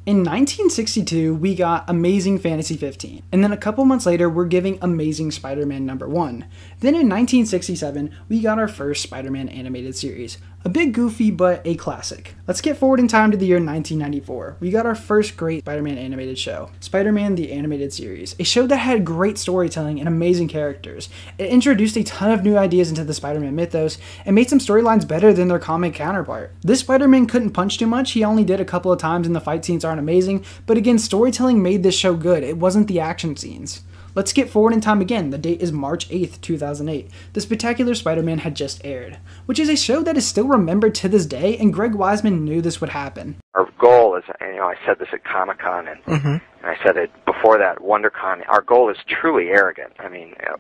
In 1962, we got Amazing Fantasy 15, and then a couple months later, we're giving Amazing Spider-Man #1. Then in 1967, we got our first Spider-Man animated series. A bit goofy, but a classic. Let's get forward in time to the year 1994. We got our first great Spider-Man animated show, Spider-Man the Animated Series, a show that had great storytelling and amazing characters. It introduced a ton of new ideas into the Spider-Man mythos, and made some storylines better than their comic counterpart. This Spider-Man couldn't punch too much, he only did a couple of times and the fight scenes aren't amazing, but again, storytelling made this show good, it wasn't the action scenes. Let's get forward in time again. The date is March 8th, 2008. The Spectacular Spider-Man had just aired, which is a show that is still remembered to this day, and Greg Weisman knew this would happen. Our goal is, and I said this at Comic-Con, and I said it before that, WonderCon, our goal is truly arrogant,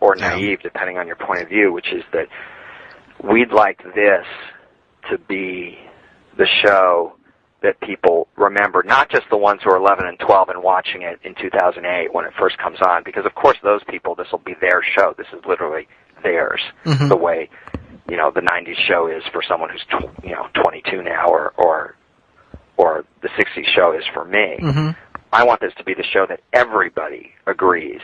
or naive, depending on your point of view, which is that we'd like this to be the show that people remember, not just the ones who are 11 and 12 and watching it in 2008 when it first comes on, because of course those people, this will be their show. This is literally theirs, the way, the 90s show is for someone who's, 22 now, or the 60s show is for me. I want this to be the show that everybody agrees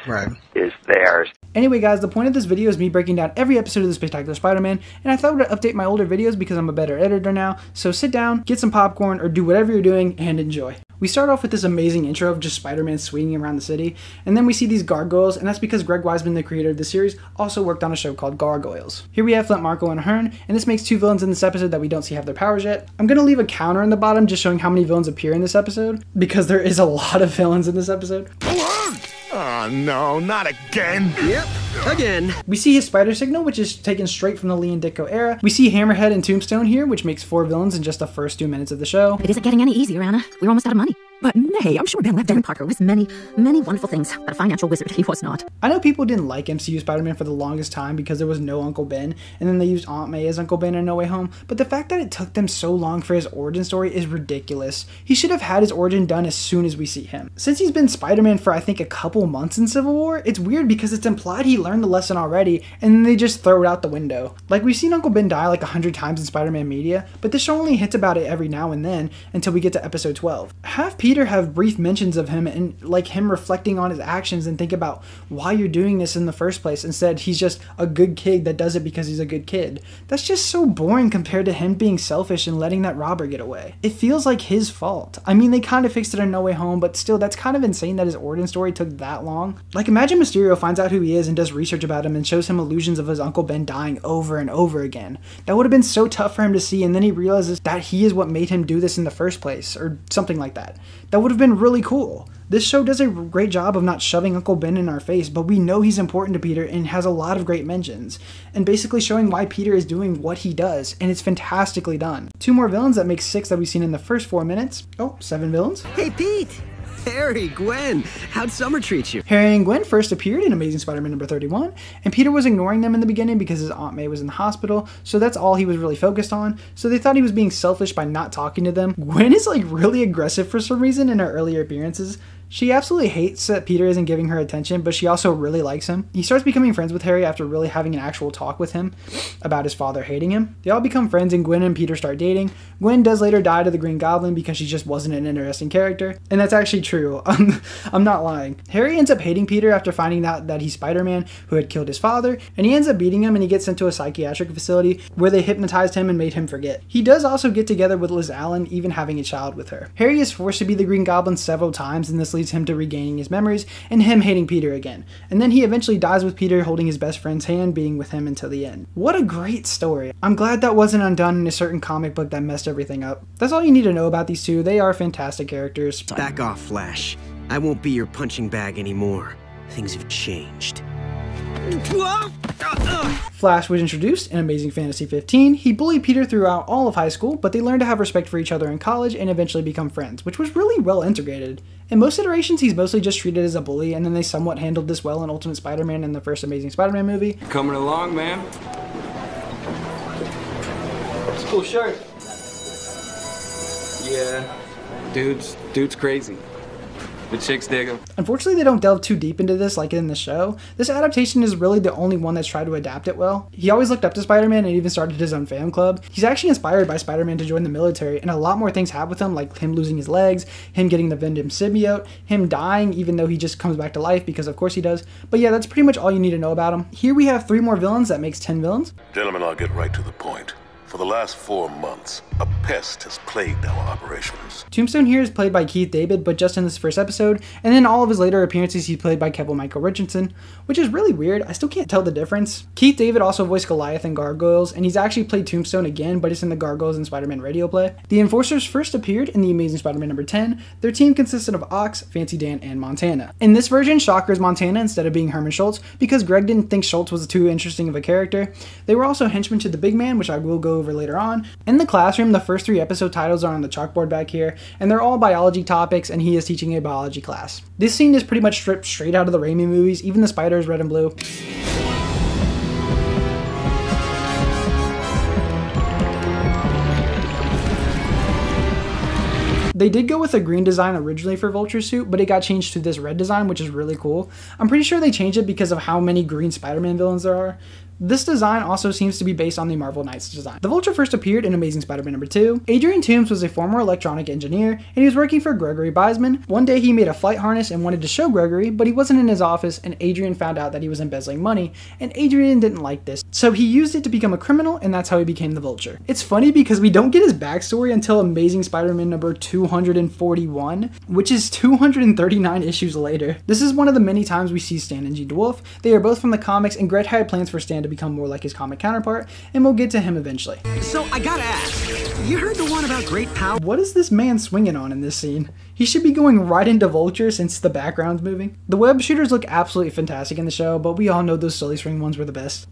is theirs. Anyway guys, the point of this video is me breaking down every episode of the Spectacular Spider-Man, and I thought I would update my older videos because I'm a better editor now, so sit down, get some popcorn, or do whatever you're doing, and enjoy. We start off with this amazing intro of just Spider-Man swinging around the city, and then we see these gargoyles, and that's because Greg Weisman, the creator of the series, also worked on a show called Gargoyles. Here we have Flint, Marko, and Hearn, and this makes two villains in this episode that we don't see have their powers yet. I'm gonna leave a counter in the bottom just showing how many villains appear in this episode, because there is a lot of villains in this episode. Oh no, not again! Yep, again. We see his spider signal, which is taken straight from the Lee and Ditko era. We see Hammerhead and Tombstone here, which makes 4 villains in just the first 2 minutes of the show. It isn't getting any easier, Anna. We're almost out of money. But nay, I'm sure Ben left Ben Parker with many, many wonderful things, but a financial wizard he was not. I know people didn't like MCU Spider-Man for the longest time because there was no Uncle Ben, and then they used Aunt May as Uncle Ben in No Way Home, but the fact that it took them so long for his origin story is ridiculous. He should have had his origin done as soon as we see him. Since he's been Spider-Man for I think a couple months in Civil War, it's weird because it's implied he learned the lesson already, and then they just throw it out the window. Like, we've seen Uncle Ben die like 100 times in Spider-Man media, but this show only hits about it every now and then until we get to episode 12. Have Peter have brief mentions of him and like him reflecting on his actions and think about why you're doing this in the first place. Instead, he's just a good kid that does it because he's a good kid. That's just so boring compared to him being selfish and letting that robber get away. It feels like his fault. I mean, they kind of fixed it in No Way Home, but still, that's kind of insane that his origin story took that long. Like, imagine Mysterio finds out who he is and does research about him and shows him illusions of his Uncle Ben dying over and over again. That would have been so tough for him to see, and then he realizes that he is what made him do this in the first place, or something like that. That would have been really cool. This show does a great job of not shoving Uncle Ben in our face, but we know he's important to Peter and has a lot of great mentions, and basically showing why Peter is doing what he does, and it's fantastically done. 2 more villains, that makes 6 that we've seen in the first 4 minutes. Oh, 7 villains. Hey, Pete! Harry, Gwen, how'd summer treat you? Harry and Gwen first appeared in Amazing Spider-Man #31, and Peter was ignoring them in the beginning because his Aunt May was in the hospital, so that's all he was really focused on, so they thought he was being selfish by not talking to them. Gwen is like really aggressive for some reason in her earlier appearances. She absolutely hates that Peter isn't giving her attention, but she also really likes him. He starts becoming friends with Harry after really having an actual talk with him about his father hating him. They all become friends and Gwen and Peter start dating. Gwen does later die to the Green Goblin because she just wasn't an interesting character, and that's actually true. I'm not lying. Harry ends up hating Peter after finding out that he's Spider-Man who had killed his father, and he ends up beating him and he gets sent to a psychiatric facility where they hypnotized him and made him forget. He does also get together with Liz Allen, even having a child with her. Harry is forced to be the Green Goblin several times, and this leads him to regaining his memories and him hating Peter again. And then he eventually dies with Peter holding his best friend's hand, being with him until the end. What a great story. I'm glad that wasn't undone in a certain comic book that messed everything up. That's all you need to know about these two. They are fantastic characters. Back off, Flash. I won't be your punching bag anymore. Things have changed. Flash was introduced in Amazing Fantasy 15. He bullied Peter throughout all of high school, but they learned to have respect for each other in college and eventually become friends, which was really well integrated. In most iterations, he's mostly just treated as a bully, and then they somewhat handled this well in Ultimate Spider-Man and the first Amazing Spider-Man movie. Coming along, man. It's a cool shirt. Yeah, dude's crazy. The chicks dig him. Unfortunately, they don't delve too deep into this like in the show. This adaptation is really the only one that's tried to adapt it well. He always looked up to Spider-Man and even started his own fan club. He's actually inspired by Spider-Man to join the military, and a lot more things happen with him, like him losing his legs, him getting the Venom symbiote, him dying even though he just comes back to life because of course he does. But yeah, that's pretty much all you need to know about him. Here we have 3 more villains, that makes 10 villains. Gentlemen, I'll get right to the point. For the last 4 months, a pest has plagued our operations. Tombstone here is played by Keith David, but just in this first episode, and then all of his later appearances he's played by Kevin Michael Richardson, which is really weird. I still can't tell the difference. Keith David also voiced Goliath in Gargoyles, and he's actually played Tombstone again, but it's in the Gargoyles and Spider-Man radio play. The Enforcers first appeared in The Amazing Spider-Man number 10. Their team consisted of Ox, Fancy Dan, and Montana. In this version, Shocker is Montana instead of being Herman Schultz, because Greg didn't think Schultz was too interesting of a character. They were also henchmen to the Big Man, which I will go over later on. In the classroom, the first 3 episode titles are on the chalkboard back here, and they're all biology topics, and he is teaching a biology class. This scene is pretty much stripped straight out of the Raimi movies, even the spider is red and blue. They did go with a green design originally for Vulture's suit, but it got changed to this red design, which is really cool. I'm pretty sure they changed it because of how many green Spider-Man villains there are. This design also seems to be based on the Marvel Knights design. The Vulture first appeared in Amazing Spider-Man number 2. Adrian Toomes was a former electronic engineer, and he was working for Gregory Weisman. One day he made a flight harness and wanted to show Gregory, but he wasn't in his office, and Adrian found out that he was embezzling money, and Adrian didn't like this. So he used it to become a criminal, and that's how he became the Vulture. It's funny because we don't get his backstory until Amazing Spider-Man number 241, which is 239 issues later. This is one of the many times we see Stan and G. DeWolf. They are both from the comics, and Greg had plans for Stan to become more like his comic counterpart, and we'll get to him eventually. So I gotta ask, you heard the one about great power? What is this man swinging on in this scene? He should be going right into Vulture since the background's moving. The web shooters look absolutely fantastic in the show, but we all know those silly string ones were the best.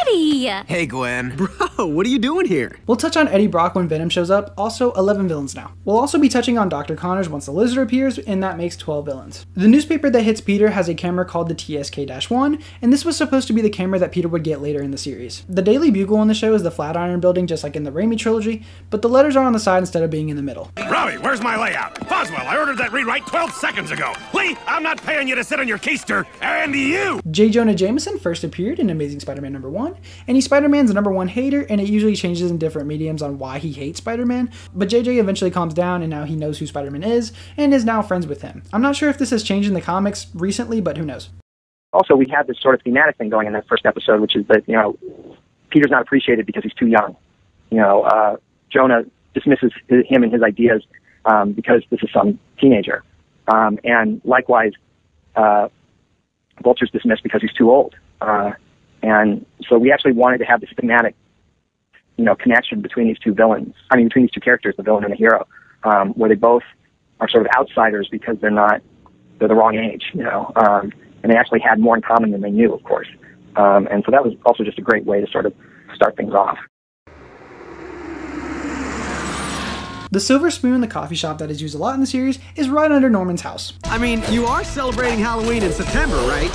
Eddie! Hey, Gwen. Bro, what are you doing here? We'll touch on Eddie Brock when Venom shows up, also 11 villains now. We'll also be touching on Dr. Connors once the Lizard appears, and that makes 12 villains. The newspaper that hits Peter has a camera called the TSK-1, and this was supposed to be the camera that Peter would get later in the series. The Daily Bugle in the show is the Flatiron Building, just like in the Raimi trilogy, but the letters are on the side instead of being in the middle. Robbie, where's my layout? Boswell, I ordered that rewrite 12 seconds ago. Lee, I'm not paying you to sit on your keister. And you! J. Jonah Jameson first appeared in Amazing Spider-Man number 1, and he's Spider-Man's number 1 hater, and it usually changes in different mediums on why he hates Spider-Man, but JJ eventually calms down and now he knows who Spider-Man is, and is now friends with him. I'm not sure if this has changed in the comics recently, but who knows. Also, we had this sort of thematic thing going in that first episode, which is that, Peter's not appreciated because he's too young. Jonah dismisses him and his ideas because this is some teenager. And likewise, Vulture's dismissed because he's too old. And so we actually wanted to have this thematic, connection between these two villains. Between these two characters, the villain and the hero, where they both are sort of outsiders because they're the wrong age, and they actually had more in common than they knew, of course. And so that was also just a great way to sort of start things off. The silver spoon, the coffee shop that is used a lot in the series, is right under Norman's house. You are celebrating Halloween in September, right?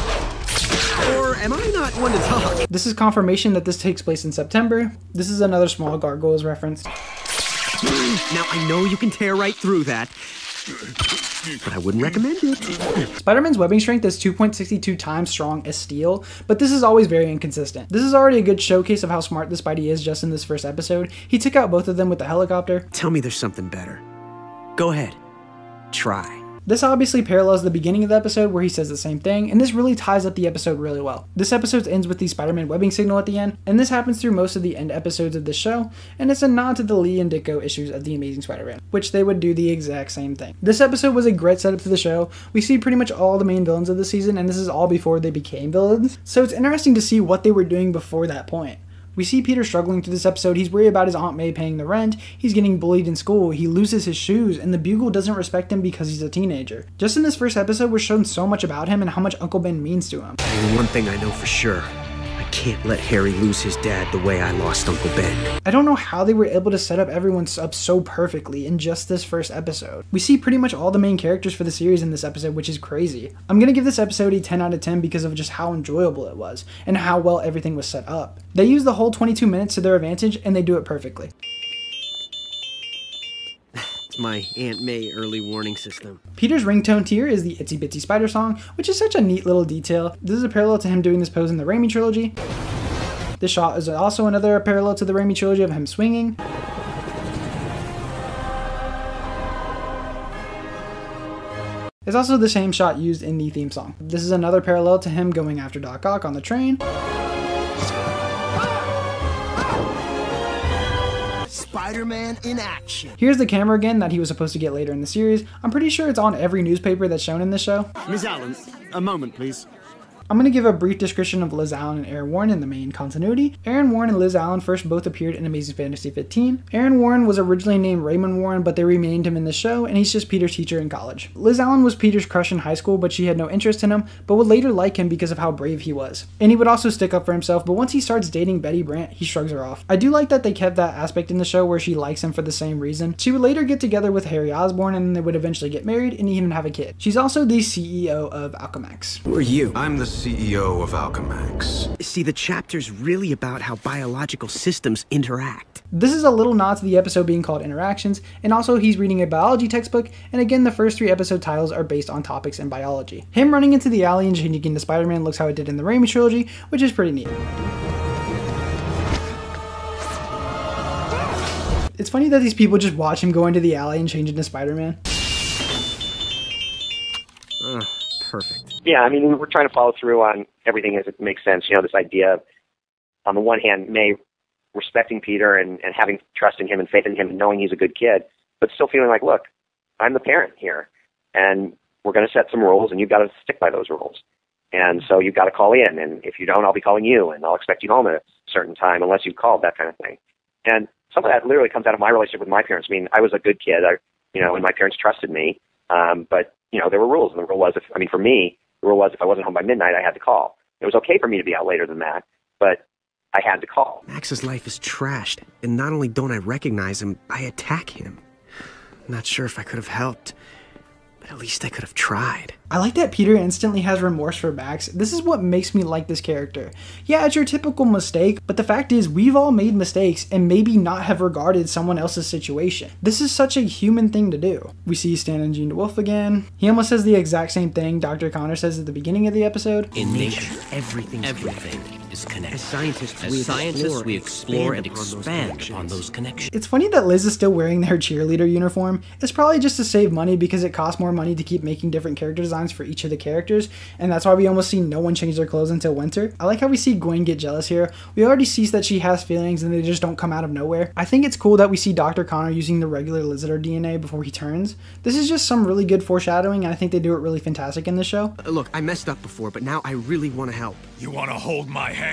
Or am I not one to talk? This is confirmation that this takes place in September. This is another small Gargoyles reference. Now, I know you can tear right through that, but I wouldn't recommend it. Spider-Man's webbing strength is 2.62 times strong as steel, but this is always very inconsistent. This is already a good showcase of how smart the Spidey is just in this first episode. He took out both of them with the helicopter. Tell me there's something better. Go ahead. Try. This obviously parallels the beginning of the episode where he says the same thing, and this really ties up the episode really well. This episode ends with the Spider-Man webbing signal at the end, and this happens through most of the end episodes of this show, and it's a nod to the Lee and Ditko issues of The Amazing Spider-Man, which they would do the exact same thing. This episode was a great setup to the show. We see pretty much all the main villains of the season, and this is all before they became villains, so it's interesting to see what they were doing before that point. We see Peter struggling through this episode. He's worried about his Aunt May paying the rent, he's getting bullied in school, he loses his shoes, and the Bugle doesn't respect him because he's a teenager. Just in this first episode, we're shown so much about him and how much Uncle Ben means to him. And one thing I know for sure, I can't let Harry lose his dad the way I lost Uncle Ben. I don't know how they were able to set up everyone up so perfectly in just this first episode. We see pretty much all the main characters for the series in this episode, which is crazy. I'm gonna give this episode a 10 out of 10 because of just how enjoyable it was and how well everything was set up. They use the whole 22 minutes to their advantage and they do it perfectly. It's my Aunt May early warning system. Peter's ringtone here is the Itsy Bitsy Spider song, which is such a neat little detail. This is a parallel to him doing this pose in the Raimi trilogy. This shot is also another parallel to the Raimi trilogy of him swinging. It's also the same shot used in the theme song. This is another parallel to him going after Doc Ock on the train. Spider-Man in action. Here's the camera again that he was supposed to get later in the series. I'm pretty sure it's on every newspaper that's shown in this show. Miss Allen, a moment, please. I'm going to give a brief description of Liz Allen and Aaron Warren in the main continuity. Aaron Warren and Liz Allen first both appeared in Amazing Fantasy 15. Aaron Warren was originally named Raymond Warren, but they renamed him in the show, and he's just Peter's teacher in college. Liz Allen was Peter's crush in high school, but she had no interest in him, but would later like him because of how brave he was. And he would also stick up for himself, but once he starts dating Betty Brant, he shrugs her off. I do like that they kept that aspect in the show where she likes him for the same reason. She would later get together with Harry Osborn, and then they would eventually get married and even have a kid. She's also the CEO of Alchemax. Who are you? I'm the CEO of Alchemax. See, the chapter's really about how biological systems interact. This is a little nod to the episode being called Interactions, and also he's reading a biology textbook, and again the first 3 episode titles are based on topics in biology. Him running into the alley and changing into Spider-Man looks how it did in the Raimi trilogy, which is pretty neat. It's funny that these people just watch him go into the alley and change into Spider-Man. Perfect. Yeah, I mean, we're trying to follow through on everything as it makes sense. You know, this idea of, on the one hand, May respecting Peter and having trust in him and faith in him and knowing he's a good kid, but still feeling like, look, I'm the parent here, and we're going to set some rules, and you've got to stick by those rules. And so you've got to call in, and if you don't, I'll be calling you, and I'll expect you home at a certain time unless you've called, that kind of thing. And some of that literally comes out of my relationship with my parents. I mean, I was a good kid, and my parents trusted me, but there were rules, and the rule was, for me, the rule was if I wasn't home by midnight, I had to call. It was okay for me to be out later than that, but I had to call. Max's life is trashed, and not only don't I recognize him, I attack him. I'm not sure if I could have helped, but at least I could have tried. I like that Peter instantly has remorse for Max. This is what makes me like this character. Yeah, it's your typical mistake, but the fact is we've all made mistakes and maybe not have regarded someone else's situation. This is such a human thing to do. We see Stan and Gene DeWolf again. He almost says the exact same thing Dr. Connor says at the beginning of the episode. In nature, everything is connected. As scientists, we explore and expand upon those connections. It's funny that Liz is still wearing their cheerleader uniform. It's probably just to save money because it costs more money to keep making different character designs for each of the characters, and that's why we almost see no one change their clothes until winter. I like how we see Gwen get jealous here. We already see that she has feelings and they just don't come out of nowhere. I think it's cool that we see Dr. Connor using the regular Lizard DNA before he turns. This is just some really good foreshadowing, and I think they do it really fantastic in this show. Look, I messed up before, but now I really want to help. You want to hold my hand?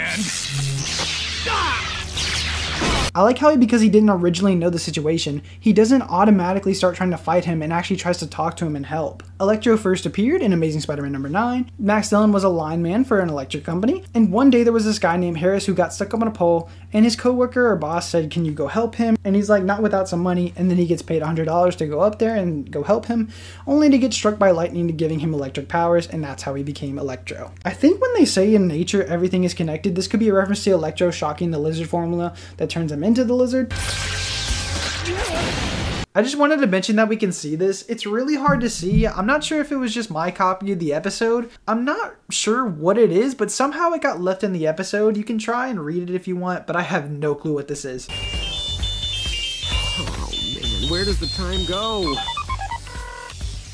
I like how because he didn't originally know the situation, he doesn't automatically start trying to fight him and actually tries to talk to him and help. Electro first appeared in Amazing Spider-Man number 9. Max Dillon was a lineman for an electric company, and one day there was this guy named Harris who got stuck up on a pole, and his coworker or boss said, "Can you go help him?" And he's like, "Not without some money," and then he gets paid $100 to go up there and go help him, only to get struck by lightning giving him electric powers, and that's how he became Electro. I think when they say in nature everything is connected, this could be a reference to Electro shocking the lizard formula that turns him into the lizard. I just wanted to mention that we can see this. It's really hard to see. I'm not sure if it was just my copy of the episode. I'm not sure what it is, but somehow it got left in the episode. You can try and read it if you want, but I have no clue what this is. Oh man, where does the time go?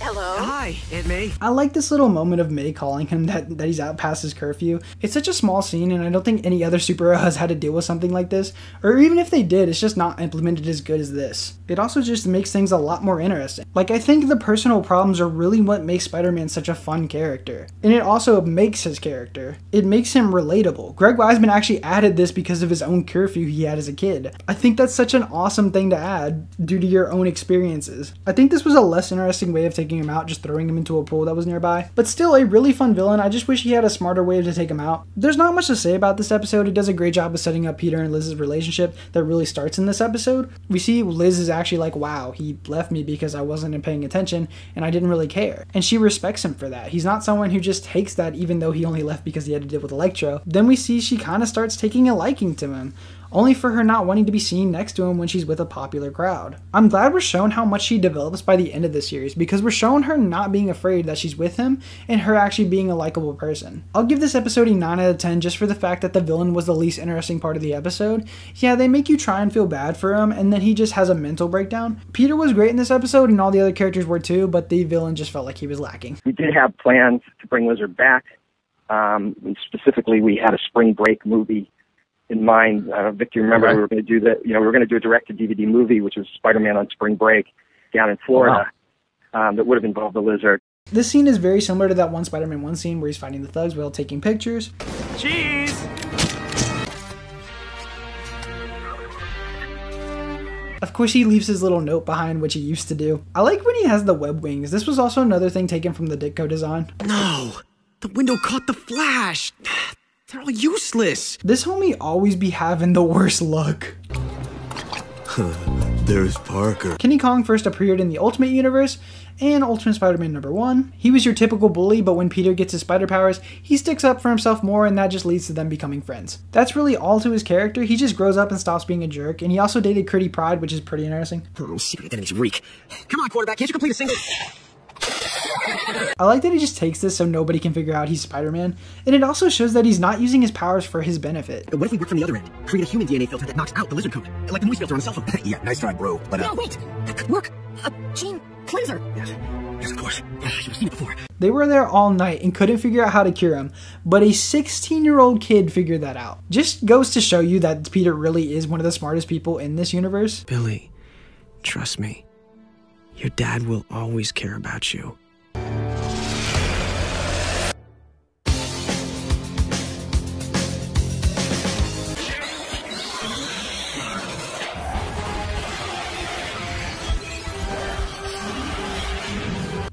Hello? Hi, Aunt May. I like this little moment of May calling him that he's out past his curfew. It's such a small scene, and I don't think any other superhero has had to deal with something like this. Or even if they did, it's just not implemented as good as this. It also just makes things a lot more interesting. Like, I think the personal problems are really what makes Spider-Man such a fun character. And it also makes his character. It makes him relatable. Greg Weisman actually added this because of his own curfew he had as a kid. I think that's such an awesome thing to add due to your own experiences. I think this was a less interesting way of taking him out, just throwing him into a pool that was nearby. But still a really fun villain. I just wish he had a smarter way to take him out. There's not much to say about this episode. It does a great job of setting up Peter and Liz's relationship that really starts in this episode. We see Liz is actually like, wow, he left me because I wasn't paying attention and I didn't really care. And she respects him for that. He's not someone who just takes that even though he only left because he had to deal with Electro. Then we see she kind of starts taking a liking to him. only for her not wanting to be seen next to him when she's with a popular crowd. I'm glad we're shown how much she develops by the end of the series, because we're showing her not being afraid that she's with him and her actually being a likable person. I'll give this episode a 9 out of 10 just for the fact that the villain was the least interesting part of the episode. Yeah, they make you try and feel bad for him, and then he just has a mental breakdown. Peter was great in this episode, and all the other characters were too, but the villain just felt like he was lacking. We did have plans to bring Lizard back. Specifically, we had a spring break movie in mind. Victor, remember, we were going to do that. We were going to do a direct-to-DVD movie, which was Spider-Man on spring break down in Florida. That would have involved the Lizard. This scene is very similar to that one Spider-Man 1 scene where he's fighting the thugs while taking pictures. Cheese! Of course, he leaves his little note behind, which he used to do. I like when he has the web wings. This was also another thing taken from the Ditko design. No! The window caught the flash! They're all useless! This homie always be having the worst luck. There's Parker. Kenny Kong first appeared in the Ultimate Universe and Ultimate Spider-Man #1. He was your typical bully, but when Peter gets his spider powers, he sticks up for himself more, and that just leads to them becoming friends. That's really all to his character. He just grows up and stops being a jerk, and he also dated Kitty Pryde, which is pretty interesting. Oh, secret identities reek. Come on, quarterback, can't you complete a single... I like that he just takes this so nobody can figure out he's Spider-Man, and it also shows that he's not using his powers for his benefit. What if we work from the other end? Create a human DNA filter that knocks out the lizard code, like the noise filter on a cell phone. Yeah, nice try, bro. But No, wait! That could work! A gene cleanser! Yes, of course. You've seen it before. They were there all night and couldn't figure out how to cure him, but a 16-year-old kid figured that out. Just goes to show you that Peter really is one of the smartest people in this universe. Billy, trust me. Your dad will always care about you.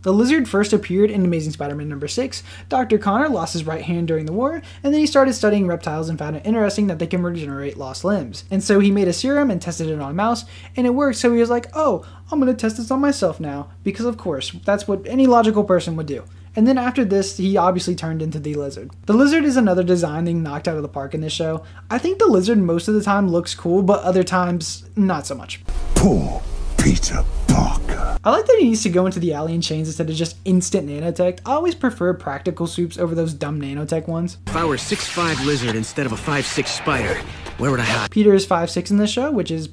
The Lizard first appeared in Amazing Spider-Man #6. Dr. Connor lost his right hand during the war, and then he started studying reptiles and found it interesting that they can regenerate lost limbs. And so he made a serum and tested it on a mouse, and it worked, so he was like, oh, I'm gonna test this on myself now, because of course, that's what any logical person would do. And then after this, he obviously turned into the Lizard. The Lizard is another design thing knocked out of the park in this show. I think the Lizard most of the time looks cool, but other times, not so much. Poor Peter Parker. I like that he needs to go into the alley and chains instead of just instant nanotech. I always prefer practical soups over those dumb nanotech ones. If I were a 6'5" lizard instead of a 5'6" spider, where would I hide? Peter is 5'6" in this show, which is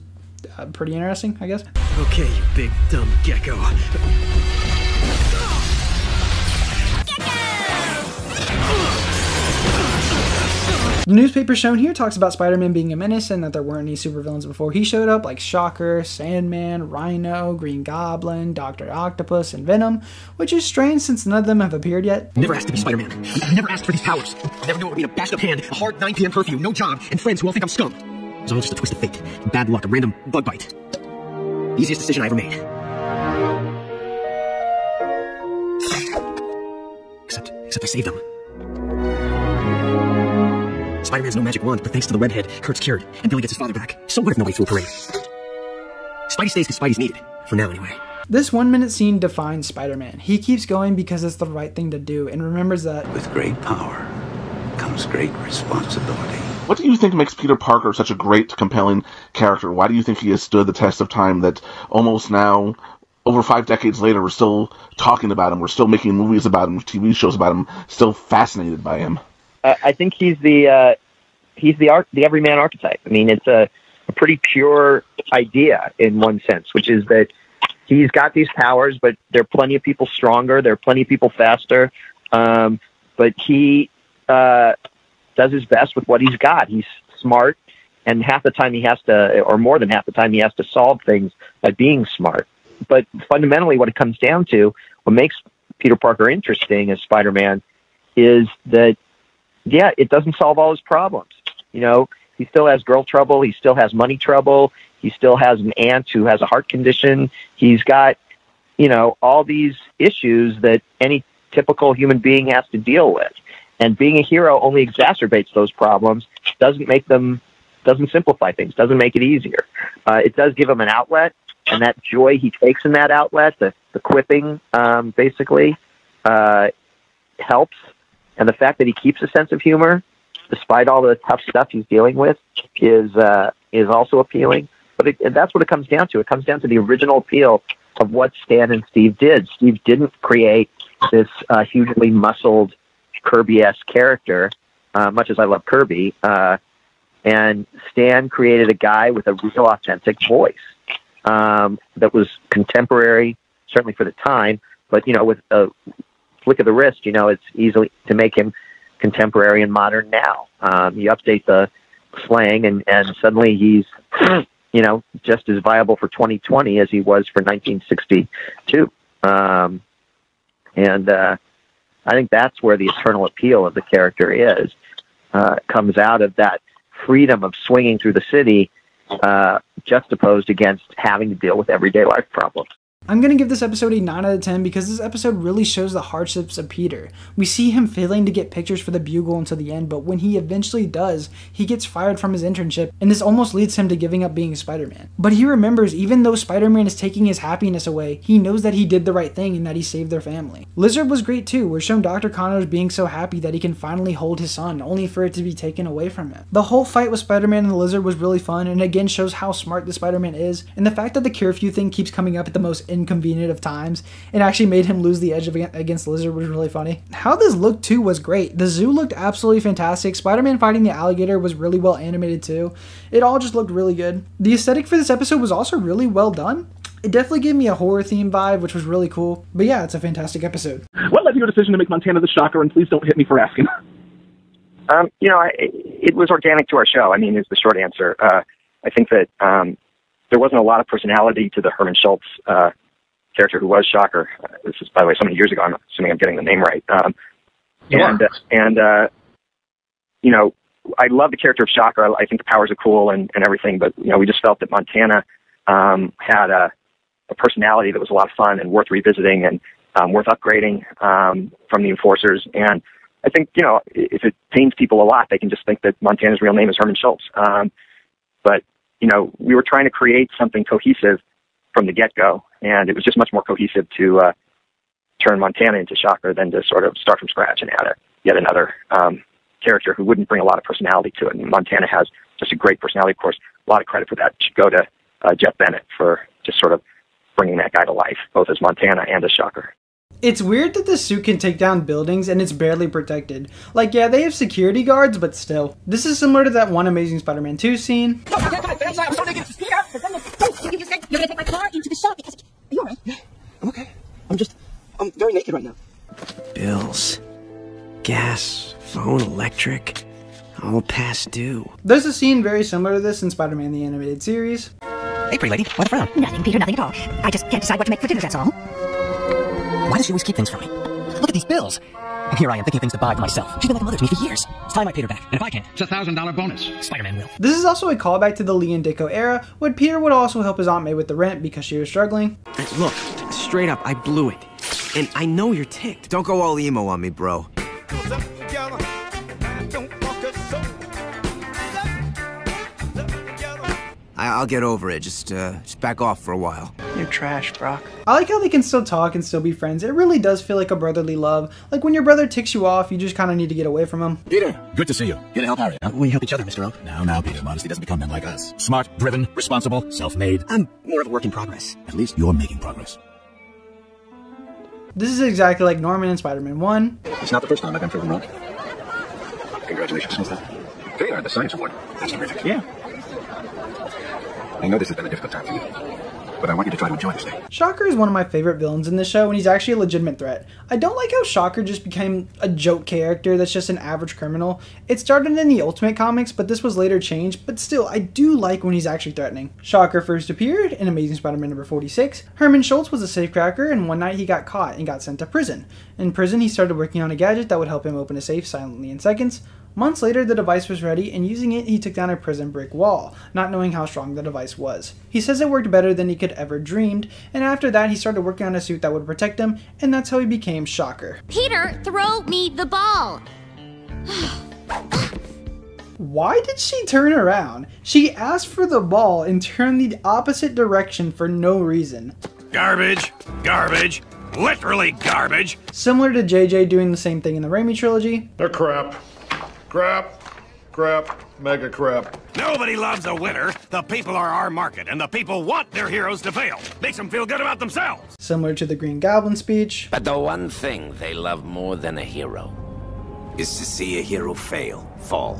pretty interesting, I guess. Okay, you big dumb gecko. The newspaper shown here talks about Spider-Man being a menace and that there weren't any supervillains before he showed up, like Shocker, Sandman, Rhino, Green Goblin, Dr. Octopus, and Venom, which is strange since none of them have appeared yet. Never asked to be Spider-Man. I never asked for these powers. I never knew it would be a bashed up hand, a hard 9 p.m. curfew, no job, and friends who all think I'm scum. It was all just a twist of fate, bad luck, a random bug bite. Easiest decision I ever made. Except I saved them. Spider-Man's no magic wand, but thanks to the redhead, Kurt's cured, and Billy gets his father back. So what if nobody threw a parade? Spidey stays because Spidey's needed. For now, anyway. This 1-minute scene defines Spider-Man. He keeps going because it's the right thing to do, and remembers that with great power comes great responsibility. What do you think makes Peter Parker such a great, compelling character? Why do you think he has stood the test of time that almost now, over 5 decades later, we're still talking about him, we're still making movies about him, TV shows about him, still fascinated by him? I think he's the everyman archetype. I mean, it's a pretty pure idea in one sense, which is that he's got these powers, but there are plenty of people stronger, there are plenty of people faster, but he does his best with what he's got. He's smart, and half the time he has to, or more than half the time, he has to solve things by being smart. But fundamentally, what it comes down to, what makes Peter Parker interesting as Spider-Man, is that yeah, it doesn't solve all his problems. You know, he still has girl trouble. He still has money trouble. He still has an aunt who has a heart condition. He's got, you know, all these issues that any typical human being has to deal with. And being a hero only exacerbates those problems, doesn't simplify things, doesn't make it easier. It does give him an outlet, and that joy he takes in that outlet, the quipping, basically, helps. And the fact that he keeps a sense of humor despite all the tough stuff he's dealing with, is also appealing. But that's what it comes down to. It comes down to the original appeal of what Stan and Steve did. Steve didn't create this hugely muscled Kirby-esque character, much as I love Kirby. And Stan created a guy with a real authentic voice that was contemporary, certainly for the time, but, with a flick of the wrist, it's easily to make him contemporary and modern now. You update the slang and suddenly he's, just as viable for 2020 as he was for 1962. I think that's where the eternal appeal of the character is. Comes out of that freedom of swinging through the city, juxtaposed against having to deal with everyday life problems. I'm going to give this episode a 9 out of 10 because this episode really shows the hardships of Peter. We see him failing to get pictures for the Bugle until the end, but when he eventually does, he gets fired from his internship, and this almost leads him to giving up being Spider-Man. But he remembers, even though Spider-Man is taking his happiness away, he knows that he did the right thing and that he saved their family. Lizard was great too. We're shown Dr. Connors being so happy that he can finally hold his son, only for it to be taken away from him. The whole fight with Spider-Man and the Lizard was really fun, and again shows how smart the Spider-Man is, and the fact that the curfew thing keeps coming up at the most inconvenient of times and actually made him lose the edge against Lizard was really funny. How this looked too was great. The zoo looked absolutely fantastic. Spider-Man fighting the alligator was really well animated too. It all just looked really good. The aesthetic for this episode was also really well done. It definitely gave me a horror theme vibe, which was really cool. But yeah, it's a fantastic episode. What led to your decision to make Montana the Shocker, and please don't hit me for asking? It was organic to our show, is the short answer. I think that there wasn't a lot of personality to the Herman Schultz character who was Shocker. This is, by the way, so many years ago. I'm assuming I'm getting the name right. I love the character of Shocker. I think the powers are cool and everything, but we just felt that Montana had a personality that was a lot of fun and worth revisiting and worth upgrading from the Enforcers. And I think if it pains people a lot, they can just think that Montana's real name is Herman Schultz. But we were trying to create something cohesive from the get-go, and it was just much more cohesive to turn Montana into Shocker than to sort of start from scratch and add yet another character who wouldn't bring a lot of personality to it. And Montana has just a great personality, of course. A lot of credit for that should go to Jeff Bennett for just sort of bringing that guy to life, both as Montana and as Shocker. It's weird that the suit can take down buildings and it's barely protected. Like, yeah, they have security guards, but still. This is similar to that one Amazing Spider-Man 2 scene. You're gonna take my car into the shop because... Are you alright? Yeah, I'm okay. I'm very naked right now. Bills. Gas, phone, electric. All past due. There's a scene very similar to this in Spider-Man the Animated Series. Hey, pretty lady, why the frown? Nothing, Peter, nothing at all. I just can't decide what to make for dinner, that's all. Why does she always keep things from me? Look at these bills. And here I am thinking of things to buy for myself. She's been like a mother to me for years. It's time I paid her back. And if I can't, it's a $1,000 bonus. Spider-Man will. This is also a callback to the Lee and Ditko era, when Peter would also help his Aunt May with the rent because she was struggling. Look, straight up, I blew it. And I know you're ticked. Don't go all emo on me, bro. I'll get over it. Just back off for a while. You're trash, Brock. I like how they can still talk and still be friends. It really does feel like a brotherly love. Like when your brother ticks you off, you just kind of need to get away from him. Peter, good to see you. Here to help Harry. We help each other, Mr. Oak. Now, Peter. Modesty doesn't become men like us. Smart, driven, responsible, self-made. I'm more of a work in progress. At least you're making progress. This is exactly like Norman in Spider-Man 1. It's not the first time I've been proven wrong. Congratulations, Smith. They are the Science Award. That's terrific. Yeah. I know this has been a difficult time for you, but I want you to try to enjoy this day. Shocker is one of my favorite villains in this show, and he's actually a legitimate threat. I don't like how Shocker just became a joke character that's just an average criminal. It started in the Ultimate Comics, but this was later changed, but still, I do like when he's actually threatening. Shocker first appeared in Amazing Spider-Man number 46. Herman Schultz was a safecracker, and one night he got caught and got sent to prison. In prison, he started working on a gadget that would help him open a safe silently in seconds. Months later, the device was ready, and using it, he took down a prison brick wall, not knowing how strong the device was. He says it worked better than he could ever dreamed, and after that, he started working on a suit that would protect him, and that's how he became Shocker. Peter, throw me the ball! Why did she turn around? She asked for the ball and turned the opposite direction for no reason. Garbage, garbage, literally garbage. Similar to JJ doing the same thing in the Raimi trilogy. Crap. Crap. Mega crap. Nobody loves a winner. The people are our market, and the people want their heroes to fail. Makes them feel good about themselves. Similar to the Green Goblin speech. But the one thing they love more than a hero is to see a hero fail, fall,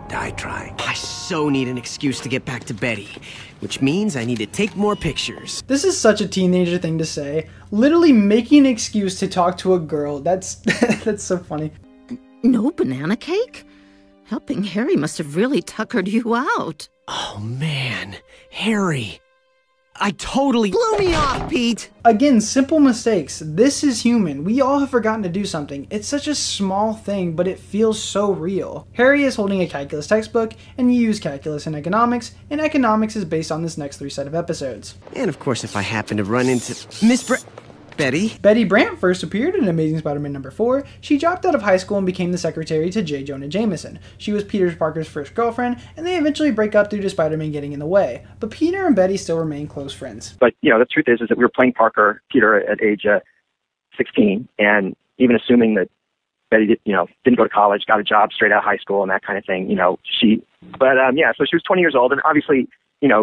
die trying. I so need an excuse to get back to Betty, which means I need to take more pictures. This is such a teenager thing to say. Literally making an excuse to talk to a girl. That's that's so funny. No banana cake? Helping Harry must have really tuckered you out. Oh man, Harry. I totally blew me off, Pete! Again, simple mistakes. This is human. We all have forgotten to do something. It's such a small thing, but it feels so real. Harry is holding a calculus textbook, and you use calculus in economics, and economics is based on this next 3 set of episodes. And of course, if I happen to run into Betty. Betty Brant first appeared in Amazing Spider-Man number 4. She dropped out of high school and became the secretary to J. Jonah Jameson. She was Peter Parker's first girlfriend, and they eventually break up due to Spider-Man getting in the way. But Peter and Betty still remain close friends. But, you know, the truth is that we were playing Peter at age 16, and even assuming that Betty didn't go to college, got a job straight out of high school and that kind of thing, so she was 20 years old, and obviously,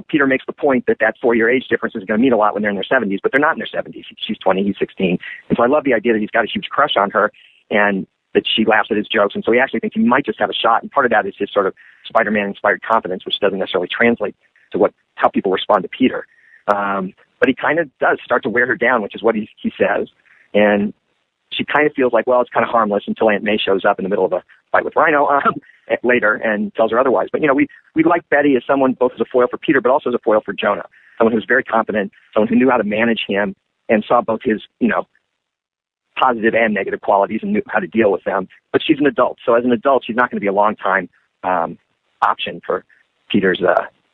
Peter makes the point that 4-year age difference is going to mean a lot when they're in their 70s, but they're not in their 70s. She's 20, he's 16. And so I love the idea that he's got a huge crush on her and that she laughs at his jokes. And so he actually thinks he might just have a shot. And part of that is his sort of Spider-Man inspired confidence, which doesn't necessarily translate to how people respond to Peter. But he kind of does start to wear her down, which is what he says. And she kind of feels like, well, it's kind of harmless until Aunt May shows up in the middle of a fight with Rhino later and tells her otherwise. But, we like Betty as someone both as a foil for Peter, but also as a foil for Jonah, someone who was very competent, someone who knew how to manage him and saw both his, positive and negative qualities and knew how to deal with them. But she's an adult. So as an adult, she's not going to be a long-time option for Peter's,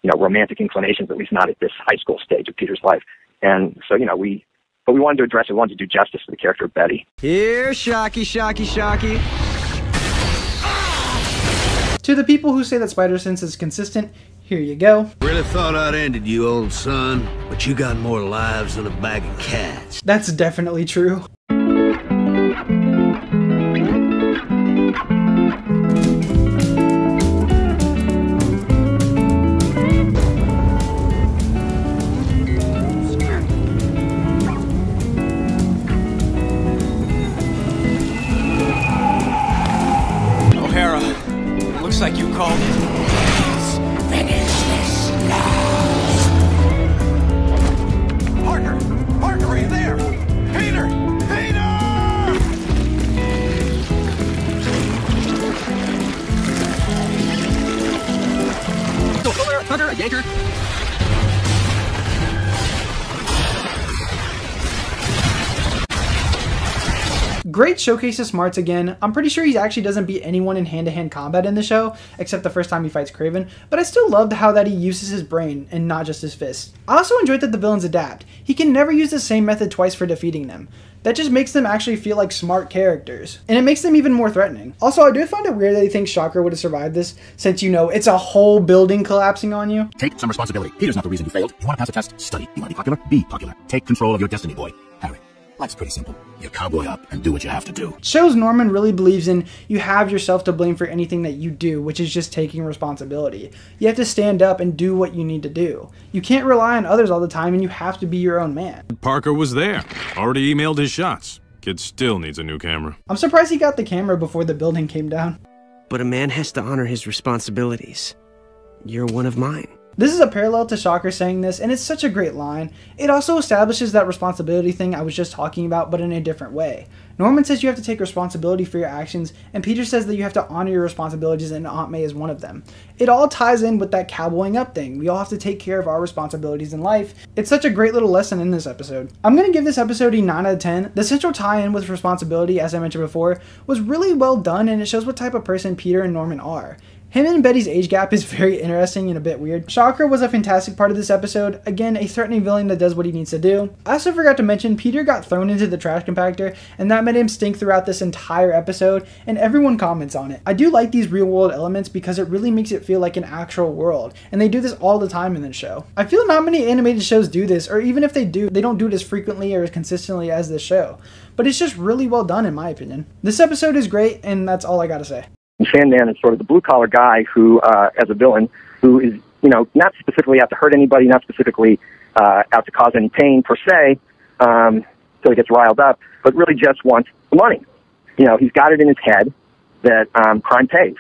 romantic inclinations, at least not at this high school stage of Peter's life. And so, we wanted to address it. We wanted to do justice to the character of Betty. Here, Shocky. To the people who say that Spider-Sense is consistent, here you go. Really thought I'd ended you, old son, but you got more lives than a bag of cats. That's definitely true. Looks like you called it. Finish this now. Parker, are you there? Peter! Hunter, a yanker. Great showcase of smarts again. I'm pretty sure he actually doesn't beat anyone in hand-to-hand combat in the show, except the first time he fights Kraven, but I still loved how that he uses his brain and not just his fists. I also enjoyed that the villains adapt. He can never use the same method twice for defeating them. That just makes them actually feel like smart characters, and it makes them even more threatening. Also, I do find it weird that he thinks Shocker would have survived this, since it's a whole building collapsing on you. Take some responsibility. Peter's not the reason you failed. You want to pass a test? Study. You want to be popular? Be popular. Take control of your destiny, boy. Harry. Life's pretty simple. You cowboy up and do what you have to do. Shows Norman really believes in you have yourself to blame for anything that you do, which is just taking responsibility. You have to stand up and do what you need to do. You can't rely on others all the time, and you have to be your own man. Parker was there. Already emailed his shots. Kid still needs a new camera. I'm surprised he got the camera before the building came down. But a man has to honor his responsibilities. You're one of mine. This is a parallel to Shocker saying this, and it's such a great line. It also establishes that responsibility thing I was just talking about, but in a different way. Norman says you have to take responsibility for your actions, and Peter says that you have to honor your responsibilities, and Aunt May is one of them. It all ties in with that cowboying up thing. We all have to take care of our responsibilities in life. It's such a great little lesson in this episode. I'm going to give this episode a 9 out of 10. The central tie-in with responsibility, as I mentioned before, was really well done, and it shows what type of person Peter and Norman are. Him and Betty's age gap is very interesting and a bit weird. Shocker was a fantastic part of this episode. Again, a threatening villain that does what he needs to do. I also forgot to mention Peter got thrown into the trash compactor, and that made him stink throughout this entire episode, and everyone comments on it. I do like these real world elements because it really makes it feel like an actual world, and they do this all the time in this show. I feel not many animated shows do this, or even if they do, they don't do it as frequently or as consistently as this show. But it's just really well done in my opinion. This episode is great, and that's all I gotta say. And Sandman is sort of the blue-collar guy who, as a villain, who is, not specifically out to hurt anybody, not specifically out to cause any pain per se, so he gets riled up, but really just wants the money. He's got it in his head that crime pays.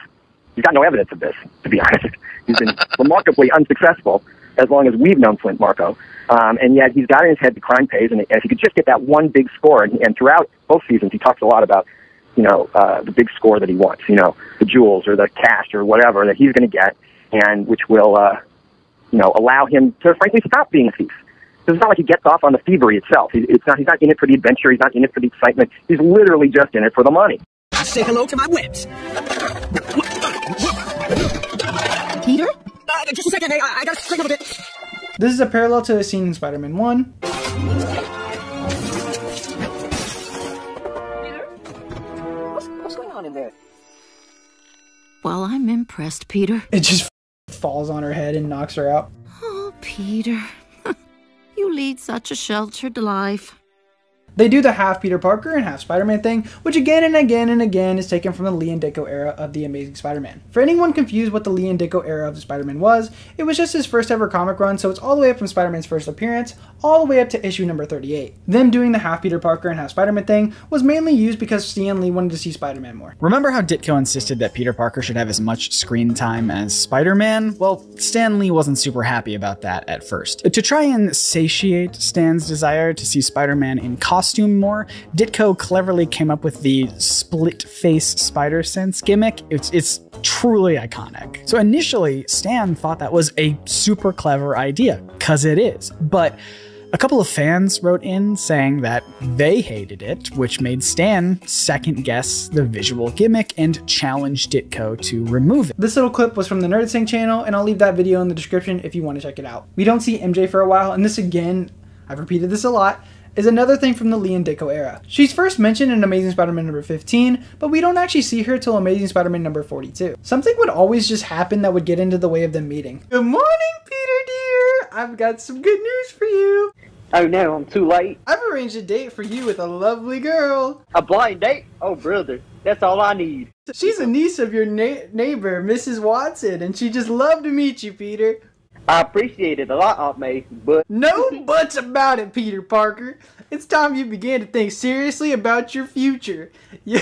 He's got no evidence of this, to be honest. He's been remarkably unsuccessful as long as we've known Flint Marko. And yet he's got in his head the crime pays, and if he could just get that one big score, and throughout both seasons he talks a lot about, the big score that he wants, the jewels or the cash or whatever that he's going to get, and which will, allow him to frankly stop being a thief. Because it's not like he gets off on the thievery itself. He's not in it for the adventure. He's not in it for the excitement. He's literally just in it for the money. Say hello to my webs. Peter? Just a second. Hey, I gotta straighten up a bit. This is a parallel to a scene in Spider-Man 1. What's going on in there? Well, I'm impressed, Peter. It just falls on her head and knocks her out. Oh, Peter. You lead such a sheltered life. They do the half Peter Parker and half Spider-Man thing, which again and again and again is taken from the Lee and Ditko era of The Amazing Spider-Man. For anyone confused what the Lee and Ditko era of the Spider-Man was, it was just his first ever comic run, so it's all the way up from Spider-Man's first appearance, all the way up to issue number 38. Them doing the half Peter Parker and half Spider-Man thing was mainly used because Stan Lee wanted to see Spider-Man more. Remember how Ditko insisted that Peter Parker should have as much screen time as Spider-Man? Well, Stan Lee wasn't super happy about that at first. To try and satiate Stan's desire to see Spider-Man in costume more, Ditko cleverly came up with the split-face spider sense gimmick. It's truly iconic. So initially, Stan thought that was a super clever idea, cause it is. But a couple of fans wrote in saying that they hated it, which made Stan second guess the visual gimmick and challenge Ditko to remove it. This little clip was from the NerdSync channel, and I'll leave that video in the description if you want to check it out. We don't see MJ for a while, and this again, I've repeated this a lot, is another thing from the Lee and Ditko era. She's first mentioned in Amazing Spider-Man number 15, but we don't actually see her till Amazing Spider-Man number 42. Something would always just happen that would get into the way of them meeting. Good morning, Peter dear! I've got some good news for you. Oh no, I'm too late. I've arranged a date for you with a lovely girl. A blind date? Oh brother, that's all I need. She's a niece of your neighbor, Mrs. Watson, and she'd just love to meet you, Peter. I appreciate it a lot, Aunt May, but... No buts about it, Peter Parker. It's time you began to think seriously about your future. You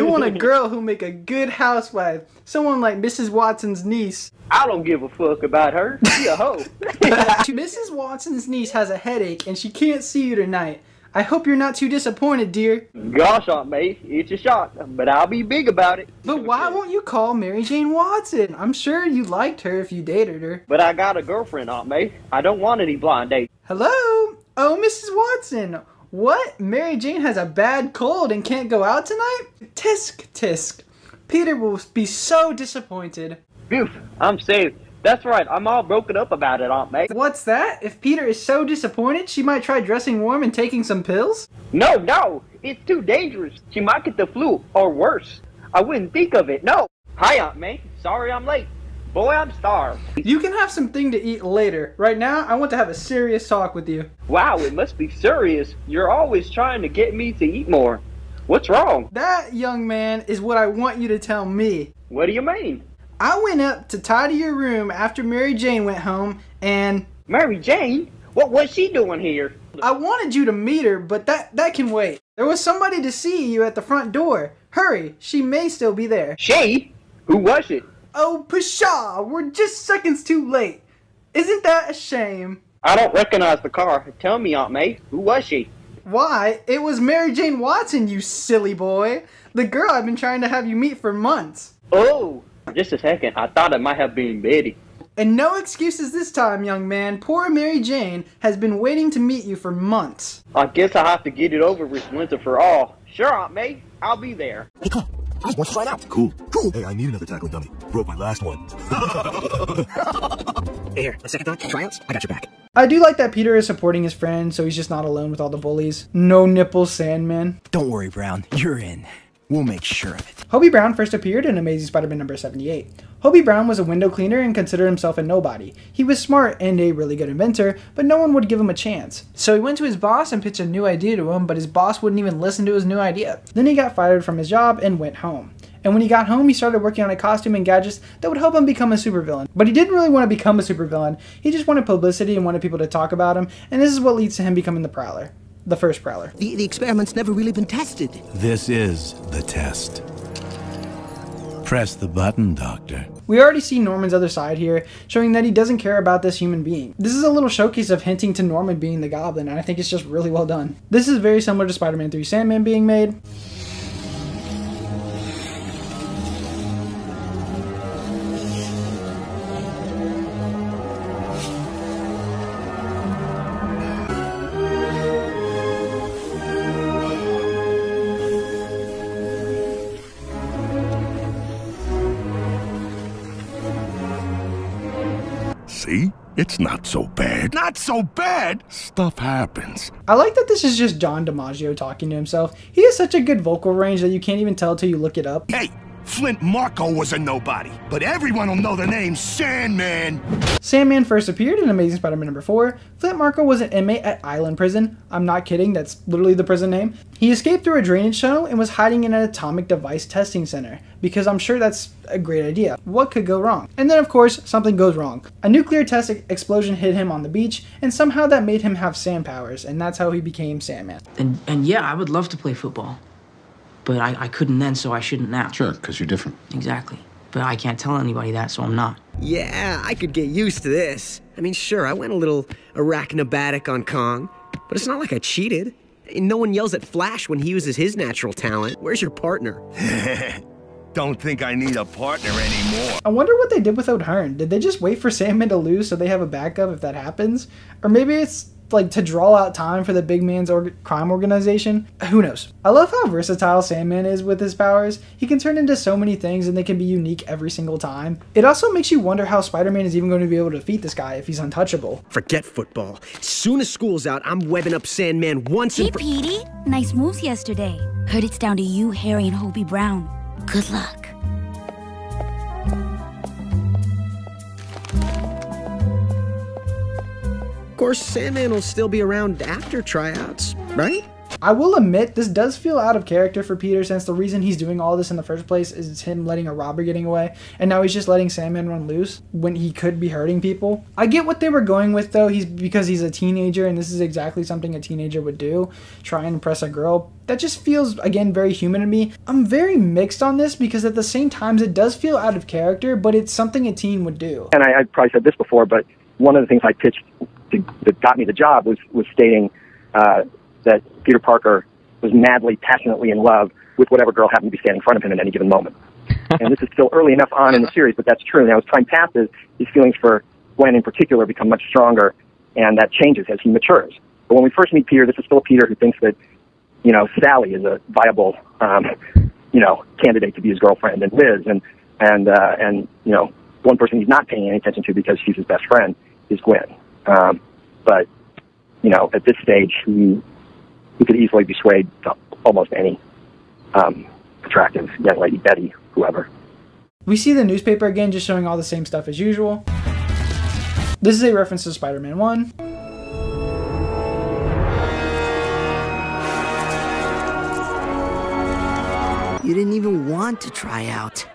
want a girl who'll make a good housewife. Someone like Mrs. Watson's niece. I don't give a fuck about her. She a hoe. Mrs. Watson's niece has a headache and she can't see you tonight. I hope you're not too disappointed, dear. Gosh, Aunt May, it's a shock, but I'll be big about it. But why won't you call Mary Jane Watson? I'm sure you liked her if you dated her. But I got a girlfriend, Aunt May. I don't want any blind dates. Hello? Oh, Mrs. Watson. What? Mary Jane has a bad cold and can't go out tonight? Tisk, tisk. Peter will be so disappointed. Phew, I'm saved. That's right, I'm all broken up about it, Aunt May. What's that? If Peter is so disappointed, she might try dressing warm and taking some pills? No, it's too dangerous. She might get the flu, or worse. I wouldn't think of it, no. Hi, Aunt May. Sorry I'm late. Boy, I'm starved. You can have something to eat later. Right now, I want to have a serious talk with you. Wow, it must be serious. You're always trying to get me to eat more. What's wrong? That, young man, is what I want you to tell me. What do you mean? I went up to tidy your room after Mary Jane went home, and... Mary Jane? What was she doing here? I wanted you to meet her, but that can wait. There was somebody to see you at the front door. Hurry, she may still be there. She? Who was it? Oh, pshaw, we're just seconds too late. Isn't that a shame? I don't recognize the car. Tell me, Aunt May, who was she? Why, it was Mary Jane Watson, you silly boy. The girl I've been trying to have you meet for months. Oh, just a second. I thought it might have been Betty. And no excuses this time, young man. Poor Mary Jane has been waiting to meet you for months. I guess I'll have to get it over with once and for all. Sure, Aunt May. I'll be there. Hey, come on. I just want to find out. Cool. Hey, I need another tackling dummy. Broke my last one. Hey, here. A second thought. Tryouts? I got your back. I do like that Peter is supporting his friend, so he's just not alone with all the bullies. No nipple Sandman. Don't worry, Brown. You're in. We'll make sure of it. Hobie Brown first appeared in Amazing Spider-Man number 78. Hobie Brown was a window cleaner and considered himself a nobody. He was smart and a really good inventor, but no one would give him a chance. So he went to his boss and pitched a new idea to him, but his boss wouldn't even listen to his new idea. Then he got fired from his job and went home. And when he got home, he started working on a costume and gadgets that would help him become a supervillain. But he didn't really want to become a supervillain. He just wanted publicity and wanted people to talk about him, and this is what leads to him becoming the Prowler. The first Prowler. The experiment's never really been tested. This is the test. Press the button, Doctor. We already see Norman's other side here, showing that he doesn't care about this human being. This is a little showcase of hinting to Norman being the Goblin, and I think it's just really well done. This is very similar to Spider-Man 3 Sandman being made. See? It's not so bad. Not so bad? Stuff happens. I like that this is just John DiMaggio talking to himself. He has such a good vocal range that you can't even tell till you look it up. Hey, Flint Marko was a nobody, but everyone will know the name Sandman. Sandman first appeared in Amazing Spider-Man number 4. Flint Marko was an inmate at Island Prison. I'm not kidding, that's literally the prison name. He escaped through a drainage tunnel and was hiding in an atomic device testing center, because I'm sure that's a great idea. What could go wrong? And then of course, something goes wrong. A nuclear test explosion hit him on the beach, and somehow that made him have sand powers, and that's how he became Sandman. And yeah, I would love to play football. But I couldn't then, so I shouldn't now. Sure, because you're different. Exactly. But I can't tell anybody that, so I'm not. Yeah, I could get used to this. I mean, sure, I went a little arachnobatic on Kong, but it's not like I cheated. And no one yells at Flash when he uses his natural talent. Where's your partner? Don't think I need a partner anymore. I wonder what they did with O'Hearn. Did they just wait for Sandman to lose so they have a backup if that happens? Or maybe it's like to draw out time for the big man's crime organization? Who knows? I love how versatile Sandman is with his powers. He can turn into so many things and they can be unique every single time. It also makes you wonder how Spider-Man is even going to be able to defeat this guy if he's untouchable. Forget football. As soon as school's out, I'm webbing up Sandman once and Hey, Petey. Nice moves yesterday. Heard it's down to you, Harry, and Hobie Brown. Good luck. Of course, Sandman will still be around after tryouts, right? I will admit, this does feel out of character for Peter, since the reason he's doing all this in the first place is him letting a robber getting away, and now he's just letting Sandman run loose when he could be hurting people. I get what they were going with though, because he's a teenager, and this is exactly something a teenager would do, try and impress a girl. That just feels, again, very human to me. I'm very mixed on this, because at the same time, it does feel out of character, but it's something a teen would do. And I probably said this before, but one of the things I pitched that got me the job was stating that Peter Parker was madly, passionately in love with whatever girl happened to be standing in front of him at any given moment. And this is still early enough on in the series, but that's true. Now, as time passes, his feelings for Gwen in particular become much stronger, and that changes as he matures. But when we first meet Peter, this is still Peter who thinks that, you know, Sally is a viable, candidate to be his girlfriend, and Liz, and you know, one person he's not paying any attention to because she's his best friend is Gwen. But, you know, at this stage, he could easily be swayed to almost any attractive young lady, Betty, whoever. We see the newspaper again, just showing all the same stuff as usual. This is a reference to Spider-Man 1. You didn't even want to try out.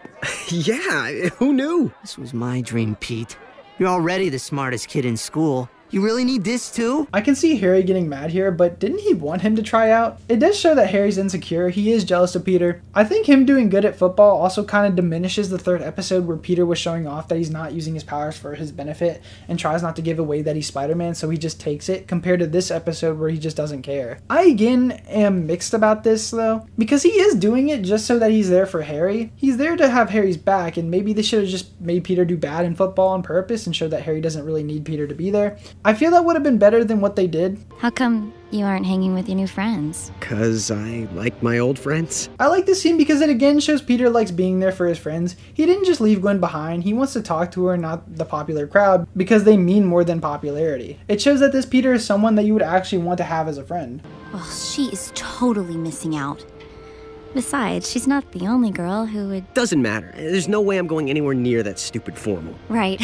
Yeah, who knew? This was my dream, Pete. You're already the smartest kid in school. You really need this too? I can see Harry getting mad here, but didn't he want him to try out? It does show that Harry's insecure. He is jealous of Peter. I think him doing good at football also kind of diminishes the third episode where Peter was showing off that he's not using his powers for his benefit and tries not to give away that he's Spider-Man, so he just takes it, compared to this episode where he just doesn't care. I again am mixed about this though, because he is doing it just so that he's there for Harry. He's there to have Harry's back, and maybe they should have just made Peter do bad in football on purpose and show that Harry doesn't really need Peter to be there. I feel that would have been better than what they did. How come you aren't hanging with your new friends? 'Cause I like my old friends. I like this scene because it again shows Peter likes being there for his friends. He didn't just leave Gwen behind. He wants to talk to her, not the popular crowd, because they mean more than popularity. It shows that this Peter is someone that you would actually want to have as a friend. Well, she is totally missing out. Besides, she's not the only girl who would... Doesn't matter. There's no way I'm going anywhere near that stupid formal. Right.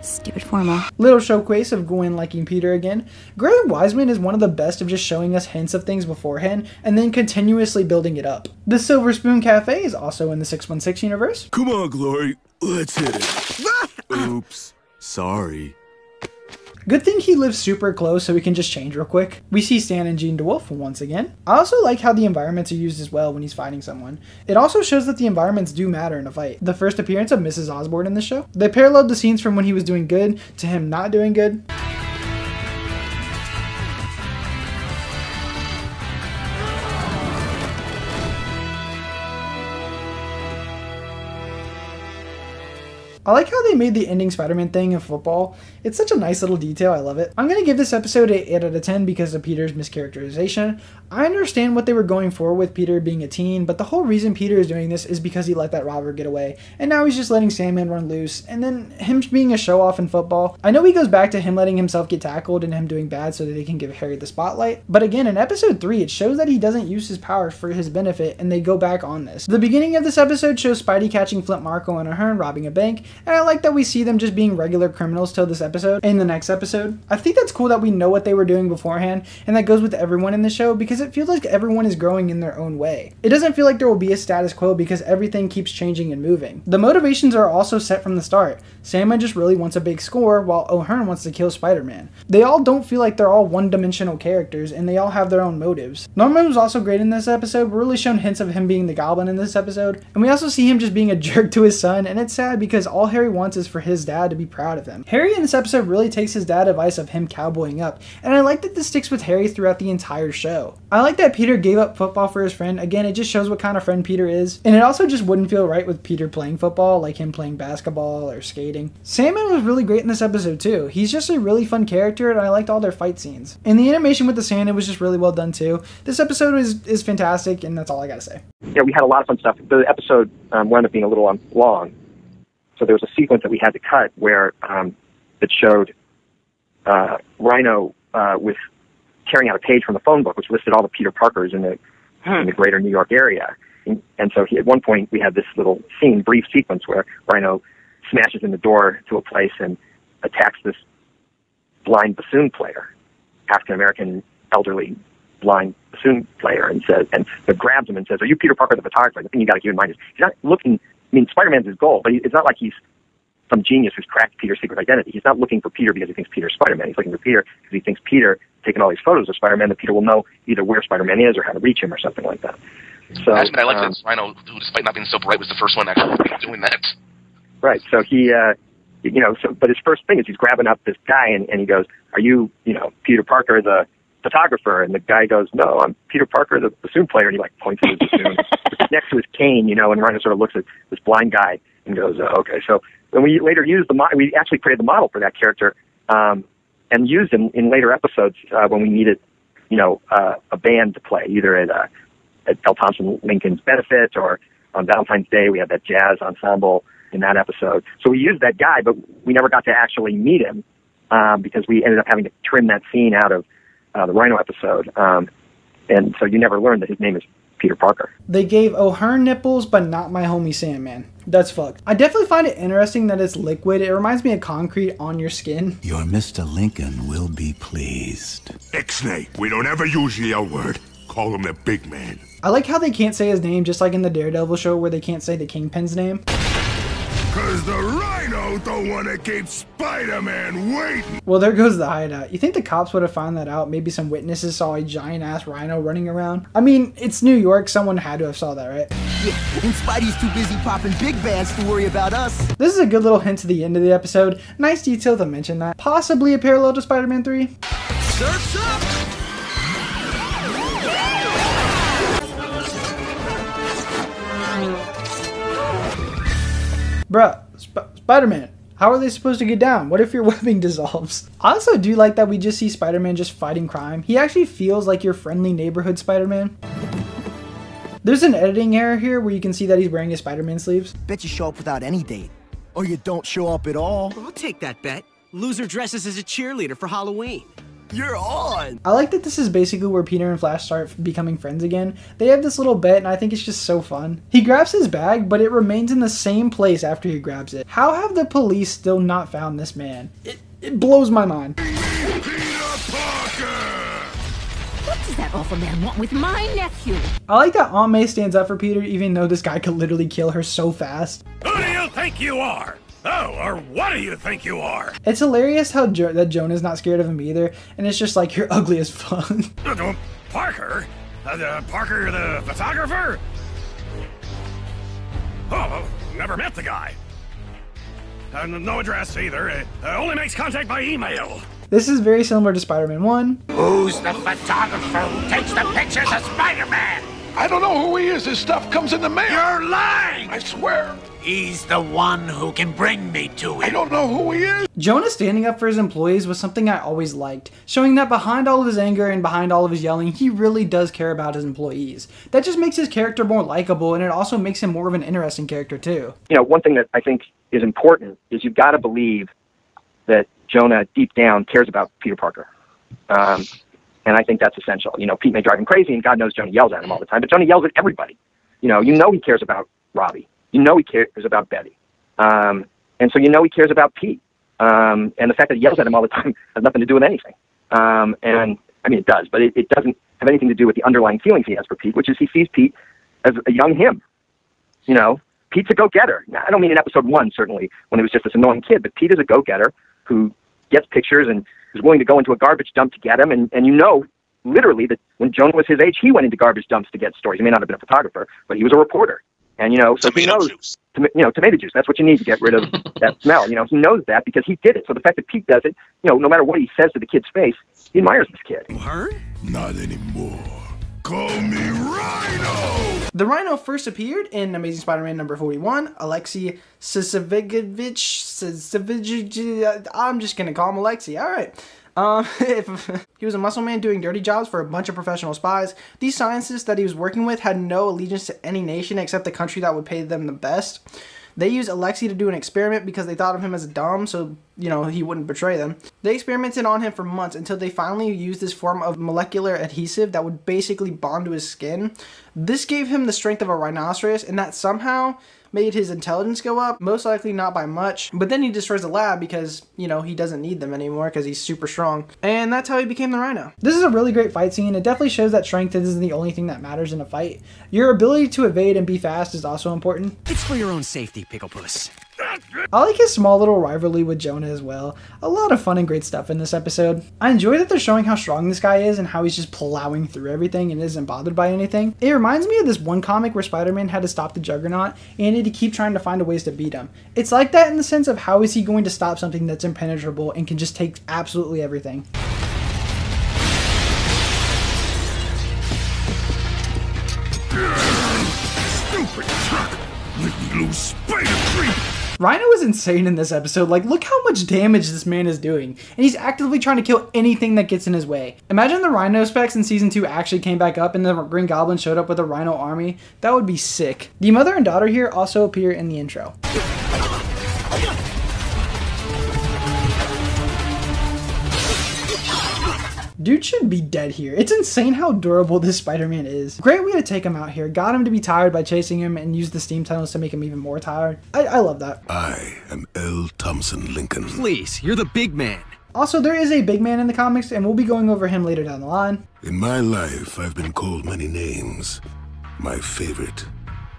Stupid formal. Little showcase of Gwen liking Peter again. Greg Weisman is one of the best of just showing us hints of things beforehand and then continuously building it up. The Silver Spoon Cafe is also in the 616 universe. Come on, Glory. Let's hit it. Oops. Sorry. Good thing he lives super close so we can just change real quick. We see Stan and Jean DeWolf once again. I also like how the environments are used as well when he's fighting someone. It also shows that the environments do matter in a fight. The first appearance of Mrs. Osborne in this show. They paralleled the scenes from when he was doing good to him not doing good. I like how they made the ending Spider-Man thing in football. It's such a nice little detail, I love it. I'm going to give this episode an 8 out of 10 because of Peter's mischaracterization. I understand what they were going for with Peter being a teen, but the whole reason Peter is doing this is because he let that robber get away, and now he's just letting Sandman run loose, and then him being a show-off in football. I know he goes back to him letting himself get tackled and him doing bad so that they can give Harry the spotlight, but again, in episode 3, it shows that he doesn't use his powers for his benefit, and they go back on this. The beginning of this episode shows Spidey catching Flint Marko and Ahern robbing a bank, and I like that we see them just being regular criminals till this episode. In the next episode, I think that's cool that we know what they were doing beforehand, and that goes with everyone in the show because it feels like everyone is growing in their own way. It doesn't feel like there will be a status quo because everything keeps changing and moving. The motivations are also set from the start. Sandman just really wants a big score while Ahern wants to kill Spider-Man. They all don't feel like they're all one-dimensional characters and they all have their own motives. Norman was also great in this episode. We're really shown hints of him being the Goblin in this episode, and we also see him just being a jerk to his son, and it's sad because all Harry wants is for his dad to be proud of him. Harry in this episode really takes his dad advice of him cowboying up, and I like that this sticks with Harry throughout the entire show. I like that Peter gave up football for his friend. Again, it just shows what kind of friend Peter is, and it also just wouldn't feel right with Peter playing football, like him playing basketball or skating. Sandman was really great in this episode too. He's just a really fun character, and I liked all their fight scenes. And the animation with the sand, it was just really well done too. This episode is fantastic, and that's all I gotta say. Yeah, we had a lot of fun stuff. The episode wound up being a little long. So there was a sequence that we had to cut where it showed Rhino with carrying out a page from the phone book, which listed all the Peter Parkers in the greater New York area. And so at one point we had this little scene, brief sequence, where Rhino smashes in the door to a place and attacks this blind bassoon player, African-American elderly blind bassoon player, and grabs him and says, "Are you Peter Parker, the photographer?" The thing you got to keep in mind is he's not looking. I mean, Spider-Man's his goal, but it's not like he's some genius who's cracked Peter's secret identity. He's not looking for Peter because he thinks Peter's Spider-Man. He's looking for Peter because he thinks Peter, taking all these photos of Spider-Man, that Peter will know either where Spider-Man is or how to reach him or something like that. So I like that Rhino, who despite not being so bright, was the first one actually doing that. Right. So he, but his first thing is he's grabbing up this guy and he goes, "Are you, Peter Parker, the photographer?" And the guy goes, "No, I'm Peter Parker, the bassoon player." And he points at his bassoon next to his cane, and Rhino sort of looks at this blind guy and goes, "Okay." So when we later used we actually created the model for that character, and used him in later episodes when we needed, a band to play, either at L. Thompson Lincoln's benefit or on Valentine's Day. We had that jazz ensemble in that episode. So we used that guy, but we never got to actually meet him because we ended up having to trim that scene out of the Rhino episode. And so you never learned that his name is Peter Parker. They gave Ahern nipples, but not my homie Sandman. That's fucked. I definitely find it interesting that it's liquid. It reminds me of concrete on your skin. Your Mr. Lincoln will be pleased. Ixnay, we don't ever use the L word. Call him the big man. I like how they can't say his name, just like in the Daredevil show where they can't say the Kingpin's name. Cause the Rhino don't want to keep Spider-Man waiting. Well, there goes the hideout. You think the cops would have found that out? Maybe some witnesses saw a giant-ass rhino running around? I mean, it's New York. Someone had to have saw that, right? Yeah, and Spidey's too busy popping big bands to worry about us. This is a good little hint to the end of the episode. Nice detail to mention that. Possibly a parallel to Spider-Man 3. Surf's up! Bruh, Spider-Man, how are they supposed to get down? What if your webbing dissolves? I also do like that we just see Spider-Man just fighting crime. He actually feels like your friendly neighborhood Spider-Man. There's an editing error here where you can see that he's wearing his Spider-Man sleeves. Bet you show up without any date. Or you don't show up at all. I'll take that bet. Loser dresses as a cheerleader for Halloween. You're on! I like that this is basically where Peter and Flash start becoming friends again. They have this little bet and I think it's just so fun. He grabs his bag, but it remains in the same place after he grabs it. How have the police still not found this man? It blows my mind. What does that awful man want with my nephew? I like that Aunt May stands up for Peter even though this guy could literally kill her so fast. Who do you think you are? Oh, or what do you think you are? It's hilarious how that Jonah's not scared of him either, and it's just like, you're ugly as fuck. Parker? Parker the photographer? Oh, never met the guy. No address either. Only makes contact by email. This is very similar to Spider-Man 1. Who's the photographer who takes the pictures of Spider-Man? I don't know who he is. His stuff comes in the mail. You're lying! I swear. He's the one who can bring me to him. I don't know who he is. Jonah standing up for his employees was something I always liked, showing that behind all of his anger and behind all of his yelling, he really does care about his employees. That just makes his character more likable, and it also makes him more of an interesting character too. You know, one thing that I think is important is you've got to believe that Jonah deep down cares about Peter Parker. And I think that's essential. You know, Pete may drive him crazy, and God knows Jonah yells at him all the time, but Jonah yells at everybody. You know he cares about Robbie. You know he cares about Betty. And so you know he cares about Pete. And the fact that he yells at him all the time has nothing to do with anything. And, I mean, it does, but it doesn't have anything to do with the underlying feelings he has for Pete, which is he sees Pete as a young him. You know, Pete's a go-getter. Now, I don't mean in episode 1, certainly, when he was just this annoying kid, but Pete is a go-getter who gets pictures and is willing to go into a garbage dump to get them. And you know, literally, that when Jonah was his age, he went into garbage dumps to get stories. He may not have been a photographer, but he was a reporter. And, you know, so he knows, tomato juice, that's what you need to get rid of that smell. You know, he knows that because he did it. So the fact that Pete does it, you know, no matter what he says to the kid's face, he admires this kid. Her? Not anymore. Call me Rhino! The Rhino first appeared in Amazing Spider-Man number 41, Alexei Sisevich, I'm just gonna call him Alexei, alright. He was a muscle man doing dirty jobs for a bunch of professional spies. These scientists that he was working with had no allegiance to any nation except the country that would pay them the best. They used Alexei to do an experiment because they thought of him as dumb, so, you know, he wouldn't betray them. They experimented on him for months until they finally used this form of molecular adhesive that would basically bond to his skin. This gave him the strength of a rhinoceros, and that somehow made his intelligence go up, most likely not by much, but then he destroys the lab because, you know, he doesn't need them anymore because he's super strong, and that's how he became the Rhino. This is a really great fight scene. It definitely shows that strength isn't the only thing that matters in a fight. Your ability to evade and be fast is also important. It's for your own safety, Pickle Puss. I like his small little rivalry with Jonah as well. A lot of fun and great stuff in this episode. I enjoy that they're showing how strong this guy is and how he's just plowing through everything and isn't bothered by anything. It reminds me of this one comic where Spider-Man had to stop the Juggernaut and had to keep trying to find ways to beat him. It's like that in the sense of how is he going to stop something that's impenetrable and can just take absolutely everything. Stupid truck! Let me lose Spider Creep! Rhino is insane in this episode. Like, look how much damage this man is doing. And he's actively trying to kill anything that gets in his way. Imagine the Rhino specs in Season 2 actually came back up and the Green Goblin showed up with a Rhino army. That would be sick. The mother and daughter here also appear in the intro. Dude should be dead here. It's insane how durable this Spider-Man is. Great way to take him out here. Got him to be tired by chasing him and use the steam tunnels to make him even more tired. I love that. I am L. Thompson Lincoln. Please, you're the big man. Also, there is a big man in the comics, and we'll be going over him later down the line. In my life, I've been called many names. My favorite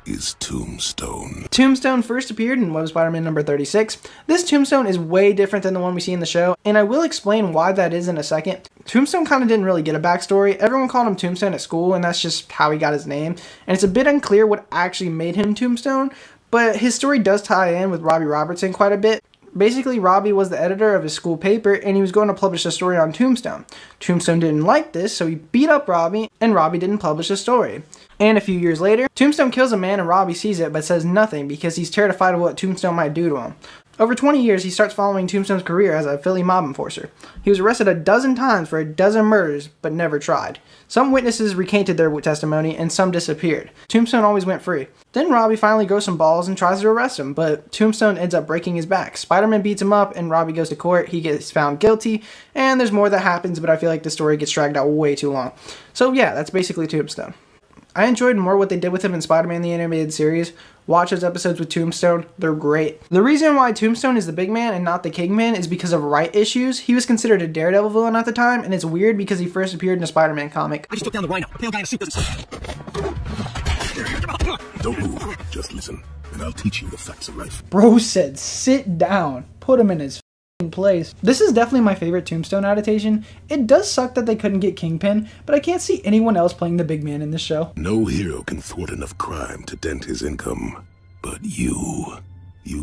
is Tombstone. Tombstone first appeared in Web Spider-Man number 36. This Tombstone is way different than the one we see in the show, and I will explain why that is in a second. Tombstone kind of didn't really get a backstory. Everyone called him Tombstone at school, and that's just how he got his name. And it's a bit unclear what actually made him Tombstone, but his story does tie in with Robbie Robertson quite a bit. Basically, Robbie was the editor of his school paper, and he was going to publish a story on Tombstone. Tombstone didn't like this, so he beat up Robbie, and Robbie didn't publish the story. And a few years later, Tombstone kills a man and Robbie sees it but says nothing because he's terrified of what Tombstone might do to him. Over 20 years, he starts following Tombstone's career as a Philly mob enforcer. He was arrested a dozen times for a dozen murders, but never tried. Some witnesses recanted their testimony, and some disappeared. Tombstone always went free. Then Robbie finally grows some balls and tries to arrest him, but Tombstone ends up breaking his back. Spider-Man beats him up, and Robbie goes to court. He gets found guilty, and there's more that happens, but I feel like the story gets dragged out way too long. So yeah, that's basically Tombstone. I enjoyed more what they did with him in Spider-Man the Animated Series. Watch those episodes with Tombstone, they're great. The reason why Tombstone is the big man and not the Kingman is because of right issues. He was considered a Daredevil villain at the time, and it's weird because he first appeared in a Spider-Man comic. I just took down the Rhino. The pale guy in a suit doesn't... Don't move, just listen, and I'll teach you the facts of life. Bro said sit down, put him in his place. This is definitely my favorite Tombstone adaptation. It does suck that they couldn't get Kingpin, but I can't see anyone else playing the big man in this show. No hero can thwart enough crime to dent his income. But you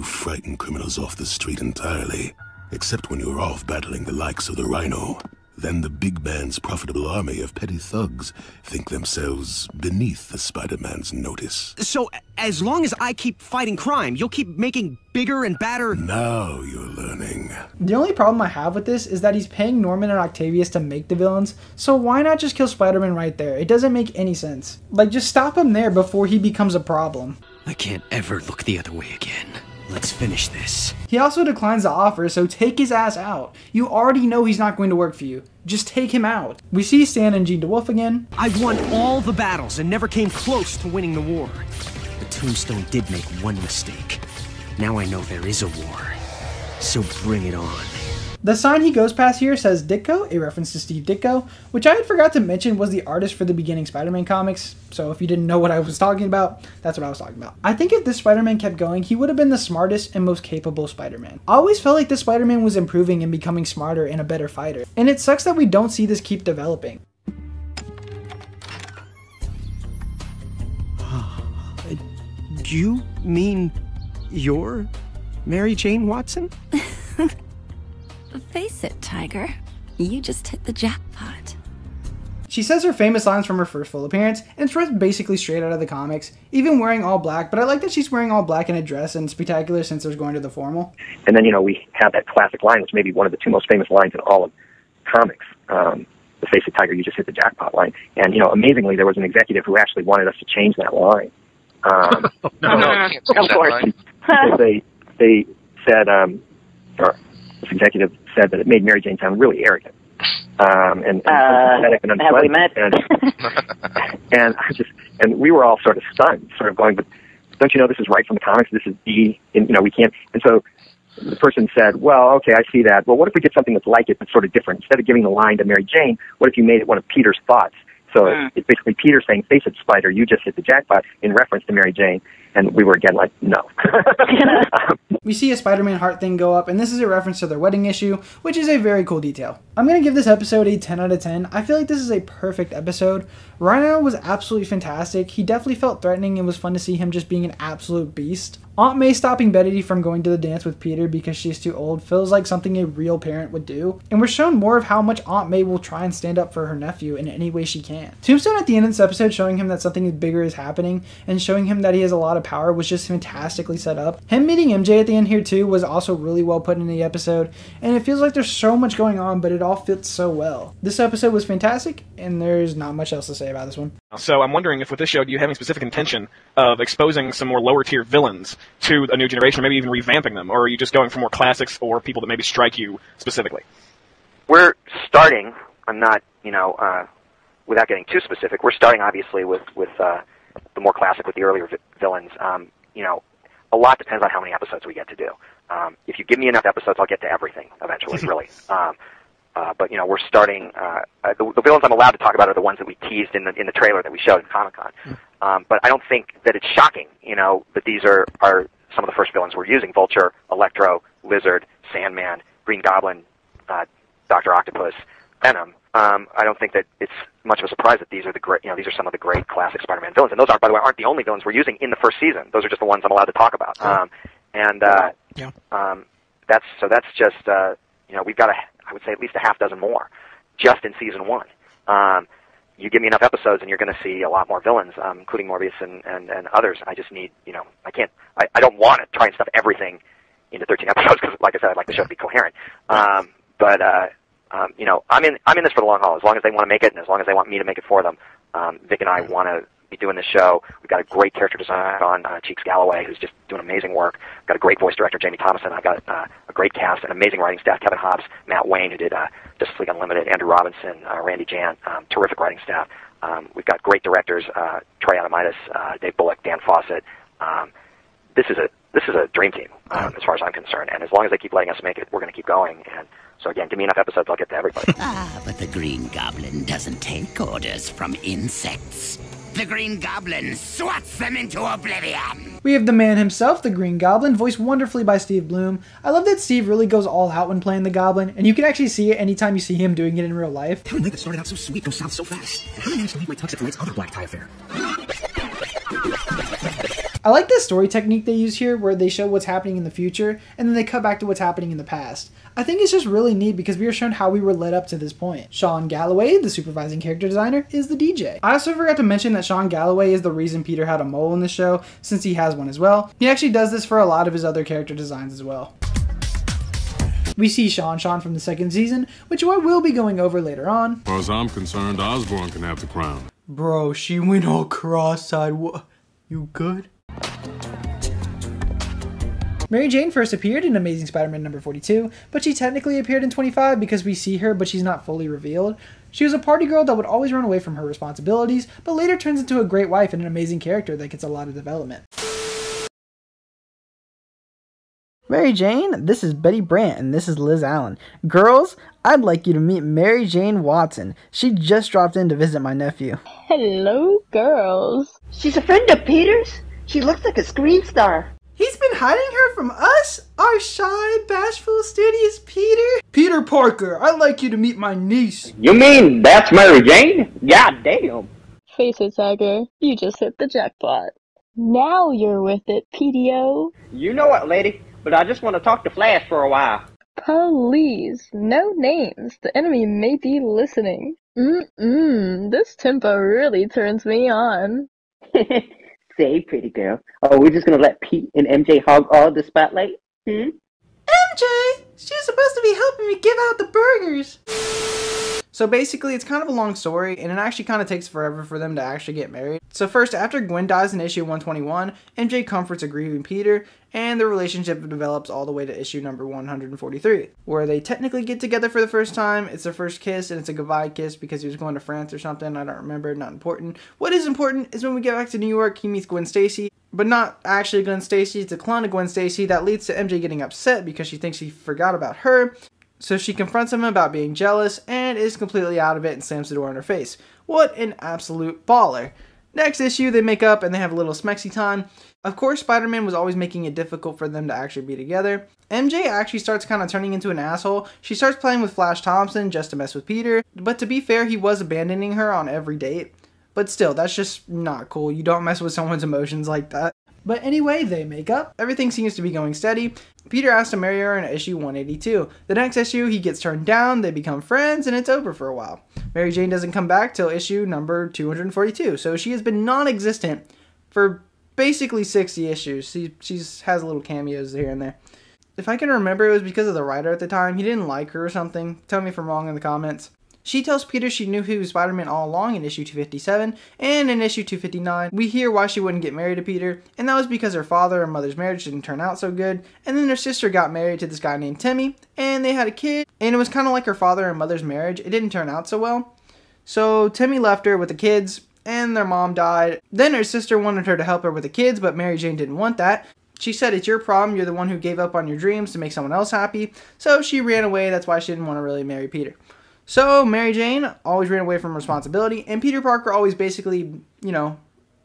frighten criminals off the street entirely, except when you're off battling the likes of the Rhino. Then the big man's profitable army of petty thugs think themselves beneath the Spider-Man's notice. So, as long as I keep fighting crime, you'll keep making bigger and badder... Now you're learning. The only problem I have with this is that he's paying Norman and Octavius to make the villains, so why not just kill Spider-Man right there? It doesn't make any sense. Like, just stop him there before he becomes a problem. I can't ever look the other way again. Let's finish this. He also declines the offer, so take his ass out. You already know he's not going to work for you. Just take him out. We see Stan and Jean DeWolf again. I won all the battles and never came close to winning the war. But Tombstone did make one mistake. Now I know there is a war. So bring it on. The sign he goes past here says Ditko, a reference to Steve Ditko, which I had forgot to mention was the artist for the beginning Spider-Man comics, so if you didn't know what I was talking about, that's what I was talking about. I think if this Spider-Man kept going, he would have been the smartest and most capable Spider-Man. I always felt like this Spider-Man was improving and becoming smarter and a better fighter, and it sucks that we don't see this keep developing. Do you mean you're Mary Jane Watson? Face it, Tiger. You just hit the jackpot. She says her famous lines from her first full appearance, and it's ripped basically straight out of the comics, even wearing all black, but I like that she's wearing all black in a dress and spectacular since there's going to the formal. And then, we have that classic line, which may be one of the two most famous lines in all of comics, the face it, Tiger, you just hit the jackpot line. And, amazingly, there was an executive who actually wanted us to change that line. Of course. They said, or this executive said that it made Mary Jane sound really arrogant. And pathetic and unpleasant. And we were all sort of stunned, sort of going, but don't you know this is right from the comics? This is we can't. And so the person said, well, okay, I see that. Well, what if we did something that's like it, but sort of different? Instead of giving the line to Mary Jane, what if you made it one of Peter's thoughts? So it's basically Peter saying, face it, Spider, you just hit the jackpot, in reference to Mary Jane. And we were again like, no. We see a Spider-Man heart thing go up, and this is a reference to their wedding issue, which is a very cool detail. I'm going to give this episode a 10 out of 10. I feel like this is a perfect episode. Rhino was absolutely fantastic. He definitely felt threatening and was fun to see him just being an absolute beast. Aunt May stopping Betty from going to the dance with Peter because she's too old feels like something a real parent would do. And we're shown more of how much Aunt May will try and stand up for her nephew in any way she can. Tombstone at the end of this episode showing him that something bigger is happening and showing him that he has a lot of power was just fantastically set up. Him meeting MJ at the end here too was also really well put in the episode, and it feels like there's so much going on, but it all fits so well. This episode was fantastic, and there's not much else to say about this one. So I'm wondering if with this show, do you have any specific intention of exposing some more lower tier villains to a new generation, or maybe even revamping them, or are you just going for more classics or people that maybe strike you specifically? We're starting, I'm not, without getting too specific, we're starting obviously with the more classic, with the earlier villains. A lot depends on how many episodes we get to do. If you give me enough episodes, I'll get to everything eventually, really. But we're starting. The villains I'm allowed to talk about are the ones that we teased in the trailer that we showed in Comic-Con. But I don't think that it's shocking, that these are some of the first villains we're using: Vulture, Electro, Lizard, Sandman, Green Goblin, Dr. Octopus, Venom. I don't think that it's much of a surprise that these are these are some of the great classic Spider-Man villains, and those by the way, aren't the only villains we're using in the first season. Those are just the ones I'm allowed to talk about. That's just we've got I would say at least a half dozen more just in season 1. You give me enough episodes, and you're going to see a lot more villains, including Morbius and others. I just need I don't want to try and stuff everything into 13 episodes because, like I said, I'd like the show to be coherent. You know, I'm in this for the long haul. As long as they want to make it, and as long as they want me to make it for them, Vic and I want to be doing this show. We've got a great character designer on Cheeks Galloway, who's just doing amazing work. We've got a great voice director, Jamie Thomason. I've got a great cast, an amazing writing staff, Kevin Hobbs, Matt Wayne, who did Justice League Unlimited, Andrew Robinson, Randy Jan, terrific writing staff. We've got great directors, Trey Adamitis, Dave Bullock, Dan Fawcett. This is a dream team, as far as I'm concerned. And as long as they keep letting us make it, we're going to keep going. And so again, give me enough episodes, I'll get to everybody. But the Green Goblin doesn't take orders from insects. The Green Goblin swats them into oblivion. We have the man himself, the Green Goblin, voiced wonderfully by Steve Bloom. I love that Steve really goes all out when playing the Goblin, and you can actually see it anytime you see him doing it in real life. How a night that started out so sweet goes south so fast. How did I manage to leave my tux at tonight's other black tie affair? I like the story technique they use here where they show what's happening in the future and then they cut back to what's happening in the past. I think it's just really neat because we are shown how we were led up to this point. Sean Galloway, the supervising character designer, is the DJ. I also forgot to mention that Sean Galloway is the reason Peter had a mole in the show, since he has one as well. He actually does this for a lot of his other character designs as well. We see Sean from the second season, which I will be going over later on. As far as I'm concerned, Osborn can have the crown. Bro, she went all cross-eyed. You good? Mary Jane first appeared in Amazing Spider-Man number 42, but she technically appeared in 25 because we see her, but she's not fully revealed. She was a party girl that would always run away from her responsibilities, but later turns into a great wife and an amazing character that gets a lot of development. Mary Jane, this is Betty Brant, and this is Liz Allen. Girls, I'd like you to meet Mary Jane Watson. She just dropped in to visit my nephew. Hello, girls. She's a friend of Peter's. She looks like a screen star. He's been hiding her from us? Our shy, bashful, studious Peter? Peter Parker, I'd like you to meet my niece. You mean that's Mary Jane? God damn. Face it, Tiger. You just hit the jackpot. Now you're with it, PDO. You know what, lady? But I just want to talk to Flash for a while. Please, no names. The enemy may be listening. This tempo really turns me on. Say, pretty girl. Oh, we're just gonna let Pete and MJ hog all the spotlight? MJ! She's supposed to be helping me give out the burgers! So basically, it's kind of a long story, and it actually kind of takes forever for them to actually get married. So first, after Gwen dies in issue 121, MJ comforts a grieving Peter, and the relationship develops all the way to issue number 143, where they technically get together for the first time. It's their first kiss, and it's a goodbye kiss because he was going to France or something. I don't remember, not important. What is important is when we get back to New York, he meets Gwen Stacy, but not actually Gwen Stacy, it's a clone of Gwen Stacy that leads to MJ getting upset because she thinks he forgot about her. So she confronts him about being jealous and is completely out of it and slams the door in her face. What an absolute baller. Next issue, they make up and they have a little smexy time. Of course, Spider-Man was always making it difficult for them to actually be together. MJ actually starts kind of turning into an asshole. She starts playing with Flash Thompson just to mess with Peter. But to be fair, he was abandoning her on every date. But still, that's just not cool. You don't mess with someone's emotions like that. But anyway, they make up. Everything seems to be going steady. Peter asks to marry her in issue 182. The next issue, he gets turned down, they become friends, and it's over for a while. Mary Jane doesn't come back till issue number 242, so she has been non-existent for basically 60 issues. She has little cameos here and there. If I can remember, it was because of the writer at the time. He didn't like her or something. Tell me if I'm wrong in the comments. She tells Peter she knew he was Spider-Man all along in issue 257, and in issue 259, we hear why she wouldn't get married to Peter, and that was because her father and mother's marriage didn't turn out so good, and then her sister got married to this guy named Timmy, and they had a kid, and it was kind of like her father and mother's marriage. It didn't turn out so well. So Timmy left her with the kids, and their mom died. Then her sister wanted her to help her with the kids, but Mary Jane didn't want that. She said, it's your problem, you're the one who gave up on your dreams to make someone else happy, so she ran away. That's why she didn't want to really marry Peter. So, Mary Jane always ran away from responsibility, and Peter Parker always basically,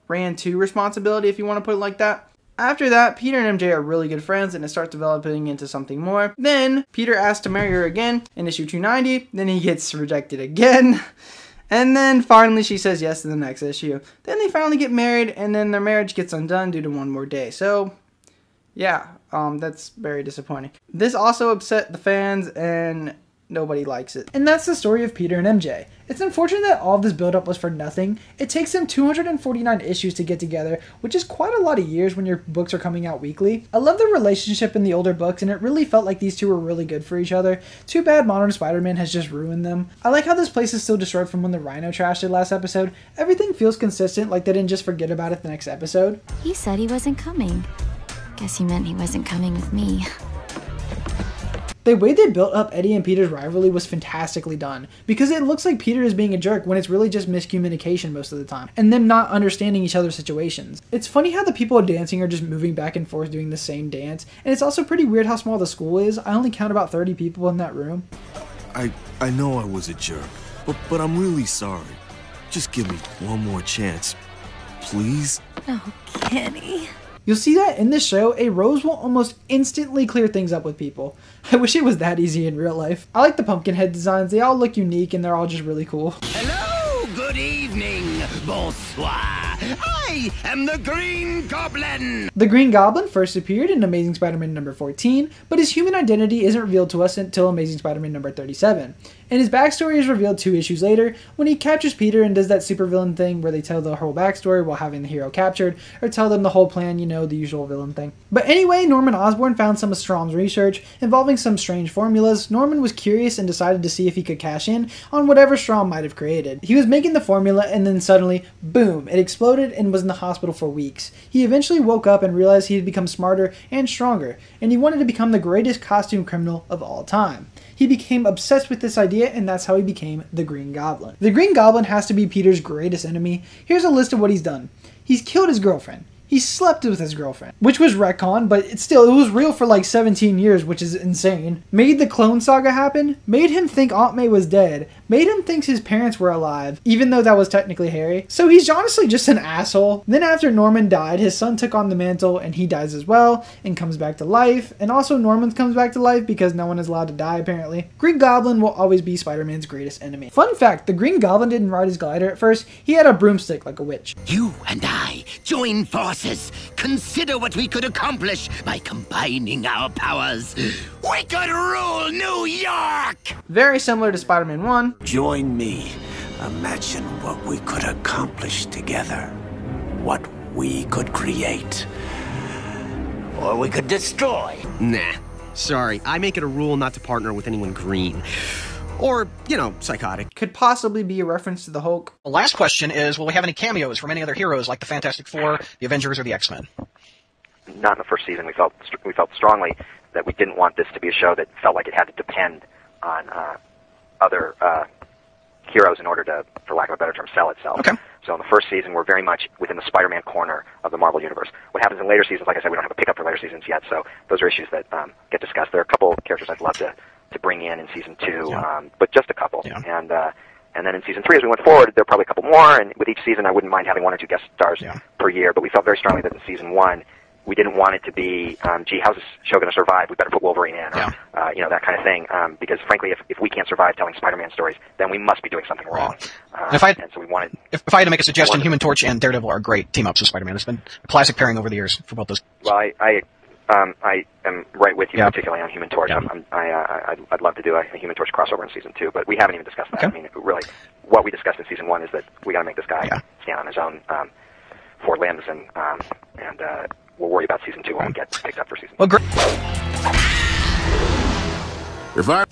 ran to responsibility, if you want to put it like that. After that, Peter and MJ are really good friends, and it starts developing into something more. Then, Peter asks to marry her again in issue 290, then he gets rejected again, and then finally she says yes in the next issue. Then they finally get married, and then their marriage gets undone due to one more day. So, yeah, that's very disappointing. This also upset the fans, and nobody likes it. And that's the story of Peter and MJ. It's unfortunate that all of this buildup was for nothing. It takes them 249 issues to get together, which is quite a lot of years when your books are coming out weekly. I love the relationship in the older books, and it really felt like these two were really good for each other. Too bad Modern Spider-Man has just ruined them. I like how this place is still destroyed from when the Rhino trashed it last episode. Everything feels consistent, like they didn't just forget about it the next episode. He said he wasn't coming. Guess he meant he wasn't coming with me. The way they built up Eddie and Peter's rivalry was fantastically done, because it looks like Peter is being a jerk when it's really just miscommunication most of the time, and them not understanding each other's situations. It's funny how the people dancing are just moving back and forth doing the same dance, and it's also pretty weird how small the school is. I only count about 30 people in that room. I know I was a jerk, but I'm really sorry. Just give me one more chance, please? Oh, Kenny. You'll see that in this show, a rose will almost instantly clear things up with people. I wish it was that easy in real life. I like the pumpkin head designs, they all look unique and they're all just really cool. Hello, good evening, bonsoir. I am the Green Goblin. The Green Goblin first appeared in Amazing Spider-Man number 14, but his human identity isn't revealed to us until Amazing Spider-Man number 37. And his backstory is revealed 2 issues later when he captures Peter and does that supervillain thing where they tell the whole backstory while having the hero captured, or tell them the whole plan, you know, the usual villain thing. But anyway, Norman Osborn found some of Strom's research involving some strange formulas. Norman was curious and decided to see if he could cash in on whatever Strom might have created. He was making the formula and then suddenly, boom, it exploded and was in the hospital for weeks. He eventually woke up and realized he had become smarter and stronger, and he wanted to become the greatest costume criminal of all time. He became obsessed with this idea, and that's how he became the Green Goblin. The Green Goblin has to be Peter's greatest enemy. Here's a list of what he's done. He's killed his girlfriend. He slept with his girlfriend, which was retcon, but it was real for like 17 years, which is insane. Made the Clone Saga happen, made him think Aunt May was dead, made him think his parents were alive, even though that was technically Harry. So he's honestly just an asshole. Then after Norman died, his son took on the mantle and he dies as well and comes back to life. And also Norman comes back to life because no one is allowed to die apparently. Green Goblin will always be Spider-Man's greatest enemy. Fun fact, the Green Goblin didn't ride his glider at first. He had a broomstick like a witch. You and I join forces. Consider what we could accomplish by combining our powers. We could rule New York! Very similar to Spider-Man 1. Join me. Imagine what we could accomplish together. What we could create. Or we could destroy. Nah. Sorry, I make it a rule not to partner with anyone green. Or, you know, psychotic. Could possibly be a reference to the Hulk. The last question is, will we have any cameos from any other heroes like the Fantastic Four, the Avengers, or the X-Men? Not in the first season. We felt strongly that we didn't want this to be a show that felt like it had to depend on other heroes in order to, for lack of a better term, sell itself. Okay. So in the first season, we're very much within the Spider-Man corner of the Marvel Universe. What happens in later seasons, like I said, we don't have a pickup for later seasons yet, so those are issues that get discussed. There are a couple characters I'd love to bring in season 2, but just a couple. Yeah. And then in season 3, as we went forward, there are probably a couple more, and with each season I wouldn't mind having 1 or 2 guest stars per year, but we felt very strongly that in season 1, we didn't want it to be, gee, how's this show going to survive? We better put Wolverine in, or, you know, that kind of thing, because frankly, if we can't survive telling Spider-Man stories, then we must be doing something wrong. If I and so we wanted, if I had to make a suggestion, Human Torch and Daredevil are great team-ups with Spider-Man. It's been a classic pairing over the years for both those. Well, I am right with you, particularly on Human Torch. I'd love to do a Human Torch crossover in season 2, but we haven't even discussed that. Okay. I mean, really, what we discussed in season 1 is that we got to make this guy stand on his own 4 limbs, and we'll worry about season 2 when we get picked up for season 2. Well, great.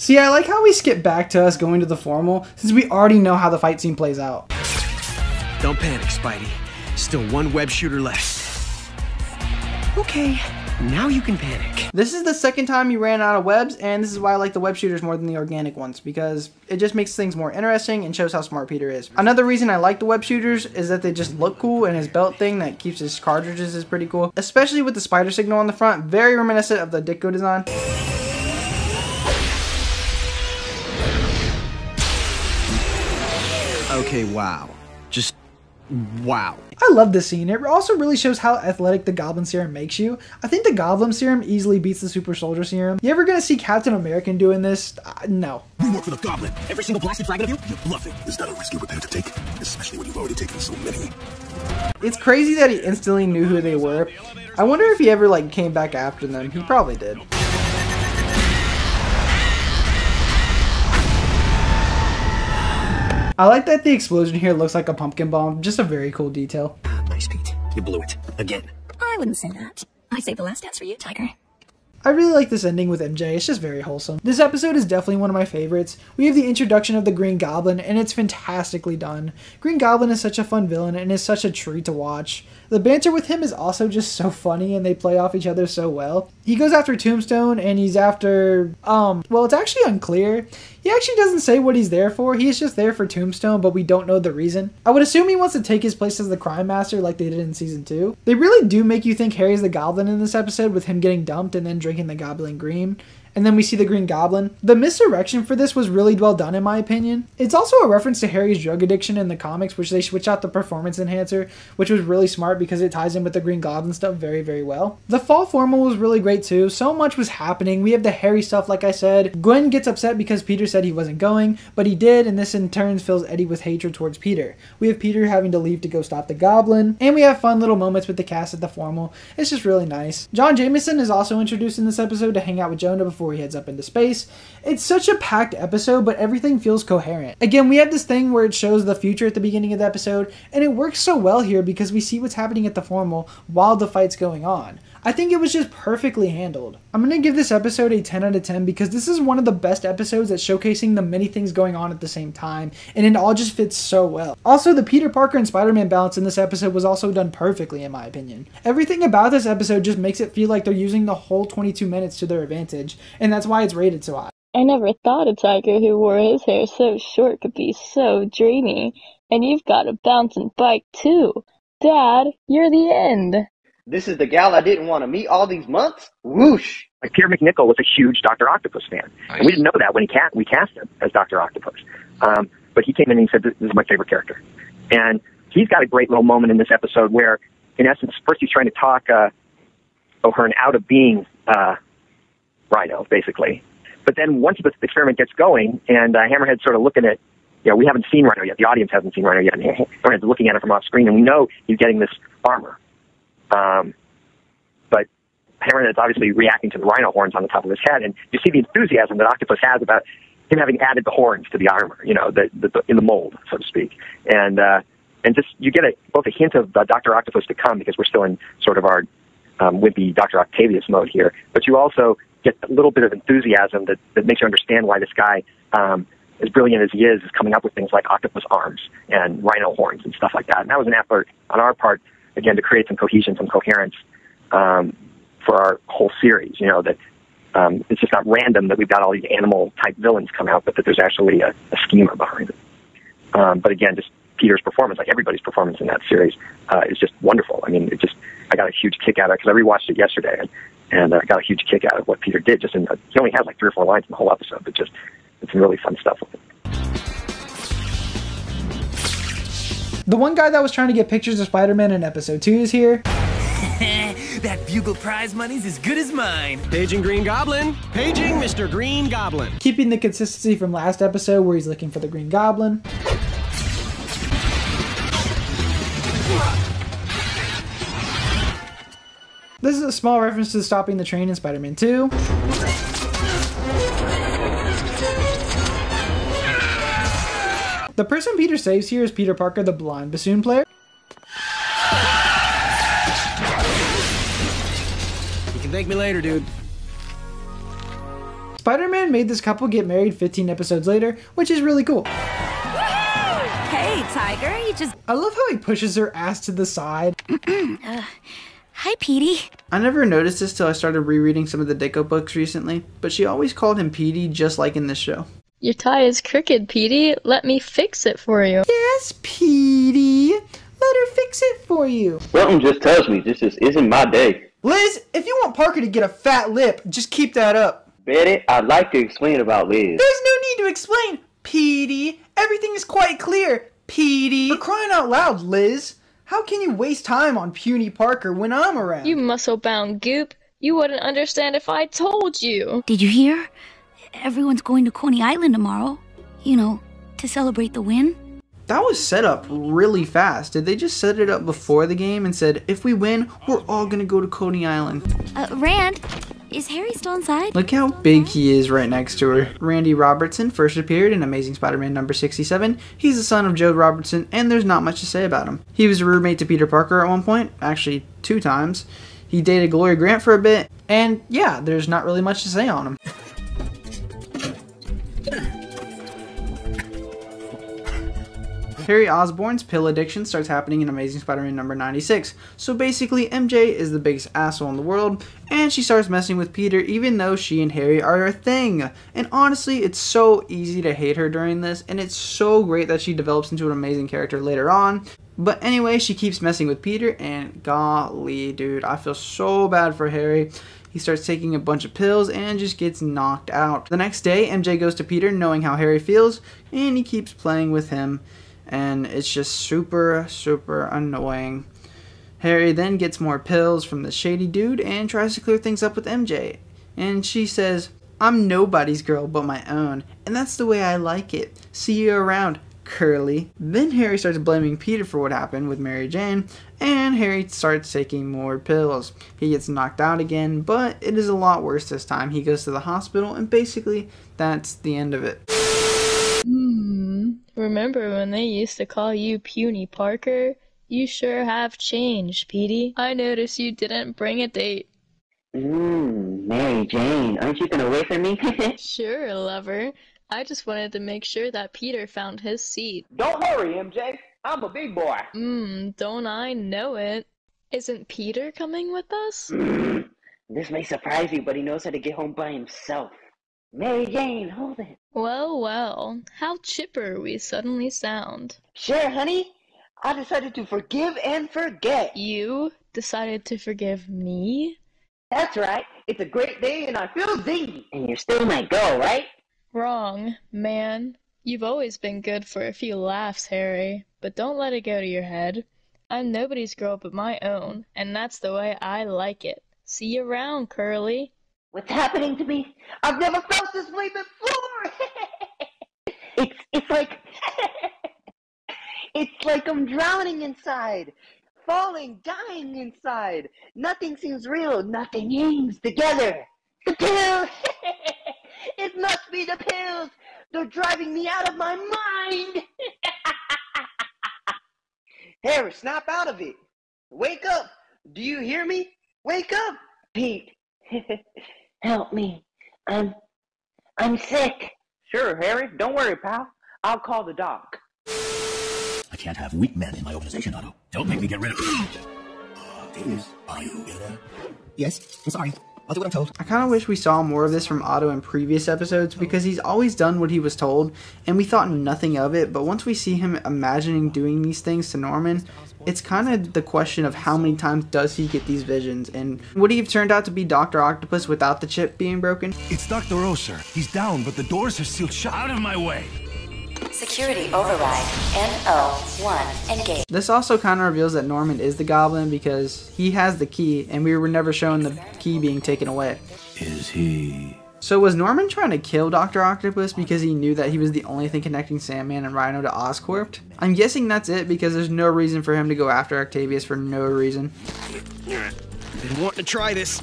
See, I like how we skip back to us going to the formal, since we already know how the fight scene plays out. Don't panic, Spidey. Still 1 web shooter left. Okay, now you can panic. This is the second time you ran out of webs, and this is why I like the web shooters more than the organic ones, because it just makes things more interesting and shows how smart Peter is. Another reason I like the web shooters is that they just look cool, and his belt thing that keeps his cartridges is pretty cool, especially with the spider signal on the front, very reminiscent of the Ditko design. Okay, wow. Just wow. I love this scene. It also really shows how athletic the Goblin Serum makes you. I think the Goblin Serum easily beats the Super Soldier Serum. You ever gonna see Captain America doing this? No. You work for the Goblin. Every single blasted dragon of you, you're bluffing. Is that a risk you're prepared to take? Especially when you've already taken so many. It's crazy that he instantly knew who they were. I wonder if he ever came back after them. He probably did. I like that the explosion here looks like a pumpkin bomb. Just a very cool detail. Nice, Pete. You blew it. Again. I wouldn't say that. I saved the last dance for you, Tiger. I really like this ending with MJ, it's just very wholesome. This episode is definitely one of my favorites. We have the introduction of the Green Goblin, and it's fantastically done. Green Goblin is such a fun villain, and is such a treat to watch. The banter with him is also just so funny, and they play off each other so well. He goes after Tombstone, and he's after, well, it's actually unclear. He actually doesn't say what he's there for, he's just there for Tombstone, but we don't know the reason. I would assume he wants to take his place as the Crime Master like they did in Season 2. They really do make you think Harry's the Goblin in this episode with him getting dumped and then drinking the Goblin Green. And then we see the Green Goblin. The misdirection for this was really well done in my opinion. It's also a reference to Harry's drug addiction in the comics, which they switch out the performance enhancer, which was really smart because it ties in with the Green Goblin stuff very, very well. The fall formal was really great too. So much was happening. We have the Harry stuff like I said. Gwen gets upset because Peter said he wasn't going, but he did, and this in turn fills Eddie with hatred towards Peter. We have Peter having to leave to go stop the Goblin, and we have fun little moments with the cast at the formal. It's just really nice. John Jameson is also introduced in this episode to hang out with Jonah before he heads up into space. It's such a packed episode, but everything feels coherent. Again, we have this thing where it shows the future at the beginning of the episode, and it works so well here because we see what's happening at the formal while the fight's going on. I think it was just perfectly handled. I'm going to give this episode a 10 out of 10 because this is one of the best episodes at showcasing the many things going on at the same time, and it all just fits so well. Also, the Peter Parker and Spider-Man balance in this episode was also done perfectly in my opinion. Everything about this episode just makes it feel like they're using the whole 22 minutes to their advantage, and that's why it's rated so high. I never thought a tiger who wore his hair so short could be so dreamy. And you've got a bouncing bike too. Dad, you're the end. This is the gal I didn't want to meet all these months? Whoosh! Like Peter McNichol was a huge Dr. Octopus fan. Nice. And we didn't know that when we cast him as Dr. Octopus. But he came in and he said, this is my favorite character. And he's got a great little moment in this episode where, in essence, first he's trying to talk O'Hearn out of being Rhino, basically. But then once the experiment gets going, and Hammerhead's sort of looking at, we haven't seen Rhino yet. The audience hasn't seen Rhino yet. And Hammerhead's looking at it from off screen, and we know he's getting this armor. But Hammerhead's obviously reacting to the rhino horns on the top of his head, and you see the enthusiasm that Octopus has about him having added the horns to the armor, in the mold, so to speak. And just, you get both a hint of Dr. Octopus to come, because we're still in sort of our wimpy Dr. Octavius mode here, but you also get a little bit of enthusiasm that makes you understand why this guy, as brilliant as he is coming up with things like octopus arms and rhino horns and stuff like that. And that was an effort on our part, again, to create some cohesion, some coherence for our whole series, that it's just not random that we've got all these animal-type villains come out, but that there's actually a schema behind it. But again, just Peter's performance, like everybody's performance in that series, is just wonderful. I mean, I got a huge kick out of it, because I rewatched it yesterday, and I got a huge kick out of what Peter did. He only has like 3 or 4 lines in the whole episode, but it's some really fun stuff with it. The one guy that was trying to get pictures of Spider-Man in episode 2 is here. That bugle prize money's as good as mine. Paging Green Goblin. Paging Mr. Green Goblin. Keeping the consistency from last episode where he's looking for the Green Goblin. This is a small reference to stopping the train in Spider-Man 2. The person Peter saves here is Peter Parker, the blind bassoon player. You can thank me later, dude. Spider-Man made this couple get married 15 episodes later, which is really cool. Hey, Tiger, I love how he pushes her ass to the side. Hi, Petey. I never noticed this till I started rereading some of the Deco books recently, but she always called him Petey, just like in this show. Your tie is crooked, Petey. Let me fix it for you. Yes, Petey. Let her fix it for you. Something just tells me this isn't my day. Liz, if you want Parker to get a fat lip, just keep that up. Betty, I'd like to explain about Liz. There's no need to explain, Petey. Everything is quite clear, Petey. For crying out loud, Liz. How can you waste time on puny Parker when I'm around? You muscle-bound goop. You wouldn't understand if I told you. Did you hear? Everyone's going to Coney Island tomorrow. To celebrate the win. That was set up really fast. Did they just set it up before the game and said, if we win, we're all gonna go to Coney Island? Rand, Is Harry still inside? Look how big he is right next to her. Randy Robertson first appeared in Amazing Spider-Man number 67. He's the son of Joe Robertson, and there's not much to say about him. He was a roommate to Peter Parker at one point, actually 2 times. He dated Gloria Grant for a bit, and yeah, there's not really much to say on him. Harry Osborn's pill addiction starts happening in Amazing Spider-Man number 96. So basically, MJ is the biggest asshole in the world, and she starts messing with Peter even though she and Harry are a thing. And honestly, it's so easy to hate her during this, and it's so great that she develops into an amazing character later on. But anyway, she keeps messing with Peter, and golly, dude, I feel so bad for Harry. He starts taking a bunch of pills and just gets knocked out. The next day, MJ goes to Peter knowing how Harry feels, and he keeps playing with him. And it's just super annoying. Harry then gets more pills from the shady dude and tries to clear things up with MJ. And she says, "I'm nobody's girl but my own, and that's the way I like it. See you around, Curly." Then Harry starts blaming Peter for what happened with Mary Jane, and Harry starts taking more pills. He gets knocked out again, but it is a lot worse this time. He goes to the hospital, and basically that's the end of it. Remember when they used to call you Puny Parker? You sure have changed, Petey. I noticed you didn't bring a date. Mary Jane, aren't you gonna wait for me? Sure, lover. I just wanted to make sure that Peter found his seat. Don't hurry, MJ. I'm a big boy. Don't I know it? Isn't Peter coming with us? This may surprise you, but he knows how to get home by himself. Mary Jane, hold it. Well, how chipper we suddenly sound. Sure, honey. I decided to forgive and forget. You decided to forgive me? That's right. It's a great day and I feel zingy. And you're still my girl, right? Wrong, man. You've always been good for a few laughs, Harry, but don't let it go to your head. I'm nobody's girl but my own, and that's the way I like it. See you around, Curly. What's happening to me? I've never felt this way before! It's like... it's like I'm drowning inside. Falling, dying inside. Nothing seems real. Nothing hangs together. The pills! It must be the pills! They're driving me out of my mind! Harry, snap out of it. Wake up! Do you hear me? Wake up! Pete, help me. I'm sick. Sure, Harry. Don't worry, pal. I'll call the doc. I can't have weak men in my organization, Otto. Don't make me get rid of Are you gonna? Yes, I'm sorry. I'll do what I'm told. I kind of wish we saw more of this from Otto in previous episodes because he's always done what he was told and we thought nothing of it, but once we see him imagining doing these things to Norman, it's kind of the question of how many times does he get these visions, and would he have turned out to be Dr. Octopus without the chip being broken? It's Dr. Oser. He's down, but the doors are sealed shut. Out of my way! Security override. NO1 engage. This also kind of reveals that Norman is the Goblin because he has the key and we were never shown the key being taken away. Is he... So was Norman trying to kill Dr. Octopus because he knew that he was the only thing connecting Sandman and Rhino to Oscorp? I'm guessing that's it because there's no reason for him to go after Octavius for no reason. Been wanting to try this.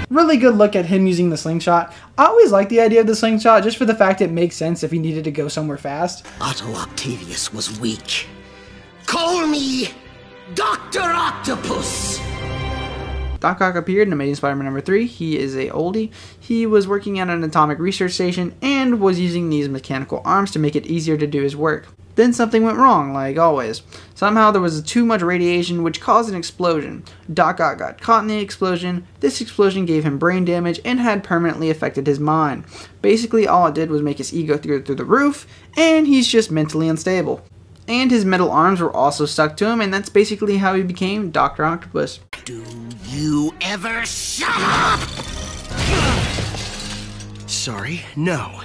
Really good look at him using the slingshot. I always like the idea of the slingshot just for the fact it makes sense if he needed to go somewhere fast. Otto Octavius was weak. Call me Dr. Octopus! Doc Ock appeared in Amazing Spider-Man number 3. He is a oldie. He was working at an atomic research station and was using these mechanical arms to make it easier to do his work. Then something went wrong, like always. Somehow there was too much radiation which caused an explosion. Doc Ock got caught in the explosion. This explosion gave him brain damage and had permanently affected his mind. Basically all it did was make his ego go through the roof, and he's just mentally unstable. And his metal arms were also stuck to him, and that's basically how he became Dr. Octopus. Do you ever shut up? Sorry, no.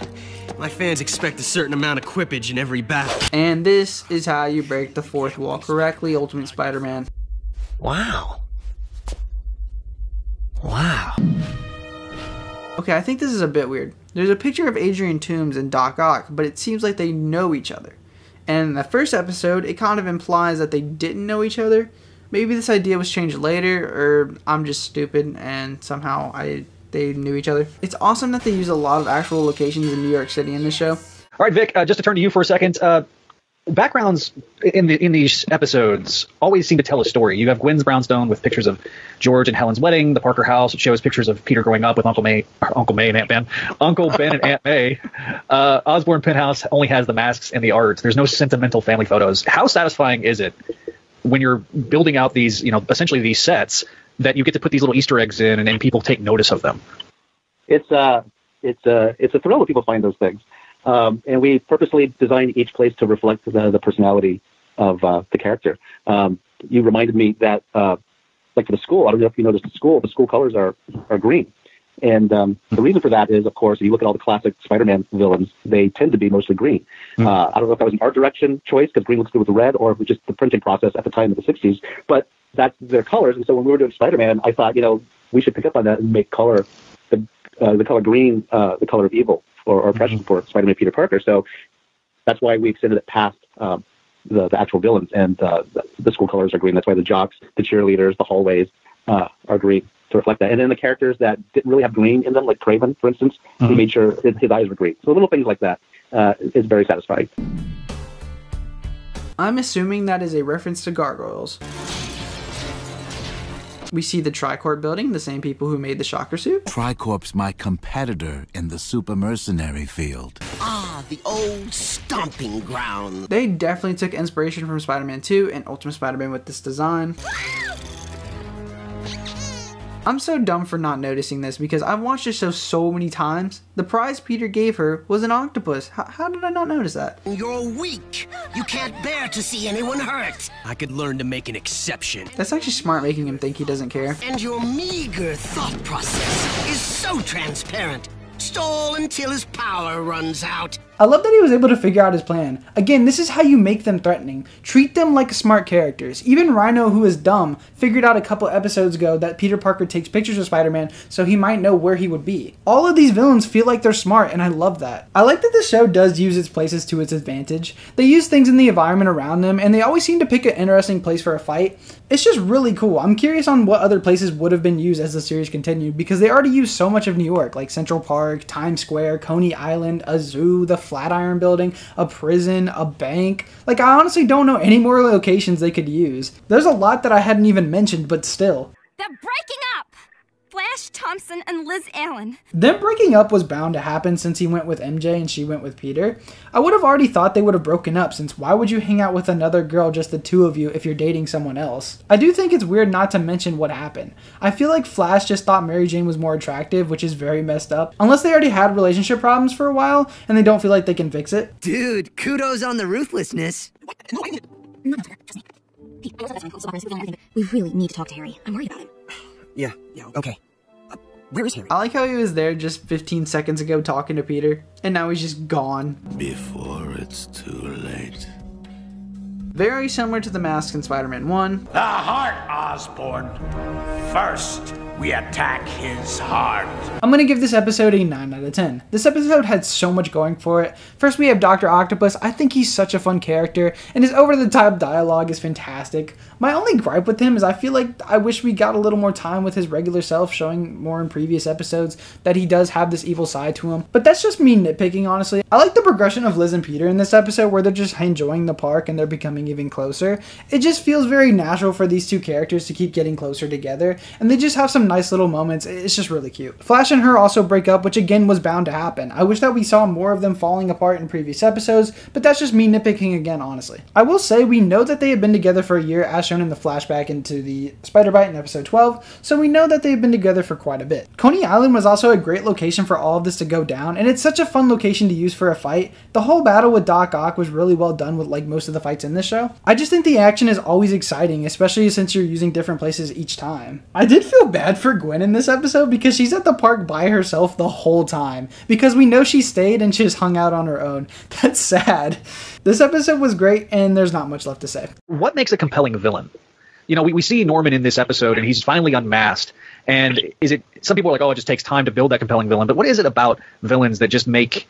My fans expect a certain amount of quippage in every battle. And this is how you break the fourth wall correctly, Ultimate Spider-Man. Wow. Wow. Okay, I think this is a bit weird. There's a picture of Adrian Toomes and Doc Ock, but it seems like they know each other. And in the first episode, it kind of implies that they didn't know each other, Maybe this idea was changed later, or I'm just stupid and somehow they knew each other. It's awesome that they use a lot of actual locations in New York City in this show. All right, Vic, just to turn to you for a second. Backgrounds in these episodes always seem to tell a story. You have Gwen's brownstone with pictures of George and Helen's wedding. The Parker house, it shows pictures of Peter growing up with Uncle Ben and Aunt May. Osborne penthouse only has the masks and the art. There's no sentimental family photos. How satisfying is it when you're building out these, essentially these sets, that you get to put these little Easter eggs in and people take notice of them? It's a thrill when people find those things. And we purposely designed each place to reflect the personality of the character. You reminded me that, like for the school, I don't know if you noticed the school colors are green. And the reason for that is, of course, if you look at all the classic Spider-Man villains, they tend to be mostly green. I don't know if that was an art direction choice because green looks good with red, or just the printing process at the time of the 60s, but that's their colors. And so when we were doing Spider-Man, I thought, we should pick up on that and make color, the color green, the color of evil or oppression for Spider-Man Peter Parker. So that's why we extended it past the actual villains, and the school colors are green. That's why the jocks, the cheerleaders, the hallways are green to reflect that. And then the characters that didn't really have green in them, like Craven, for instance, we made sure his eyes were green. So little things like that is very satisfying. I'm assuming that is a reference to gargoyles. We see the Tricorp building, the same people who made the Shocker suit. Tricorp's my competitor in the super mercenary field. Ah, the old stomping ground. They definitely took inspiration from Spider-Man 2 and Ultimate Spider-Man with this design. I'm so dumb for not noticing this because I've watched this show so many times. The prize Peter gave her was an octopus. How did I not notice that? You're weak. You can't bear to see anyone hurt. I could learn to make an exception. That's actually smart, making him think he doesn't care. And your meager thought process is so transparent. Stall until his power runs out. I love that he was able to figure out his plan. Again, this is how you make them threatening. Treat them like smart characters. Even Rhino, who is dumb, figured out a couple episodes ago that Peter Parker takes pictures of Spider-Man so he might know where he would be. All of these villains feel like they're smart, and I love that. I like that the show does use its places to its advantage. They use things in the environment around them, and they always seem to pick an interesting place for a fight. It's just really cool. I'm curious on what other places would have been used as the series continued, because they already use so much of New York, like Central Park, Times Square, Coney Island, a zoo, the Flatiron Building, a prison, a bank. Like, I honestly don't know any more locations they could use. There's a lot that I hadn't even mentioned, but still. They're breaking up! Flash Thompson and Liz Allen. Them breaking up was bound to happen since he went with MJ and she went with Peter. I would have already thought they would have broken up, since why would you hang out with another girl, just the two of you, if you're dating someone else? I do think it's weird not to mention what happened. I feel like Flash just thought Mary Jane was more attractive, which is very messed up. Unless they already had relationship problems for a while and they don't feel like they can fix it. Dude, kudos on the ruthlessness. We really need to talk to Harry. I'm worried about him. Yeah, okay. Where is Harry? I like how he was there just 15 seconds ago talking to Peter, and now he's just gone. Before it's too late. Very similar to the mask in Spider-Man 1. The heart, Osborn. First, we attack his heart. I'm going to give this episode a 9 out of 10. This episode had so much going for it. First, we have Dr. Octopus. I think he's such a fun character, and his over-the-top dialogue is fantastic. My only gripe with him is I feel like I wish we got a little more time with his regular self, showing more in previous episodes that he does have this evil side to him. But that's just me nitpicking, honestly. I like the progression of Liz and Peter in this episode, where they're just enjoying the park and they're becoming even closer. It just feels very natural for these two characters to keep getting closer together, and they just have some nice little moments. It's just really cute. Flash and her also break up, which again was bound to happen. I wish that we saw more of them falling apart in previous episodes, but that's just me nitpicking again, honestly. I will say we know that they have been together for a year, as shown in the flashback into the Spider-Bite in episode 12, so we know that they've been together for quite a bit. Coney Island was also a great location for all of this to go down, and it's such a fun location to use for a fight. The whole battle with Doc Ock was really well done with like most of the fights in this show. I just think the action is always exciting, especially since you're using different places each time. I did feel bad for Gwen in this episode because she's at the park by herself the whole time, because we know she stayed and she just hung out on her own. That's sad. This episode was great, and there's not much left to say. What makes a compelling villain? You know, we see Norman in this episode, and he's finally unmasked. And is it? Some people are like, oh, it just takes time to build that compelling villain. But what is it about villains that just make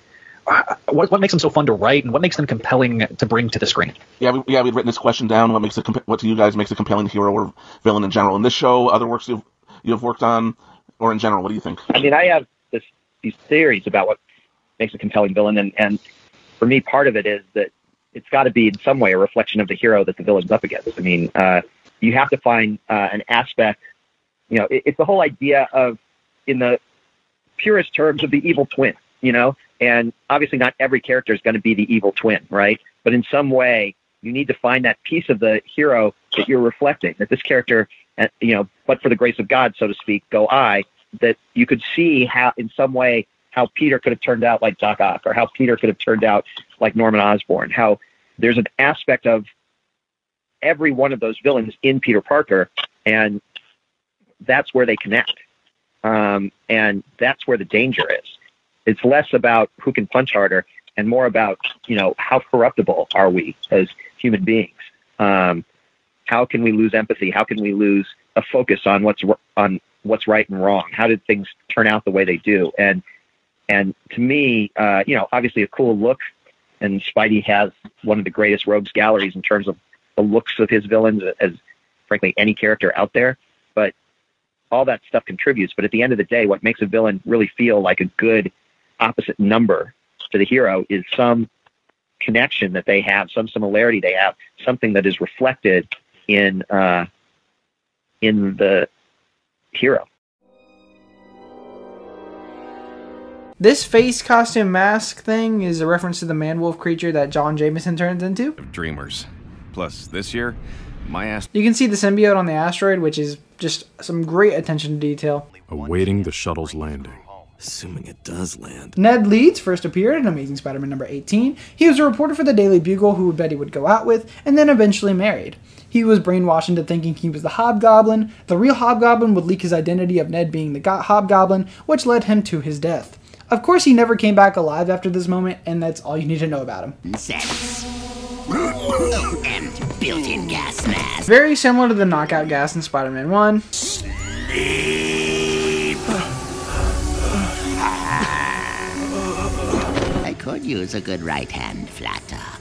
what makes them so fun to write, and what makes them compelling to bring to the screen? Yeah, we'd written this question down. What to you guys makes a compelling hero or villain in general? In this show, other works you've worked on, or in general, what do you think? I mean, I have these theories about what makes a compelling villain, and for me, part of it is that it's got to be in some way a reflection of the hero that the villain's up against. I mean, you have to find an aspect. You know, it's the whole idea of, in the purest terms, of the evil twin. You know, and obviously not every character is going to be the evil twin, right? But in some way, you need to find that piece of the hero that you're reflecting, that this character, you know, but for the grace of God, so to speak, go I, that you could see how, in some way, how Peter could have turned out like Doc Ock, or how Peter could have turned out like Norman Osborn, how there's an aspect of every one of those villains in Peter Parker, and that's where they connect. And that's where the danger is. It's less about who can punch harder and more about, you know, how corruptible are we as human beings? How can we lose empathy? How can we lose a focus on what's right and wrong? How did things turn out the way they do? And to me, you know, obviously a cool look, and Spidey has one of the greatest rogues galleries in terms of the looks of his villains, as frankly any character out there. But all that stuff contributes. But at the end of the day, what makes a villain really feel like a good opposite number to the hero is some connection that they have, some similarity they have, something that is reflected in the hero. This face costume mask thing is a reference to the man-wolf creature that John Jameson turns into. Dreamers. Plus, this year, you can see the symbiote on the asteroid, which is just some great attention to detail. Awaiting the shuttle's landing. Assuming it does land. Ned Leeds first appeared in Amazing Spider-Man number 18. He was a reporter for the Daily Bugle who Betty would go out with, and then eventually married. He was brainwashed into thinking he was the Hobgoblin. The real Hobgoblin would leak his identity of Ned being the Hobgoblin, which led him to his death. Of course, he never came back alive after this moment, and that's all you need to know about him. Oh, and built-in gas mask. Very similar to the knockout gas in Spider-Man 1. I could use a good right hand flat top.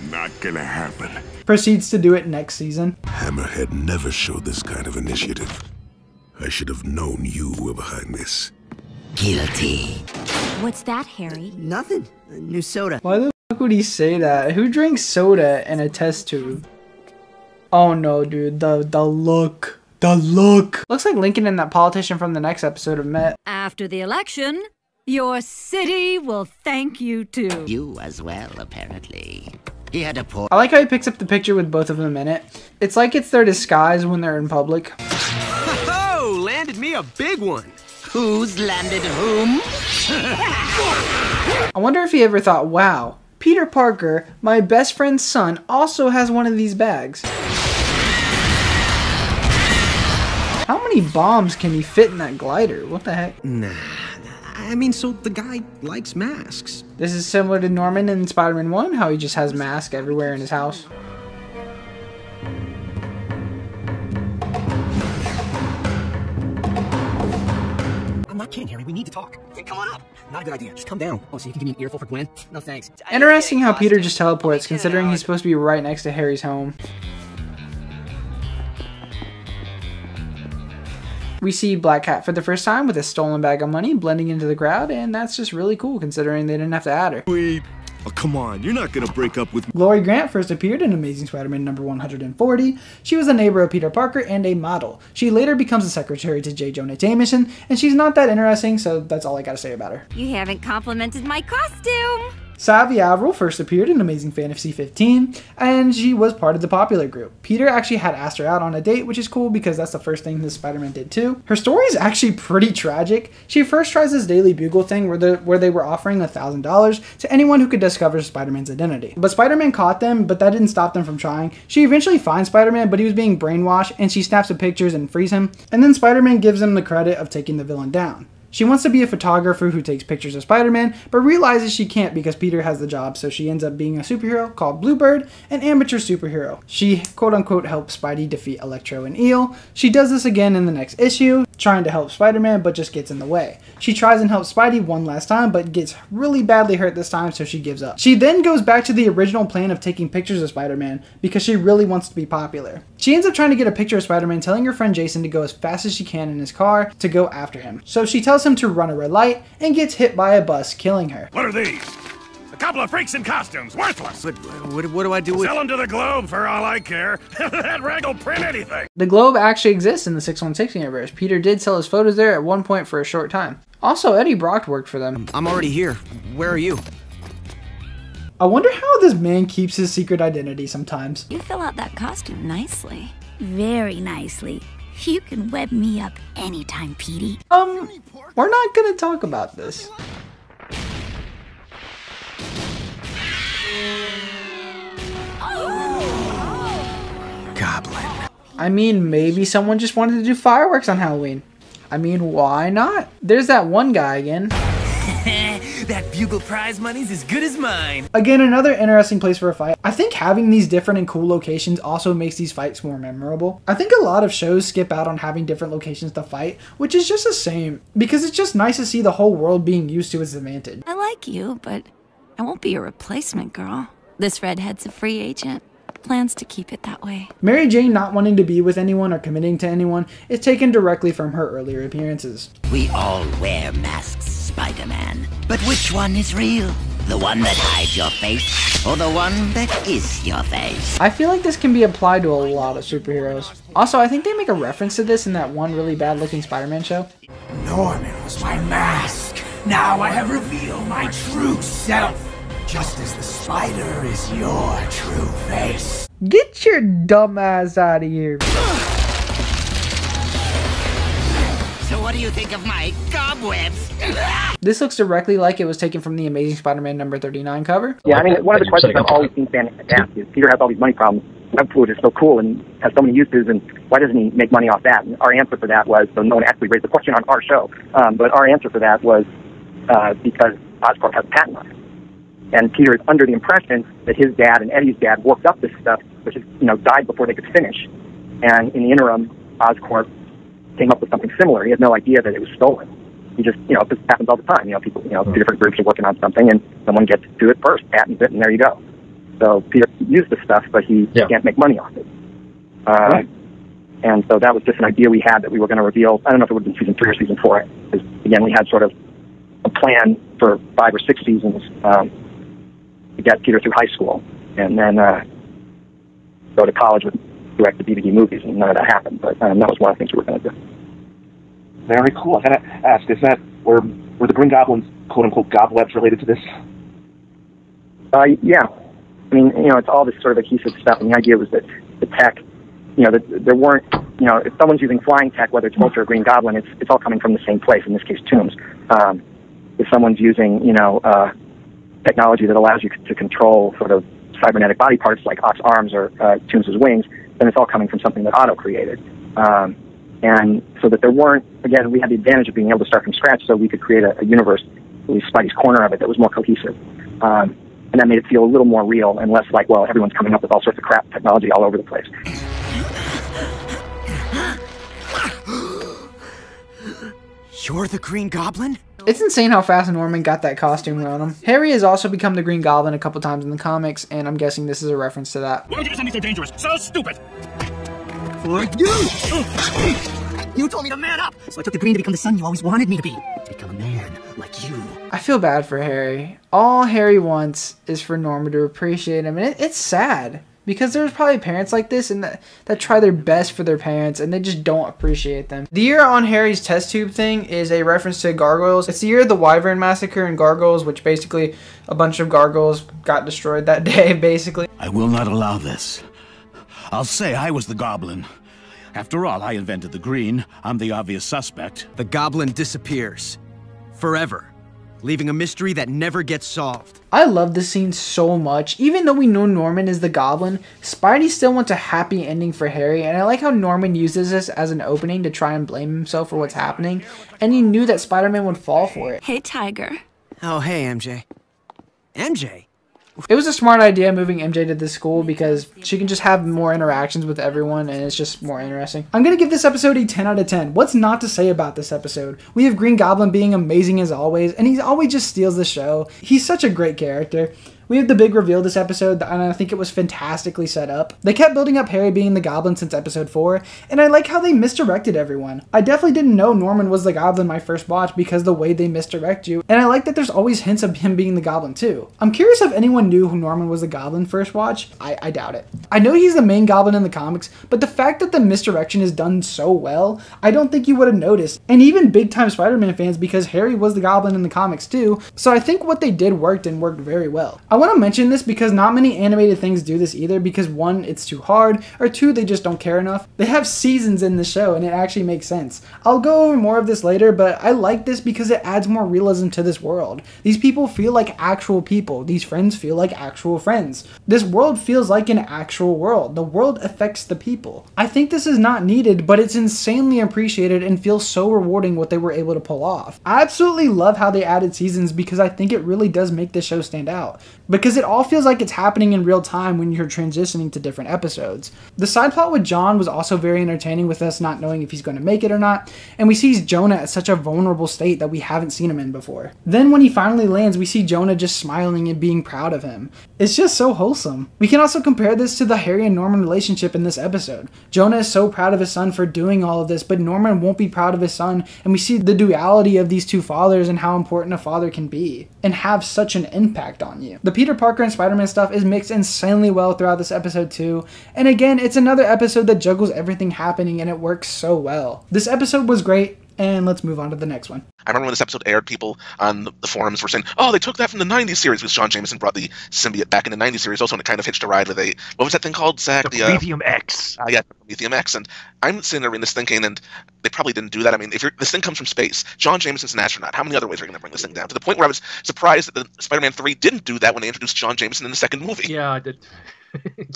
Not gonna happen. Proceeds to do it next season. Hammerhead never showed this kind of initiative. I should have known you were behind this. Guilty. What's that, Harry? Nothing. A new soda. Why the fuck would he say that? Who drinks soda in a test tube? Oh no, dude. The look. The look. Looks like Lincoln and that politician from the next episode have met. After the election, your city will thank you too. You as well, apparently. He had a poor. I like how he picks up the picture with both of them in it. It's like it's their disguise when they're in public. Oh, landed me a big one. Who's landed whom? I wonder if he ever thought, wow, Peter Parker, my best friend's son, also has one of these bags. How many bombs can he fit in that glider? What the heck? Nah. I mean, so the guy likes masks. This is similar to Norman in Spider-Man 1, how he just has masks everywhere in his house. I'm not kidding, Harry. We need to talk. Then come on up. Not a good idea. Just come down. Oh, so you can give me an earful for Gwen? No, thanks. Interesting how Peter just teleports, considering he's supposed to be right next to Harry's home. We see Black Cat for the first time with a stolen bag of money blending into the crowd, and that's just really cool considering they didn't have to add her. Oh, come on, you're not gonna break up with me. Glory Grant first appeared in Amazing Spider-Man number 140. She was a neighbor of Peter Parker and a model. She later becomes a secretary to J. Jonah Jameson, and she's not that interesting, so that's all I gotta say about her. You haven't complimented my costume. Savvy Avril first appeared in Amazing Fantasy 15, and she was part of the popular group. Peter actually had asked her out on a date, which is cool because that's the first thing this Spider-Man did too. Her story is actually pretty tragic. She first tries this Daily Bugle thing where they were offering $1,000 to anyone who could discover Spider-Man's identity. But Spider-Man caught them, but that didn't stop them from trying. She eventually finds Spider-Man, but he was being brainwashed, and she snaps some pictures and frees him. And then Spider-Man gives him the credit of taking the villain down. She wants to be a photographer who takes pictures of Spider-Man, but realizes she can't because Peter has the job, so she ends up being a superhero called Bluebird, an amateur superhero. She quote-unquote helps Spidey defeat Electro and Eel. She does this again in the next issue. trying to help Spider-Man, but just gets in the way. She tries and helps Spidey one last time, but gets really badly hurt this time, so she gives up. She then goes back to the original plan of taking pictures of Spider-Man because she really wants to be popular. She ends up trying to get a picture of Spider-Man, telling her friend Jason to go as fast as she can in his car to go after him. So she tells him to run a red light and gets hit by a bus, killing her. What are these? A couple of freaks in costumes, worthless. But what do I do with... Sell them to the Globe for all I care. That rag will print anything. The Globe actually exists in the 616 universe. Peter did sell his photos there at one point for a short time. Also, Eddie Brock worked for them. I'm already here. Where are you? I wonder how this man keeps his secret identity sometimes. You fill out that costume nicely. Very nicely. You can web me up anytime, Petey. We're not gonna talk about this. Goblin. I mean, maybe someone just wanted to do fireworks on Halloween. I mean, why not? There's that one guy again. That bugle prize money's as good as mine. Again, another interesting place for a fight. I think having these different and cool locations also makes these fights more memorable. I think a lot of shows skip out on having different locations to fight, which is just the same, because it's just nice to see the whole world being used to its advantage. I like you, but I won't be your replacement, girl. This redhead's a free agent. Plans to keep it that way. Mary Jane not wanting to be with anyone or committing to anyone is taken directly from her earlier appearances. We all wear masks, Spider-Man. But which one is real? The one that hides your face, or the one that is your face? I feel like this can be applied to a lot of superheroes. Also, I think they make a reference to this in that one really bad looking Spider-Man show. Norman was my mask. Now I have revealed my true self. Just as the spider is your true face. Get your dumb ass out of here. So what do you think of my cobwebs? This looks directly like it was taken from the Amazing Spider-Man number 39 cover. Yeah, I mean, one of the questions I've always seen fans ask is, Peter has all these money problems. Web fluid is so cool and has so many uses, and why doesn't he make money off that? And our answer for that was, so no one actually raised the question on our show, but our answer for that was because Oscorp has a patent on it. And Peter is under the impression that his dad and Eddie's dad worked up this stuff, which is, died before they could finish. And in the interim, Oscorp came up with something similar. He had no idea that it was stolen. He just, this happens all the time. People, two different groups are working on something, and someone gets to it first, patents it, and there you go. So Peter used the stuff, but he can't make money off it. And so that was just an idea we had that we were going to reveal. I don't know if it would have been season 3 or season 4. Because, again, we had sort of a plan for 5 or 6 seasons to get Peter through high school, and then go to college with direct-to-DVD movies, and none of that happened. But that was one of the things we were going to do. Very cool. I gotta ask, were the Green Goblin's quote-unquote gobwebs related to this? Yeah. I mean, it's all this sort of adhesive stuff, and the idea was that the tech, that there weren't, if someone's using flying tech, whether it's Vulture or Green Goblin, it's all coming from the same place, in this case, Tombs. If someone's using, technology that allows you to control sort of cybernetic body parts like Ock's arms or Tombs' wings, then it's all coming from something that Otto created. And so that there weren't, again, we had the advantage of being able to start from scratch, so we could create a universe, at least Spidey's corner of it, that was more cohesive. And that made it feel a little more real and less like, well, everyone's coming up with all sorts of crap technology all over the place. You're the Green Goblin? It's insane how fast Norman got that costume on him. Harry has also become the Green Goblin a couple times in the comics, and I'm guessing this is a reference to that. Why would you do something so dangerous? So stupid! For you! You told me to man up, so I took the green to become the son you always wanted me to be. To become a man like you. I feel bad for Harry. All Harry wants is for Norman to appreciate him, and it's sad. Because there's probably parents like this and that try their best for their parents and they just don't appreciate them. The year on Harry's test tube thing is a reference to gargoyles. It's the year of the Wyvern Massacre and gargoyles, which basically a bunch of gargoyles got destroyed that day, basically. I will not allow this. I'll say I was the goblin. After all, I invented the green. I'm the obvious suspect. The goblin disappears. Forever. Leaving a mystery that never gets solved. I love this scene so much. Even though we know Norman is the Goblin, Spidey still wants a happy ending for Harry, and I like how Norman uses this as an opening to try and blame himself for what's happening, and he knew that Spider-Man would fall for it. Hey, Tiger. Oh, hey, MJ. MJ? It was a smart idea moving MJ to this school because she can just have more interactions with everyone and it's just more interesting. I'm going to give this episode a 10 out of 10. What's not to say about this episode? We have Green Goblin being amazing as always, and he always just steals the show. He's such a great character. We have the big reveal this episode, and I think it was fantastically set up. They kept building up Harry being the Goblin since episode 4, and I like how they misdirected everyone. I definitely didn't know Norman was the Goblin my first watch because the way they misdirect you, and I like that there's always hints of him being the Goblin too. I'm curious if anyone knew who Norman was the Goblin first watch. I doubt it. I know he's the main Goblin in the comics, but the fact that the misdirection is done so well, I don't think you would have noticed. And even big-time Spider-Man fans, because Harry was the Goblin in the comics too, so I think what they did worked and worked very well. I want to mention this because not many animated things do this either, because one, it's too hard, or two, they just don't care enough. They have seasons in the show and it actually makes sense. I'll go over more of this later, but I like this because it adds more realism to this world. These people feel like actual people. These friends feel like actual friends. This world feels like an actual world. The world affects the people. I think this is not needed, but it's insanely appreciated and feels so rewarding what they were able to pull off. I absolutely love how they added seasons because I think it really does make this show stand out. Because it all feels like it's happening in real time when you're transitioning to different episodes. The side plot with John was also very entertaining, with us not knowing if he's going to make it or not, and we see Jonah at such a vulnerable state that we haven't seen him in before. Then when he finally lands, we see Jonah just smiling and being proud of him. It's just so wholesome. We can also compare this to the Harry and Norman relationship in this episode. Jonah is so proud of his son for doing all of this, but Norman won't be proud of his son, and we see the duality of these two fathers and how important a father can be and have such an impact on you. The Peter Parker and Spider-Man stuff is mixed insanely well throughout this episode too, and again, it's another episode that juggles everything happening and it works so well. This episode was great, and let's move on to the next one. I remember when this episode aired, people on the forums were saying, oh, they took that from the 90s series, because John Jameson brought the symbiote back in the 90s series also, and it kind of hitched a ride with a, what was that thing called, Zach? The Prometheum X. Yeah, Prometheum X, and I'm sitting there reading this thinking, and they probably didn't do that. I mean, this thing comes from space. John Jameson's an astronaut. How many other ways are you going to bring this thing down? To the point where I was surprised that the Spider-Man 3 didn't do that when they introduced John Jameson in the second movie. Yeah, I did.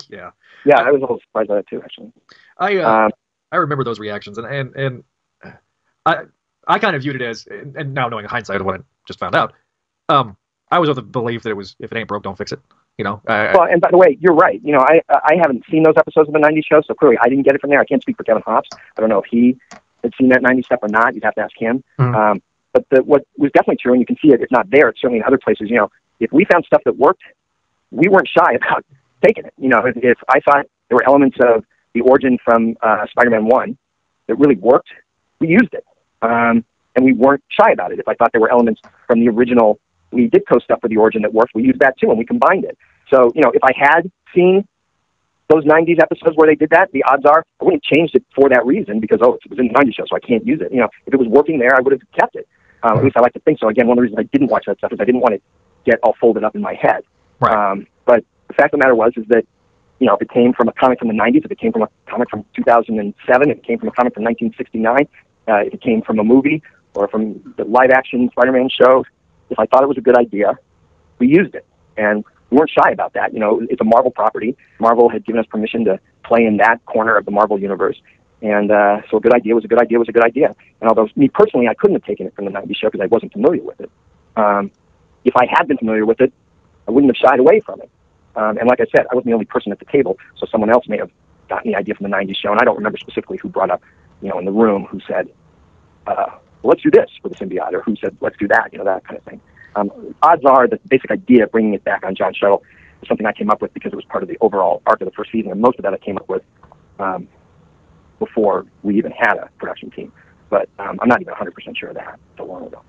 Yeah. Yeah, I was a little surprised by that too, actually. I remember those reactions, and I kind of viewed it as, and now knowing hindsight of what I just found out, I was of the belief that it was, if it ain't broke, don't fix it. You know. Well, and by the way, you're right. You know, I haven't seen those episodes of the '90s show, so clearly I didn't get it from there. I can't speak for Kevin Hops. I don't know if he had seen that '90s stuff or not. You'd have to ask him. Mm-hmm. But what was definitely true, and you can see it. It's not there. It's certainly in other places. You know, if we found stuff that worked, we weren't shy about taking it. You know, if I thought there were elements of the origin from Spider-Man 1 that really worked, we used it. And we weren't shy about it. If I thought there were elements from the original Lee Ditko stuff for the origin that worked, we used that too, and we combined it. So, you know, if I had seen those 90s episodes where they did that, the odds are I wouldn't have changed it for that reason because, it was in the 90s show, so I can't use it. You know, if it was working there, I would have kept it. At least I like to think so. Again, one of the reasons I didn't watch that stuff is I didn't want it to get all folded up in my head. Right. But the fact of the matter was is that, you know, if it came from a comic from the 90s, if it came from a comic from 2007, if it came from a comic from 1969, if it came from a movie or from the live-action Spider-Man show, if I thought it was a good idea, we used it. And we weren't shy about that. You know, it's a Marvel property. Marvel had given us permission to play in that corner of the Marvel universe. And so a good idea was a good idea was a good idea. And although me personally, I couldn't have taken it from the 90s show because I wasn't familiar with it. If I had been familiar with it, I wouldn't have shied away from it. And like I said, I wasn't the only person at the table, so someone else may have gotten the idea from the 90s show. And I don't remember specifically who brought up, you know, in the room who said, well, let's do this for the symbiote, or who said, let's do that, you know, that kind of thing. Odds are that the basic idea of bringing it back on John Shuttle is something I came up with because it was part of the overall arc of the first season, and most of that I came up with before we even had a production team. But I'm not even 100% sure of that so long ago.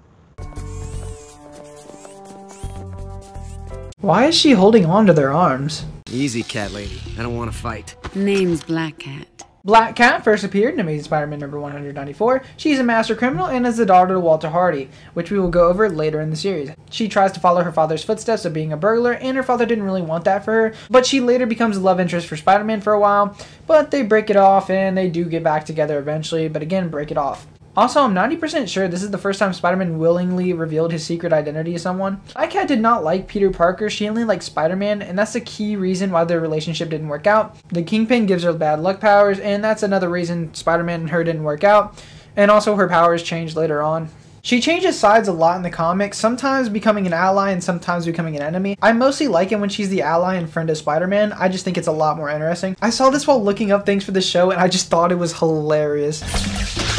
Why is she holding on to their arms? Easy, cat lady. I don't want to fight. Name's Black Cat. Black Cat first appeared in Amazing Spider-Man number 194. She's a master criminal and is the daughter of Walter Hardy, which we will go over later in the series. She tries to follow her father's footsteps of being a burglar, and her father didn't really want that for her, but she later becomes a love interest for Spider-Man for a while, but they break it off and they do get back together eventually, but again, break it off. Also, I'm 90% sure this is the first time Spider-Man willingly revealed his secret identity to someone. Black Cat did not like Peter Parker, she only liked Spider-Man, and that's the key reason why their relationship didn't work out. The Kingpin gives her bad luck powers, and that's another reason Spider-Man and her didn't work out, and also her powers changed later on. She changes sides a lot in the comics, sometimes becoming an ally and sometimes becoming an enemy. I mostly like it when she's the ally and friend of Spider-Man. I just think it's a lot more interesting. I saw this while looking up things for the show and I just thought it was hilarious.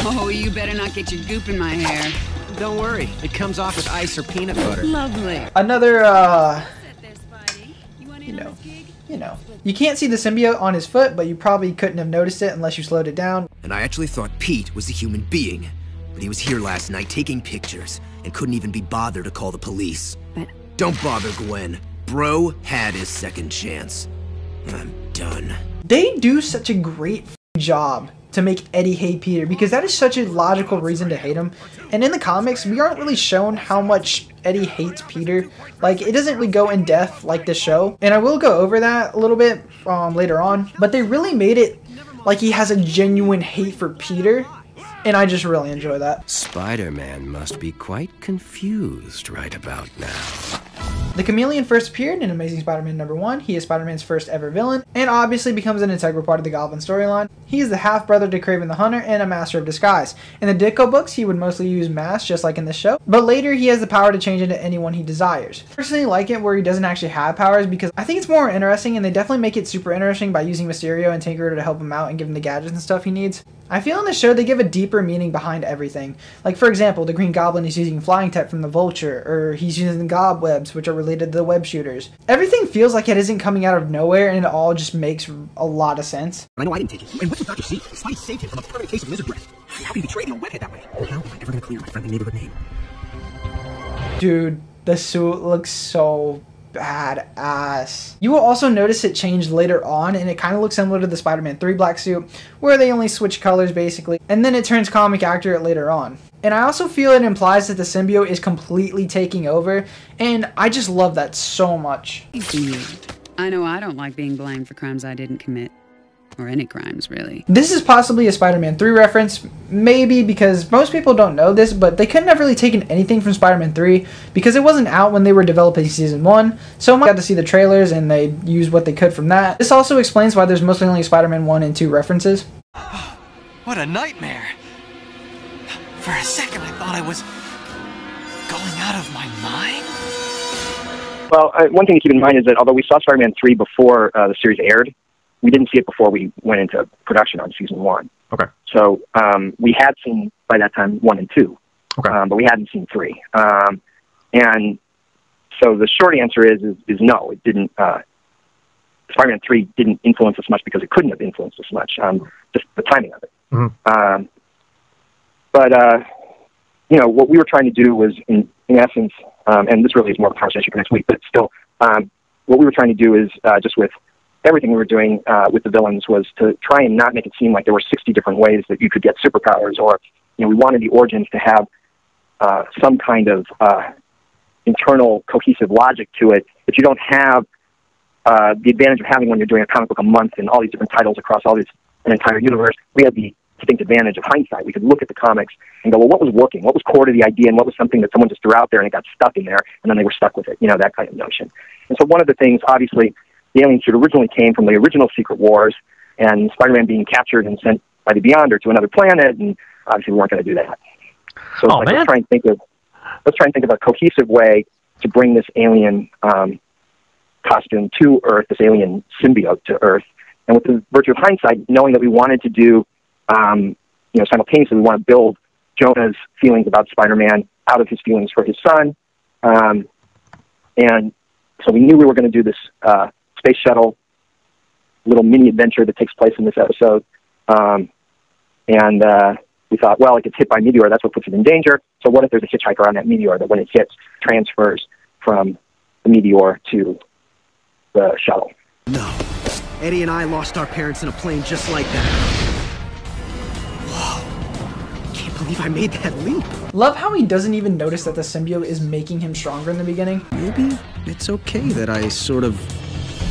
Oh, you better not get your goop in my hair. Don't worry, it comes off with ice or peanut butter. Lovely. Another, you know. You can't see the symbiote on his foot, but you probably couldn't have noticed it unless you slowed it down. And I actually thought Pete was a human being. But he was here last night taking pictures and couldn't even be bothered to call the police. But don't bother, Gwen. Bro had his second chance. I'm done. They do such a great job to make Eddie hate Peter because that is such a logical reason to hate him. And in the comics, we aren't really shown how much Eddie hates Peter. Like, it doesn't really go in depth like the show. And I will go over that a little bit later on. But they really made it like he has a genuine hate for Peter. And I just really enjoy that. Spider-Man must be quite confused right about now. The Chameleon first appeared in Amazing Spider-Man #1. He is Spider-Man's first ever villain, and obviously becomes an integral part of the Goblin storyline. He is the half-brother to Kraven the Hunter and a master of disguise. In the Ditko books, he would mostly use masks, just like in the show, but later he has the power to change into anyone he desires. I personally like it where he doesn't actually have powers because I think it's more interesting, and they definitely make it super interesting by using Mysterio and Tinkerer to help him out and give him the gadgets and stuff he needs. I feel in the show they give a deeper meaning behind everything. Like, for example, the Green Goblin is using flying tech from the Vulture, or he's using gobwebs, which are related to the web shooters. Everything feels like it isn't coming out of nowhere, and it all just makes a lot of sense. I know I didn't take it. And what did Dr. See? Spidey saved him from a permanent case of lizard breath. How can he betray me on webhead that way? How am I ever going to clear my friendly neighborhood name? Dude, the suit looks so badass. You will also notice it changed later on, and it kind of looks similar to the Spider-Man 3 black suit, where they only switch colors basically, and then it turns comic accurate later on. And I also feel it implies that the symbiote is completely taking over, and I just love that so much. I know I don't like being blamed for crimes I didn't commit. Or any crimes, really. This is possibly a Spider-Man 3 reference, maybe because most people don't know this, but they couldn't have really taken anything from Spider-Man 3 because it wasn't out when they were developing Season 1, so I got to see the trailers and they used what they could from that. This also explains why there's mostly only Spider-Man 1 and 2 references. What a nightmare! For a second I thought I was going out of my mind. Well, one thing to keep in mind is that although we saw Spider-Man 3 before the series aired, we didn't see it before we went into production on Season 1. Okay. So we had seen, by that time, 1 and 2. Okay. But we hadn't seen 3. And so the short answer is no, it didn't. Spider-Man 3 didn't influence us much because it couldn't have influenced us much, just the timing of it. Mm-hmm. But what we were trying to do was, in essence, and this really is more of a conversation for next week, but still, what we were trying to do is, just with everything we were doing with the villains, was to try and not make it seem like there were 60 different ways that you could get superpowers, or, we wanted the origins to have some kind of internal cohesive logic to it that you don't have the advantage of having when you're doing a comic book a month and all these different titles across an entire universe. We had the distinct advantage of hindsight. We could look at the comics and go, well, what was working? What was core to the idea, and what was something that someone just threw out there and it got stuck in there, and then they were stuck with it, that kind of notion. And so one of the things, obviously, the alien suit originally came from the original Secret Wars, and Spider-Man being captured and sent by the Beyonder to another planet, and obviously we weren't going to do that. So let's try and think of a cohesive way to bring this alien costume to Earth, this alien symbiote to Earth, and with the virtue of hindsight, knowing that we wanted to do, simultaneously, we want to build Jonah's feelings about Spider-Man out of his feelings for his son, and so we knew we were going to do this space shuttle little mini adventure that takes place in this episode. And we thought, well, it gets hit by a meteor. That's what puts it in danger. So what if there's a hitchhiker on that meteor that when it hits, transfers from the meteor to the shuttle? No. Eddie and I lost our parents in a plane just like that. Whoa. Can't believe I made that leap. Love how he doesn't even notice that the symbiote is making him stronger in the beginning. Maybe it's okay that I sort of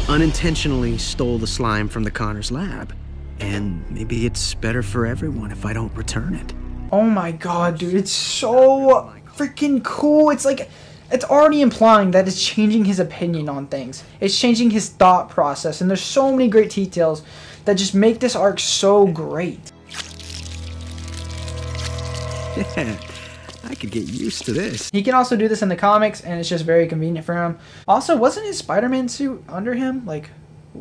unintentionally stole the slime from the Connors lab. And maybe it's better for everyone if I don't return it. Oh my god, dude, it's so freaking cool. It's like, it's already implying that it's changing his opinion on things. It's changing his thought process, and there's so many great details that just make this arc so great. Yeah, I could get used to this. He can also do this in the comics, and it's just very convenient for him. Also, wasn't his Spider-Man suit under him? Like,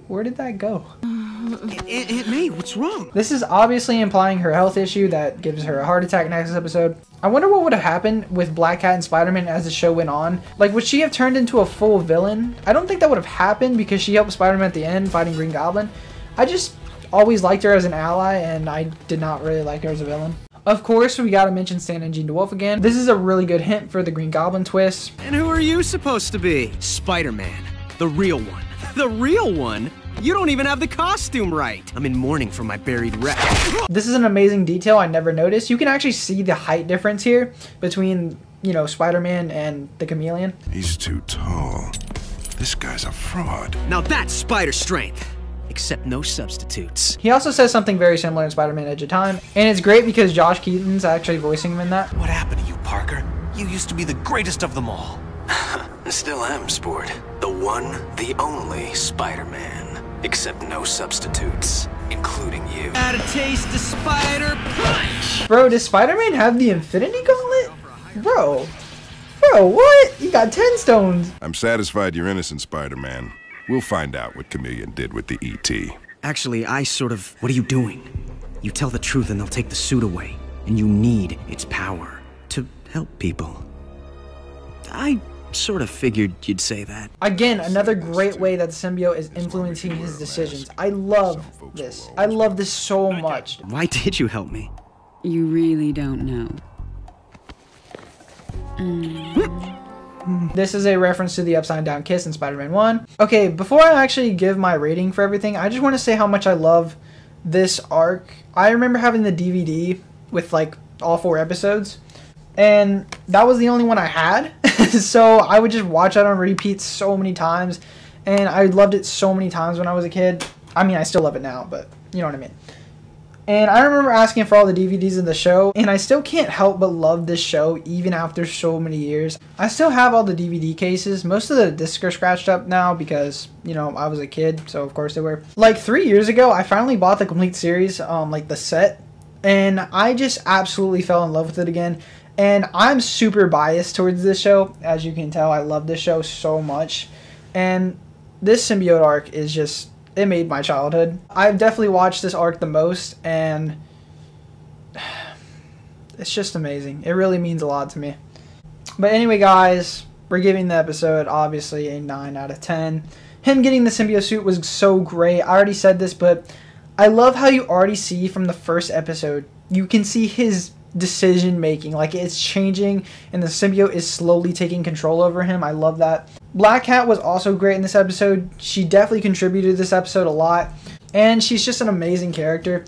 where did that go? Aunt May, what's wrong? This is obviously implying her health issue that gives her a heart attack next episode. I wonder what would have happened with Black Cat and Spider-Man as the show went on. Like, would she have turned into a full villain? I don't think that would have happened because she helped Spider-Man at the end fighting Green Goblin. I just always liked her as an ally, and I did not really like her as a villain. Of course, we gotta mention Stan and Jean DeWolf again. This is a really good hint for the Green Goblin twist. And who are you supposed to be? Spider-Man. The real one. The real one? You don't even have the costume right. I'm in mourning for my buried wreck. This is an amazing detail I never noticed. You can actually see the height difference here between, you know, Spider-Man and the Chameleon. He's too tall. This guy's a fraud. Now that's spider strength. Except no substitutes. He also says something very similar in Spider-Man Edge of Time, and it's great because Josh Keaton's actually voicing him in that. What happened to you, Parker? You used to be the greatest of them all. Still am, Sport. The one, the only Spider-Man. Except no substitutes, including you. Had a taste of spider punch! Bro, does Spider-Man have the Infinity Gauntlet? Bro, what? You got 10 stones. I'm satisfied you're innocent, Spider-Man. We'll find out what Chameleon did with the E.T. Actually, what are you doing? You tell the truth and they'll take the suit away. And you need its power to help people. I sort of figured you'd say that. Again, another great way that the symbiote is influencing his decisions. I love this. I love this so much. Why did you help me? You really don't know. This is a reference to the upside down kiss in Spider-Man 1. Okay, before I actually give my rating for everything, I just want to say how much I love this arc. I remember having the DVD with like all 4 episodes, and that was the only one I had. So I would just watch it on repeat so many times, and I loved it so many times when I was a kid. I mean, I still love it now, but you know what I mean. And I remember asking for all the DVDs of the show, and I still can't help but love this show even after so many years. I still have all the DVD cases. Most of the discs are scratched up now because, you know, I was a kid, so of course they were. Like 3 years ago, I finally bought the complete series, like the set, and I just absolutely fell in love with it again. And I'm super biased towards this show. As you can tell, I love this show so much. And this symbiote arc is just, it made my childhood. I've definitely watched this arc the most, and it's just amazing. It really means a lot to me. But anyway, guys, we're giving the episode, obviously, a 9 out of 10. Him getting the symbiote suit was so great. I already said this, but I love how you already see from the first episode, you can see his decision making, like it's changing, and the symbiote is slowly taking control over him. I love that. Black Cat was also great in this episode. She definitely contributed to this episode a lot, and she's just an amazing character.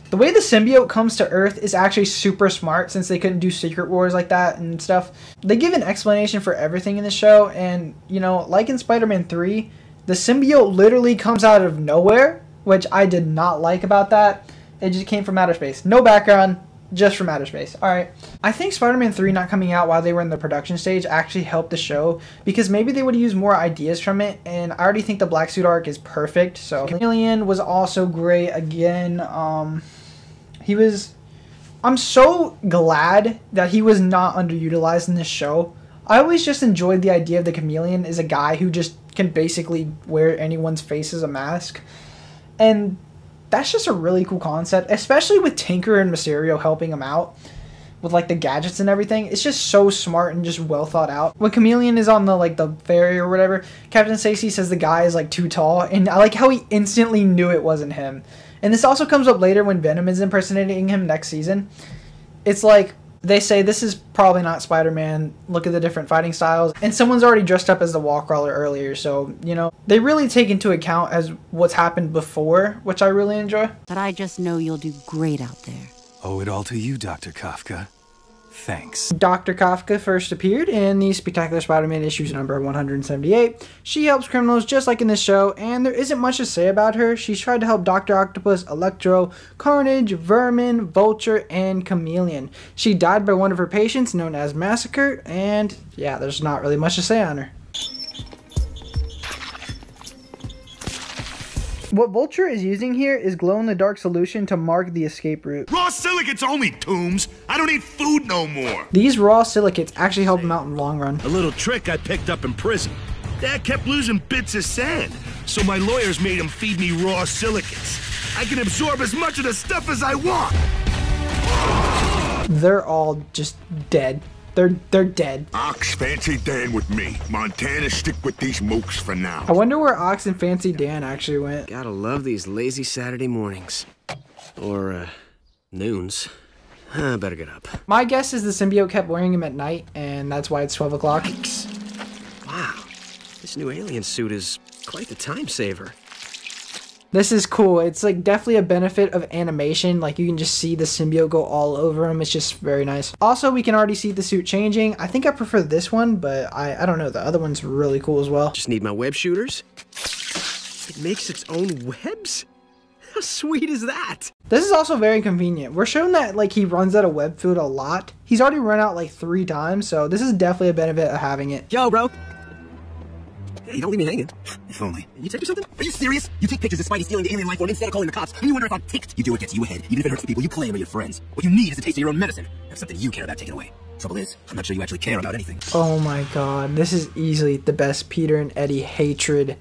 The way the symbiote comes to Earth is actually super smart, since they couldn't do Secret Wars like that and stuff. They give an explanation for everything in the show, and you know, like in Spider-Man 3, the symbiote literally comes out of nowhere, which I did not like about that. It just came from outer space. No background, just from outer space. Alright. I think Spider-Man 3 not coming out while they were in the production stage actually helped the show, because maybe they would use more ideas from it, and I already think the Black Suit arc is perfect. So Chameleon was also great again. I'm so glad that he was not underutilized in this show. I always just enjoyed the idea of the Chameleon as a guy who just can basically wear anyone's face as a mask. And that's just a really cool concept, especially with Tinker and Mysterio helping him out with like the gadgets and everything. It's just so smart and just well thought out. When Chameleon is on the ferry or whatever, Captain Stacy says the guy is like too tall, and I like how he instantly knew it wasn't him. And this also comes up later when Venom is impersonating him next season. It's like they say this is probably not Spider-Man, look at the different fighting styles, and someone's already dressed up as the wall crawler earlier, so, you know, they really take into account as what's happened before, which I really enjoy. But I just know you'll do great out there. Owe it all to you, Dr. Kafka. Thanks. Dr. Kafka first appeared in the Spectacular Spider-Man issues number 178. She helps criminals just like in this show, and there isn't much to say about her. She's tried to help Dr. Octopus, Electro, Carnage, Vermin, Vulture, and Chameleon. She died by one of her patients, known as Massacre, and yeah, there's not really much to say on her. What Vulture is using here is glow-in-the-dark solution to mark the escape route. Raw silicates only, Toombs. I don't need food no more. These raw silicates actually help him out in the long run. A little trick I picked up in prison. Dad kept losing bits of sand, so my lawyers made him feed me raw silicates. I can absorb as much of the stuff as I want. They're all just dead. They're dead. Ox, Fancy Dan with me. Montana, stick with these mooks for now. I wonder where Ox and Fancy Dan actually went. Gotta love these lazy Saturday mornings. Or, noons. I better get up. My guess is the symbiote kept wearing him at night, and that's why it's 12 o'clock. Wow, this new alien suit is quite the time saver. This is cool. It's like definitely a benefit of animation. Like you can just see the symbiote go all over him. It's just very nice. Also, we can already see the suit changing. I think I prefer this one, but I don't know. The other one's really cool as well. Just need my web shooters. It makes its own webs? How sweet is that? This is also very convenient. We're shown that like he runs out of web food a lot. He's already run out like 3 times, so this is definitely a benefit of having it. Yo, bro. Hey, don't leave me hanging. If only. You take or something? Are you serious? You take pictures of Spidey stealing the alien life form instead of calling the cops, and you wonder if I'm ticked. You do what gets you ahead, even if it hurts the people you claim are your friends. What you need is a taste of your own medicine. Have something you care about taken away. Trouble is, I'm not sure you actually care about anything. Oh my god, this is easily the best Peter and Eddie hatred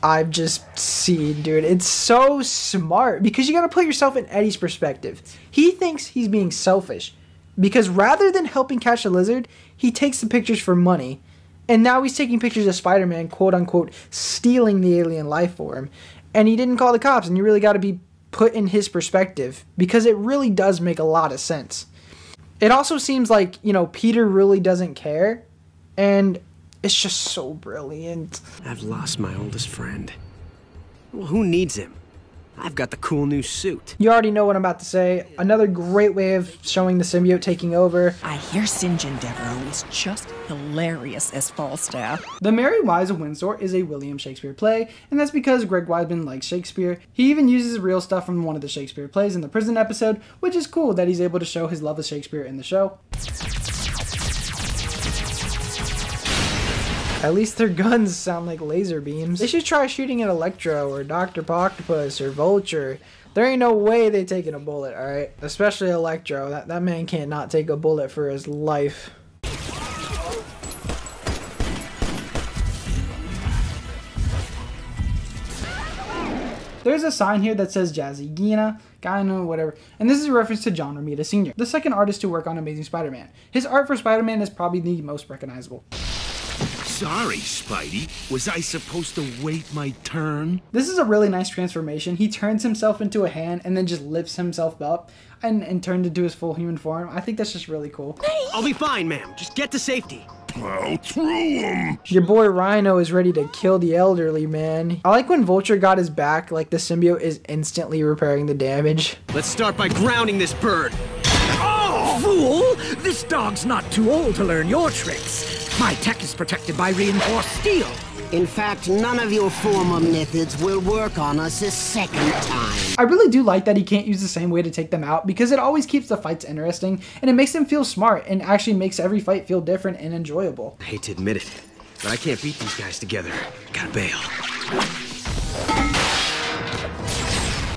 I've just seen, dude. It's so smart because you gotta put yourself in Eddie's perspective. He thinks he's being selfish because rather than helping catch the lizard, he takes the pictures for money. And now he's taking pictures of Spider-Man, quote-unquote, stealing the alien life form. And he didn't call the cops, and you really got to be put in his perspective, because it really does make a lot of sense. It also seems like, you know, Peter really doesn't care, and it's just so brilliant. I've lost my oldest friend. Well, who needs him? I've got the cool new suit. You already know what I'm about to say. Another great way of showing the symbiote taking over. I hear St. Devereaux is just hilarious as Falstaff. The Merry Wives of Windsor is a William Shakespeare play, and that's because Greg Weisman likes Shakespeare. He even uses real stuff from one of the Shakespeare plays in the prison episode, which is cool that he's able to show his love of Shakespeare in the show. At least their guns sound like laser beams. They should try shooting at Electro or Dr. Octopus or Vulture. There ain't no way they taking a bullet, alright? Especially Electro. That man can't not take a bullet for his life. There's a sign here that says Jazzy Gina, whatever. And this is a reference to John Romita Sr., the second artist to work on Amazing Spider-Man. His art for Spider-Man is probably the most recognizable. Sorry, Spidey. Was I supposed to wait my turn? This is a really nice transformation. He turns himself into a hand and then just lifts himself up and turns into his full human form. I think that's just really cool. I'll be fine, ma'am. Just get to safety. Plow through him. Your boy Rhino is ready to kill the elderly, man. I like when Vulture got his back, like the symbiote is instantly repairing the damage. Let's start by grounding this bird. Oh, fool! This dog's not too old to learn your tricks. My tech is protected by reinforced steel. In fact, none of your former methods will work on us a second time. I really do like that he can't use the same way to take them out because it always keeps the fights interesting and it makes them feel smart and actually makes every fight feel different and enjoyable. I hate to admit it, but I can't beat these guys together. Gotta bail.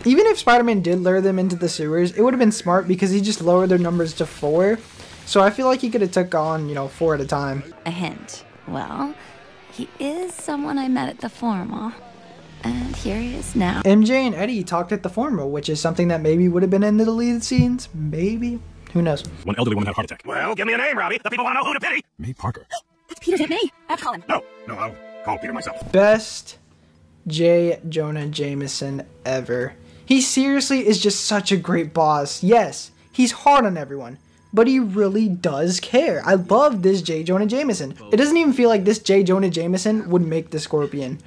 Even if Spider-Man did lure them into the sewers, it would have been smart because he just lowered their numbers to 4. So I feel like he could have took on, 4 at a time. A hint. Well, he is someone I met at the formal. And here he is now. MJ and Eddie talked at the formal, which is something that maybe would have been in the deleted scenes. Maybe. Who knows? One elderly woman had a heart attack. Well, give me a name, Robbie. The people want to know who to pity. May Parker. That's Peter's at me. I have to call him. No, I'll call Peter myself. Best J. Jonah Jameson ever. He seriously is just such a great boss. Yes, he's hard on everyone, but he really does care. I love this J. Jonah Jameson. It doesn't even feel like this J. Jonah Jameson would make the Scorpion.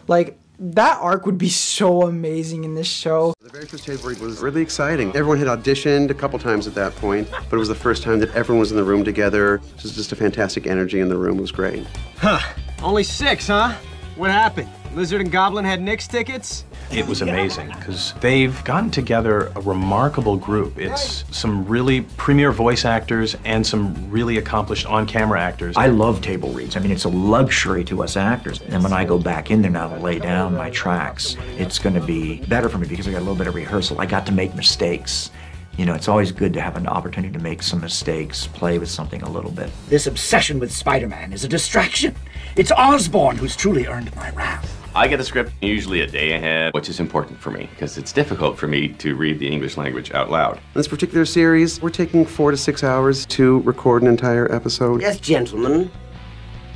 Like, that arc would be so amazing in this show. The very first table read was really exciting. Everyone had auditioned a couple times at that point, but it was the first time that everyone was in the room together. It was just a fantastic energy in the room. It was great. Huh. Only 6, huh? What happened? Lizard and Goblin had Knicks tickets? It was amazing because they've gotten together a remarkable group. It's some really premier voice actors and some really accomplished on-camera actors. I love table reads. I mean, it's a luxury to us actors. And when I go back in there now to lay down my tracks, it's going to be better for me because I got a little bit of rehearsal. I got to make mistakes. You know, it's always good to have an opportunity to make some mistakes, play with something a little bit. This obsession with Spider-Man is a distraction. It's Osborn who's truly earned my wrath. I get the script usually a day ahead, which is important for me because it's difficult for me to read the English language out loud. In this particular series, we're taking 4 to 6 hours to record an entire episode. Yes, gentlemen,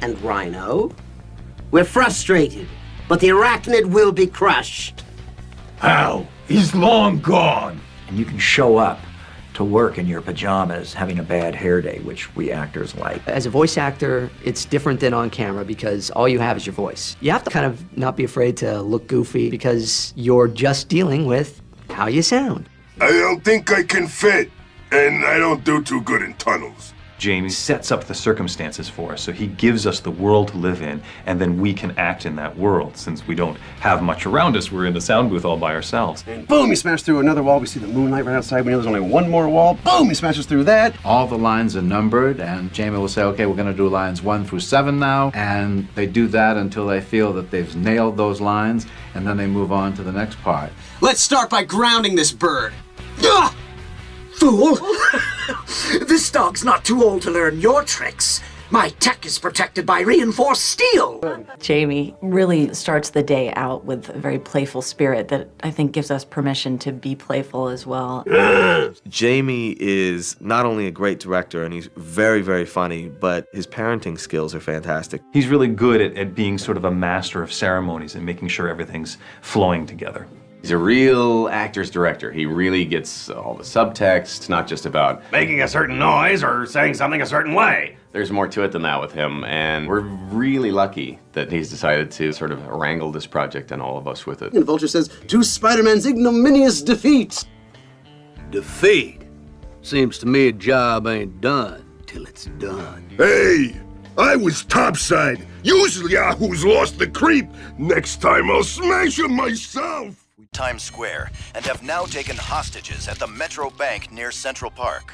and Rhino, we're frustrated, but the arachnid will be crushed. How? He's long gone. And you can show up to work in your pajamas having a bad hair day, which we actors like. As a voice actor, it's different than on camera because all you have is your voice. You have to kind of not be afraid to look goofy because you're just dealing with how you sound. I don't think I can fit, and I don't do too good in tunnels. Jamie sets up the circumstances for us, so he gives us the world to live in, and then we can act in that world. Since we don't have much around us, we're in the sound booth all by ourselves. And boom, he smashes through another wall. We see the moonlight right outside. We know there's only one more wall. Boom, he smashes through that. All the lines are numbered, and Jamie will say, okay, we're going to do lines 1 through 7 now, and they do that until they feel that they've nailed those lines, and then they move on to the next part. Let's start by grounding this bird. Ah! Fool! This dog's not too old to learn your tricks. My tech is protected by reinforced steel. Jamie really starts the day out with a very playful spirit that I think gives us permission to be playful as well. Jamie is not only a great director and he's very, very funny, but his parenting skills are fantastic. He's really good at being sort of a master of ceremonies and making sure everything's flowing together. He's a real actor's director. He really gets all the subtext, not just about making a certain noise or saying something a certain way. There's more to it than that with him, and we're really lucky that he's decided to sort of wrangle this project and all of us with it. And Vulture says, to Spider-Man's ignominious defeat. Defeat? Seems to me a job ain't done till it's done. Hey, I was topside. Usually Yahoo's lost the creep. Next time I'll smash him myself. Times Square and have now taken hostages at the Metro Bank near Central Park.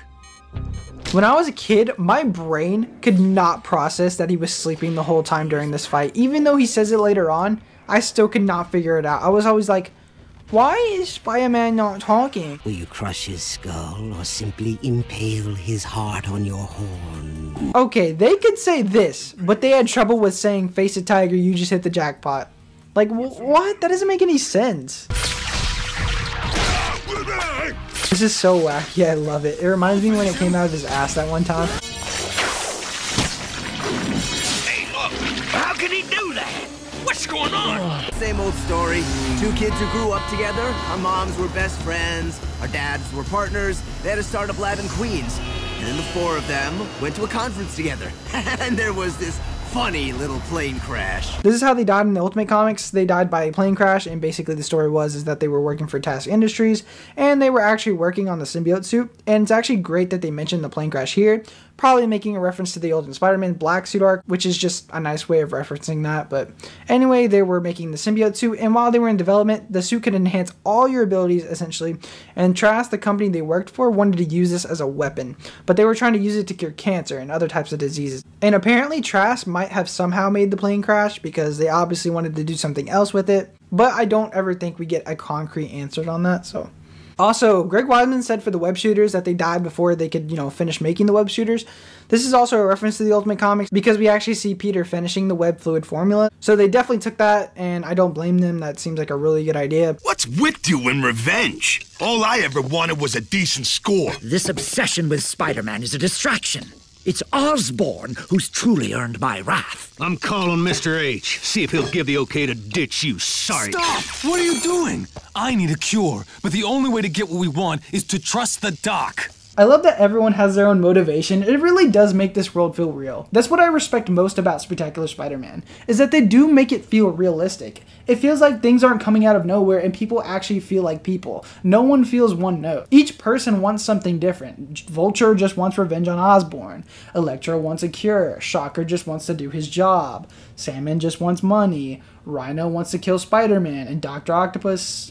When I was a kid, my brain could not process that he was sleeping the whole time during this fight. Even though he says it later on, I still could not figure it out. I was always like, why is Spider-Man not talking? Will you crush his skull or simply impale his heart on your horn? Okay, they could say this, but they had trouble with saying, face a tiger, you just hit the jackpot. Like, what? That doesn't make any sense. This is so wacky, I love it. It reminds me when it came out of his ass that one time. Hey, look! How can he do that? What's going on? Same old story. 2 kids who grew up together. Our moms were best friends. Our dads were partners. They had a startup lab in Queens. And then the 4 of them went to a conference together. And there was this funny little plane crash. This is how they died in the Ultimate Comics. They died by a plane crash, and basically the story is that they were working for Task Industries, and they were actually working on the symbiote suit. And it's actually great that they mentioned the plane crash here, probably making a reference to the old Spider-Man Black Suit arc, which is just a nice way of referencing that. But anyway, they were making the symbiote suit, and while they were in development, the suit could enhance all your abilities essentially. And Trask, the company they worked for, wanted to use this as a weapon, but they were trying to use it to cure cancer and other types of diseases. And apparently Trask might have somehow made the plane crash because they obviously wanted to do something else with it, but I don't ever think we get a concrete answer on that. So also, Greg Weisman said for the web shooters that they died before they could, finish making the web shooters. This is also a reference to the Ultimate Comics because we actually see Peter finishing the web fluid formula. So they definitely took that, and I don't blame them. That seems like a really good idea. What's with you and revenge? All I ever wanted was a decent score. This obsession with Spider-Man is a distraction. It's Osborn who's truly earned my wrath. I'm calling Mr. H. See if he'll give the okay to ditch you, sorry. Stop! What are you doing? I need a cure, but the only way to get what we want is to trust the doc. I love that everyone has their own motivation. It really does make this world feel real. That's what I respect most about Spectacular Spider-Man, is that they do make it feel realistic. It feels like things aren't coming out of nowhere and people actually feel like people. No one feels one note. Each person wants something different. Vulture just wants revenge on Osborn. Electro wants a cure. Shocker just wants to do his job. Sandman just wants money. Rhino wants to kill Spider-Man, and Dr. Octopus,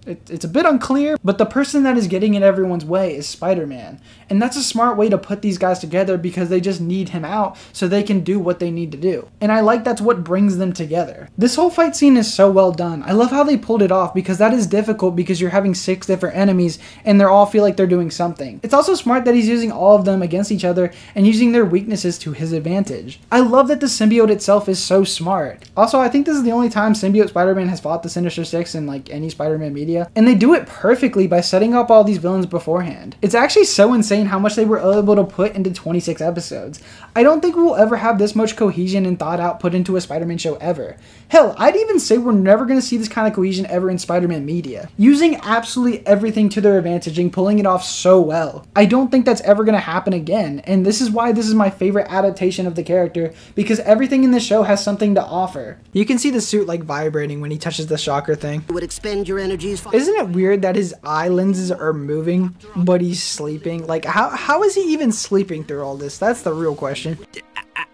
it's a bit unclear, but the person that is getting in everyone's way is Spider-Man. And that's a smart way to put these guys together because they just need him out so they can do what they need to do. And I like that's what brings them together. This whole fight scene is so well done. I love how they pulled it off because that is difficult because you're having 6 different enemies and they all feel like they're doing something. It's also smart that he's using all of them against each other and using their weaknesses to his advantage. I love that the symbiote itself is so smart. Also, I think this is the only time symbiote Spider-Man has fought the Sinister Six in like any Spider-Man media. And they do it perfectly by setting up all these villains beforehand. It's actually so insane how much they were able to put into 26 episodes. I don't think we'll ever have this much cohesion and thought out put into a Spider-Man show ever. Hell, I'd even say we're never going to see this kind of cohesion ever in Spider-Man media. Using absolutely everything to their advantage and pulling it off so well. I don't think that's ever going to happen again, and this is why this is my favorite adaptation of the character, because everything in the show has something to offer. You can see the suit like vibrating when he touches the shocker thing. Would expend your energies. Isn't it weird that his eye lenses are moving, but he's sleeping? Like, how is he even sleeping through all this? That's the real question.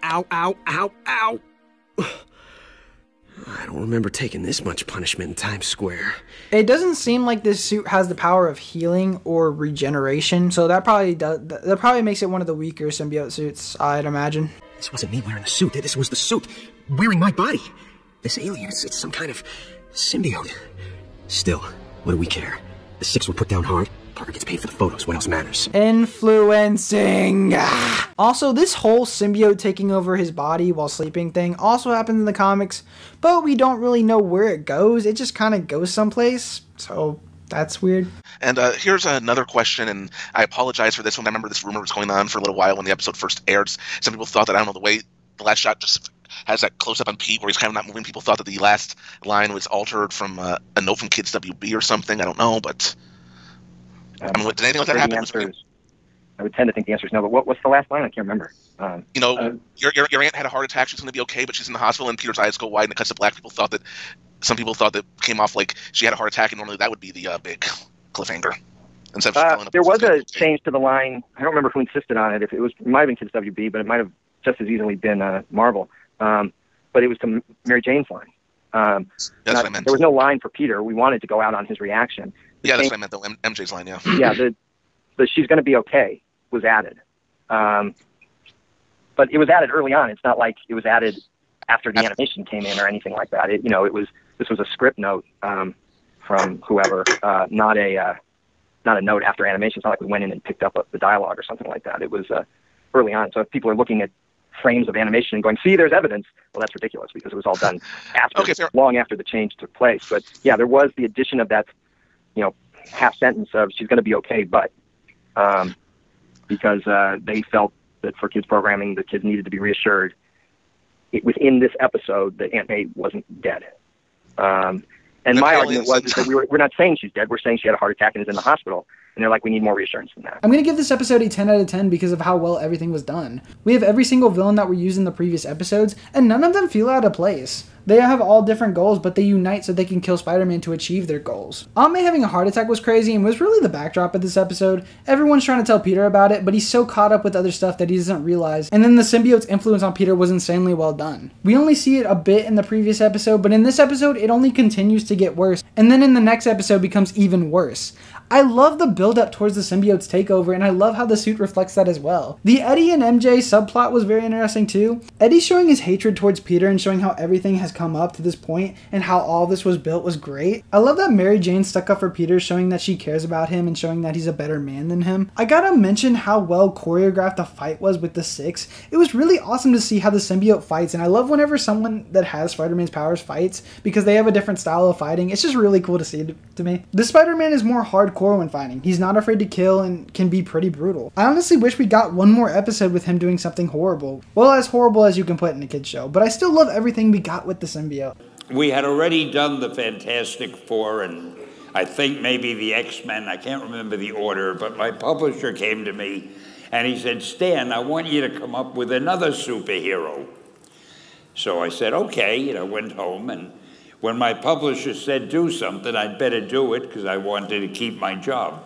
Ow, ow, ow, ow. I don't remember taking this much punishment in Times Square. It doesn't seem like this suit has the power of healing or regeneration, so that probably makes it one of the weaker symbiote suits, I'd imagine. This wasn't me wearing the suit. This was the suit wearing my body. This alien, it's some kind of symbiote. Still, what do we care? The 6 were put down hard. Parker gets paid for the photos. What else matters? Influencing. Also, this whole symbiote taking over his body while sleeping thing also happens in the comics, but we don't really know where it goes. It just kind of goes someplace, so that's weird. And here's another question, and I apologize for this one. I remember this rumor was going on for a little while when the episode first aired. Some people thought that, I don't know, the way the last shot just has that close-up on Pete where he's kind of not moving. People thought that the last line was altered from a note from Kids WB or something. I don't know, but... I mean, did anything like that happen? I would tend to think the answer is no, but what's the last line? I can't remember. Your aunt had a heart attack. She's going to be okay, but she's in the hospital, and Peter's eyes go wide, and it cuts to black. Some people thought that came off like she had a heart attack, and normally that would be the big cliffhanger. Instead of there was a change to the line. I don't remember who insisted on it. It might have been Kids WB, but it might have just as easily been Marvel. But it was to Mary Jane's line. That's what I meant. There was no line for Peter. We wanted to go out on his reaction. Yeah, that's what I meant, though. MJ's line, yeah. Yeah, the she's going to be okay was added. But it was added early on. It's not like it was added after the animation came in or anything like that. This was a script note from whoever, not a note after animation. It's not like we went in and picked up the dialogue or something like that. It was early on. So if people are looking at frames of animation and going, see, there's evidence, well, that's ridiculous because it was all done after, long after the change took place. But yeah, there was the addition of that, half sentence of she's going to be okay, but because they felt that for kids programming, the kids needed to be reassured within this episode that Aunt May wasn't dead. And my argument was that we're not saying she's dead. We're saying she had a heart attack and is in the hospital. And they're like, we need more reassurance than that. I'm going to give this episode a 10 out of 10 because of how well everything was done. We have every single villain that were used in the previous episodes, and none of them feel out of place. They have all different goals, but they unite so they can kill Spider-Man to achieve their goals. Aunt May having a heart attack was crazy and was really the backdrop of this episode. Everyone's trying to tell Peter about it, but he's so caught up with other stuff that he doesn't realize. And then the symbiote's influence on Peter was insanely well done. We only see it a bit in the previous episode, but in this episode, it only continues to get worse. And then in the next episode becomes even worse. I love the build-up towards the symbiote's takeover, and I love how the suit reflects that as well. The Eddie and MJ subplot was very interesting too. Eddie showing his hatred towards Peter and showing how everything has come up to this point and how all this was built was great. I love that Mary Jane stuck up for Peter, showing that she cares about him and showing that he's a better man than him. I gotta mention how well choreographed the fight was with the Six. It was really awesome to see how the symbiote fights, and I love whenever someone that has Spider-Man's powers fights because they have a different style of fighting. It's just really cool to see to me. This Spider-Man is more hardcore when fighting. He's not afraid to kill and can be pretty brutal. I honestly wish we got one more episode with him doing something horrible. Well, as horrible as you can put in a kid's show, but I still love everything we got with the symbiote. We had already done the Fantastic Four and I think maybe the X-Men. I can't remember the order, but my publisher came to me and he said, Stan, I want you to come up with another superhero. So I said, okay, went home, and when my publisher said do something, I'd better do it because I wanted to keep my job.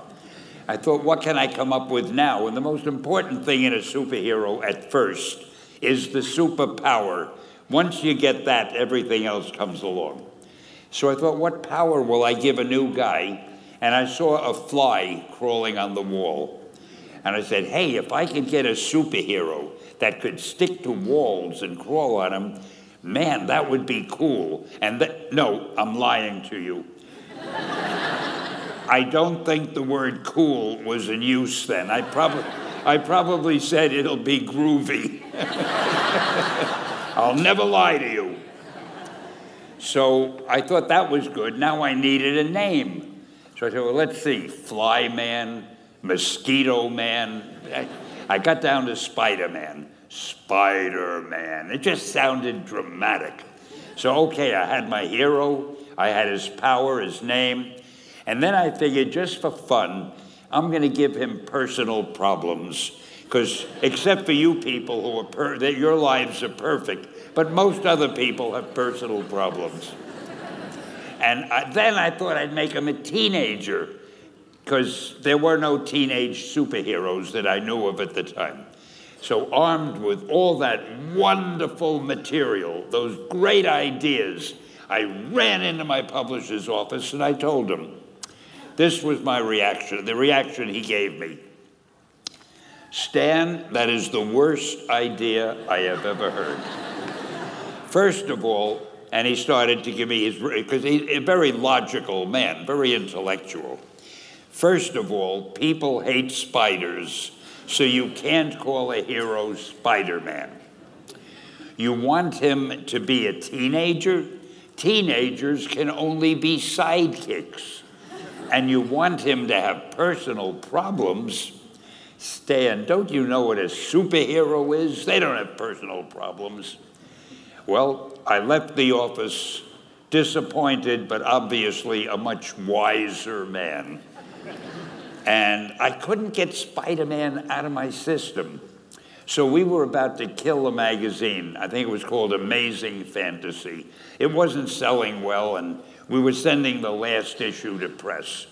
I thought, what can I come up with now? And the most important thing in a superhero at first is the superpower, Once you get that, everything else comes along. So I thought, what power will I give a new guy? And I saw a fly crawling on the wall. And I said, hey, if I could get a superhero that could stick to walls and crawl on them, man, that would be cool. And no, I'm lying to you. I don't think the word cool was in use then. I probably said it'll be groovy. I'll never lie to you. So I thought that was good. Now I needed a name. So I said, well, let's see, Fly Man, Mosquito Man. I got down to Spider-Man. Spider-Man. It just sounded dramatic. So, okay, I had my hero, I had his power, his name, and then I figured, just for fun, I'm going to give him personal problems, because except for you people who are that your lives are perfect, but most other people have personal problems. And then I thought I'd make him a teenager, because there were no teenage superheroes that I knew of at the time. So armed with all that wonderful material, those great ideas, I ran into my publisher's office and I told him. This was my reaction, the reaction he gave me. Stan, that is the worst idea I have ever heard. First of all, and he started to give me his, because he's a very logical man, very intellectual. First of all, people hate spiders, so you can't call a hero Spider-Man. You want him to be a teenager? Teenagers can only be sidekicks. And you want him to have personal problems? Stan, don't you know what a superhero is? They don't have personal problems. Well, I left the office disappointed, but obviously a much wiser man. And I couldn't get Spider-Man out of my system. So we were about to kill a magazine. I think it was called Amazing Fantasy. It wasn't selling well, and we were sending the last issue to press.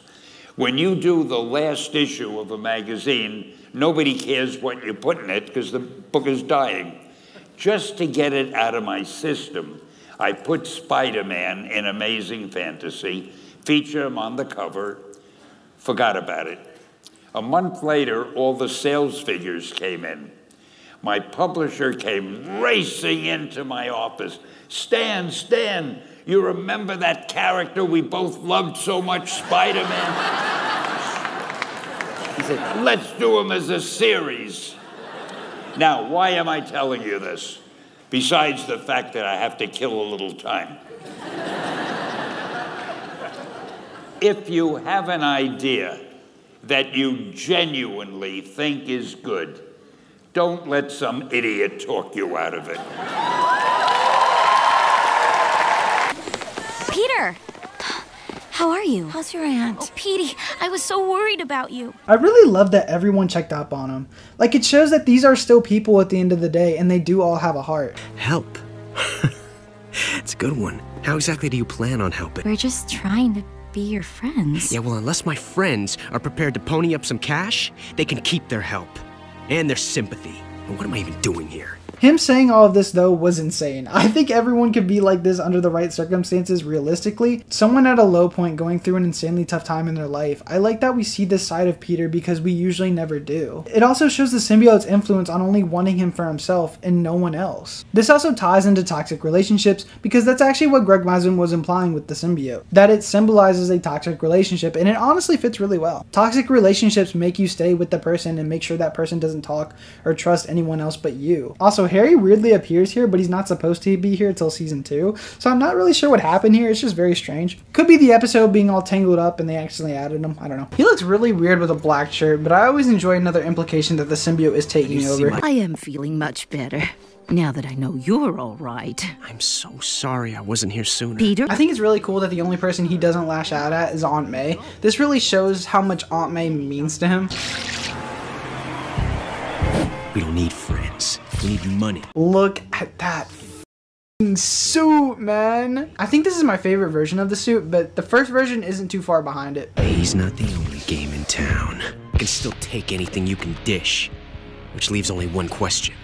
When you do the last issue of a magazine, nobody cares what you put in it because the book is dying. Just to get it out of my system, I put Spider-Man in Amazing Fantasy, feature him on the cover, forgot about it. A month later, all the sales figures came in. My publisher came racing into my office. Stan, you remember that character we both loved so much, Spider-Man? He said, let's do him as a series. Now, why am I telling you this? Besides the fact that I have to kill a little time. If you have an idea that you genuinely think is good, don't let some idiot talk you out of it. Peter! How are you? How's your aunt? Oh, Petey, I was so worried about you. I really love that everyone checked up on him. Like, it shows that these are still people at the end of the day, and they do all have a heart. Help? It's a good one. How exactly do you plan on helping? We're just trying to be your friends. Yeah, well, unless my friends are prepared to pony up some cash, they can keep their help. And their sympathy. And what am I even doing here? Him saying all of this, though, was insane. I think everyone could be like this under the right circumstances, realistically. Someone at a low point going through an insanely tough time in their life. I like that we see this side of Peter because we usually never do. It also shows the symbiote's influence on only wanting him for himself and no one else. This also ties into toxic relationships because that's actually what Greg Weisman was implying with the symbiote. That it symbolizes a toxic relationship, and it honestly fits really well. Toxic relationships make you stay with the person and make sure that person doesn't talk or trust anyone else but you. Also, Harry weirdly appears here, but he's not supposed to be here until season 2, so I'm not really sure what happened here. It's just very strange. Could be the episode being all tangled up and they accidentally added him. I don't know. He looks really weird with a black shirt, but I always enjoy another implication that the symbiote is taking over. I am feeling much better, now that I know you're all right. I'm so sorry I wasn't here sooner. Peter? I think it's really cool that the only person he doesn't lash out at is Aunt May. This really shows how much Aunt May means to him. We don't need friends. We need money. Look at that suit, man. I think this is my favorite version of the suit, but the first version isn't too far behind it. He's not the only game in town. I can still take anything you can dish. Which leaves only one question.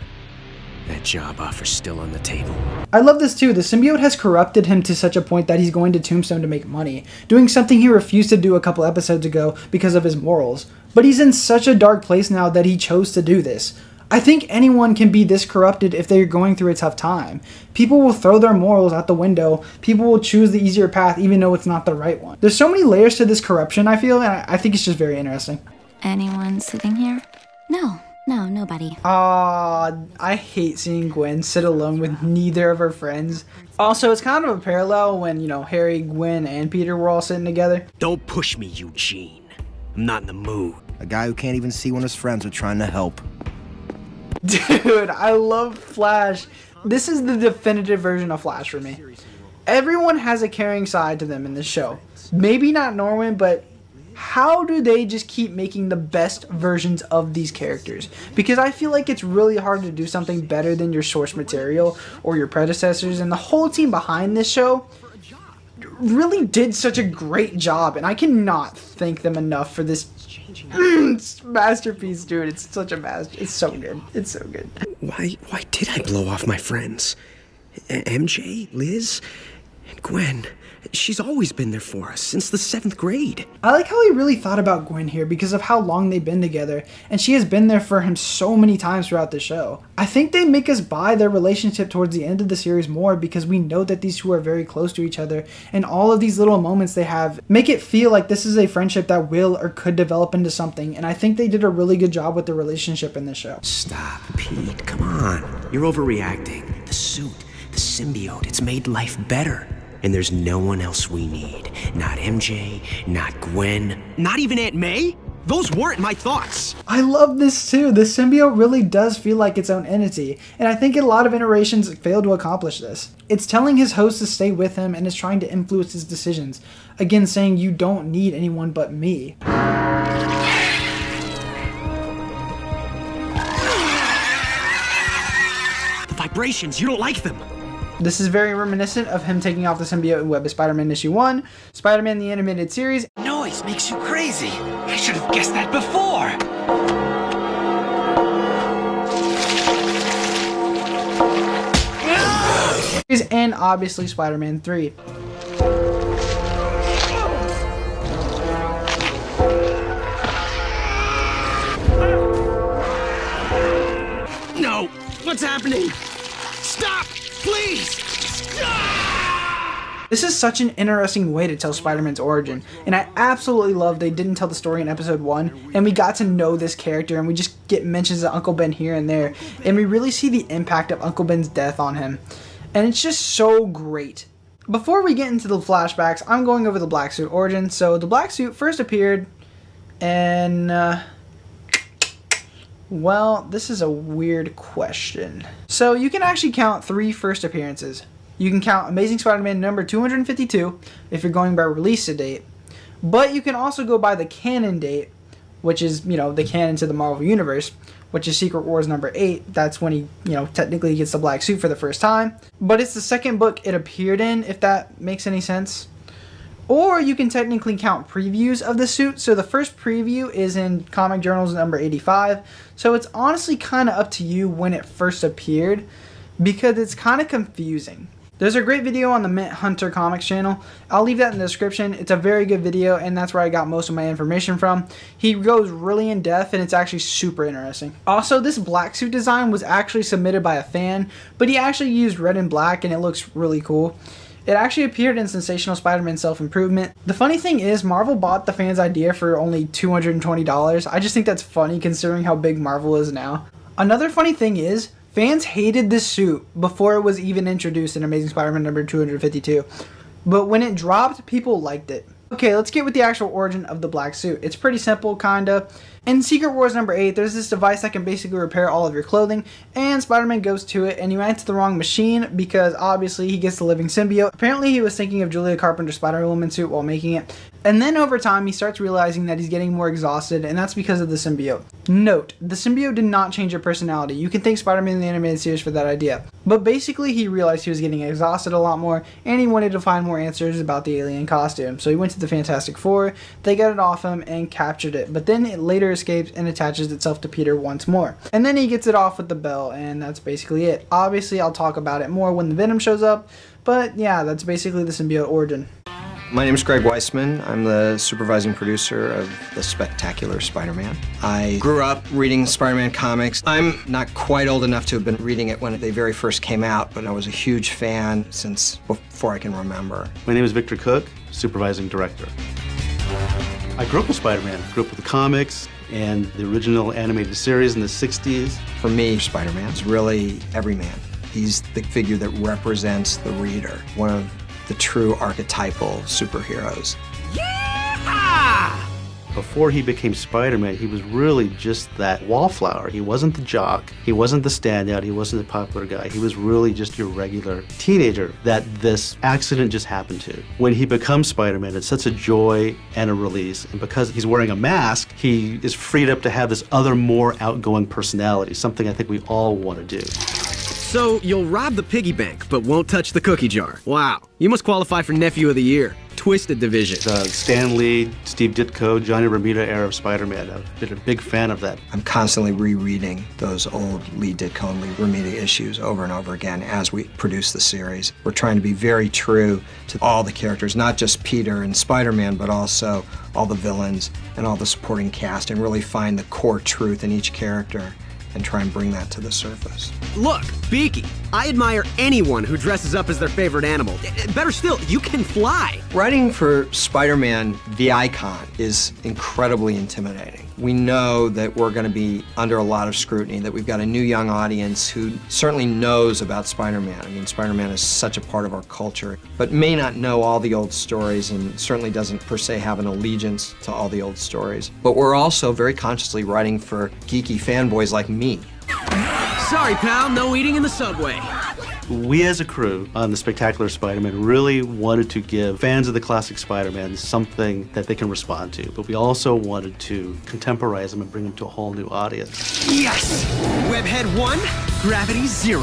That job offer's still on the table. I love this too. The symbiote has corrupted him to such a point that he's going to Tombstone to make money, doing something he refused to do a couple episodes ago because of his morals. But he's in such a dark place now that he chose to do this. I think anyone can be this corrupted if they're going through a tough time. People will throw their morals out the window. People will choose the easier path even though it's not the right one. There's so many layers to this corruption, I feel, and I think it's just very interesting. Anyone sitting here? No, nobody. I hate seeing Gwen sit alone with neither of her friends. Also, it's kind of a parallel when, you know, Harry, Gwen, and Peter were all sitting together. Don't push me, Eugene. I'm not in the mood. A guy who can't even see when his friends are trying to help. Dude, I love Flash. This is the definitive version of Flash for me. Everyone has a caring side to them in this show. Maybe not Norman, but how do they just keep making the best versions of these characters? Because I feel like it's really hard to do something better than your source material or your predecessors, and the whole team behind this show really did such a great job, and I cannot thank them enough for this masterpiece, dude. It's such a master. It's so good. It's so good. Why did I blow off my friends? MJ, Liz, and Gwen. She's always been there for us since the 7th grade. I like how he really thought about Gwen here because of how long they've been together, and she has been there for him so many times throughout the show. I think they make us buy their relationship towards the end of the series more because we know that these two are very close to each other, and all of these little moments they have make it feel like this is a friendship that will or could develop into something, and I think they did a really good job with the relationship in this show. Stop, Pete. Come on. You're overreacting. The suit, the symbiote, it's made life better. And there's no one else we need. Not MJ, not Gwen, not even Aunt May. Those weren't my thoughts. I love this too. The symbiote really does feel like its own entity, and I think a lot of iterations fail to accomplish this. It's telling his host to stay with him and is trying to influence his decisions. Again, saying you don't need anyone but me. The vibrations, you don't like them. This is very reminiscent of him taking off the symbiote in Web of Spider-Man issue 1, Spider-Man the Animated Series. Noise makes you crazy. I should have guessed that before. And obviously Spider-Man 3. No! What's happening? Stop! Please! Stop! This is such an interesting way to tell Spider-Man's origin, and I absolutely love they didn't tell the story in episode 1, and we got to know this character, and we just get mentions of Uncle Ben here and there, and we really see the impact of Uncle Ben's death on him, and it's just so great. Before we get into the flashbacks, I'm going over the Black Suit origin. So the Black Suit first appeared in... well, this is a weird question. So you can actually count 3 first appearances. You can count Amazing Spider-Man number 252 if you're going by release date. But you can also go by the canon date, which is, you know, the canon to the Marvel Universe, which is Secret Wars number 8. That's when he, you know, technically gets the black suit for the first time. But it's the second book it appeared in, if that makes any sense. Or you can technically count previews of the suit. So the first preview is in Comic Journals number 85. So it's honestly kind of up to you when it first appeared, because it's kind of confusing. There's a great video on the Mint Hunter Comics channel. I'll leave that in the description. It's a very good video, and that's where I got most of my information from. He goes really in depth, and it's actually super interesting. Also, this black suit design was actually submitted by a fan, but he actually used red and black, and it looks really cool. It actually appeared in Sensational Spider-Man Self-Improvement. The funny thing is, Marvel bought the fan's idea for only $220. I just think that's funny considering how big Marvel is now. Another funny thing is, fans hated this suit before it was even introduced in Amazing Spider-Man number 252. But when it dropped, people liked it. Okay, let's get with the actual origin of the black suit. It's pretty simple, kinda. In Secret Wars number 8, there's this device that can basically repair all of your clothing, and Spider-Man goes to it, and he ran into the wrong machine because obviously he gets the living symbiote. Apparently he was thinking of Julia Carpenter's Spider-Woman suit while making it, and then over time he starts realizing that he's getting more exhausted, and that's because of the symbiote. Note, the symbiote did not change your personality. You can thank Spider-Man in the Animated Series for that idea. But basically he realized he was getting exhausted a lot more, and he wanted to find more answers about the alien costume. So he went to the Fantastic Four. They get it off him and captured it, but then it later escapes and attaches itself to Peter once more. And then he gets it off with the bell, and that's basically it. Obviously, I'll talk about it more when the Venom shows up, but yeah, that's basically the symbiote origin. My name is Greg Weisman. I'm the supervising producer of The Spectacular Spider-Man. I grew up reading Spider-Man comics. I'm not quite old enough to have been reading it when they very first came out, but I was a huge fan since before I can remember. My name is Victor Cook, supervising director. I grew up with Spider-Man. Grew up with the comics and the original animated series in the 60s. For me, Spider-Man's really every man. He's the figure that represents the reader, one of the true archetypal superheroes. Yeah! Before he became Spider-Man, he was really just that wallflower. He wasn't the jock, he wasn't the standout, he wasn't the popular guy. He was really just your regular teenager that this accident just happened to. When he becomes Spider-Man, it's such a joy and a release. And because he's wearing a mask, he is freed up to have this other, more outgoing personality, something I think we all want to do. So, you'll rob the piggy bank, but won't touch the cookie jar. Wow, you must qualify for Nephew of the Year. Twisted Division. The Stan Lee, Steve Ditko, Johnny Romita era of Spider-Man. I've been a big fan of that. I'm constantly rereading those old Lee Ditko and Lee Romita issues over and over again as we produce the series. We're trying to be very true to all the characters, not just Peter and Spider-Man, but also all the villains and all the supporting cast, and really find the core truth in each character and try and bring that to the surface. Look, Beaky, I admire anyone who dresses up as their favorite animal. Better still, you can fly. Writing for Spider-Man, the icon, is incredibly intimidating. We know that we're going to be under a lot of scrutiny, that we've got a new young audience who certainly knows about Spider-Man. I mean, Spider-Man is such a part of our culture, but may not know all the old stories and certainly doesn't per se have an allegiance to all the old stories. But we're also very consciously writing for geeky fanboys like me. Sorry, pal, no eating in the subway. We as a crew on The Spectacular Spider-Man really wanted to give fans of the classic Spider-Man something that they can respond to, but we also wanted to contemporize them and bring them to a whole new audience. Yes! Webhead 1, gravity 0.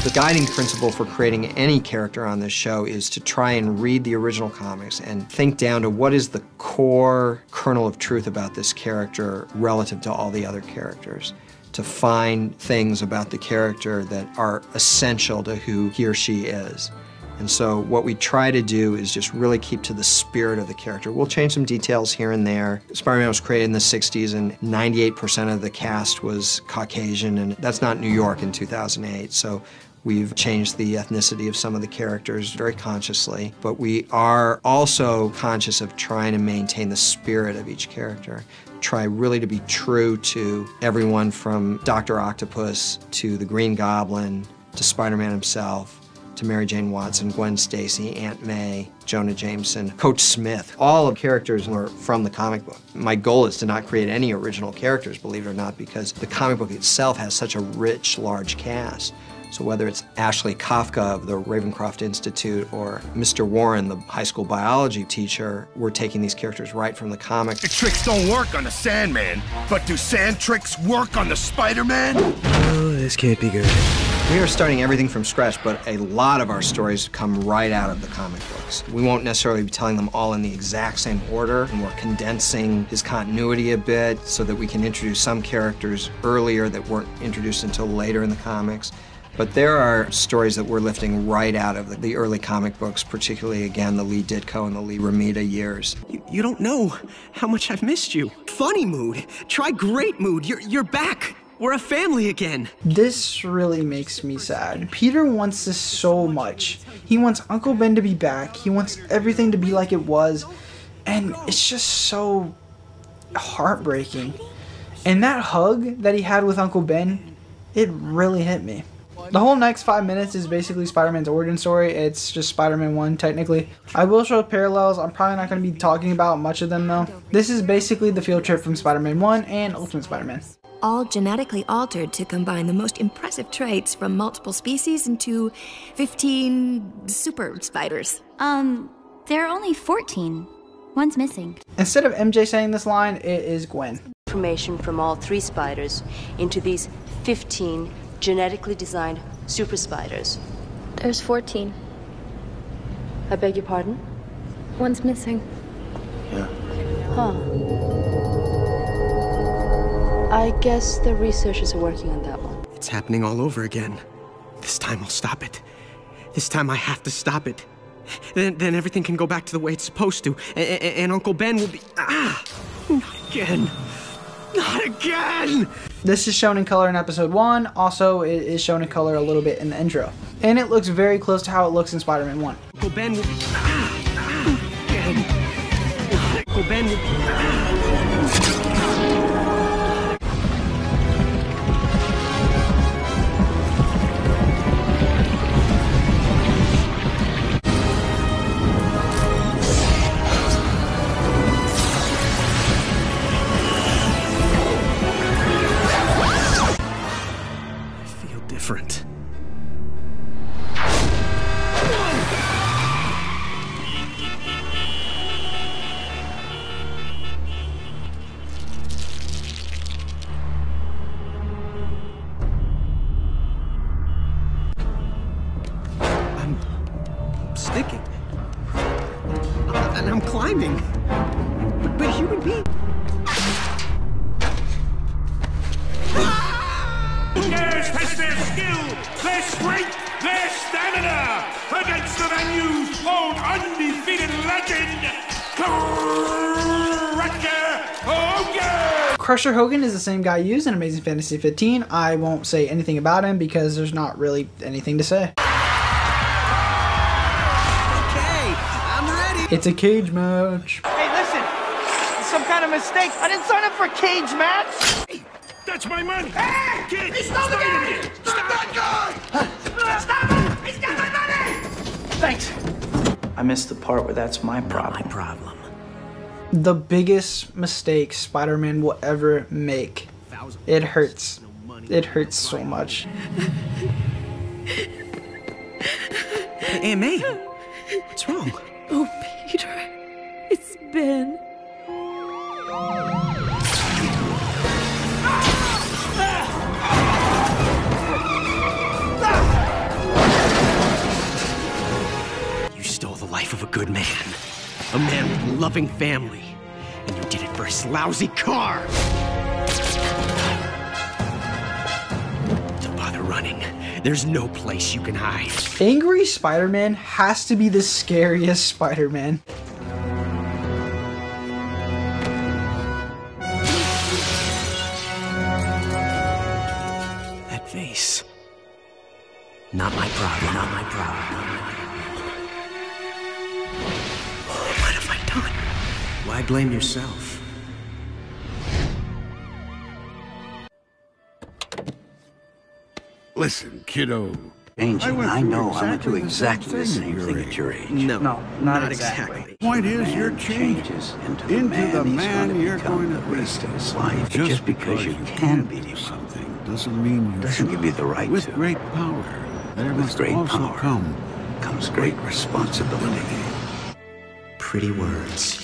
The guiding principle for creating any character on this show is to try and read the original comics and think down to what is the core kernel of truth about this character relative to all the other characters, to find things about the character that are essential to who he or she is. And so what we try to do is just really keep to the spirit of the character. We'll change some details here and there. Spider-Man was created in the 60s and 98% of the cast was Caucasian, and that's not New York in 2008. So we've changed the ethnicity of some of the characters very consciously, but we are also conscious of trying to maintain the spirit of each character. Try really to be true to everyone from Dr. Octopus to the Green Goblin to Spider-Man himself to Mary Jane Watson, Gwen Stacy, Aunt May, Jonah Jameson, Coach Smith. All of the characters were from the comic book. My goal is to not create any original characters, believe it or not, because the comic book itself has such a rich, large cast. So whether it's Ashley Kafka of the Ravencroft Institute or Mr. Warren, the high school biology teacher, we're taking these characters right from the comic. The tricks don't work on the Sandman, but do sand tricks work on the Spider-Man? Oh, this can't be good. We are starting everything from scratch, but a lot of our stories come right out of the comic books. We won't necessarily be telling them all in the exact same order, and we're condensing his continuity a bit so that we can introduce some characters earlier that weren't introduced until later in the comics. But there are stories that we're lifting right out of the early comic books, particularly, again, the Lee Ditko and the Lee Romita years. You don't know how much I've missed you. Funny mood. Try great mood. You're back. We're a family again. This really makes me sad. Peter wants this so much. He wants Uncle Ben to be back. He wants everything to be like it was. And it's just so heartbreaking. And that hug that he had with Uncle Ben, it really hit me. The whole next 5 minutes is basically Spider-Man's origin story. It's just Spider-Man 1, technically. I will show parallels. I'm probably not going to be talking about much of them, though. This is basically the field trip from Spider-Man 1 and Ultimate Spider-Man. All genetically altered to combine the most impressive traits from multiple species into 15 super spiders. There are only 14. One's missing. Instead of MJ saying this line, it is Gwen. Information from all 3 spiders into these 15 genetically designed super spiders. There's 14. I beg your pardon? One's missing. Yeah. Huh. I guess the researchers are working on that one. It's happening all over again. This time I'll stop it. This time I have to stop it. Then everything can go back to the way it's supposed to. And Uncle Ben will be... Not again. Not again! This is shown in color in episode 1. Also, it is shown in color a little bit in the intro. And it looks very close to how it looks in Spider-Man 1. Uncle Ben will be... again. Uncle Ben will be... different. I'm sticking. And I'm climbing. But human being. Test their skill, their strength, their stamina against the venue's own undefeated legend, Crusher Hogan is the same guy used in Amazing Fantasy 15. I won't say anything about him because there's not really anything to say. Okay, I'm ready. It's a cage match. Hey, listen, it's some kind of mistake. I didn't sign up for a cage match. That's my money! Hey! Kid, He stole the game! Stop that guy! Stop him! He's got my money! Thanks. I missed the part where that's my problem. My problem. The biggest mistake Spider-Man will ever make. It hurts. It hurts so much. Aunt May, what's wrong? Oh, Peter, it's Ben. You stole the life of a good man. A man with a loving family. And you did it for his lousy car! Don't bother running. There's no place you can hide. Angry Spider-Man has to be the scariest Spider-Man. That face. Not my problem, not my problem. What have I done? Why blame yourself? Listen, kiddo. Changing, I know. I went through exactly the same thing at your age. No, not exactly. Point is, you're changing into the man you're going to the rest be. of his life. Just because you can be something doesn't mean you doesn't give you the right With to. great power, there must great also power comes great responsibility. Pretty words.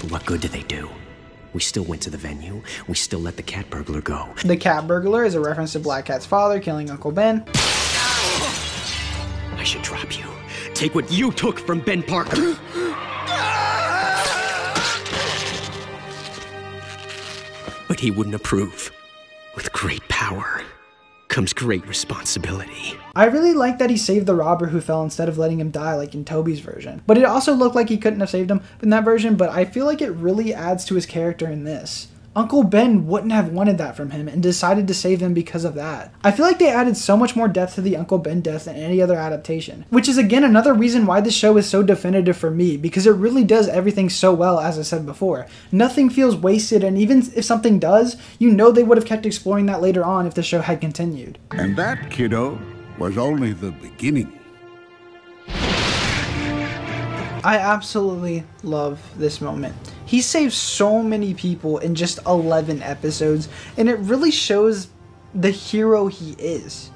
But what good do they do? We still went to the venue. We still let the cat burglar go. The cat burglar is a reference to Black Cat's father killing Uncle Ben. I should drop you. Take what you took from Ben Parker. But he wouldn't approve. With great power comes great responsibility. I really like that he saved the robber who fell instead of letting him die like in Toby's version. But it also looked like he couldn't have saved him in that version, but I feel like it really adds to his character in this. Uncle Ben wouldn't have wanted that from him and decided to save him because of that. I feel like they added so much more depth to the Uncle Ben death than any other adaptation, which is again another reason why this show is so definitive for me, because it really does everything so well, as I said before. Nothing feels wasted, and even if something does, you know they would have kept exploring that later on if the show had continued. And that, kiddo, was only the beginning. I absolutely love this moment. He saves so many people in just 11 episodes, and it really shows the hero he is.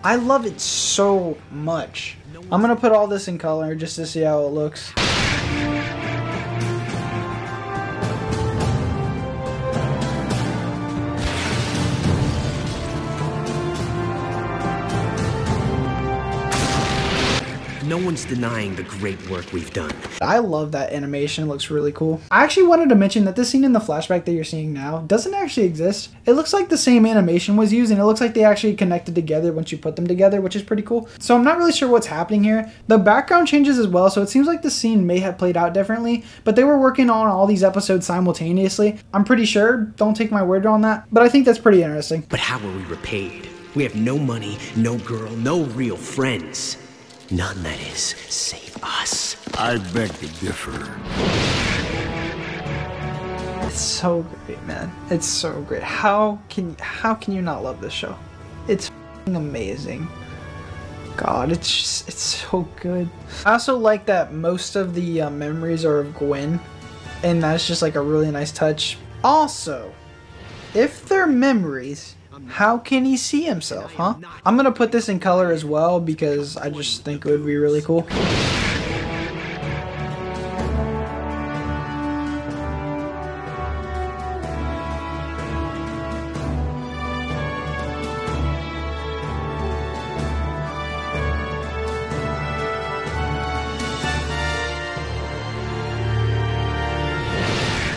I love it so much. I'm gonna put all this in color just to see how it looks. No one's denying the great work we've done. I love that animation. It looks really cool. I actually wanted to mention that this scene in the flashback that you're seeing now doesn't actually exist. It looks like the same animation was used, and it looks like they actually connected together once you put them together, which is pretty cool. So I'm not really sure what's happening here. The background changes as well, so it seems like the scene may have played out differently, but they were working on all these episodes simultaneously. I'm pretty sure. Don't take my word on that, but I think that's pretty interesting. But how are we repaid? We have no money, no girl, no real friends. None, that is, save us. I beg to differ. It's so great, man. It's so great. How can you not love this show? It's f***ing amazing. God, it's so good. I also like that most of the memories are of Gwen, and that's just like a really nice touch. Also, if they're memories, how can he see himself, huh? I'm gonna put this in color as well because I just think it would be really cool.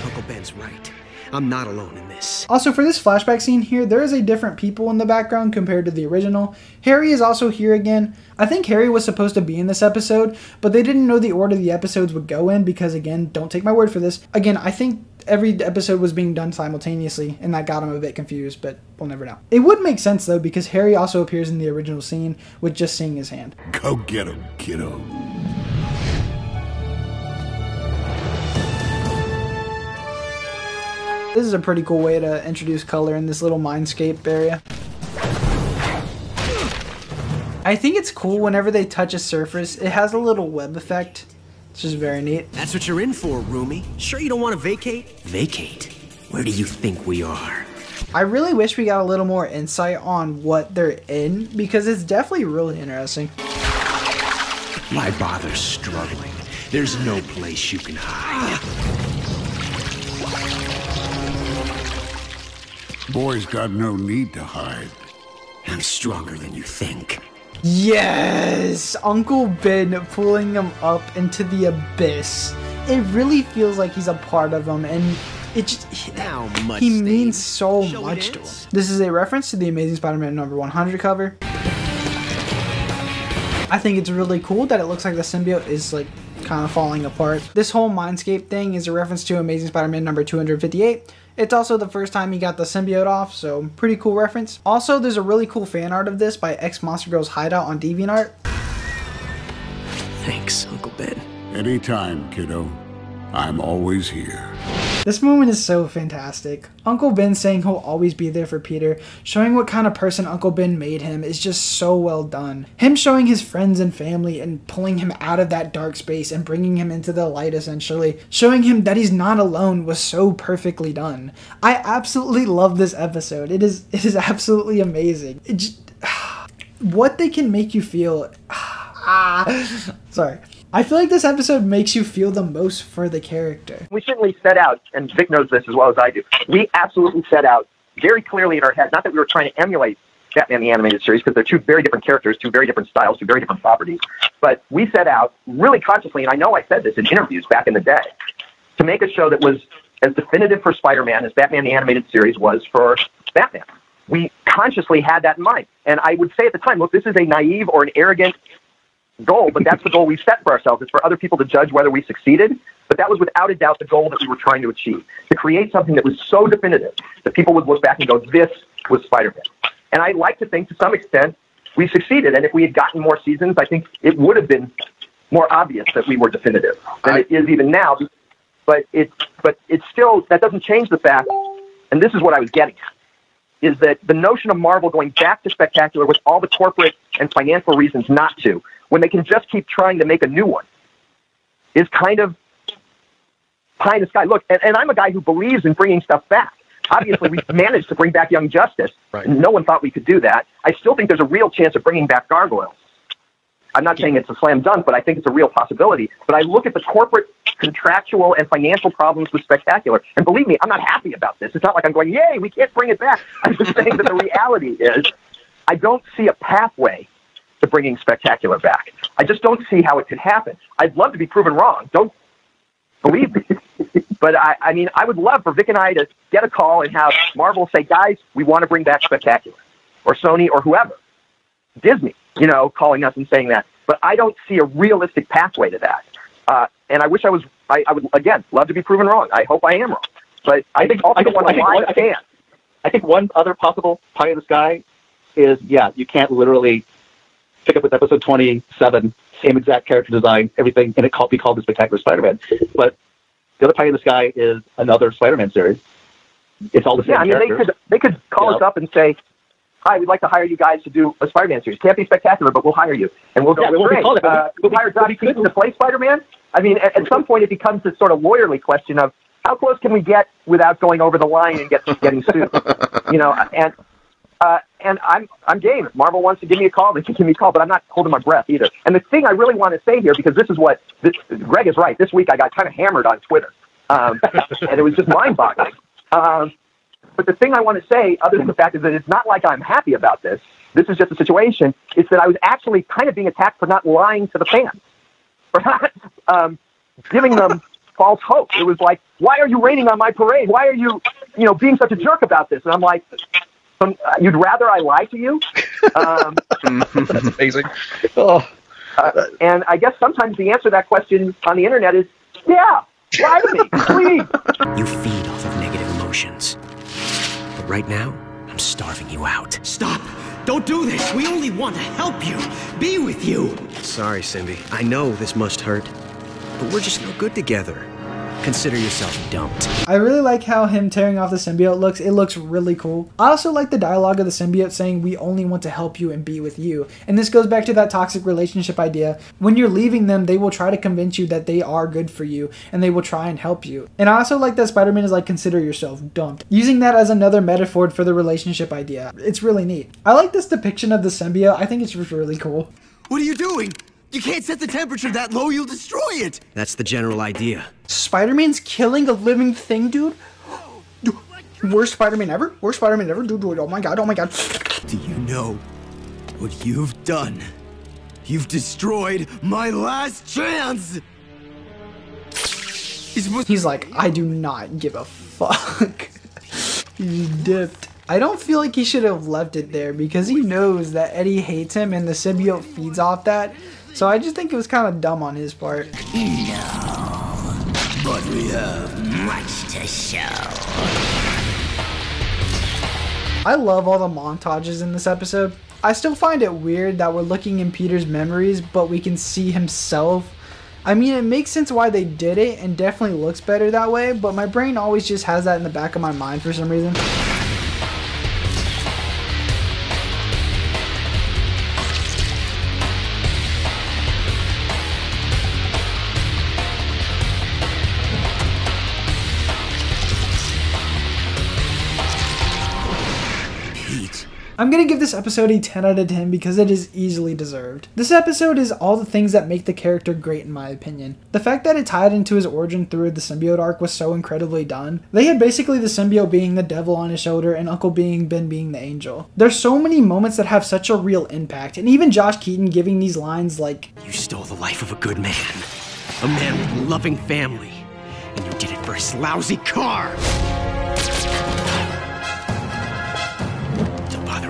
Uncle Ben's right. I'm not alone in this. Also, for this flashback scene here, there is a different people in the background compared to the original. Harry is also here again. I think Harry was supposed to be in this episode, but they didn't know the order the episodes would go in because, again, don't take my word for this. Again, I think every episode was being done simultaneously, and that got him a bit confused, but we'll never know. It would make sense, though, because Harry also appears in the original scene with just seeing his hand. Go get him, kiddo. This is a pretty cool way to introduce color in this little mindscape area. I think it's cool whenever they touch a surface, it has a little web effect. It's just very neat. That's what you're in for, roomie. Sure you don't want to vacate? Vacate? Where do you think we are? I really wish we got a little more insight on what they're in, because it's definitely really interesting. Why bother struggling? There's no place you can hide. Boy's got no need to hide. I'm stronger than you think. Yes! Uncle Ben pulling him up into the abyss. It really feels like he's a part of him, and it just he means so much to him. This is a reference to the Amazing Spider-Man number 100 cover. I think it's really cool that it looks like the symbiote is like kind of falling apart. This whole mindscape thing is a reference to Amazing Spider-Man number 258. It's also the first time he got the symbiote off, so pretty cool reference. Also, there's a really cool fan art of this by X Monster Girl's Hideout on DeviantArt. Thanks, Uncle Ben. Anytime, kiddo. I'm always here. This moment is so fantastic. Uncle Ben saying he'll always be there for Peter, showing what kind of person Uncle Ben made him is just so well done. Him showing his friends and family and pulling him out of that dark space and bringing him into the light, essentially. Showing him that he's not alone was so perfectly done. I absolutely love this episode. It is absolutely amazing. It just, what they can make you feel. Sorry. I feel like this episode makes you feel the most for the character. We certainly set out, and Vic knows this as well as I do, we absolutely set out very clearly in our head, not that we were trying to emulate Batman the Animated Series, because they're two very different characters, two very different styles, two very different properties, but we set out really consciously, and I know I said this in interviews back in the day, to make a show that was as definitive for Spider-Man as Batman the Animated Series was for Batman. We consciously had that in mind. And I would say at the time, look, this is a naive or an arrogant goal, but that's the goal we set for ourselves. It's for other people to judge whether we succeeded, but that was without a doubt the goal that we were trying to achieve, to create something that was so definitive that people would look back and go, this was Spider-Man. And I like to think to some extent we succeeded, and if we had gotten more seasons, I think it would have been more obvious that we were definitive than it is even now, but it's still, that doesn't change the fact, and this is what I was getting at, is that the notion of Marvel going back to Spectacular with all the corporate and financial reasons not to, when they can just keep trying to make a new one, is kind of pie in the sky. Look, and I'm a guy who believes in bringing stuff back. Obviously, we've managed to bring back Young Justice. Right. No one thought we could do that. I still think there's a real chance of bringing back Gargoyles. I'm not saying it's a slam dunk, but I think it's a real possibility. But I look at the corporate, contractual, and financial problems with Spectacular, and believe me, I'm not happy about this. It's not like I'm going, yay, we can't bring it back. I'm just saying that the reality is I don't see a pathway to bringing Spectacular back. I just don't see how it could happen. I'd love to be proven wrong. Don't believe me. But I mean, I would love for Vic and I to get a call and have Marvel say, guys, we want to bring back Spectacular, or Sony, or whoever, Disney, you know, calling us and saying that. But I don't see a realistic pathway to that. And I wish I would, again, love to be proven wrong. I hope I am wrong. But I think one other possible pie in the sky is, yeah, you can't literally pick up with episode 27, same exact character design, everything, and it be called the Spectacular Spider-Man. But the other pie in the sky is another Spider-Man series. It's all the same. Yeah, I mean, characters. they could call us up and say, hi, we'd like to hire you guys to do a Spider-Man series. Can't be Spectacular, but we'll hire you. And we'll go, we'll hire Josh Keaton to play Spider-Man. I mean, at some point it becomes this sort of lawyerly question of how close can we get without going over the line and getting sued? You know, and I'm game. If Marvel wants to give me a call, they can give me a call, but I'm not holding my breath either. And the thing I really want to say here, because this is Greg is right. This week I got kind of hammered on Twitter, and it was just mind-boggling. But the thing I want to say, other than the fact is that it's not like I'm happy about this. This is just a situation. It's that I was actually kind of being attacked for not lying to the fans, for not giving them false hope. It was like, why are you raining on my parade? Why are you, being such a jerk about this? And I'm like, you'd rather I lie to you? That's amazing. And I guess sometimes the answer to that question on the internet is, yeah, lie to me, please. You feed off of negative emotions. But right now, I'm starving you out. Stop! Don't do this! We only want to help you! Be with you! Sorry, Cindy. I know this must hurt. But we're just no good together. Consider yourself dumped. I really like how him tearing off the symbiote looks. It looks really cool. I also like the dialogue of the symbiote saying, we only want to help you and be with you. And this goes back to that toxic relationship idea. When you're leaving them, they will try to convince you that they are good for you and they will try and help you. And I also like that Spider-Man is like, consider yourself dumped. Using that as another metaphor for the relationship idea. It's really neat. I like this depiction of the symbiote. I think it's just really cool. What are you doing? You can't set the temperature that low, you'll destroy it! That's the general idea. Spider-Man's killing a living thing, dude? Worst Spider-Man ever? Worst Spider-Man ever? Dude, oh my god, oh my god. Do you know what you've done? You've destroyed my last chance! He's like, I do not give a fuck. He's dipped. I don't feel like he should have left it there because he knows that Eddie hates him and the symbiote feeds off that. So I just think it was kind of dumb on his part. No, but we have much to show. I love all the montages in this episode. I still find it weird that we're looking in Peter's memories, but we can see himself. I mean, it makes sense why they did it and definitely looks better that way, but my brain always just has that in the back of my mind for some reason. I'm gonna give this episode a 10 out of 10 because it is easily deserved. This episode is all the things that make the character great in my opinion. The fact that it tied into his origin through the symbiote arc was so incredibly done. They had basically the symbiote being the devil on his shoulder and Uncle Ben being the angel. There's so many moments that have such a real impact, and even Josh Keaton giving these lines like, you stole the life of a good man. A man with a loving family. And you did it for his lousy car!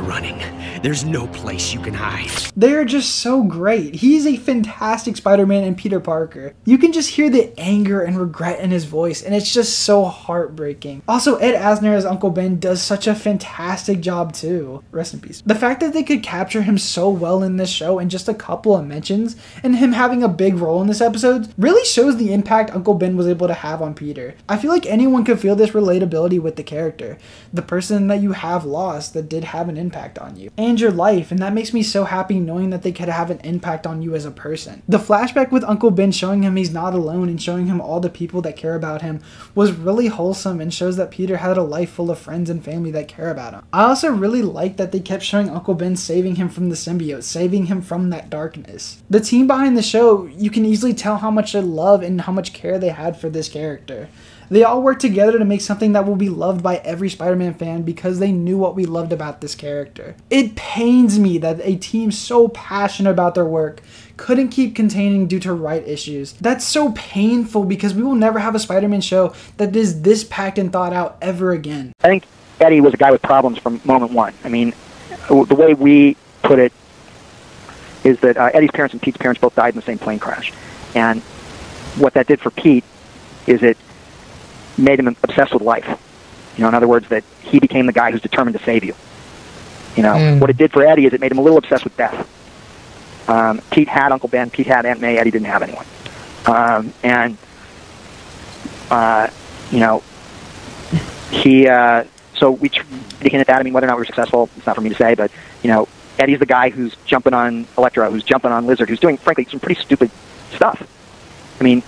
Running. There's no place you can hide. They're just so great. He's a fantastic Spider-Man and Peter Parker. You can just hear the anger and regret in his voice, and it's just so heartbreaking. Also, Ed Asner as Uncle Ben does such a fantastic job too. Rest in peace. The fact that they could capture him so well in this show in just a couple of mentions, and him having a big role in this episode, really shows the impact Uncle Ben was able to have on Peter. I feel like anyone could feel this relatability with the character. The person that you have lost that did have an impact on you and your life, and that makes me so happy knowing that they could have an impact on you as a person. The flashback with Uncle Ben showing him he's not alone and showing him all the people that care about him was really wholesome and shows that Peter had a life full of friends and family that care about him. I also really like that they kept showing Uncle Ben saving him from the symbiote, saving him from that darkness. The team behind the show, you can easily tell how much they love and how much care they had for this character. They all worked together to make something that will be loved by every Spider-Man fan because they knew what we loved about this character. It pains me that a team so passionate about their work couldn't keep containing due to right issues. That's so painful because we will never have a Spider-Man show that is this packed and thought out ever again. I think Eddie was a guy with problems from moment one. I mean, the way we put it is that Eddie's parents and Pete's parents both died in the same plane crash. And what that did for Pete is it made him obsessed with life. You know, in other words, that he became the guy who's determined to save you. You know, what it did for Eddie is it made him a little obsessed with death. Pete had Uncle Ben, Pete had Aunt May, Eddie didn't have anyone. You know, he, so we hint at that. I mean, whether or not we were successful, it's not for me to say, but, you know, Eddie's the guy who's jumping on Electro, who's jumping on Lizard, who's doing, frankly, some pretty stupid stuff. I mean,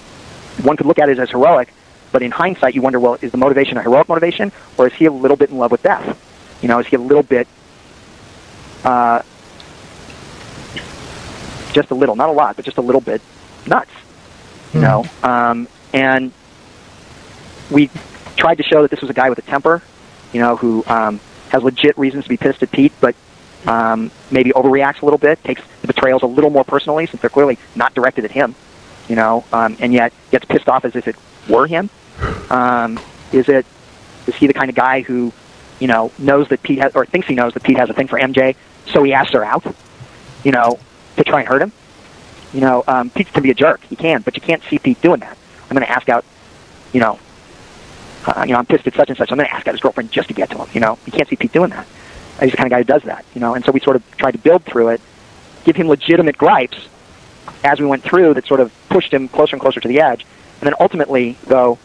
one could look at it as heroic, but in hindsight, you wonder, well, is the motivation a heroic motivation, or is he a little bit in love with death? You know, is he a little bit, just a little, not a lot, but just a little bit nuts, you know? And we tried to show that this was a guy with a temper, you know, who has legit reasons to be pissed at Pete, but maybe overreacts a little bit, takes the betrayals a little more personally, since they're clearly not directed at him, you know, and yet gets pissed off as if it were him. Is he the kind of guy who, you know, knows that Pete has, or thinks he knows that Pete has a thing for MJ, so he asks her out, you know, to try and hurt him? You know, Pete can be a jerk. He can, but you can't see Pete doing that. I'm going to ask out, you know, I'm pissed at such and such. I'm going to ask out his girlfriend just to get to him. You know, you can't see Pete doing that. He's the kind of guy who does that. You know, and so we sort of tried to build through it, give him legitimate gripes as we went through that sort of pushed him closer and closer to the edge. And then ultimately, though,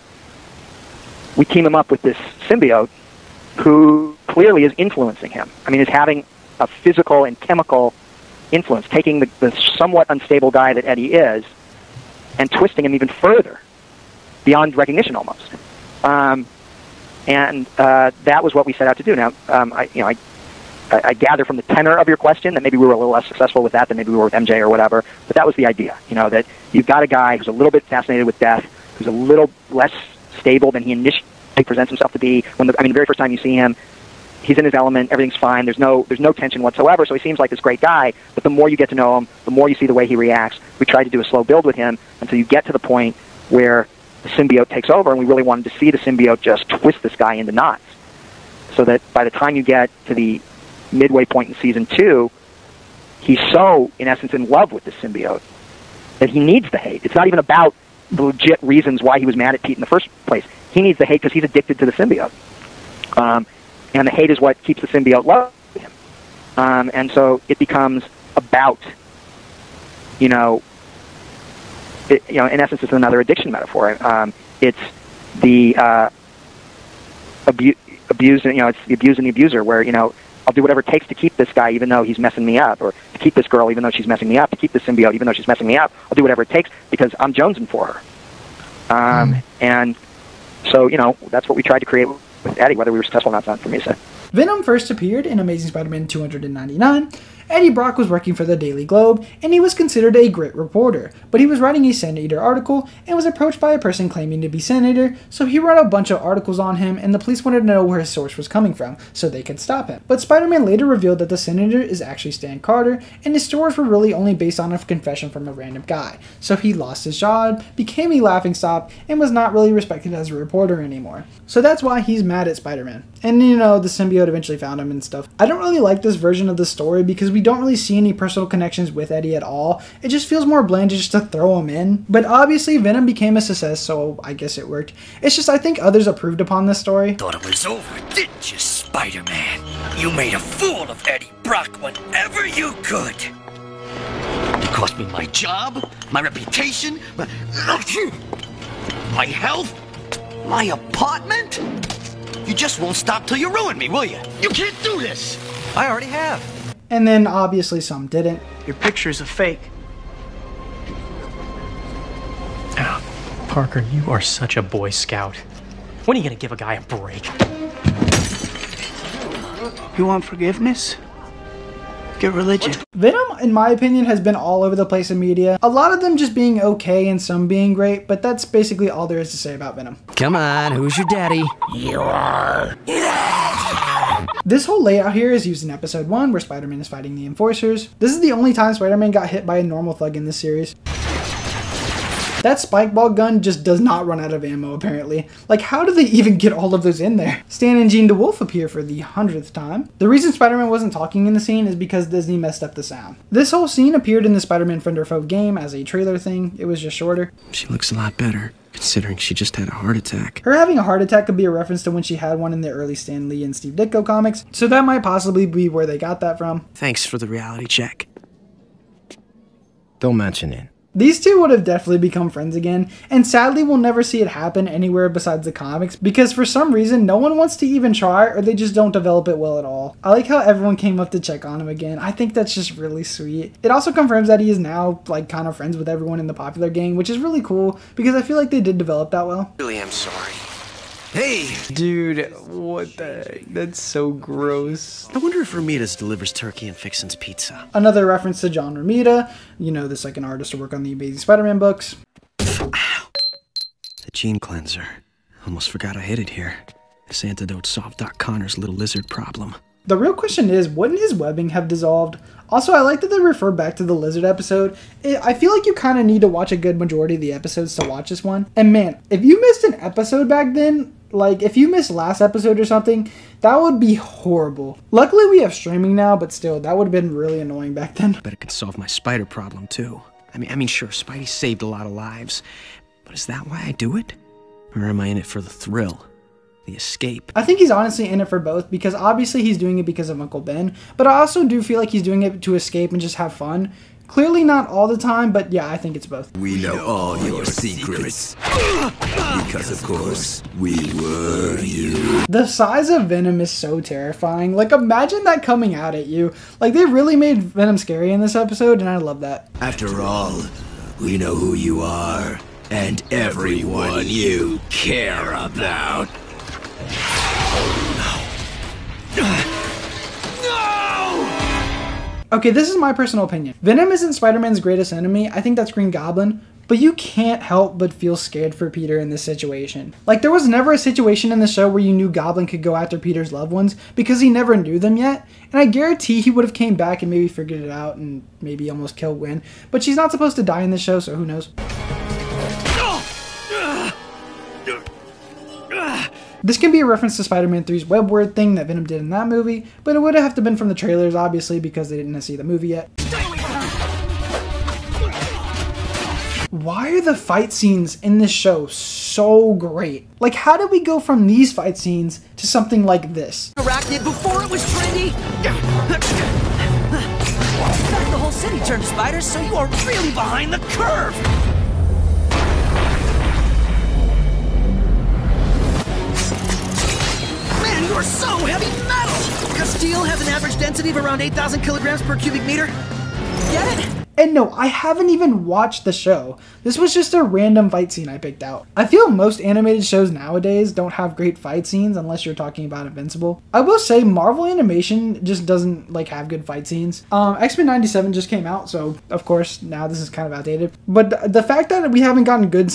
we team him up with this symbiote who clearly is influencing him. I mean, is having a physical and chemical influence, taking the somewhat unstable guy that Eddie is and twisting him even further beyond recognition almost. And that was what we set out to do. Now, I gather from the tenor of your question that maybe we were a little less successful with that than maybe we were with MJ or whatever, but that was the idea, you know, that you've got a guy who's a little bit fascinated with death, who's a little less stable than he initially presents himself to be. The very first time you see him, he's in his element, everything's fine, there's no tension whatsoever, so he seems like this great guy, but the more you get to know him, the more you see the way he reacts. We tried to do a slow build with him until you get to the point where the symbiote takes over, and we really wanted to see the symbiote just twist this guy into knots, so that by the time you get to the midway point in season 2, he's so, in essence, in love with the symbiote that he needs the hate. It's not even about the legit reasons why he was mad at Pete in the first place. He needs the hate because he's addicted to the symbiote. And the hate is what keeps the symbiote loving him. And so it becomes about, in essence, it's another addiction metaphor. It's the abuse, it's the abuse and the abuser, where, I'll do whatever it takes to keep this guy even though he's messing me up, or to keep this girl even though she's messing me up, to keep the symbiote even though she's messing me up. I'll do whatever it takes because I'm jonesing for her. And so, that's what we tried to create with Eddie. Whether we were successful or not, it's not for me to say. Venom first appeared in Amazing Spider-Man 299. Eddie Brock was working for the Daily Globe, and he was considered a great reporter, but he was writing a Sin Eater article and was approached by a person claiming to be Sin Eater, so he wrote a bunch of articles on him, and the police wanted to know where his source was coming from, so they could stop him. But Spider-Man later revealed that the Sin Eater is actually Stan Carter, and his stories were really only based on a confession from a random guy, so he lost his job, became a laughingstock, and was not really respected as a reporter anymore. So that's why he's mad at Spider-Man. And the symbiote eventually found him and stuff. I don't really like this version of the story because we don't really see any personal connections with Eddie at all. It just feels more bland just to throw him in. But obviously Venom became a success, so I guess it worked. It's just I think others approved upon this story. Thought it was over, didn't you, Spider-Man? You made a fool of Eddie Brock whenever you could. It cost me my job, my reputation, my health, my apartment. You just won't stop till you ruin me, will you? You can't do this! I already have. And then obviously some didn't. Your picture's a fake. Oh, Parker, you are such a Boy Scout. When are you gonna give a guy a break? You want forgiveness? Get religion. Venom, in my opinion, has been all over the place in media. A lot of them just being okay and some being great, but that's basically all there is to say about Venom. Come on, who's your daddy? You are. This whole layout here is used in episode 1 where Spider-Man is fighting the Enforcers. This is the only time Spider-Man got hit by a normal thug in this series. That spike ball gun just does not run out of ammo, apparently. Like, how do they even get all of those in there? Stan and Jean DeWolf appear for the 100th time. The reason Spider-Man wasn't talking in the scene is because Disney messed up the sound. This whole scene appeared in the Spider-Man Friend or Foe game as a trailer thing. It was just shorter. She looks a lot better, considering she just had a heart attack. Her having a heart attack could be a reference to when she had one in the early Stan Lee and Steve Ditko comics, so that might possibly be where they got that from. Thanks for the reality check. Don't mention it. These two would have definitely become friends again, and sadly we'll never see it happen anywhere besides the comics because for some reason no one wants to even try or they just don't develop it well at all. I like how everyone came up to check on him again. I think that's just really sweet. It also confirms that he is now like kind of friends with everyone in the popular gang, which is really cool because I feel like they did develop that well. Really am sorry. Hey! Dude, what the heck? That's so gross. I wonder if Ramirez delivers turkey and Fixin's pizza. Another reference to John Romita, you know, the second artist to work on the Amazing Spider-Man books. Ow. The gene cleanser. Almost forgot I hid it here. This antidote solved Doc Connor's little lizard problem. The real question is, wouldn't his webbing have dissolved? Also, I like that they refer back to the lizard episode. I feel like you kind of need to watch a good majority of the episodes to watch this one. And man, if you missed an episode back then, like if you missed last episode or something, that would be horrible. Luckily we have streaming now, but still, that would have been really annoying back then. Bet it could solve my spider problem too. I mean, sure, Spidey saved a lot of lives, but is that why I do it? Or am I in it for the thrill? The escape? I think he's honestly in it for both because obviously he's doing it because of Uncle Ben, but I also do feel like he's doing it to escape and just have fun. Clearly not all the time, but yeah, I think it's both. We know all your secrets. Because of course, we were you. The size of Venom is so terrifying. Like imagine that coming out at you. Like they really made Venom scary in this episode and I love that. After all, we know who you are and everyone you care about. Okay, this is my personal opinion. Venom isn't Spider-Man's greatest enemy. I think that's Green Goblin. But you can't help but feel scared for Peter in this situation. Like, there was never a situation in the show where you knew Goblin could go after Peter's loved ones because he never knew them yet. And I guarantee he would have came back and maybe figured it out and maybe almost killed Gwen. But she's not supposed to die in this show, so who knows? This can be a reference to Spider-Man 3's web word thing that Venom did in that movie, but it would have to been from the trailers, obviously, because they didn't see the movie yet. Why are the fight scenes in this show so great? Like, how did we go from these fight scenes to something like this? Arachnid before it was trendy! In fact, the whole city turned to spiders, so you are really behind the curve! You're so heavy metal! Because steel has an average density of around 8,000 kilograms per cubic meter. Get it? And no, I haven't even watched the show. This was just a random fight scene I picked out. I feel most animated shows nowadays don't have great fight scenes unless you're talking about Invincible. I will say Marvel animation just doesn't like have good fight scenes. X-Men 97 just came out, so of course now this is kind of outdated. But the fact that we haven't gotten good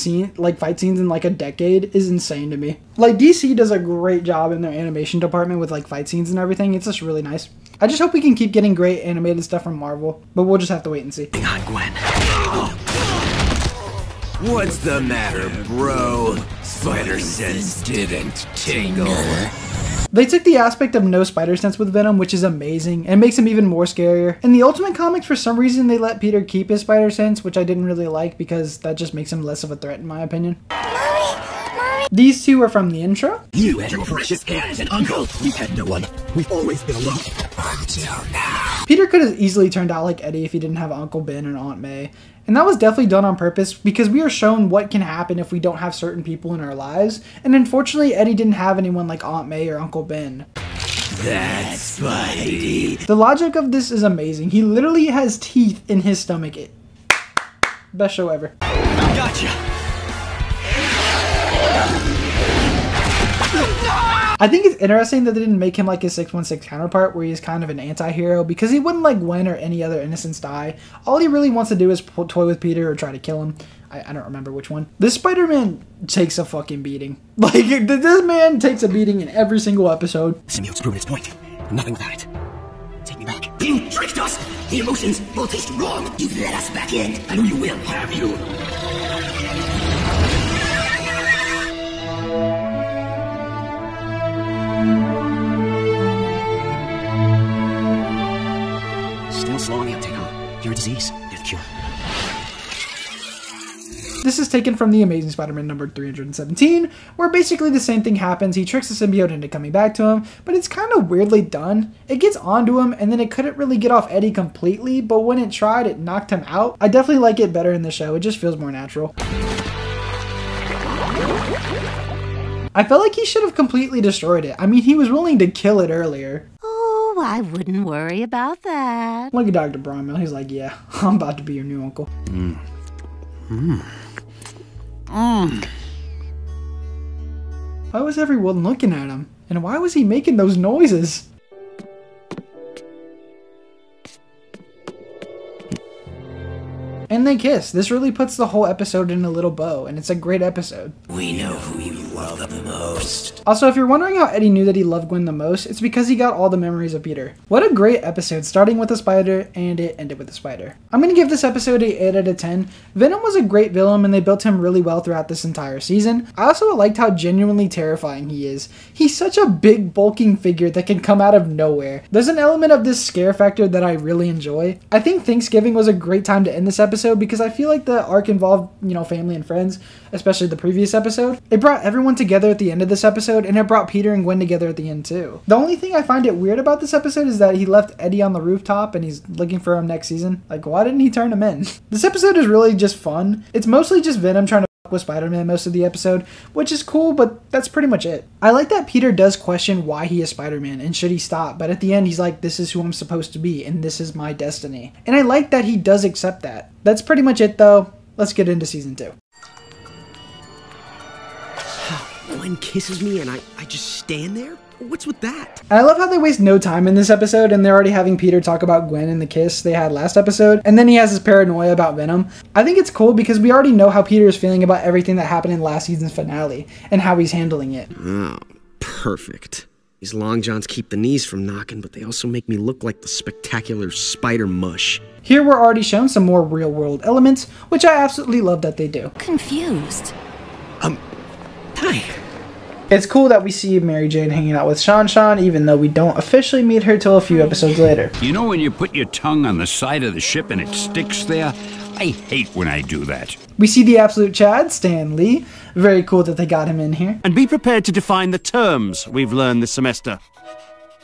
fight scenes in like a decade is insane to me. Like DC does a great job in their animation department with like fight scenes and everything. It's just really nice. I just hope we can keep getting great animated stuff from Marvel, but we'll just have to wait and see. Hang on, Gwen. What's the matter, bro? Spider sense didn't tingle. They took the aspect of no spider sense with Venom, which is amazing, and makes him even more scarier. In the Ultimate Comics, for some reason, they let Peter keep his spider sense, which I didn't really like because that just makes him less of a threat in my opinion. These two are from the intro. You and your precious aunt and uncle. We've had no one. We've always been alone. Until now. Peter could have easily turned out like Eddie if he didn't have Uncle Ben and Aunt May. And that was definitely done on purpose because we are shown what can happen if we don't have certain people in our lives. And unfortunately, Eddie didn't have anyone like Aunt May or Uncle Ben. That's Spidey. The logic of this is amazing. He literally has teeth in his stomach. Best show ever. Gotcha. I think it's interesting that they didn't make him like his 616 counterpart where he's kind of an anti-hero because he wouldn't let Gwen or any other innocents die. All he really wants to do is toy with Peter or try to kill him. I don't remember which one. This Spider-Man takes a fucking beating. Like, this man takes a beating in every single episode. The symbiote's proven its point. Nothing without it. Take me back. You tricked us! The emotions will taste wrong. You've let us back in. I know you will, have you? Still slow on the uptake, huh? You're a disease. You're the cure. This is taken from the Amazing Spider-Man number 317, where basically the same thing happens. He tricks the symbiote into coming back to him, but it's kind of weirdly done. It gets onto him, and then it couldn't really get off Eddie completely, but when it tried, it knocked him out. I definitely like it better in the show. It just feels more natural. I felt like he should have completely destroyed it. I mean, he was willing to kill it earlier. Oh, I wouldn't worry about that. Look at Dr. Bromwell. He's like, yeah, I'm about to be your new uncle. Why was everyone looking at him? And why was he making those noises? And they kiss. This really puts the whole episode in a little bow, and it's a great episode. We know who you love the most. Also, if you're wondering how Eddie knew that he loved Gwen the most, it's because he got all the memories of Peter. What a great episode, starting with a spider, and it ended with a spider. I'm gonna give this episode a 8 out of 10. Venom was a great villain, and they built him really well throughout this entire season. I also liked how genuinely terrifying he is. He's such a big, bulking figure that can come out of nowhere. There's an element of this scare factor that I really enjoy. I think Thanksgiving was a great time to end this episode because I feel like the arc involved, family and friends, especially the previous episode. It brought everyone together at the end of this episode, and it brought Peter and Gwen together at the end too. The only thing I find it weird about this episode is that he left Eddie on the rooftop and he's looking for him next season. Like, why didn't he turn him in? This episode is really just fun. It's mostly just Venom trying to with Spider-Man most of the episode, which is cool, but that's pretty much it. I like that Peter does question why he is Spider-Man and should he stop, but at the end he's like, this is who I'm supposed to be and this is my destiny. And I like that he does accept that. That's pretty much it though. Let's get into season 2. Gwen kisses me and I just stand there? What's with that? And I love how they waste no time in this episode and they're already having Peter talk about Gwen and the kiss they had last episode, and then he has his paranoia about Venom. I think it's cool because we already know how Peter is feeling about everything that happened in last season's finale and how he's handling it. Oh, perfect. These long johns keep the knees from knocking, but they also make me look like the spectacular spider mush. Here we're already shown some more real world elements, which I absolutely love that they do. Confused. Hi. It's cool that we see Mary Jane hanging out with Shan, even though we don't officially meet her till a few episodes later. You know when you put your tongue on the side of the ship and it sticks there? I hate when I do that. We see the absolute Chad, Stan Lee. Very cool that they got him in here. And be prepared to define the terms we've learned this semester.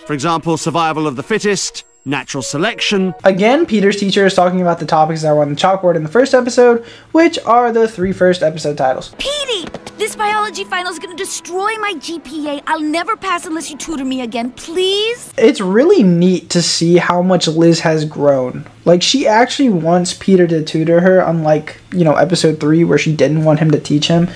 For example, survival of the fittest, natural selection. Again, Peter's teacher is talking about the topics that were on the chalkboard in the first episode, which are the 3 first episode titles. Petey! This biology final is gonna destroy my GPA. I'll never pass unless you tutor me again, please? It's really neat to see how much Liz has grown. Like, she actually wants Peter to tutor her, unlike, episode 3 where she didn't want him to teach him.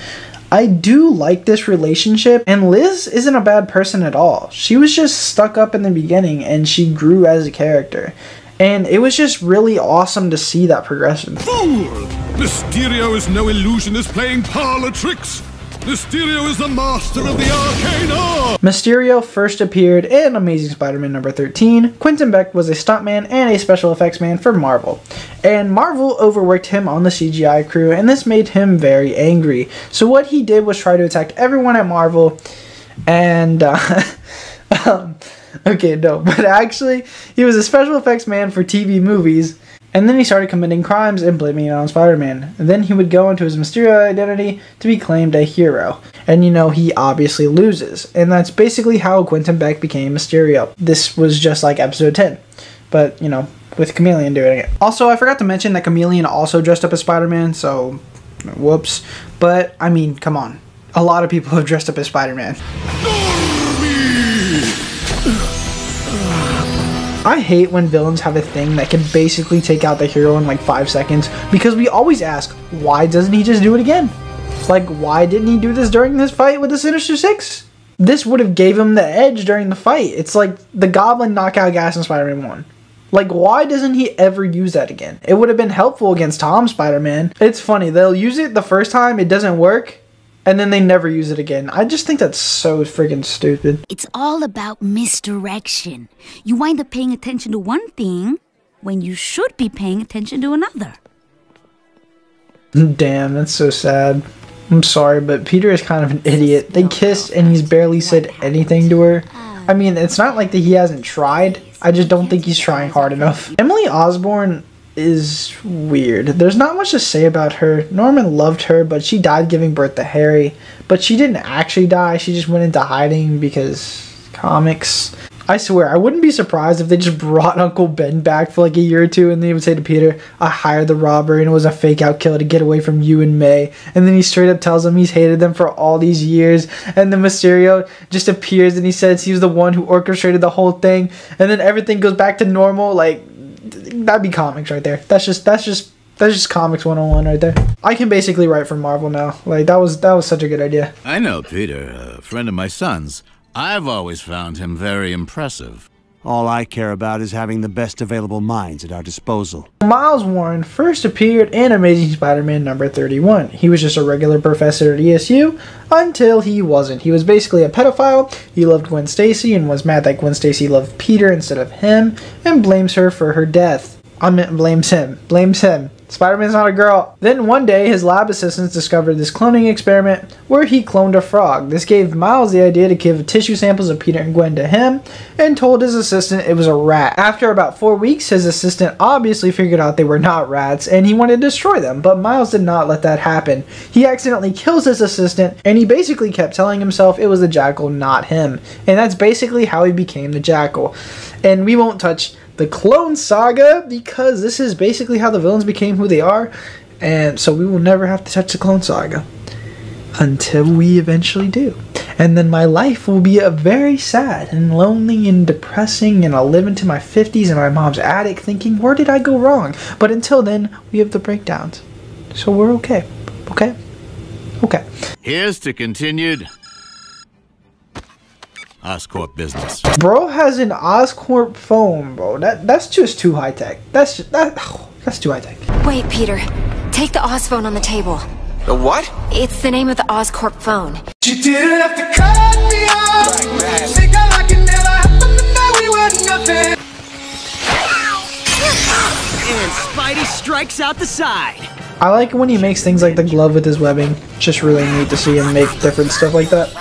I do like this relationship, and Liz isn't a bad person at all. She was just stuck up in the beginning, and she grew as a character. And it was just really awesome to see that progression. Fool! Mysterio is no illusionist playing parlor tricks! Mysterio is the master of the arcane art! Mysterio first appeared in Amazing Spider-Man number 13. Quentin Beck was a stuntman and a special effects man for Marvel. And Marvel overworked him on the CGI crew, and this made him very angry. So what he did was try to attack everyone at Marvel, and okay, no, but actually, he was a special effects man for TV movies, and then he started committing crimes and blaming it on Spider-Man. And then he would go into his Mysterio identity to be claimed a hero. And he obviously loses. And that's basically how Quentin Beck became Mysterio. This was just like episode 10. But, with Chameleon doing it. Also, I forgot to mention that Chameleon also dressed up as Spider-Man, so whoops. But, I mean, come on. A lot of people have dressed up as Spider-Man. I hate when villains have a thing that can basically take out the hero in like 5 seconds, because we always ask, why doesn't he just do it again? Like, why didn't he do this during this fight with the Sinister Six? This would have gave him the edge during the fight. It's like the Goblin knockout gas in Spider-Man 1. Like, why doesn't he ever use that again? It would have been helpful against Tom Spider-Man. It's funny, they'll use it the first time, it doesn't work, and then they never use it again. I just think that's so freaking stupid. It's all about misdirection. You wind up paying attention to one thing when you should be paying attention to another. Damn, that's so sad. I'm sorry, but Peter is kind of an idiot. They kissed and he's barely said anything to her. I mean, it's not like that he hasn't tried. I just don't think he's trying hard enough. Emily Osborn is weird. There's not much to say about her. Norman loved her, but she died giving birth to Harry. But she didn't actually die. She just went into hiding because comics. I swear, I wouldn't be surprised if they just brought Uncle Ben back for like a year or two and they would say to Peter, I hired the robber and it was a fake out kill to get away from you and May. And then he straight up tells them he's hated them for all these years. And then Mysterio just appears and he says he was the one who orchestrated the whole thing. And then everything goes back to normal. Like, that'd be comics right there. That's just comics 101 right there. I can basically write for Marvel now. Like, that was such a good idea. I know Peter, a friend of my son's. I've always found him very impressive. All I care about is having the best available minds at our disposal. Miles Warren first appeared in Amazing Spider-Man number 31. He was just a regular professor at ESU until he wasn't. He was basically a pedophile. He loved Gwen Stacy and was mad that Gwen Stacy loved Peter instead of him and blames her for her death. Blames him. Spider-Man's not a girl. Then one day, his lab assistants discovered this cloning experiment where he cloned a frog. This gave Miles the idea to give tissue samples of Peter and Gwen to him and told his assistant it was a rat. After about 4 weeks, his assistant obviously figured out they were not rats and he wanted to destroy them, but Miles did not let that happen. He accidentally kills his assistant and he basically kept telling himself it was the Jackal, not him. And that's basically how he became the Jackal. And we won't touch the Clone Saga because this is basically how the villains became who they are, and so we will never have to touch the Clone Saga until we eventually do. And then my life will be a very sad and lonely and depressing, and I'll live into my 50s in my mom's attic thinking, where did I go wrong? But until then, we have the breakdowns, so we're okay. Okay. Here's to continued Oscorp business. Bro has an Oscorp phone, bro. That's just too high tech. That's too high tech. Wait, Peter. Take the Oz phone on the table. The what? It's the name of the Oscorp phone. You didn't have to cut me off. Think I like it never happened, that we were nothing. And Spidey strikes out the side. I like when he makes things like the glove with his webbing. It's just really neat to see him make different stuff like that.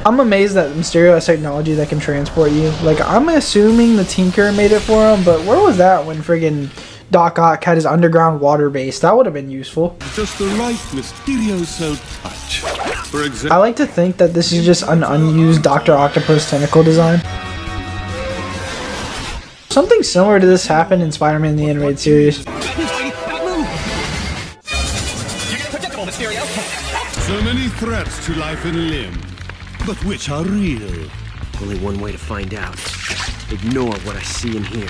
I'm amazed that Mysterio has technology that can transport you. Like, I'm assuming the Tinker made it for him, but where was that when friggin' Doc Ock had his underground water base? That would have been useful. Just the right Mysterioso touch. For example, I like to think that this is just an unused Dr. Octopus tentacle design. Something similar to this happened in Spider-Man the Animated Series. so many threats to life and limb. But which are real? Only one way to find out. Ignore what I see and hear,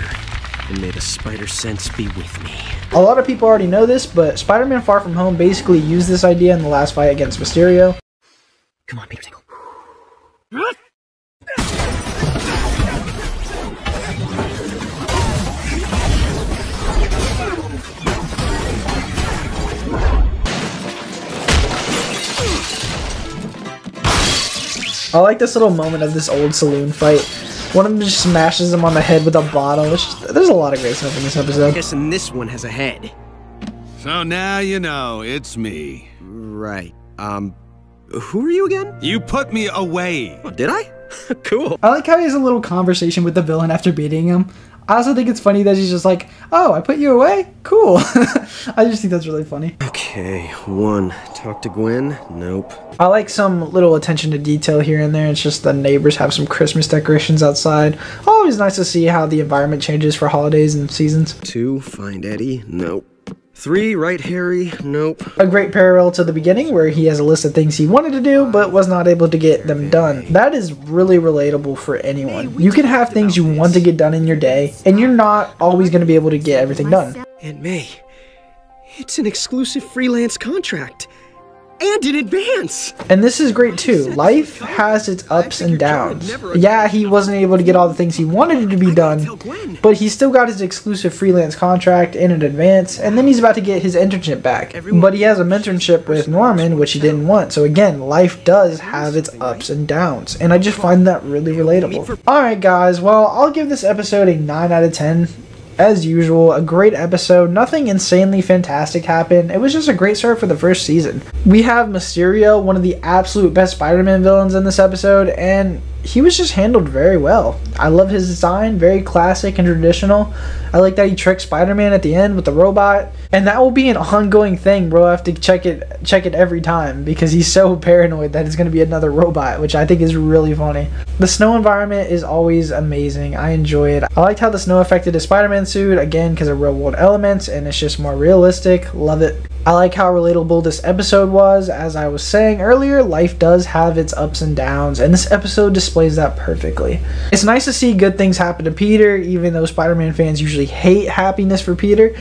and may the spider sense be with me. A lot of people already know this, but Spider-Man Far From Home basically used this idea in the last fight against Mysterio. Come on, Peter Tingle. I like this little moment of this old saloon fight. One of them just smashes him on the head with a bottle. There's a lot of great stuff in this episode. Guessing this one has a head. So now you know, it's me. Right. Who are you again? You put me away. Oh, did I? Cool. I like how he has a little conversation with the villain after beating him. I also think it's funny that he's just like, oh, I put you away? Cool. I just think that's really funny. Okay, 1. Talk to Gwen? Nope. I like some little attention to detail here and there. It's just the neighbors have some Christmas decorations outside. Always nice to see how the environment changes for holidays and seasons. 2. Find Eddie? Nope. 3. Write Harry? Nope. A great parallel to the beginning where he has a list of things he wanted to do but was not able to get them done. That is really relatable for anyone. You can have things you want to get done in your day and you're not always going to be able to get everything done. Aunt May, it's an exclusive freelance contract. And in advance! And this is great too. Life has its ups and downs. Yeah, he wasn't able to get all the things he wanted to be done, but he still got his exclusive freelance contract in advance, and then he's about to get his internship back. But he has a mentorship with Norman, which he didn't want. So again, life does have its ups and downs, and I just find that really relatable. Alright guys, well, I'll give this episode a 9 out of 10. As usual, a great episode. Nothing insanely fantastic happened. It was just a great start for the first season. We have Mysterio, one of the absolute best Spider-Man villains in this episode, and he was just handled very well. I love his design, very classic and traditional. I like that he tricked Spider-Man at the end with the robot, and that will be an ongoing thing, bro. I have to check it every time because he's so paranoid that it's going to be another robot, which I think is really funny. The snow environment is always amazing. I enjoy it. I liked how the snow affected his Spider-Man suit, again because of real world elements, and it's just more realistic. Love it. I like how relatable this episode was. As I was saying earlier, life does have its ups and downs, and this episode displays that perfectly. It's nice to see good things happen to Peter, even though Spider-Man fans usually hate happiness for Peter,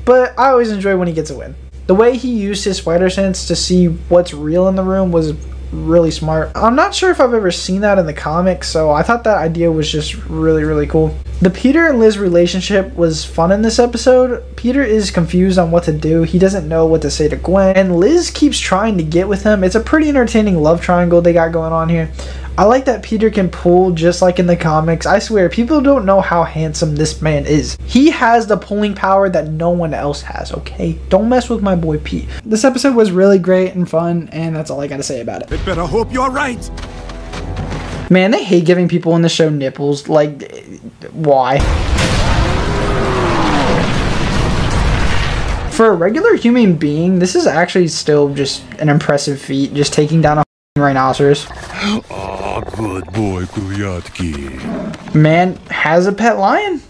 but I always enjoy when he gets a win. The way he used his spider sense to see what's real in the room was really smart. I'm not sure if I've ever seen that in the comics, so I thought that idea was just really cool. The Peter and Liz relationship was fun in this episode. Peter is confused on what to do. He doesn't know what to say to Gwen, and Liz keeps trying to get with him. It's a pretty entertaining love triangle they got going on here. I like that Peter can pull just like in the comics. I swear, people don't know how handsome this man is. He has the pulling power that no one else has, okay? Don't mess with my boy Pete. This episode was really great and fun, and that's all I gotta say about it. I better hope you're right. Man, they hate giving people in the show nipples. Like, why? For a regular human being, this is actually still just an impressive feat, just taking down a rhinoceros. Ah, good boy, Kuyatki. Man has a pet lion.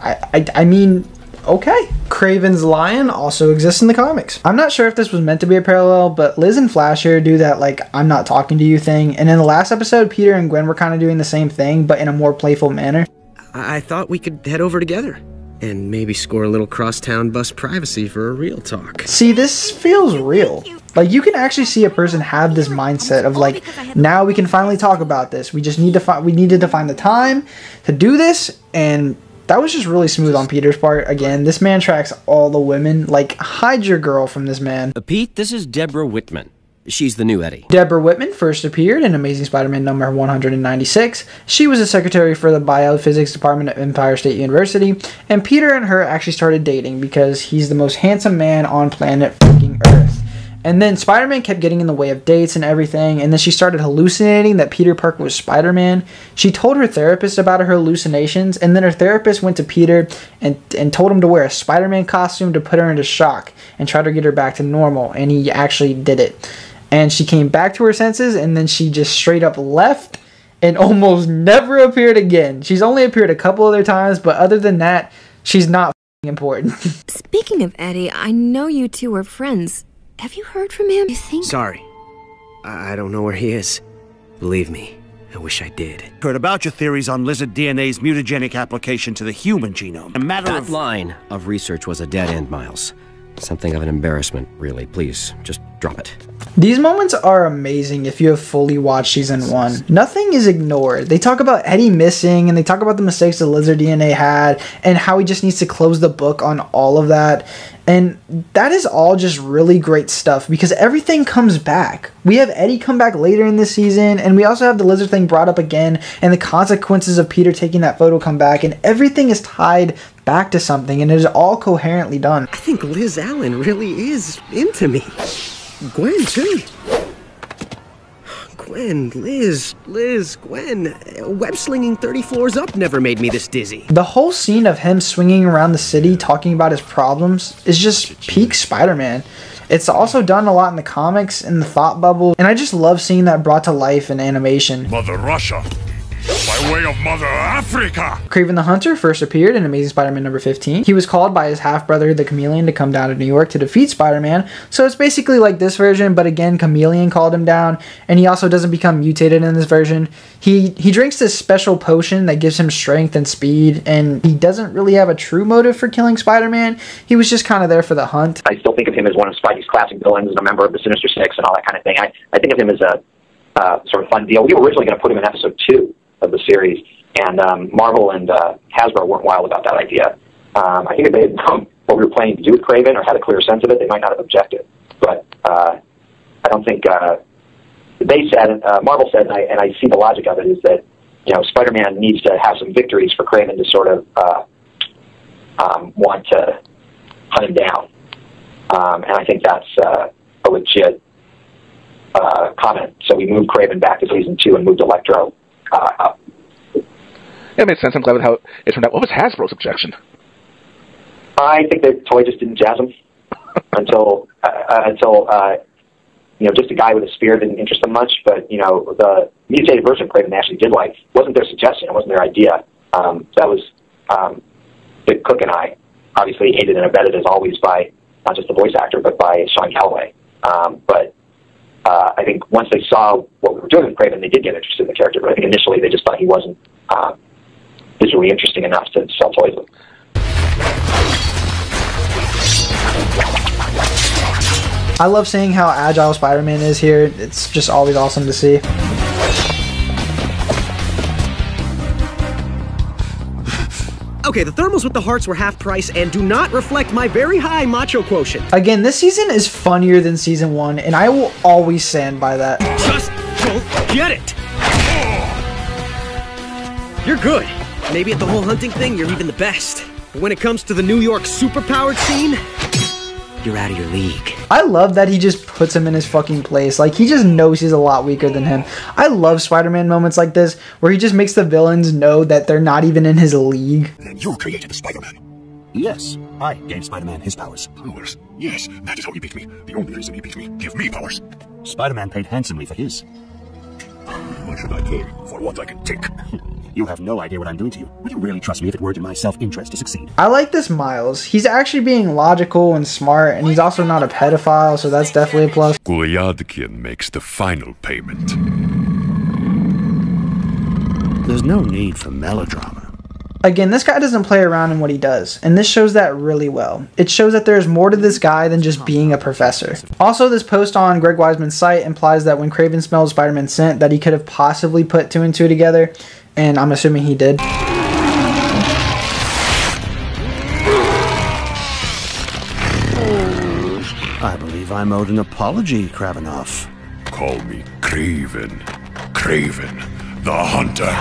I mean, okay. Craven's lion also exists in the comics. I'm not sure if this was meant to be a parallel, but Liz and Flash here do that like I'm not talking to you thing, and in the last episode Peter and Gwen were kind of doing the same thing but in a more playful manner. I thought we could head over together and maybe score a little crosstown bus privacy for a real talk. See, this feels real. Like, you can actually see a person have this mindset of like, now we can finally talk about this. We just need to we needed to find the time to do this, and that was just really smooth on Peter's part. Again, this man tracks all the women. Like, hide your girl from this man. Pete, this is Deborah Whitman. She's the new Eddie. Deborah Whitman first appeared in Amazing Spider-Man number 196. She was a secretary for the biophysics department at Empire State University, and Peter and her actually started dating because he's the most handsome man on planet freaking Earth. And then Spider-Man kept getting in the way of dates and everything, and then she started hallucinating that Peter Parker was Spider-Man. She told her therapist about her hallucinations, and then her therapist went to Peter and told him to wear a Spider-Man costume to put her into shock and try to get her back to normal, and he actually did it. And she came back to her senses, and then she just straight up left and almost never appeared again. She's only appeared a couple other times, but other than that, she's not important. Speaking of Eddie, I know you two are friends. Have you heard from him? You think? Sorry. I don't know where he is. Believe me, I wish I did. Heard about your theories on lizard DNA's mutagenic application to the human genome. A matter That line of research was a dead end, Miles. Something of an embarrassment, really. Please, just drop it. These moments are amazing if you have fully watched Season 1. Nothing is ignored. They talk about Eddie missing, and they talk about the mistakes the Lizard DNA had, and how he just needs to close the book on all of that. And that is all just really great stuff, because everything comes back. We have Eddie come back later in this season, and we also have the Lizard thing brought up again, and the consequences of Peter taking that photo come back, and everything is tied back to something, and it is all coherently done. I think Liz Allen really is into me. Gwen, too. Gwen, Liz, Gwen. Web-slinging 30 floors up never made me this dizzy. The whole scene of him swinging around the city talking about his problems is just peak Spider-Man. It's also done a lot in the comics, in the thought bubble, and I just love seeing that brought to life in animation. Mother Russia. By way of Mother Africa! Kraven the Hunter first appeared in Amazing Spider-Man number 15. He was called by his half-brother, the Chameleon, to come down to New York to defeat Spider-Man. So it's basically like this version, but again, Chameleon called him down, and he also doesn't become mutated in this version. He drinks this special potion that gives him strength and speed, and he doesn't really have a true motive for killing Spider-Man. He was just kind of there for the hunt. I still think of him as one of Spidey's classic villains and a member of the Sinister Six and all that kind of thing. I think of him as a sort of fun deal. We were originally going to put him in episode 2 of the series, and Marvel and Hasbro weren't wild about that idea. I think if they had known what we were planning to do with Kraven or had a clear sense of it, they might not have objected. But I don't think they said, Marvel said, and I see the logic of it, is that Spider-Man needs to have some victories for Kraven to sort of want to hunt him down, and I think that's a legit comment. So we moved Kraven back to season 2 and moved Electro up. Yeah, it makes sense. I'm glad with how it turned out. What was Hasbro's objection? I think the toy just didn't jazz him until just a guy with a spear didn't interest them much. But the mutated version of Kraven they actually did like. Wasn't their suggestion. It wasn't their idea. That was Dick Cook and I, obviously aided and abetted as always by not just the voice actor but by Sean Calloway. But I think once they saw what we were doing with Kraven, they did get interested in the character. But I think initially they just thought he wasn't visually interesting enough to sell toys with. I love seeing how agile Spider-Man is here. It's just always awesome to see. Okay, the thermals with the hearts were half price and do not reflect my very high macho quotient. Again, this season is funnier than season 1, and I will always stand by that. Just don't get it! You're good. Maybe at the whole hunting thing, you're even the best. But when it comes to the New York superpowered scene, you're out of your league. I love that he just puts him in his fucking place. Like, he just knows he's a lot weaker than him. I love Spider-Man moments like this, where he just makes the villains know that they're not even in his league. You created the Spider-Man. Yes, I gave Spider-Man his powers. Powers? Yes, that is how he beat me. The only reason he beat me. Give me powers. Spider-Man paid handsomely for his. Why should I pay for what I can take? You have no idea what I'm doing to you. Would you really trust me if it were in my self-interest to succeed? I like this Miles. He's actually being logical and smart, and he's also not a pedophile, so that's definitely a plus. Gulyadkin makes the final payment. There's no need for melodrama. Again, this guy doesn't play around in what he does, and this shows that really well. It shows that there's more to this guy than just being a professor. Also, this post on Greg Weisman's site implies that when Kraven smelled Spider-Man's scent, that he could have possibly put 2 and 2 together, and I'm assuming he did. I believe I'm owed an apology, Kravinoff. Call me Kraven. Kraven, the Hunter.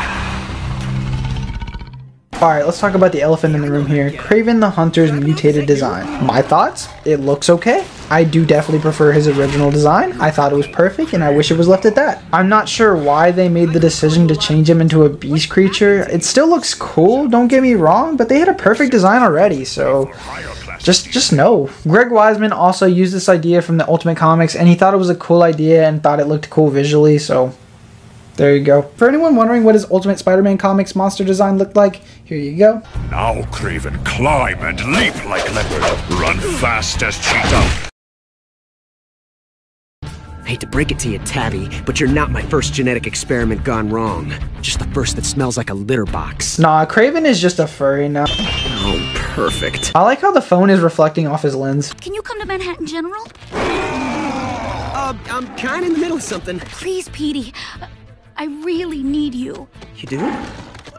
Alright, let's talk about the elephant in the room here. Kraven the Hunter's mutated design. My thoughts? It looks okay. I do definitely prefer his original design. I thought it was perfect, and I wish it was left at that. I'm not sure why they made the decision to change him into a beast creature. It still looks cool, don't get me wrong, but they had a perfect design already, so just no. Greg Weisman also used this idea from the Ultimate Comics, and he thought it was a cool idea and thought it looked cool visually, so there you go. For anyone wondering what his Ultimate Spider-Man Comics monster design looked like, here you go. Now, Kraven, climb and leap like leopard. Run fast as cheetah. Hate to break it to you, Tabby, but you're not my first genetic experiment gone wrong. Just the first that smells like a litter box. Nah, Kraven is just a furry now. Oh, perfect. I like how the phone is reflecting off his lens. Can you come to Manhattan General? I'm kinda in the middle of something. Please, Petey. I really need you. You do?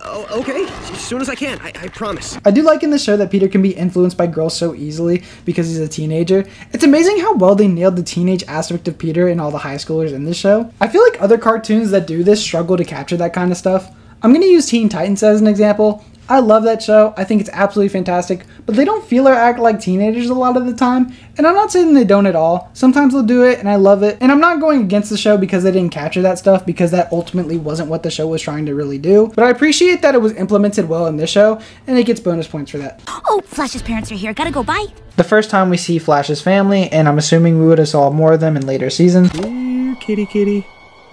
Oh, okay. As soon as I can. I promise. I do like in the show that Peter can be influenced by girls so easily because he's a teenager. It's amazing how well they nailed the teenage aspect of Peter and all the high schoolers in this show. I feel like other cartoons that do this struggle to capture that kind of stuff. I'm going to use Teen Titans as an example. I love that show. I think it's absolutely fantastic, but they don't feel or act like teenagers a lot of the time, and I'm not saying they don't at all. Sometimes they'll do it, and I love it, and I'm not going against the show because they didn't capture that stuff, because that ultimately wasn't what the show was trying to really do, but I appreciate that it was implemented well in this show, and it gets bonus points for that. Oh, Flash's parents are here. Gotta go, bye. The first time we see Flash's family, and I'm assuming we would have saw more of them in later seasons. Here, kitty kitty.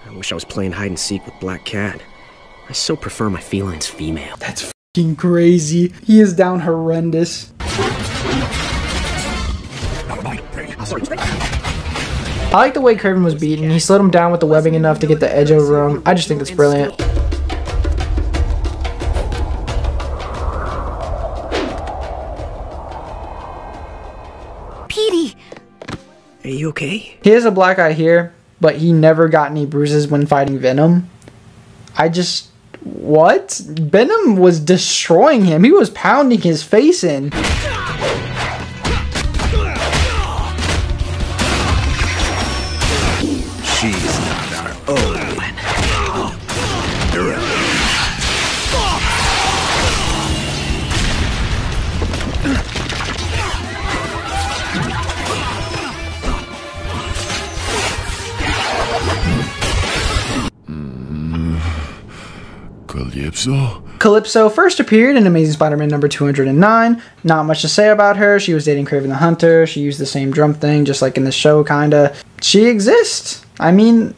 I wish I was playing hide and seek with Black Cat. I so prefer my felines female. That's fucking crazy. He is down horrendous. I like the way Craven was beaten. He slowed him down with the webbing enough to get the edge over him. I just think that's brilliant. Petey! Are you okay? He has a black eye here, but he never got any bruises when fighting Venom. What? Venom was destroying him. He was pounding his face in. She's not our own. Calypso first appeared in Amazing Spider-Man number 209. Not much to say about her. She was dating Kraven the Hunter. She used the same drum thing, just like in the show, kinda. She exists. I mean,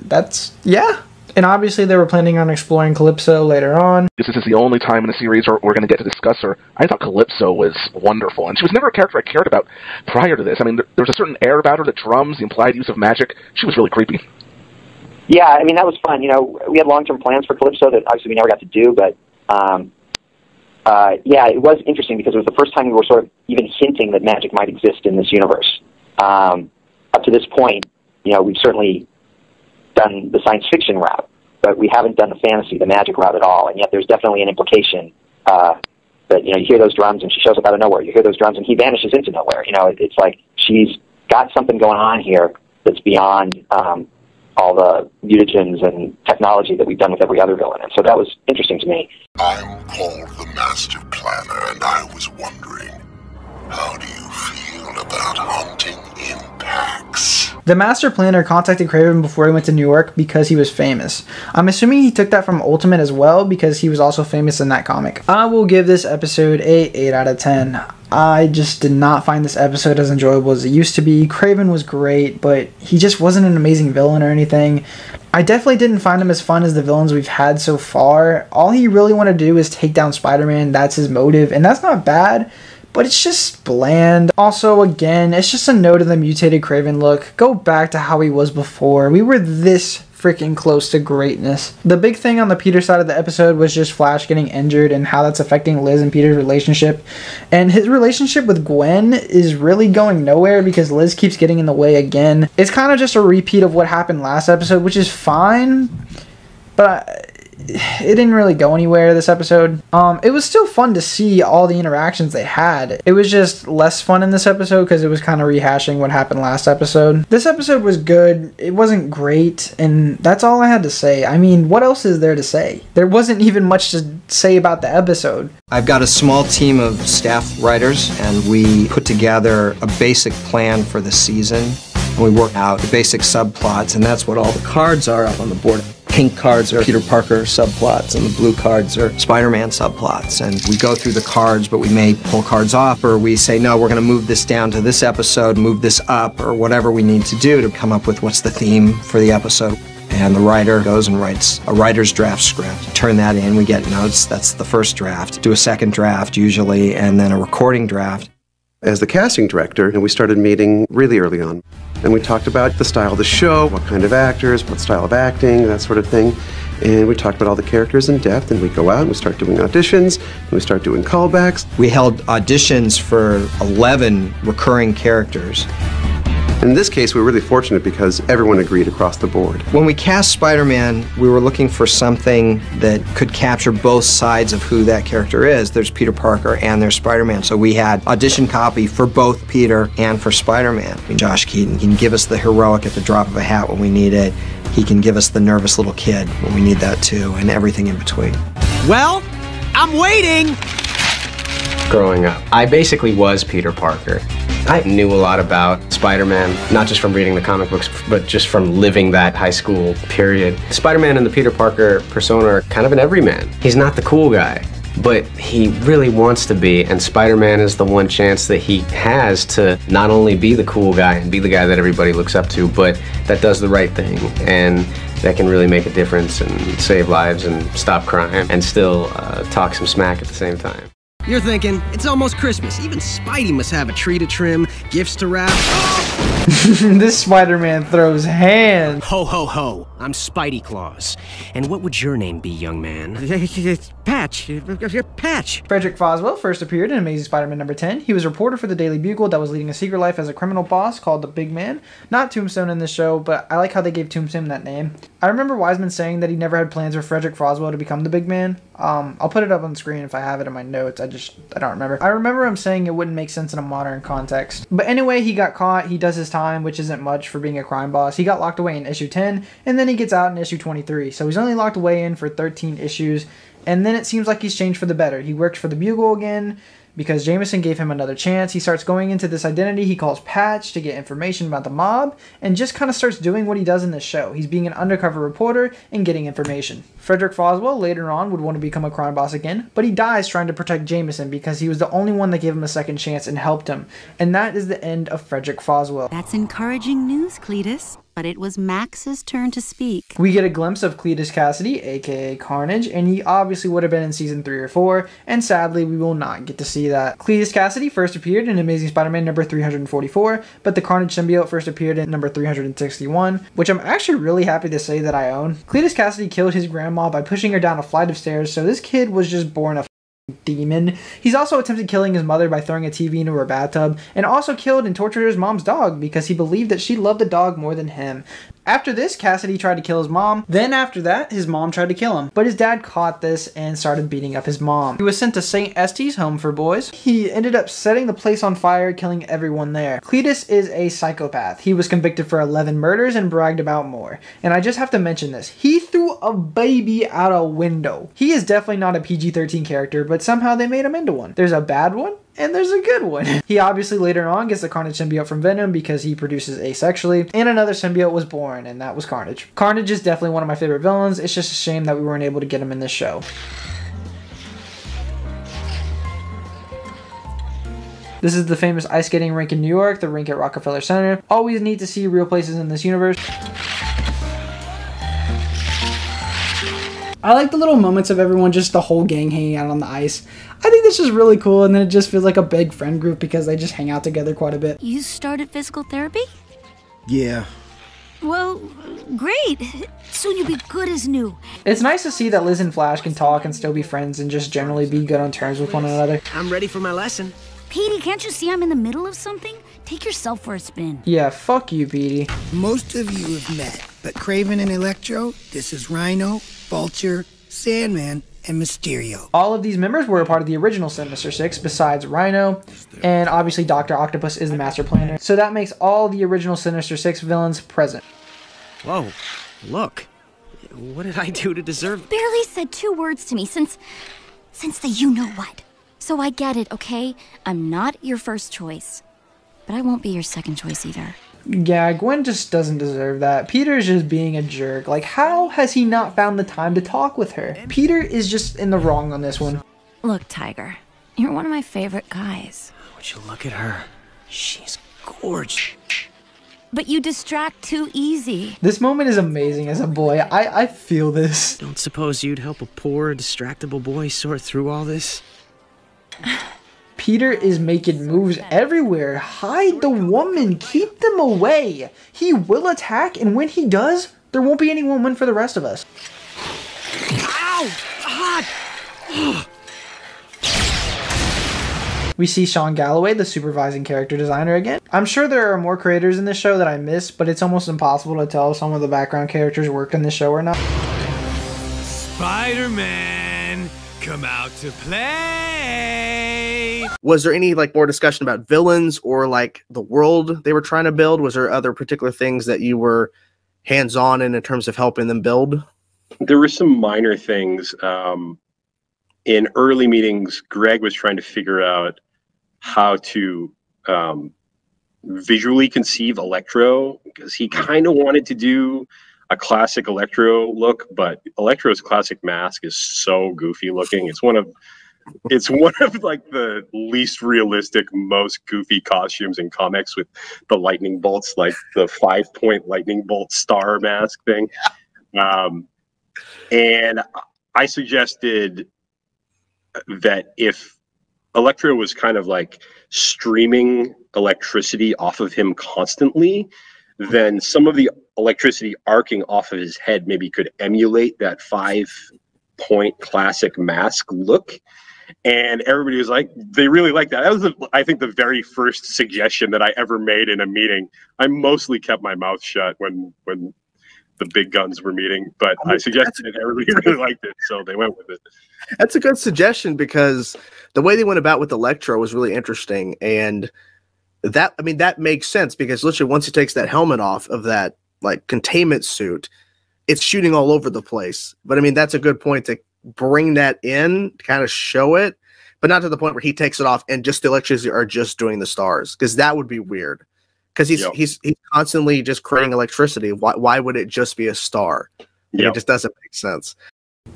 yeah. And obviously they were planning on exploring Calypso later on. This is the only time in the series where we're going to get to discuss her. I thought Calypso was wonderful, and she was never a character I cared about prior to this. I mean, there was a certain air about her, the drums, the implied use of magic. She was really creepy. Yeah, I mean, that was fun. You know, we had long-term plans for Calypso that obviously we never got to do, but yeah, it was interesting because it was the first time we were sort of even hinting that magic might exist in this universe. Up to this point, you know, we've certainly done the science fiction route, but we haven't done the fantasy, the magic route at all, and yet there's definitely an implication that, you know, you hear those drums and she shows up out of nowhere. You hear those drums and he vanishes into nowhere. You know, it's like she's got something going on here that's beyond all the mutagens and technology that we've done with every other villain. And so that was interesting to me. I'm called the Master Planner, and I was wondering, how do you feel about hunting in packs? The Master Planner contacted Kraven before he went to New York because he was famous. I'm assuming he took that from Ultimate as well because he was also famous in that comic. I will give this episode a 8 out of 10. I just did not find this episode as enjoyable as it used to be. Kraven was great, but he just wasn't an amazing villain or anything. I definitely didn't find him as fun as the villains we've had so far. All he really wanted to do is take down Spider-Man. That's his motive, and that's not bad. But it's just bland. Also, again, it's just a note of the mutated Kraven look. Go back to how he was before. We were this freaking close to greatness. The big thing on the Peter side of the episode was just Flash getting injured and how that's affecting Liz and Peter's relationship. And his relationship with Gwen is really going nowhere because Liz keeps getting in the way again. It's kind of just a repeat of what happened last episode, which is fine. But it didn't really go anywhere this episode. It was still fun to see all the interactions they had. It was just less fun in this episode because it was kind of rehashing what happened last episode. This episode was good. It wasn't great, and that's all I had to say. I mean, what else is there to say? There wasn't even much to say about the episode. I've got a small team of staff writers, and we put together a basic plan for the season. And we work out the basic subplots, and that's what all the cards are up on the board. Pink cards are Peter Parker subplots, and the blue cards are Spider-Man subplots. And we go through the cards, but we may pull cards off, or we say, no, we're going to move this down to this episode, move this up, or whatever we need to do to come up with what's the theme for the episode. And the writer goes and writes a writer's draft script. Turn that in, we get notes, that's the first draft. Do a second draft, usually, and then a recording draft. As the casting director, we started meeting really early on. And we talked about the style of the show, what kind of actors, what style of acting, that sort of thing. And we talked about all the characters in depth, and we go out and we start doing auditions, and we start doing callbacks. We held auditions for 11 recurring characters. In this case, we were really fortunate because everyone agreed across the board. When we cast Spider-Man, we were looking for something that could capture both sides of who that character is. There's Peter Parker and there's Spider-Man. So we had audition copy for both Peter and for Spider-Man. I mean, Josh Keaton can give us the heroic at the drop of a hat when we need it. He can give us the nervous little kid when we need that too, and everything in between. Well, I'm waiting! Growing up, I basically was Peter Parker. I knew a lot about Spider-Man, not just from reading the comic books, but just from living that high school period. Spider-Man and the Peter Parker persona are kind of an everyman. He's not the cool guy, but he really wants to be, and Spider-Man is the one chance that he has to not only be the cool guy and be the guy that everybody looks up to, but that does the right thing and that can really make a difference and save lives and stop crime and still talk some smack at the same time. You're thinking, it's almost Christmas. Even Spidey must have a tree to trim, gifts to wrap. This Spider-Man throws hands. Ho, ho, ho. I'm Spidey Claus. And what would your name be, young man? Patch. Patch. Frederick Foswell first appeared in Amazing Spider-Man number 10. He was a reporter for the Daily Bugle that was leading a secret life as a criminal boss called the Big Man. Not Tombstone in this show, but I like how they gave Tombstone that name. I remember Weisman saying that he never had plans for Frederick Foswell to become the Big Man. I'll put it up on the screen if I have it in my notes. I don't remember. I remember him saying it wouldn't make sense in a modern context. But anyway, he got caught. He does his time, which isn't much for being a crime boss. He got locked away in issue 10, and then he gets out in issue 23. So he's only locked away in for 13 issues, and then it seems like he's changed for the better. He works for the Bugle again because Jameson gave him another chance. He starts going into this identity he calls Patch to get information about the mob, and just kind of starts doing what he does in this show. He's being an undercover reporter and getting information. Frederick Foswell later on would want to become a crime boss again, but he dies trying to protect Jameson because he was the only one that gave him a second chance and helped him. And that is the end of Frederick Foswell. That's encouraging news, Cletus. But it was Max's turn to speak. We get a glimpse of Cletus Cassidy, aka Carnage, and he obviously would have been in season 3 or 4, and sadly we will not get to see that. Cletus Cassidy first appeared in Amazing Spider-Man number 344, but the Carnage symbiote first appeared in number 361, which I'm actually really happy to say that I own. Cletus Cassidy killed his grandma by pushing her down a flight of stairs, so this kid was just born a demon. He's also attempted killing his mother by throwing a TV into her bathtub, and also killed and tortured his mom's dog because he believed that she loved the dog more than him. After this, Cassidy tried to kill his mom. Then after that, his mom tried to kill him. But his dad caught this and started beating up his mom. He was sent to St. Estes Home for Boys. He ended up setting the place on fire, killing everyone there. Cletus is a psychopath. He was convicted for 11 murders and bragged about more. And I just have to mention this. He threw a baby out a window. He is definitely not a PG-13 character, but somehow they made him into one. There's a bad one, and there's a good one. He obviously later on gets the Carnage symbiote from Venom because he produces asexually, and another symbiote was born, and that was Carnage. Carnage is definitely one of my favorite villains. It's just a shame that we weren't able to get him in this show. This is the famous ice skating rink in New York, the rink at Rockefeller Center. Always neat to see real places in this universe. I like the little moments of everyone, just the whole gang hanging out on the ice. I think this is really cool, and then it just feels like a big friend group because they just hang out together quite a bit. You started physical therapy? Yeah. Well, great. Soon you'll be good as new. It's nice to see that Liz and Flash can talk and still be friends and just generally be good on terms with one another. I'm ready for my lesson. Petey, can't you see I'm in the middle of something? Take yourself for a spin. Yeah, fuck you, Petey. Most of you have met, but Kraven and Electro, this is Rhino, Vulture, Sandman, and Mysterio. All of these members were a part of the original Sinister Six besides Rhino, and obviously Dr. Octopus is the master planner. So that makes all the original Sinister Six villains present. Whoa, look. What did I do to deserve... Barely said 2 words to me since the you-know-what. So I get it, okay? I'm not your first choice, but I won't be your second choice either. Yeah, Gwen just doesn't deserve that. Peter's just being a jerk. Like, how has he not found the time to talk with her? Peter is just in the wrong on this one. Look, Tiger, you're one of my favorite guys. Would you look at her? She's gorgeous. But you distract too easy. This moment is amazing as a boy. I feel this. Don't suppose you'd help a poor, distractible boy sort through all this? Peter is making moves everywhere. Hide the woman. Keep them away. He will attack, and when he does, there won't be any woman for the rest of us. Ow! Hot! We see Sean Galloway, the supervising character designer, again. I'm sure there are more creators in this show that I missed, but it's almost impossible to tell if some of the background characters worked in this show or not. Spider-Man, come out to play! Was there any more discussion about villains or the world they were trying to build? Was there other particular things that you were hands-on in terms of helping them build? There were some minor things. In early meetings, Greg was trying to figure out how to visually conceive Electro, because he kind of wanted to do a classic Electro look, but Electro's classic mask is so goofy looking. It's one of the least realistic, most goofy costumes in comics, with the lightning bolts, like the 5-point lightning bolt star mask thing. And I suggested that if Electro was kind of like streaming electricity off of him constantly, then some of the electricity arcing off of his head maybe could emulate that 5-point classic mask look. And everybody was like, they really liked that. That was, I think, the very first suggestion that I ever made in a meeting. I mostly kept my mouth shut when the big guns were meeting, but I suggested it. Everybody really liked it, so they went with it. That's a good suggestion because the way they went about with Electro was really interesting, and that, I mean, that makes sense because literally once he takes that helmet off of that like containment suit, it's shooting all over the place. But I mean, that's a good point to bring that in, to kind of show it, but not to the point where he takes it off and just the electricity are just doing the stars, because that would be weird. Because he's constantly just creating electricity. Why would it just be a star? It just doesn't make sense.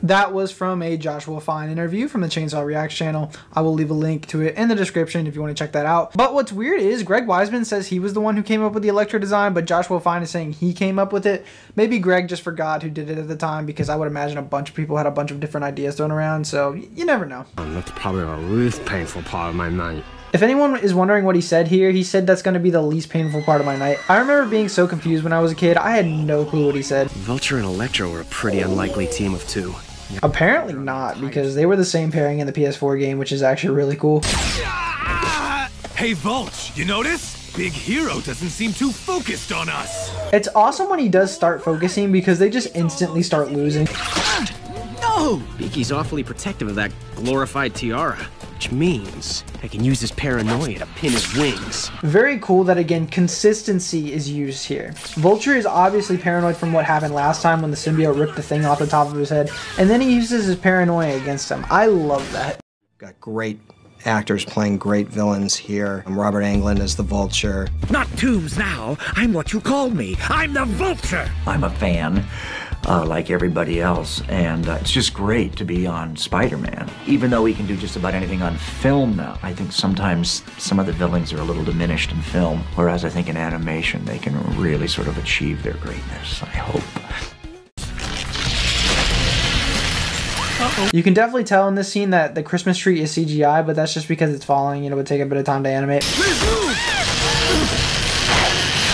That was from a Joshua Fine interview from the Chainsaw Reacts channel. I will leave a link to it in the description if you want to check that out. But what's weird is Greg Weisman says he was the one who came up with the Electro design, but Joshua Fine is saying he came up with it. Maybe Greg just forgot who did it at the time, because I would imagine a bunch of people had a bunch of different ideas thrown around, so you never know. That's probably the least painful part of my night. If anyone is wondering what he said here, he said that's going to be the least painful part of my night. I remember being so confused when I was a kid. I had no clue what he said. Vulture and Electro were a pretty unlikely team of two. Apparently not, because they were the same pairing in the PS4 game, which is actually really cool. Hey, Vulch, you notice? Big Hero doesn't seem too focused on us. It's awesome when he does start focusing, because they just instantly start losing. No! Beaky's awfully protective of that glorified tiara, which means I can use his paranoia to pin his wings. Very cool that, again, consistency is used here. Vulture is obviously paranoid from what happened last time when the symbiote ripped the thing off the top of his head, and then he uses his paranoia against him. I love that. Got great actors playing great villains here. Robert Englund as the Vulture. Not Toombs now. I'm what you called me. I'm the Vulture. I'm a fan. Like everybody else, and it's just great to be on Spider-Man. Even though he can do just about anything on film now, I think sometimes some of the villains are a little diminished in film, whereas I think in animation they can really sort of achieve their greatness, I hope. You can definitely tell in this scene that the Christmas tree is CGI, but that's just because it's falling, it would take a bit of time to animate.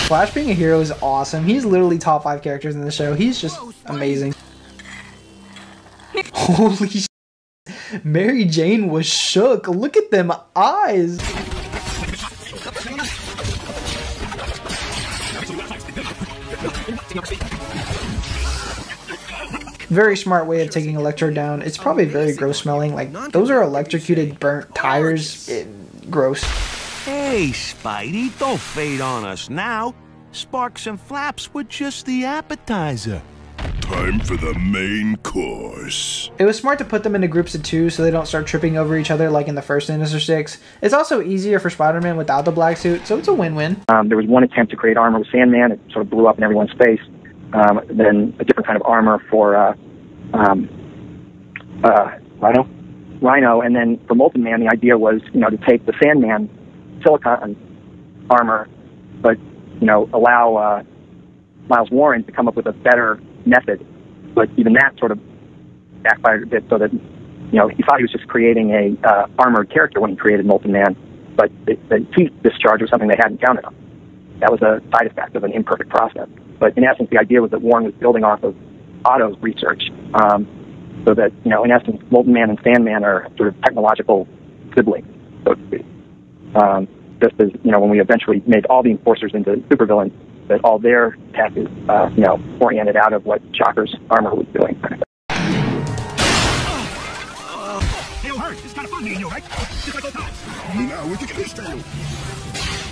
Flash being a hero is awesome. He's literally top 5 characters in the show. He's just amazing. Holy shit. Mary Jane was shook. Look at them eyes. Very smart way of taking Electro down. It's probably very gross smelling. Like, those are electrocuted burnt tires. Gross. Hey, Spidey, don't fade on us now. Sparks and flaps were just the appetizer. Time for the main course. It was smart to put them into groups of 2 so they don't start tripping over each other like in the first Sinister Six. It's also easier for Spider-Man without the black suit, so it's a win-win. There was one attempt to create armor with Sandman. It sort of blew up in everyone's face. Then a different kind of armor for Rhino. And then for Molten Man, the idea was, to take the Sandman silicon armor, but, allow Miles Warren to come up with a better method. But even that sort of backfired a bit, so that, he thought he was just creating a armored character when he created Molten Man, but the heat discharge was something they hadn't counted on. That was a side effect of an imperfect process. But in essence, the idea was that Warren was building off of Otto's research, so that, in essence, Molten Man and Sandman are sort of technological siblings, so to speak. Just as, when we eventually made all the Enforcers into supervillains, that all their tech is, oriented out of what Shocker's armor was doing.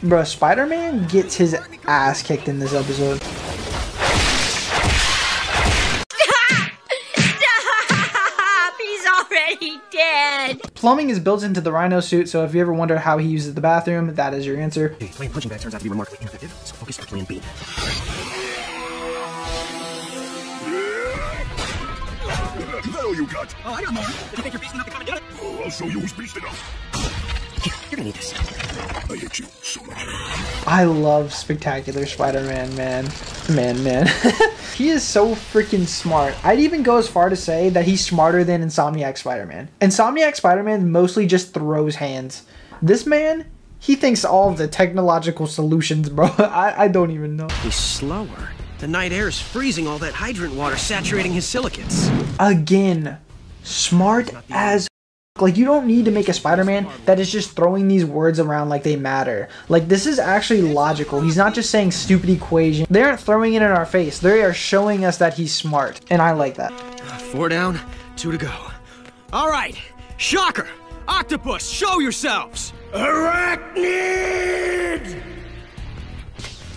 Bruh, Spider-Man gets his ass kicked in this episode. Dead. Plumbing is built into the Rhino suit, so if you ever wonder how he uses the bathroom, that is your answer. Hey, playing punching bag turns out to be remarkably ineffective, so focus on plan B. That all you got? Oh, I got more. Did you think you're beast enough to come and get it? Oh, I'll show you who's beast enough. You're gonna need this. I hate you so much. I love Spectacular Spider-Man, man. He is so freaking smart. I'd even go as far to say that he's smarter than Insomniac Spider-Man. Insomniac Spider-Man mostly just throws hands. This man, he thinks all of the technological solutions, bro. I don't even know. He's slower. The night air is freezing all that hydrant water, saturating his silicates. Again, smart as like, you don't need to make a Spider-Man that is just throwing these words around like they matter. Like, this is actually logical. He's not just saying stupid equation. They aren't throwing it in our face. They are showing us that he's smart. And I like that. 4 down, 2 to go. All right, Shocker, Octopus, show yourselves! Arachnid!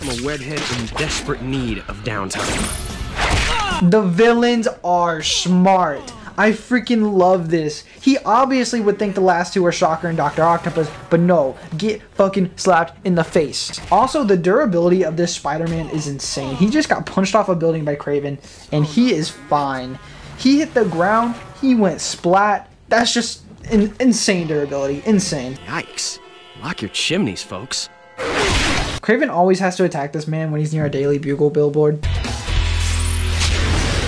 I'm a webhead in desperate need of downtime. The villains are smart. I freaking love this. He obviously would think the last two are Shocker and Dr. Octopus, but no, get fucking slapped in the face. Also, the durability of this Spider-Man is insane. He just got punched off a building by Kraven, and he is fine. He hit the ground, he went splat. That's just insane durability, insane. Yikes. Lock your chimneys, folks. Kraven always has to attack this man when he's near a Daily Bugle billboard.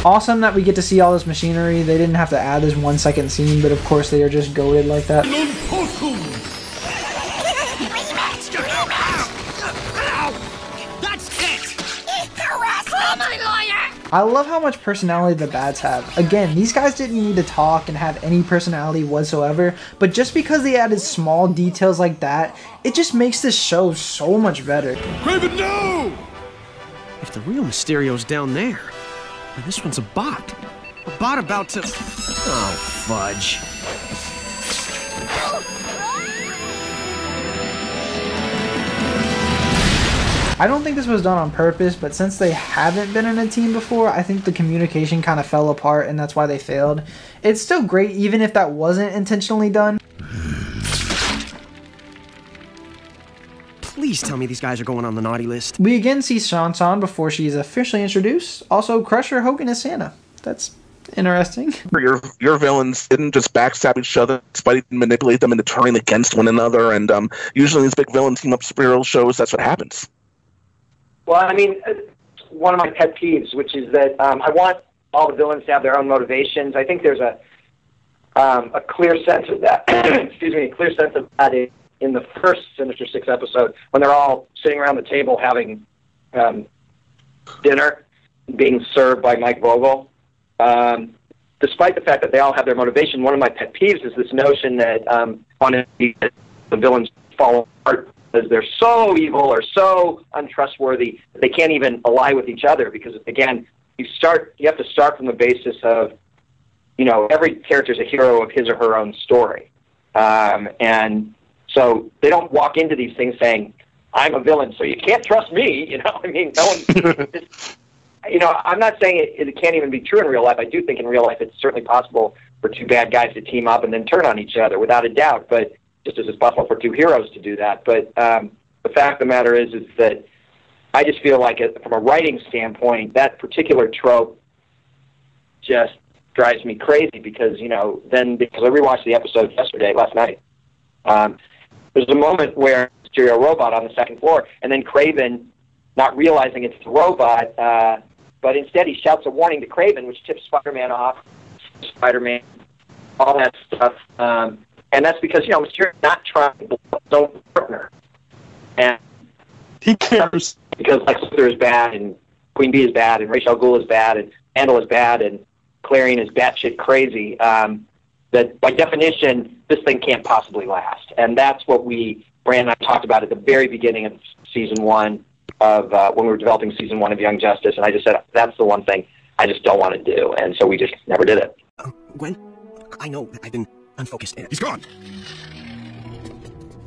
Awesome that we get to see all this machinery. They didn't have to add this 1 second scene, but of course they are just goated like that. That's it! Harass my lawyer! I love how much personality the bats have. Again, these guys didn't need to talk and have any personality whatsoever, but just because they added small details like that, it just makes this show so much better. Kraven, no! If the real Mysterio's down there, and this one's a bot. A bot about to... Oh, fudge. I don't think this was done on purpose, but since they haven't been in a team before, I think the communication kind of fell apart and that's why they failed. It's still great even if that wasn't intentionally done. Please tell me these guys are going on the naughty list. We again see Shan-San before she is officially introduced. Also, Crusher, Hogan, and Santa. That's interesting. Your villains didn't just backstab each other. Spidey didn't manipulate them into turning against one another. And usually in these big villain team-up superhero shows, that's what happens. Well, I mean, one of my pet peeves, which is that I want all the villains to have their own motivations. I think there's a clear sense of that. Excuse me, a clear sense of that in the first Sinister Six episode, when they're all sitting around the table having dinner, being served by Mike Vogel. Despite the fact that they all have their motivation, one of my pet peeves is this notion that the villains fall apart because they're so evil or so untrustworthy that they can't even ally with each other. Because again, you have to start from the basis of, every character is a hero of his or her own story, and so they don't walk into these things saying, I'm a villain, so you can't trust me. I mean, no one, I'm not saying it can't even be true in real life. I do think in real life it's certainly possible for two bad guys to team up and then turn on each other, without a doubt. But just as it's possible for two heroes to do that. But the fact of the matter is that I just feel like from a writing standpoint, that particular trope just drives me crazy because, because I rewatched the episode last night. There's a moment where Mysterio robot on the second floor, and then Kraven, not realizing it's the robot, but instead he shouts a warning to Kraven, which tips Spider-Man off. Spider-Man, all that stuff, and that's because Mysterio's not trying to blow up his own partner, and he cares because Lex Luthor is bad, and Queen Bee is bad, and Ra's al Ghul is bad, and Andal is bad, and Clarion is batshit crazy. That by definition, this thing can't possibly last. And that's what Brand and I talked about at the very beginning of season one of when we were developing season one of Young Justice. And I just said, that's the one thing I just don't want to do. And so we just never did it. Gwen, I know I've been unfocused. He's gone.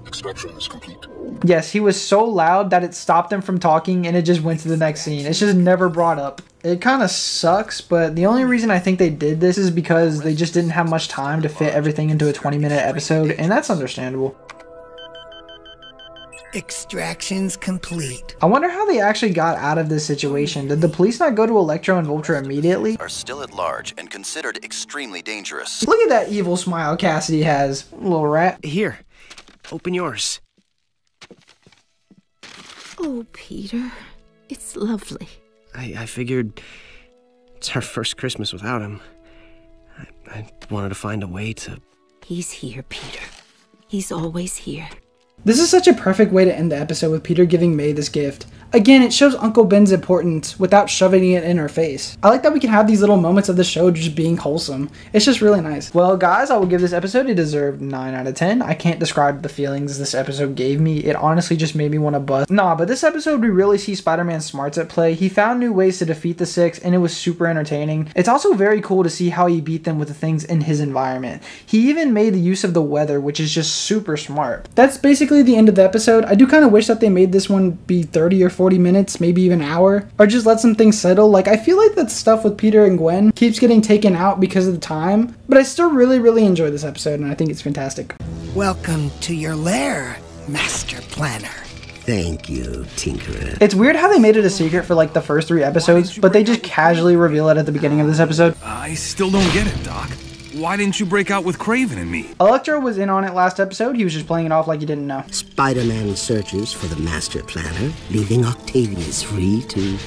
Extraction is complete. Yes, he was so loud that it stopped him from talking and it just went to the next scene. It's just never brought up. It kind of sucks, but the only reason I think they did this is because they just didn't have much time to fit everything into a 20-minute episode, and that's understandable. Extraction's complete. I wonder how they actually got out of this situation. Did the police not go to Electro and Vulture immediately? Are still at large and considered extremely dangerous. Look at that evil smile Cassidy has, little rat. Here, open yours. Oh, Peter, it's lovely. I figured it's our first Christmas without him. I wanted to find a way to... He's here, Peter. He's always here. This is such a perfect way to end the episode with Peter giving May this gift. Again, it shows Uncle Ben's importance without shoving it in her face. I like that we can have these little moments of the show just being wholesome. It's just really nice. Well, guys, I will give this episode a deserved 9 out of 10. I can't describe the feelings this episode gave me. It honestly just made me want to bust. Nah, but this episode, we really see Spider-Man's smarts at play. He found new ways to defeat the Six, and it was super entertaining. It's also very cool to see how he beat them with the things in his environment. He even made the use of the weather, which is just super smart. That's basically the end of the episode. I do kind of wish that they made this one be 30 or 40 minutes, maybe even an hour, or just let some things settle. Like, I feel like that stuff with Peter and Gwen keeps getting taken out because of the time, but I still really enjoy this episode, and I think it's fantastic. Welcome to your lair, Master Planner. Thank you, Tinkerer. It's weird how they made it a secret for like the first 3 episodes, but they just casually reveal it at the beginning of this episode. I still don't get it, Doc. Why didn't you break out with Craven and me? Electro was in on it last episode. He was just playing it off like he didn't know. Spider-Man searches for the Master Planner, leaving Octavius free to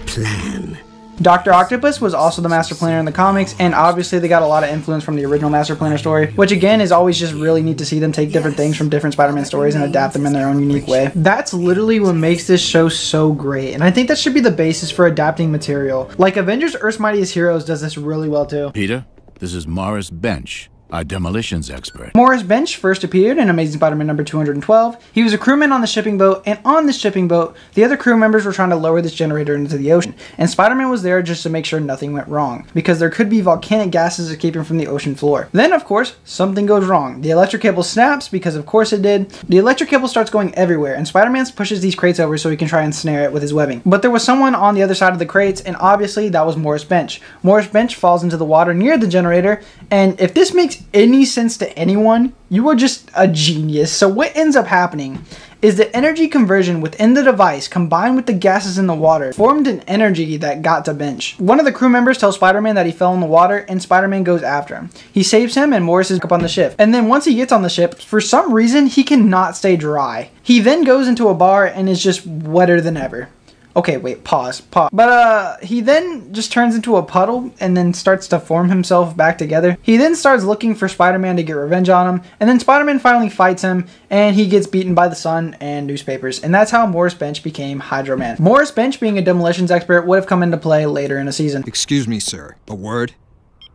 plan. Dr. Octopus was also the Master Planner in the comics, and obviously they got a lot of influence from the original Master Planner story, which again is always just really neat to see them take different things from different Spider-Man stories and adapt them in their own unique way. That's literally what makes this show so great, and I think that should be the basis for adapting material. Like Avengers Earth's Mightiest Heroes does this really well too. Peter, this is Morris Bench, our demolitions expert. Morris Bench first appeared in Amazing Spider-Man number 212. He was a crewman on the shipping boat, and on this shipping boat, the other crew members were trying to lower this generator into the ocean, and Spider-Man was there just to make sure nothing went wrong, because there could be volcanic gases escaping from the ocean floor. Then, of course, something goes wrong. The electric cable snaps, because of course it did. The electric cable starts going everywhere, and Spider-Man pushes these crates over so he can try and snare it with his webbing. But there was someone on the other side of the crates, and obviously that was Morris Bench. Morris Bench falls into the water near the generator, and if this makes any sense to anyone, you are just a genius. So what ends up happening is the energy conversion within the device combined with the gases in the water formed an energy that got to Bench. One of the crew members tells Spider-Man that he fell in the water, and Spider-Man goes after him. He saves him, and Morris is up on the ship. And then once he gets on the ship, for some reason he cannot stay dry. He then goes into a bar and is just wetter than ever. Okay, wait, pause. But he then just turns into a puddle and then starts to form himself back together. He then starts looking for Spider-Man to get revenge on him, and then Spider-Man finally fights him, and he gets beaten by the sun and newspapers. And that's how Morris Bench became Hydro Man. Morris Bench, being a demolitions expert, would have come into play later in the season. Excuse me, sir. A word?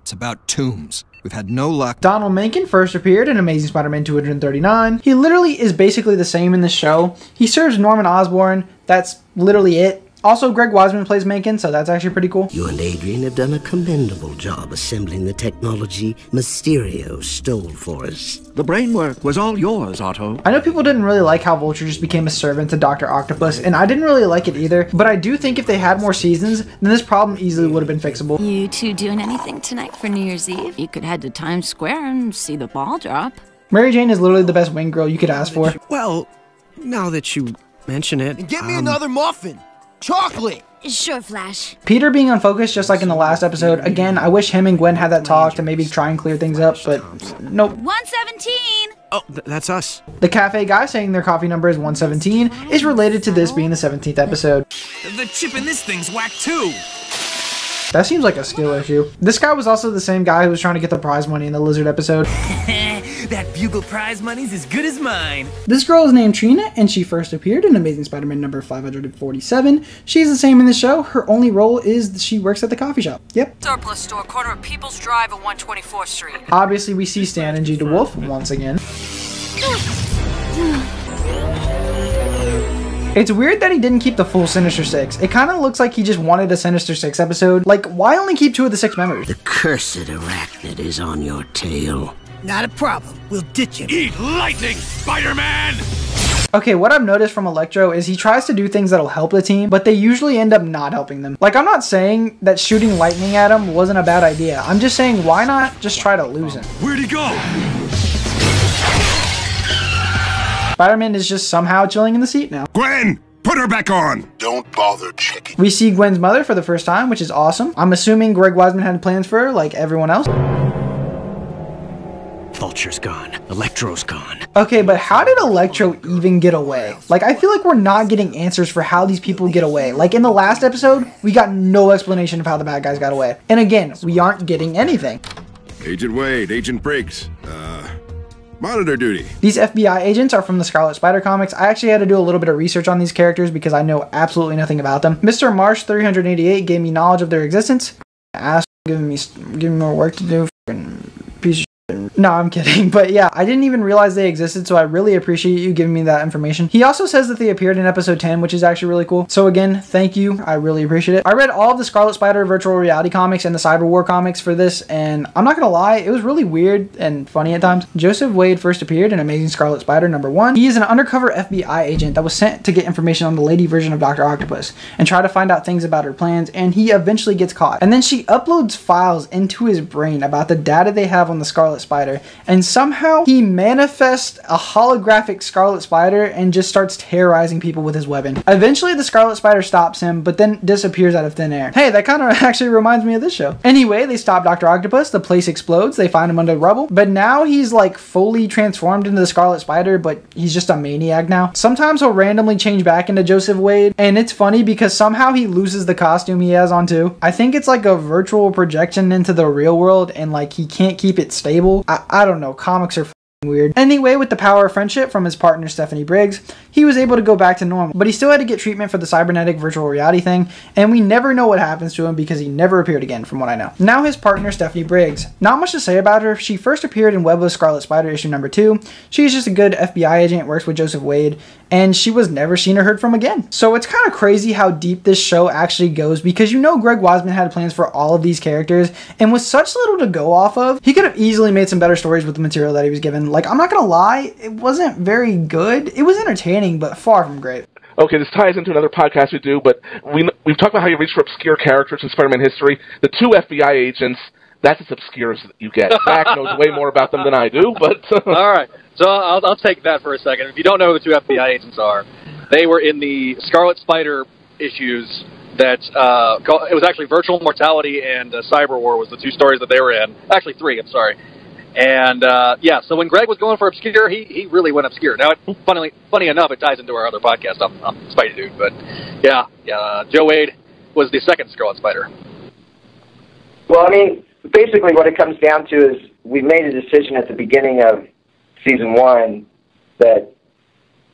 It's about tombs. We've had no luck. Donald Menken first appeared in Amazing Spider-Man 239. He literally is basically the same in this show. He serves Norman Osborn. That's literally it. Also, Greg Weisman plays Menken, so that's actually pretty cool. You and Adrian have done a commendable job assembling the technology Mysterio stole for us. The brain work was all yours, Otto. I know people didn't really like how Vulture just became a servant to Dr. Octopus, and I didn't really like it either, but I do think if they had more seasons, then this problem easily would have been fixable. You two doing anything tonight for New Year's Eve? You could head to Times Square and see the ball drop. Mary Jane is literally the best wing girl you could ask for. Well, now that you mention it... And get me another muffin! Chocolate! Sure, Flash. Peter being unfocused just like in the last episode. Again, I wish him and Gwen had that talk to maybe try and clear things up, but nope. 117! Oh, that's us. The cafe guy saying their coffee number is 117 is related to this being the 17th episode. The chip in this thing's whack too! That seems like a skill issue. This guy was also the same guy who was trying to get the prize money in the Lizard episode. That Bugle prize money's as good as mine. This girl is named Trina, and she first appeared in Amazing Spider-Man number 547. She's the same in the show. Her only role is she works at the coffee shop. Yep. Surplus store, corner of People's Drive and 124th Street. Obviously, we see Stan and G. DeWolf once again. It's weird that he didn't keep the full Sinister Six. It kind of looks like he just wanted a Sinister Six episode. Like, why only keep 2 of the 6 members? The cursed arachnid is on your tail. Not a problem. We'll ditch him. Eat lightning, Spider-Man! Okay, what I've noticed from Electro is he tries to do things that'll help the team, but they usually end up not helping them. Like, I'm not saying that shooting lightning at him wasn't a bad idea. I'm just saying, why not just try to lose him? Where'd he go? Spider-Man is just somehow chilling in the seat now. Gwen, put her back on. Don't bother checking. We see Gwen's mother for the first time, which is awesome. I'm assuming Greg Weisman had plans for her, like everyone else. Vulture's gone. Electro's gone. Okay, but how did Electro even get away? Like, I feel like we're not getting answers for how these people get away. Like, in the last episode, we got no explanation of how the bad guys got away. And again, we aren't getting anything. Agent Wade, Agent Briggs, monitor duty. These FBI agents are from the Scarlet Spider comics. I actually had to do a little bit of research on these characters because I know absolutely nothing about them. Mr. Marsh 388 gave me knowledge of their existence. Ass giving me more work to do. Piece of shit. No, I'm kidding. But yeah, I didn't even realize they existed, so I really appreciate you giving me that information. He also says that they appeared in episode 10, which is actually really cool. So again, thank you. I really appreciate it. I read all of the Scarlet Spider virtual reality comics and the Cyber War comics for this, and I'm not gonna lie, it was really weird and funny at times. Joseph Wade first appeared in Amazing Scarlet Spider #1. He is an undercover FBI agent that was sent to get information on the lady version of Dr. Octopus and try to find out things about her plans, and he eventually gets caught. And then she uploads files into his brain about the data they have on the Scarlet Spider, and somehow he manifests a holographic Scarlet Spider and just starts terrorizing people with his weapon. Eventually the Scarlet Spider stops him, but then disappears out of thin air. Hey, that kind of actually reminds me of this show. Anyway, they stop Dr. Octopus, the place explodes, they find him under rubble, but now he's like fully transformed into the Scarlet Spider, but he's just a maniac now. Sometimes he'll randomly change back into Joseph Wade, and it's funny because somehow he loses the costume he has on too. I think it's like a virtual projection into the real world, and like he can't keep it stable. I don't know, comics are weird. Anyway, with the power of friendship from his partner Stephanie Briggs, he was able to go back to normal, but he still had to get treatment for the cybernetic virtual reality thing, and we never know what happens to him because he never appeared again from what I know. Now his partner Stephanie Briggs. Not much to say about her. She first appeared in Web of Scarlet Spider issue #2. She's just a good FBI agent, works with Joseph Wade, and she was never seen or heard from again. So it's kind of crazy how deep this show actually goes, because you know Greg Weisman had plans for all of these characters, and with such little to go off of, he could have easily made some better stories with the material that he was given. Like, I'm not gonna lie, it wasn't very good. It was entertaining, but far from great. Okay, this ties into another podcast we do, but we've talked about how you reach for obscure characters in Spider-Man history. The two FBI agents, that's as obscure as you get. Zach knows way more about them than I do, but... All right, so I'll take that for a second. If you don't know who the two FBI agents are, they were in the Scarlet Spider issues that... it was actually Virtual Mortality and Cyber War was the two stories that they were in. Actually, three, I'm sorry. And, yeah, so when Greg was going for obscure, he really went obscure. Now, funny enough, it ties into our other podcast. I'm Spidey Dude, but, yeah, Joe Wade was the second Scarlet Spider. Well, I mean, basically what it comes down to is we made a decision at the beginning of Season 1 that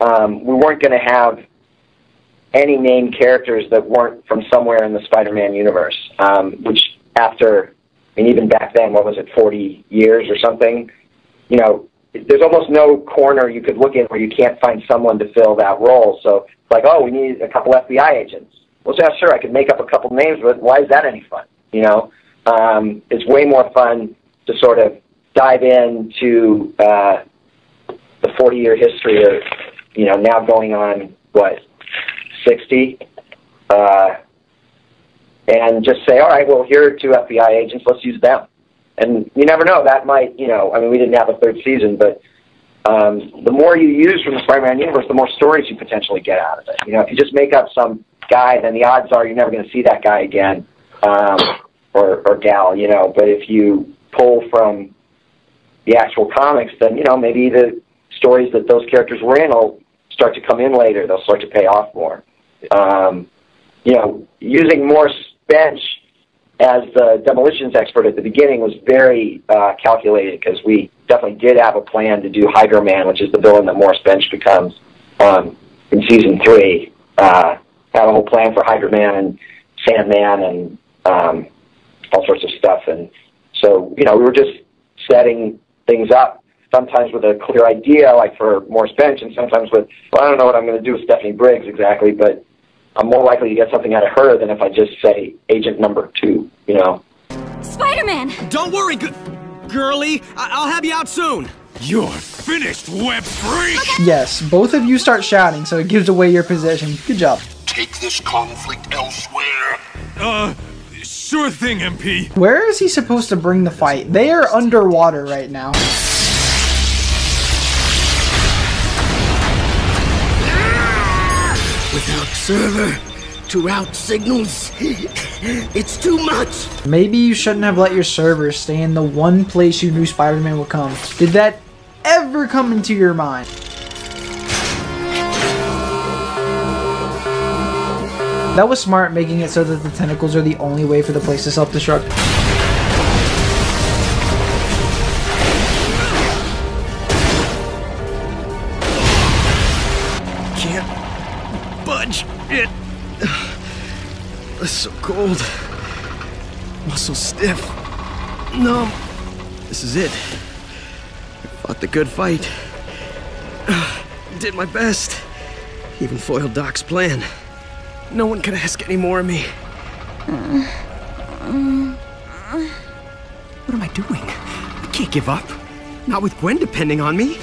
we weren't going to have any named characters that weren't from somewhere in the Spider-Man universe, which after... I mean, even back then, what was it, 40 years or something? You know, there's almost no corner you could look in where you can't find someone to fill that role. So it's like, oh, we need a couple FBI agents. Well, yeah, sure, I could make up a couple names, but why is that any fun? You know, it's way more fun to sort of dive into the 40-year history of, you know, now going on, what, 60? And just say, all right, well, here are two FBI agents, let's use them. And you never know, that might, you know, I mean, we didn't have a third season, but the more you use from the Spider-Man universe, the more stories you potentially get out of it. You know, if you just make up some guy, then the odds are you're never going to see that guy again, or gal, you know. But if you pull from the actual comics, then, you know, maybe the stories that those characters were in will start to come in later. They'll start to pay off more. You know, using Morse Bench as the demolitions expert at the beginning was very calculated, because we definitely did have a plan to do Hydro Man, which is the villain that Morse Bench becomes in Season 3. Had a whole plan for Hydro Man and Sandman and all sorts of stuff. And so, you know, we were just setting things up, sometimes with a clear idea, like for Morse Bench, and sometimes with, well, I don't know what I'm going to do with Stephanie Briggs exactly, but I'm more likely to get something out of her than if I just say Agent Number 2, you know? Spider-Man! Don't worry, girlie. I'll have you out soon. You're finished, Web Freak! Yes, both of you start shouting, so it gives away your position. Good job. Take this conflict elsewhere. Sure thing, MP. Where is he supposed to bring the fight? They are underwater right now. Without server, route signals. It's too much. Maybe you shouldn't have let your server stay in the one place you knew Spider-Man would come. Did that ever come into your mind? That was smart, making it so that the tentacles are the only way for the place to self-destruct. Can't budge it. It's so cold. Muscle stiff. Numb. This is it. I fought the good fight. Did my best. Even foiled Doc's plan. No one could ask any more of me. What am I doing? I can't give up. Not with Gwen depending on me.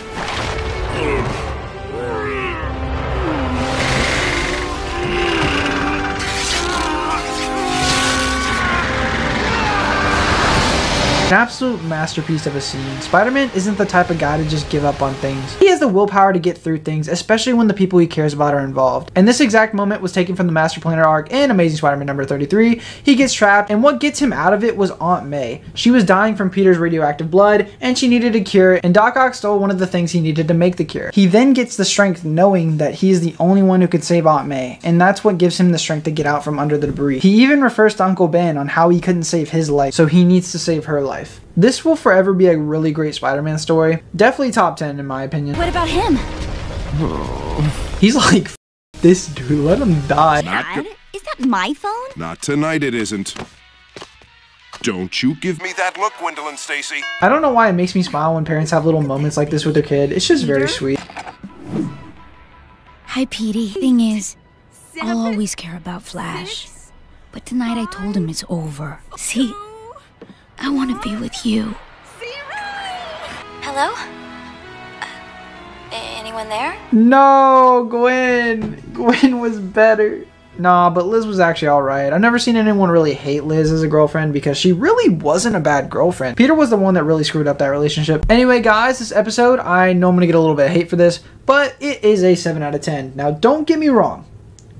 An absolute masterpiece of a scene. Spider-Man isn't the type of guy to just give up on things. He has the willpower to get through things, especially when the people he cares about are involved. And this exact moment was taken from the Master Planner arc in Amazing Spider-Man number 33. He gets trapped, and what gets him out of it was Aunt May. She was dying from Peter's radioactive blood, and she needed a cure, and Doc Ock stole one of the things he needed to make the cure. He then gets the strength knowing that he is the only one who could save Aunt May, and that's what gives him the strength to get out from under the debris. He even refers to Uncle Ben on how he couldn't save his life, so he needs to save her life. This will forever be a really great Spider-Man story. Definitely top 10 in my opinion. What about him? Oh. He's like, this dude, let him die. Dad? Is that my phone? Not tonight, it isn't. Don't you give me that look, Gwendolyn Stacy. I don't know why it makes me smile when parents have little moments like this with their kid. It's just very sweet. Hi, Petey. Thing is, I'll always care about Flash. But tonight I told him it's over. See, I want to be with you. Hello? Anyone there? No, Gwen. Gwen was better. Nah, but Liz was actually alright. I've never seen anyone really hate Liz as a girlfriend because she really wasn't a bad girlfriend. Peter was the one that really screwed up that relationship. Anyway, guys, this episode, I know I'm going to get a little bit of hate for this, but it is a 7 out of 10. Now, don't get me wrong.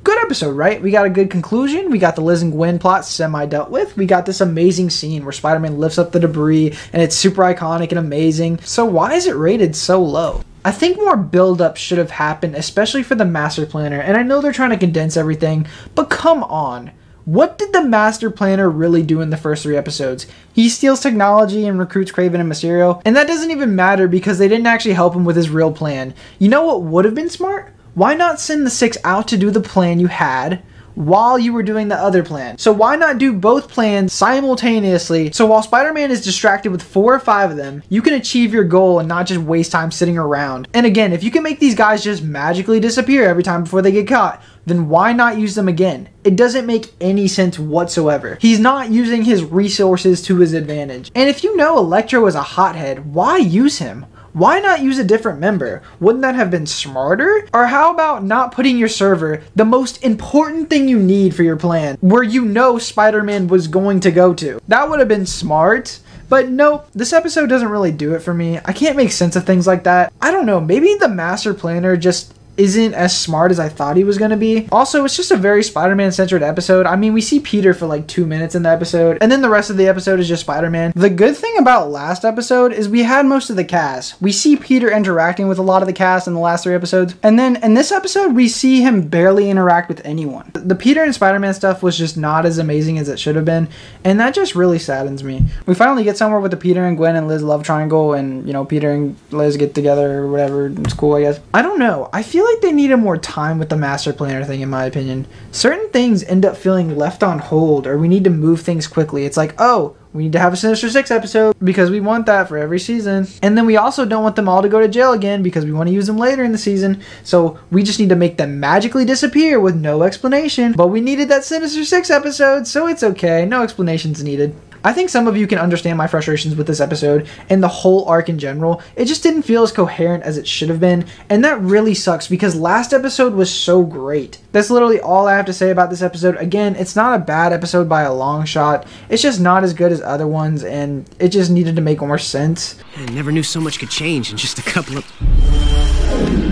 Good episode, right? We got a good conclusion. We got the Liz and Gwen plot semi-dealt with. We got this amazing scene where Spider-Man lifts up the debris and it's super iconic and amazing. So why is it rated so low? I think more build-up should have happened, especially for the Master Planner. And I know they're trying to condense everything, but come on. What did the Master Planner really do in the first 3 episodes? He steals technology and recruits Kraven and Mysterio. And that doesn't even matter because they didn't actually help him with his real plan. You know what would have been smart? Why not send the 6 out to do the plan you had while you were doing the other plan? So why not do both plans simultaneously, so while Spider-Man is distracted with 4 or 5 of them, you can achieve your goal and not just waste time sitting around. And again, if you can make these guys just magically disappear every time before they get caught, then why not use them again? It doesn't make any sense whatsoever. He's not using his resources to his advantage. And if you know Electro is a hothead, why use him? Why not use a different member? Wouldn't that have been smarter? Or how about not putting your server, the most important thing you need for your plan, where you know Spider-Man was going to go to? That would have been smart. But nope, this episode doesn't really do it for me. I can't make sense of things like that. I don't know, maybe the Master Planner just isn't as smart as I thought he was going to be. Also, it's just a very Spider-Man centered episode. I mean, we see Peter for like 2 minutes in the episode, and then the rest of the episode is just Spider-Man. The good thing about last episode is we had most of the cast. We see Peter interacting with a lot of the cast in the last 3 episodes, and then in this episode, we see him barely interact with anyone. The Peter and Spider-Man stuff was just not as amazing as it should have been, and that just really saddens me. We finally get somewhere with the Peter and Gwen and Liz love triangle, and, you know, Peter and Liz get together or whatever. It's cool, I guess. I don't know. I feel like they needed more time with the Master Planner thing, in my opinion. Certain things end up feeling left on hold, or we need to move things quickly. It's like, oh, we need to have a Sinister Six episode because we want that for every season. And then we also don't want them all to go to jail again because we want to use them later in the season. So we just need to make them magically disappear with no explanation. But we needed that Sinister Six episode, so it's okay. No explanations needed. I think some of you can understand my frustrations with this episode and the whole arc in general. It just didn't feel as coherent as it should have been, and that really sucks because last episode was so great. That's literally all I have to say about this episode. Again, it's not a bad episode by a long shot. It's just not as good as other ones, and it just needed to make more sense. I never knew so much could change in just a couple of...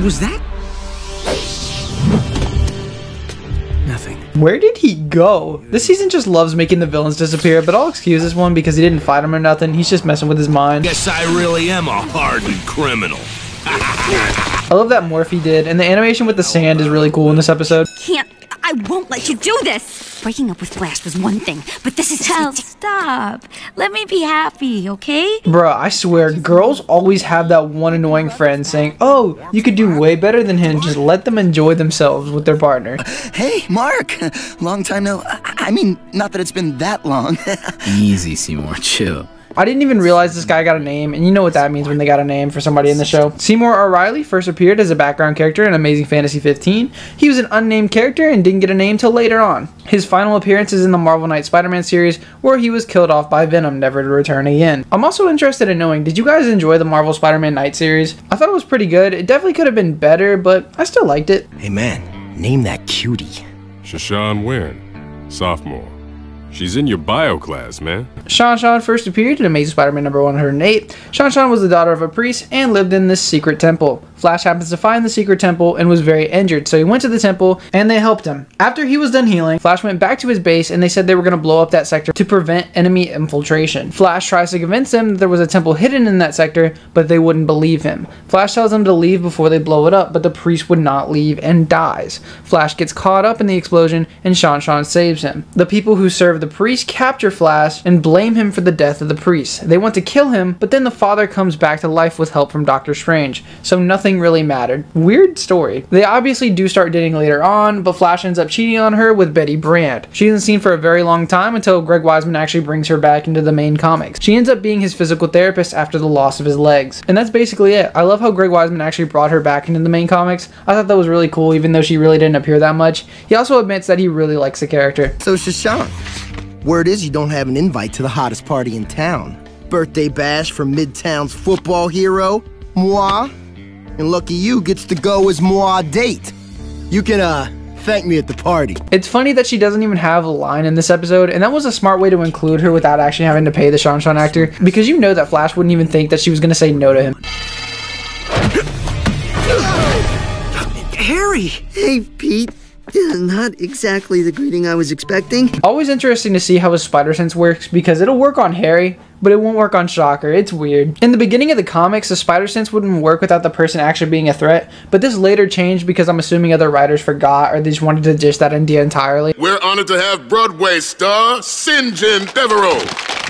Was that? Nothing. Where did he go? This season just loves making the villains disappear, but I'll excuse this one because he didn't fight him or nothing. He's just messing with his mind. Guess I really am a hardened criminal. I love that morph he did, and the animation with the sand is really cool in this episode. I won't let you do this! Breaking up with Flash was one thing, but this is... Hell, stop. Let me be happy, okay? Bruh, I swear, girls always have that one annoying friend saying, oh, you could do way better than him, just let them enjoy themselves with their partner. Hey, Mark! Long time no... I mean, not that it's been that long. Easy, Seymour, chill. I didn't even realize this guy got a name, and you know what that means when they got a name for somebody in the show. Seymour O'Reilly first appeared as a background character in Amazing Fantasy 15. He was an unnamed character and didn't get a name till later on. His final appearance is in the Marvel Knight Spider-Man series, where he was killed off by Venom, never to return again. I'm also interested in knowing, did you guys enjoy the Marvel Spider-Man Knight series? I thought it was pretty good. It definitely could have been better, but I still liked it. Hey man, name that cutie. Shashan Wynn, sophomore. She's in your bio class, man. Shan first appeared in Amazing Spider-Man number 108. Shan was the daughter of a priest and lived in this secret temple. Flash happens to find the secret temple and was very injured, so he went to the temple and they helped him. After he was done healing, Flash went back to his base and they said they were going to blow up that sector to prevent enemy infiltration. Flash tries to convince them that there was a temple hidden in that sector, but they wouldn't believe him. Flash tells them to leave before they blow it up, but the priest would not leave and dies. Flash gets caught up in the explosion and Shan saves him. The people who serve the priest capture Flash and blame him for the death of the priest. They want to kill him, but then the father comes back to life with help from Doctor Strange, so nothing really mattered. Weird story. They obviously do start dating later on, but Flash ends up cheating on her with Betty Brant. She isn't seen for a very long time until Greg Weisman actually brings her back into the main comics. She ends up being his physical therapist after the loss of his legs. And that's basically it. I love how Greg Weisman actually brought her back into the main comics. I thought that was really cool, even though she really didn't appear that much. He also admits that he really likes the character. So Shashan, word is you don't have an invite to the hottest party in town. Birthday bash for Midtown's football hero, moi. And lucky you gets to go as moi date. You can, thank me at the party. It's funny that she doesn't even have a line in this episode, and that was a smart way to include her without actually having to pay the Shan actor, because you know that Flash wouldn't even think that she was going to say no to him. Harry! Hey, Pete. Not exactly the greeting I was expecting. Always interesting to see how his spider sense works, because it'll work on Harry, but it won't work on Shocker. It's weird. In the beginning of the comics, the spider sense wouldn't work without the person actually being a threat, but this later changed because I'm assuming other writers forgot or they just wanted to ditch that idea entirely. We're honored to have Broadway star St. John Devereaux.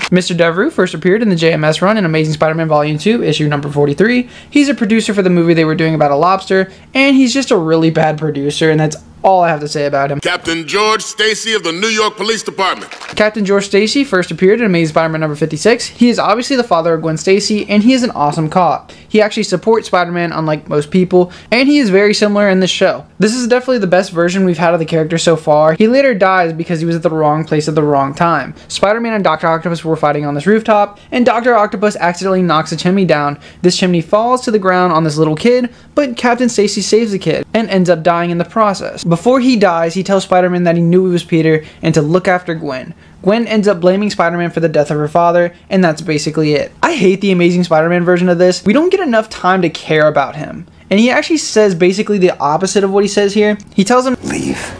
Mr. Devereaux first appeared in the JMS run in Amazing Spider-Man Volume 2, issue number 43. He's a producer for the movie they were doing about a lobster, and he's just a really bad producer, and that's all I have to say about him. Captain George Stacy of the New York Police Department. Captain George Stacy first appeared in Amazing Spider-Man number 56. He is obviously the father of Gwen Stacy, and he is an awesome cop. He actually supports Spider-Man unlike most people, and he is very similar in this show. This is definitely the best version we've had of the character so far. He later dies because he was at the wrong place at the wrong time. Spider-Man and Dr. Octopus were fighting on this rooftop, and Dr. Octopus accidentally knocks a chimney down. This chimney falls to the ground on this little kid, but Captain Stacy saves the kid, and ends up dying in the process. Before he dies, he tells Spider-Man that he knew he was Peter, and to look after Gwen. Gwen ends up blaming Spider-Man for the death of her father, and that's basically it. I hate the Amazing Spider-Man version of this. We don't get enough time to care about him. And he actually says basically the opposite of what he says here. He tells him, leave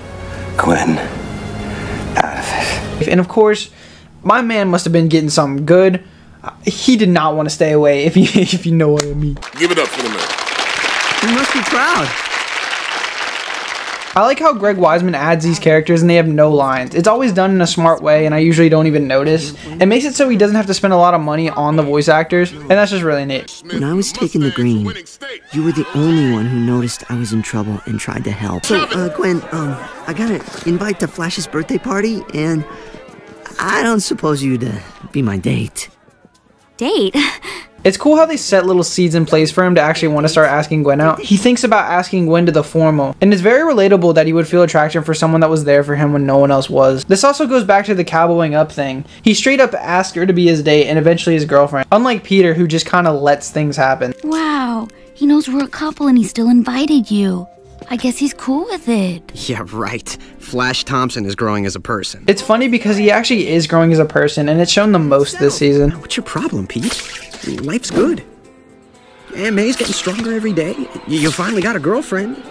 Gwen out of it. And of course, my man must have been getting something good. He did not want to stay away, if you know what I mean. Give it up for the man. You must be proud. I like how Greg Weisman adds these characters and they have no lines. It's always done in a smart way and I usually don't even notice. It makes it so he doesn't have to spend a lot of money on the voice actors, and that's just really neat. When I was taking the green, you were the only one who noticed I was in trouble and tried to help. So, Gwen, I got an invite to Flash's birthday party, and I don't suppose you'd be my date. Date? It's cool how they set little seeds in place for him to actually want to start asking Gwen out. He thinks about asking Gwen to the formal, and it's very relatable that he would feel attraction for someone that was there for him when no one else was. This also goes back to the cowboying up thing. He straight up asked her to be his date and eventually his girlfriend, unlike Peter, who just kind of lets things happen. Wow, he knows we're a couple and he still invited you. I guess he's cool with it. Yeah, right. Flash Thompson is growing as a person. It's funny because he actually is growing as a person, and it's shown the most this season. What's your problem, Pete? Life's good. And May's getting stronger every day. You finally got a girlfriend.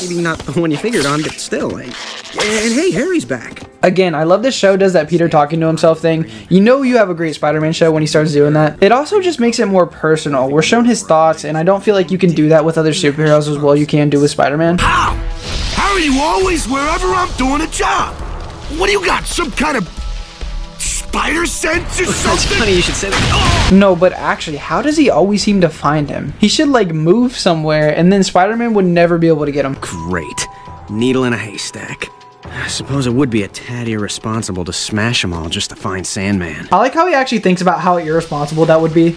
Maybe not the one you figured on, but still. And hey, Harry's back. Again, I love this show does that Peter talking to himself thing. You know you have a great Spider-Man show when he starts doing that. It also just makes it more personal. We're shown his thoughts, and I don't feel like you can do that with other superheroes as well you can do with Spider-Man. How? How are you always wherever I'm doing a job? What do you got, some kind of spider sense or something? That's funny you should say that. No, but actually, how does he always seem to find him? He should, like, move somewhere, and then Spider-Man would never be able to get him. Great. Needle in a haystack. I suppose it would be a tad irresponsible to smash them all just to find Sandman. I like how he actually thinks about how irresponsible that would be.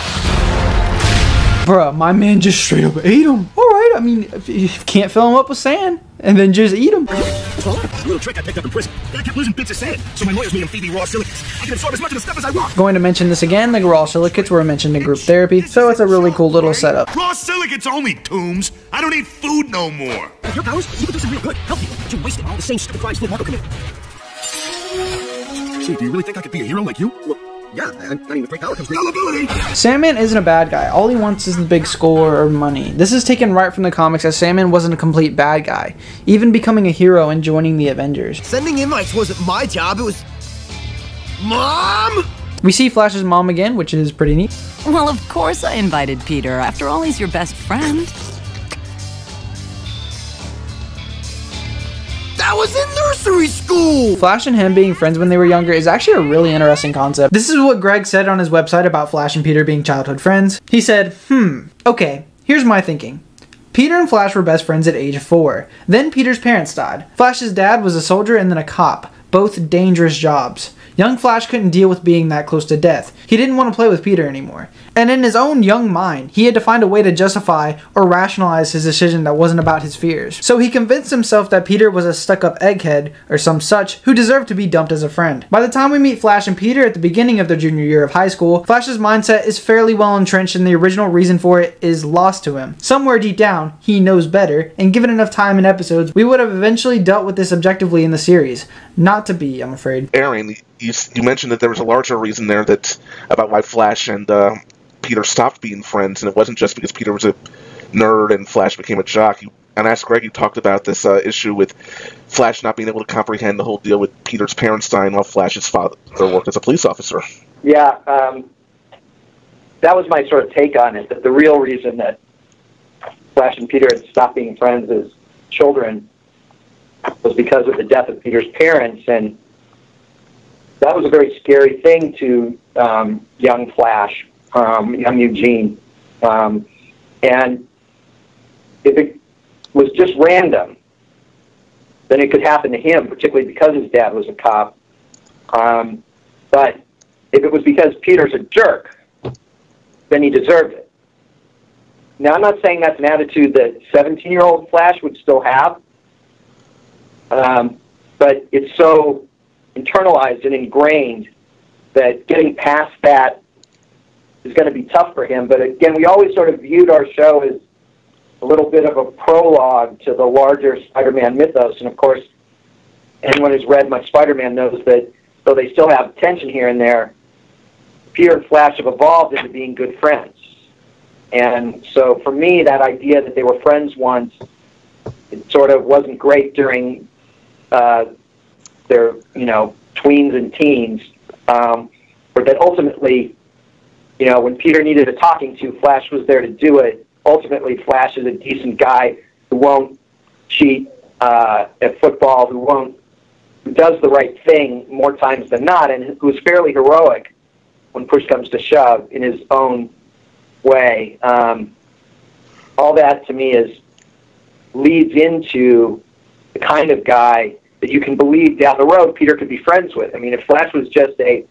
Bruh, my man just straight up ate him. Alright, I mean, if you can't fill him up with sand, and then just eat him. Little trick I picked up in prison. I kept losing bits of sand, so my lawyers made him feed me raw silicates. I can absorb as much of the stuff as I want. Going to mention this again, the raw silicates were mentioned in group therapy, so it's a really cool little setup. Raw silicates only, Toombs. I don't need food no more. With your powers, you can do some real good, help people, but you're wasting all the same stupid crimes Flynn Marco committed. Gee, do you really think I could be a hero like you? Well, yeah, I mean, with great power comes great ability. Sandman isn't a bad guy. All he wants is the big score or money. This is taken right from the comics as Sandman wasn't a complete bad guy, even becoming a hero and joining the Avengers. Sending invites wasn't my job, it was... Mom? We see Flash's mom again, which is pretty neat. Well, of course I invited Peter. After all, he's your best friend. That was in nursery school! Flash and him being friends when they were younger is actually a really interesting concept. This is what Greg said on his website about Flash and Peter being childhood friends. He said, okay, here's my thinking. Peter and Flash were best friends at age 4. Then Peter's parents died. Flash's dad was a soldier and then a cop. Both dangerous jobs. Young Flash couldn't deal with being that close to death. He didn't want to play with Peter anymore. And in his own young mind, he had to find a way to justify or rationalize his decision that wasn't about his fears. So he convinced himself that Peter was a stuck-up egghead, or some such, who deserved to be dumped as a friend. By the time we meet Flash and Peter at the beginning of their junior year of high school, Flash's mindset is fairly well entrenched and the original reason for it is lost to him. Somewhere deep down, he knows better, and given enough time and episodes, we would have eventually dealt with this objectively in the series. Not to be, I'm afraid. Aaron, you mentioned that there was a larger reason there that about why Flash and Peter stopped being friends, and it wasn't just because Peter was a nerd and Flash became a jock. And asked Greg, you talked about this issue with Flash not being able to comprehend the whole deal with Peter's parents dying while Flash's father worked as a police officer. Yeah, that was my sort of take on it, that the real reason that Flash and Peter had stopped being friends as children was because of the death of Peter's parents, and that was a very scary thing to young Flash, young Eugene. And if it was just random, then it could happen to him, particularly because his dad was a cop. But if it was because Peter's a jerk, then he deserved it. Now, I'm not saying that's an attitude that 17-year-old Flash would still have, but it's so internalized and ingrained that getting past that is going to be tough for him. But again, we always sort of viewed our show as a little bit of a prologue to the larger Spider-Man mythos. And of course, anyone who's read much Spider-Man knows that though they still have tension here and there, Peter and Flash have evolved into being good friends. And so for me, that idea that they were friends once, it sort of wasn't great during their, tweens and teens, but that ultimately, when Peter needed a talking to, Flash was there to do it. Ultimately, Flash is a decent guy who won't cheat at football, who does the right thing more times than not, and who's fairly heroic when push comes to shove in his own way. All that to me leads into the kind of guy that you can believe down the road Peter could be friends with. I mean, if Flash was just a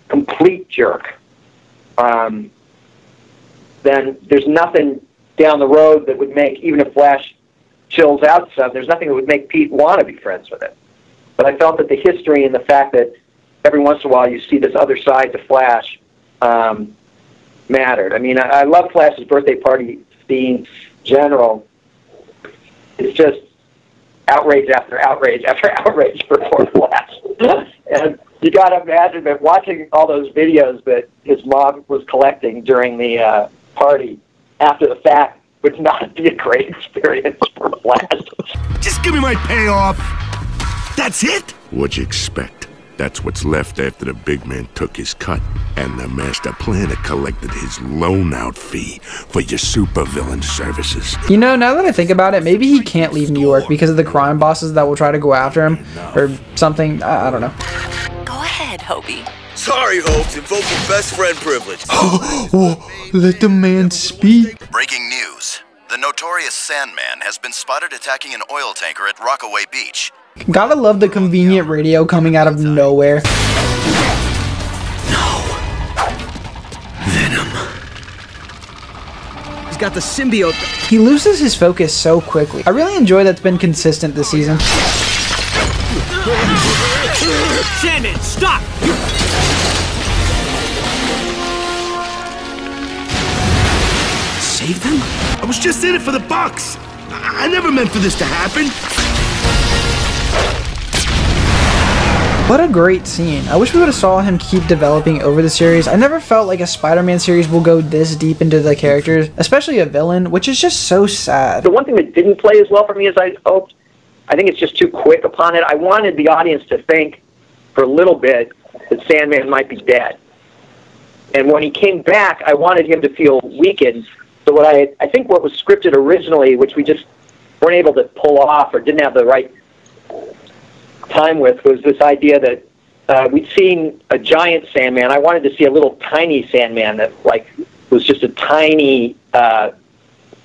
complete jerk, then there's nothing down the road that would make, even if Flash chills out some, there's nothing that would make Pete want to be friends with it. But I felt that the history and the fact that every once in a while you see this other side to Flash mattered. I mean, I love Flash's birthday party scene in general. It's just outrage after outrage after outrage for poor Flash. And you got to imagine that watching all those videos that his mom was collecting during the party after the fact, would not be a great experience for Flash. Just give me my payoff. That's it? What'd you expect? That's what's left after the big man took his cut, and the master planner collected his loan-out fee for your supervillain services. You know, now that I think about it, maybe he can't leave New York because of the crime bosses that will try to go after him, or something. I don't know. Go ahead, Hobie. Sorry, Hopes, invoking best friend privilege. Let the man speak. Breaking news. The notorious Sandman has been spotted attacking an oil tanker at Rockaway Beach. Gotta love the convenient radio coming out of nowhere. Venom. He's got the symbiote. He loses his focus so quickly. I really enjoy that's been consistent this season. Sandman, stop! Save them? I was just in it for the bucks. I never meant for this to happen. What a great scene. I wish we would have saw him keep developing over the series. I never felt like a Spider-Man series will go this deep into the characters, especially a villain, which is just so sad. The one thing that didn't play as well for me as I hoped, I think it's just too quick upon it. I wanted the audience to think for a little bit that Sandman might be dead. And when he came back, I wanted him to feel weakened. So what I think what was scripted originally, which we just weren't able to pull off or didn't have the right time with, was this idea that we'd seen a giant Sandman. I wanted to see a little tiny Sandman that was just a tiny,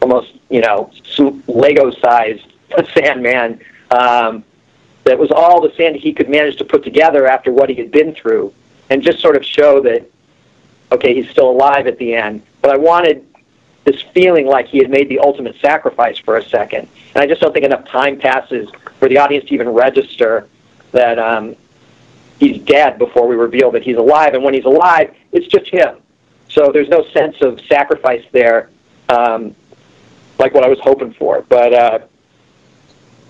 almost Lego-sized Sandman that was all the sand he could manage to put together after what he had been through, and just sort of show that okay, he's still alive at the end. But I wanted this feeling like he had made the ultimate sacrifice for a second, and I just don't think enough time passes for the audience to even register that he's dead before we reveal that he's alive. And when he's alive, it's just him. So there's no sense of sacrifice there, like what I was hoping for. But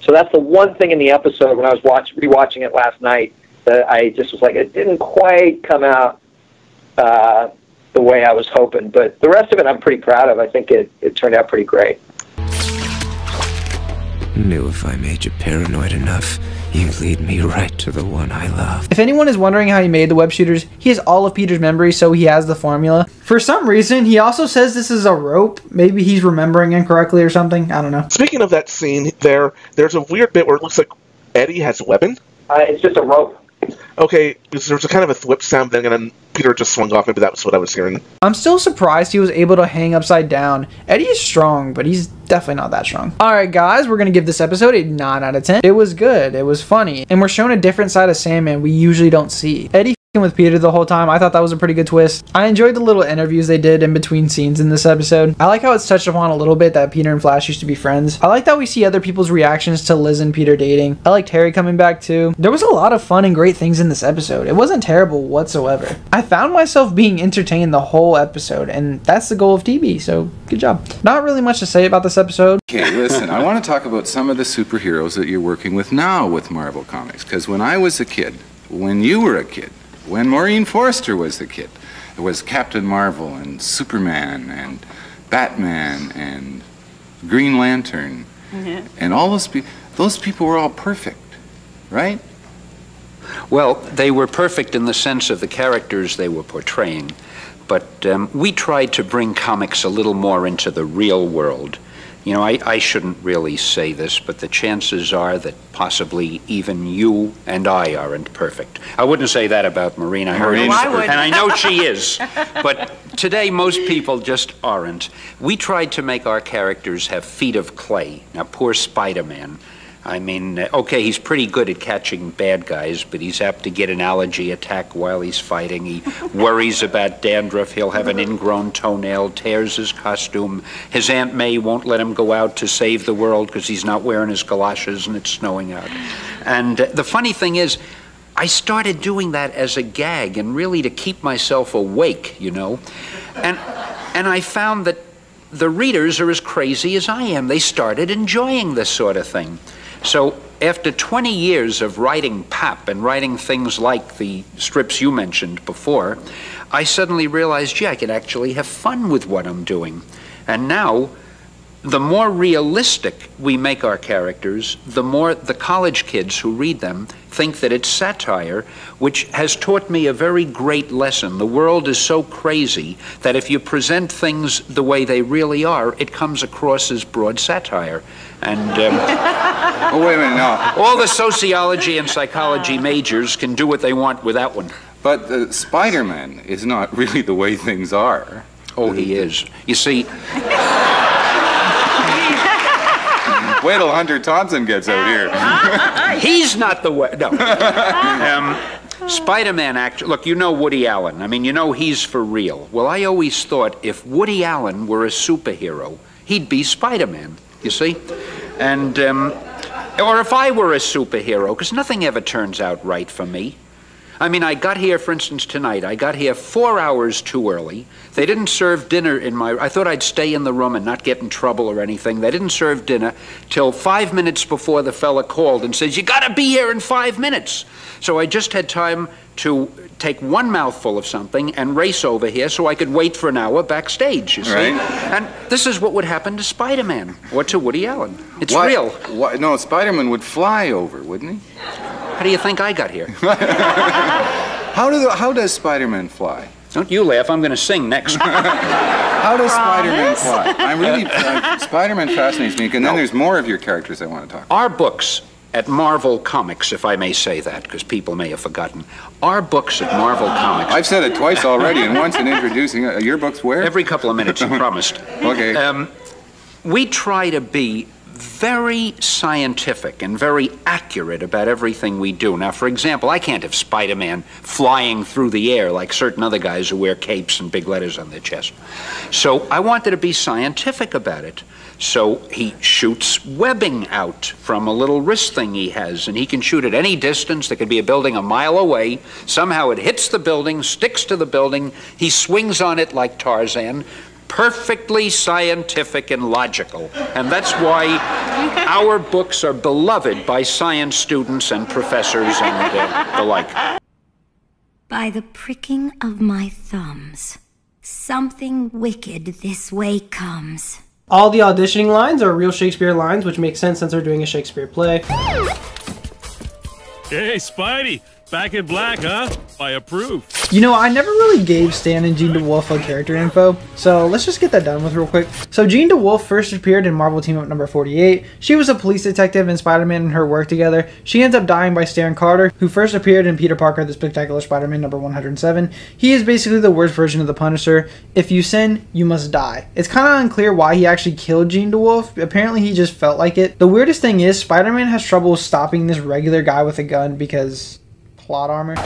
so that's the one thing in the episode when I was rewatching it last night that I just was like, it didn't quite come out the way I was hoping. But the rest of it I'm pretty proud of. I think it turned out pretty great. Knew if I made you paranoid enough, you'd lead me right to the one I love. If anyone is wondering how he made the web shooters, he has all of Peter's memories, so he has the formula. For some reason, he also says this is a rope. Maybe he's remembering incorrectly or something. I don't know. Speaking of that scene there's a weird bit where it looks like Eddie has a weapon. It's just a rope. Okay, there's a kind of a thwip sound thing, and then Peter just swung off. Maybe that was what I was hearing. I'm still surprised he was able to hang upside down. Eddie is strong, but he's definitely not that strong. Alright guys, we're going to give this episode a 9 out of 10. It was good, it was funny, and we're shown a different side of Sandman we usually don't see. Eddie with Peter the whole time. I thought that was a pretty good twist. I enjoyed the little interviews they did in between scenes in this episode. I like how it's touched upon a little bit that Peter and Flash used to be friends. I like that we see other people's reactions to Liz and Peter dating. I liked Harry coming back too. There was a lot of fun and great things in this episode. It wasn't terrible whatsoever. I found myself being entertained the whole episode, and that's the goal of TV, so good job. Not really much to say about this episode. Okay, listen, I want to talk about some of the superheroes that you're working with now with Marvel Comics, because when I was a kid, when you were a kid, when Maureen Forrester was the kid, there was Captain Marvel and Superman and Batman and Green Lantern, and all those people were all perfect, right? Well, they were perfect in the sense of the characters they were portraying, but we tried to bring comics a little more into the real world. You know, I shouldn't really say this, but the chances are that possibly even you and I aren't perfect. I wouldn't say that about Maureen. I heard, and I know she is. But today, most people just aren't. We tried to make our characters have feet of clay. Now, poor Spider-Man. I mean, okay, he's pretty good at catching bad guys, but he's apt to get an allergy attack while he's fighting. He worries about dandruff. He'll have an ingrown toenail, tears his costume. His Aunt May won't let him go out to save the world because he's not wearing his galoshes and it's snowing out. And the funny thing is, I started doing that as a gag and really to keep myself awake, you know. And I found that the readers are as crazy as I am. They started enjoying this sort of thing. So after 20 years of writing pap and writing things like the strips you mentioned before, I suddenly realized, gee, I can actually have fun with what I'm doing. And now, the more realistic we make our characters, the more the college kids who read them think that it's satire, which has taught me a very great lesson. The world is so crazy that if you present things the way they really are, it comes across as broad satire. And oh, wait a minute, no. All the sociology and psychology majors can do what they want with that one. But Spider-Man is not really the way things are. Oh, he is. You see... Wait till Hunter Thompson gets out here. He's not the way. No. Spider-Man actor. Look, you know Woody Allen. I mean, you know he's for real. Well, I always thought if Woody Allen were a superhero, he'd be Spider-Man. You see, and or if I were a superhero, because nothing ever turns out right for me. I mean, I got here, for instance, tonight. I got here 4 hours too early. They didn't serve dinner in my... I thought I'd stay in the room and not get in trouble or anything. They didn't serve dinner till 5 minutes before the fella called and says, "You gotta be here in 5 minutes." So I just had time to take one mouthful of something and race over here so I could wait for an hour backstage, you see? Right. And this is what would happen to Spider-Man or to Woody Allen. It's real. What? No, Spider-Man would fly over, wouldn't he? How do you think I got here? How does Spider-Man fly? Don't you laugh, I'm going to sing next. How does Spider-Man fly? I'm really... Spider-Man fascinates me, and then there's more of your characters I want to talk about. Our books at Marvel Comics, if I may say that, because people may have forgotten. Our books at Marvel Comics... I've said it twice already, and once in introducing your books where? Every couple of minutes, you promised. Okay. We try to be very scientific and very accurate about everything we do. Now, for example, I can't have Spider-Man flying through the air like certain other guys who wear capes and big letters on their chest. So I wanted to be scientific about it. So he shoots webbing out from a little wrist thing he has, and he can shoot at any distance. There could be a building a mile away. Somehow it hits the building, sticks to the building. He swings on it like Tarzan. Perfectly scientific and logical. And that's why our books are beloved by science students and professors and the like. By the pricking of my thumbs, something wicked this way comes. All the auditioning lines are real Shakespeare lines, which makes sense since they're doing a Shakespeare play. Hey, Spidey! Back in black, huh? I approve. You know, I never really gave Stan and Jean DeWolf a character info, so let's just get that done with real quick. So Jean DeWolf first appeared in Marvel Team Up number 48. She was a police detective and Spider-Man and her work together. She ends up dying by Stan Carter, who first appeared in Peter Parker the Spectacular Spider-Man number 107. He is basically the worst version of the Punisher. If you sin, you must die. It's kind of unclear why he actually killed Jean DeWolf. Apparently he just felt like it. The weirdest thing is Spider-Man has trouble stopping this regular guy with a gun because... plot armor.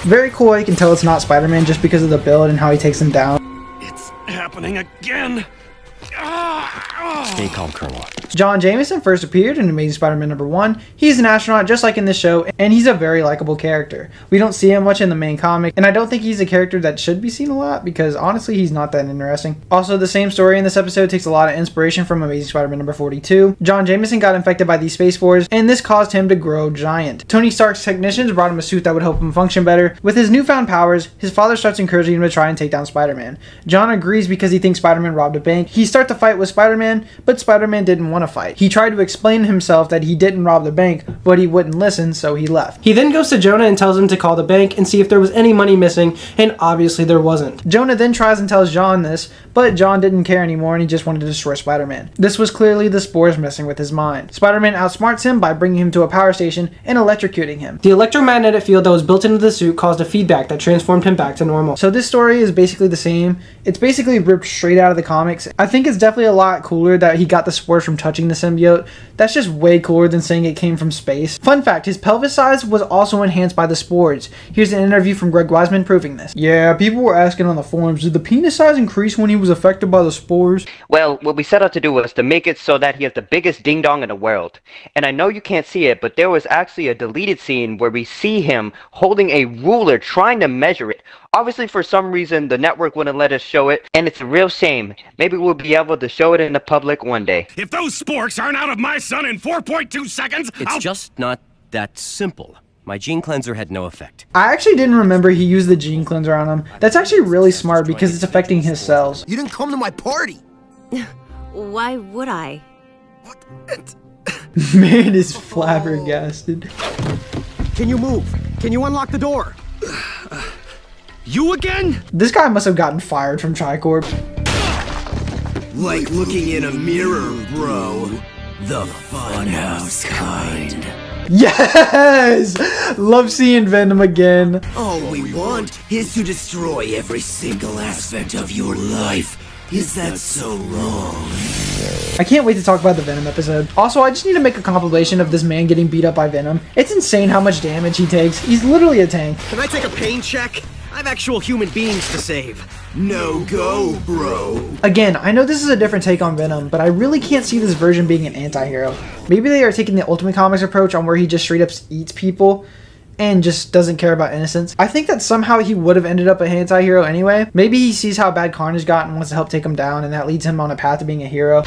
Very cool, you can tell it's not Spider-Man just because of the build and how he takes him down. It's happening again. Stay calm, Colonel. John Jameson first appeared in Amazing Spider-Man number 1. He's an astronaut just like in this show, and he's a very likable character. We don't see him much in the main comic, and I don't think he's a character that should be seen a lot because honestly he's not that interesting. Also, the same story in this episode takes a lot of inspiration from Amazing Spider-Man number 42. John Jameson got infected by these space spores, and this caused him to grow giant. Tony Stark's technicians brought him a suit that would help him function better. With his newfound powers, his father starts encouraging him to try and take down Spider-Man. John agrees because he thinks Spider-Man robbed a bank. He starts to fight with Spider-Man, but Spider-Man didn't want to fight. He tried to explain himself that he didn't rob the bank, but he wouldn't listen, so he left. He then goes to Jonah and tells him to call the bank and see if there was any money missing, and obviously there wasn't. Jonah then tries and tells John this, but John didn't care anymore and he just wanted to destroy Spider-Man. This was clearly the spores messing with his mind. Spider-Man outsmarts him by bringing him to a power station and electrocuting him. The electromagnetic field that was built into the suit caused a feedback that transformed him back to normal. So this story is basically the same. It's basically ripped straight out of the comics. I think it's definitely a lot cooler that he got the spores from touching the symbiote. That's just way cooler than saying it came from space. Fun fact, his pelvis size was also enhanced by the spores. Here's an interview from Greg Weisman proving this. Yeah, people were asking on the forums, did the penis size increase when he was affected by the spores? Well, what we set out to do was to make it so that he has the biggest ding-dong in the world. And I know you can't see it, but there was actually a deleted scene where we see him holding a ruler trying to measure it. Obviously, for some reason, the network wouldn't let us show it, and it's a real shame. Maybe we'll be able to show it in the public one day. If those sporks aren't out of my son in 4.2 seconds, It's just not that simple. My gene cleanser had no effect. I actually didn't remember he used the gene cleanser on him. That's actually really smart because it's affecting his cells. You didn't come to my party. Why would I? Man is flabbergasted. Can you move? Can you unlock the door? You again? This guy must have gotten fired from Tricorp. Like looking in a mirror, bro. The funhouse kind. Yes! Love seeing Venom again. All we want is to destroy every single aspect of your life. Is that so wrong? I can't wait to talk about the Venom episode. Also, I just need to make a compilation of this man getting beat up by Venom. It's insane how much damage he takes. He's literally a tank. Can I take a pain check? I have actual human beings to save. No go, bro. Again, I know this is a different take on Venom, but I really can't see this version being an anti-hero. Maybe they are taking the Ultimate Comics approach on where he just straight up eats people and just doesn't care about innocence. I think that somehow he would have ended up an anti-hero anyway. Maybe he sees how bad Carnage got and wants to help take him down, and that leads him on a path to being a hero.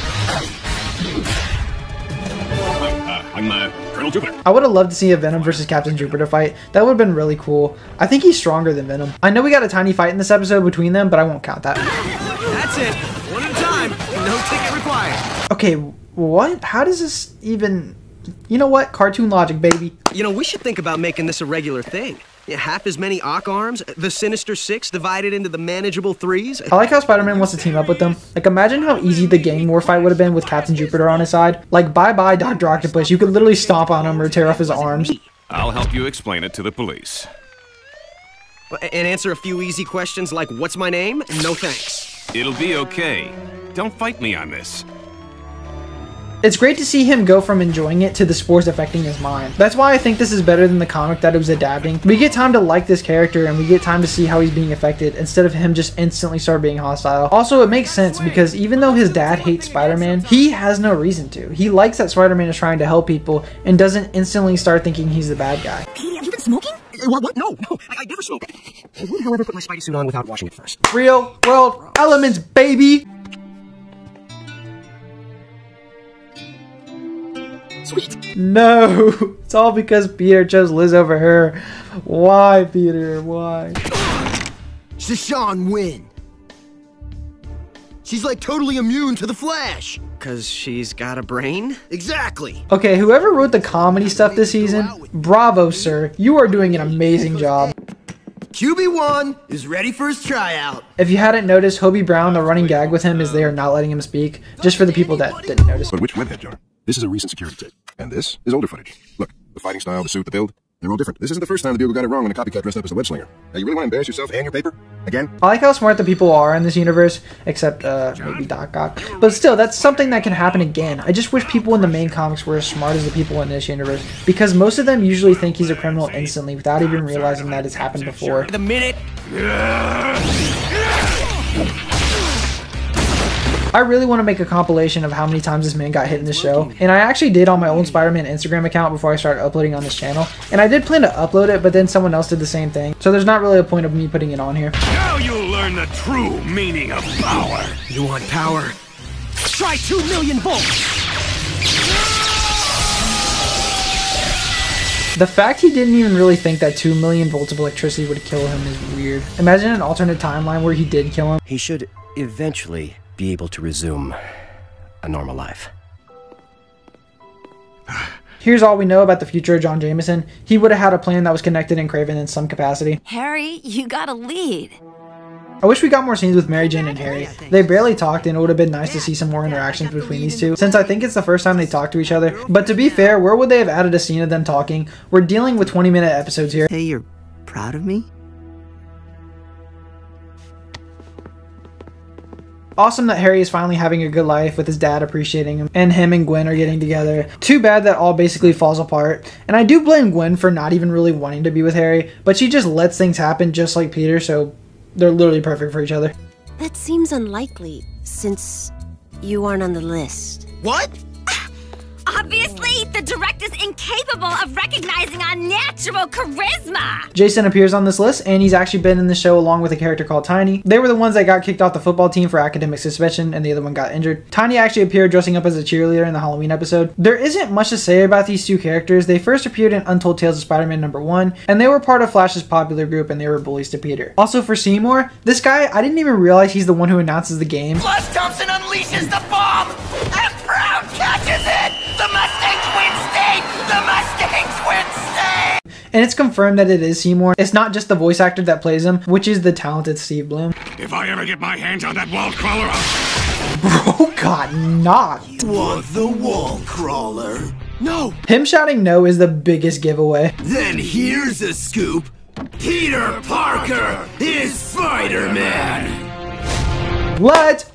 I'm Colonel Jupiter. I would have loved to see a Venom versus Captain Jupiter fight. That would have been really cool. I think he's stronger than Venom. I know we got a tiny fight in this episode between them, but I won't count that. That's it. One at a time. No ticket required. Okay, what? How does this even... You know what? Cartoon logic, baby. You know, we should think about making this a regular thing. Yeah, half as many Ock arms, the Sinister Six divided into the manageable threes. I like how Spider-Man wants to team up with them. Like, imagine how easy the gang war fight would have been with Captain Jupiter on his side. Like, bye-bye Dr. Octopus. You could literally stomp on him or tear off his arms. I'll help you explain it to the police. And answer a few easy questions like, what's my name? No thanks. It'll be okay. Don't fight me on this. It's great to see him go from enjoying it to the spores affecting his mind. That's why I think this is better than the comic that it was adapting. We get time to like this character and we get time to see how he's being affected instead of him just instantly start being hostile. Also, it makes sense because even though his dad hates Spider-Man, he has no reason to. He likes that Spider-Man is trying to help people and doesn't instantly start thinking he's the bad guy. Petey, have you been smoking? What? No, I never smoke. I would, however, put my Spidey suit on without washing it first. Real world elements, baby! Sweet. No, it's all because Peter chose Liz over her. Why, Peter? Why? Shashan win. She's like totally immune to the Flash. Cause she's got a brain? Exactly. Okay, whoever wrote the comedy stuff this season, bravo, sir. You are doing an amazing job. QB1 is ready for his tryout. If you hadn't noticed, Hobie Brown, the running gag with him is they are not letting him speak, just for the people that didn't notice. But which webhead, Jar? This is a recent security tape. And this is older footage. Look, the fighting style, the suit, the build, they're all different. This isn't the first time the Bugle got it wrong when a copycat dressed up as a web slinger. Now, you really want to embarrass yourself and your paper? Again? I like how smart the people are in this universe, except maybe Doc Ock. But still, that's something that can happen again. I just wish people in the main comics were as smart as the people in this universe, because most of them usually think he's a criminal instantly without even realizing that it's happened before. The minute... I really want to make a compilation of how many times this man got hit in the show, and I actually did on my own Spider-Man Instagram account before I started uploading on this channel, and I did plan to upload it, but then someone else did the same thing, so there's not really a point of me putting it on here. Now you'll learn the true meaning of power. You want power? Try 2 million volts! The fact he didn't even really think that 2 million volts of electricity would kill him is weird. Imagine an alternate timeline where he did kill him. He should eventually be able to resume a normal life. Here's all we know about the future of John Jameson. He would have had a plan that was connected and Kraven in some capacity. Harry, you got a lead. I wish we got more scenes with Mary Jane and Harry. They barely talked and it would have been nice to see some more interactions between these two, since I think it's the first time they talk to each other. But to be fair, where would they have added a scene of them talking? We're dealing with 20-minute episodes here. Hey, you're proud of me? Awesome that Harry is finally having a good life with his dad appreciating him, and him and Gwen are getting together. Too bad that all basically falls apart. And I do blame Gwen for not even really wanting to be with Harry, but she just lets things happen just like Peter, so they're literally perfect for each other. That seems unlikely, since you aren't on the list. What? Obviously, the director's incapable of recognizing our natural natural charisma! Jason appears on this list, and he's actually been in the show along with a character called Tiny. They were the ones that got kicked off the football team for academic suspension, and the other one got injured. Tiny actually appeared dressing up as a cheerleader in the Halloween episode. There isn't much to say about these two characters. They first appeared in Untold Tales of Spider-Man #1, and they were part of Flash's popular group, and they were bullies to Peter. Also for Seymour, this guy, I didn't even realize he's the one who announces the game. Flash Thompson unleashes the bomb, and Brown catches it! The Mustangs win state! The Mustangs win state! And it's confirmed that it is Seymour. It's not just the voice actor that plays him, which is the talented Steve Bloom. If I ever get my hands on that wall crawler, Bro got knocked. Want the wall crawler? No! Him shouting no is the biggest giveaway. Then here's a scoop. Peter Parker is Spider-Man! Let's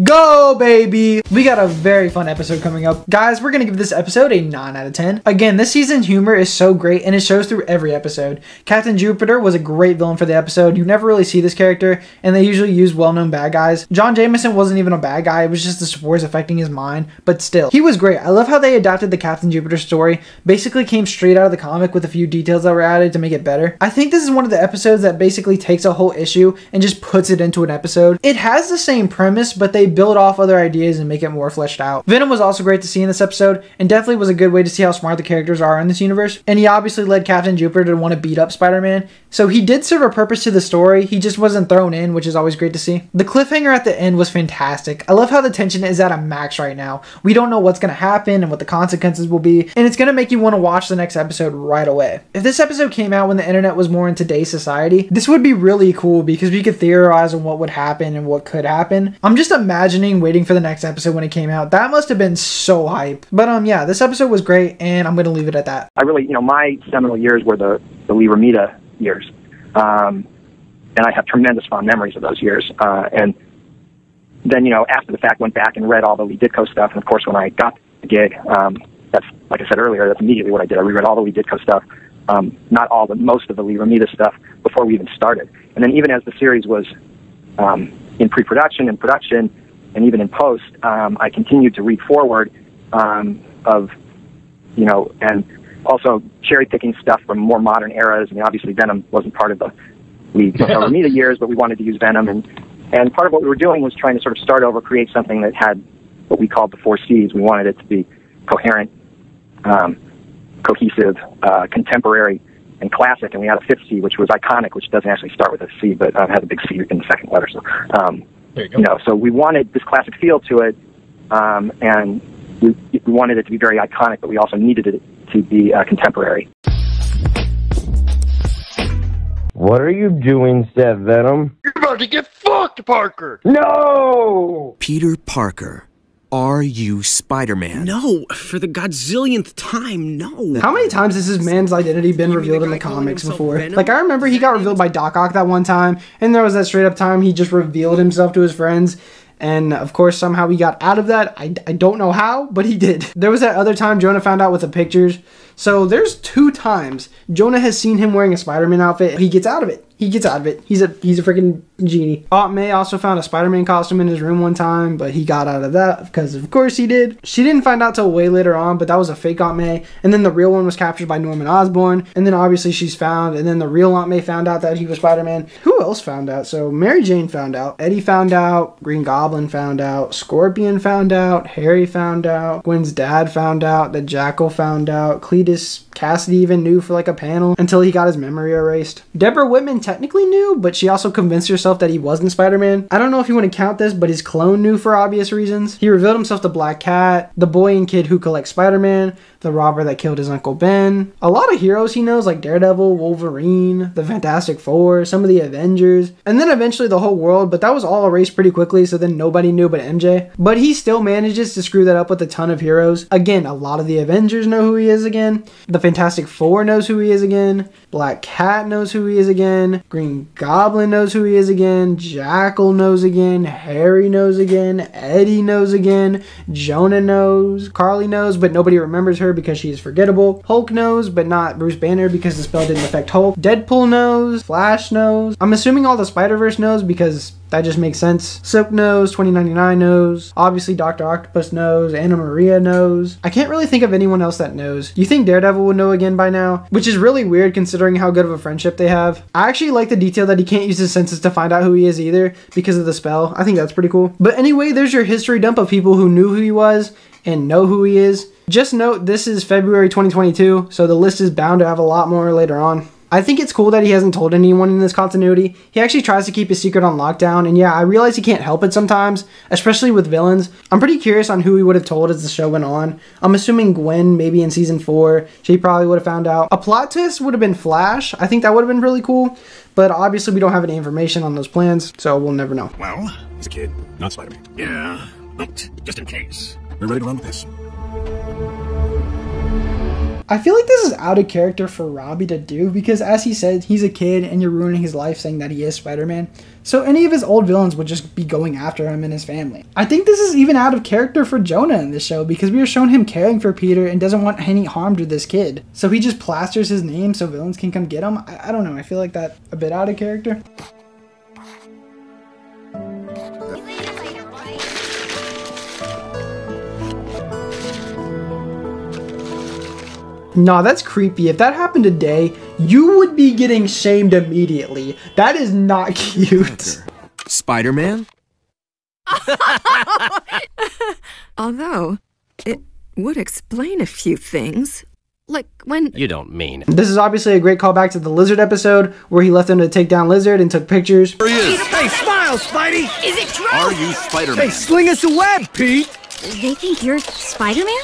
go, baby! We got a very fun episode coming up. Guys, we're gonna give this episode a 9 out of 10. Again, this season's humor is so great, and it shows through every episode. Captain Jupiter was a great villain for the episode. You never really see this character, and they usually use well-known bad guys. John Jameson wasn't even a bad guy, it was just the spores affecting his mind, but still. He was great. I love how they adapted the Captain Jupiter story. Basically came straight out of the comic with a few details that were added to make it better. I think this is one of the episodes that basically takes a whole issue and just puts it into an episode. It has the same premise, but they build off other ideas and make it more fleshed out. Venom was also great to see in this episode, and definitely was a good way to see how smart the characters are in this universe. And he obviously led Captain Jupiter to want to beat up Spider-Man, so he did serve a purpose to the story. He just wasn't thrown in, which is always great to see. The cliffhanger at the end was fantastic. I love how the tension is at a max right now. We don't know what's going to happen and what the consequences will be, and it's going to make you want to watch the next episode right away. If this episode came out when the internet was more in today's society, this would be really cool because we could theorize on what would happen and what could happen. I'm just imagining waiting for the next episode when it came out. That must have been so hype. But yeah, this episode was great, and I'm going to leave it at that. I really, my seminal years were the Lee Romita years. And I have tremendous fond memories of those years. And then, after the fact, went back and read all the Lee Ditko stuff. And of course, when I got the gig, that's, like I said earlier, that's immediately what I did. I reread all the Lee Ditko stuff. Not all, but most of the Lee Romita stuff before we even started. And then even as the series was in pre-production and production, and even in post, I continued to read forward and also cherry-picking stuff from more modern eras. I mean, obviously Venom wasn't part of the Lee Romita years, but we wanted to use Venom. And part of what we were doing was trying to sort of start over, create something that had what we called the 4 Cs. We wanted it to be coherent, cohesive, contemporary, and classic. And we had a 5th C, which was iconic, which doesn't actually start with a C, but had a big C in the second letter. So, there you go. So we wanted this classic feel to it, and we wanted it to be very iconic, but we also needed it to be contemporary. What are you doing, Seth Venom? You're about to get fucked, Parker! No! Peter Parker, are you Spider-Man? No, for the godzillionth time, no. How many times has this man's identity been revealed in the comics before? Venom? Like, I remember he got revealed by Doc Ock that one time, and there was that straight up time he just revealed himself to his friends. And of course, somehow he got out of that. I don't know how, but he did. There was that other time Jonah found out with the pictures. So there's 2 times Jonah has seen him wearing a Spider-Man outfit. He gets out of it. He gets out of it. He's a freaking genie. Aunt May also found a Spider-Man costume in his room one time, but he got out of that because of course he did. She didn't find out till way later on, but that was a fake Aunt May. And then the real one was captured by Norman Osborn. And then obviously she's found. And then the real Aunt May found out that he was Spider-Man. Who else found out? So Mary Jane found out. Eddie found out. Green Goblin found out. Scorpion found out. Harry found out. Gwen's dad found out. The Jackal found out. Cletus Cassidy even knew for like a panel until he got his memory erased. Deborah Whitman technically knew, but she also convinced herself that he wasn't Spider-Man. I don't know if you want to count this, but his clone knew for obvious reasons. He revealed himself to Black Cat, the boy and kid who collects Spider-Man, the robber that killed his Uncle Ben. A lot of heroes he knows, like Daredevil, Wolverine, the Fantastic Four, some of the Avengers, and then eventually the whole world, but that was all erased pretty quickly, so then nobody knew but MJ. But he still manages to screw that up with a ton of heroes. Again, a lot of the Avengers know who he is again. The Fantastic Four knows who he is again. Black Cat knows who he is again. Green Goblin knows who he is again. Jackal knows again. Harry knows again. Eddie knows again. Jonah knows. Carly knows, but nobody remembers her Banner because she is forgettable. Hulk knows, but not Bruce Banner because the spell didn't affect Hulk. Deadpool knows. Flash knows. I'm assuming all the Spider-Verse knows because that just makes sense. Silk knows, 2099 knows, obviously Dr. Octopus knows, Anna Maria knows. I can't really think of anyone else that knows. You think Daredevil would know again by now? Which is really weird considering how good of a friendship they have. I actually like the detail that he can't use his senses to find out who he is either because of the spell. I think that's pretty cool. But anyway, there's your history dump of people who knew who he was and know who he is. Just note this is February 2022, so the list is bound to have a lot more later on. I think it's cool that he hasn't told anyone in this continuity. He actually tries to keep his secret on lockdown, and yeah, I realize he can't help it sometimes, especially with villains. I'm pretty curious on who he would have told as the show went on. I'm assuming Gwen, maybe in season 4. She probably would have found out. A plot twist would have been Flash. I think that would have been really cool, but obviously we don't have any information on those plans, so we'll never know. Well, he's a kid, not Spider-Man. Yeah, but just in case. We're ready to run with this. I feel like this is out of character for Robbie to do because, as he said, he's a kid and you're ruining his life saying that he is Spider-Man. So any of his old villains would just be going after him and his family. I think this is even out of character for Jonah in this show because we are shown him caring for Peter and doesn't want any harm to this kid. So he just plasters his name so villains can come get him. I don't know. I feel like that's a bit out of character. Nah, that's creepy. If that happened today, you would be getting shamed immediately. That is not cute. Spider-Man? Although, it would explain a few things. Like when... You don't mean... This is obviously a great callback to the Lizard episode, where he left him to take down Lizard and took pictures. There he is. Hey, smile, Spidey! Is it true? Are you Spider-Man? Hey, sling us a web, Pete! They think you're Spider-Man?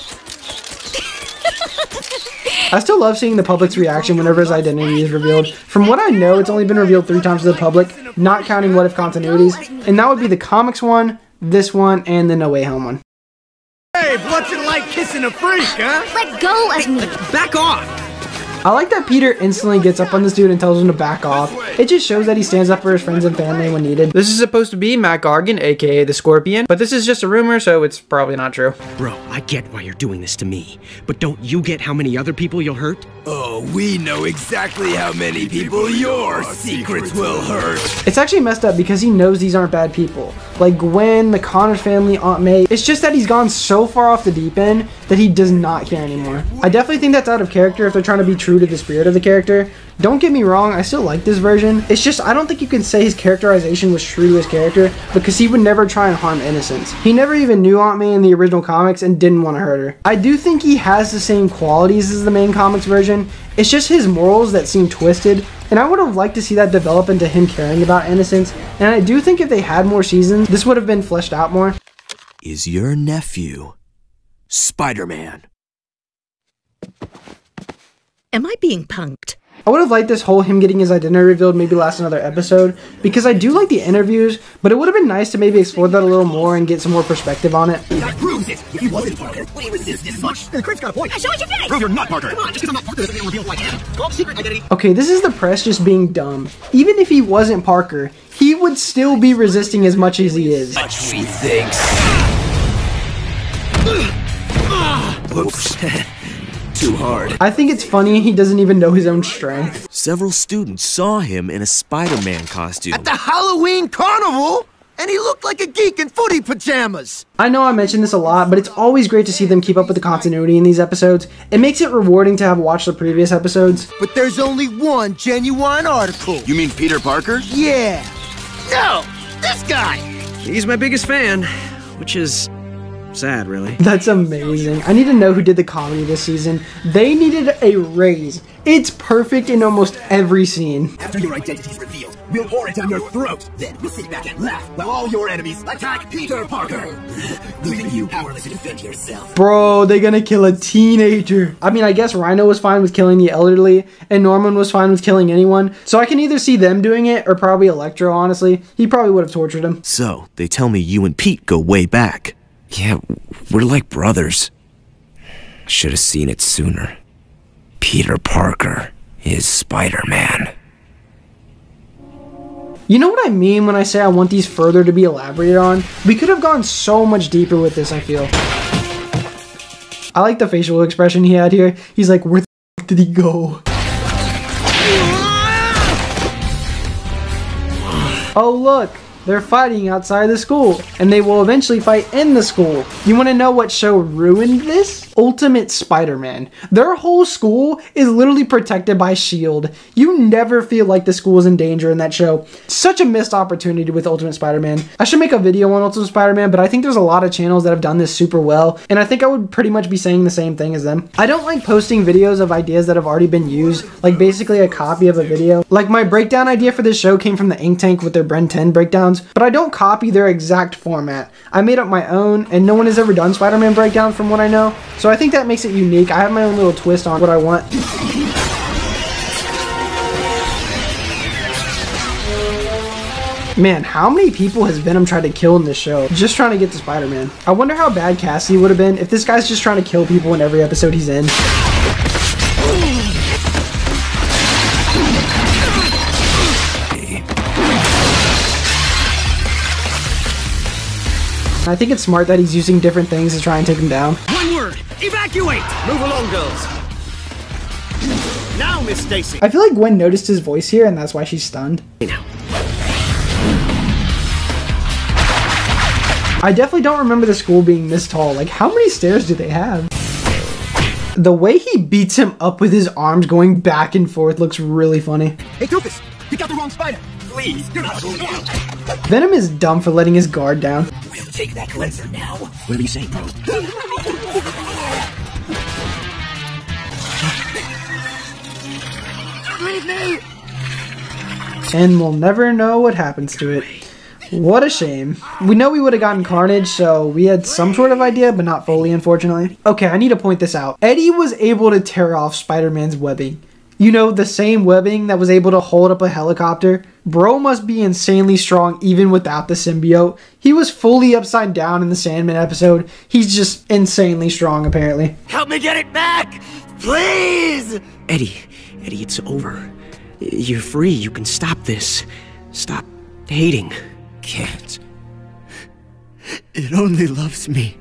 I still love seeing the public's reaction whenever his identity is revealed. From what I know, it's only been revealed 3 times to the public, not counting what if continuities, and that would be the comics one, this one, and the No Way Home one. Hey, what's it like kissing a freak, huh? Let go of me! Back off! I like that Peter instantly gets up on this dude and tells him to back off. It just shows that he stands up for his friends and family when needed. This is supposed to be Matt Gargan, aka the Scorpion, but this is just a rumor, so it's probably not true. Bro, I get why you're doing this to me, but don't you get how many other people you'll hurt? Oh, we know exactly how many people your secrets will hurt. It's actually messed up because he knows these aren't bad people. Like Gwen, the Connors family, Aunt May. It's just that he's gone so far off the deep end that he does not care anymore. I definitely think that's out of character if they're trying to be true to the spirit of the character. Don't get me wrong, I still like this version. It's just I don't think you can say his characterization was true to his character because he would never try and harm innocents. He never even knew Aunt May in the original comics and didn't want to hurt her. I do think he has the same qualities as the main comics version. It's just his morals that seem twisted, and I would have liked to see that develop into him caring about innocence, and I do think if they had more seasons, this would have been fleshed out more. Is your nephew Spider-Man? Am I being punked? I would have liked this whole him getting his identity revealed maybe last another episode, because I do like the interviews, but it would have been nice to maybe explore that a little more and get some more perspective on it. That proves it! If he wasn't Parker, would he resist this much? The Crit's got a point! Show us your face! Prove you're not Parker! Come on, just because I'm not Parker doesn't mean reveal who I am. Called secret identity. Okay, this is the press just being dumb. Even if he wasn't Parker, he would still be resisting as much as he is. Much she thinks. Whoops. Too hard. I think it's funny he doesn't even know his own strength. Several students saw him in a Spider-Man costume. At the Halloween carnival? And he looked like a geek in footy pajamas. I know I mentioned this a lot, but it's always great to see them keep up with the continuity in these episodes. It makes it rewarding to have watched the previous episodes. But there's only one genuine article. You mean Peter Parker? Yeah. No, this guy. He's my biggest fan, which is sad, really. That's amazing. I need to know who did the comedy this season. They needed a raise. It's perfect in almost every scene. After your identity's revealed, we'll pour it down your throat. Then we'll sit back and laugh while all your enemies attack Peter Parker, leaving you powerless to defend yourself. Bro, they're gonna kill a teenager. I mean, I guess Rhino was fine with killing the elderly, and Norman was fine with killing anyone. So I can either see them doing it, or probably Electro, honestly. He probably would have tortured him. So, they tell me you and Pete go way back. Yeah, we're like brothers. Should have seen it sooner. Peter Parker is Spider-Man. You know what I mean when I say I want these further to be elaborated on? We could have gone so much deeper with this, I feel. I like the facial expression he had here. He's like, where the f did he go? Oh look, they're fighting outside the school, and they will eventually fight in the school. You want to know what show ruined this? Ultimate Spider-Man. Their whole school is literally protected by S.H.I.E.L.D. You never feel like the school is in danger in that show. Such a missed opportunity with Ultimate Spider-Man. I should make a video on Ultimate Spider-Man, but I think there's a lot of channels that have done this super well, and I think I would pretty much be saying the same thing as them. I don't like posting videos of ideas that have already been used, like basically a copy of a video. Like my breakdown idea for this show came from the Ink Tank with their Bren 10 breakdowns, but I don't copy their exact format. I made up my own, and no one has ever done Spider-Man breakdown from what I know. So I think that makes it unique. I have my own little twist on what I want. Man, how many people has Venom tried to kill in this show? Just trying to get to Spider-Man. I wonder how bad Cassie would have been if this guy's just trying to kill people in every episode he's in. I think it's smart that he's using different things to try and take him down. One word! Evacuate! Move along, girls. Now, Miss Stacy. I feel like Gwen noticed his voice here, and that's why she's stunned. I definitely don't remember the school being this tall. Like, how many stairs do they have? The way he beats him up with his arms going back and forth looks really funny. Hey, Doofus! You got the wrong spider! Please, you're not going out! Venom is dumb for letting his guard down. We'll take that cleanser now. What do you say, bro? Leave me! And we'll never know what happens to it. What a shame. We know we would have gotten Carnage, so we had some sort of idea, but not fully, unfortunately. Okay, I need to point this out. Eddie was able to tear off Spider-Man's webbing. You know, the same webbing that was able to hold up a helicopter? Bro must be insanely strong even without the symbiote. He was fully upside down in the Sandman episode. He's just insanely strong, apparently. Help me get it back! Please! Eddie, it's over. You're free. You can stop this. Stop hating. Can't. It only loves me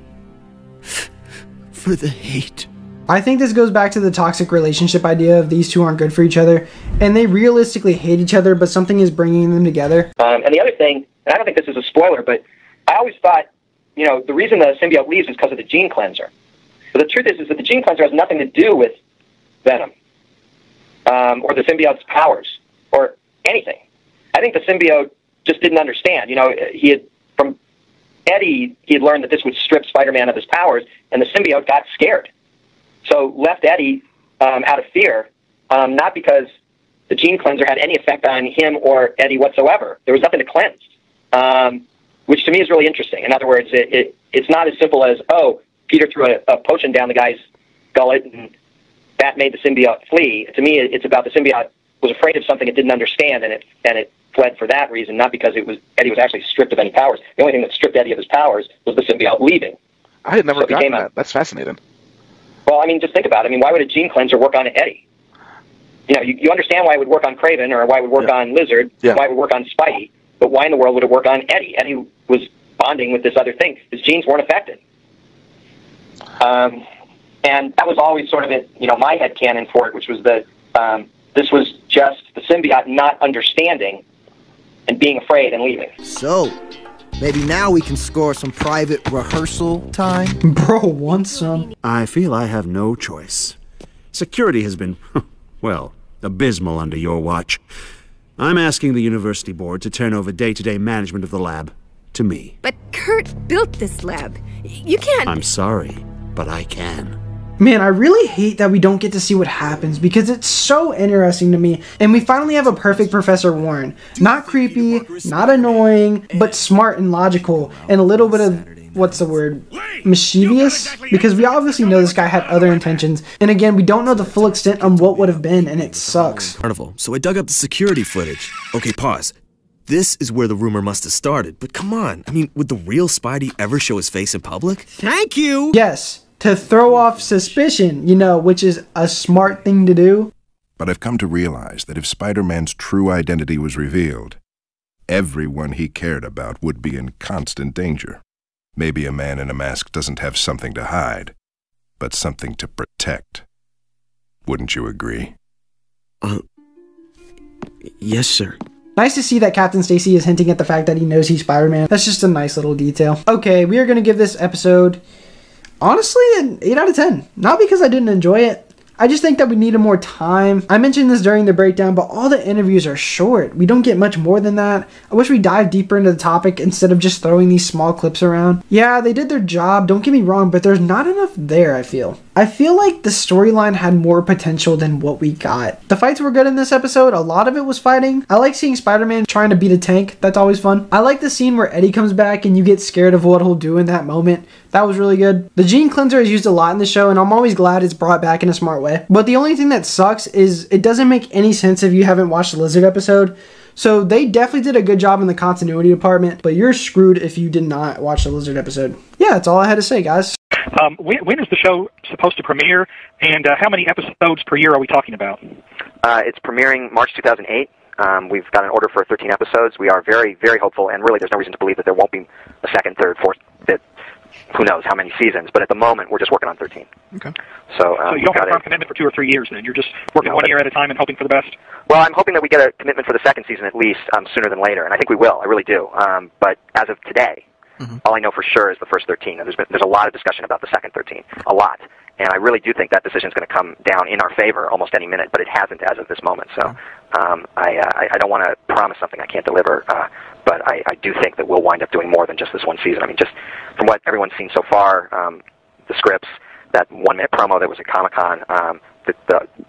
for the hate. I think this goes back to the toxic relationship idea of these two aren't good for each other, and they realistically hate each other, but something is bringing them together. And the other thing, and I don't think this is a spoiler, but I always thought, you know, the reason the symbiote leaves is because of the gene cleanser. But the truth is that the gene cleanser has nothing to do with Venom, or the symbiote's powers, or anything. I think the symbiote just didn't understand. You know, from Eddie, he had learned that this would strip Spider-Man of his powers, and the symbiote got scared. So left Eddie out of fear, not because the gene cleanser had any effect on him or Eddie whatsoever. There was nothing to cleanse, which to me is really interesting. In other words, it's not as simple as, oh, Peter threw a potion down the guy's gullet and that made the symbiote flee. To me, it's about the symbiote was afraid of something it didn't understand, and it fled for that reason, not because Eddie was actually stripped of any powers. The only thing that stripped Eddie of his powers was the symbiote leaving. I had never gotten that. That's fascinating. Well, I mean, just think about it. I mean, why would a gene cleanser work on Eddie? You know, you understand why it would work on Kraven, or why it would work on Lizard, why it would work on Spidey, but why in the world would it work on Eddie? Eddie was bonding with this other thing. His genes weren't affected. And that was always sort of my headcanon for it, which was that this was just the symbiote not understanding and being afraid and leaving. So, maybe now we can score some private rehearsal time? Bro wants some. I feel I have no choice. Security has been, well, abysmal under your watch. I'm asking the university board to turn over day-to-day management of the lab to me. But Kurt built this lab. You can't... I'm sorry, but I can. Man, I really hate that we don't get to see what happens because it's so interesting to me. And we finally have a perfect Professor Warren. Not creepy, not annoying, but smart and logical. And a little bit of, what's the word, mischievous? Because we obviously know this guy had other intentions. And again, we don't know the full extent on what would have been, and it sucks. Carnival. So I dug up the security footage. Okay, pause. This is where the rumor must have started. But come on, I mean, would the real Spidey ever show his face in public? Thank you! Yes. To throw off suspicion, which is a smart thing to do. But I've come to realize that if Spider-Man's true identity was revealed, everyone he cared about would be in constant danger. Maybe a man in a mask doesn't have something to hide, but something to protect. Wouldn't you agree? Yes, sir. Nice to see that Captain Stacy is hinting at the fact that he knows he's Spider-Man. That's just a nice little detail. Okay, we are going to give this episode, honestly, an 8 out of 10. Not because I didn't enjoy it. I just think that we needed more time. I mentioned this during the breakdown, but all the interviews are short. We don't get much more than that. I wish we dived deeper into the topic instead of just throwing these small clips around. Yeah, they did their job, don't get me wrong, but there's not enough there, I feel. I feel like the storyline had more potential than what we got. The fights were good in this episode. A lot of it was fighting. I like seeing Spider-Man trying to beat a tank. That's always fun. I like the scene where Eddie comes back and you get scared of what he'll do in that moment. That was really good. The gene cleanser is used a lot in the show, and I'm always glad it's brought back in a smart way. But the only thing that sucks is it doesn't make any sense if you haven't watched the Lizard episode. So they definitely did a good job in the continuity department, but you're screwed if you did not watch the Lizard episode. Yeah, that's all I had to say, guys. When is the show supposed to premiere, and how many episodes per year are we talking about? It's premiering March 2008. We've got an order for 13 episodes. We are very, very hopeful, and really there's no reason to believe that there won't be a second, third, fourth, fifth, who knows how many seasons, but at the moment we're just working on 13. Okay. So you don't have a firm commitment for 2 or 3 years then? You're just working 1 year at a time and hoping for the best? Well, I'm hoping that we get a commitment for the second season at least sooner than later, and I think we will. I really do. But as of today, all I know for sure is the first 13. And there's a lot of discussion about the second 13, a lot. And I really do think that decision is going to come down in our favor almost any minute, but it hasn't as of this moment. So I don't want to promise something I can't deliver, but I do think that we'll wind up doing more than just this one season. I mean, just from what everyone's seen so far, the scripts, that 1-minute promo that was at Comic-Con, the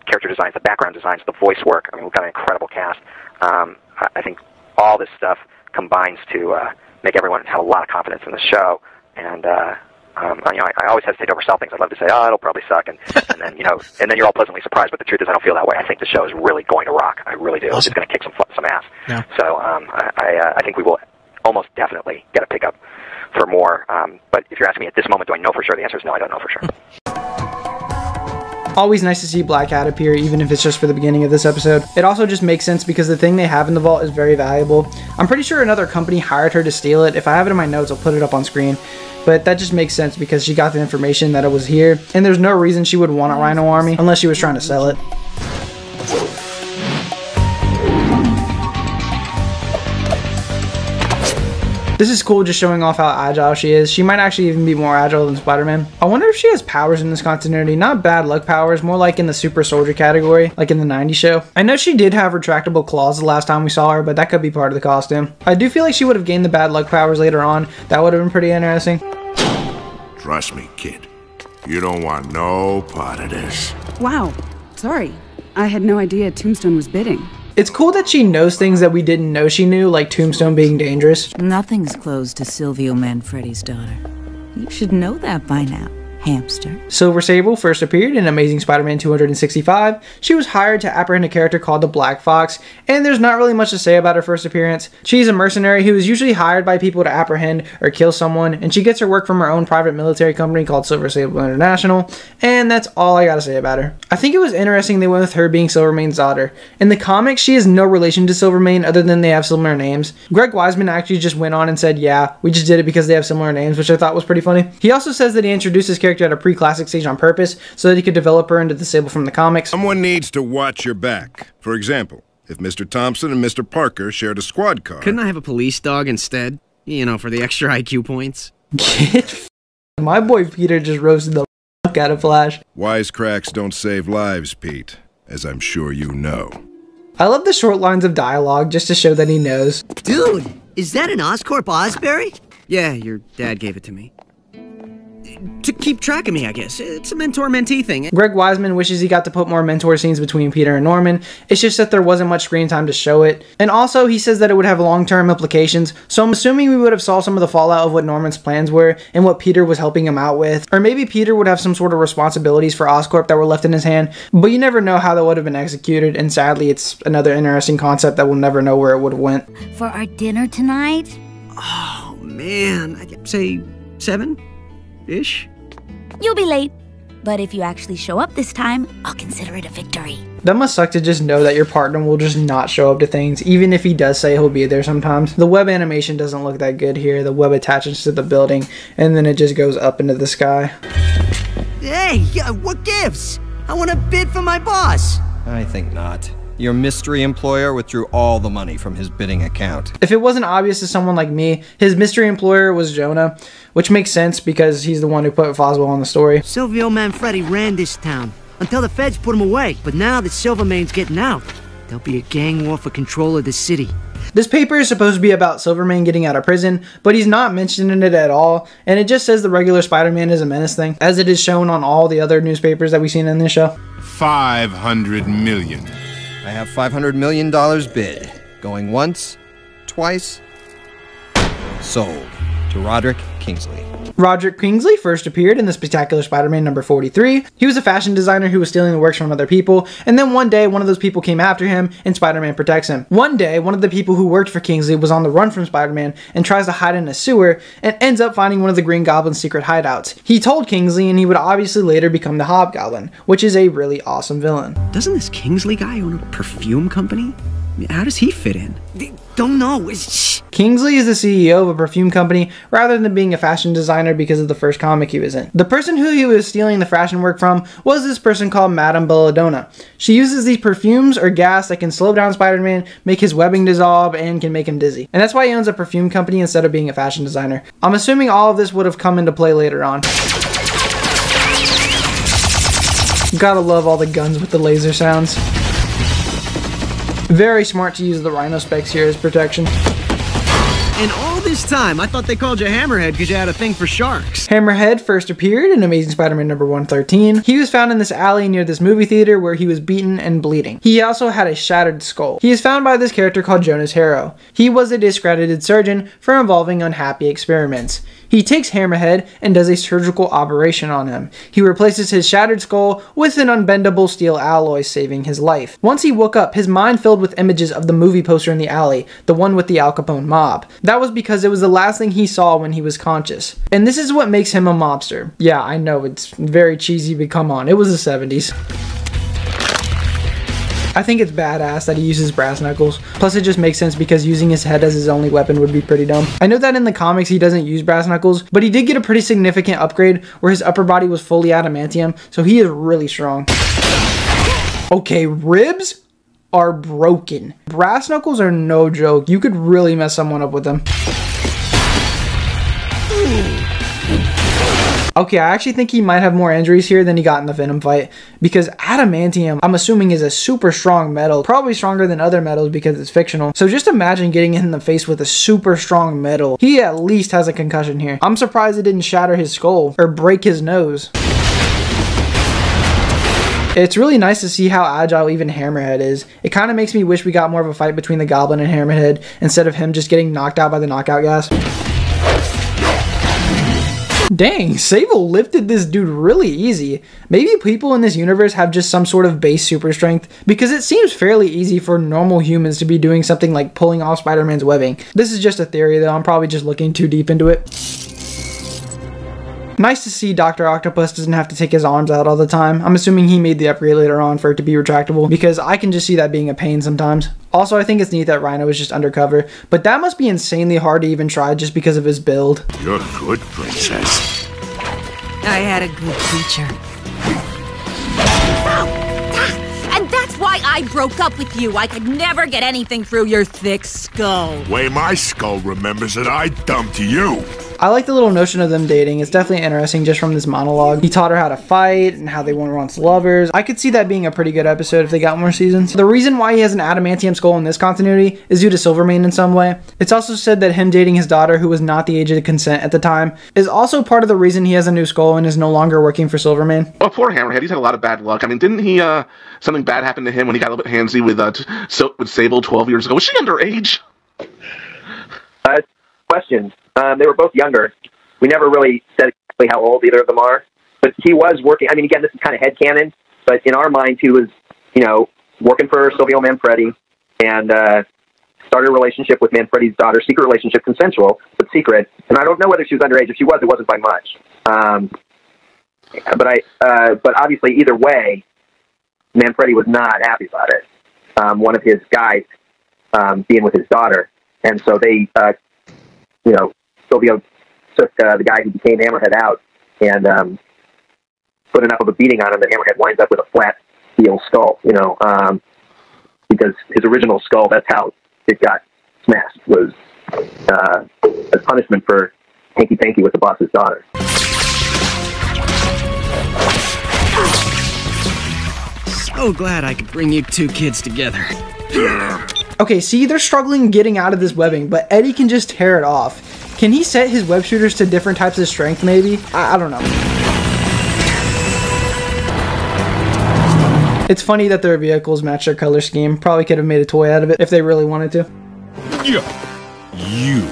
character designs, the background designs, the voice work. I mean, we've got an incredible cast. I think all this stuff combines to make everyone have a lot of confidence in the show. And I always hesitate to oversell things. I'd love to say, oh, it'll probably suck, and then and then you're all pleasantly surprised. But the truth is, I don't feel that way. I think the show is really going to rock. I really do. Awesome. It's going to kick some ass. Yeah. So I think we will almost definitely get a pickup for more. But if you're asking me at this moment, do I know for sure? The answer is no. I don't know for sure. Always nice to see Black Cat appear, even if it's just for the beginning of this episode. It also just makes sense because the thing they have in the vault is very valuable. I'm pretty sure another company hired her to steal it. If I have it in my notes, I'll put it up on screen. But that just makes sense because she got the information that it was here, and there's no reason she would want a Rhino army unless she was trying to sell it. This is cool, just showing off how agile she is. She might actually even be more agile than Spider-Man. I wonder if she has powers in this continuity. Not bad luck powers, more like in the super soldier category, like in the 90s show. I know she did have retractable claws the last time we saw her, but that could be part of the costume. I do feel like she would have gained the bad luck powers later on. That would have been pretty interesting. Trust me, kid. You don't want no part of this. Wow. Sorry. I had no idea Tombstone was bidding. It's cool that she knows things that we didn't know she knew, like Tombstone being dangerous. Nothing's closed to Silvio Manfredi's daughter. You should know that by now, hamster. Silver Sable first appeared in Amazing Spider-Man 265. She was hired to apprehend a character called the Black Fox, and there's not really much to say about her first appearance. She's a mercenary who is usually hired by people to apprehend or kill someone, and she gets her work from her own private military company called Silver Sable International, and that's all I gotta say about her. I think it was interesting they went with her being Silvermane's daughter. In the comics, she has no relation to Silvermane other than they have similar names. Greg Weisman actually just went on and said, yeah, we just did it because they have similar names, which I thought was pretty funny. He also says that he introduced his character at a pre-classic stage on purpose so that he could develop her into the Sable from the comics. Someone needs to watch your back. For example, if Mr. Thompson and Mr. Parker shared a squad car. Couldn't I have a police dog instead? You know, for the extra IQ points? My boy Peter just roasted the fuck out of Flash. Wisecracks don't save lives, Pete, as I'm sure you know. I love the short lines of dialogue just to show that he knows. Dude, is that an Oscorp Osberry? Yeah, your dad gave it to me. To keep track of me, I guess. It's a mentor-mentee thing. Greg Weisman wishes he got to put more mentor scenes between Peter and Norman. It's just that there wasn't much screen time to show it. And also, he says that it would have long-term implications, so I'm assuming we would have saw some of the fallout of what Norman's plans were and what Peter was helping him out with. Or maybe Peter would have some sort of responsibilities for Oscorp that were left in his hand, but you never know how that would have been executed, and sadly, it's another interesting concept that we'll never know where it would have went. For our dinner tonight? Oh, man. I'd say 7-ish? You'll be late, but if you actually show up this time, I'll consider it a victory. That must suck to just know that your partner will just not show up to things, even if he does say he'll be there sometimes. The web animation doesn't look that good here. The web attaches to the building, and then it just goes up into the sky. Hey, what gives? I want to bid for my boss. I think not. Your mystery employer withdrew all the money from his bidding account. If it wasn't obvious to someone like me, his mystery employer was Jonah, which makes sense because he's the one who put Foswell on the story. Silvio Manfredi ran this town until the feds put him away. But now that Silvermane's getting out, there'll be a gang war for control of the city. This paper is supposed to be about Silvermane getting out of prison, but he's not mentioned in it at all, and it just says the regular Spider-Man is a menace thing, as it is shown on all the other newspapers that we've seen in this show. 500 million. I have $500 million bid. Going once, twice, sold to Roderick Kingsley. Roderick Kingsley first appeared in the Spectacular Spider-Man number 43. He was a fashion designer who was stealing the works from other people, and then one day one of those people came after him and Spider-Man protects him. One day one of the people who worked for Kingsley was on the run from Spider-Man and tries to hide in a sewer and ends up finding one of the Green Goblin's secret hideouts. He told Kingsley and he would obviously later become the Hobgoblin, which is a really awesome villain. Doesn't this Kingsley guy own a perfume company? How does he fit in? Don't know. Kingsley is the CEO of a perfume company rather than being a fashion designer because of the first comic he was in. The person who he was stealing the fashion work from was this person called Madame Belladonna. She uses these perfumes or gas that can slow down Spider-Man, make his webbing dissolve, and can make him dizzy. And that's why he owns a perfume company instead of being a fashion designer. I'm assuming all of this would have come into play later on. Gotta love all the guns with the laser sounds. Very smart to use the Rhino specs here as protection. And all this time, I thought they called you Hammerhead because you had a thing for sharks. Hammerhead first appeared in Amazing Spider-Man number 113. He was found in this alley near this movie theater where he was beaten and bleeding. He also had a shattered skull. He is found by this character called Jonas Harrow. He was a discredited surgeon for involving unhappy experiments. He takes Hammerhead and does a surgical operation on him. He replaces his shattered skull with an unbendable steel alloy, saving his life. Once he woke up, his mind filled with images of the movie poster in the alley, the one with the Al Capone mob. That was because it was the last thing he saw when he was conscious. And this is what makes him a mobster. Yeah, I know, it's very cheesy, but come on, it was the 70s. I think it's badass that he uses brass knuckles. Plus it just makes sense because using his head as his only weapon would be pretty dumb. I know that in the comics he doesn't use brass knuckles, but he did get a pretty significant upgrade where his upper body was fully adamantium, so he is really strong. Okay, ribs are broken. Brass knuckles are no joke. You could really mess someone up with them. Okay, I actually think he might have more injuries here than he got in the Venom fight, because adamantium, I'm assuming, is a super strong metal, probably stronger than other metals because it's fictional. So just imagine getting hit in the face with a super strong metal. He at least has a concussion here. I'm surprised it didn't shatter his skull or break his nose. It's really nice to see how agile even Hammerhead is. It kind of makes me wish we got more of a fight between the Goblin and Hammerhead instead of him just getting knocked out by the knockout gas. Dang, Sable lifted this dude really easy. Maybe people in this universe have just some sort of base super strength, because it seems fairly easy for normal humans to be doing something like pulling off Spider-Man's webbing. This is just a theory though, I'm probably just looking too deep into it. Nice to see Dr. Octopus doesn't have to take his arms out all the time. I'm assuming he made the upgrade later on for it to be retractable, because I can just see that being a pain sometimes. Also, I think it's neat that Rhino is just undercover, but that must be insanely hard to even try just because of his build. You're good, princess. I had a good teacher. And that's why I broke up with you. I could never get anything through your thick skull. Way my skull remembers it, I dumped you. I like the little notion of them dating. It's definitely interesting just from this monologue. He taught her how to fight and how they were once lovers. I could see that being a pretty good episode if they got more seasons. The reason why he has an adamantium skull in this continuity is due to Silvermane in some way. It's also said that him dating his daughter, who was not the age of consent at the time, is also part of the reason he has a new skull and is no longer working for Silvermane. Oh, poor Hammerhead. He's had a lot of bad luck. I mean, didn't he, something bad happen to him when he got a little bit handsy with Sable 12 years ago? Was she underage? Questions. They were both younger. We never really said exactly how old either of them are. But he was working. I mean, again, this is kind of headcanon, but in our mind, he was, you know, working for Silvio Manfredi and started a relationship with Manfredi's daughter. Secret relationship, consensual, but secret. And I don't know whether she was underage. If she was, it wasn't by much. But obviously, either way, Manfredi was not happy about it. One of his guys being with his daughter. And so they, Silvio took the guy who became Hammerhead out and put enough of a beating on him that Hammerhead winds up with a flat steel skull, because his original skull, that's how it got smashed, was as punishment for hanky-panky with the boss's daughter. So glad I could bring you two kids together. Okay, see, they're struggling getting out of this webbing, but Eddie can just tear it off. Can he set his web shooters to different types of strength, maybe? I don't know. It's funny that their vehicles match their color scheme. Probably could have made a toy out of it if they really wanted to. Yeah, you.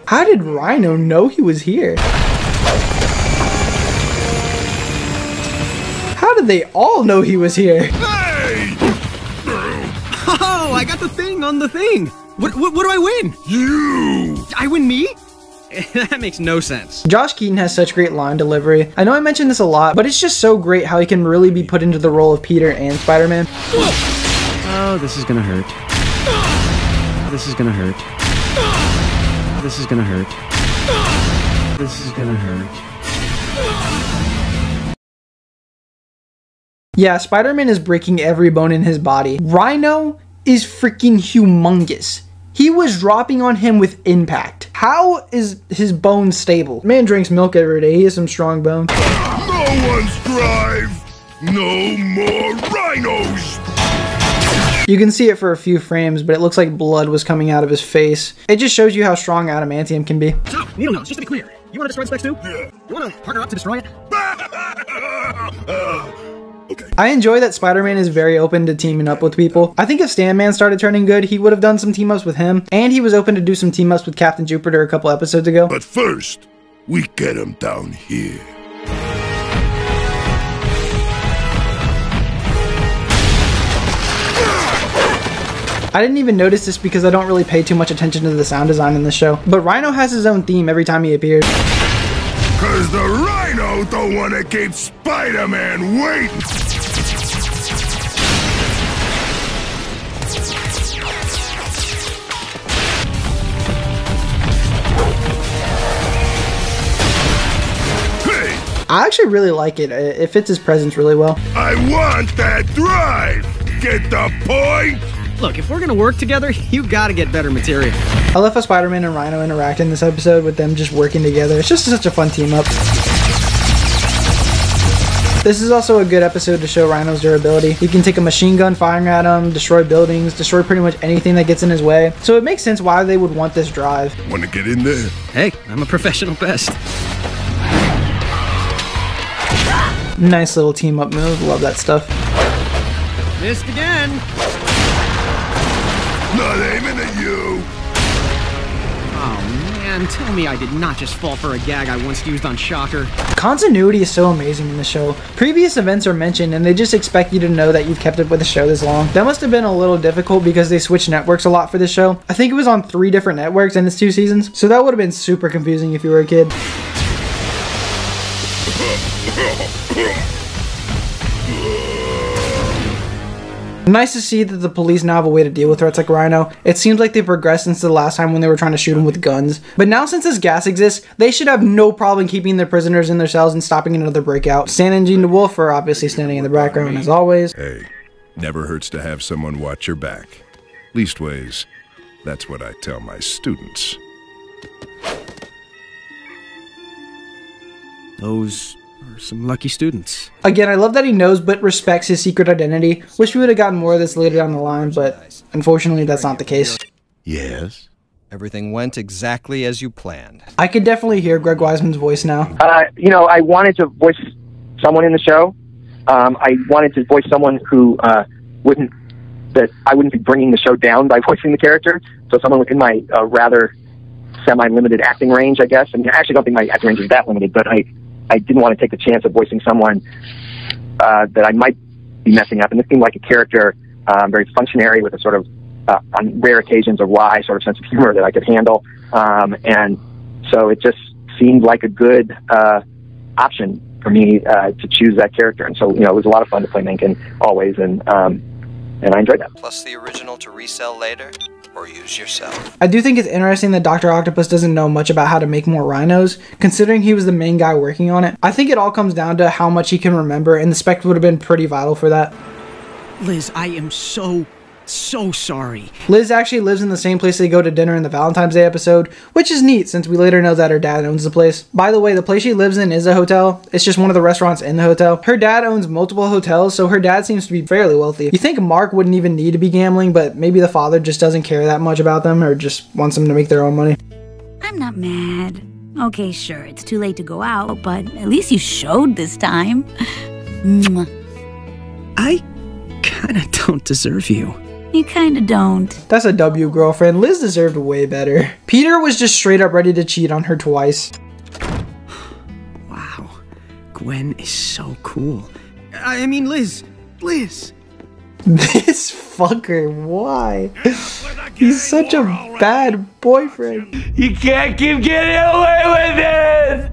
How did Rhino know he was here? How did they all know he was here? Hey! Oh, I got the thing on the thing. What do I win? You! I win me? That makes no sense. Josh Keaton has such great line delivery. I know I mentioned this a lot, but it's just so great how he can really be put into the role of Peter and Spider-Man. Oh, this is gonna hurt. This is gonna hurt. This is gonna hurt. This is gonna hurt. Yeah, Spider-Man is breaking every bone in his body. Rhino is freaking humongous. He was dropping on him with impact. How is his bone stable? Man drinks milk every day. He has some strong bones. No one's drive. No more rhinos. You can see it for a few frames, but it looks like blood was coming out of his face. It just shows you how strong adamantium can be. So, Needle Nose, just to be clear, you want to destroy the Specs too? Yeah. You want to partner up to destroy it? Okay. I enjoy that Spider-Man is very open to teaming up with people. I think if Sandman started turning good, he would have done some team-ups with him, and he was open to do some team-ups with Captain Jupiter a couple episodes ago. But first, we get him down here. I didn't even notice this because I don't really pay too much attention to the sound design in the show, but Rhino has his own theme every time he appears. Cause the Rhino don't want to keep Spider-Man waiting. Hey! I actually really like it. It fits his presence really well. I want that drive! Get the point? Look, if we're gonna work together, you gotta get better material. I love how Spider-Man and Rhino interact in this episode with them just working together. It's just such a fun team up. This is also a good episode to show Rhino's durability. He can take a machine gun firing at him, destroy buildings, destroy pretty much anything that gets in his way. So it makes sense why they would want this drive. Wanna get in there? Hey, I'm a professional pest. Nice little team up move. Love that stuff. Missed again. Not aiming at you. Oh man, tell me I did not just fall for a gag I once used on Shocker. Continuity is so amazing in the show. Previous events are mentioned and they just expect you to know that you've kept up with the show this long. That must have been a little difficult because they switched networks a lot for the show. I think it was on 3 different networks in its 2 seasons, so that would have been super confusing if you were a kid. Nice to see that the police now have a way to deal with threats like Rhino. It seems like they progressed since the last time when they were trying to shoot him with guns. But now since this gas exists, they should have no problem keeping their prisoners in their cells and stopping another breakout. Stan and Gene DeWolf are obviously standing in the background as always. Hey, never hurts to have someone watch your back. Leastways, that's what I tell my students. Those are some lucky students. Again, I love that he knows but respects his secret identity. Wish we would have gotten more of this later down the line, but unfortunately that's not the case. Yes? Everything went exactly as you planned. I could definitely hear Greg Weisman's voice now. I wanted to voice someone in the show. I wanted to voice someone who I wouldn't be bringing the show down by voicing the character. So someone within my rather semi-limited acting range, I guess. I mean, I actually don't think my acting range is that limited, but I didn't want to take the chance of voicing someone that I might be messing up. And this seemed like a character, very functionary with a sort of, on rare occasions, a wry sort of sense of humor that I could handle. And so it just seemed like a good option for me to choose that character. And so, it was a lot of fun to play Mencken always. And and I enjoyed that. Plus the original to resell later, or use yourself. I do think it's interesting that Dr. Octopus doesn't know much about how to make more rhinos, considering he was the main guy working on it. I think it all comes down to how much he can remember, and the specs would have been pretty vital for that. Liz, I am so sorry. Liz actually lives in the same place they go to dinner in the Valentine's Day episode, which is neat since we later know that her dad owns the place. By the way, the place she lives in is a hotel. It's just one of the restaurants in the hotel. Her dad owns multiple hotels, so her dad seems to be fairly wealthy. You think Mark wouldn't even need to be gambling, but maybe the father just doesn't care that much about them or just wants them to make their own money. I'm not mad. Okay, sure, it's too late to go out, but at least you showed this time. I kinda don't deserve you. You kinda don't. That's a W, girlfriend. Liz deserved way better. Peter was just straight up ready to cheat on her twice. Wow. Gwen is so cool. I mean, Liz. This fucker, why? He's such a bad boyfriend. You can't keep getting away with this!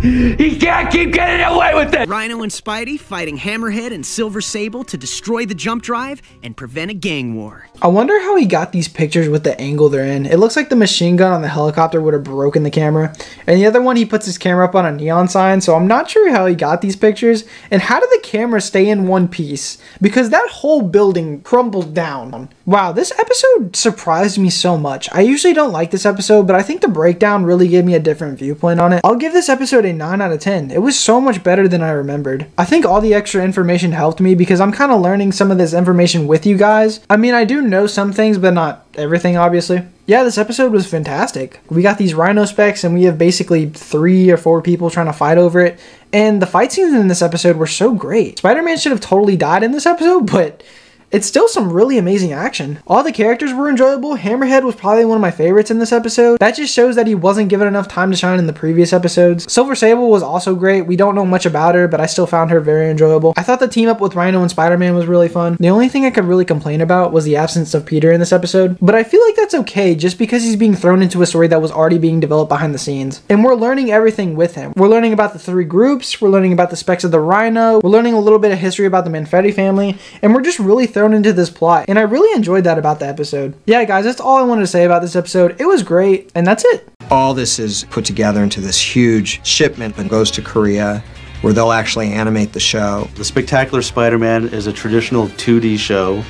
You can't keep getting away with it! Rhino and Spidey fighting Hammerhead and Silver Sable to destroy the jump drive and prevent a gang war. I wonder how he got these pictures with the angle they're in. It looks like the machine gun on the helicopter would have broken the camera. And the other one, he puts his camera up on a neon sign, so I'm not sure how he got these pictures. And how did the camera stay in one piece? Because that whole building crumbled down. Wow, this episode surprised me so much. I usually don't like this episode, but I think the breakdown really gave me a different viewpoint on it. I'll give this episode a 9 out of 10. It was so much better than I remembered. I think all the extra information helped me because I'm kind of learning some of this information with you guys. I mean, I do know some things, but not everything, obviously. Yeah, this episode was fantastic. We got these rhino specs and we have basically 3 or 4 people trying to fight over it. And the fight scenes in this episode were so great. Spider-Man should have totally died in this episode, but it's still some really amazing action. All the characters were enjoyable. Hammerhead was probably one of my favorites in this episode. That just shows that he wasn't given enough time to shine in the previous episodes. Silver Sable was also great. We don't know much about her, but I still found her very enjoyable. I thought the team up with Rhino and Spider-Man was really fun. The only thing I could really complain about was the absence of Peter in this episode, but I feel like that's okay just because he's being thrown into a story that was already being developed behind the scenes. And we're learning everything with him. We're learning about the 3 groups, we're learning about the specs of the Rhino, we're learning a little bit of history about the Manfredi family, and we're just really thrown into this plot. And I really enjoyed that about the episode. Yeah, guys, that's all I wanted to say about this episode. It was great, and that's it. All this is put together into this huge shipment and goes to Korea, where they'll actually animate the show. The Spectacular Spider-Man is a traditional 2D show,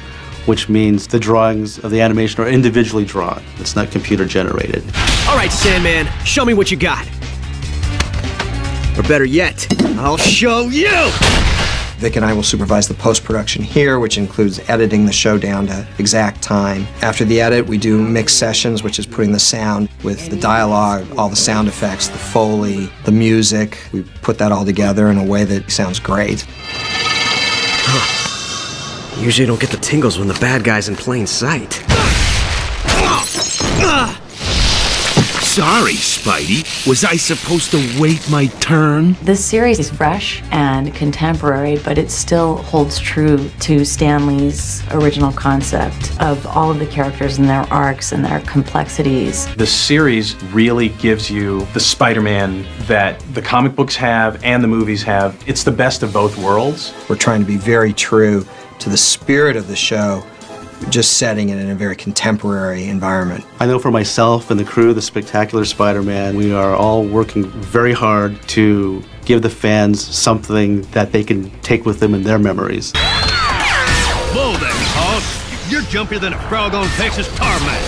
which means the drawings of the animation are individually drawn. It's not computer generated. All right, Sandman, show me what you got. Or better yet, I'll show you! Vic and I will supervise the post-production here, which includes editing the show down to exact time. After the edit, we do mix sessions, which is putting the sound with the dialogue, all the sound effects, the Foley, the music. We put that all together in a way that sounds great. Usually don't get the tingles when the bad guy's in plain sight. Sorry, Spidey. Was I supposed to wait my turn? This series is fresh and contemporary, but it still holds true to Stan Lee's original concept of all of the characters and their arcs and their complexities. The series really gives you the Spider-Man that the comic books have and the movies have. It's the best of both worlds. We're trying to be very true to the spirit of the show, just setting it in a very contemporary environment. I know for myself and the crew, the Spectacular Spider-Man, we are all working very hard to give the fans something that they can take with them in their memories. Whoa there, Hoss. You're jumpier than a frog on Texas tarmac.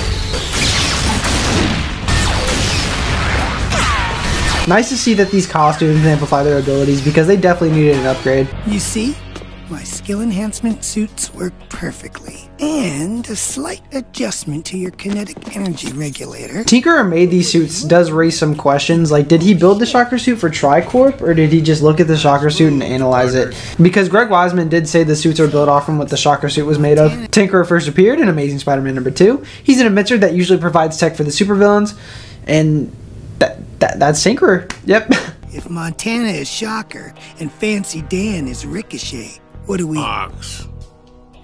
Nice to see that these costumes amplify their abilities because they definitely needed an upgrade. You see? My skill enhancement suits work perfectly. And a slight adjustment to your kinetic energy regulator. Tinkerer made these suits does raise some questions, like did he build the Shocker suit for Tricorp or did he just look at the Shocker suit and analyze it? Because Greg Weisman did say the suits are built off from what the Shocker suit was made of. Tinkerer first appeared in Amazing Spider-Man #2. He's an inventor that usually provides tech for the supervillains, and that's Tinkerer. Yep. If Montana is Shocker and Fancy Dan is Ricochet, what do we... Ox.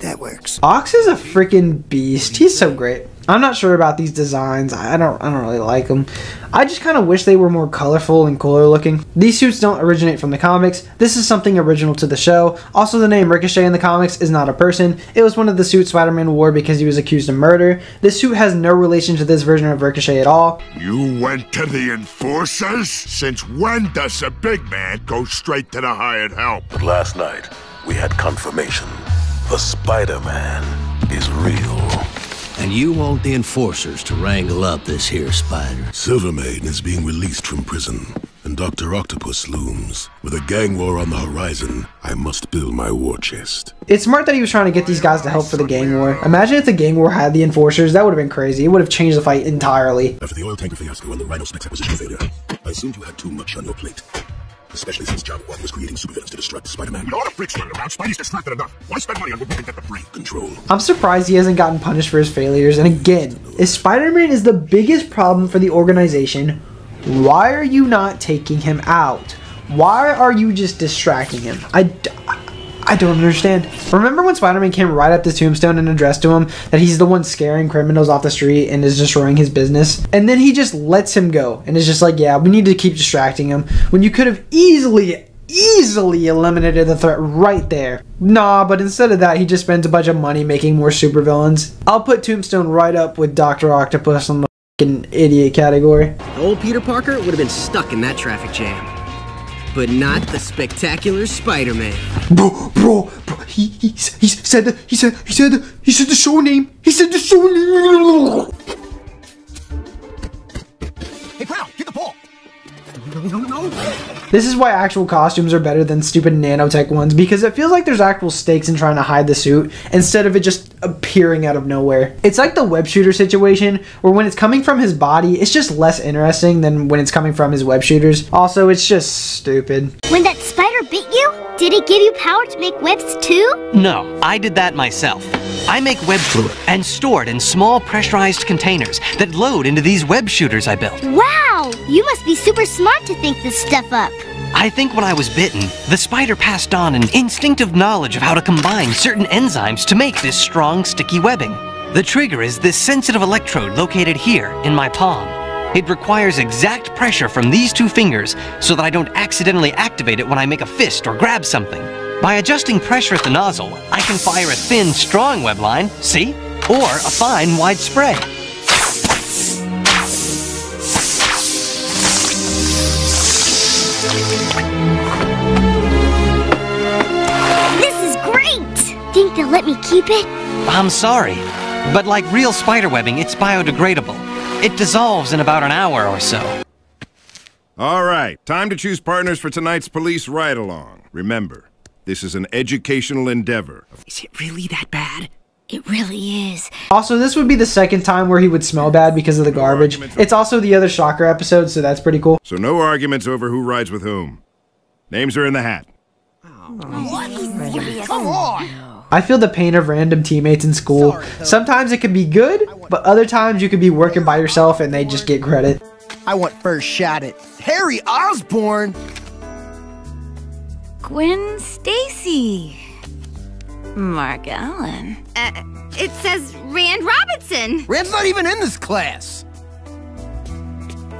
That works. Ox is a freaking beast. He's so great. I'm not sure about these designs. I don't really like them. I just kind of wish they were more colorful and cooler looking. These suits don't originate from the comics. This is something original to the show. Also, the name Ricochet in the comics is not a person. It was one of the suits Spider-Man wore because he was accused of murder. This suit has no relation to this version of Ricochet at all. You went to the Enforcers? Since when does a big man go straight to the hired help? But last night, we had confirmation. The Spider-Man is real. And you want the Enforcers to wrangle up this here spider? Silvermane is being released from prison, and Dr. Octopus looms. With a gang war on the horizon, I must build my war chest. It's smart that he was trying to get these guys to help for the gang war. Imagine if the gang war had the Enforcers. That would have been crazy. It would have changed the fight entirely. After the oil tanker fiasco and the Rhino Specs acquisition failure, I assumed you had too much on your plate. Especially since Job 1 was creating supervillains to distract Spider-Man. With all the freaks running around, Spidey's distracted enough. Why spend money on what we can get the free? Control. I'm surprised he hasn't gotten punished for his failures. And again, if Spider-Man is the biggest problem for the organization, why are you not taking him out? Why are you just distracting him? I don't understand. Remember when Spider-Man came right up to Tombstone and addressed to him that he's the one scaring criminals off the street and is destroying his business? And then he just lets him go and is just like, yeah, we need to keep distracting him. When you could have easily eliminated the threat right there. Nah, but instead of that, he just spends a bunch of money making more supervillains. I'll put Tombstone right up with Dr. Octopus on the fucking idiot category. Old Peter Parker would have been stuck in that traffic jam. But not the spectacular Spider-Man. Bro, he said the show name. He said the show name. Hey, Brown, get the ball. No. This is why actual costumes are better than stupid nanotech ones, because it feels like there's actual stakes in trying to hide the suit instead of it just appearing out of nowhere. It's like the web shooter situation where when it's coming from his body, it's just less interesting than when it's coming from his web shooters. Also, it's just stupid. When that spider bit you, did it give you power to make webs too? No, I did that myself. I make web fluid and store it in small pressurized containers that load into these web shooters I built. Wow! You must be super smart to think this stuff up. I think when I was bitten, the spider passed on an instinctive knowledge of how to combine certain enzymes to make this strong, sticky webbing. The trigger is this sensitive electrode located here in my palm. It requires exact pressure from these two fingers so that I don't accidentally activate it when I make a fist or grab something. By adjusting pressure at the nozzle, I can fire a thin, strong web line, see? Or a fine, wide spray. This is great! Think they'll let me keep it? I'm sorry, but like real spider webbing, it's biodegradable. It dissolves in about an hour or so. All right, time to choose partners for tonight's police ride-along. Remember, this is an educational endeavor. Is it really that bad? It really is. Also, this would be the second time where he would smell bad because of the garbage. It's also the other Shocker episode, so that's pretty cool. So no arguments over who rides with whom. Names are in the hat. Come on! I feel the pain of random teammates in school. Sometimes it could be good, but other times you could be working by yourself and they just get credit. I want first shot at Harry Osborn. Gwen Stacy. Mark Allen. It says Rand Robinson. Rand's not even in this class.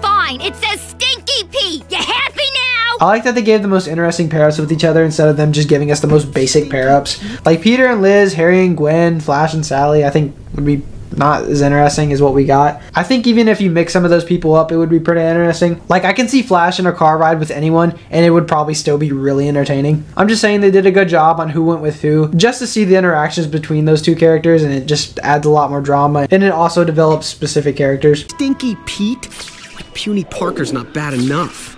Fine, it says Stinky Pete. You happy now? I like that they gave the most interesting pair-ups with each other instead of them just giving us the most basic pair-ups. Like Peter and Liz, Harry and Gwen, Flash and Sally, I think would be not as interesting as what we got. I think even if you mix some of those people up, it would be pretty interesting. Like I can see Flash in a car ride with anyone and it would probably still be really entertaining. I'm just saying they did a good job on who went with who, just to see the interactions between those two characters, and it just adds a lot more drama, and it also develops specific characters. Stinky Pete? Like Puny Parker's not bad enough.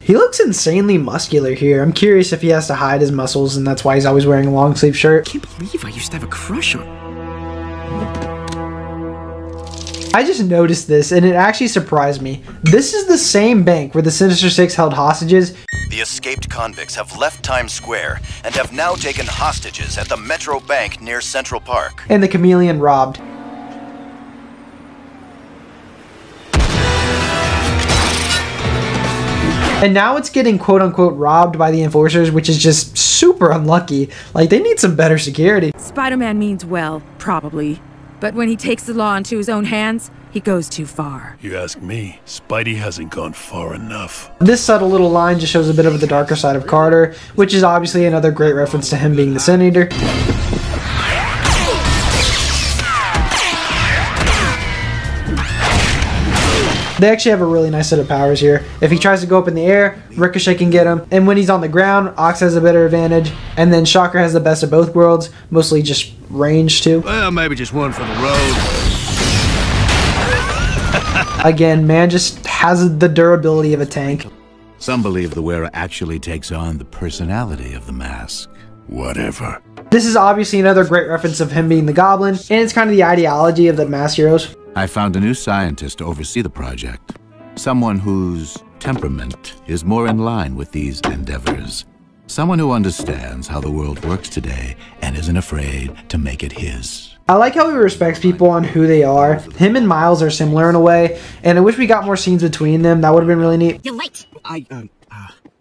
He looks insanely muscular here. I'm curious if he has to hide his muscles and that's why he's always wearing a long sleeve shirt. I can't believe I used to have a crush on him. I just noticed this and it actually surprised me. This is the same bank where the Sinister Six held hostages. The escaped convicts have left Times Square and have now taken hostages at the Metro Bank near Central Park. And the Chameleon robbed. And now it's getting quote-unquote robbed by the Enforcers, which is just super unlucky. Like, they need some better security. Spider-Man means well, probably. But when he takes the law into his own hands, he goes too far. You ask me, Spidey hasn't gone far enough. This subtle little line just shows a bit of the darker side of Carter, which is obviously another great reference to him being the Sin Eater. They actually have a really nice set of powers here. If he tries to go up in the air, Ricochet can get him. And when he's on the ground, Ox has a better advantage. And then Shocker has the best of both worlds, mostly just range too. Well, maybe just one for the road. Again, man just has the durability of a tank. Some believe the wearer actually takes on the personality of the mask. Whatever. This is obviously another great reference of him being the Goblin, and it's kind of the ideology of the masked heroes. I found a new scientist to oversee the project. Someone whose temperament is more in line with these endeavors. Someone who understands how the world works today and isn't afraid to make it his. I like how he respects people on who they are. Him and Miles are similar in a way, and I wish we got more scenes between them. That would have been really neat. You're late.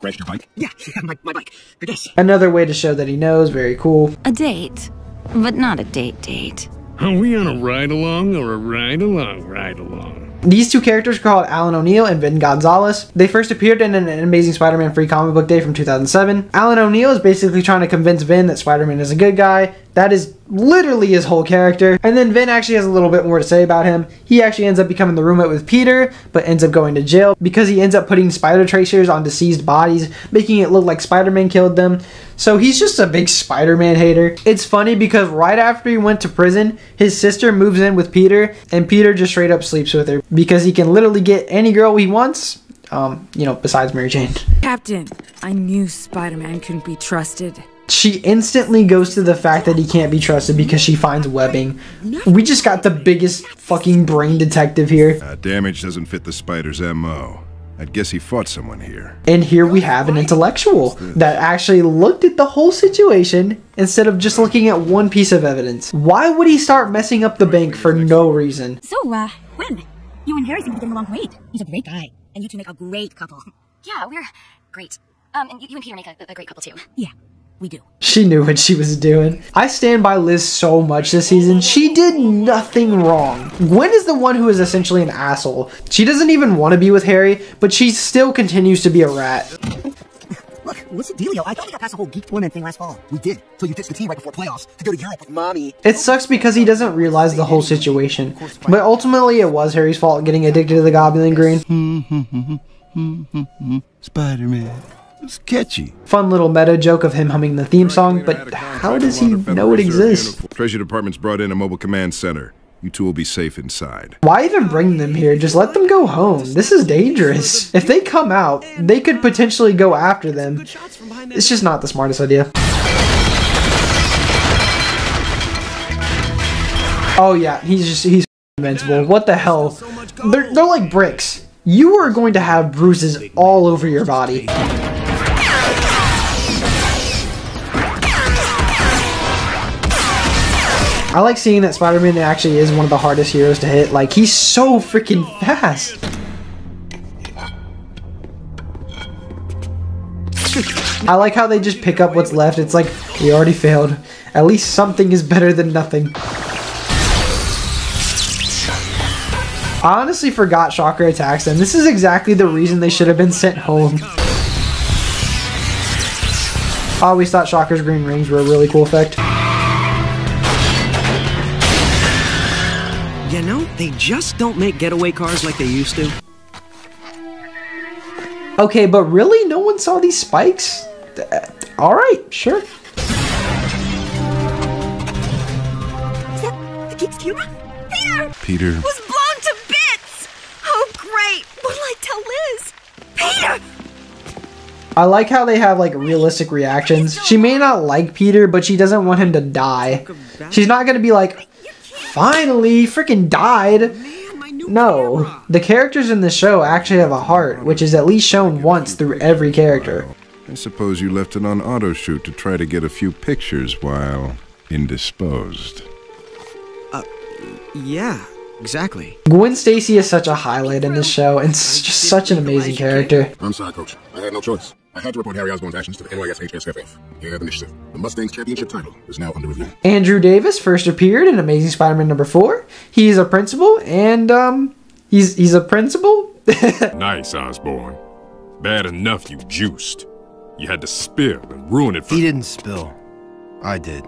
Crashed your bike? Yeah, my bike. Good guess. Another way to show that he knows. Very cool. A date, but not a date. Are we on a ride-along or a ride-along? These two characters are called Alan O'Neill and Vin Gonzalez. They first appeared in an Amazing Spider-Man free comic book day from 2007. Alan O'Neill is basically trying to convince Vin that Spider-Man is a good guy. That is literally his whole character. And then Vin actually has a little bit more to say about him. He actually ends up becoming the roommate with Peter, but ends up going to jail because he ends up putting spider tracers on deceased bodies, making it look like Spider-Man killed them. So he's just a big Spider-Man hater. It's funny because right after he went to prison, his sister moves in with Peter, and Peter just straight up sleeps with her because he can literally get any girl he wants, you know, besides Mary Jane. Captain, I knew Spider-Man couldn't be trusted. She instantly goes to the fact that he can't be trusted because she finds webbing. We just got the biggest fucking brain detective here. Damage doesn't fit the Spider's MO. I'd guess he fought someone here. And here we have an intellectual that actually looked at the whole situation instead of just looking at one piece of evidence. Why would he start messing up the bank for no reason? So, Gwen, you and Harry seem to be getting along great. He's a great guy, and you two make a great couple. Yeah, we're great. And you and Peter make a great couple too. Yeah. We do. She knew what she was doing. I stand by Liz so much this season. She did nothing wrong. Gwen is the one who is essentially an asshole. She doesn't even want to be with Harry, but she still continues to be a rat. Look, what's the dealio? I thought we got past the whole geek tournament thing last fall. We did, till you ditched the team right before playoffs to go to Europe with Mommy. It sucks because he doesn't realize the whole situation. But ultimately, it was Harry's fault getting addicted to the Goblin Green. Spider-Man. It's catchy. Fun little meta joke of him humming the theme song, but how does he know it exists? Treasure Department's brought in a mobile command center. You two will be safe inside. Why even bring them here? Just let them go home. This is dangerous. If they come out, they could potentially go after them. It's just not the smartest idea. Oh yeah, he's invincible. What the hell? They're like bricks. You are going to have bruises all over your body. I like seeing that Spider-Man actually is one of the hardest heroes to hit. Like, he's so freaking fast. I like how they just pick up what's left. It's like, we already failed. At least something is better than nothing. I honestly forgot Shocker attacks them. This is exactly the reason they should have been sent home. I always thought Shocker's green rings were a really cool effect. You know, they just don't make getaway cars like they used to. Okay, but really? No one saw these spikes? Alright, sure. Is that the geek's camera? Peter. Was blown to bits! Oh, great! What'll I tell Liz? Peter! I like how they have, like, realistic reactions. She may not like Peter, but she doesn't want him to die. She's not gonna be like, finally, freaking died. No, the characters in the show actually have a heart, which is at least shown once through every character. I suppose you left it on auto shoot to try to get a few pictures while indisposed. Yeah, exactly. Gwen Stacy is such a highlight in this show, and just such an amazing character. I'm sorry, Coach. I had no choice. I had to report Harry Osborn's actions to the NYSHSFF. You have initiative. The Mustangs championship title is now under review. Andrew Davis first appeared in Amazing Spider-Man #4. He's a principal, and he's a principal. Nice, Osborn. Bad enough you juiced. You had to spill and ruin it for— He didn't spill. I did.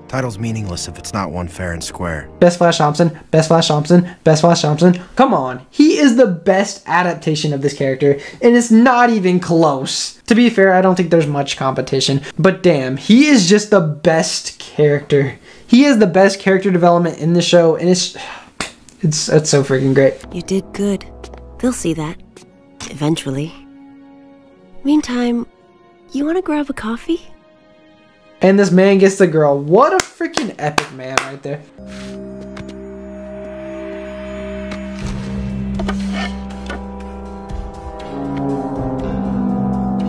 Title's meaningless if it's not won fair and square. Best Flash Thompson, Best Flash Thompson, Best Flash Thompson. Come on. He is the best adaptation of this character, and it's not even close. To be fair, I don't think there's much competition, but damn, he is just the best character. He has the best character development in the show, and it's so freaking great. You did good. They'll see that. Eventually. Meantime, you want to grab a coffee? And this man gets the girl. What a freaking epic man right there.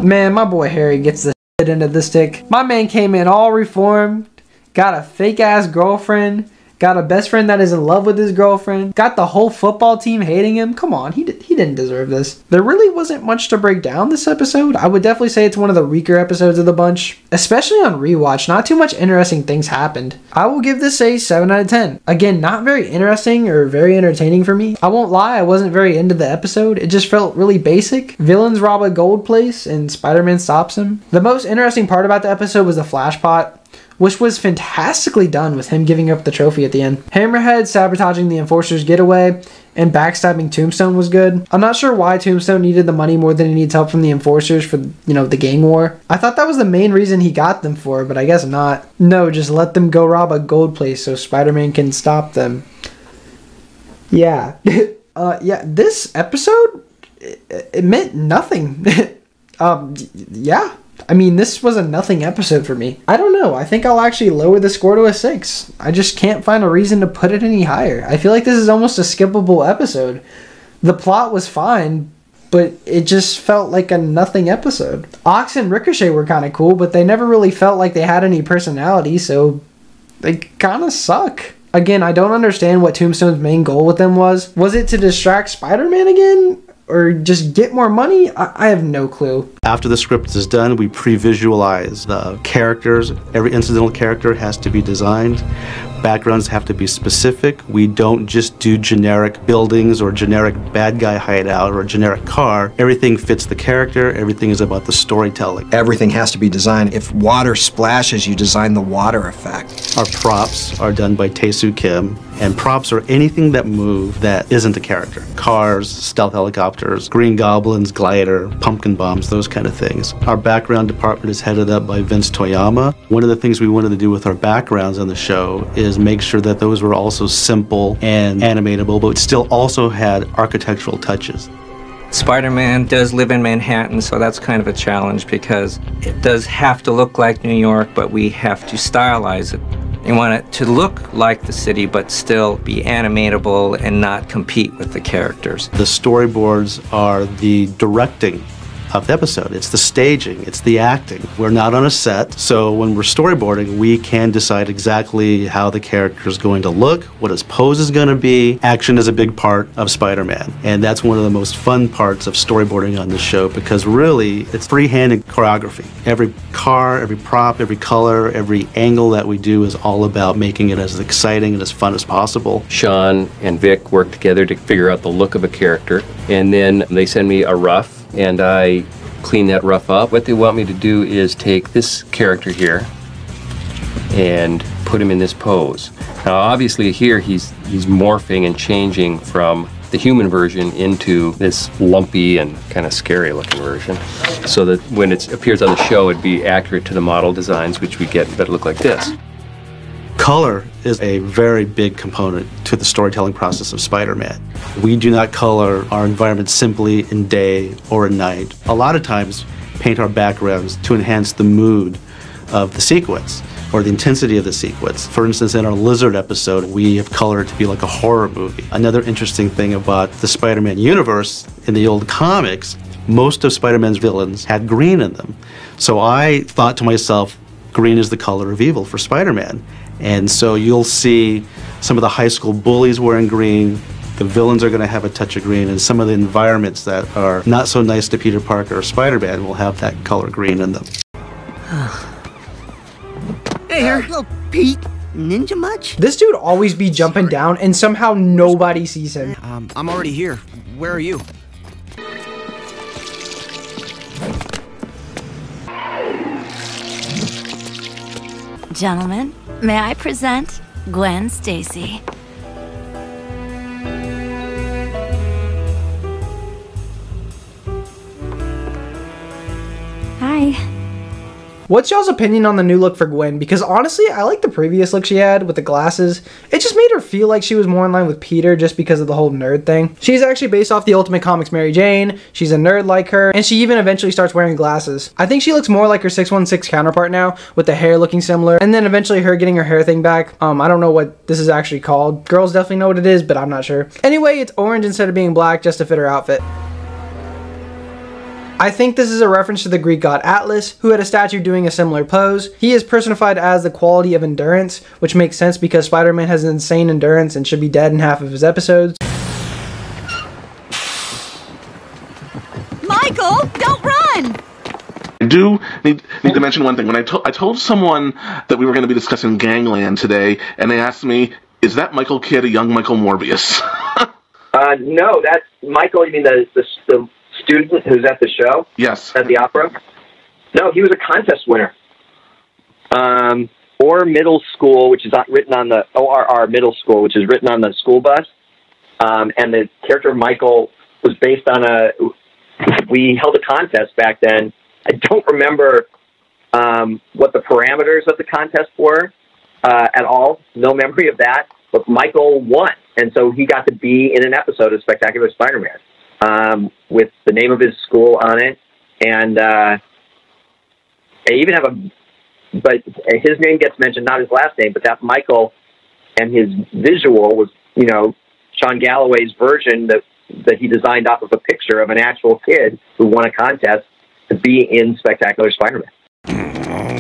Man, my boy Harry gets the shit into the stick. My man came in all reformed, got a fake ass girlfriend, got a best friend that is in love with his girlfriend, got the whole football team hating him. Come on, he didn't deserve this. There really wasn't much to break down this episode. I would definitely say it's one of the weaker episodes of the bunch. Especially on rewatch, not too much interesting things happened. I will give this a 7 out of 10. Again, not very interesting or very entertaining for me. I won't lie, I wasn't very into the episode. It just felt really basic. Villains rob a gold place and Spider-Man stops him. The most interesting part about the episode was the flash pot, which was fantastically done with him giving up the trophy at the end. Hammerhead sabotaging the Enforcer's getaway and backstabbing Tombstone was good. I'm not sure why Tombstone needed the money more than he needs help from the Enforcers for, the gang war. I thought that was the main reason he got them for, but I guess not. No, just let them go rob a gold place so Spider-Man can stop them. Yeah. Yeah, this episode, it meant nothing. Yeah. I mean, this was a nothing episode for me. I don't know. I think I'll actually lower the score to a 6. I just can't find a reason to put it any higher. I feel like this is almost a skippable episode. The plot was fine, but it just felt like a nothing episode. Ox and Ricochet were kind of cool, but they never really felt like they had any personality, so they kind of suck. Again, I don't understand what Tombstone's main goal with them was. Was it to distract Spider-Man again? Or just get more money? I have no clue. After the script is done, we pre-visualize the characters. Every incidental character has to be designed. Backgrounds have to be specific. We don't just do generic buildings or generic bad guy hideout or a generic car. Everything fits the character. Everything is about the storytelling. Everything has to be designed. If water splashes, you design the water effect. Our props are done by Tae-Soo Kim, and props are anything that move that isn't a character. Cars, stealth helicopters, green goblins, glider, pumpkin bombs, those kind of things. Our background department is headed up by Vince Toyama. One of the things we wanted to do with our backgrounds on the show is make sure that those were also simple and animatable, but still also had architectural touches. Spider-Man does live in Manhattan, so that's kind of a challenge because it does have to look like New York, but we have to stylize it. We want it to look like the city, but still be animatable and not compete with the characters. The storyboards are the directing of the episode. It's the staging, it's the acting. We're not on a set, so when we're storyboarding, we can decide exactly how the character is going to look, what his pose is going to be. Action is a big part of Spider-Man, and that's one of the most fun parts of storyboarding on the show because really, it's free-handed choreography. Every car, every prop, every color, every angle that we do is all about making it as exciting and as fun as possible. Sean and Vic work together to figure out the look of a character, and then they send me a rough, and I clean that rough up. What they want me to do is take this character here and put him in this pose. Now obviously here he's morphing and changing from the human version into this lumpy and kind of scary looking version so that when it appears on the show it'd be accurate to the model designs, which we get better look like this. Color is a very big component to the storytelling process of Spider-Man. We do not color our environment simply in day or in night. A lot of times paint our backgrounds to enhance the mood of the sequence or the intensity of the sequence. For instance, in our Lizard episode, we have colored it to be like a horror movie. Another interesting thing about the Spider-Man universe in the old comics, most of Spider-Man's villains had green in them. So I thought to myself, green is the color of evil for Spider-Man. And so you'll see some of the high school bullies wearing green, The villains are going to have a touch of green, and some of the environments that are not so nice to Peter Parker or Spider-Man will have that color green in them. Hey, here. Pete, ninja much? This dude always be jumping down, and somehow nobody sees him. I'm already here. Where are you? Gentlemen, may I present Gwen Stacy. Hi. What's y'all's opinion on the new look for Gwen? Because honestly, I like the previous look she had with the glasses. It just made her feel like she was more in line with Peter just because of the whole nerd thing. She's actually based off the Ultimate Comics Mary Jane. She's a nerd like her, and she even eventually starts wearing glasses. I think she looks more like her 616 counterpart now, with the hair looking similar, and then eventually her getting her hair thing back. I don't know what this is actually called. Girls definitely know what it is, but I'm not sure. Anyway, it's orange instead of being black just to fit her outfit. I think this is a reference to the Greek god Atlas, who had a statue doing a similar pose. He is personified as the quality of endurance, which makes sense because Spider-Man has insane endurance and should be dead in half of his episodes. Michael, don't run! I do need to mention one thing. When I told someone that we were going to be discussing Gangland today, and they asked me, is that Michael Kidd a young Michael Morbius? No, that's Michael, you mean the student who's at the show? Yes. At the opera? No, he was a contest winner. Or middle school, which is written on the ORR middle school, which is written on the school bus. And the character of Michael was based on we held a contest back then. I don't remember what the parameters of the contest were at all. No memory of that. But Michael won. And so he got to be in an episode of Spectacular Spider-Man. With the name of his school on it, and I even have but his name gets mentioned, not his last name, but that Michael, and his visual was, Sean Galloway's version that he designed off of a picture of an actual kid who won a contest to be in Spectacular Spider-Man.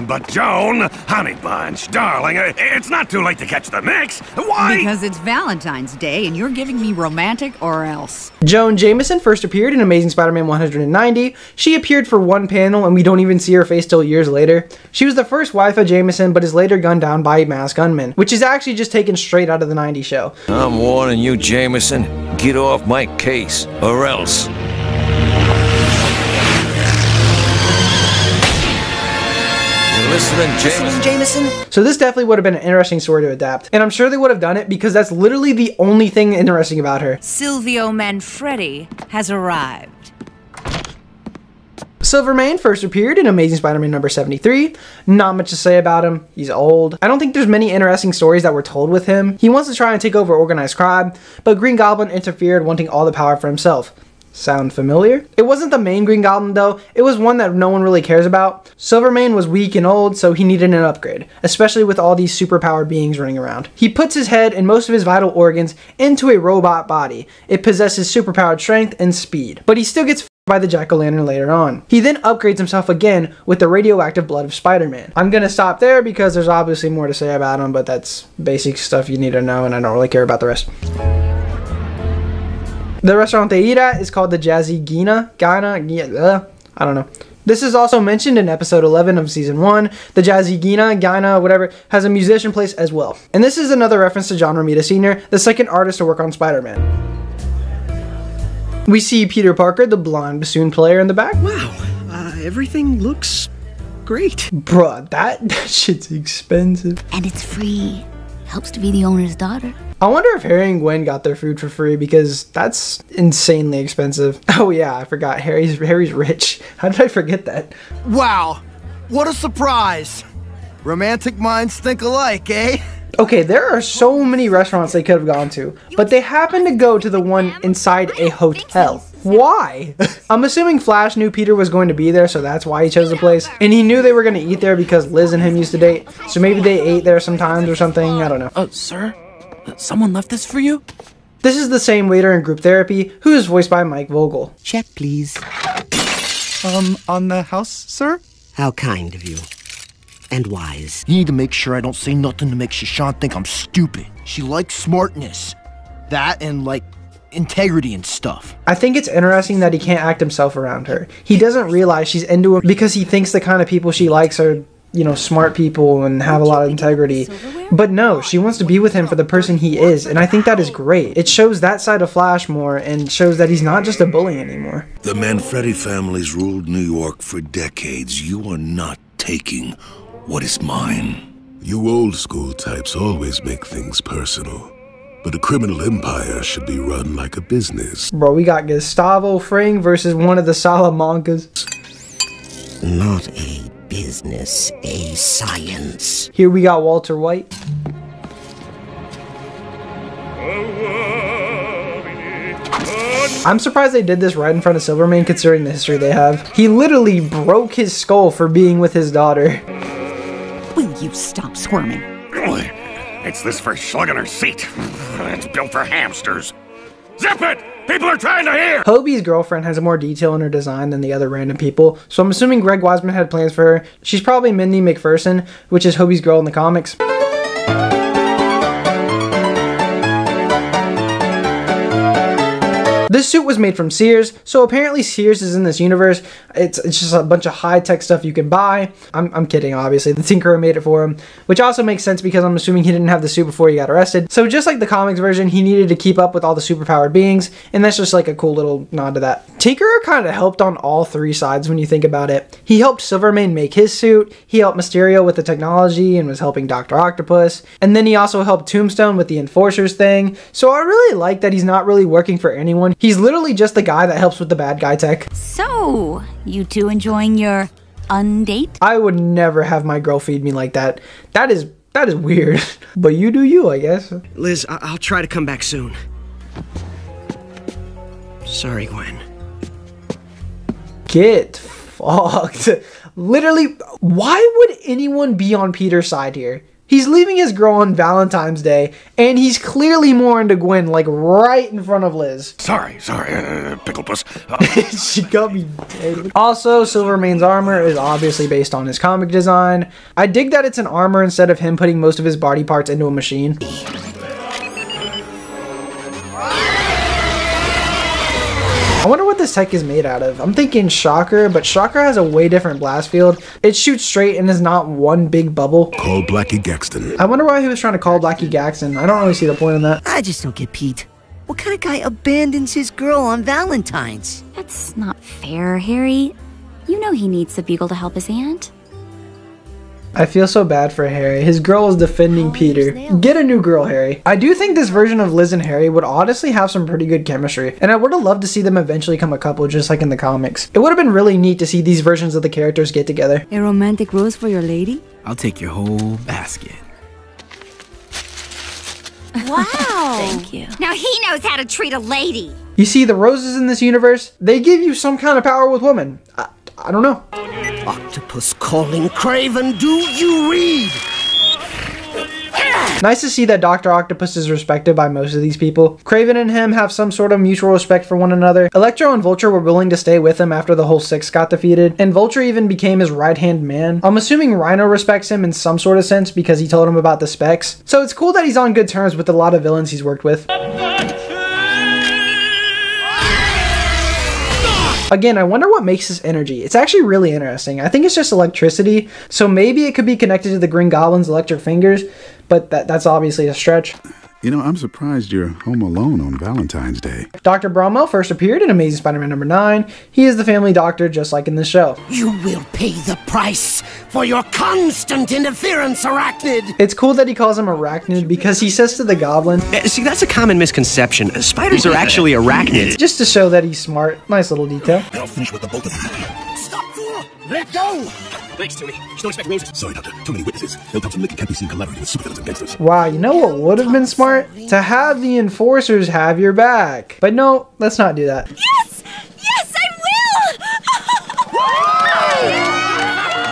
But Joan, honey bunch, darling, it's not too late to catch the mix. Why? Because it's Valentine's Day and you're giving me romantic or else. Joan Jameson first appeared in Amazing Spider-Man 190. She appeared for one panel and we don't even see her face till years later. She was the first wife of Jameson but is later gunned down by masked gunmen, which is actually just taken straight out of the 90s show. I'm warning you, Jameson, get off my case or else. Listening, Jameson? So this definitely would have been an interesting story to adapt, and I'm sure they would have done it because that's literally the only thing interesting about her. Silvio Manfredi has arrived. Silvermane first appeared in Amazing Spider-Man number 73. Not much to say about him. He's old. I don't think there's many interesting stories that were told with him. He wants to try and take over organized crime, but Green Goblin interfered, wanting all the power for himself. Sound familiar? It wasn't the main Green Goblin though, it was one that no one really cares about. Silvermane was weak and old, so he needed an upgrade, especially with all these superpowered beings running around. He puts his head and most of his vital organs into a robot body. It possesses superpowered strength and speed, but he still gets by the Jack-o'-lantern later on. He then upgrades himself again with the radioactive blood of Spider-Man. I'm gonna stop there because there's obviously more to say about him, but that's basic stuff you need to know and I don't really care about the rest. The restaurant they eat at is called the Jazzy Gina. I don't know. This is also mentioned in episode 11 of season 1. The Jazzy Gina, whatever, has a musician place as well. And this is another reference to John Romita Sr., the second artist to work on Spider-Man. We see Peter Parker, the blonde bassoon player, in the back. Wow, everything looks great. Bruh, that shit's expensive. And it's free. Helps to be the owner's daughter. I wonder if Harry and Gwen got their food for free because that's insanely expensive. Oh yeah, I forgot. Harry's rich. How did I forget that? Wow, what a surprise. Romantic minds think alike, eh? Okay, there are so many restaurants they could have gone to, but they happened to go to the one inside a hotel. Why? I'm assuming Flash knew Peter was going to be there, so that's why he chose the place. And he knew they were going to eat there because Liz and him used to date, so maybe they ate there sometimes or something, I don't know. Sir? Someone left this for you? This is the same waiter in Group Therapy, who is voiced by Mike Vogel. Check, please. On the house, sir? How kind of you. And wise. You need to make sure I don't say nothing to make Shashan think I'm stupid. She likes smartness. That and, like, integrity and stuff. I think it's interesting that he can't act himself around her. He doesn't realize she's into him because he thinks the kind of people she likes are, you know, smart people and have a lot of integrity. But no, she wants to be with him for the person he is, and I think that is great. It shows that side of Flash more and shows that he's not just a bully anymore. The Manfredi families ruled New York for decades. You are not taking what is mine. You old school types always make things personal. But a criminal empire should be run like a business. Bro, we got Gustavo Fring versus one of the Salamancas. Not a business, a science. Here we got Walter White. I'm surprised they did this right in front of Silvermane considering the history they have. He literally broke his skull for being with his daughter. Will you stop squirming? It's this for slugging her seat. It's built for hamsters. Zip it! People are trying to hear! Hobie's girlfriend has more detail in her design than the other random people, so I'm assuming Greg Weisman had plans for her. She's probably Mindy McPherson, which is Hobie's girl in the comics. This suit was made from Sears, so apparently Sears is in this universe. It's just a bunch of high-tech stuff you can buy. I'm kidding, obviously. The Tinkerer made it for him, which also makes sense because I'm assuming he didn't have the suit before he got arrested. So just like the comics version, he needed to keep up with all the superpowered beings, and that's just like a cool little nod to that. Tinkerer kind of helped on all three sides when you think about it. He helped Silvermane make his suit, he helped Mysterio with the technology and was helping Dr. Octopus, and then he also helped Tombstone with the Enforcers thing. So I really like that he's not really working for anyone. He's literally just the guy that helps with the bad guy tech. So, you two enjoying your undate? I would never have my girl feed me like that. That is weird. But you do you, I guess. Liz, I'll try to come back soon. Sorry, Gwen. Get fucked. Literally, why would anyone be on Peter's side here? He's leaving his girl on Valentine's Day, and he's clearly more into Gwen, like right in front of Liz. Sorry, Pickle Puss. She got me dead. Also, Silvermane's armor is obviously based on his comic design. I dig that it's an armor instead of him putting most of his body parts into a machine. I wonder what this tech is made out of. I'm thinking Shocker, but Shocker has a way different blast field. It shoots straight and is not one big bubble. Call Blackie Gaxton. I wonder why he was trying to call Blackie Gaxton. I don't really see the point in that. I just don't get Pete. What kind of guy abandons his girl on Valentine's? That's not fair, Harry. You know he needs the bugle to help his aunt. I feel so bad for Harry. His girl is defending Peter. Get a new girl, Harry. I do think this version of Liz and Harry would honestly have some pretty good chemistry, and I would have loved to see them eventually become a couple just like in the comics. It would have been really neat to see these versions of the characters get together. A romantic rose for your lady? I'll take your whole basket. Wow. Thank you. Now he knows how to treat a lady. You see, the roses in this universe, they give you some kind of power with women. I don't know. Octopus calling Craven, do you read? Nice to see that Dr. Octopus is respected by most of these people. Craven and him have some sort of mutual respect for one another. Electro and Vulture were willing to stay with him after the whole Six got defeated, and Vulture even became his right-hand man. I'm assuming Rhino respects him in some sort of sense because he told him about the specs. So it's cool that he's on good terms with a lot of villains he's worked with. Again, I wonder what makes this energy. It's actually really interesting. I think it's just electricity, so maybe it could be connected to the Green Goblin's electric fingers, but that's obviously a stretch. You know, I'm surprised you're home alone on Valentine's Day. Dr. Bromwell first appeared in Amazing Spider-Man #9. He is the family doctor, just like in the show. You will pay the price for your constant interference, Arachnid! It's cool that he calls him Arachnid because he says to the Goblin... See, that's a common misconception. Spiders are actually arachnids. Just to show that he's smart. Nice little detail. I'll finish with the both of you. Stop, fool! Let go! Thanks, Tony. Just don't expect roses. Sorry, Doctor. Too many witnesses. Hilltop and Lincoln can't be seen collaborating with supervillains and gangsters. Wow, you know what would have been smart? To have the Enforcers have your back. But no, let's not do that. Yes! Yes, I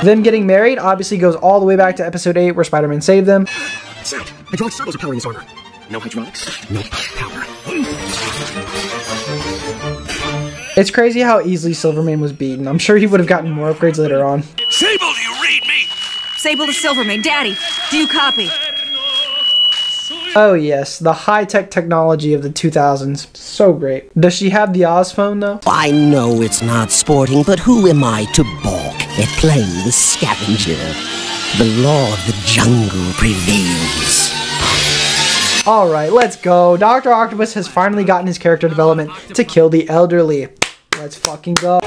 will! Them getting married obviously goes all the way back to episode 8 where Spider-Man saved them. Sound. Hydraulic servos are powering this armor. No hydraulics, no power. It's crazy how easily Silvermane was beaten. I'm sure he would have gotten more upgrades later on. Sable, do you read me? Sable to Silvermane. Daddy, do you copy? Oh yes, the high-tech technology of the 2000s. So great. Does she have the Oz phone though? I know it's not sporting, but who am I to balk at playing the scavenger? The law of the jungle prevails. Alright, let's go. Dr. Octopus has finally gotten his character development to kill the elderly. Let's fucking go.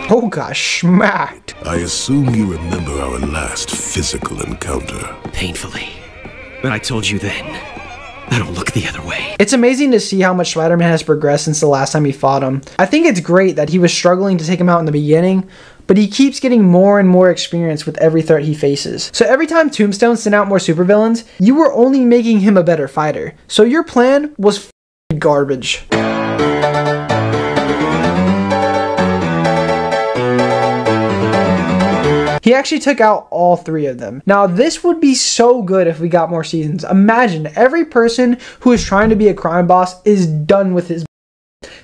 Oh gosh, smacked. I assume you remember our last physical encounter. Painfully. But I told you then, I don't look the other way. It's amazing to see how much Spider-Man has progressed since the last time he fought him. I think it's great that he was struggling to take him out in the beginning, but he keeps getting more and more experience with every threat he faces. So every time Tombstone sent out more supervillains, you were only making him a better fighter. So your plan was garbage. He actually took out all 3 of them. Now this would be so good if we got more seasons. Imagine every person who is trying to be a crime boss is done with his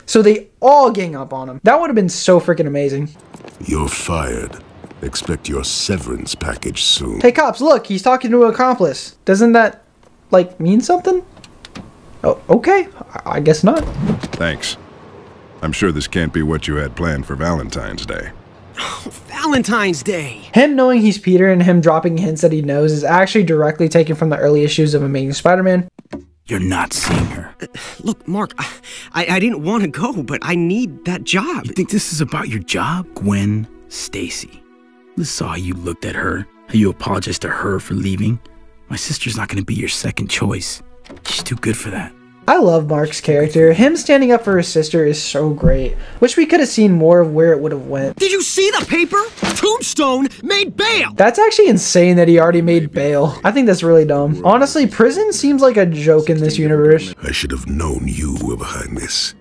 so they all gang up on him. That would have been so freaking amazing. You're fired. Expect your severance package soon. Hey cops, look, he's talking to an accomplice. Doesn't that, like, mean something? Oh, okay, I guess not. Thanks. I'm sure this can't be what you had planned for Valentine's Day. Valentine's Day! Him knowing he's Peter and him dropping hints that he knows is actually directly taken from the early issues of Amazing Spider-Man. You're not seeing her. Look, Mark, I didn't want to go, but I need that job. You think this is about your job? Gwen Stacy. I saw how you looked at her, how you apologized to her for leaving. My sister's not going to be your second choice. She's too good for that. I love Mark's character. Him standing up for his sister is so great. Wish we could have seen more of where it would have went. Did you see the paper? Tombstone made bail! That's actually insane that he already made bail. I think that's really dumb. Honestly, prison seems like a joke in this universe. I should have known you were behind this.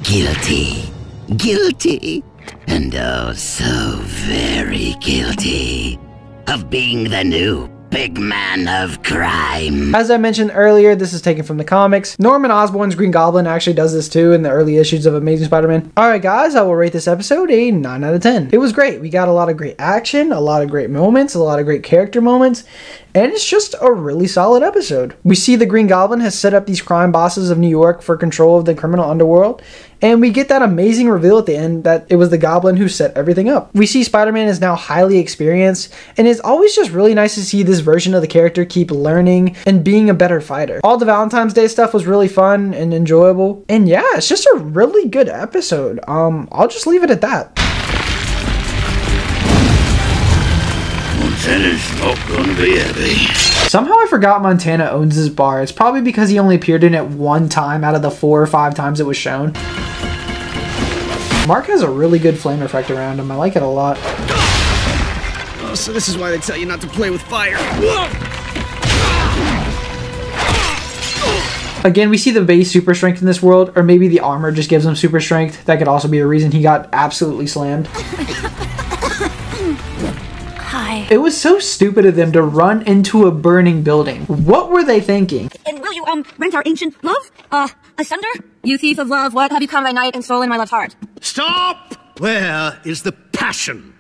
Guilty. Guilty. And oh, so very guilty of being the new big man of crime. As I mentioned earlier, this is taken from the comics. Norman Osborn's Green Goblin actually does this too in the early issues of Amazing Spider-Man. Alright guys, I will rate this episode a 9 out of 10. It was great. We got a lot of great action, a lot of great moments, a lot of great character moments, and it's just a really solid episode. We see the Green Goblin has set up these crime bosses of New York for control of the criminal underworld, and we get that amazing reveal at the end that it was the Goblin who set everything up. We see Spider-Man is now highly experienced, and it's always just really nice to see this version of the character keep learning and being a better fighter. All the Valentine's Day stuff was really fun and enjoyable, and yeah, it's just a really good episode. I'll just leave it at that. Montana's not gonna be happy. Somehow I forgot Montana owns this bar. It's probably because he only appeared in it one time out of the 4 or 5 times it was shown. Mark has a really good flame effect around him. I like it a lot. Oh, so this is why they tell you not to play with fire. Again, we see the base super strength in this world, or maybe the armor just gives him super strength. That could also be a reason he got absolutely slammed. Hi. It was so stupid of them to run into a burning building. What were they thinking? And will you, rent our ancient love? Asunder? You thief of love, what have you come by night and stolen my love's heart? Stop! Where is the passion,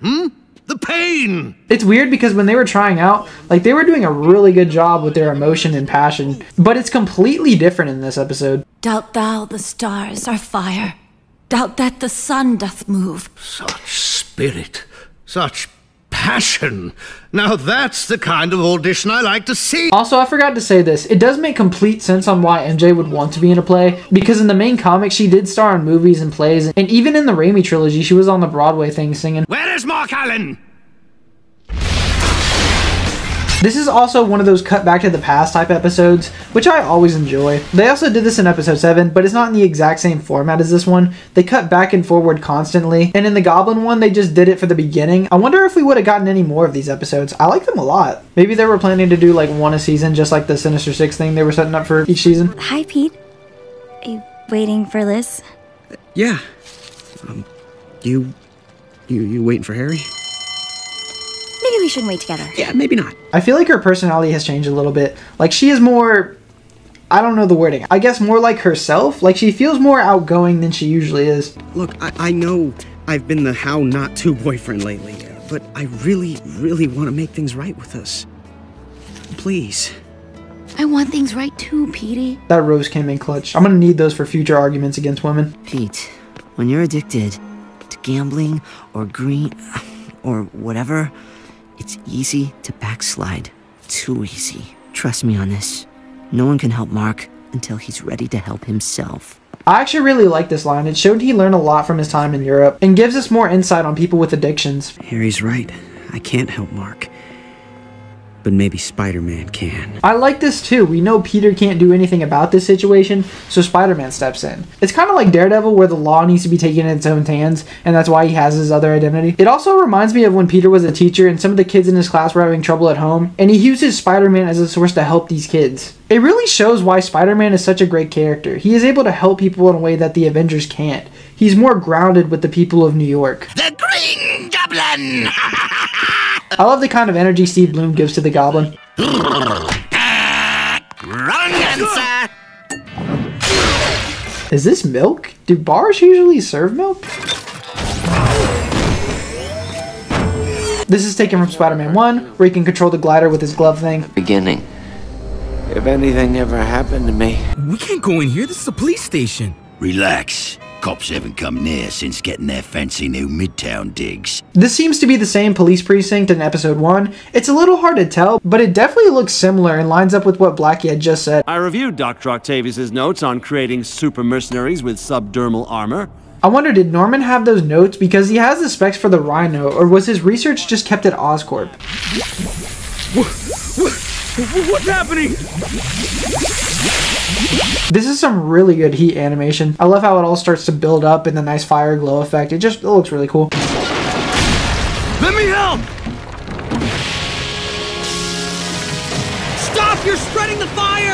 The pain! It's weird because when they were trying out, like, they were doing a really good job with their emotion and passion, but it's completely different in this episode. Doubt thou the stars are fire. Doubt that the sun doth move. Such spirit, such passion. Now that's the kind of audition I like to see. Also, I forgot to say this. It does make complete sense on why MJ would want to be in a play, because in the main comics, she did star in movies and plays, and even in the Raimi trilogy, she was on the Broadway thing singing. Where is Mark Allen? This is also one of those cut back to the past type episodes, which I always enjoy. They also did this in episode 7, but it's not in the exact same format as this one. They cut back and forward constantly, and in the Goblin one, they just did it for the beginning. I wonder if we would have gotten any more of these episodes. I like them a lot. Maybe they were planning to do like 1 a season, just like the Sinister Six thing they were setting up for each season. Hi, Pete. Are you waiting for Liz? Yeah. You waiting for Harry? Maybe we shouldn't wait together. Yeah, maybe not. I feel like her personality has changed a little bit. Like, she is more, I don't know the wording, I guess more like herself. Like, she feels more outgoing than she usually is. Look, I know I've been the how not to boyfriend lately, but I really, really want to make things right with us. Please. I want things right too, Petey. That rose came in clutch. I'm gonna need those for future arguments against women. Pete, when you're addicted to gambling or green or whatever, it's easy to backslide. Too easy. Trust me on this. No one can help Mark until he's ready to help himself. I actually really like this line. It showed he learned a lot from his time in Europe and gives us more insight on people with addictions. Harry's right. I can't help Mark. But maybe Spider-Man can. I like this too. We know Peter can't do anything about this situation, so Spider-Man steps in. It's kind of like Daredevil, where the law needs to be taken in its own hands, and that's why he has his other identity. It also reminds me of when Peter was a teacher and some of the kids in his class were having trouble at home, and he uses Spider-Man as a source to help these kids. It really shows why Spider-Man is such a great character. He is able to help people in a way that the Avengers can't. He's more grounded with the people of New York. The Green Goblin! I love the kind of energy Steve Bloom gives to the Goblin. Wrong answer! Is this milk? Do bars usually serve milk? This is taken from Spider-Man 1, where he can control the glider with his glove thing. Beginning. If anything ever happened to me... We can't go in here. This is a police station. Relax. Cops haven't come near since getting their fancy new Midtown digs. This seems to be the same police precinct in episode 1. It's a little hard to tell, but it definitely looks similar and lines up with what Blackie had just said. I reviewed Dr. Octavius' notes on creating super mercenaries with subdermal armor. I wonder, did Norman have those notes because he has the specs for the Rhino, or was his research just kept at Oscorp? What's happening? This is some really good heat animation. I love how it all starts to build up in the nice fire glow effect. It looks really cool. Let me help! Stop! You're spreading the fire!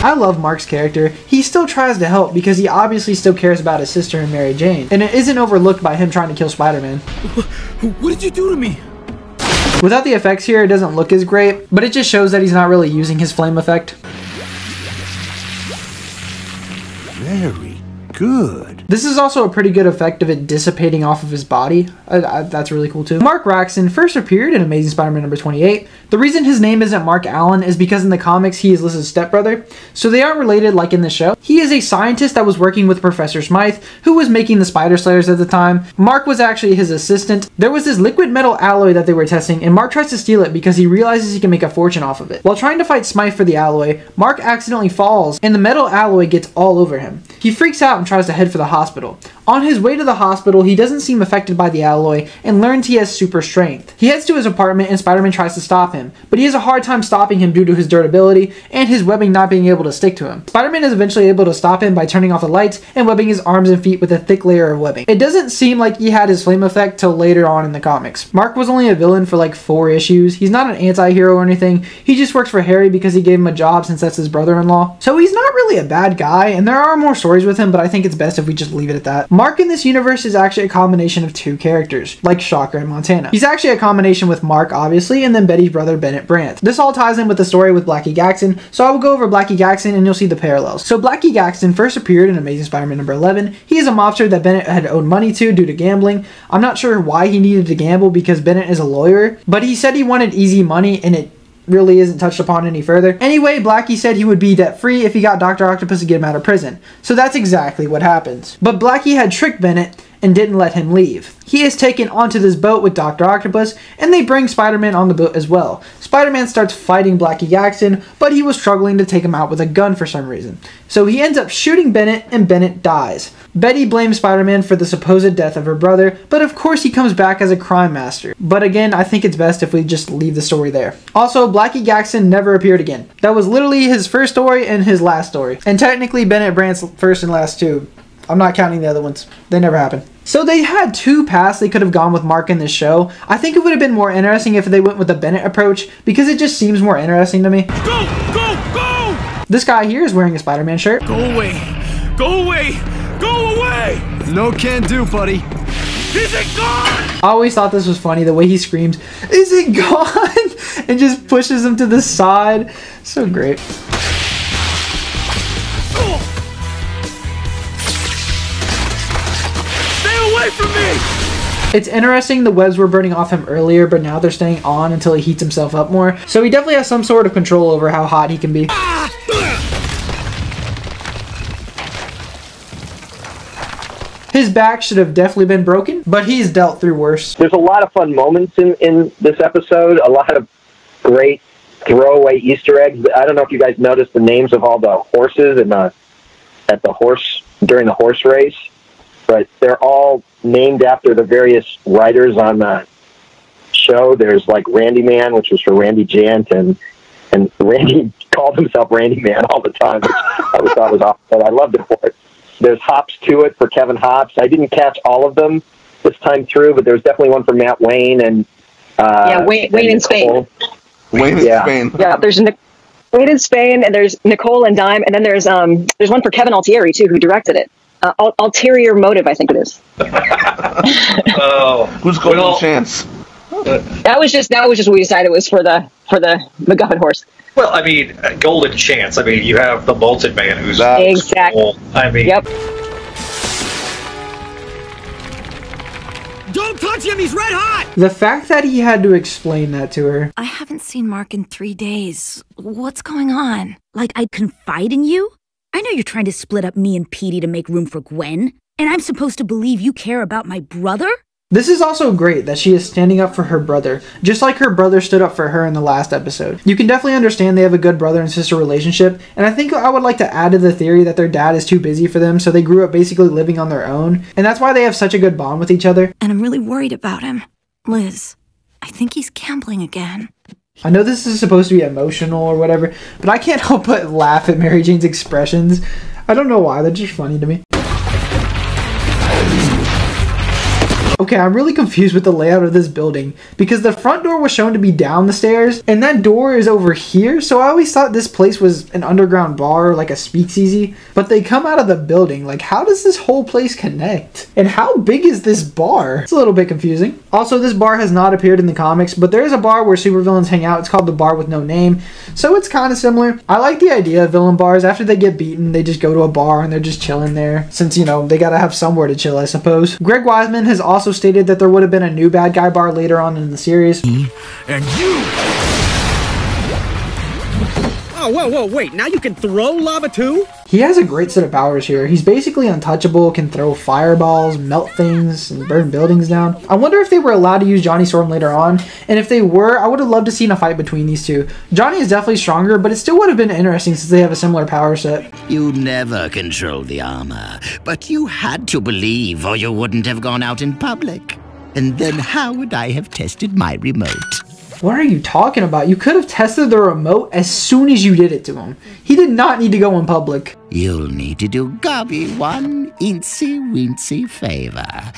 I love Mark's character. He still tries to help because he obviously still cares about his sister and Mary Jane. And it isn't overlooked by him trying to kill Spider-Man. What did you do to me? Without the effects here, it doesn't look as great, but it just shows that he's not really using his flame effect. Very good. This is also a pretty good effect of it dissipating off of his body. That's really cool too. Mark Raxon first appeared in Amazing Spider-Man number 28. The reason his name isn't Mark Allen is because in the comics he is Liz's stepbrother, so they aren't related like in the show. He is a scientist that was working with Professor Smythe, who was making the Spider Slayers at the time. Mark was actually his assistant. There was this liquid metal alloy that they were testing, and Mark tries to steal it because he realizes he can make a fortune off of it. While trying to fight Smythe for the alloy, Mark accidentally falls, and the metal alloy gets all over him. He freaks out and tries to head for the hospital. On his way to the hospital, he doesn't seem affected by the alloy and learns he has super strength. He heads to his apartment and Spider-Man tries to stop him, but he has a hard time stopping him due to his durability and his webbing not being able to stick to him. Spider-Man is eventually able to stop him by turning off the lights and webbing his arms and feet with a thick layer of webbing. It doesn't seem like he had his flame effect till later on in the comics. Mark was only a villain for like 4 issues. He's not an anti-hero or anything. He just works for Harry because he gave him a job since that's his brother-in-law. So he's not really a bad guy, and there are more stories with him, but I think it's best if we just leave it at that. Mark in this universe is actually a combination of 2 characters, like Shocker and Montana. He's actually a combination with Mark, obviously, and then Betty's brother, Bennett Brandt. This all ties in with the story with Blackie Gaxton, so I will go over Blackie Gaxton and you'll see the parallels. So Blackie Gaxton first appeared in Amazing Spider-Man number 11. He is a mobster that Bennett had owed money to due to gambling. I'm not sure why he needed to gamble because Bennett is a lawyer, but he said he wanted easy money and it really isn't touched upon any further. Anyway, Blackie said he would be debt-free if he got Dr. Octopus to get him out of prison. So that's exactly what happens. But Blackie had tricked Bennett and didn't let him leave. He is taken onto this boat with Dr. Octopus, and they bring Spider-Man on the boat as well. Spider-Man starts fighting Blackie Gaxton, but he was struggling to take him out with a gun for some reason. So he ends up shooting Bennett, and Bennett dies. Betty blames Spider-Man for the supposed death of her brother, but of course he comes back as a crime master. But again, I think it's best if we just leave the story there. Also, Blackie Gaxton never appeared again. That was literally his first story and his last story. And technically Bennett Brandt's first and last too. I'm not counting the other ones. They never happened. So they had 2 paths they could have gone with Mark in this show. I think it would have been more interesting if they went with the Bennett approach because it just seems more interesting to me. Go! Go! Go! This guy here is wearing a Spider-Man shirt. Go away! Go away! Go away! No can do, buddy. Is it gone? I always thought this was funny, the way he screams, "Is it gone?" and just pushes him to the side. So great. Stay away from me! It's interesting the webs were burning off him earlier, but now they're staying on until he heats himself up more. So he definitely has some sort of control over how hot he can be. His back should have definitely been broken, but he's dealt through worse. There's a lot of fun moments in this episode, a lot of great throwaway Easter eggs. I don't know if you guys noticed the names of all the horses during the horse race, but they're all named after the various writers on the show. There's like Randy Man, which was for Randy Jant, and Randy called himself Randy Man all the time, which I thought was awesome, but I loved it for it. There's Hops to It for Kevin Hops. I didn't catch all of them this time through, but there's definitely one for Matt Wayne and Wayne in Spain. Wayne in Spain. Yeah, there's Wayne in Spain, and there's Nicole and Dime, and then there's one for Kevin Altieri too, who directed it. Ulterior Motive, I think it is. Oh, who's Golden Chance? That was just what we decided it was for the MacGuffin horse. Well, I mean, Golden Chance. I mean, you have the Molten Man who's exactly. Cool. I mean, yep. Don't touch him! He's red hot! The fact that he had to explain that to her. I haven't seen Mark in 3 days. What's going on? Like, I'd confide in you? I know you're trying to split up me and Petey to make room for Gwen, and I'm supposed to believe you care about my brother? This is also great that she is standing up for her brother, just like her brother stood up for her in the last episode. You can definitely understand they have a good brother and sister relationship, and I think I would like to add to the theory that their dad is too busy for them, so they grew up basically living on their own, and that's why they have such a good bond with each other. And I'm really worried about him. Liz, I think he's gambling again. I know this is supposed to be emotional or whatever, but I can't help but laugh at Mary Jane's expressions. I don't know why, they're just funny to me. Okay, I'm really confused with the layout of this building because the front door was shown to be down the stairs and that door is over here, so I always thought this place was an underground bar, like a speakeasy, but they come out of the building. Like, how does this whole place connect? And how big is this bar? It's a little bit confusing. Also, this bar has not appeared in the comics, but there is a bar where supervillains hang out. It's called the Bar with No Name, so it's kind of similar. I like the idea of villain bars. After they get beaten, they just go to a bar and they're just chilling there, since, you know, they gotta have somewhere to chill, I suppose. Greg Weisman has also stated that there would have been a new bad guy bar later on in the series. And you! Oh, whoa, wait, now you can throw lava too? He has a great set of powers here. He's basically untouchable, can throw fireballs, melt things, and burn buildings down. I wonder if they were allowed to use Johnny Storm later on, and if they were, I would have loved to seen a fight between these two. Johnny is definitely stronger, but it still would have been interesting since they have a similar power set. You never controlled the armor, but you had to believe or you wouldn't have gone out in public. And then how would I have tested my remote? What are you talking about? You could have tested the remote as soon as you did it to him. He did not need to go in public. You'll need to do Gobby one incy-wincy favor.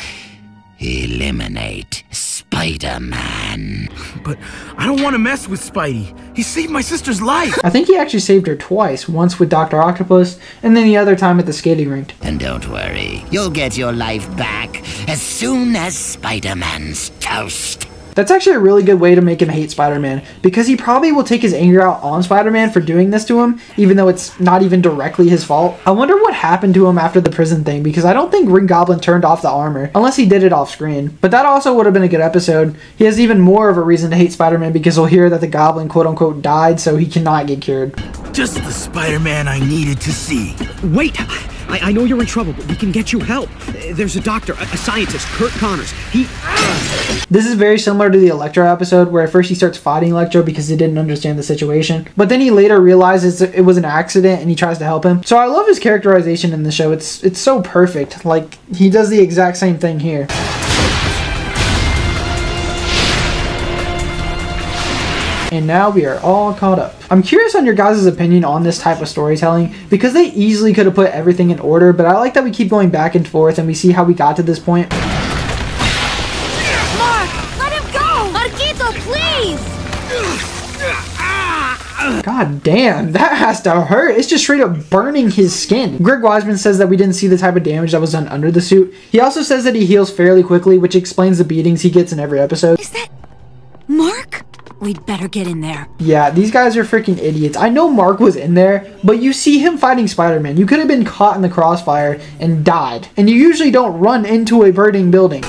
Eliminate Spider-Man. But I don't want to mess with Spidey. He saved my sister's life. I think he actually saved her twice. Once with Dr. Octopus, and then the other time at the skating rink. And don't worry, you'll get your life back as soon as Spider-Man's toast. That's actually a really good way to make him hate Spider-Man, because he probably will take his anger out on Spider-Man for doing this to him, even though it's not even directly his fault. I wonder what happened to him after the prison thing, because I don't think Green Goblin turned off the armor, unless he did it off screen. But that also would have been a good episode. He has even more of a reason to hate Spider-Man, because he'll hear that the Goblin quote-unquote died, so he cannot get cured. Just the Spider-Man I needed to see. Wait! I know you're in trouble, but we can get you help. There's a doctor, a scientist, Kurt Connors. This is very similar to the Electro episode, where at first he starts fighting Electro because he didn't understand the situation. But then he later realizes it was an accident and he tries to help him. So I love his characterization in the show. It's so perfect. Like, he does the exact same thing here. And now we are all caught up. I'm curious on your guys' opinion on this type of storytelling, because they easily could have put everything in order, but I like that we keep going back and forth and we see how we got to this point. Mark, let him go! Marquito, please! God damn, that has to hurt. It's just straight up burning his skin. Greg Weisman says that we didn't see the type of damage that was done under the suit. He also says that he heals fairly quickly, which explains the beatings he gets in every episode. Is that Mark? We'd better get in there. Yeah, these guys are freaking idiots. I know Mark was in there, but you see him fighting Spider-Man. You could have been caught in the crossfire and died. And you usually don't run into a burning building.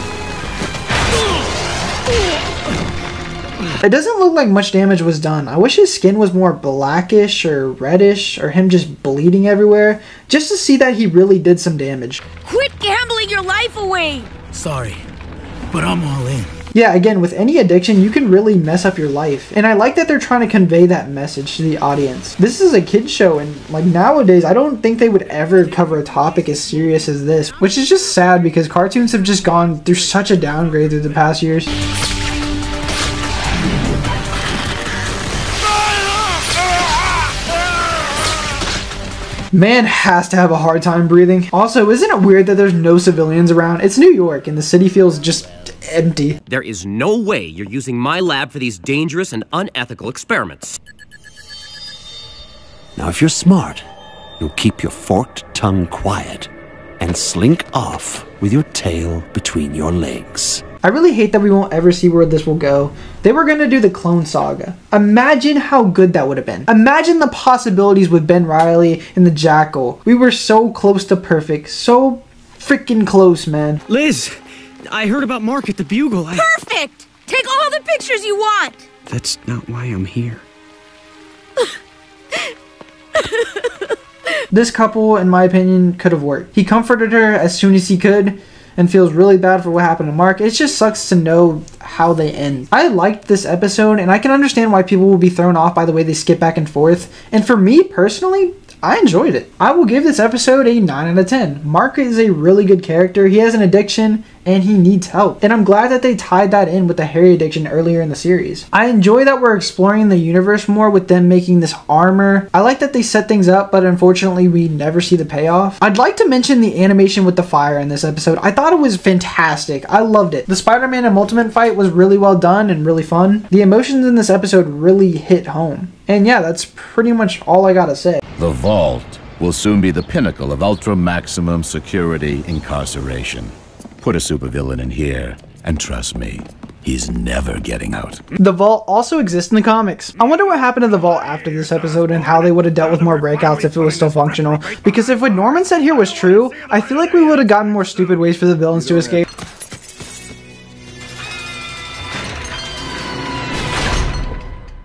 It doesn't look like much damage was done. I wish his skin was more blackish or reddish, or him just bleeding everywhere, just to see that he really did some damage. Quit gambling your life away! Sorry, but I'm all in. Yeah, again, with any addiction, you can really mess up your life. And I like that they're trying to convey that message to the audience. This is a kid's show, and like nowadays, I don't think they would ever cover a topic as serious as this, which is just sad because cartoons have just gone through such a downgrade through the past years. Man has to have a hard time breathing. Also, isn't it weird that there's no civilians around? It's New York, and the city feels just empty. There is no way you're using my lab for these dangerous and unethical experiments. Now, if you're smart, you'll keep your forked tongue quiet and slink off with your tail between your legs. I really hate that we won't ever see where this will go. They were gonna do the Clone Saga. Imagine how good that would have been. Imagine the possibilities with Ben Reilly and the Jackal. We were so close to perfect. So freaking close, man. Liz, I heard about Mark at the Bugle. Perfect! Take all the pictures you want! That's not why I'm here. This couple, in my opinion, could have worked. He comforted her as soon as he could, and feels really bad for what happened to Mark. It just sucks to know how they end. I liked this episode, and I can understand why people will be thrown off by the way they skip back and forth. And for me, personally, I enjoyed it. I will give this episode a 9 out of 10. Mark is a really good character. He has an addiction, and he needs help. And I'm glad that they tied that in with the Harry addiction earlier in the series. I enjoy that we're exploring the universe more with them making this armor. I like that they set things up, but unfortunately we never see the payoff. I'd like to mention the animation with the fire in this episode. I thought it was fantastic. I loved it. The Spider-Man and Ultimate fight was really well done and really fun. The emotions in this episode really hit home. And yeah, that's pretty much all I gotta say. The Vault will soon be the pinnacle of ultra-maximum security incarceration. Put a supervillain in here, and trust me, he's never getting out. The Vault also exists in the comics. I wonder what happened to the Vault after this episode and how they would have dealt with more breakouts if it was still functional. Because if what Norman said here was true, I feel like we would have gotten more stupid ways for the villains to escape.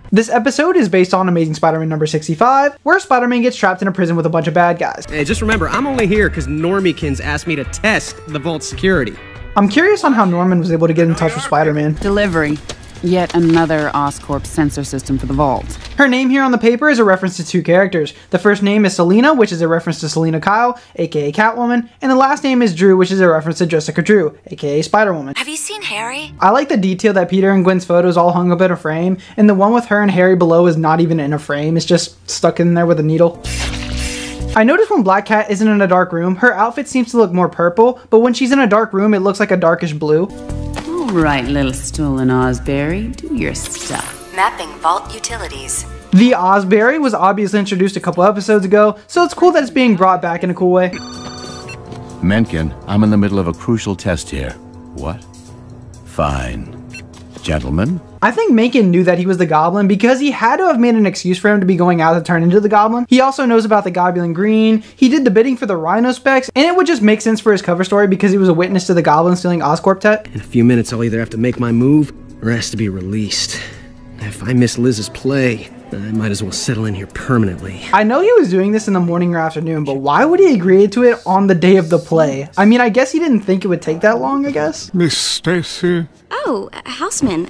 This episode is based on Amazing Spider-Man number 65, where Spider-Man gets trapped in a prison with a bunch of bad guys. Hey, just remember, I'm only here because Normikins asked me to test the Vault's security. I'm curious on how Norman was able to get in touch with Spider-Man. Delivery. Yet another Oscorp sensor system for the Vault. Her name here on the paper is a reference to two characters. The first name is Selena, which is a reference to Selena Kyle, aka Catwoman, and the last name is Drew, which is a reference to Jessica Drew, aka Spider-Woman. Have you seen Harry? I like the detail that Peter and Gwen's photos all hung up in a frame, and the one with her and Harry below is not even in a frame, it's just stuck in there with a needle. I noticed when Black Cat isn't in a dark room, her outfit seems to look more purple, but when she's in a dark room, it looks like a darkish blue. All right, little stolen Osberry, do your stuff. Mapping Vault utilities. The Osberry was obviously introduced a couple episodes ago, so it's cool that it's being brought back in a cool way. Mencken, I'm in the middle of a crucial test here. What? Fine. Gentlemen? I think Mencken knew that he was the Goblin because he had to have made an excuse for him to be going out to turn into the Goblin. He also knows about the Goblin Green, he did the bidding for the Rhino specs, and it would just make sense for his cover story because he was a witness to the Goblin stealing Oscorp tech. In a few minutes, I'll either have to make my move or ask to be released. If I miss Liz's play, I might as well settle in here permanently. I know he was doing this in the morning or afternoon, but why would he agree to it on the day of the play? I mean, I guess he didn't think it would take that long, I guess. Miss Stacy? Oh, Houseman.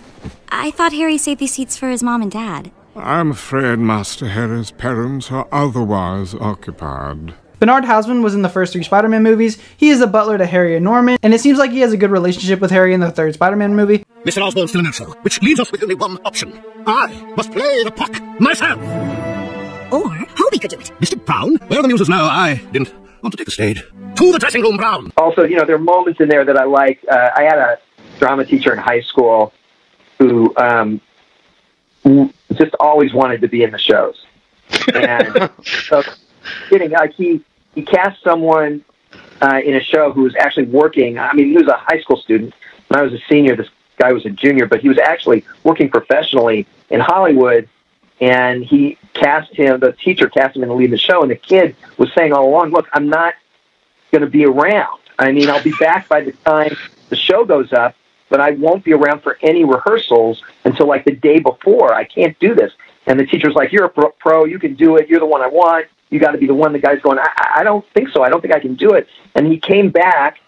I thought Harry saved these seats for his mom and dad. I'm afraid Master Harry's parents are otherwise occupied. Bernard Houseman was in the first 3 Spider-Man movies. He is the butler to Harry and Norman, and it seems like he has a good relationship with Harry in the 3rd Spider-Man movie. Mr. Osborn's still in nutshell, which leaves us with only one option. I must play the puck myself. Or Hobie could do it. Mr. Brown? Well, the news is now I didn't want to take the stage. To the dressing room, Brown. Also, you know, there are moments in there that I like. I had a drama teacher in high school who just always wanted to be in the shows. And so, kidding, like he cast someone in a show who was actually working. I mean, he was a high school student. When I was a senior, this guy was a junior, but he was actually working professionally in Hollywood. And he cast him, the teacher cast him in the lead of the show. And the kid was saying all along, look, I'm not going to be around. I mean, I'll be back by the time the show goes up. but I won't be around for any rehearsals until like the day before. I can't do this. And the teacher's like, you're a pro, you can do it. You're the one I want. You got to be the one. The guy's going, I don't think so. I don't think I can do it. And he came back,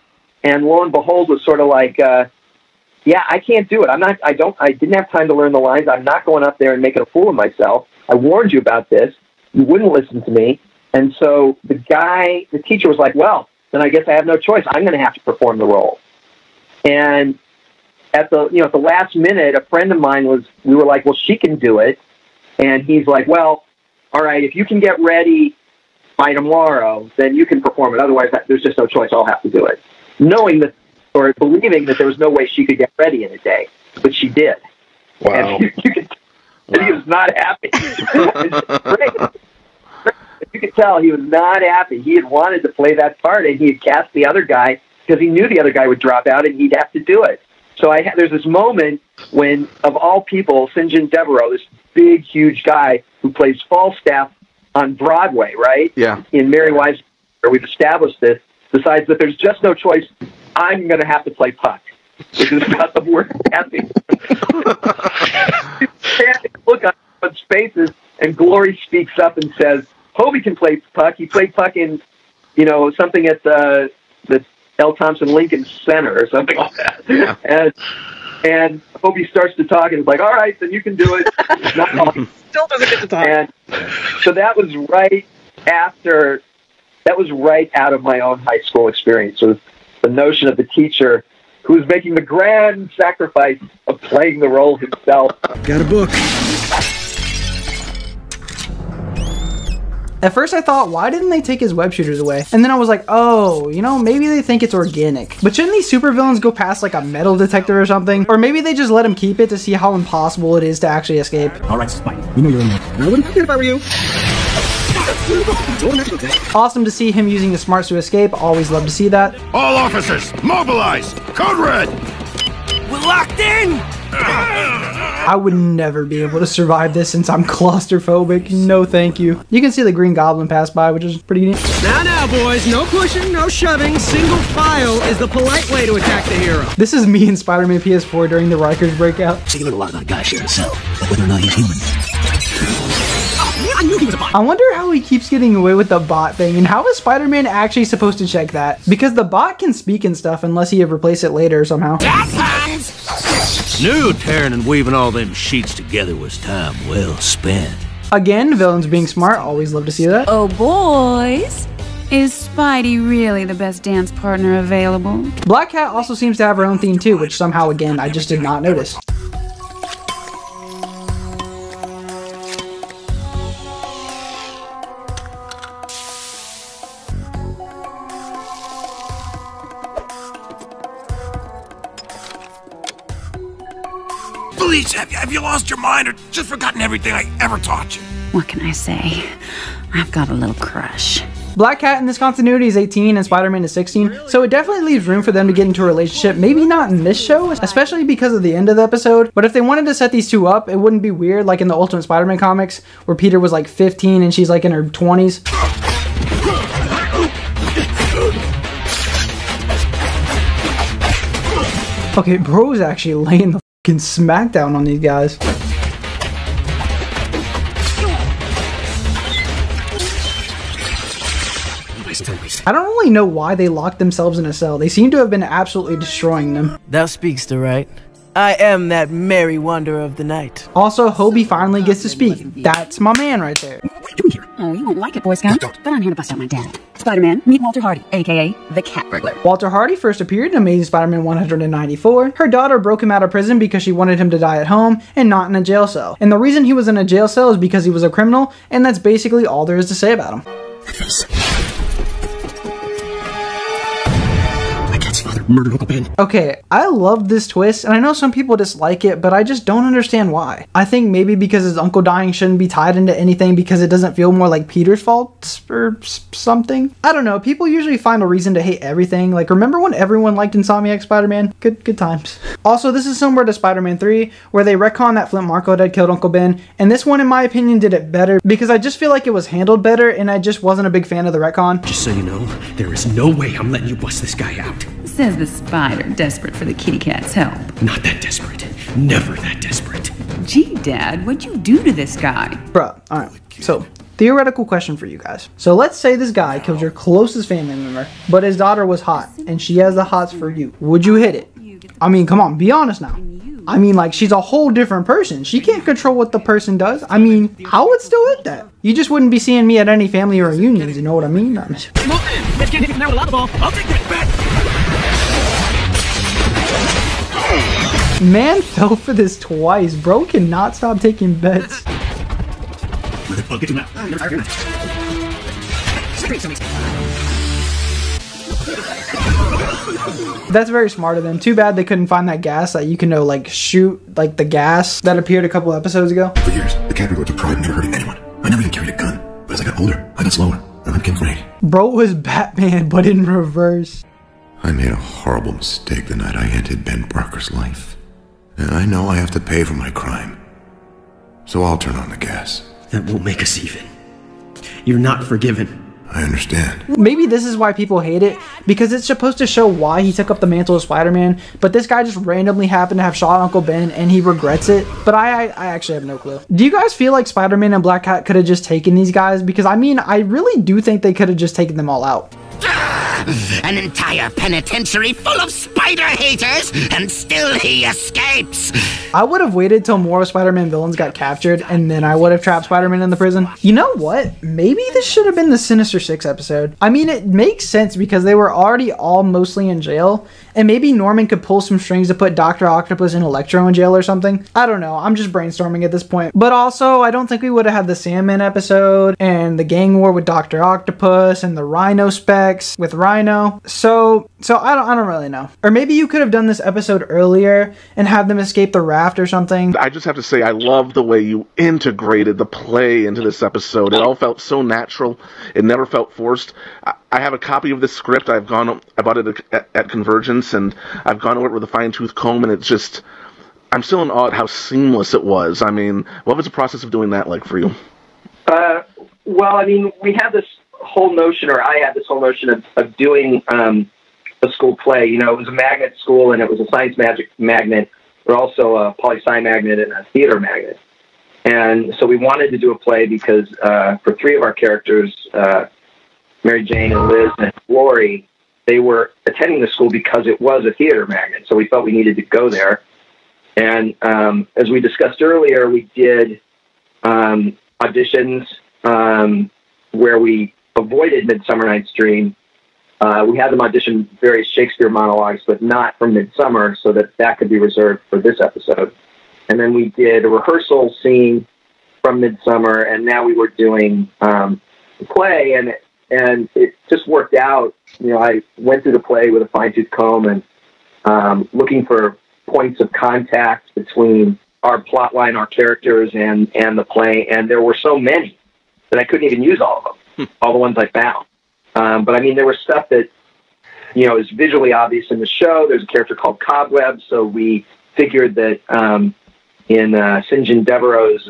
and lo and behold, was sort of like, yeah, I can't do it. I didn't have time to learn the lines. I'm not going up there and making a fool of myself. I warned you about this. You wouldn't listen to me. And so the teacher was like, well, then I guess I have no choice. I'm going to have to perform the role. And at the last minute, a friend of mine we were like, well, she can do it. And he's like, well, all right, if you can get ready by tomorrow, then you can perform it. Otherwise, there's just no choice. I'll have to do it. Knowing that, or believing that there was no way she could get ready in a day, but she did. Wow. And he was not happy. You could tell he was not happy. He had wanted to play that part, and he had cast the other guy because he knew the other guy would drop out and he'd have to do it. So there's this moment when, of all people, St. John Devereaux, this big, huge guy who plays Falstaff on Broadway, right? Yeah. In Mary Weisman, where we've established this, decides that there's just no choice. I'm going to have to play Puck, which is about the worst casting. Look on everyone's faces, and Glory speaks up and says, Hobie can play Puck. He played Puck in, something at the L. Thompson Lincoln Center or something like that. Yeah. And Hobie starts to talk and is like, all right, then you can do it. Still doesn't get to talk. And so that was right out of my own high school experience. So the notion of the teacher who's making the grand sacrifice of playing the role himself. Got a book. At first I thought, why didn't they take his web shooters away? And then I was like, oh, maybe they think it's organic. But shouldn't these supervillains go past like a metal detector or something? Or maybe they just let him keep it to see how impossible it is to actually escape. Alright, Spidey, we know you're in there. I wouldn't forget if I were you. Awesome to see him using the smarts to escape. Always love to see that. All officers, mobilize! Code red! We're locked in! I would never be able to survive this since I'm claustrophobic. No thank you. You can see the Green Goblin pass by, which is pretty neat. Now, boys, no pushing, no shoving. Single file is the polite way to attack the hero. This is me in Spider-Man PS4 during the Rikers breakout. So you learn a lot about a guy sharing a cell, like whether or not he's human. I knew he was a bot. I wonder how he keeps getting away with the bot thing, and how is Spider-Man actually supposed to check that? Because the bot can speak and stuff unless he replace it later somehow. Knew tearing and weaving all them sheets together was time well spent. Again, villains being smart, always love to see that. Oh boys, is Spidey really the best dance partner available? Black Cat also seems to have her own theme too, which somehow again I just did not notice. Please, have you lost your mind or just forgotten everything I ever taught you? What can I say? I've got a little crush. Black Cat in this continuity is 18 and Spider-Man is 16, so it definitely leaves room for them to get into a relationship. Maybe not in this show, especially because of the end of the episode, but if they wanted to set these two up, it wouldn't be weird like in the Ultimate Spider-Man comics, where Peter was like 15 and she's like in her 20s. Okay, bro's actually laying the fucking smackdown on these guys. I don't really know why they locked themselves in a cell. They seem to have been absolutely destroying them. Thou speak'st right. I am that merry wanderer of the night. Also, Hobie finally gets to speak. That's my man right there. Oh, you won't like it, Boy Scout, but I'm here to bust out my dad. Spider-Man, meet Walter Hardy, aka the Cat Burglar. Walter Hardy first appeared in Amazing Spider-Man 194. Her daughter broke him out of prison because she wanted him to die at home and not in a jail cell. And the reason he was in a jail cell is because he was a criminal, and that's basically all there is to say about him. Murdered Uncle Ben. Okay, I love this twist, and I know some people dislike it, but I just don't understand why. I think maybe because his uncle dying shouldn't be tied into anything because it doesn't feel more like Peter's fault or something. I don't know, people usually find a reason to hate everything. Like, remember when everyone liked Insomniac Spider-Man? Good times. Also, this is similar to Spider-Man 3, where they retcon that Flint Marko had killed Uncle Ben, and this one, in my opinion, did it better because I just feel like it was handled better, and I just wasn't a big fan of the retcon. Just so you know, there is no way I'm letting you bust this guy out. Says the spider, desperate for the kitty cat's help. Not that desperate. Never that desperate. Gee, Dad, what'd you do to this guy? Bruh, alright. So, theoretical question for you guys. So let's say this guy kills your closest family member, but his daughter was hot, and she has the hots for you. Would you hit it? I mean, come on, be honest now. I mean, like, she's a whole different person. She can't control what the person does. I mean, I would still hit that. You just wouldn't be seeing me at any family reunions, you know what I mean? I'll take that back. Man fell for this twice. Bro cannot stop taking bets. That's very smart of them. Too bad they couldn't find that gas that you can like shoot, like the gas that appeared a couple episodes ago. For years, the category took pride in never hurting anyone. I never even carried a gun, but as I got older, I got slower, and I became afraid. Bro was Batman, but in reverse. I made a horrible mistake the night I ended Ben Barker's life. And I know I have to pay for my crime. So I'll turn on the gas. That won't make us even. You're not forgiven. I understand. Maybe this is why people hate it, because it's supposed to show why he took up the mantle of Spider-Man, but this guy just randomly happened to have shot Uncle Ben and he regrets it. But I actually have no clue. Do you guys feel like Spider-Man and Black Cat could have just taken these guys? Because I mean, I really do think they could have just taken them all out. An entire penitentiary full of spider haters, and still he escapes. I would have waited till more Spider-Man villains got captured, and then I would have trapped Spider-Man in the prison. You know what? Maybe this should have been the Sinister Six episode. I mean, it makes sense because they were already all mostly in jail, and maybe Norman could pull some strings to put Dr. Octopus and Electro in jail or something. I don't know. I'm just brainstorming at this point. But also, I don't think we would have had the Sandman episode, and the gang war with Dr. Octopus, and the Rhino specs with Rhino. So I don't really know. Or maybe you could have done this episode earlier and had them escape the raft or something. I just have to say, I love the way you integrated the play into this episode. It all felt so natural. It never felt forced. I have a copy of this script. I bought it at Convergence, and I've gone over it with a fine-tooth comb, and it's just, I'm still in awe at how seamless it was. I mean, what was the process of doing that like for you? Well, I mean, we had this whole notion, or I had this whole notion of doing a school play. You know, it was a magnet school, and it was a science magic magnet, but also a poli-sci magnet and a theater magnet. And so we wanted to do a play because for three of our characters, Mary Jane and Liz and Lori, they were attending the school because it was a theater magnet. So we felt we needed to go there. And as we discussed earlier, we did auditions where we avoided Midsummer Night's Dream. We had them audition various Shakespeare monologues, but not from Midsummer, so that could be reserved for this episode. And then we did a rehearsal scene from Midsummer, and now we were doing the play, and it just worked out. You know, I went through the play with a fine-tooth comb and looking for points of contact between our plot line, our characters, and the play, and there were so many that I couldn't even use all of them, all the ones I found. But I mean, there was stuff that, you know, is visually obvious in the show. There's a character called Cobweb, so we figured that in St. John Devereaux's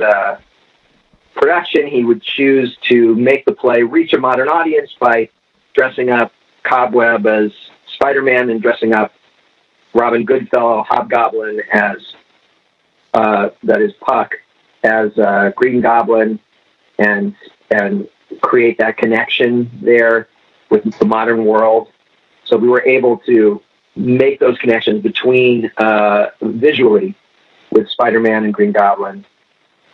production, he would choose to make the play reach a modern audience by dressing up Cobweb as Spider-Man and dressing up Robin Goodfellow, Hobgoblin, as that is Puck, as Green Goblin, and create that connection there with the modern world. So we were able to make those connections between visually with Spider-Man and Green Goblin.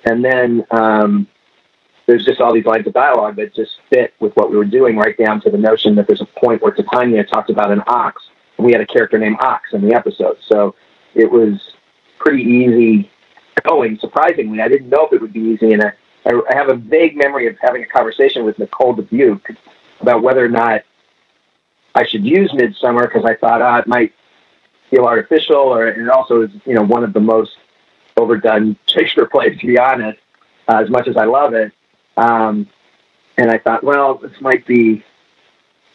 And then there's just all these lines of dialogue that just fit with what we were doing, right down to the notion that there's a point where Titania talked about an ox, and we had a character named Ox in the episode. So it was pretty easy going, surprisingly. I didn't know if it would be easy, and I have a vague memory of having a conversation with Nicole Dubuque about whether or not I should use Midsummer, because I thought it might feel artificial, and it also is, you know, one of the most overdone Shakespeare plays, to be honest, as much as I love it. And I thought, well, this might be,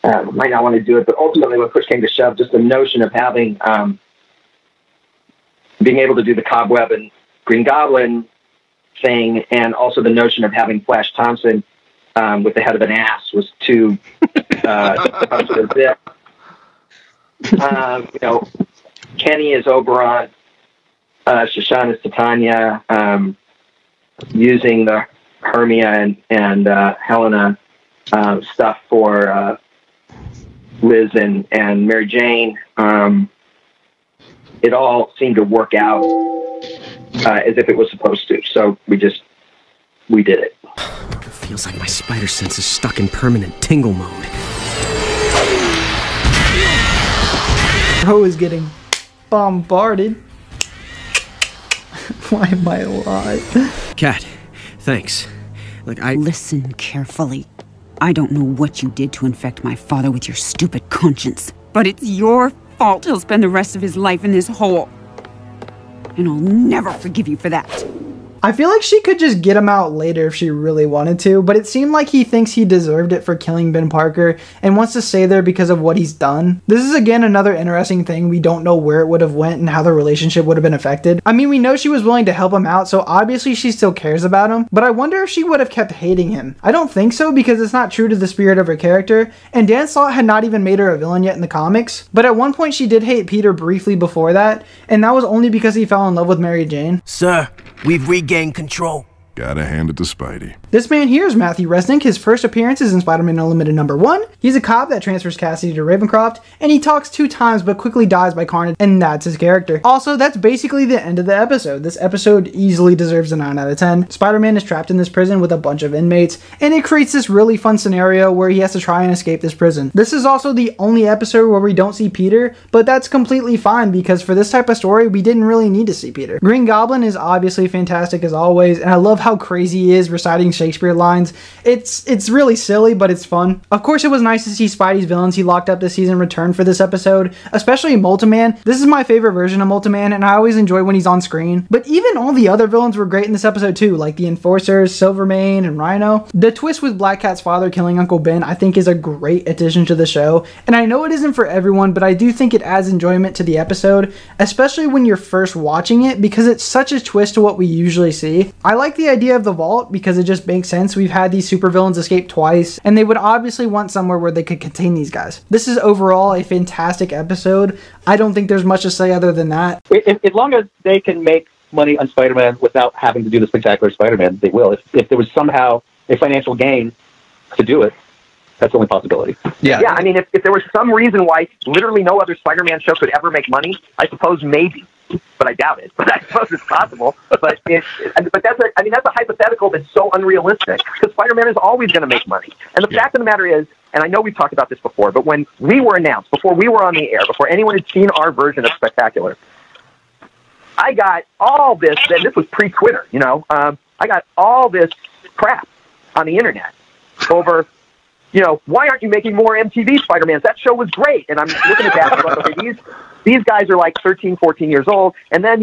might not want to do it, but ultimately when push came to shove, just the notion of having, being able to do the Cobweb and Green Goblin thing, and also the notion of having Flash Thompson with the head of an ass was too Kenny is Oberon, Shoshana is Titania, using the Hermia and Helena stuff for Liz and Mary Jane. It all seemed to work out as if it was supposed to. So we did it. It feels like my spider sense is stuck in permanent tingle mode. Bro is getting bombarded. Why am I alive? Cat, thanks. Listen carefully. I don't know what you did to infect my father with your stupid conscience, but it's your fault he'll spend the rest of his life in this hole. And I'll never forgive you for that. I feel like she could just get him out later if she really wanted to, but it seemed like he thinks he deserved it for killing Ben Parker and wants to stay there because of what he's done. This is again another interesting thing. We don't know where it would have went and how the relationship would have been affected. I mean, we know she was willing to help him out, so obviously she still cares about him, but I wonder if she would have kept hating him. I don't think so, because it's not true to the spirit of her character, and Dan Slott had not even made her a villain yet in the comics, but at one point she did hate Peter briefly before that, and that was only because he fell in love with Mary Jane. Sir, we've regained control. Gotta hand it to Spidey. This man here is Matthew Resnick. His first appearance is in Spider-Man Unlimited #1. He's a cop that transfers Cassidy to Ravencroft, and he talks 2 times but quickly dies by Carnage, and that's his character. Also, that's basically the end of the episode. This episode easily deserves a 9 out of 10. Spider-Man is trapped in this prison with a bunch of inmates, and it creates this really fun scenario where he has to try and escape this prison. This is also the only episode where we don't see Peter, but that's completely fine because for this type of story, we didn't really need to see Peter. Green Goblin is obviously fantastic as always, and I love how crazy he is reciting Shakespeare lines. It's really silly, but it's fun. Of course, it was nice to see Spidey's villains he locked up this season return for this episode, especially Multiman. This is my favorite version of Multiman, and I always enjoy when he's on screen. But even all the other villains were great in this episode too, like the Enforcers, Silvermane, and Rhino. The twist with Black Cat's father killing Uncle Ben I think is a great addition to the show, and I know it isn't for everyone, but I do think it adds enjoyment to the episode, especially when you're first watching it, because it's such a twist to what we usually see. I like the idea of the vault because it just makes sense. We've had these supervillains escape twice, and they would obviously want somewhere where they could contain these guys. This is overall a fantastic episode. I don't think there's much to say other than that. As long as they can make money on Spider-Man without having to do the Spectacular Spider-Man, they will. If there was somehow a financial gain to do it, that's the only possibility. Yeah, I mean, if there was some reason why literally no other Spider-Man show could ever make money, I suppose maybe. But I doubt it. But I suppose it's possible. But that's a hypothetical that's so unrealistic because Spider-Man is always going to make money. And the fact of the matter is, and I know we've talked about this before, but when we were announced, before we were on the air, before anyone had seen our version of Spectacular, I got all this, and this was pre-Twitter, I got all this crap on the internet over, why aren't you making more MTV Spider-Mans? That show was great. And I'm looking at that and I'm like, okay, these guys are like 13, 14 years old. And then,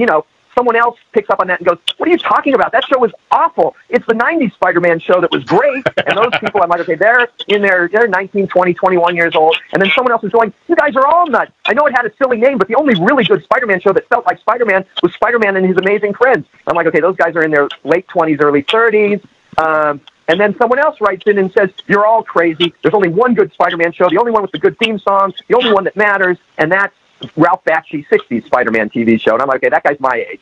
someone else picks up on that and goes, what are you talking about? That show was awful. It's the 90s Spider-Man show that was great. And those people, I'm like, okay, they're 19, 20, 21 years old. And then someone else is going, you guys are all nuts. I know it had a silly name, but the only really good Spider-Man show that felt like Spider-Man was Spider-Man and His Amazing Friends. I'm like, okay, those guys are in their late 20s, early 30s. And then someone else writes in and says, you're all crazy. There's only one good Spider-Man show, the only one with the good theme song, the only one that matters, and that's Ralph Bakshi's 60s Spider-Man TV show. And I'm like, okay, that guy's my age.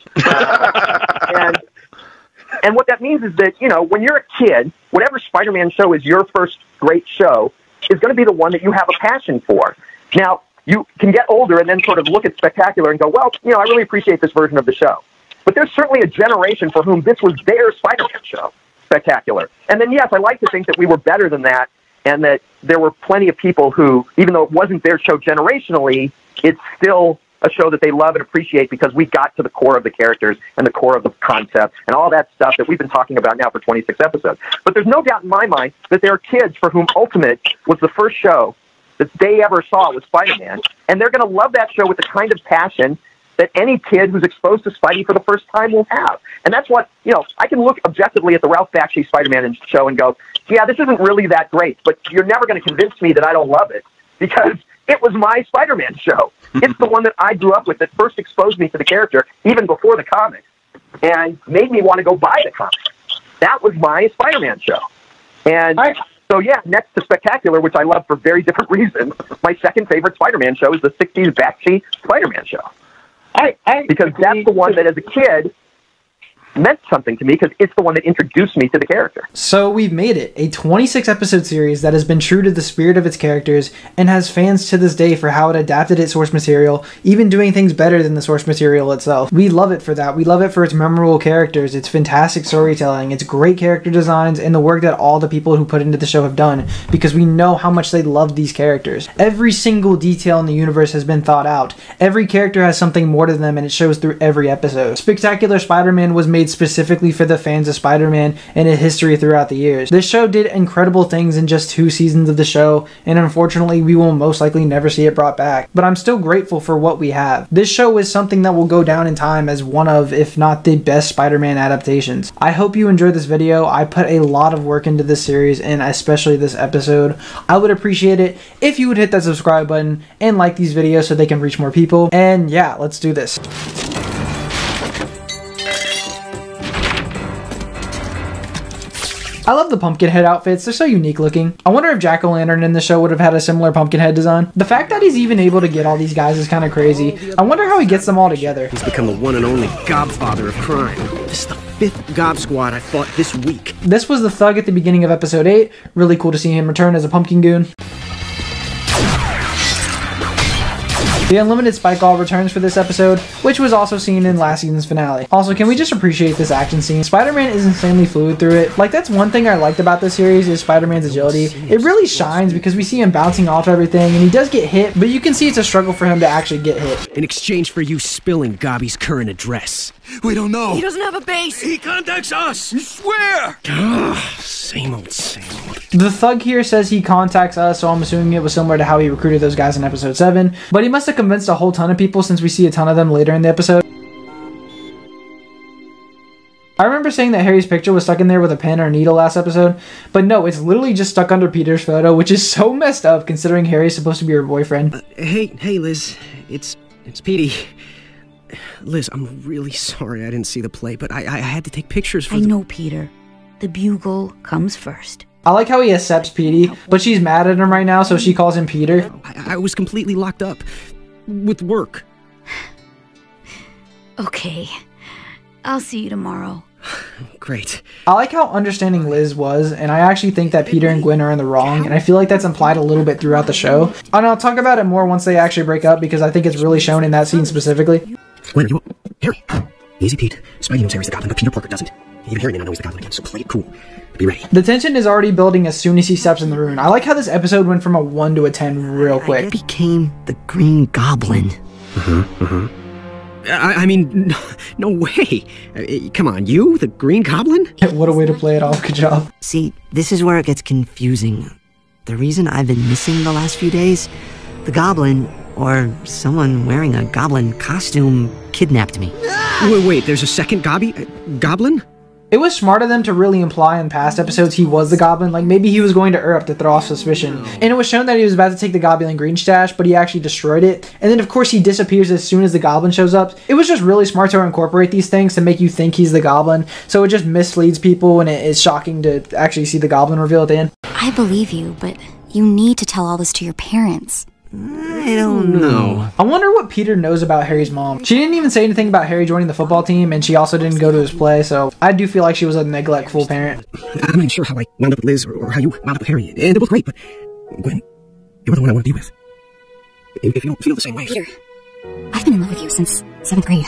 And what that means is that, when you're a kid, whatever Spider-Man show is your first great show is going to be the one that you have a passion for. Now, you can get older and then sort of look at Spectacular and go, well, I really appreciate this version of the show. But there's certainly a generation for whom this was their Spider-Man show. Spectacular. And then, yes, I like to think that we were better than that and that there were plenty of people who, even though it wasn't their show generationally, it's still a show that they love and appreciate because we got to the core of the characters and the core of the concept and all that stuff that we've been talking about now for 26 episodes. But there's no doubt in my mind that there are kids for whom Ultimate was the first show that they ever saw with Spider-Man, and they're going to love that show with the kind of passion that any kid who's exposed to Spidey for the first time will have. And that's what, I can look objectively at the Ralph Bakshi Spider-Man show and go, yeah, this isn't really that great, but you're never going to convince me that I don't love it because it was my Spider-Man show. It's the one that I grew up with that first exposed me to the character, even before the comics, and made me want to go buy the comics. That was my Spider-Man show. And So yeah, next to Spectacular, which I love for very different reasons, my second favorite Spider-Man show is the 60s backseat Spider-Man show. Because that's the one that as a kid meant something to me because it's the one that introduced me to the character. So we've made it, a 26-episode series that has been true to the spirit of its characters and has fans to this day for how it adapted its source material, even doing things better than the source material itself. We love it for that. We love it for its memorable characters, its fantastic storytelling, its great character designs, and the work that all the people who put into the show have done, because we know how much they love these characters. Every single detail in the universe has been thought out. Every character has something more to them, and it shows through every episode. Spectacular Spider-Man was made specifically for the fans of Spider-Man and its history throughout the years. This show did incredible things in just 2 seasons of the show, and unfortunately we will most likely never see it brought back. But I'm still grateful for what we have. This show is something that will go down in time as one of, if not the best Spider-Man adaptations. I hope you enjoyed this video. I put a lot of work into this series, and especially this episode. I would appreciate it if you would hit that subscribe button and like these videos so they can reach more people. And yeah, let's do this. I love the Pumpkinhead outfits, they're so unique looking. I wonder if Jack-O-Lantern in the show would have had a similar Pumpkinhead design. The fact that he's even able to get all these guys is kind of crazy. I wonder how he gets them all together. He's become the one and only Gobfather of crime. This is the 5th Gob Squad I fought this week. This was the Thug at the beginning of episode 8. Really cool to see him return as a pumpkin goon. The Unlimited Spike All returns for this episode, which was also seen in last season's finale. Also, can we just appreciate this action scene? Spider-Man is insanely fluid through it. Like, that's one thing I liked about this series is Spider-Man's agility. It really shines because we see him bouncing off everything, and he does get hit, but you can see it's a struggle for him to actually get hit. In exchange for you spilling Gobby's current address. We don't know. He doesn't have a base. He contacts us. You swear. Same old, same old. The Thug here says he contacts us, so I'm assuming it was similar to how he recruited those guys in episode 7. But he must have convinced a whole ton of people since we see a ton of them later in the episode. I remember saying that Harry's picture was stuck in there with a pen or a needle last episode, but no, it's literally just stuck under Peter's photo, which is so messed up considering Harry's supposed to be her boyfriend. Hey Liz, it's Petey. Liz, I'm really sorry I didn't see the play, but I had to take pictures for I know, Peter. The bugle comes first. I like how he accepts Petey, but she's mad at him right now, so she calls him Peter. I was completely locked up with work. Okay. I'll see you tomorrow. Great. I like how understanding Liz was, and I actually think that Peter and Gwen are in the wrong, and I feel like that's implied a little bit throughout the show. And I'll talk about it more once they actually break up, because I think it's really shown in that scene specifically. Gwen, you... Harry. Easy, Pete. Spidey knows Harry's the Goblin, but Peter Parker doesn't. Even Harry may not know he's the Goblin again, so play it cool. Be ready. The tension is already building as soon as he steps in the room. I like how this episode went from a 1 to a 10 real quick. I became the Green Goblin. I mean, no way. Come on, you, the Green Goblin? What a way to play it off. Good job. See, this is where it gets confusing. The reason I've been missing the last few days, the Goblin, or someone wearing a Goblin costume, kidnapped me. Wait, there's a second Goblin? It was smart of them to really imply in past episodes he was the Goblin, like maybe he was going to Europe to throw off suspicion. And it was shown that he was about to take the Goblin Green stash, but he actually destroyed it. And then of course he disappears as soon as the Goblin shows up. It was just really smart to incorporate these things to make you think he's the Goblin, so it just misleads people, and it is shocking to actually see the Goblin reveal at the end. I believe you, but you need to tell all this to your parents. I don't know. I wonder what Peter knows about Harry's mom. She didn't even say anything about Harry joining the football team, and she also didn't go to his play, so I do feel like she was a neglectful parent. I'm not sure how I wound up with Liz or how you wound up with Harry, and they're both great, but Gwen, you're the one I want to be with. If you don't feel the same way. Peter, I've been in love with you since 7th grade.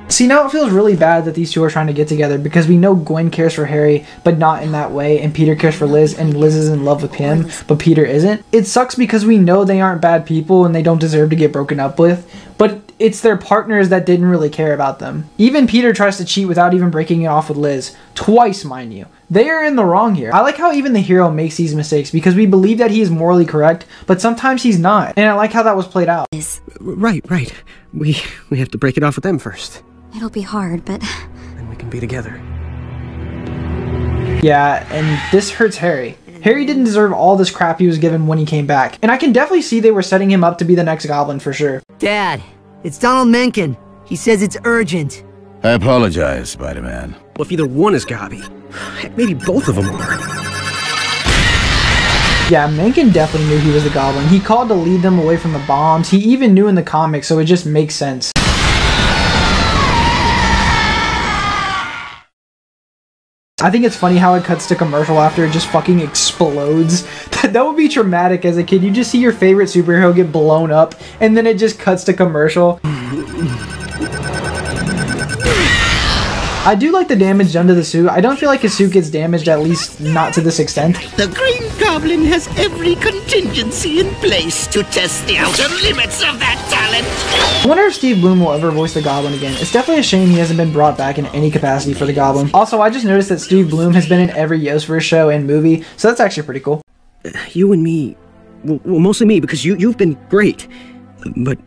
See, now it feels really bad that these two are trying to get together because we know Gwen cares for Harry, but not in that way, and Peter cares for Liz, and Liz is in love with him, but Peter isn't. It sucks because we know they aren't bad people and they don't deserve to get broken up with, but it's their partners that didn't really care about them. Even Peter tries to cheat without even breaking it off with Liz. Twice, mind you. They are in the wrong here. I like how even the hero makes these mistakes because we believe that he is morally correct, but sometimes he's not. And I like how that was played out. Right. We have to break it off with them first. It'll be hard, but... Then we can be together. Yeah, and this hurts Harry. Harry didn't deserve all this crap he was given when he came back. And I can definitely see they were setting him up to be the next Goblin for sure. Dad, it's Donald Mencken. He says it's urgent. I apologize, Spider-Man. Well, if either one is Gobby, heck, maybe both of them are. Yeah, Mencken definitely knew he was the Goblin. He called to lead them away from the bombs. He even knew in the comics, so it just makes sense. I think it's funny how it cuts to commercial after it just fucking explodes. That would be traumatic as a kid. You just see your favorite superhero get blown up, and then it just cuts to commercial. I do like the damage done to the suit. I don't feel like his suit gets damaged, at least not to this extent. The Green Goblin has every contingency in place to test the outer limits of that talent. I wonder if Steve Blum will ever voice the Goblin again. It's definitely a shame he hasn't been brought back in any capacity for the Goblin. Also, I just noticed that Steve Blum has been in every Yoastverse show and movie, so that's actually pretty cool. You and me, well, mostly me, because you've been great. But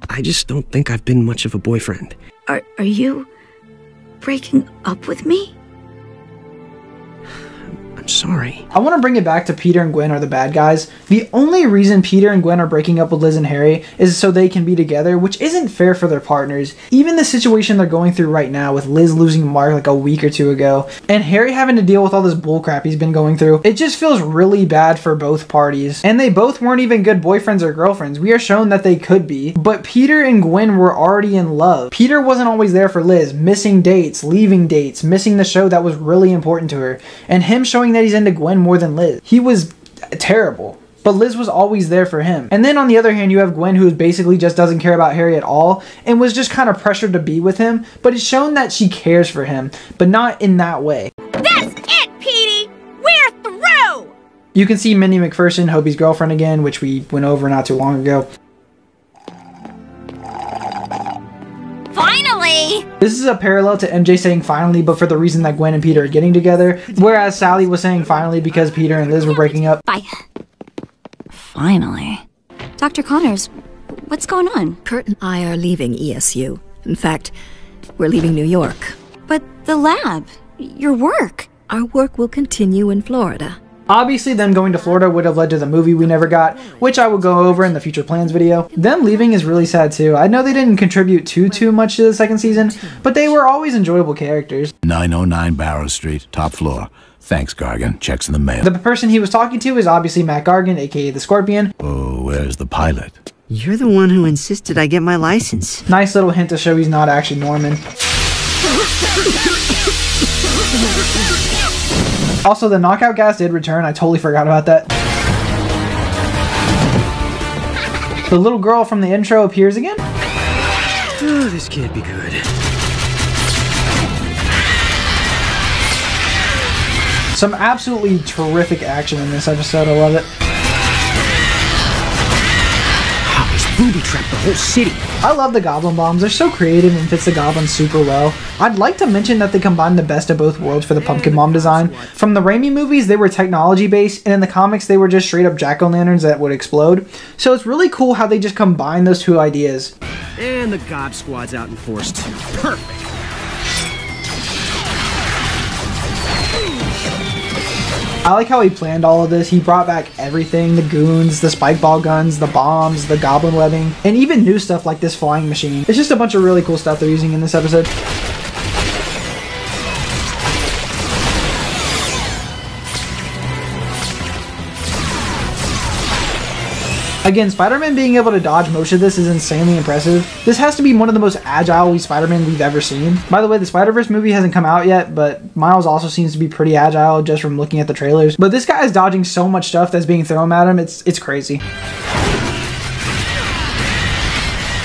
I just don't think I've been much of a boyfriend. Are you breaking up with me? I'm sorry. I want to bring it back to Peter and Gwen are the bad guys. The only reason Peter and Gwen are breaking up with Liz and Harry is so they can be together, which isn't fair for their partners. Even the situation they're going through right now with Liz losing Mark like a week or two ago, and Harry having to deal with all this bullcrap he's been going through, it just feels really bad for both parties. And they both weren't even good boyfriends or girlfriends. We are shown that they could be, but Peter and Gwen were already in love. Peter wasn't always there for Liz, missing dates, leaving dates, missing the show that was really important to her, and him showing that he's into Gwen more than Liz. He was terrible, but Liz was always there for him. And then on the other hand, you have Gwen, who basically just doesn't care about Harry at all and was just kind of pressured to be with him, but it's shown that she cares for him, but not in that way. That's it, Petey! We're through! You can see Minnie McPherson, Hobie's girlfriend again, which we went over not too long ago. Finally! This is a parallel to MJ saying finally, but for the reason that Gwen and Peter are getting together, whereas Sally was saying finally because Peter and Liz were breaking up. Bye. Finally. Dr. Connors, what's going on? Kurt and I are leaving ESU. In fact, we're leaving New York. But the lab, your work. Our work will continue in Florida. Obviously, them going to Florida would have led to the movie we never got, which I will go over in the future plans video. Them leaving is really sad too. I know they didn't contribute too much to the second season, but they were always enjoyable characters. 909 Barrow Street, top floor. Thanks, Gargan. Checks in the mail. The person he was talking to is obviously Matt Gargan, aka the Scorpion. Oh, where's the pilot? You're the one who insisted I get my license. Nice little hint to show he's not actually Norman. Also, the knockout gas did return. I totally forgot about that. The little girl from the intro appears again. Oh, this can't be good. Some absolutely terrific action in this episode. I love it. Wow, he's booby-trapped the whole city. I love the Goblin Bombs. They're so creative and fits the Goblins super well. I'd like to mention that they combined the best of both worlds for the Pumpkin Bomb design. From the Raimi movies, they were technology-based, and in the comics, they were just straight-up jack-o'-lanterns that would explode. So it's really cool how they just combine those two ideas. And the Gob Squad's out in force too. Perfect! I like how he planned all of this. He brought back everything, the goons, the spike ball guns, the bombs, the goblin webbing, and even new stuff like this flying machine. It's just a bunch of really cool stuff they're using in this episode. Again, Spider-Man being able to dodge most of this is insanely impressive. This has to be one of the most agile Spider-Man we've ever seen. By the way, the Spider-Verse movie hasn't come out yet, but Miles also seems to be pretty agile just from looking at the trailers. But this guy is dodging so much stuff that's being thrown at him, it's crazy.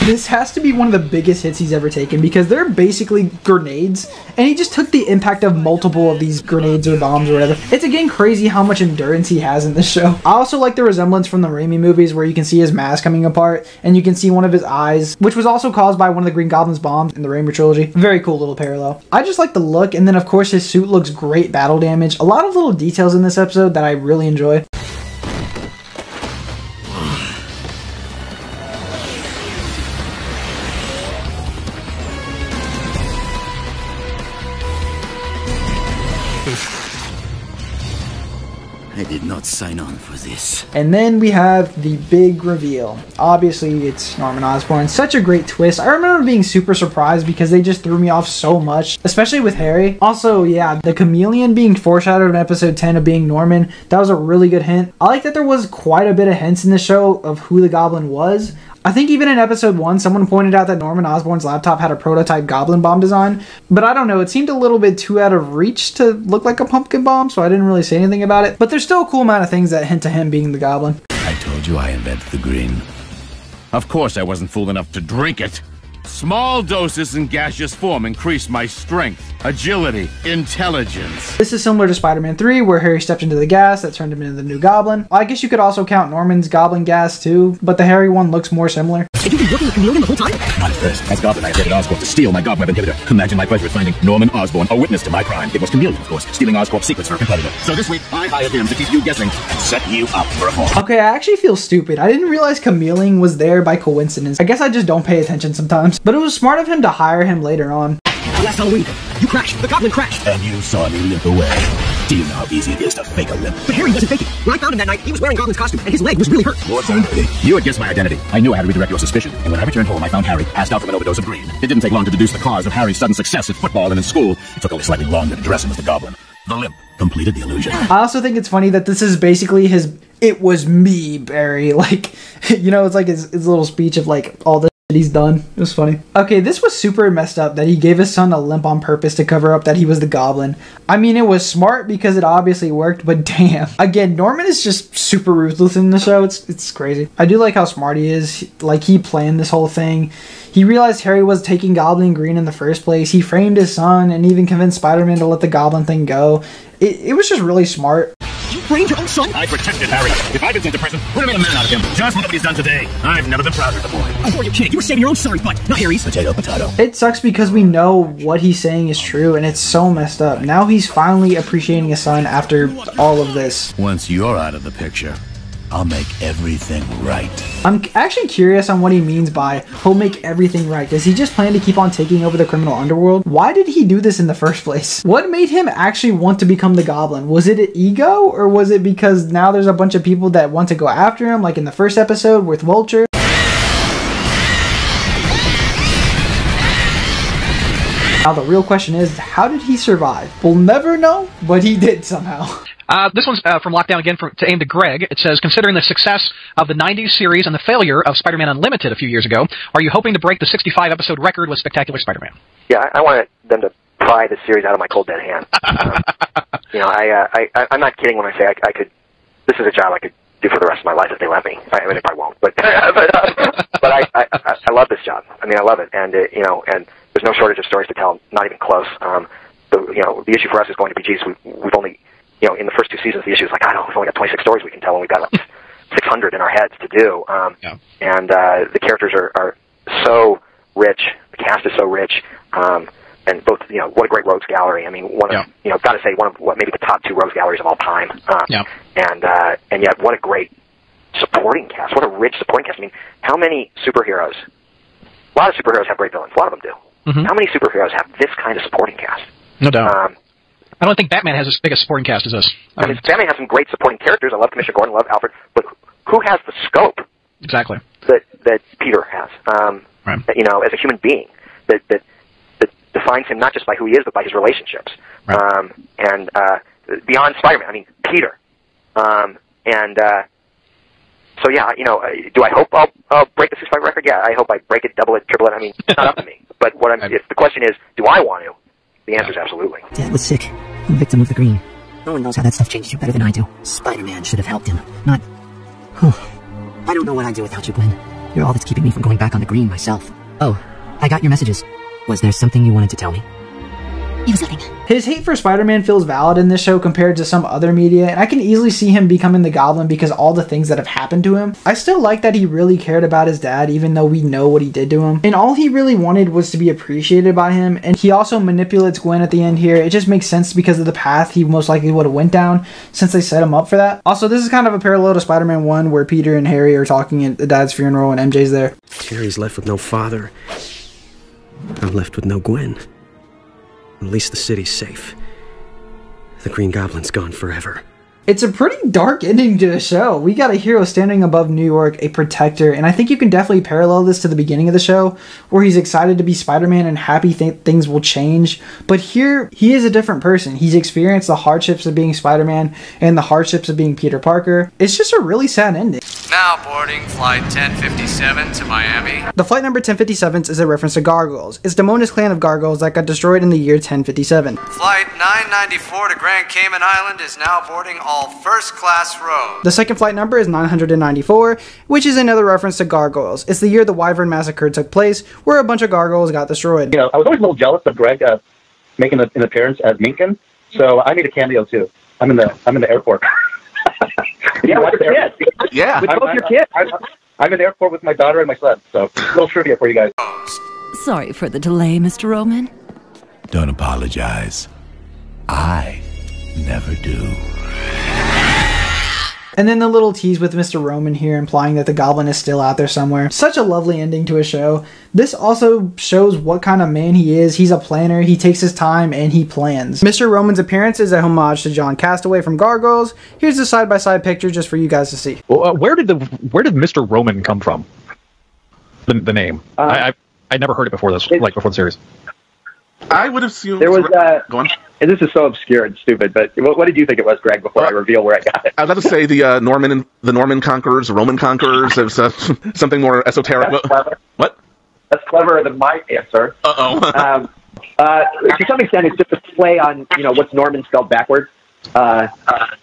This has to be one of the biggest hits he's ever taken because they're basically grenades, and he just took the impact of multiple of these grenades or bombs or whatever. It's again crazy how much endurance he has in this show. I also like the resemblance from the Raimi movies where you can see his mask coming apart and you can see one of his eyes, which was also caused by one of the Green Goblin's bombs in the Raimi trilogy. Very cool little parallel. I just like the look, and then of course his suit looks great battle damage. A lot of little details in this episode that I really enjoy. I did not sign on for this. And then we have the big reveal. Obviously, it's Norman Osborn. Such a great twist. I remember being super surprised because they just threw me off so much, especially with Harry. Also, yeah, the chameleon being foreshadowed in episode 10 of being Norman, that was a really good hint. I like that there was quite a bit of hints in the show of who the Goblin was. I think even in episode 1, someone pointed out that Norman Osborn's laptop had a prototype goblin bomb design, but I don't know, it seemed a little bit too out of reach to look like a pumpkin bomb, so I didn't really say anything about it. But there's still a cool amount of things that hint to him being the Goblin. I told you I invented the green. Of course I wasn't fool enough to drink it. Small doses in gaseous form increase my strength, agility, intelligence. This is similar to Spider-Man 3, where Harry stepped into the gas that turned him into the new Goblin. I guess you could also count Norman's Goblin gas too, but the Harry one looks more similar. And you've been working with Chameleon the whole time? Not at first. As Goblin, I created Oscorp to steal my Gobweb inhibitor. Imagine my pleasure at finding Norman Osborn a witness to my crime. It was Chameleon, of course, stealing Oscorp's secrets for a competitor. So this week, I hired him to keep you guessing and set you up for a fall. Okay, I actually feel stupid. I didn't realize Chameleon was there by coincidence. I guess I just don't pay attention sometimes. But it was smart of him to hire him later on. Last Halloween, you crashed. The Goblin crashed. And you saw me limp away. Do you know how easy it is to fake a limp? But Harry wasn't faking. When I found him that night, he was wearing Goblin's costume, and his leg was really hurt. More identity. You had guessed my identity. I knew I had to redirect your suspicion. And when I returned home, I found Harry passed out from an overdose of green. It didn't take long to deduce the cause of Harry's sudden success at football and in school. It took only slightly longer to dress him as the Goblin. The limp completed the illusion. I also think it's funny that this is basically his "it was me, Barry." Like, you know, it's like his little speech of like all the he's done. It was funny. Okay, this was super messed up that he gave his son a limp on purpose to cover up that he was the Goblin. I mean, it was smart because it obviously worked, but damn. Again, Norman is just super ruthless in the show. It's crazy. I do like how smart he is. Like, he planned this whole thing. He realized Harry was taking Goblin Green in the first place. He framed his son and even convinced Spider-Man to let the Goblin thing go. It was just really smart. You framed your own son? I protected Harry. If I'd been sent to prison, would have made a man out of him. Just look what he's done today. I've never been prouder of the boy. Oh, you're kidding. You were saving your own sorry butt, not Harry's. Potato, potato. It sucks because we know what he's saying is true, and it's so messed up. Now he's finally appreciating his son after all of this. Once you're out of the picture, I'll make everything right. I'm actually curious on what he means by he'll make everything right. Does he just plan to keep on taking over the criminal underworld? Why did he do this in the first place? What made him actually want to become the Goblin? Was it an ego, or was it because now there's a bunch of people that want to go after him, like in the first episode with Vulture? Now the real question is, how did he survive? We'll never know, but he did somehow. This one's from Lockdown again to aim to Greg. It says, considering the success of the 90s series and the failure of Spider-Man Unlimited a few years ago, are you hoping to break the 65-episode record with Spectacular Spider-Man? Yeah, I want them to pry this series out of my cold dead hand. You know, I'm not kidding when I say I could. This is a job I could do for the rest of my life if they let me. I mean, they probably won't, but I love this job. I mean, I love it, and you know, and there's no shortage of stories to tell. Not even close. The issue for us is going to be, geez, we've only. You know, in the first 2 seasons, the issue is like, I don't know, we've only got 26 stories we can tell, and we've got like 600 in our heads to do. And the characters are so rich, the cast is so rich, and both, you know, what a great rogues gallery. I mean, one of, you know, got to say, one of maybe the top 2 rogues galleries of all time. And yet, what a great supporting cast. What a rich supporting cast. I mean, how many superheroes? A lot of superheroes have great villains. A lot of them do. How many superheroes have this kind of supporting cast? No doubt. I don't think Batman has as big a supporting cast as us. I mean, Batman has some great supporting characters. I love Commissioner Gordon, I love Alfred, but who has the scope? Exactly. That Peter has. Right. That, you know, as a human being, that defines him not just by who he is, but by his relationships. Right. And beyond Spider-Man, I mean, Peter. So yeah, you know, do I hope I'll break the 65 record? Yeah, I hope I break it, double it, triple it. I mean, it's not up to me. But if the question is, do I want to? The answer is absolutely. Dad was sick. A victim of the green. No one knows how that stuff changes you better than I do. Spider-Man should have helped him. Not... I don't know what I'd do without you, Gwen. You're all that's keeping me from going back on the green myself. Oh, I got your messages. Was there something you wanted to tell me? It was nothing. His hate for Spider-Man feels valid in this show compared to some other media, and I can easily see him becoming the Goblin because all the things that have happened to him. I still like that he really cared about his dad, even though we know what he did to him. And all he really wanted was to be appreciated by him, and he also manipulates Gwen at the end here. It just makes sense because of the path he most likely would have went down since they set him up for that. Also, this is kind of a parallel to Spider-Man 1 where Peter and Harry are talking at the dad's funeral and MJ's there. Harry's left with no father. I'm left with no Gwen. At least the city's safe. The Green Goblin's gone forever. It's a pretty dark ending to the show. We got a hero standing above New York, a protector, and I think you can definitely parallel this to the beginning of the show, where he's excited to be Spider-Man and happy things will change. But here, he is a different person. He's experienced the hardships of being Spider-Man and the hardships of being Peter Parker. It's just a really sad ending. Now boarding flight 1057 to Miami. The flight number 1057 is a reference to gargoyles. It's Damona's clan of gargoyles that got destroyed in the year 1057. Flight 994 to Grand Cayman Island is now boarding all first-class rows. The second flight number is 994, which is another reference to gargoyles. It's the year the Wyvern Massacre took place, where a bunch of gargoyles got destroyed. You know, I was always a little jealous of Greg making an appearance as Minkin, so I made a cameo too. I'm in the airport. Yeah, with your kid. Yeah, with both your kids. I'm in the airport with my daughter and my son. So, a little trivia for you guys. Sorry for the delay, Mr. Roman. Don't apologize. I never do. And then the little tease with Mr. Roman here implying that the Goblin is still out there somewhere. Such a lovely ending to a show. This also shows what kind of man he is. He's a planner, he takes his time, and he plans. Mr. Roman's appearance is a homage to John Castaway from Gargoyles. Here's a side-by-side picture just for you guys to see. Well, where did Mr. Roman come from? The name. I never heard it before this, before the series. I would assume there was go on. And this is so obscure and stupid, but what did you think it was, Greg, before I reveal where I got it? I was about to say the Norman conquerors, the Roman conquerors, is something more esoteric. That's clever. What? That's cleverer than my answer. Uh-oh. To some extent, it's just a play on, what's Norman spelled backwards. And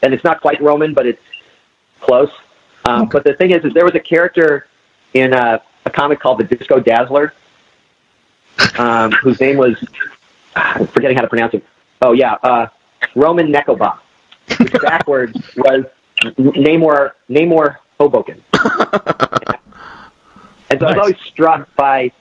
it's not quite Roman, but it's close. But the thing is there was a character in a comic called the Disco Dazzler, whose name was, I'm forgetting how to pronounce it. Oh, yeah, Roman Nekoba, which backwards was Namor Hoboken. And so I was always struck by,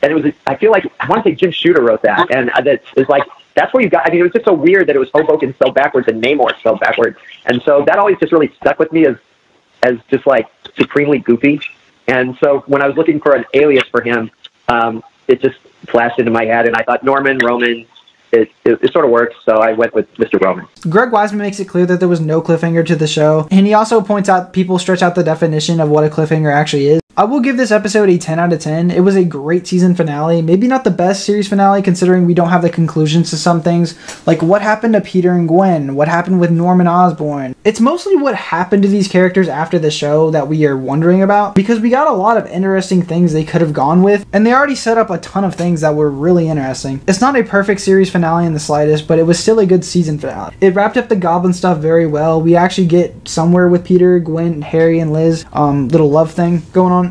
and it was, I feel like, I want to say Jim Shooter wrote that, and it's like, that's where you got, it was just so weird that it was Hoboken spelled backwards and Namor spelled backwards. And so that always just really stuck with me as just like supremely goofy. And so when I was looking for an alias for him, it just flashed into my head, and I thought Norman, Roman, it sort of works, so I went with Mr. Roman. Greg Weisman makes it clear that there was no cliffhanger to the show, and he also points out people stretch out the definition of what a cliffhanger actually is. I will give this episode a 10 out of 10. It was a great season finale. Maybe not the best series finale considering we don't have the conclusions to some things. Like what happened to Peter and Gwen? What happened with Norman Osborn? It's mostly what happened to these characters after the show that we are wondering about, because we got a lot of interesting things they could have gone with, and they already set up a ton of things that were really interesting. It's not a perfect series finale in the slightest, but it was still a good season finale. It wrapped up the Goblin stuff very well. We actually get somewhere with Peter, Gwen, Harry, and Liz. Little love thing going on.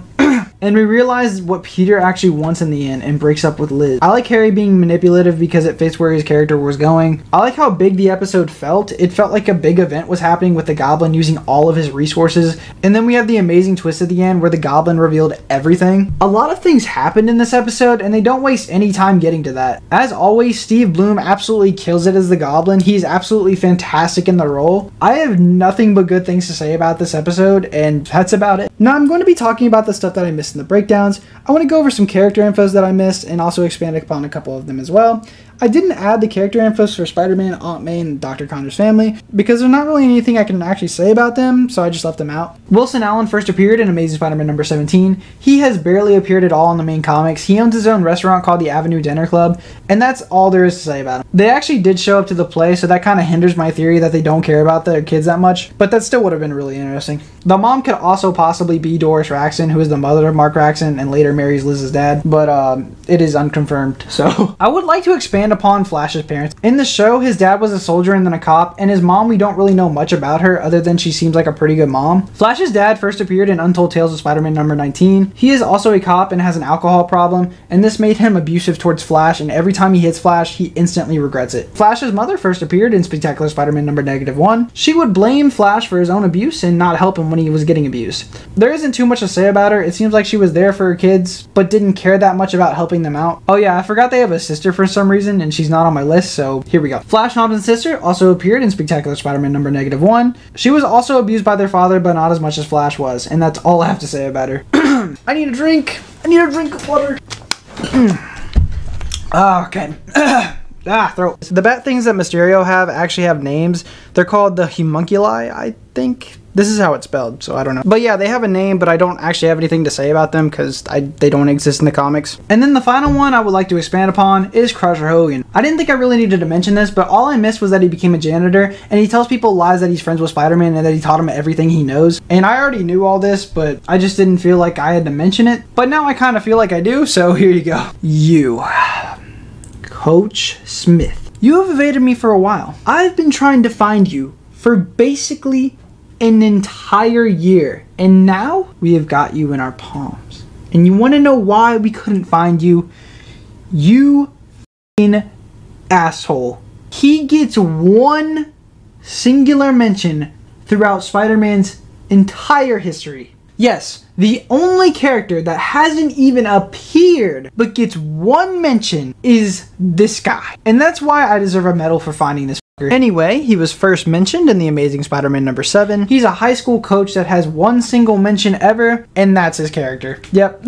And we realize what Peter actually wants in the end and breaks up with Liz. I like Harry being manipulative because it fits where his character was going. I like how big the episode felt. It felt like a big event was happening with the Goblin using all of his resources. And then we have the amazing twist at the end where the Goblin revealed everything. A lot of things happened in this episode and they don't waste any time getting to that. As always, Steve Blum absolutely kills it as the Goblin. He's absolutely fantastic in the role. I have nothing but good things to say about this episode, and that's about it. Now I'm going to be talking about the stuff that I missed in the breakdowns. I want to go over some character infos that I missed and also expand upon a couple of them as well. I didn't add the character infos for Spider-Man, Aunt May, and Dr. Connor's family because there's not really anything I can actually say about them, so I just left them out. Wilson Allen first appeared in Amazing Spider-Man number 17. He has barely appeared at all in the main comics. He owns his own restaurant called the Avenue Dinner Club, and that's all there is to say about him. They actually did show up to the play, so that kind of hinders my theory that they don't care about their kids that much, but that still would have been really interesting. The mom could also possibly be Doris Raxon, who is the mother of Mark Raxon and later marries Liz's dad, but it is unconfirmed, so. I would like to expand upon Flash's parents. In the show, his dad was a soldier and then a cop, and his mom, we don't really know much about her other than she seems like a pretty good mom. Flash's dad first appeared in Untold Tales of Spider-Man number 19. He is also a cop and has an alcohol problem, and this made him abusive towards Flash, and every time he hits Flash, he instantly regrets it. Flash's mother first appeared in Spectacular Spider-Man number -1. She would blame Flash for his own abuse and not help him when he was getting abused. There isn't too much to say about her. It seems like she was there for her kids, but didn't care that much about helping them out. Oh yeah, I forgot they have a sister for some reason, and she's not on my list, so here we go. Flash Thompson's sister also appeared in Spectacular Spider-Man number -1. She was also abused by their father, but not as much as Flash was, and that's all I have to say about her. I need a drink. I need a drink of water. Okay. throat. The bat things that Mysterio have actually have names. They're called the homunculi, I think. This is how it's spelled, so I don't know. But yeah, they have a name, but I don't actually have anything to say about them because they don't exist in the comics. And then the final one I would like to expand upon is Crusher Hogan. I didn't think I really needed to mention this, but all I missed was that he became a janitor, and he tells people lies that he's friends with Spider-Man and that he taught him everything he knows. And I already knew all this, but I just didn't feel like I had to mention it. But now I kind of feel like I do, so here you go. You, Coach Smith. You have evaded me for a while. I've been trying to find you for basically an entire year, and now we have got you in our palms. And you want to know why we couldn't find you? You f***ing asshole. He gets one singular mention throughout Spider-Man's entire history. Yes, the only character that hasn't even appeared but gets one mention is this guy. And that's why I deserve a medal for finding this fucker. Anyway, he was first mentioned in The Amazing Spider-Man number 7. He's a high school coach that has one single mention ever, and that's his character. Yep.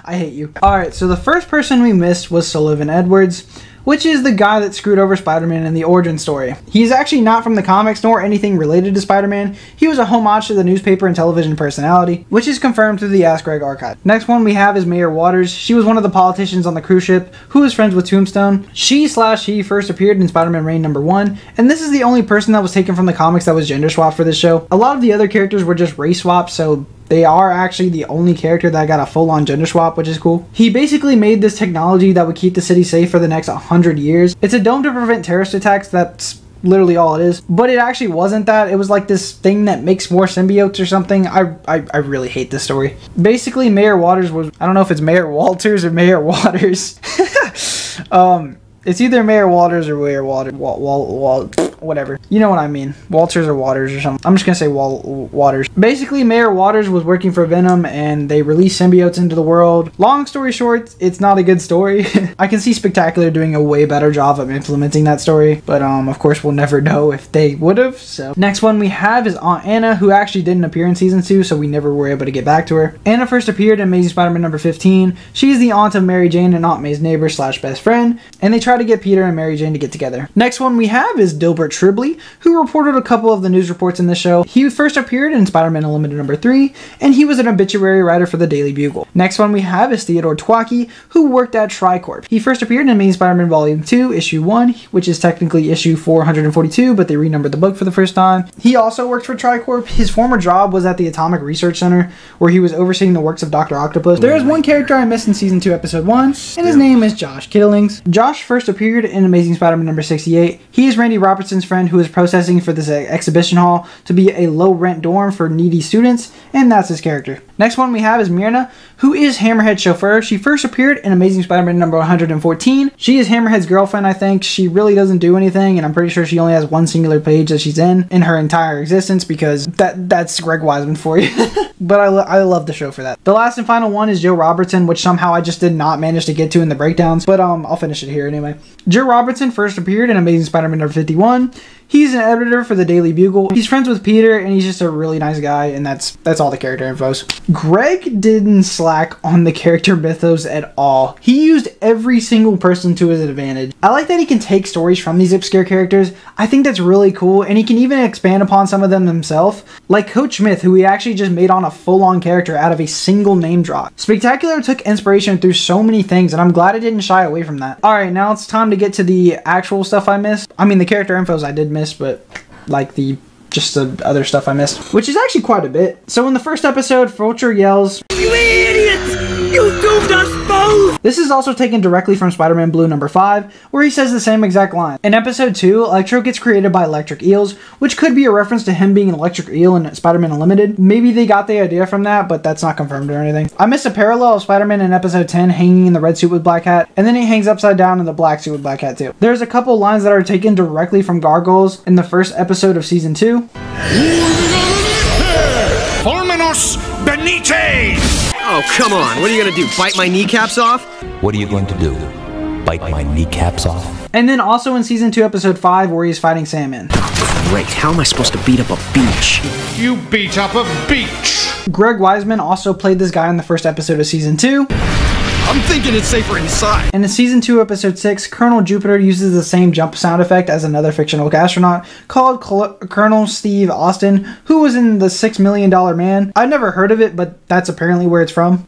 I hate you. Alright, so the first person we missed was Sullivan Edwards, which is the guy that screwed over Spider-Man in the origin story. He's actually not from the comics nor anything related to Spider-Man. He was a homage to the newspaper and television personality, which is confirmed through the Ask Greg archive. Next one we have is Mayor Waters. She was one of the politicians on the cruise ship who was friends with Tombstone. She/he first appeared in Spider-Man Reign number 1, and this is the only person that was taken from the comics that was gender swapped for this show. A lot of the other characters were just race swaps, so they are actually the only character that got a full-on gender swap, which is cool. He basically made this technology that would keep the city safe for the next 100 years. It's a dome to prevent terrorist attacks. That's literally all it is. But it actually wasn't that. It was like this thing that makes more symbiotes or something. I really hate this story. Basically, Mayor Waters was... I don't know if it's Mayor Walters or Mayor Waters. It's either Mayor Waters or Mayor Waters. Whatever. You know what I mean. Walters or Waters or something. I'm just gonna say Waters. Basically, Mayor Waters was working for Venom and they released symbiotes into the world. Long story short, it's not a good story. I can see Spectacular doing a way better job of implementing that story, but of course we'll never know if they would have. So next one we have is Aunt Anna, who actually didn't appear in season 2, so we never were able to get back to her. Anna first appeared in Amazing Spider-Man number 15. She's the aunt of Mary Jane and Aunt May's neighbor / best friend, and they try to get Peter and Mary Jane to get together. Next one we have is Dilbert Tribley, who reported a couple of the news reports in the show. He first appeared in Spider-Man Unlimited number 3, and he was an obituary writer for the Daily Bugle. Next one we have is Theodore Twaki, who worked at Tricorp. He first appeared in Amazing Spider-Man Volume 2, Issue 1, which is technically issue 442, but they renumbered the book for the first time. He also worked for Tricorp. His former job was at the Atomic Research Center, where he was overseeing the works of Dr. Octopus. There is one character I missed in Season 2, Episode 1, and his name is Josh Killings. Josh first appeared in Amazing Spider-Man number 68. He is Randy Robertson's friend who is processing for this exhibition hall to be a low-rent dorm for needy students, and that's his character. Next one we have is Myrna, who is Hammerhead's chauffeur. She first appeared in Amazing Spider-Man number 114. She is Hammerhead's girlfriend, I think. She really doesn't do anything, and I'm pretty sure she only has one singular page that she's in her entire existence, because that's Greg Weisman for you. But I love the show for that. The last and final one is Joe Robertson, which somehow I just did not manage to get to in the breakdowns, but I'll finish it here anyway. Joe Robertson first appeared in Amazing Spider-Man number 51. He's an editor for the Daily Bugle. He's friends with Peter, and he's just a really nice guy, and that's all the character infos. Greg didn't slack on the character mythos at all. He used every single person to his advantage. I like that he can take stories from these obscure characters. I think that's really cool, and he can even expand upon some of them himself. Like Coach Smith, who he actually just made on a full-on character out of a single name drop. Spectacular took inspiration through so many things, and I'm glad I didn't shy away from that. Alright, now it's time to get to the actual stuff I missed. I mean, the character infos I did miss, but like just the other stuff I missed, which is actually quite a bit. So in the first episode, Vulture yells, "You idiots! You doomed us both!" This is also taken directly from Spider-Man Blue number 5, where he says the same exact line. In episode 2, Electro gets created by electric eels, which could be a reference to him being an electric eel in Spider-Man Unlimited. Maybe they got the idea from that, but that's not confirmed or anything. I missed a parallel of Spider-Man in episode 10 hanging in the red suit with Black Hat, and then he hangs upside down in the black suit with Black Hat too. There's a couple lines that are taken directly from Gargoyles in the first episode of season 2. Fulminus Benitez! Oh, come on. What are you gonna do, bite my kneecaps off? What are you going to do? Bite my kneecaps off? And then also in season 2, episode 5, where he's fighting Sandman. Great, how am I supposed to beat up a beach? You beat up a beach! Greg Weisman also played this guy in the first episode of season 2. I'm thinking it's safer inside. And in Season 2, Episode 6, Colonel Jupiter uses the same jump sound effect as another fictional astronaut called Colonel Steve Austin, who was in The $6 Million Man. I've never heard of it, but that's apparently where it's from.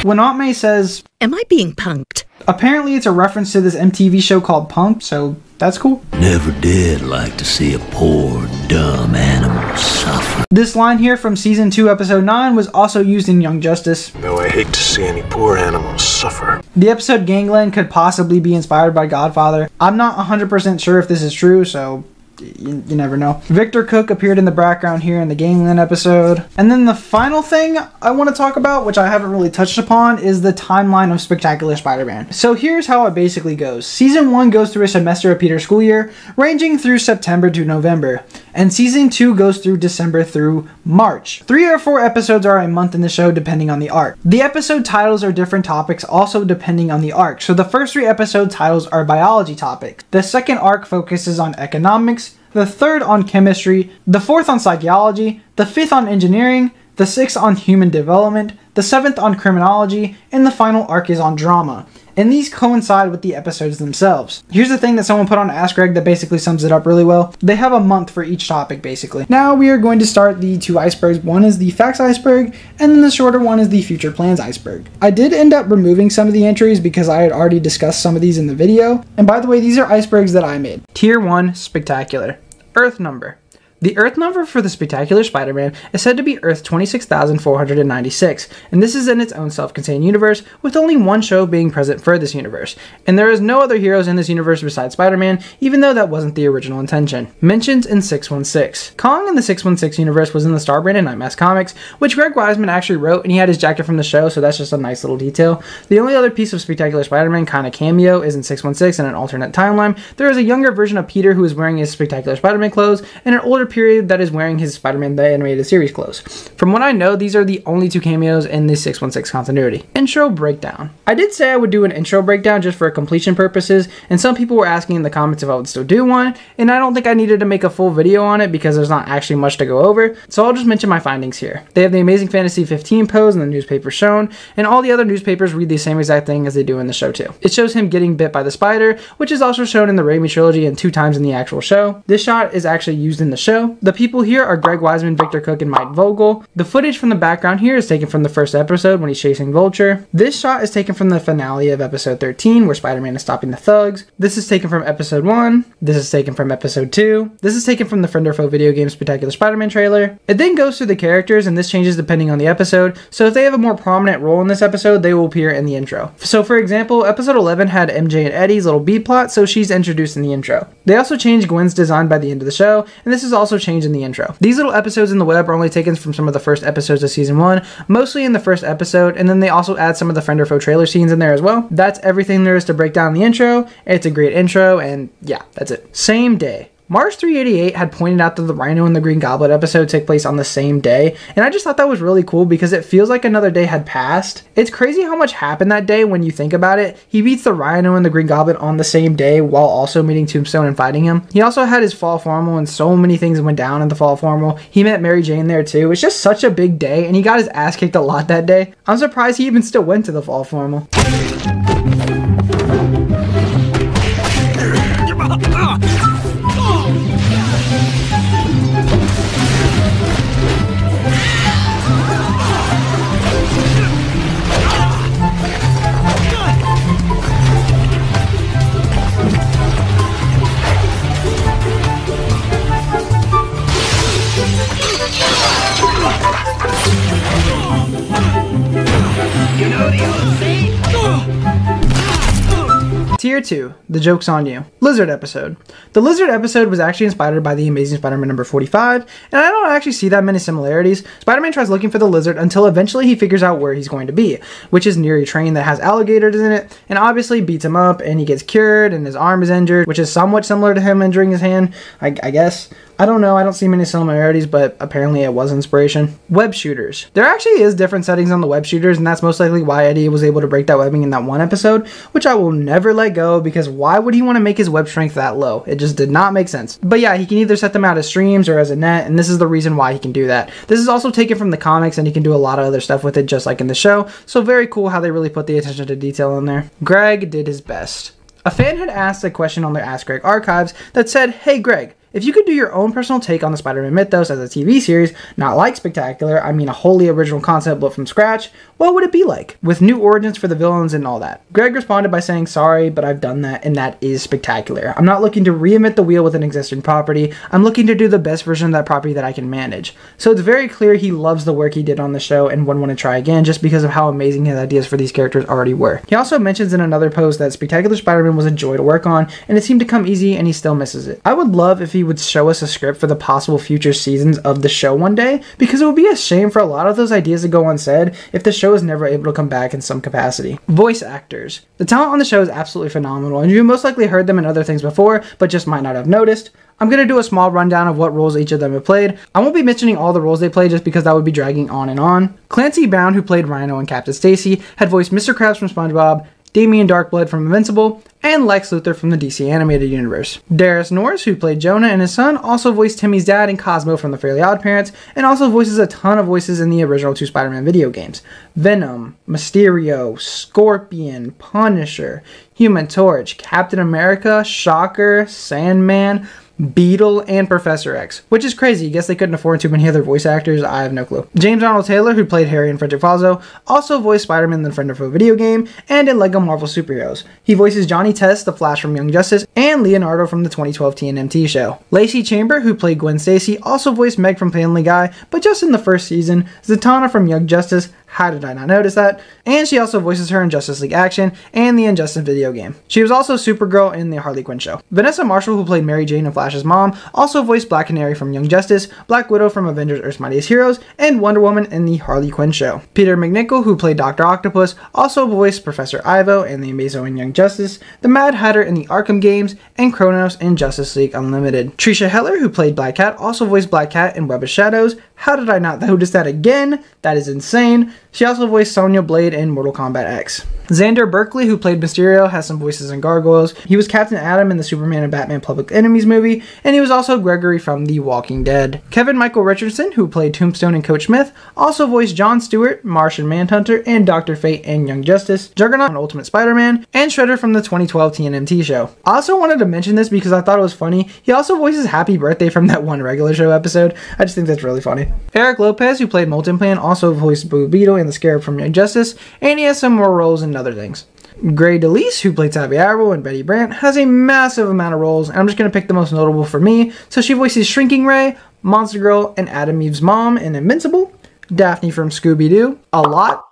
When Aunt May says, "Am I being punked?" apparently it's a reference to this MTV show called Punk, so that's cool. Never did like to see a poor, dumb animal suffer. This line here from Season 2, Episode 9 was also used in Young Justice. Though I hate to see any poor animals suffer. The episode Gangland could possibly be inspired by Godfather. I'm not 100% sure if this is true, so you never know. Victor Cook appeared in the background here in the Gangland episode. And then the final thing I want to talk about, which I haven't really touched upon, is the timeline of Spectacular Spider-Man. So here's how it basically goes. Season 1 goes through a semester of Peter's school year, ranging through September to November. And Season 2 goes through December through March. 3 or 4 episodes are a month in the show depending on the arc. The episode titles are different topics also depending on the arc. So the first 3 episode titles are biology topics. The second arc focuses on economics, the third on chemistry, the fourth on psychology, the fifth on engineering, the sixth on human development, the seventh on criminology, and the final arc is on drama. And these coincide with the episodes themselves. Here's the thing that someone put on Ask Greg that basically sums it up really well. They have a month for each topic, basically. Now we are going to start the 2 icebergs. One is the Facts Iceberg, and then the shorter one is the Future Plans Iceberg. I did end up removing some of the entries because I had already discussed some of these in the video. And by the way, these are icebergs that I made. Tier 1, Spectacular. Earth number. The Earth number for the Spectacular Spider-Man is said to be Earth 26,496, and this is in its own self-contained universe, with only one show being present for this universe. And there is no other heroes in this universe besides Spider-Man, even though that wasn't the original intention. Mentions in 616. Kong in the 616 universe was in the Starbrand and Nightmask comics, which Greg Weisman actually wrote, and he had his jacket from the show, so that's just a nice little detail. The only other piece of Spectacular Spider-Man kind of cameo is in 616 in an alternate timeline. There is a younger version of Peter who is wearing his Spectacular Spider-Man clothes, and an older period that is wearing his Spider-Man the Animated Series clothes. From what I know, these are the only 2 cameos in the 616 continuity. Intro breakdown. I did say I would do an intro breakdown just for completion purposes, and some people were asking in the comments if I would still do one, and I don't think I needed to make a full video on it because there's not actually much to go over, so I'll just mention my findings here. They have the Amazing Fantasy 15 pose in the newspaper shown, and all the other newspapers read the same exact thing as they do in the show too. It shows him getting bit by the spider, which is also shown in the Raimi trilogy and 2 times in the actual show. This shot is actually used in the show. The people here are Greg Weisman, Victor Cook, and Mike Vogel. The footage from the background here is taken from the first episode when he's chasing Vulture. This shot is taken from the finale of episode 13 where Spider-Man is stopping the thugs. This is taken from episode 1. This is taken from episode 2. This is taken from the Friend or Foe video game Spectacular Spider-Man trailer. It then goes through the characters, and this changes depending on the episode. So if they have a more prominent role in this episode, they will appear in the intro. So for example, episode 11 had MJ and Eddie's little B plot, so she's introduced in the intro. They also changed Gwen's design by the end of the show, and this is also changed in the intro. These little episodes in the web are only taken from some of the first episodes of season 1, mostly in the first episode, and then they also add some of the Friend or Foe trailer scenes in there as well. That's everything there is to break down the intro. It's a great intro, and yeah, that's it. Same day. Mars 388 had pointed out that the Rhino and the Green Goblin episode take place on the same day, and I just thought that was really cool because it feels like another day had passed. It's crazy how much happened that day when you think about it. He beats the Rhino and the Green Goblin on the same day while also meeting Tombstone and fighting him. He also had his fall formal, and so many things went down in the fall formal. He met Mary Jane there too. It's just such a big day, and he got his ass kicked a lot that day. I'm surprised he even still went to the fall formal. Tier 2, The Joke's on You. Lizard episode. The Lizard episode was actually inspired by the Amazing Spider-Man number 45, and I don't actually see that many similarities. Spider-Man tries looking for the lizard until eventually he figures out where he's going to be, which is near a train that has alligators in it, and obviously beats him up, and he gets cured, and his arm is injured, which is somewhat similar to him injuring his hand, I guess. I don't know, I don't see many similarities, but apparently it was inspiration. Web shooters. There actually is different settings on the web shooters, and that's most likely why Eddie was able to break that webbing in that one episode, which I will never let go, because why would he want to make his web strength that low? It just did not make sense. But yeah, he can either set them out as streams or as a net, and this is the reason why he can do that. This is also taken from the comics, and he can do a lot of other stuff with it, just like in the show, so very cool how they really put the attention to detail in there. Greg did his best. A fan had asked a question on their Ask Greg archives that said, "Hey Greg, if you could do your own personal take on the Spider-Man mythos as a TV series, not like Spectacular, I mean a wholly original concept built from scratch, what would it be like? With new origins for the villains and all that?" Greg responded by saying, "Sorry, but I've done that, and that is Spectacular. I'm not looking to reinvent the wheel with an existing property. I'm looking to do the best version of that property that I can manage." So it's very clear he loves the work he did on the show and wouldn't want to try again just because of how amazing his ideas for these characters already were. He also mentions in another post that Spectacular Spider-Man was a joy to work on, and it seemed to come easy, and he still misses it. I would love if he would show us a script for the possible future seasons of the show one day, because it would be a shame for a lot of those ideas to go unsaid if the show is never able to come back in some capacity. Voice actors. The talent on the show is absolutely phenomenal, and you most likely heard them in other things before, but just might not have noticed. I'm going to do a small rundown of what roles each of them have played. I won't be mentioning all the roles they played just because that would be dragging on and on. Clancy Brown, who played Rhino and Captain Stacy, had voiced Mr. Krabs from SpongeBob, Damian Darkblood from Invincible, and Lex Luthor from the DC Animated Universe. Darius Norris, who played Jonah and his son, also voiced Timmy's dad and Cosmo from the Fairly OddParents, and also voices a ton of voices in the original 2 Spider-Man video games. Venom, Mysterio, Scorpion, Punisher, Human Torch, Captain America, Shocker, Sandman, Beetle, and Professor X, which is crazy. I guess they couldn't afford too many other voice actors. I have no clue. James Arnold Taylor, who played Harry in Frederick Fazio, also voiced Spider-Man in the Friend of a video game and in LEGO Marvel Superheroes. He voices Johnny Test, the Flash from Young Justice, and Leonardo from the 2012 TNMT show. Lacey Chamber, who played Gwen Stacy, also voiced Meg from Family Guy, but just in the first season. Zatanna from Young Justice, how did I not notice that? And she also voices her in Justice League Action and the Injustice video game. She was also Supergirl in the Harley Quinn show. Vanessa Marshall, who played Mary Jane and Flash's mom, also voiced Black Canary from Young Justice, Black Widow from Avengers Earth's Mightiest Heroes, and Wonder Woman in the Harley Quinn show. Peter McNichol, who played Dr. Octopus, also voiced Professor Ivo in the Amazo in Young Justice, the Mad Hatter in the Arkham games, and Kronos in Justice League Unlimited. Tricia Heller, who played Black Cat, also voiced Black Cat in Web of Shadows. How did I not notice that again? That is insane. She also voiced Sonya Blade in Mortal Kombat X. Xander Berkeley, who played Mysterio, has some voices in Gargoyles. He was Captain Atom in the Superman and Batman Public Enemies movie, and he was also Gregory from The Walking Dead. Kevin Michael Richardson, who played Tombstone and Coach Smith, also voiced Jon Stewart, Martian Manhunter, and Dr. Fate in Young Justice, Juggernaut in Ultimate Spider-Man, and Shredder from the 2012 TNMT show. I also wanted to mention this because I thought it was funny. He also voices Happy Birthday from that one regular show episode. I just think that's really funny. Eric Lopez, who played Molten Plan, also voiced Blue Beetle and the Scarab from Young Justice, and he has some more roles in other things. Gray DeLise, who played Savvy Arrow and Betty Brant, has a massive amount of roles, and I'm just going to pick the most notable for me. So she voices Shrinking Ray, Monster Girl, and Adam Eve's mom in Invincible, Daphne from Scooby-Doo, a lot,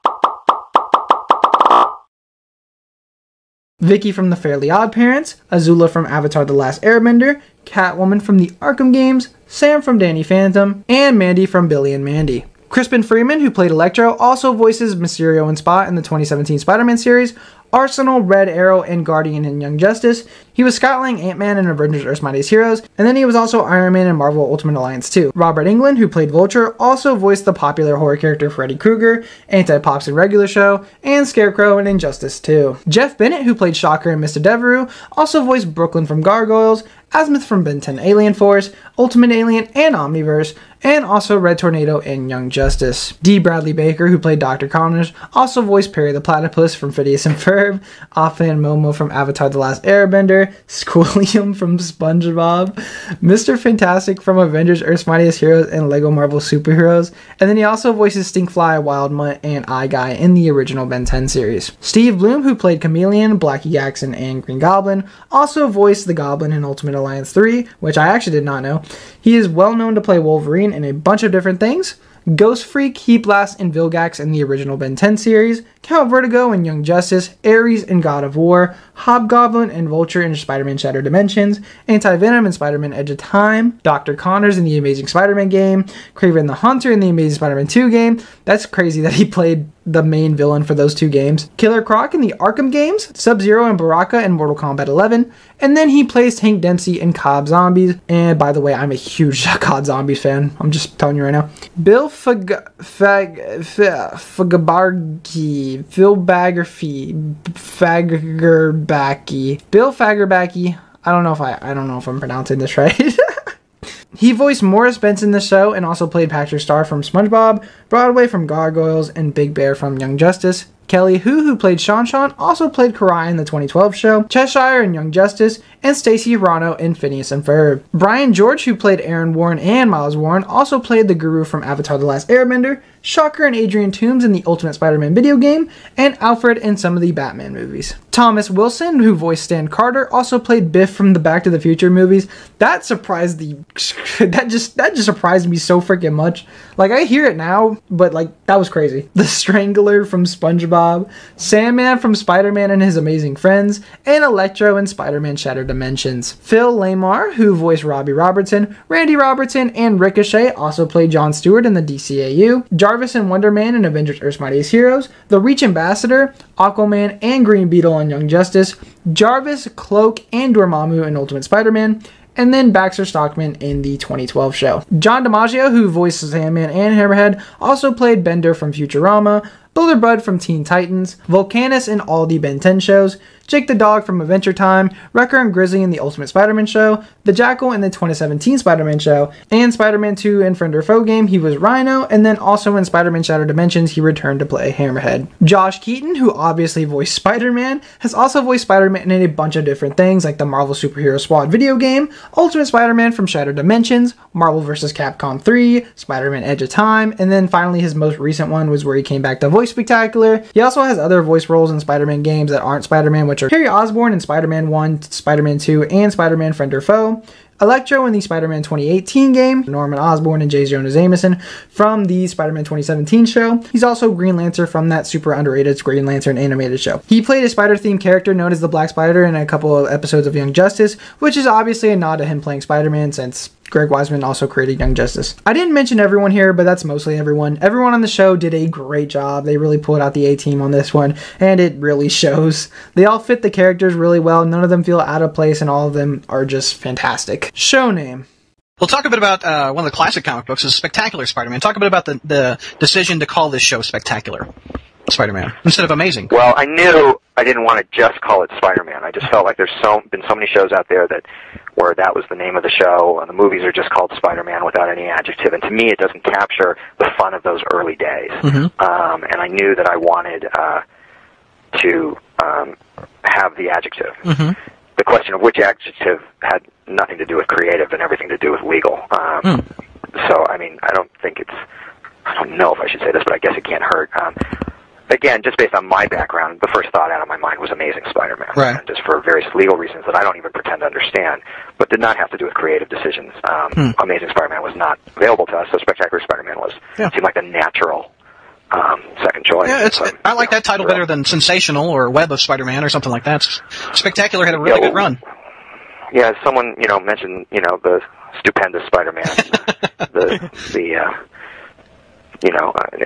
Vicky from the Fairly OddParents, Azula from Avatar The Last Airbender, Catwoman from the Arkham games, Sam from Danny Phantom, and Mandy from Billy and Mandy. Crispin Freeman, who played Electro, also voices Mysterio and Spot in the 2017 Spider-Man series, Arsenal, Red Arrow, and Guardian in Young Justice. He was Scott Lang, Ant-Man in Avengers Earth's Mightiest Heroes, and then he was also Iron Man in Marvel Ultimate Alliance 2. Robert Englund, who played Vulture, also voiced the popular horror character Freddy Krueger, Anti-Pops in Regular Show, and Scarecrow in Injustice 2. Jeff Bennett, who played Shocker and Mr. Devereaux, also voiced Brooklyn from Gargoyles, Azimuth from Ben 10 Alien Force, Ultimate Alien, and Omniverse, and also Red Tornado in Young Justice. D. Bradley Baker, who played Dr. Connors, also voiced Perry the Platypus from Phineas and Ferb, Appa and Momo from Avatar The Last Airbender, Squilliam from SpongeBob, Mr. Fantastic from Avengers Earth's Mightiest Heroes and LEGO Marvel Superheroes, and then he also voices Stinkfly, Wild Mutt, and Eye Guy in the original Ben 10 series. Steve Bloom, who played Chameleon, Blackie Jackson, and Green Goblin, also voiced the Goblin in Ultimate Alliance 3, which I actually did not know. He is well known to play Wolverine in a bunch of different things. Ghost Freak, Heat Blast, and Vilgax in the original Ben 10 series, Count Vertigo in Young Justice, Ares in God of War, Hobgoblin and Vulture in Spider-Man Shattered Dimensions, Anti-Venom in Spider-Man Edge of Time, Dr. Connors in the Amazing Spider-Man game, Kraven the Hunter in the Amazing Spider-Man 2 game. That's crazy that he played the main villain for those 2 games. Killer Croc in the Arkham games, Sub-Zero and Baraka in Mortal Kombat 11, and then he plays Hank Dempsey in COD Zombies. And by the way, I'm a huge COD Zombies fan. I'm just telling you right now. Bill Fagabarki, Phil Fagerbacky, Bill Fagerbacky. I don't know if I'm pronouncing this right. He voiced Morris Benson in the show and also played Patrick Star from SpongeBob, Broadway from Gargoyles, and Big Bear from Young Justice. Kelly Hu, who played Sean, also played Karai in the 2012 show, Cheshire in Young Justice, and Stacey Rano in Phineas and Ferb. Brian George, who played Aaron Warren and Miles Warren, also played the Guru from Avatar The Last Airbender, Shocker and Adrian Toombs in the Ultimate Spider-Man video game, and Alfred in some of the Batman movies. Thomas Wilson, who voiced Stan Carter, also played Biff from the Back to the Future movies. That just surprised me so freaking much. Like, I hear it now, but like, that was crazy. The Strangler from SpongeBob, Sandman from Spider-Man and His Amazing Friends, and Electro in Spider-Man Shattered Dimensions. Phil Lamar, who voiced Robbie Robertson, Randy Robertson, and Ricochet, also played Jon Stewart in the DCAU. Jarvis and Wonder Man in Avengers Earth's Mightiest Heroes, The Reach Ambassador, Aquaman, and Green Beetle in Young Justice, Jarvis, Cloak, and Dormammu in Ultimate Spider-Man, and then Baxter Stockman in the 2012 show. John DiMaggio, who voiced Sandman and Hammerhead, also played Bender from Futurama, Builder Bud from Teen Titans, Volcanus in all the Ben 10 shows, Jake the Dog from Adventure Time, Wrecker and Grizzly in the Ultimate Spider-Man show, the Jackal in the 2017 Spider-Man show, and Spider-Man 2 in Friend or Foe game, he was Rhino, and then also in Spider-Man Shattered Dimensions, he returned to play Hammerhead. Josh Keaton, who obviously voiced Spider-Man, has also voiced Spider-Man in a bunch of different things, like the Marvel Superhero Squad video game, Ultimate Spider-Man from Shattered Dimensions, Marvel vs. Capcom 3, Spider-Man Edge of Time, and then finally his most recent one was where he came back to voice Spectacular. He also has other voice roles in Spider-Man games that aren't Spider-Man, which are Harry Osborn in Spider-Man 1, Spider-Man 2, and Spider-Man Friend or Foe, Electro in the Spider-Man 2018 game, Norman Osborn and J. Jonah Jameson from the Spider-Man 2017 show. He's also Green Lantern from that super underrated Green Lantern animated show. He played a spider-themed character known as the Black Spider in a couple of episodes of Young Justice, which is obviously a nod to him playing Spider-Man since Greg Weisman also created Young Justice. I didn't mention everyone here, but that's mostly everyone. Everyone on the show did a great job. They really pulled out the A-team on this one, and it really shows. They all fit the characters really well. None of them feel out of place, and all of them are just fantastic. Show name. We'll talk a bit about one of the classic comic books, is Spectacular Spider-Man. Talk a bit about the decision to call this show Spectacular Spider-Man instead of Amazing. Well, I knew I didn't want to just call it Spider-Man. I just felt like there's been so many shows out there where that was the name of the show, and the movies are just called Spider-Man without any adjective. And to me, it doesn't capture the fun of those early days. Mm-hmm. And I knew that I wanted to have the adjective. Mm-hmm. The question of which adjective had nothing to do with creative and everything to do with legal. So, I mean, I don't know if I should say this, but I guess it can't hurt. Again, just based on my background, the first thought out of my mind was Amazing Spider-Man. Right. And just for various legal reasons that I don't even pretend to understand, but did not have to do with creative decisions. Amazing Spider-Man was not available to us, so Spectacular Spider-Man seemed like the natural second choice. Yeah, I like that title better than Sensational or Web of Spider-Man or something like that. Spectacular had a really good run. Yeah, someone mentioned the stupendous Spider-Man.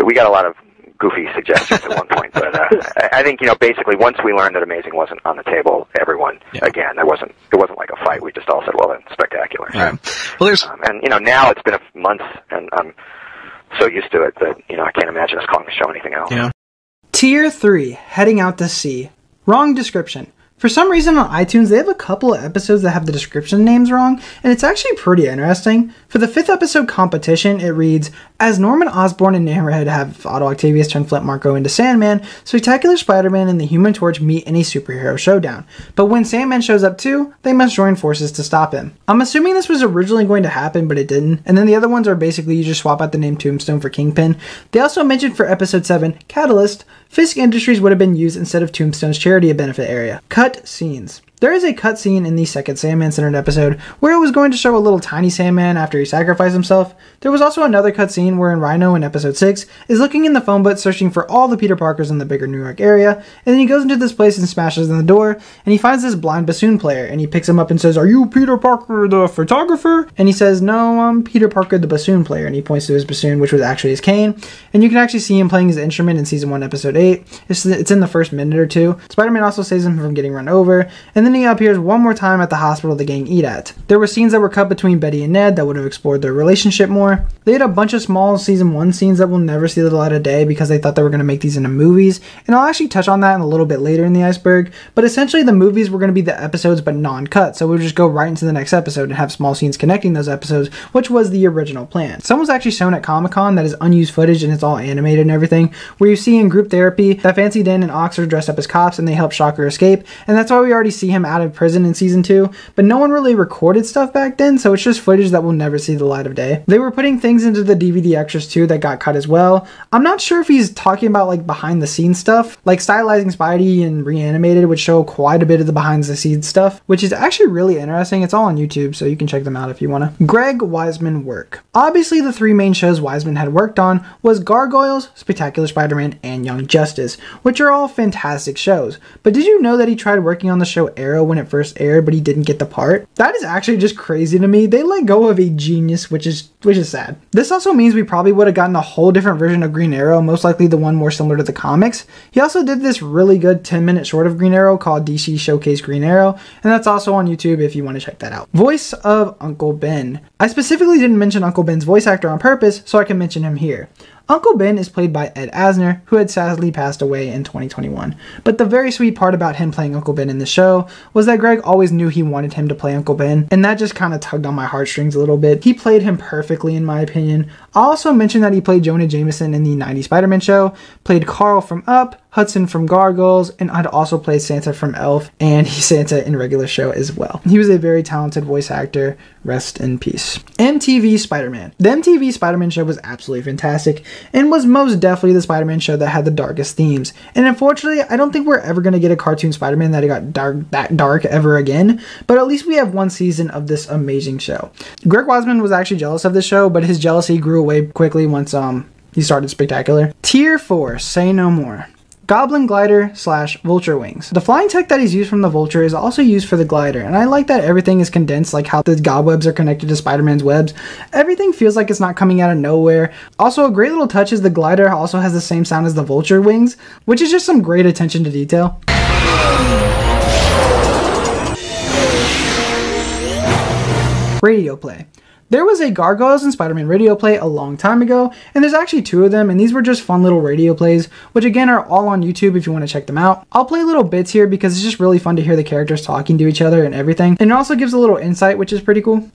We got a lot of goofy suggestions at one point, but I think basically once we learned that Amazing wasn't on the table, everyone again it wasn't like a fight. We just all said, well, then Spectacular. Right. Well, there's and now it's been months, and I'm so used to it that I can't imagine us calling the show anything else. Yeah. Tier 3, Heading Out to Sea. Wrong description. For some reason on iTunes, they have a couple of episodes that have the description names wrong, and it's actually pretty interesting. For the 5th episode Competition, it reads, as Norman Osborn and Hammerhead have Otto Octavius turn Flint Marko into Sandman, Spectacular Spider-Man and the Human Torch meet in a superhero showdown. But when Sandman shows up too, they must join forces to stop him. I'm assuming this was originally going to happen, but it didn't. And then the other ones are basically you just swap out the name Tombstone for Kingpin. They also mentioned for episode 7, Catalyst, Fisk Industries would have been used instead of Tombstone's charity benefit area. Cut scenes. There is a cutscene in the second Sandman-centered episode where it was going to show a little tiny Sandman after he sacrificed himself. There was also another cutscene wherein Rhino in episode 6 is looking in the phone book searching for all the Peter Parkers in the bigger New York area, and then he goes into this place and smashes in the door, and he finds this blind bassoon player, and he picks him up and says, "Are you Peter Parker the photographer?" And he says, "No, I'm Peter Parker the bassoon player," and he points to his bassoon, which was actually his cane, and you can actually see him playing his instrument in season 1 episode 8. It's in the first minute or two. Spider-Man also saves him from getting run over, and then he appears one more time at the hospital the gang eat at. There were scenes that were cut between Betty and Ned that would have explored their relationship more. They had a bunch of small season 1 scenes that will never see the light of day because they thought they were going to make these into movies, and I'll actually touch on that in a little bit later in the Iceberg, but essentially the movies were going to be the episodes but non-cut, so we would just go right into the next episode and have small scenes connecting those episodes, which was the original plan. Some was actually shown at Comic-Con that is unused footage and it's all animated and everything, where you see in group therapy that Fancy Dan and Ox are dressed up as cops and they help Shocker escape, and that's why we already see him out of prison in season 2, but no one really recorded stuff back then, so it's just footage that will never see the light of day. They were putting things into the DVD extras too that got cut as well. I'm not sure if he's talking about like behind the scenes stuff, like stylizing Spidey and Reanimated would show quite a bit of the behind the scenes stuff, which is actually really interesting. It's all on YouTube, so you can check them out if you want to. Greg Weisman work. Obviously the three main shows Weisman had worked on was Gargoyles, Spectacular Spider-Man, and Young Justice, which are all fantastic shows. But did you know that he tried working on the show Arrow when it first aired, but he didn't get the part? That is actually just crazy to me. They let go of a genius, which is sad. This also means we probably would have gotten a whole different version of Green Arrow, most likely the one more similar to the comics. He also did this really good 10-minute short of Green Arrow called DC Showcase Green Arrow, and that's also on YouTube if you want to check that out. Voice of Uncle Ben. I specifically didn't mention Uncle Ben's voice actor on purpose, so I can mention him here. Uncle Ben is played by Ed Asner, who had sadly passed away in 2021. But the very sweet part about him playing Uncle Ben in the show was that Greg always knew he wanted him to play Uncle Ben, and that just kind of tugged on my heartstrings a little bit. He played him perfectly in my opinion. I'll also mention that he played Jonah Jameson in the 90s Spider-Man show, played Carl from Up, Hudson from Gargoyles, and I'd also played Santa from Elf, and he's Santa in regular show as well. He was a very talented voice actor. Rest in peace. MTV Spider-Man. The MTV Spider-Man show was absolutely fantastic, and was most definitely the Spider-Man show that had the darkest themes. And unfortunately, I don't think we're ever going to get a cartoon Spider-Man that got that dark ever again, but at least we have one season of this amazing show. Greg Weisman was actually jealous of this show, but his jealousy grew away quickly once he started Spectacular. Tier 4, Say No More. Goblin Glider / Vulture Wings. The flying tech that is used from the Vulture is also used for the glider, and I like that everything is condensed, like how the cobwebs are connected to Spider-Man's webs. Everything feels like it's not coming out of nowhere. Also, a great little touch is the glider also has the same sound as the Vulture wings, which is just some great attention to detail. Radio play. There was a Gargoyles and Spider-Man radio play a long time ago, and there's actually 2 of them, and these were just fun little radio plays, which again are all on YouTube if you want to check them out. I'll play little bits here because it's just really fun to hear the characters talking to each other and everything, and it also gives a little insight, which is pretty cool.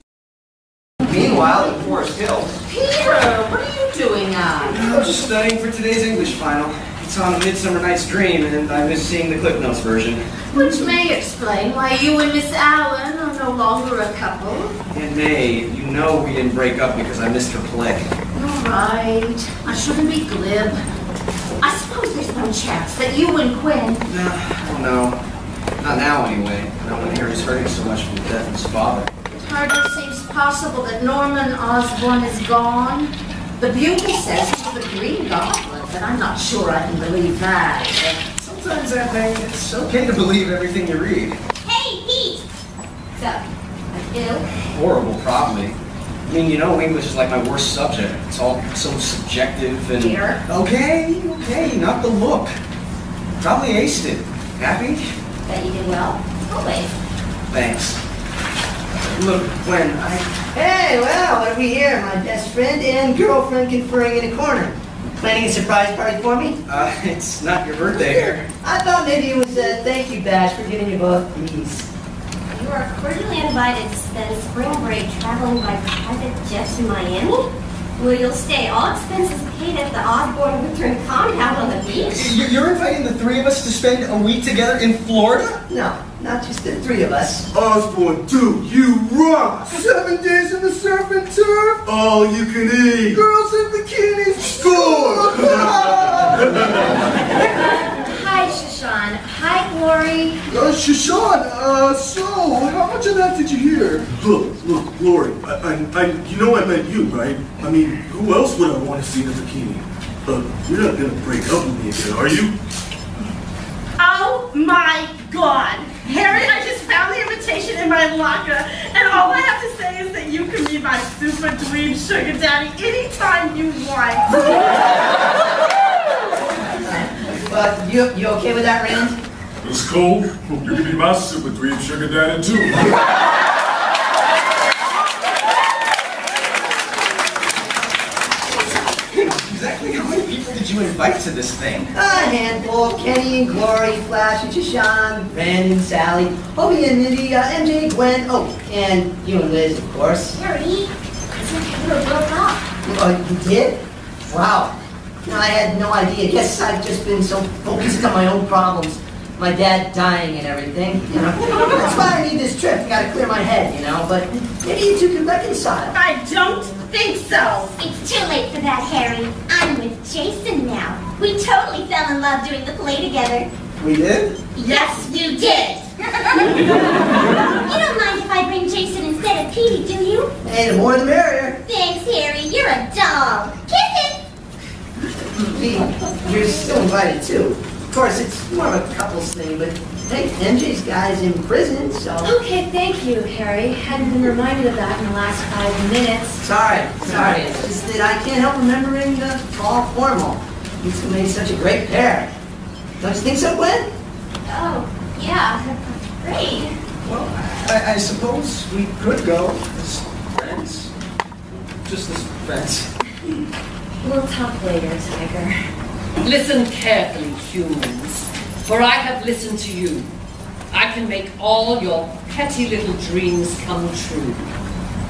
Meanwhile, at Forest Hill. Peter, what are you doing now? I'm just studying for today's English final. It's on Midsummer Night's Dream, and I miss seeing the Cliff Notes version. Which may explain why you and Miss Allen are no longer a couple. Aunt May, you know we didn't break up because I missed her play. All right. I shouldn't be glib. I suppose there's no chance that you and Gwen... No, I don't know. Not now, anyway. Not when Harry's hurting so much from the death of his father. It hardly seems possible that Norman Osborn is gone. The Bugle says he's the Green Goblin, but I'm not sure I can believe that. Sometimes, Aunt May, it's okay to believe everything you read. Hey, Pete! So, ill? Horrible, probably. I mean, you know, English is like my worst subject. It's all so subjective and... Peter? Okay, not the look. Probably aced it. Happy? Bet you did well. Always. Thanks. Look, Gwen, Hey, well, what have we here? My best friend and girlfriend conferring in a corner. Planning a surprise party for me? It's not your birthday here. I thought maybe it was a thank you badge for giving you both these. You are cordially invited to spend spring break traveling by private jet to Miami, where you'll stay all expenses paid at the Osborn Lutheran compound on the beach. You're inviting the 3 of us to spend a week together in Florida? No, not just the 3 of us. Osborn, dude, you rock! 7 days in the surf and turf? All you can eat! Girls in bikinis! Score! Hi, Shashan. Hi, Gloria. Glory. Shashawn, so, how much of that did you hear? Look, Glory, you know I meant you, right? I mean, who else would I want to see in a bikini? You're not gonna break up with me again, are you? Oh my God! Harry, I just found the invitation in my locker, and all I have to say is that you can be my super dweeb sugar daddy anytime you want. You okay with that, Rand? It's cool. You can be my super dweeb sugar daddy too. Exactly how many people did you invite to this thing? A handful. Kenny and Glory, Flash and Shashawn, Rand and Sally, Obi and Mindy, MJ, Gwen, oh, and you and Liz, of course. Harry, it's okay, we're broke up. Oh, you did? Wow. No, I had no idea. Guess I've just been so focused on my own problems. My dad dying and everything, you know. That's why I need this trip. I gotta clear my head, you know, but maybe you two can reconcile. I don't think so. It's too late for that, Harry. I'm with Jason now. We totally fell in love doing the play together. We did? Yes, you did. You don't mind if I bring Jason instead of Petey, do you? Hey, the more the merrier. Thanks, Harry. You're a doll. Kisses! Pete, you're still invited too. Of course, it's more of a couples thing, but hey, MJ's guy's in prison, so... Okay, thank you, Harry. Hadn't been reminded of that in the last 5 minutes. Sorry. It's just that I can't help remembering the fall formal. You two made such a great pair. Don't you think so, Gwen? Oh, yeah. Great. Well, I suppose we could go as friends. Just as friends. We'll talk later, Tiger. Listen carefully, humans, for I have listened to you. I can make all your petty little dreams come true.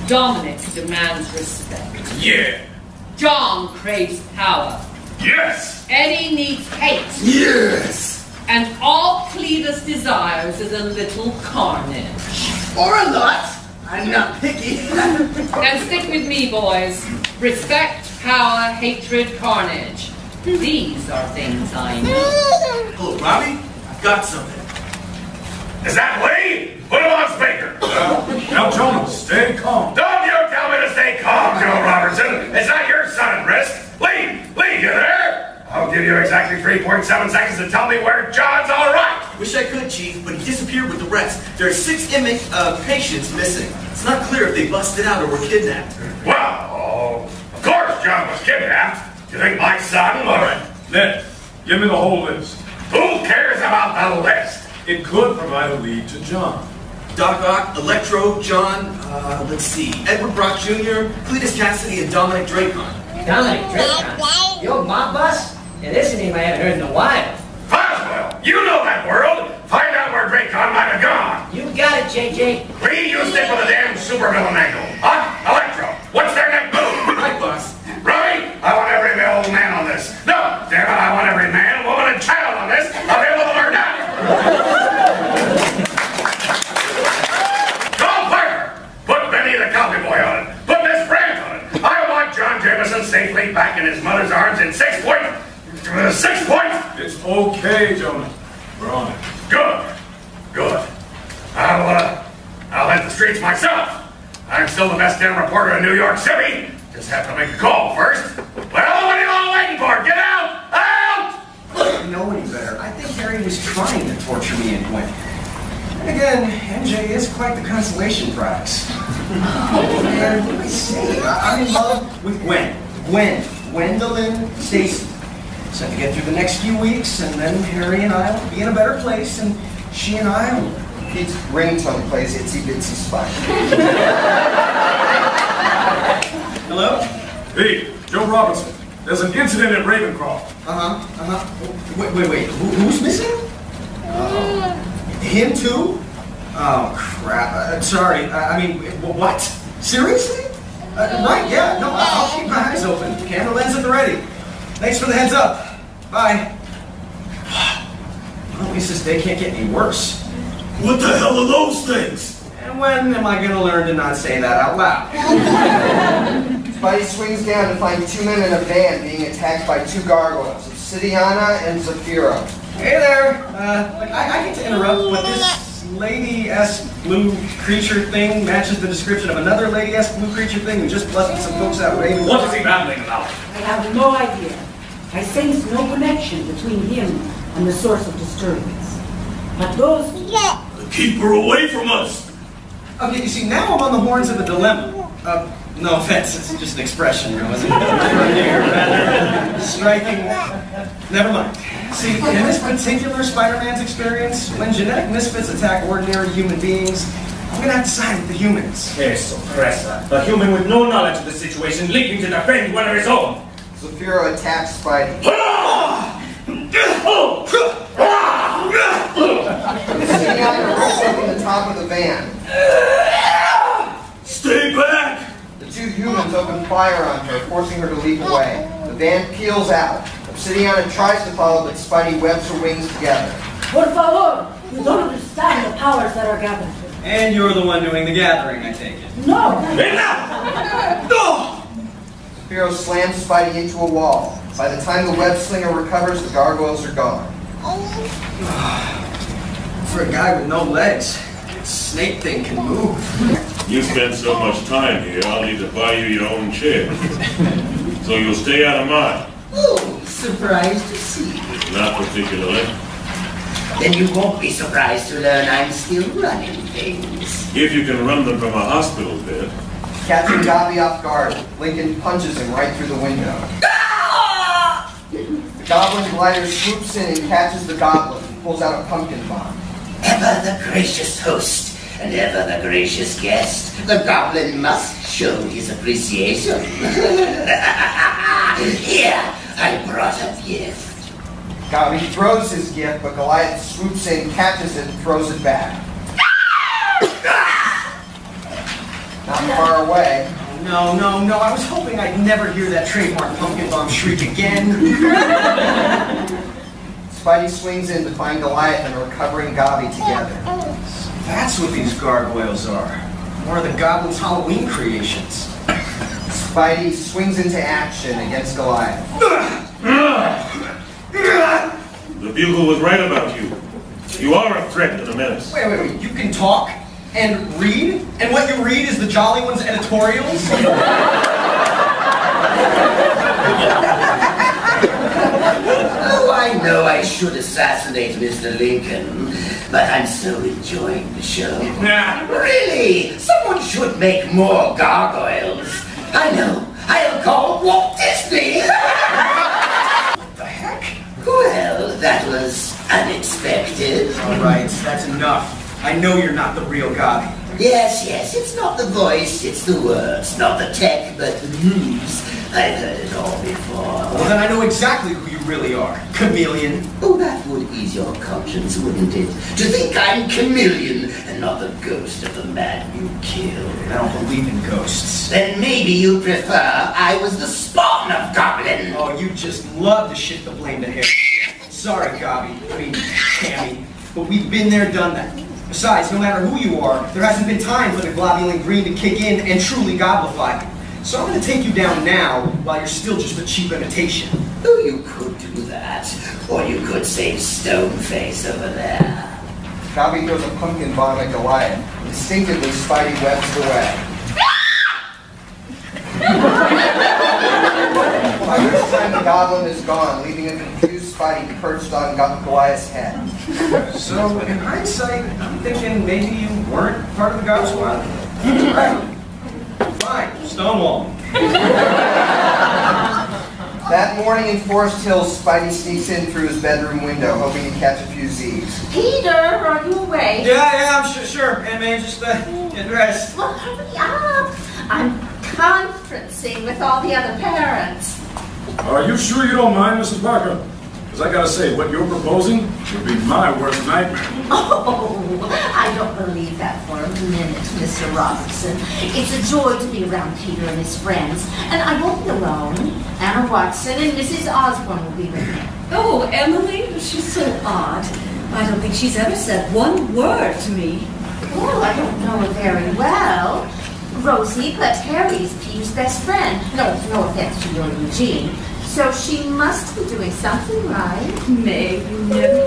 Dominic demands respect. Yeah. John craves power. Yes. Eddie needs hate. Yes. And all Cletus desires is a little carnage. Or a lot. I'm not picky. And stick with me, boys. Respect, power, hatred, carnage. These are things I know. Hello, Robbie. I've got something. Is that Lee? Put him on speaker. Now, Jonah, stay calm. Don't you tell me to stay calm, Joe Robertson. It's not your son at risk. Lee, you there? I'll give you exactly 3.7 seconds to tell me where John's all right. Wish I could, Chief, but he disappeared with the rest. There are 6 inmate patients missing. It's not clear if they busted out or were kidnapped. Well, of course John was kidnapped. You think my son? All right, Ned, give me the whole list. Who cares about the list? It could provide a lead to John. Doc Ock, Electro, John, let's see, Edward Brock Jr., Cletus Cassidy, and Dominic Dracon. Dominic Dracon? The old mob boss? Yeah, this name I haven't heard in a while. Boswell, you know that world. Find out where Dracon might have gone. You got it, JJ. Lee, you stick with the damn supervillain angle. Huh? Electro, what's their next move? Right, boss. Robbie, I want every old man on this. No, damn it, I want every man, woman, and child on this, available or not. Call Parker. Put Benny the copy boy on it. Put Miss Brandt on it. I want John Jameson safely back in his mother's arms in 6 points. 6 points. It's okay, Jonah. We're on it. Good. I'll hit the streets myself. I'm still the best damn reporter in New York City. Just have to make a call first. Well, what are you all waiting for? Get out! Out! You know any better. I think Harry was trying to torture me and Gwen. And again, MJ is quite the consolation prize. Oh, man, what did I say? I'm in love with Gwen. Gwendolyn Stacy. So to get through the next few weeks, and then Harry and I will be in a better place, and she and I will... Pete's ringtone plays Itsy Bitsy Spider. Hello? Hey, Joe Robinson. There's an incident at Ravencroft. Wait. Who's missing? Him too? Oh, crap. Sorry. I mean, what? Seriously? Right, yeah. No, I'll keep my eyes open. Camera lens at the ready. Thanks for the heads up. Bye. Well, at least this day can't get any worse. What the hell are those things? And when am I going to learn to not say that out loud? Spidey swings down to find 2 men in a van being attacked by 2 gargoyles, Obsidiana and Zafiro. Hey there. I hate to interrupt, but this lady-esque blue creature thing matches the description of another lady-esque blue creature thing who just busted some folks out raving. What is he babbling about? I have no idea. I sense no connection between him and the source of disturbance. But those... Keep her away from us! Okay, you see, now I'm on the horns of a dilemma. No offense, it's just an expression, wasn't it? Rather striking. Never mind. See, in this particular Spider-Man's experience, when genetic misfits attack ordinary human beings, I'm gonna have to side with the humans. Eso, Pressa. A human with no knowledge of the situation, leaping to defend one of his own. Zafiro attacks Spidey. Sitting out and rolls up on the top of the van. Stay back! The two humans open fire on her, forcing her to leap away. The van peels out. Obsidiana tries to follow, but Spidey webs her wings together. Por favor! You don't understand the powers that are gathered. And you're the one doing the gathering, I take it. No! Enough! No! Zafiro slams Spidey into a wall. By the time the web slinger recovers, the gargoyles are gone. For a guy with no legs, this snake thing can move. You spend so much time here, I'll need to buy you your own chair. So you'll stay out of mine. Oh, surprised to see. Not particularly. Then you won't be surprised to learn I'm still running things. If you can run them from a hospital bed. Catching Gabi off guard, Lincoln punches him right through the window. The goblin glider swoops in and catches the goblin and pulls out a pumpkin bomb. Ever the gracious host and ever the gracious guest, the goblin must show his appreciation. Here, I brought a gift. Gabi throws his gift, but Goliath swoops in, catches it, and throws it back. Not far away. No, I was hoping I'd never hear that trademark pumpkin bomb shriek again. Spidey swings in to find Goliath and a recovering Gabi together. That's what these gargoyles are. More of the goblin's Halloween creations. Spidey swings into action against Goliath. The bugle was right about you. You are a threat and a menace. Wait. You can talk and read? And what you read is the Jolly Ones editorials? Oh, I know I should assassinate Mr. Lincoln, but I'm so enjoying the show. Really, someone should make more gargoyles. I know, I'll call Walt Disney. What the heck? Well, that was unexpected. All right, that's enough. I know you're not the real Gabi. Yes, it's not the voice, it's the words. Not the tech, but the moves. I've heard it all before. Well, then I know exactly who you really are. Chameleon. Oh, that would ease your conscience, wouldn't it? To think I'm Chameleon and not the ghost of the man you killed. I don't believe in ghosts. Then maybe you prefer I was the spawn of Goblin. Oh, you just love to shift the blame to Harry. Sorry, Gabi. Tammy. But we've been there, done that. Besides, no matter who you are, there hasn't been time for the globulin green to kick in and truly goblify you. So I'm going to take you down now while you're still just a cheap imitation. Oh, you could do that. Or you could save Stoneface over there. Gabi throws a pumpkin bomb at Goliath. Instinctively, Spidey webs it away. By this time, the goblin is gone, leaving a confused Spidey perched on Goliath's head. So, in hindsight, I'm thinking maybe you weren't part of the God Squad. Right. Fine, Stonewall. That morning in Forest Hills, Spidey sneaks in through his bedroom window, hoping to catch a few Z's. Peter, are you awake? Yeah, I'm sure. And man, just get dressed. Well, hurry up. I'm conferencing with all the other parents. Are you sure you don't mind, Mrs. Parker? Because I gotta say, what you're proposing would be my worst nightmare. Oh, I don't believe that for a minute, Mr. Robertson. It's a joy to be around Peter and his friends. And I won't be alone. Anna Watson and Mrs. Osborne will be with me. Oh, Emily? She's so odd. I don't think she's ever said one word to me. Well, I don't know her very well. Rosie, but Harry's Peter's best friend. No offense to your Eugene. So she must be doing something right. May, you never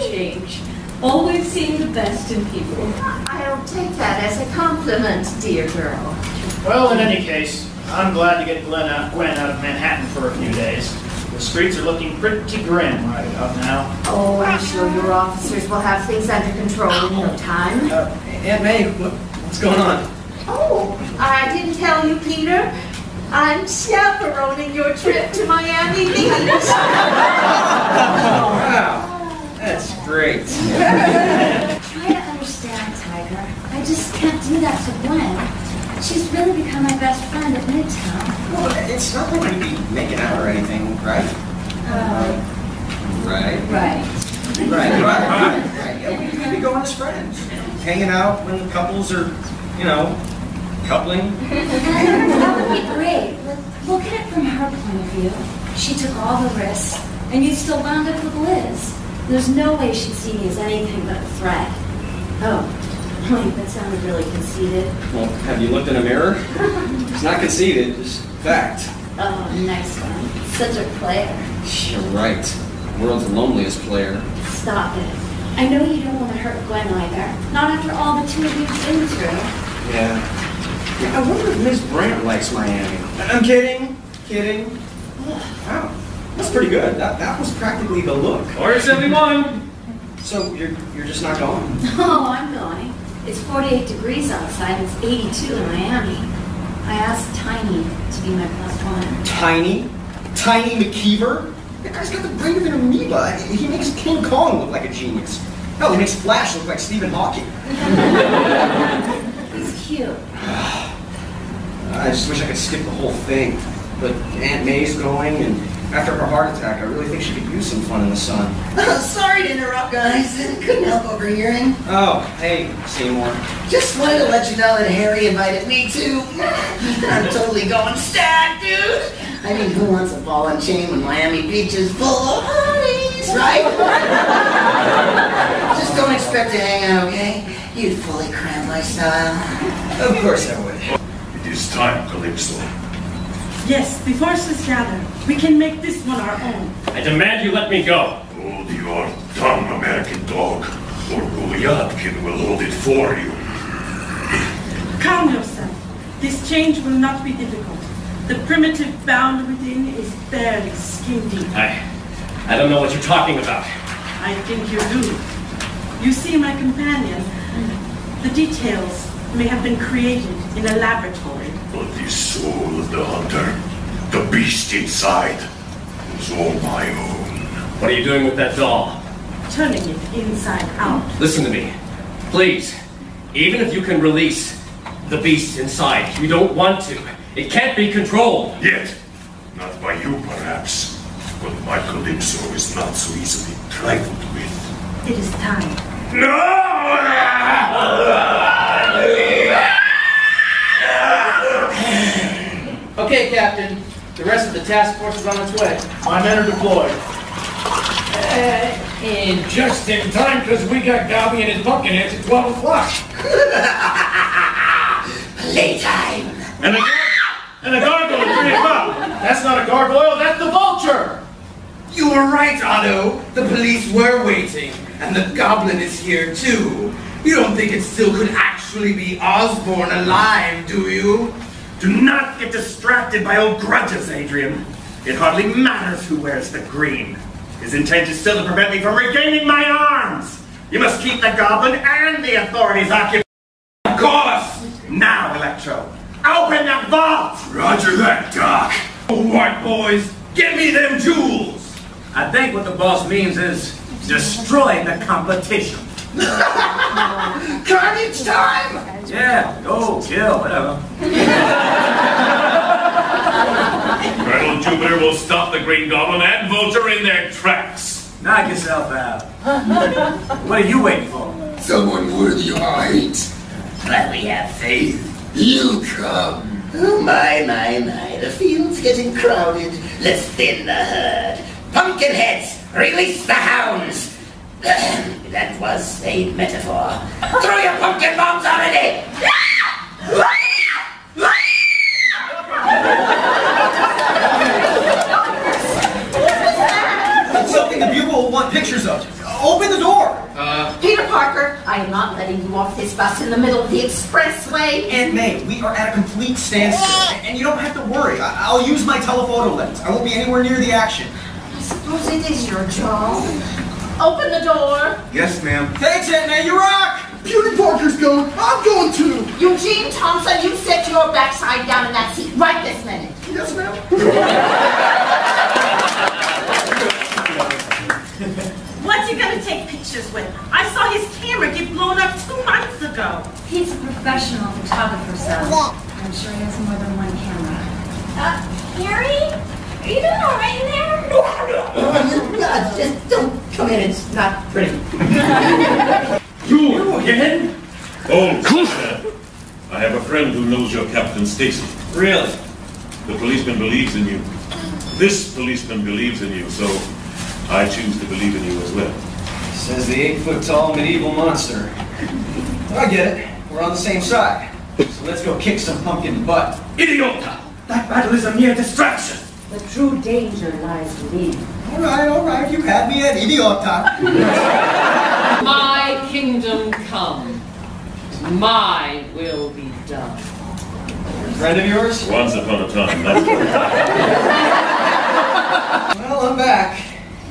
Always seeing the best in people. I'll take that as a compliment, dear girl. Well, in any case, I'm glad to get Gwen out of Manhattan for a few days. The streets are looking pretty grim right about now. Oh, I'm sure your officers will have things under control in no time. Aunt May, what's going on? Oh, I didn't tell you, Peter. I'm chaperoning your trip to Miami Beach. Wow, that's great. Try to understand, Tiger. I just can't do that to Gwen. She's really become my best friend at Midtown. Well, it's not like we'd be making out or anything, right? Right. Yeah, we could be going as friends. Hanging out when couples are, coupling. That would be great. Look at it from her point of view. She took all the risks, and you still wound up with Liz. There's no way she'd see me as anything but a threat. Oh, that sounded really conceited. Well, have you looked in a mirror? It's not conceited, it's fact. Oh, next one. Such a player. You're right. The world's loneliest player. Stop it. I know you don't want to hurt Gwen either. Not after all the two of you've been through. Yeah, I wonder if Miss Brandt likes Miami. I'm kidding. Wow, that's pretty good. That was practically the look. Where's everyone? So you're just not going? Oh, I'm going. It's 48 degrees outside and it's 82 in Miami. I asked Tiny to be my +1. Tiny McKeever? That guy's got the brain of an amoeba. He makes King Kong look like a genius. Hell, he makes Flash look like Stephen Hawking. He's cute. I just wish I could skip the whole thing. But Aunt May's going, and after her heart attack, I really think she could use some fun in the sun. Sorry to interrupt, guys. Couldn't help overhearing. Oh, hey, Seymour. Just wanted to let you know that Harry invited me too. I'm totally going stag, dude. I mean, who wants a ball and chain when Miami Beach is full of hotties, right? Just don't expect to hang out, okay? You'd fully cram my style. Of course I would. It is time, Calypso. Yes, the forces gather. We can make this one our own. I demand you let me go. Hold your tongue, American dog, or Golyadkin will hold it for you. Calm yourself. This change will not be difficult. The primitive bound within is barely skin deep. I don't know what you're talking about. I think you do. You see, my companion, the details may have been created in a laboratory. But the soul of the hunter, the beast inside, is all my own. What are you doing with that doll? Turning it inside out. Listen to me. Please. Even if you can release the beast inside, you don't want to. It can't be controlled. Yet. Not by you, perhaps. But my Calypso is not so easily trifled with. It is time. No! Okay, Captain. The rest of the task force is on its way. My men are deployed. And just in time, because we got Gobby and his pumpkin heads at 12 o'clock. Playtime. And a gargoyle at 3 o'clock. That's not a gargoyle, that's the vulture. You were right, Otto. The police were waiting, and the goblin is here too. You don't think it still could actually be Osborn alive, do you? Do not get distracted by old grudges, Adrian. It hardly matters who wears the green. His intent is still to prevent me from regaining my arms. You must keep the goblin and the authorities occupied. Of course! Now, Electro, open the vault! Roger that, Doc. White boys, give me them jewels! I think what the boss means is destroy the competition. Carnage time! Yeah, go, kill, whatever. Colonel Jupiter will stop the Green Goblin and Vulture in their tracks. Knock yourself out. What are you waiting for? Someone worthy of our hate. But we have faith. You come. Oh, my. The field's getting crowded. Let's thin the herd. Pumpkinheads, release the hounds. That was a metaphor. Throw your pumpkin bombs already! It's something the Bugle will want pictures of. Open the door! Peter Parker, I am not letting you off this bus in the middle of the expressway. Aunt May, we are at a complete standstill, and you don't have to worry. I'll use my telephoto lens. I won't be anywhere near the action. I suppose it is your job. Open the door. Yes, ma'am. Thanks, Aunt May, you rock! Peter Parker's going. I'm going too. Eugene Thompson, you sit your backside down in that seat right this minute. Yes, ma'am. What's he gonna take pictures with? I saw his camera get blown up 2 months ago. He's a professional photographer, so I'm sure he has more than one camera. Harry? Are you doing all right in there? Just don't come in, it's not pretty. You again? Oh, I have a friend who knows your Captain Stacy. Really? The policeman believes in you. This policeman believes in you, so I choose to believe in you as well. Says the 8-foot-tall medieval monster. I get it. We're on the same side. So let's go kick some pumpkin butt. Idiota! That battle is a mere distraction. The true danger lies within. All right, you had me at idiota. My kingdom come. My will be done. Friend of yours? Once upon a time, that's Well, I'm back.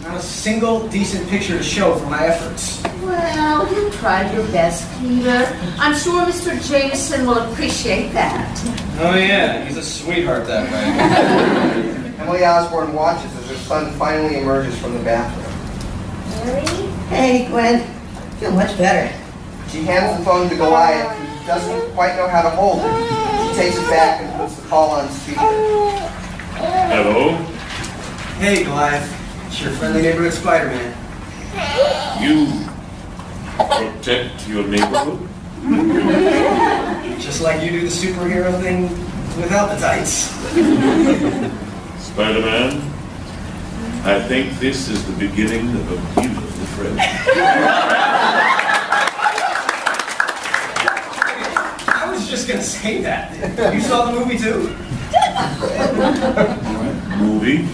Not a single decent picture to show for my efforts. Well, you tried your best, Peter. I'm sure Mr. Jameson will appreciate that. Oh yeah, he's a sweetheart that way. Emily Osborne watches as her son finally emerges from the bathroom. Harry? Hey, Gwen. Feel much better. She hands the phone to Goliath, who doesn't quite know how to hold it. She takes it back and puts the call on speaker. Hello? Hey, Goliath. It's your friendly neighborhood Spider-Man. You protect your neighborhood? Just like you do the superhero thing without the tights. Spider-Man, I think this is the beginning of a beautiful friendship. I was just gonna say that. You saw the movie too? Movie?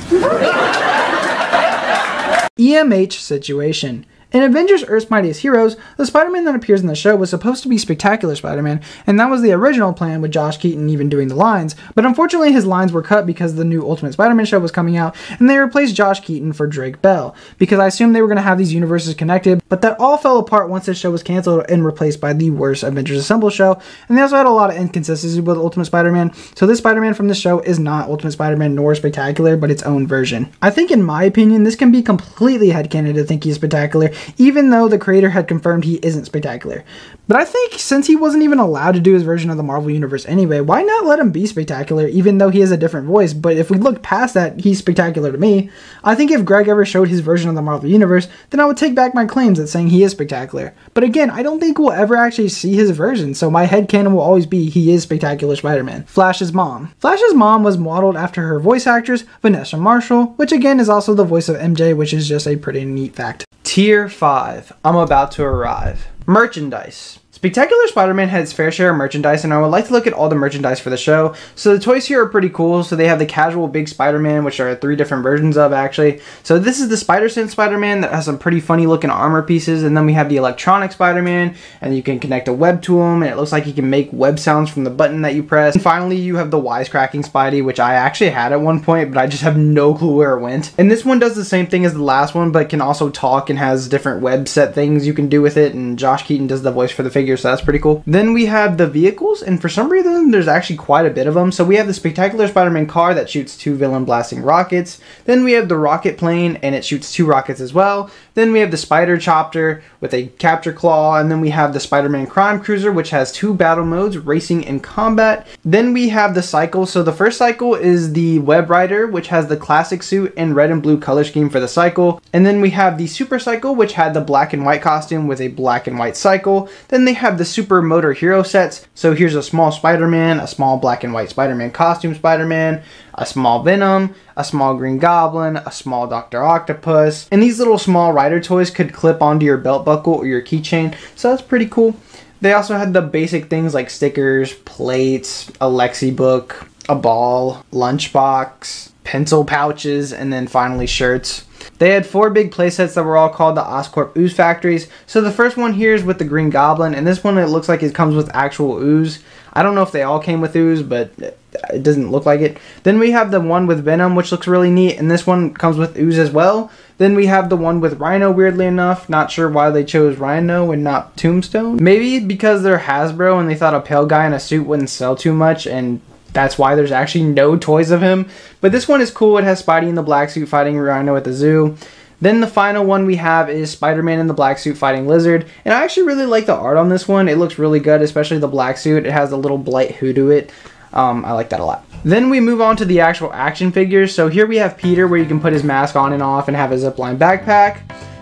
EMH situation. In Avengers Earth's Mightiest Heroes, the Spider-Man that appears in the show was supposed to be Spectacular Spider-Man, and that was the original plan with Josh Keaton even doing the lines, but unfortunately his lines were cut because the new Ultimate Spider-Man show was coming out, and they replaced Josh Keaton for Drake Bell, because I assumed they were going to have these universes connected, but that all fell apart once this show was cancelled and replaced by the worst Avengers Assemble show, and they also had a lot of inconsistencies with Ultimate Spider-Man, so this Spider-Man from this show is not Ultimate Spider-Man nor Spectacular, but its own version. I think in my opinion, this can be completely headcanon to think he's Spectacular, even though the creator had confirmed he isn't Spectacular. But I think since he wasn't even allowed to do his version of the Marvel Universe anyway, why not let him be Spectacular even though he has a different voice? But if we look past that, he's Spectacular to me. I think if Greg ever showed his version of the Marvel Universe, then I would take back my claims at saying he is Spectacular. But again, I don't think we'll ever actually see his version, so my headcanon will always be he is Spectacular Spider-Man. Flash's mom. Flash's mom was modeled after her voice actress, Vanessa Marshall, which again is also the voice of MJ, which is just a pretty neat fact. Tier 5. I'm about to arrive. Merchandise. Spectacular Spider-Man had its fair share of merchandise, and I would like to look at all the merchandise for the show. So the toys here are pretty cool. So they have the casual big Spider-Man, which are 3 different versions of actually. So this is the Spider-Sense Spider-Man that has some pretty funny looking armor pieces, and then we have the electronic Spider-Man, and you can connect a web to him, and it looks like he can make web sounds from the button that you press. And finally, you have the wisecracking Spidey, which I actually had at one point, but I just have no clue where it went. And this one does the same thing as the last one, but can also talk and has different web set things you can do with it, and Josh Keaton does the voice for the figure, so that's pretty cool. Then we have the vehicles, and for some reason there's actually quite a bit of them. So we have the Spectacular Spider-Man car that shoots 2 villain blasting rockets. Then we have the rocket plane, and it shoots 2 rockets as well. Then we have the Spider Chopper with a capture claw, and then we have the Spider-Man Crime Cruiser, which has 2 battle modes, racing and combat. Then we have the cycle. So the first cycle is the Web Rider, which has the classic suit and red and blue color scheme for the cycle. And then we have the Super Cycle, which had the black and white costume with a black and white cycle. Then they have the Super Motor Hero sets. So here's a small Spider-Man, a small black and white Spider-Man costume Spider-Man, a small Venom, a small Green Goblin, a small Dr. Octopus, and these little small rider toys could clip onto your belt buckle or your keychain, so that's pretty cool. They also had the basic things like stickers, plates, a Lexi book, a ball, lunchbox, pencil pouches, and then finally shirts. They had 4 big playsets that were all called the Oscorp Ooze Factories. So the first one here is with the Green Goblin, and this one it looks like it comes with actual ooze. I don't know if they all came with ooze, but it doesn't look like it. Then we have the one with Venom, which looks really neat, and this one comes with ooze as well. Then we have the one with Rhino, weirdly enough. Not sure why they chose Rhino and not Tombstone. Maybe because they're Hasbro and they thought a pale guy in a suit wouldn't sell too much, and that's why there's actually no toys of him. But this one is cool. It has Spidey in the black suit fighting Rhino at the zoo. Then the final one we have is Spider-Man in the black suit fighting Lizard. And I actually really like the art on this one. It looks really good, especially the black suit. It has a little Blight Who to it. I like that a lot. Then we move on to the actual action figures. So here we have Peter, where you can put his mask on and off and have a zipline backpack.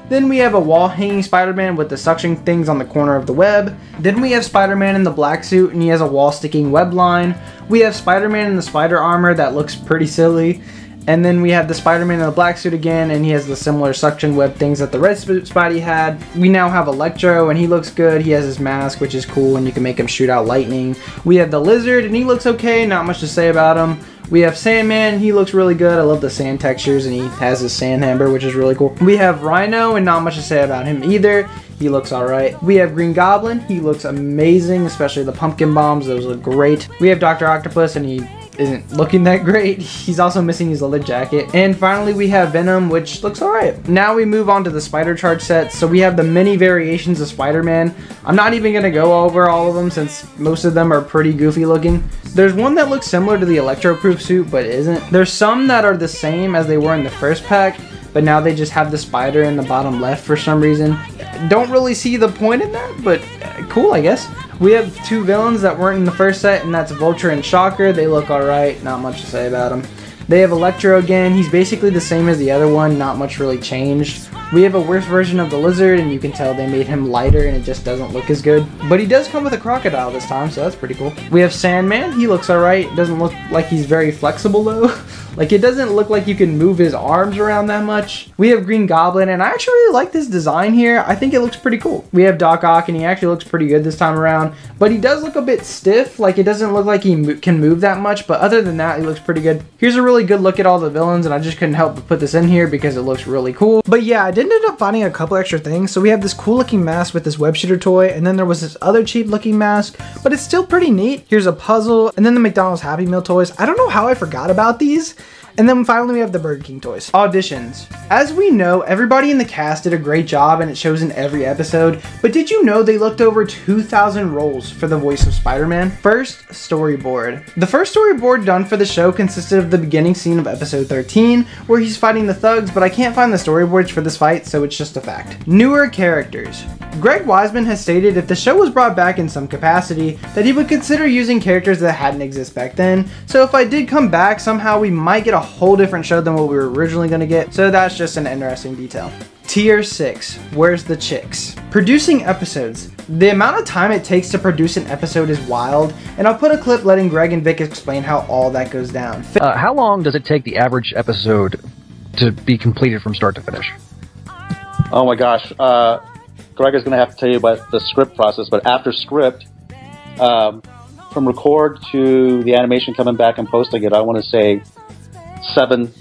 Then we have a wall-hanging Spider-Man with the suction things on the corner of the web. Then we have Spider-Man in the black suit, and he has a wall-sticking web line. We have Spider-Man in the spider armor that looks pretty silly. And then we have the Spider-Man in the black suit again, and he has the similar suction web things that the red Spidey had. We now have Electro, and he looks good. He has his mask, which is cool, and you can make him shoot out lightning. We have the Lizard, and he looks okay, not much to say about him. We have Sandman, he looks really good. I love the sand textures, and he has his sand hammer, which is really cool. We have Rhino, and not much to say about him either. He looks alright. We have Green Goblin, he looks amazing, especially the pumpkin bombs, those look great. We have Dr. Octopus, and he isn't looking that great. He's also missing his leather jacket. And finally we have Venom, which looks alright. Now we move on to the Spider Charge sets. So we have the many variations of Spider-Man. I'm not even going to go over all of them since most of them are pretty goofy looking. There's one that looks similar to the Electro-proof suit but isn't. There's some that are the same as they were in the first pack, but now they just have the spider in the bottom left for some reason. Don't really see the point in that, but cool, I guess. We have 2 villains that weren't in the first set, and that's Vulture and Shocker. They look alright, not much to say about them. They have Electro again. He's basically the same as the other one, not much really changed. We have a worse version of the Lizard, and you can tell they made him lighter and it just doesn't look as good. But he does come with a crocodile this time, so that's pretty cool. We have Sandman. He looks alright. Doesn't look like he's very flexible though. Like, it doesn't look like you can move his arms around that much. We have Green Goblin, and I actually really like this design here. I think it looks pretty cool. We have Doc Ock, and he actually looks pretty good this time around. But he does look a bit stiff. Like, it doesn't look like he can move that much. But other than that, he looks pretty good. Here's a really good look at all the villains, and I just couldn't help but put this in here because it looks really cool. But yeah, I did end up finding a couple extra things. So we have this cool looking mask with this web shooter toy, and then there was this other cheap looking mask, but it's still pretty neat. Here's a puzzle, and then the McDonald's Happy Meal toys. I don't know how I forgot about these. And then finally we have the Burger King toys. Auditions. As we know, everybody in the cast did a great job and it shows in every episode, but did you know they looked over 2,000 roles for the voice of Spider-Man? First, storyboard. The first storyboard done for the show consisted of the beginning scene of episode 13, where he's fighting the thugs, but I can't find the storyboards for this fight, so it's just a fact. Newer characters. Greg Weisman has stated if the show was brought back in some capacity, that he would consider using characters that hadn't existed back then, so if I did come back, somehow we might get a whole different show than what we were originally going to get, so that's just an interesting detail. Tier 6, where's the chicks? Producing episodes. The amount of time it takes to produce an episode is wild, and I'll put a clip letting Greg and Vic explain how all that goes down. How long does it take the average episode to be completed from start to finish? Oh my gosh, Greg is going to have to tell you about the script process, but after script, from record to the animation coming back and posting it, I want to say 7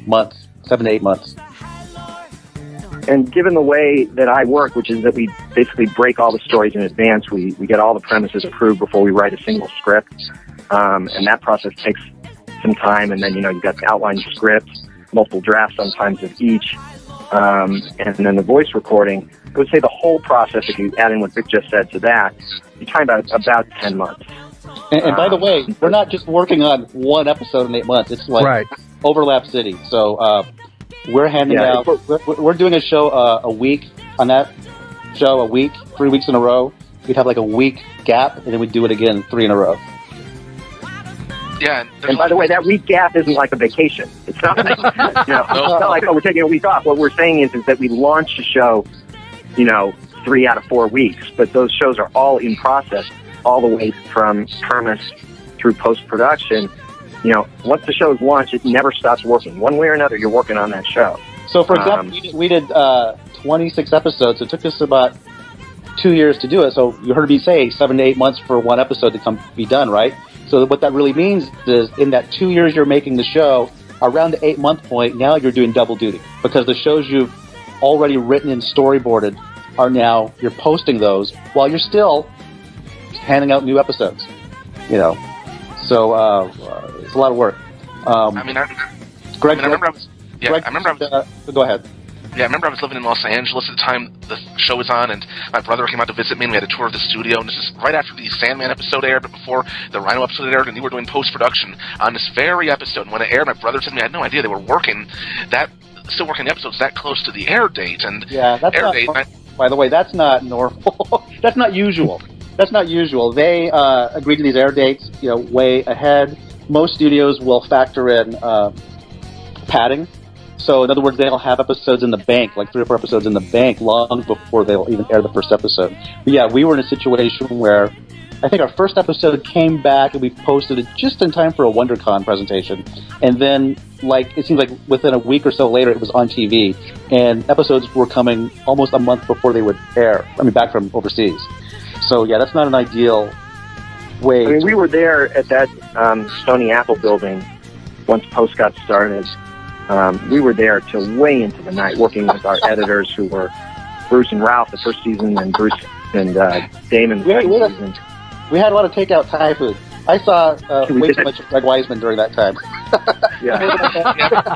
months, 7 to 8 months. And given the way that I work, which is that we basically break all the stories in advance, we get all the premises approved before we write a single script, and that process takes some time, and then, you know, you've got the outline script, multiple drafts sometimes of each, and then the voice recording. I would say the whole process, if you add in what Vic just said to that, you're talking about 10 months. And by the way, we're not just working on one episode in 8 months. It's like overlap city. So we're handing out. We're doing a show a week on that show, a week, 3 weeks in a row. We'd have like a week gap, and then we'd do it again 3 in a row. Yeah, and by the way, that week gap isn't like a vacation. It's not like, it's not like, oh, we're taking a week off. What we're saying is that we launch the show, 3 out of 4 weeks, but those shows are all in process all the way from premise through post-production. Once the show is launched, it never stops working. One way or another, you're working on that show. So, for example, we did 26 episodes. It took us about 2 years to do it. So you heard me say 7 to 8 months for one episode to be done, right? So what that really means is in that 2 years you're making the show, around the 8-month point, now you're doing double duty because the shows you've already written and storyboarded are now, you're posting those while you're still handing out new episodes, you know. So it's a lot of work. Greg, I remember go ahead. Yeah, I remember I was living in Los Angeles at the time the show was on, and my brother came out to visit me, and we had a tour of the studio, and this is right after the Sandman episode aired, but before the Rhino episode aired, and you were doing post-production on this very episode. And when it aired, my brother said to me, I had no idea they were still working the episodes that close to the air date. And yeah, that's air not date. By the way, that's not normal. That's not usual. That's not usual. They agree to these air dates, you know, way ahead. Most studios will factor in padding. So, in other words, they'll have episodes in the bank, like 3 or 4 episodes in the bank, long before they'll even air the first episode. But yeah, we were in a situation where I think our first episode came back and we posted it just in time for a WonderCon presentation. And then, like, it seems like within a week or so later, it was on TV. And episodes were coming almost a month before they would air. I mean, back from overseas. So, yeah, that's not an ideal way. I mean, we were there at that Stony Apple building once Post got started. We were there till way into the night working with our editors who were Bruce and Ralph the first season and Bruce and Damon the second season. We had a lot of takeout Thai food. I saw way too much of Greg Weisman during that time.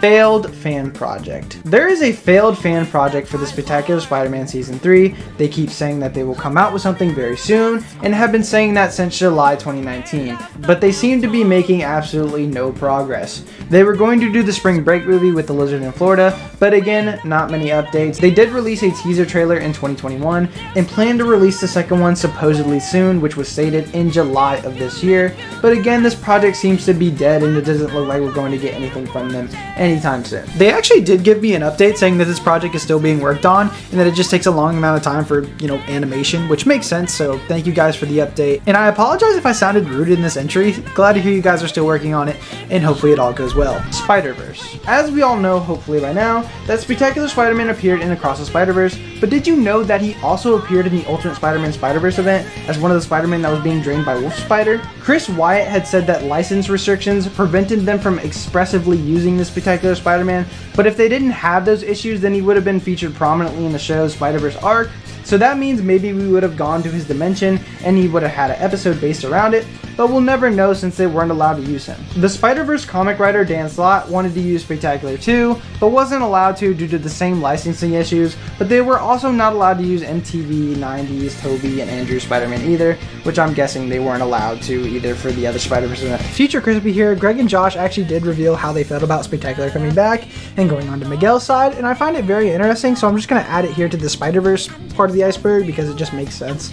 Failed fan project. There is a failed fan project for the Spectacular Spider-Man Season 3. They keep saying that they will come out with something very soon, and have been saying that since July 2019. But they seem to be making absolutely no progress. They were going to do the Spring Break movie with the Lizard in Florida, but again, not many updates. They did release a teaser trailer in 2021, and plan to release the second one supposedly soon, which was stated in July of this year. But again, this project seems to be dead, and it doesn't look like we're going to get anything from them anytime soon. They actually did give me an update saying that this project is still being worked on, and that it just takes a long amount of time for, you know, animation, which makes sense, so thank you guys for the update. And I apologize if I sounded rude in this entry. Glad to hear you guys are still working on it, and hopefully it all goes well. Spider-Verse. As we all know, hopefully by now, that Spectacular Spider-Man appeared in Across the Spider-Verse, but did you know that he also appeared in the Ultimate Spider-Man Spider-Verse event as one of the Spider-Man that was being drained by Wolf Spider? Chris Wyatt had said that license restrictions prevented them from expressively using the Spectacular Spider-Man, but if they didn't have those issues, then he would have been featured prominently in the show's Spider-Verse arc. So that means maybe we would have gone to his dimension and he would have had an episode based around it, but we'll never know since they weren't allowed to use him. The Spider-Verse comic writer Dan Slott wanted to use Spectacular 2, but wasn't allowed to due to the same licensing issues, but they were also not allowed to use MTV, 90s, Toby, and Andrew Spider-Man either, which I'm guessing they weren't allowed to either for the other Spider-Verse event. Future Crispy here, Greg and Josh actually did reveal how they felt about Spectacular coming back and going on to Miguel's side, and I find it very interesting, so I'm just going to add it here to the Spider-Verse part of the iceberg because it just makes sense.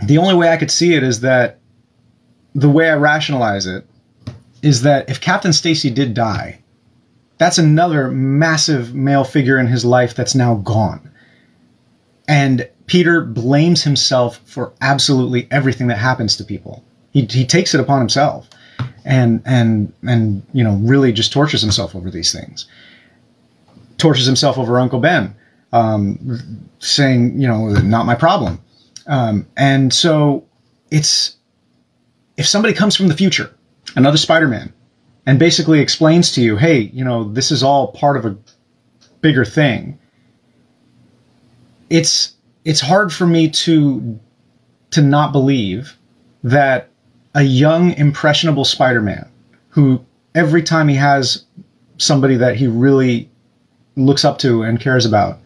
The only way I could see it is that the way I rationalize it is that if Captain Stacy did die, that's another massive male figure in his life that's now gone. And Peter blames himself for absolutely everything that happens to people. He takes it upon himself and you know, really just tortures himself over these things. Tortures himself over Uncle Ben, saying, you know, not my problem. And so it's, if somebody comes from the future, another Spider-Man, and basically explains to you, hey, you know, this is all part of a bigger thing, it's hard for me to not believe that a young, impressionable Spider-Man, who every time he has somebody that he really looks up to and cares about,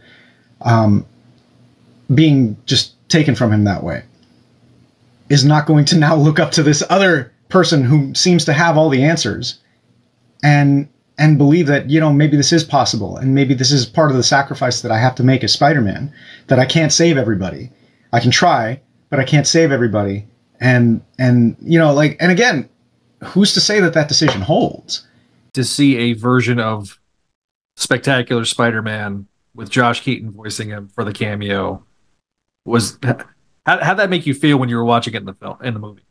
being just taken from him that way, is not going to now look up to this other person who seems to have all the answers and believe that, you know, maybe this is possible, and maybe this is part of the sacrifice that I have to make as Spider-Man, that I can't save everybody. I can try, but I can't save everybody. And you know, like, and again, who's to say that that decision holds? To see a version of Spectacular Spider-Man with Josh Keaton voicing him for the cameo, was how'd that make you feel when you were watching it in the movie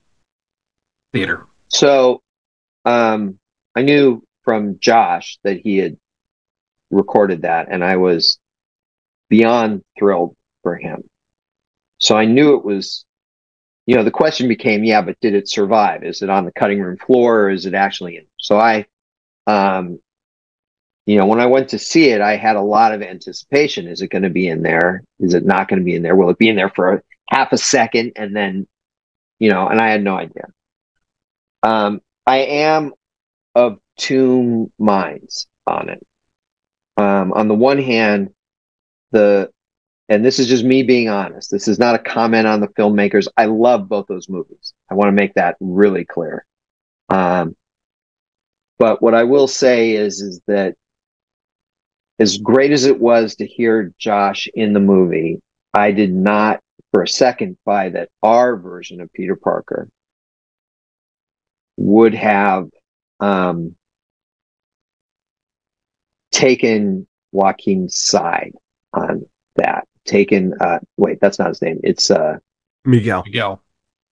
theater? So I knew from Josh that he had recorded that, and I was beyond thrilled for him. So I knew it was the question became, yeah, but did it survive? Is it on the cutting room floor, or is it actually in? So when I went to see it, I had a lot of anticipation. Is it going to be in there? Is it not going to be in there? Will it be in there for half a second? And then, and I had no idea. I am of two minds on it. On the one hand, and this is just me being honest, this is not a comment on the filmmakers. I love both those movies. I want to make that really clear. But what I will say is that as great as it was to hear Josh in the movie, I did not for a second buy that our version of Peter Parker would have taken Joaquin's side on that. Wait, that's not his name. It's Miguel.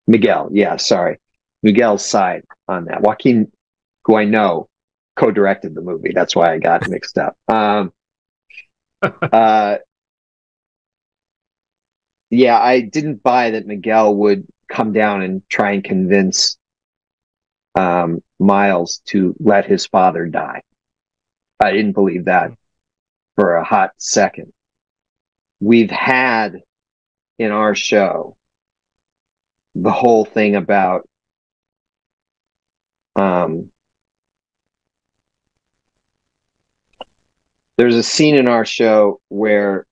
Miguel, yeah, sorry. Miguel's side on that. Joaquin, who I know, co-directed the movie. That's why I got mixed up. Yeah, I didn't buy that Miguel would come down and try and convince Miles to let his father die. I didn't believe that for a hot second. We've had in our show the whole thing about there's a scene in our show where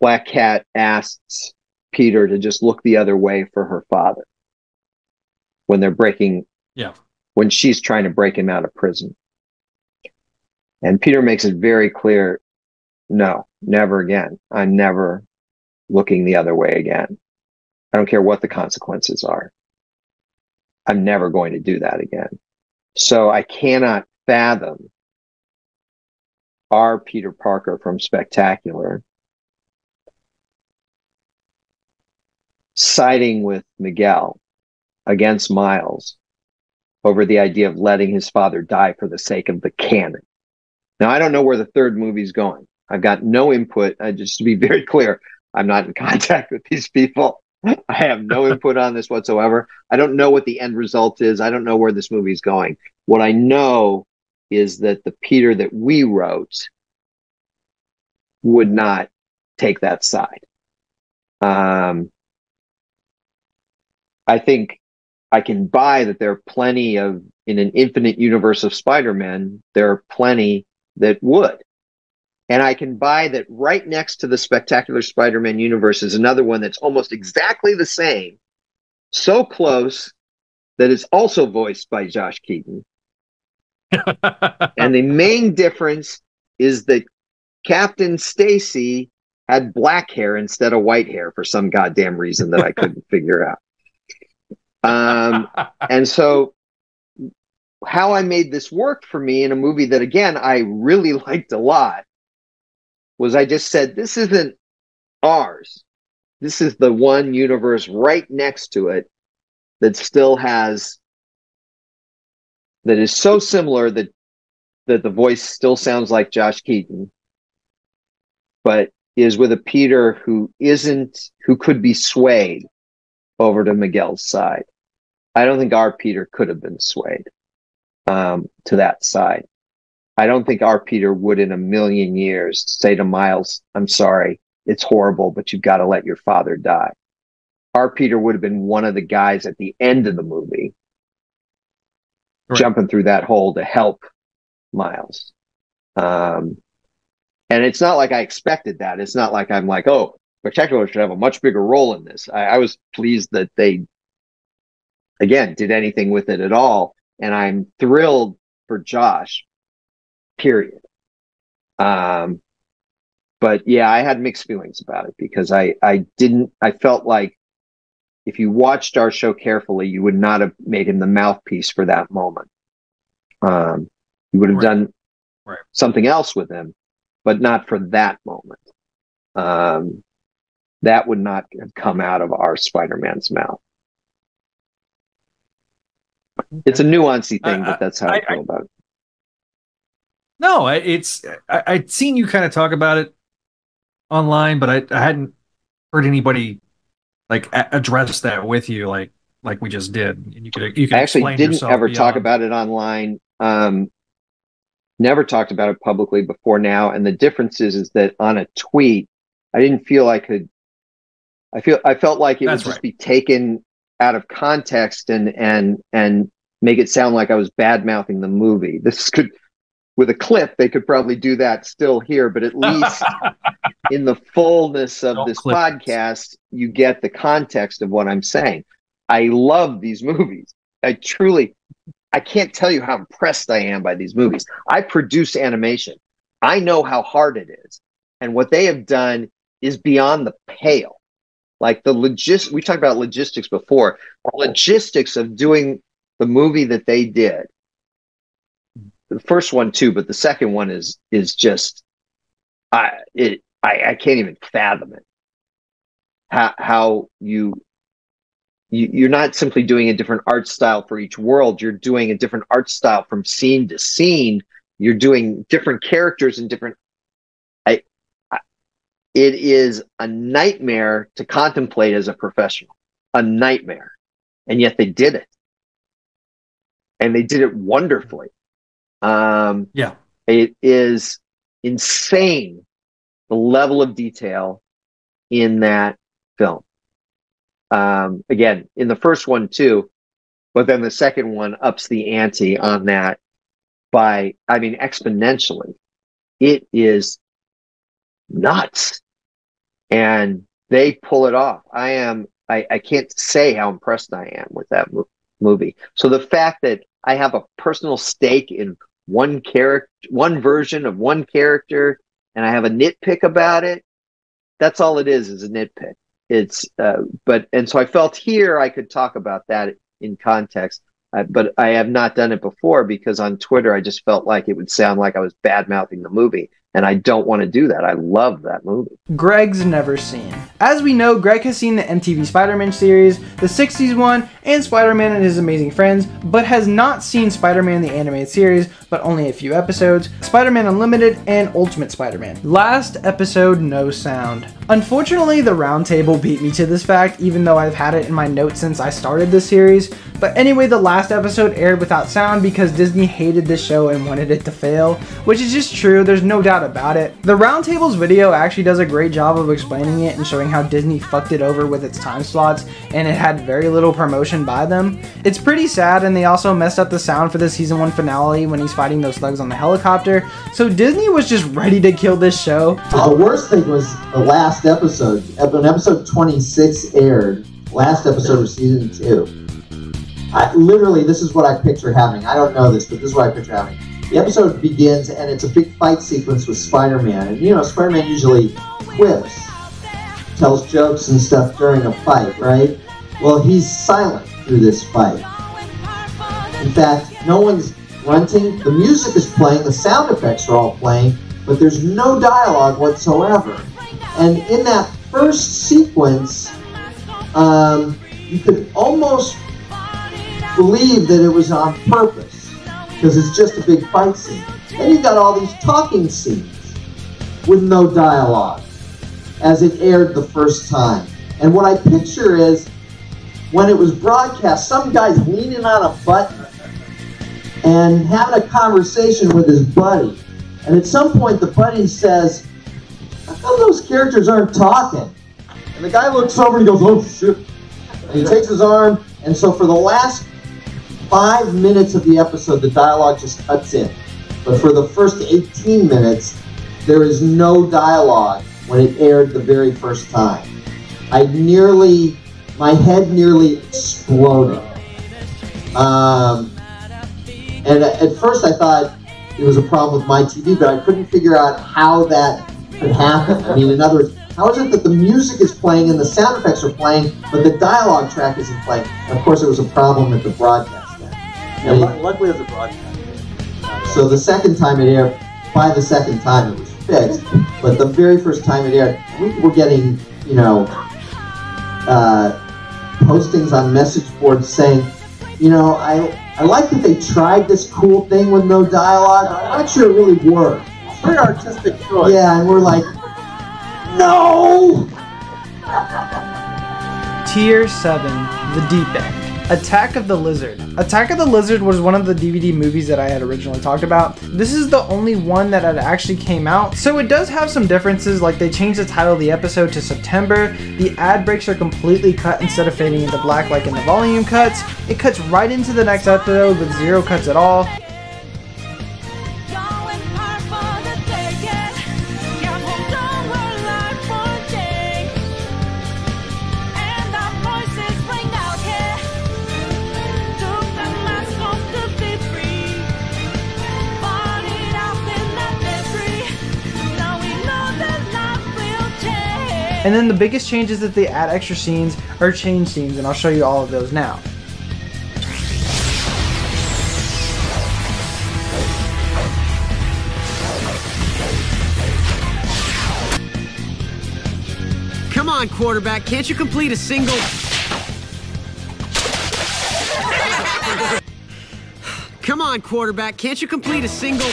Black Cat asks Peter to just look the other way for her father when they're when she's trying to break him out of prison. And Peter makes it very clear, no, never again. I'm never looking the other way again. I don't care what the consequences are. I'm never going to do that again. So I cannot fathom our Peter Parker from Spectacular siding with Miguel against Miles over the idea of letting his father die for the sake of the canon. Now, I don't know where the third movie's going. I've got no input. Just to be very clear, I'm not in contact with these people. I have no input on this whatsoever. I don't know what the end result is. I don't know where this movie's going. What I know is that the Peter that we wrote would not take that side. I think I can buy that there are plenty of, in an infinite universe of Spider-Man, there are plenty that would. And I can buy that right next to the Spectacular Spider-Man universe is another one that's almost exactly the same, so close that it's also voiced by Josh Keaton. And the main difference is that Captain Stacy had black hair instead of white hair for some goddamn reason that I couldn't figure out. And so how I made this work for me in a movie that, again, I really liked a lot was I just said, this isn't ours. This is the one universe right next to it that still has, that is so similar that the voice still sounds like Josh Keaton, but is with a Peter who could be swayed over to Miguel's side. I don't think our Peter could have been swayed to that side. I don't think our Peter would in a million years say to Miles, I'm sorry, it's horrible, but you've got to let your father die. Our Peter would have been one of the guys at the end of the movie jumping through that hole to help Miles. And it's not like I expected that. It's not like I'm like, oh, Spectacular should have a much bigger role in this. I was pleased that they, again, did anything with it at all. And I'm thrilled for Josh, period. But yeah, I had mixed feelings about it because I felt like if you watched our show carefully, you would not have made him the mouthpiece for that moment. You would have done something else with him, but not for that moment. That would not have come out of our Spider-Man's mouth. It's a nuancy thing, but that's how I feel about it. No, I'd seen you kind of talk about it online, but I hadn't heard anybody like address that with you, like we just did, and you could I actually explain didn't yourself ever beyond. talk about it online. Never talked about it publicly before now. And the difference is that on a tweet, I didn't feel I could. I felt like it would just be taken out of context and make it sound like I was bad mouthing the movie. This could, with a clip, they could probably do that still here, but at least in the fullness of this podcast, you get the context of what I'm saying. I love these movies. I can't tell you how impressed I am by these movies. I produce animation. I know how hard it is. And what they have done is beyond the pale. Like we talked about logistics before. The logistics of doing the movie that they did. The first one too, but the second one is just I can't even fathom it. How you're not simply doing a different art style for each world. You're doing a different art style from scene to scene. You're doing different characters and different. It is a nightmare to contemplate as a professional. A nightmare, and yet they did it, and they did it wonderfully. It is insane the level of detail in that film. Again, in the first one too, but then the second one ups the ante on that by, exponentially. It is nuts, and they pull it off. I can't say how impressed I am with that movie. So the fact that I have a personal stake in one version of one character, and I have a nitpick about it, that's all it is a nitpick. So I felt here I could talk about that in context, but I have not done it before because on Twitter I just felt like it would sound like I was bad mouthing the movie, and I don't want to do that. I love that movie. Greg's never seen. As we know, Greg has seen the MTV Spider-Man series, the 60s one, and Spider-Man and His Amazing Friends, but has not seen Spider-Man the animated series, but only a few episodes, Spider-Man Unlimited, and Ultimate Spider-Man. Last episode, no sound. Unfortunately, the roundtable beat me to this fact, even though I've had it in my notes since I started this series. But anyway, the last episode aired without sound because Disney hated this show and wanted it to fail, which is just true, there's no doubt about it. The roundtable's video actually does a great job of explaining it and showing how Disney fucked it over with its time slots, and it had very little promotion by them. It's pretty sad, and they also messed up the sound for the season 1 finale when he's fighting those thugs on the helicopter, so Disney was just ready to kill this show. The worst thing was the last episode. When episode 26 aired, last episode of season 2, literally, this is what I picture happening. I don't know this, but this is what I picture happening. The episode begins, and it's a big fight sequence with Spider-Man. And, Spider-Man usually quips, tells jokes and stuff during a fight, right? Well, he's silent through this fight. In fact, no one's grunting. The music is playing. The sound effects are all playing, but there's no dialogue whatsoever. And in that first sequence, you could almost believe that it was on purpose because it's just a big fight scene. Then you've got all these talking scenes with no dialogue as it aired the first time. And what I picture is when it was broadcast, some guy's leaning on a button and having a conversation with his buddy. And at some point the buddy says, "How come those characters aren't talking?" And the guy looks over and he goes, "Oh shit." And he takes his arm, and so for the last 5 minutes of the episode, the dialogue just cuts in. But for the first 18 minutes, there is no dialogue when it aired the very first time. My head nearly exploded. And at first I thought it was a problem with my TV, but I couldn't figure out how that could happen. In other words, how is it that the music is playing and the sound effects are playing, but the dialogue track isn't playing? And of course, it was a problem at the broadcast. Luckily, it was a broadcast. So the second time it aired, by the second time it was fixed, but the very first time it aired, we were getting, postings on message boards saying, I like that they tried this cool thing with no dialogue. I'm not sure it really worked. It's very artistic choice. Yeah, and we're like, no! Tier 7, The Deep End. Attack of the Lizard. Attack of the Lizard was one of the DVD movies that I had originally talked about. This is the only one that had actually came out, so it does have some differences, like they changed the title of the episode to September. The ad breaks are completely cut instead of fading into black like in the volume cuts. It cuts right into the next episode with zero cuts at all. And then the biggest change is that they add extra scenes or change scenes, and I'll show you all of those now. Come on, quarterback, can't you complete a single... Come on, quarterback, can't you complete a single...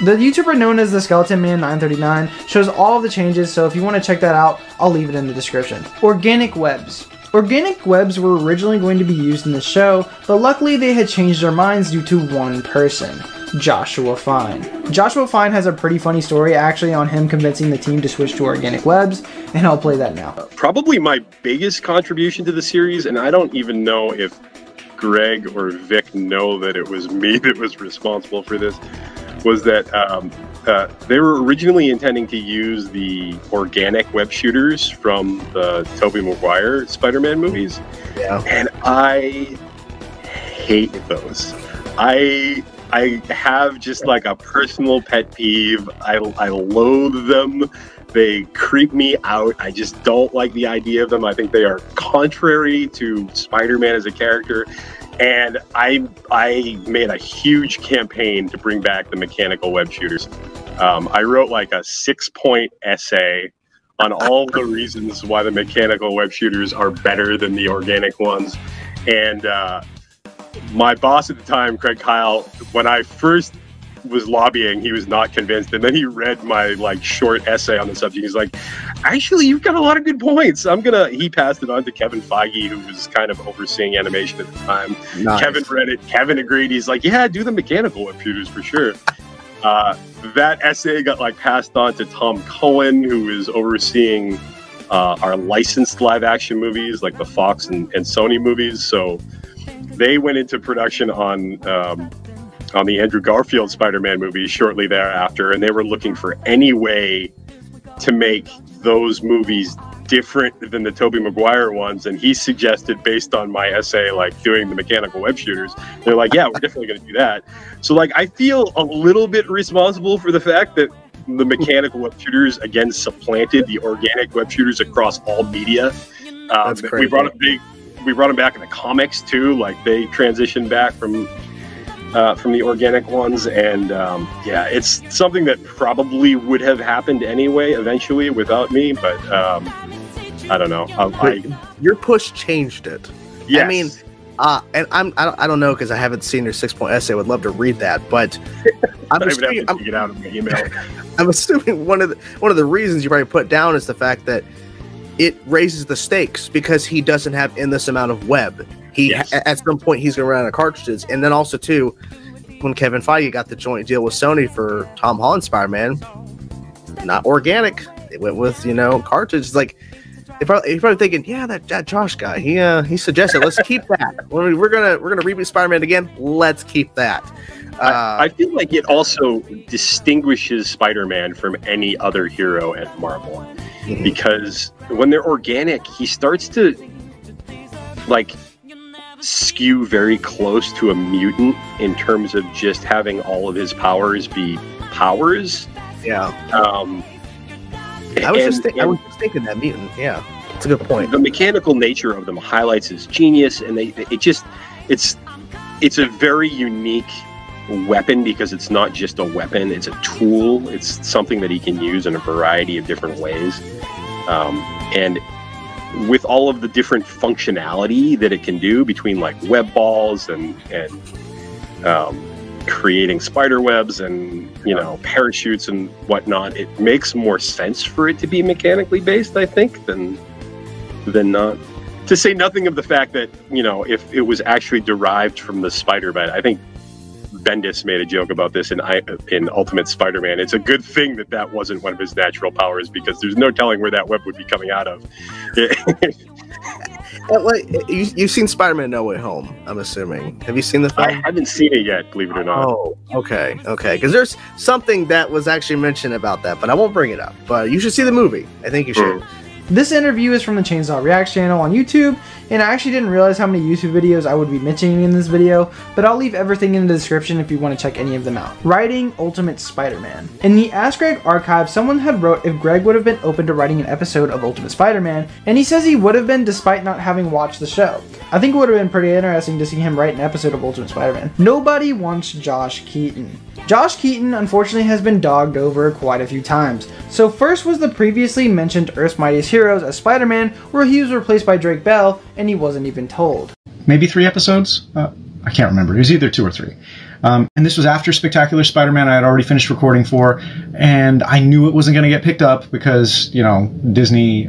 The YouTuber known as the Skeleton Man 939 shows all of the changes, so if you want to check that out, I'll leave it in the description. Organic webs. Organic webs were originally going to be used in the show, but luckily they had changed their minds due to one person, Joshua Fine. Joshua Fine has a pretty funny story actually on him convincing the team to switch to organic webs, and I'll play that now. Probably my biggest contribution to the series, and I don't even know if Greg or Vic know that it was me that was responsible for this, was that they were originally intending to use the organic web shooters from the Tobey Maguire Spider-Man movies. Yeah. And I hate those. I have just like a personal pet peeve. I loathe them. They creep me out. I just don't like the idea of them. I think they are contrary to Spider-Man as a character. And I made a huge campaign to bring back the mechanical web shooters. I wrote like a 6-point essay on all the reasons why the mechanical web shooters are better than the organic ones. And my boss at the time, Craig Kyle, when I first was lobbying, he was not convinced, and then he read my like short essay on the subject. He's like, actually, you've got a lot of good points. He passed it on to Kevin Feige, who was kind of overseeing animation at the time. Nice. Kevin read it. Kevin agreed. He's like, yeah, do the mechanical web shooters for sure. That essay got like passed on to Tom Cohen, who is overseeing our licensed live action movies, like the Fox and Sony movies. So they went into production on the Andrew Garfield Spider-Man movie shortly thereafter, and they were looking for any way to make those movies different than the Tobey Maguire ones, and he suggested, based on my essay, like doing the mechanical web shooters. They're like, yeah, we're definitely going to do that. So like, I feel a little bit responsible for the fact that the mechanical web shooters again supplanted the organic web shooters across all media. That's crazy. We brought them back in the comics too. Like they transitioned back from the organic ones, and yeah, it's something that probably would have happened anyway eventually without me, but I don't know. Your push changed it. Yes. I mean, and I don't know because I haven't seen your 6-point essay. I would love to read that, but I'm assuming one of the reasons you probably put down is the fact that it raises the stakes because he doesn't have endless amount of web. At some point he's going to run out of cartridges, and then also too, when Kevin Feige got the joint deal with Sony for Tom Holland Spider-Man, not organic, they went with cartridges. Like you're probably thinking, yeah, that Josh guy, he suggested let's keep that. We're gonna reboot Spider-Man again. Let's keep that. I feel like it also distinguishes Spider-Man from any other hero at Marvel, because when they're organic, he starts to like skew very close to a mutant in terms of just having all of his powers be powers. Yeah. I was just thinking that mutant. Yeah, it's a good point. The mechanical nature of them highlights his genius, and it's a very unique weapon because it's not just a weapon; it's a tool. It's something that he can use in a variety of different ways, and with all of the different functionality that it can do between like web balls and creating spider webs and, you know, parachutes and whatnot, it makes more sense for it to be mechanically based, I think, than not. To say nothing of the fact that, you know, if it was actually derived from the spider bite, I think Bendis made a joke about this in Ultimate Spider-Man. It's a good thing that that wasn't one of his natural powers, because there's no telling where that web would be coming out of. You've seen Spider-Man No Way Home, I'm assuming. Have you seen the film? I haven't seen it yet, believe it or not. Oh, okay. Because there's something that was actually mentioned about that, but I won't bring it up. But you should see the movie. I think you should. This interview is from the Chainsaw Reacts channel on YouTube, and I actually didn't realize how many YouTube videos I would be mentioning in this video, but I'll leave everything in the description if you want to check any of them out. Writing Ultimate Spider-Man. In the Ask Greg archive, someone had wrote if Greg would have been open to writing an episode of Ultimate Spider-Man, and he says he would have been despite not having watched the show. I think it would have been pretty interesting to see him write an episode of Ultimate Spider-Man. Nobody wants Josh Keaton. Josh Keaton unfortunately has been dogged over quite a few times. So first was the previously mentioned Earth's Mightiest Heroes as Spider-Man, where he was replaced by Drake Bell, and he wasn't even told. Maybe 3 episodes? I can't remember. It was either 2 or 3. And this was after Spectacular Spider-Man I had already finished recording for, and I knew it wasn't going to get picked up because, you know, Disney...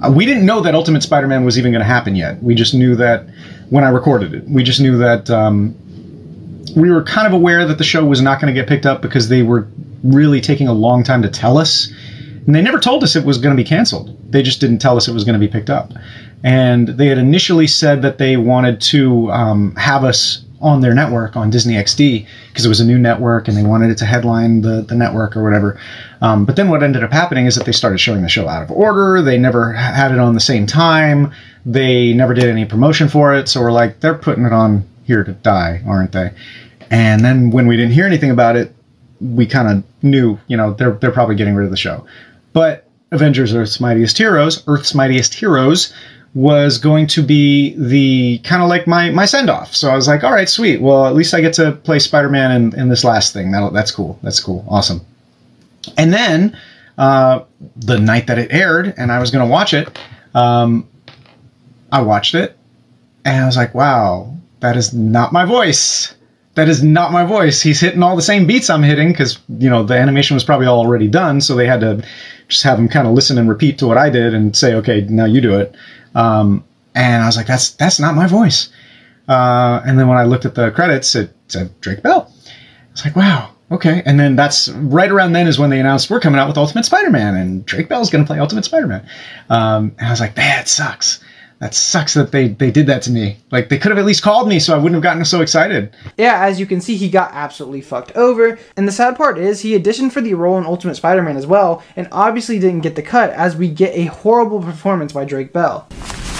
we didn't know that Ultimate Spider-Man was even going to happen yet. We just knew that when I recorded it. We just knew that we were kind of aware that the show was not going to get picked up because they were really taking a long time to tell us. And they never told us it was going to be canceled. They just didn't tell us it was going to be picked up. And they had initially said that they wanted to have us on their network, on Disney XD, because it was a new network and they wanted it to headline the network or whatever. But then what ended up happening is that they started showing the show out of order. They never had it on the same time. They never did any promotion for it. So we're like, they're putting it on here to die, aren't they? And then when we didn't hear anything about it, we kind of knew, you know, they're probably getting rid of the show. But Avengers Earth's Mightiest Heroes was going to be the kind of like my send-off. So I was like, all right, sweet. Well, at least I get to play Spider-Man in this last thing. That's cool. That's cool. Awesome. And then the night that it aired and I was going to watch it, I watched it and I was like, wow, that is not my voice. That is not my voice. He's hitting all the same beats I'm hitting because, you know, the animation was probably already done. So they had to just have him kind of listen and repeat to what I did and say, okay, now you do it. And I was like, that's not my voice. And then when I looked at the credits, it said Drake Bell. I was like, wow, okay. And then that's right around then is when they announced we're coming out with Ultimate Spider-Man and Drake Bell's going to play Ultimate Spider-Man. And I was like, that sucks. That sucks that they did that to me. Like, they could have at least called me so I wouldn't have gotten so excited. Yeah, as you can see, he got absolutely fucked over. And the sad part is, he auditioned for the role in Ultimate Spider-Man as well, and obviously didn't get the cut, as we get a horrible performance by Drake Bell.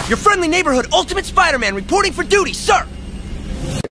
Your friendly neighborhood Ultimate Spider-Man reporting for duty, sir!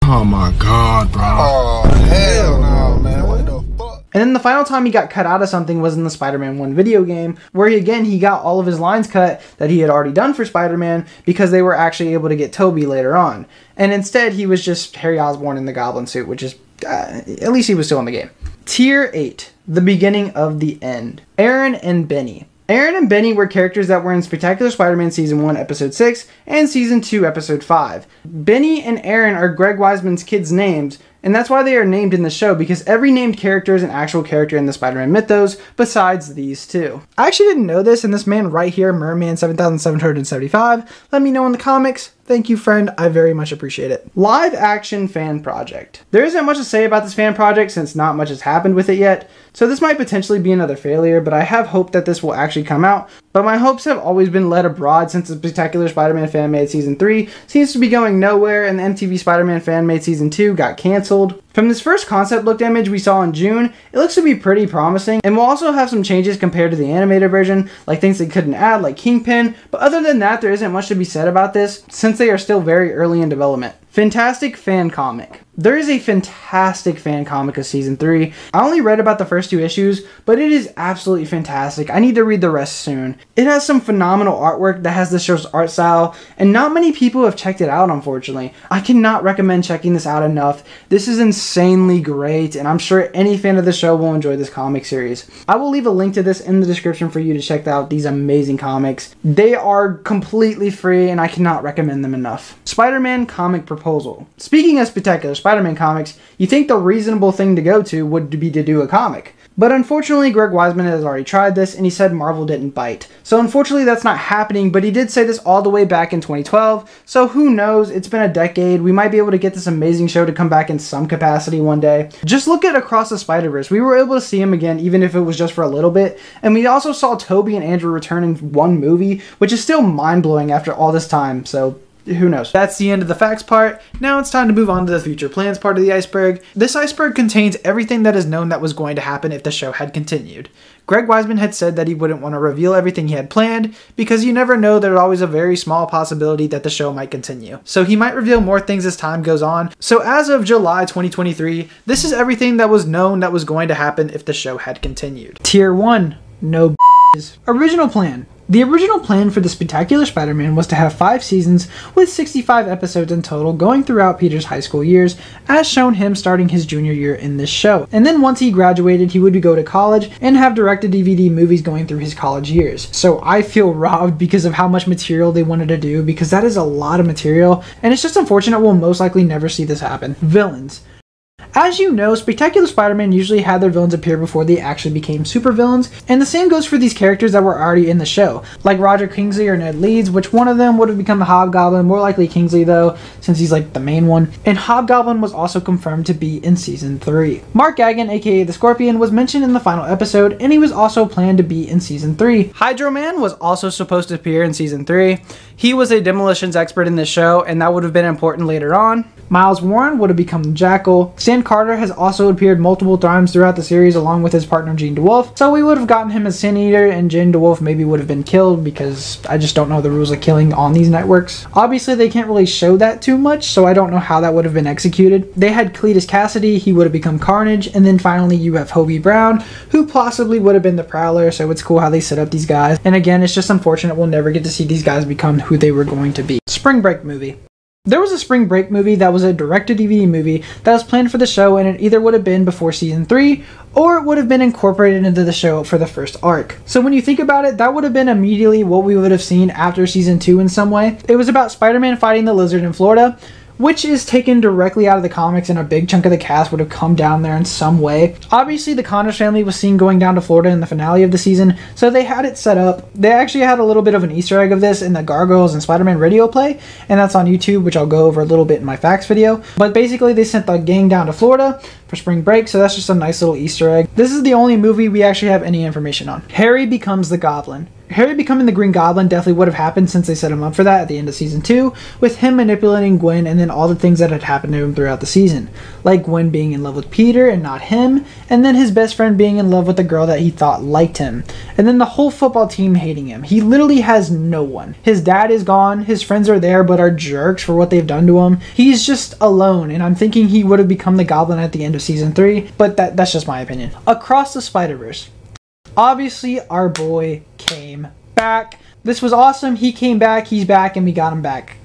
Oh my god, bro. Oh, hell no, man. What the fuck? And then the final time he got cut out of something was in the Spider-Man 1 video game, where he got all of his lines cut that he had already done for Spider-Man because they were actually able to get Toby later on. And instead, he was just Harry Osborn in the Goblin suit, which is, at least he was still in the game. Tier 8, the beginning of the end. Aaron and Benny. Aaron and Benny were characters that were in Spectacular Spider-Man Season 1, Episode 6, and Season 2, Episode 5. Benny and Aaron are Greg Weisman's kids' names, and that's why they are named in the show, because every named character is an actual character in the Spider-Man mythos, besides these two. I actually didn't know this, and this man right here, Merman7775, let me know in the comics. Thank you, friend. I very much appreciate it. Live action fan project. There isn't much to say about this fan project since not much has happened with it yet, so this might potentially be another failure, but I have hope that this will actually come out. But my hopes have always been led abroad since the Spectacular Spider-Man fan-made Season 3 seems to be going nowhere, and the MTV Spider-Man fan-made Season 2 got cancelled. From this first concept look image we saw in June, it looks to be pretty promising, and we'll also have some changes compared to the animated version, like things they couldn't add, like Kingpin, but other than that, there isn't much to be said about this, since they are still very early in development. Fantastic fan comic. There is a fantastic fan comic of season 3. I only read about the first 2 issues, but it is absolutely fantastic. I need to read the rest soon. It has some phenomenal artwork that has the show's art style, and not many people have checked it out, unfortunately. I cannot recommend checking this out enough. This is insanely great, and I'm sure any fan of the show will enjoy this comic series. I will leave a link to this in the description for you to check out these amazing comics. They are completely free, and I cannot recommend them enough. Spider-Man comic proposal. Speaking of spectacular Spider-Man comics, you think the reasonable thing to go to would be to do a comic. But unfortunately, Greg Weisman has already tried this, and he said Marvel didn't bite. So unfortunately, that's not happening, but he did say this all the way back in 2012, so who knows, it's been a decade, we might be able to get this amazing show to come back in some capacity one day. Just look at Across the Spider-Verse, we were able to see him again, even if it was just for a little bit, and we also saw Tobey and Andrew return in one movie, which is still mind-blowing after all this time, so who knows. That's the end of the facts part. Now it's time to move on to the future plans part of the iceberg. This iceberg contains everything that is known that was going to happen if the show had continued. Greg Weisman had said that he wouldn't want to reveal everything he had planned because you never know, there's always a very small possibility that the show might continue. So he might reveal more things as time goes on. So as of July 2023, this is everything that was known that was going to happen if the show had continued. Tier 1. No b****s. Original plan. The original plan for the Spectacular Spider-Man was to have 5 seasons with 65 episodes in total going throughout Peter's high school years, as shown him starting his junior year in this show. And then once he graduated, he would go to college and have direct-to-DVD movies going through his college years. So I feel robbed because of how much material they wanted to do, because that is a lot of material, and it's just unfortunate we'll most likely never see this happen. Villains. As you know, Spectacular Spider-Man usually had their villains appear before they actually became supervillains, and the same goes for these characters that were already in the show, like Roger Kingsley or Ned Leeds, which one of them would have become the Hobgoblin, more likely Kingsley though, since he's like the main one, and Hobgoblin was also confirmed to be in Season 3. Mark Gagin, aka the Scorpion, was mentioned in the final episode, and he was also planned to be in Season 3. Hydro Man was also supposed to appear in Season 3. He was a demolitions expert in this show, and that would have been important later on. Miles Warren would have become Jackal. Stan Carter has also appeared multiple times throughout the series along with his partner Jean DeWolf, so we would have gotten him as Sin Eater, and Jean DeWolf maybe would have been killed because I just don't know the rules of killing on these networks. Obviously they can't really show that too much, so I don't know how that would have been executed. They had Cletus Cassidy, he would have become Carnage, and then finally you have Hobie Brown, who possibly would have been the Prowler, so it's cool how they set up these guys. And again, it's just unfortunate we'll never get to see these guys become who they were going to be. Spring Break movie. There was a Spring Break movie that was a direct-to-DVD movie that was planned for the show, and it either would have been before Season 3 or it would have been incorporated into the show for the first arc. So when you think about it, that would have been immediately what we would have seen after Season 2 in some way. It was about Spider-Man fighting the Lizard in Florida, which is taken directly out of the comics, and a big chunk of the cast would have come down there in some way. Obviously, the Connors family was seen going down to Florida in the finale of the season, so they had it set up. They actually had a little bit of an Easter egg of this in the Gargoyles and Spider-Man radio play, and that's on YouTube, which I'll go over a little bit in my facts video. But basically, they sent the gang down to Florida for spring break, so that's just a nice little Easter egg. This is the only movie we actually have any information on. Harry becomes the Goblin. Harry becoming the Green Goblin definitely would have happened since they set him up for that at the end of Season 2, with him manipulating Gwen and then all the things that had happened to him throughout the season. Like Gwen being in love with Peter and not him, and then his best friend being in love with the girl that he thought liked him, and then the whole football team hating him. He literally has no one. His dad is gone, his friends are there but are jerks for what they've done to him. He's just alone, and I'm thinking he would have become the Goblin at the end of Season 3, but that's just my opinion. Across the Spider-Verse. Obviously, our boy came back. This was awesome. He came back, he's back, and we got him back.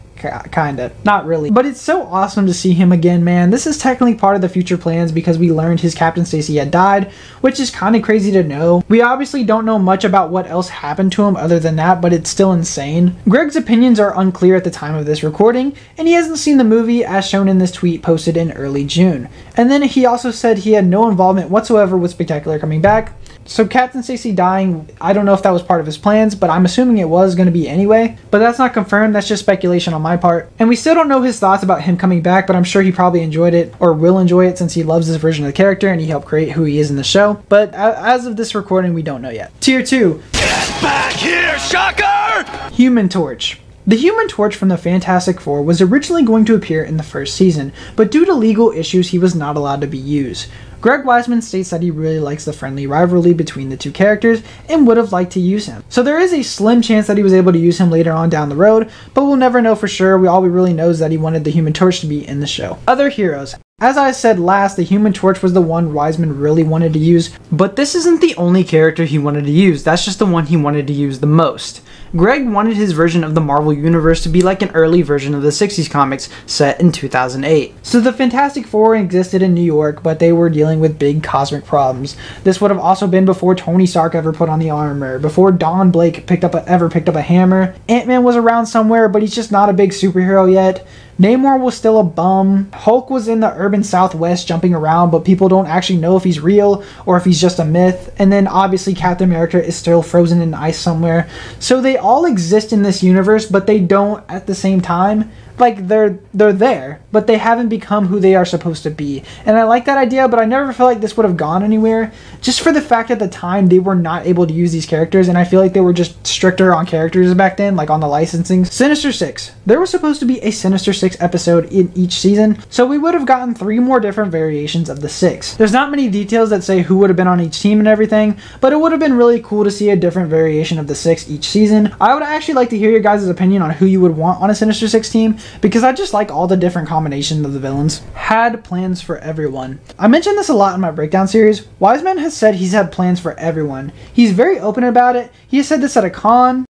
Kinda. Not really. But it's so awesome to see him again, man. This is technically part of the future plans because we learned his Captain Stacy had died, which is kind of crazy to know. We obviously don't know much about what else happened to him other than that, but it's still insane. Greg's opinions are unclear at the time of this recording, and he hasn't seen the movie as shown in this tweet posted in early June. And then he also said he had no involvement whatsoever with Spectacular coming back. So Captain Stacy dying, I don't know if that was part of his plans, but I'm assuming it was going to be anyway. But that's not confirmed, that's just speculation on my part. And we still don't know his thoughts about him coming back, but I'm sure he probably enjoyed it, or will enjoy it, since he loves this version of the character and he helped create who he is in the show. But as of this recording, we don't know yet. Tier 2. Get back here, shocker! Human Torch. The Human Torch from the Fantastic Four was originally going to appear in the first season, but due to legal issues he was not allowed to be used. Greg Weisman states that he really likes the friendly rivalry between the two characters and would have liked to use him. So there is a slim chance that he was able to use him later on down the road, but we'll never know for sure. All we really know is that he wanted the Human Torch to be in the show. Other heroes. As I said last, the Human Torch was the one Weisman really wanted to use, but this isn't the only character he wanted to use. That's just the one he wanted to use the most. Greg wanted his version of the Marvel Universe to be like an early version of the 60s comics set in 2008. So the Fantastic Four existed in New York, but they were dealing with big cosmic problems. This would have also been before Tony Stark ever put on the armor, before Don Blake ever picked up a hammer. Ant-Man was around somewhere, but he's just not a big superhero yet. Namor was still a bum. Hulk was in the urban Southwest jumping around, but people don't actually know if he's real or if he's just a myth. And then obviously Captain America is still frozen in ice somewhere. So they all exist in this universe, but they don't at the same time. Like, they're there, but they haven't become who they are supposed to be. And I like that idea, but I never felt like this would have gone anywhere, just for the fact at the time they were not able to use these characters, and I feel like they were just stricter on characters back then, like on the licensing. Sinister Six. There was supposed to be a Sinister Six episode in each season, so we would have gotten 3 more different variations of the Six. There's not many details that say who would have been on each team and everything, but it would have been really cool to see a different variation of the Six each season. I would actually like to hear your guys' opinion on who you would want on a Sinister Six team, because I just like all the different combinations of the villains. Had plans for everyone. I mentioned this a lot in my breakdown series. Weisman has said he's had plans for everyone. He's very open about it. He has said this at a con.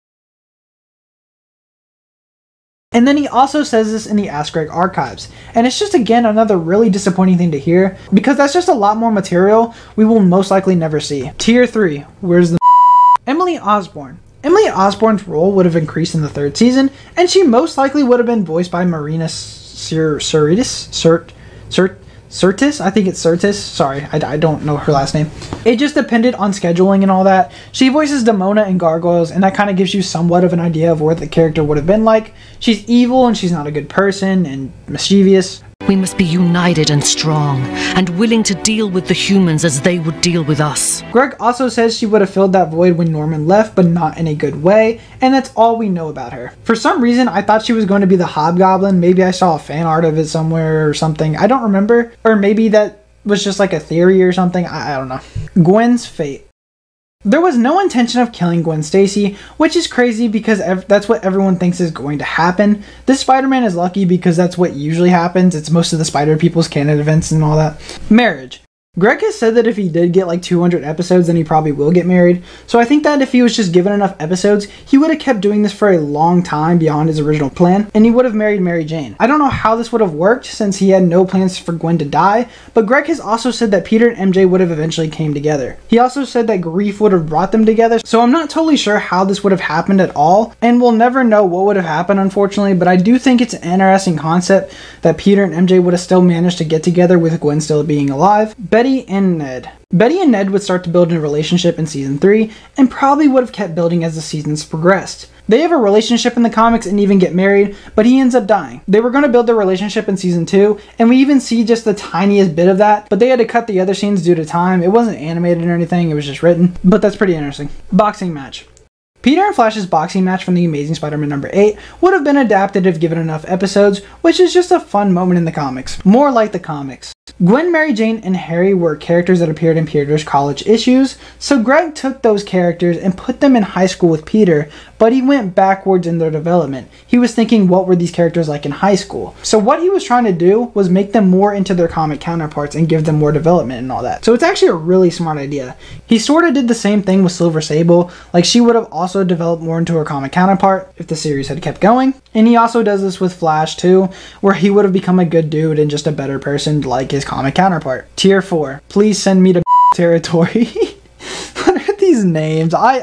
And then he also says this in the Ask Greg archives. And it's just, again, another really disappointing thing to hear, because that's just a lot more material we will most likely never see. Tier 3. Where's the Emily Osborn. Emily Osborn's role would have increased in the 3rd season, and she most likely would have been voiced by Marina Sirtis? I think it's Sirtis. Sorry, I don't know her last name. It just depended on scheduling and all that. She voices Demona in Gargoyles, and that kind of gives you somewhat of an idea of what the character would have been like. She's evil, and she's not a good person, and mischievous. We must be united and strong, and willing to deal with the humans as they would deal with us. Greg also says she would have filled that void when Norman left, but not in a good way, and that's all we know about her. For some reason, I thought she was going to be the Hobgoblin. Maybe I saw a fan art of it somewhere or something. I don't remember. Or maybe that was just like a theory or something. I don't know. Gwen's fate. There was no intention of killing Gwen Stacy, which is crazy because that's what everyone thinks is going to happen. This Spider-Man is lucky because that's what usually happens. It's most of the Spider People's canon events and all that. Marriage. Greg has said that if he did get like 200 episodes, then he probably will get married. So I think that if he was just given enough episodes, he would have kept doing this for a long time beyond his original plan, and he would have married Mary Jane. I don't know how this would have worked since he had no plans for Gwen to die, but Greg has also said that Peter and MJ would have eventually came together. He also said that grief would have brought them together, so I'm not totally sure how this would have happened at all, and we'll never know what would have happened, unfortunately, but I do think it's an interesting concept that Peter and MJ would have still managed to get together with Gwen still being alive. Betty and Ned. Betty and Ned would start to build a relationship in season 3 and probably would have kept building as the seasons progressed. They have a relationship in the comics and even get married, but he ends up dying. They were going to build their relationship in season 2, and we even see just the tiniest bit of that, but they had to cut the other scenes due to time. It wasn't animated or anything, it was just written, but that's pretty interesting. Boxing match. Peter and Flash's boxing match from The Amazing Spider-Man number 8 would have been adapted if given enough episodes, which is just a fun moment in the comics. More like the comics. Gwen, Mary Jane, and Harry were characters that appeared in Peter's college issues, so Greg took those characters and put them in high school with Peter, but he went backwards in their development. He was thinking, what were these characters like in high school? So what he was trying to do was make them more into their comic counterparts and give them more development and all that. So it's actually a really smart idea. He sort of did the same thing with Silver Sable, like she would have also developed more into her comic counterpart if the series had kept going. And he also does this with Flash too, where he would have become a good dude and just a better person like his comic counterpart. Tier 4. Please send me to territory. What are these names? I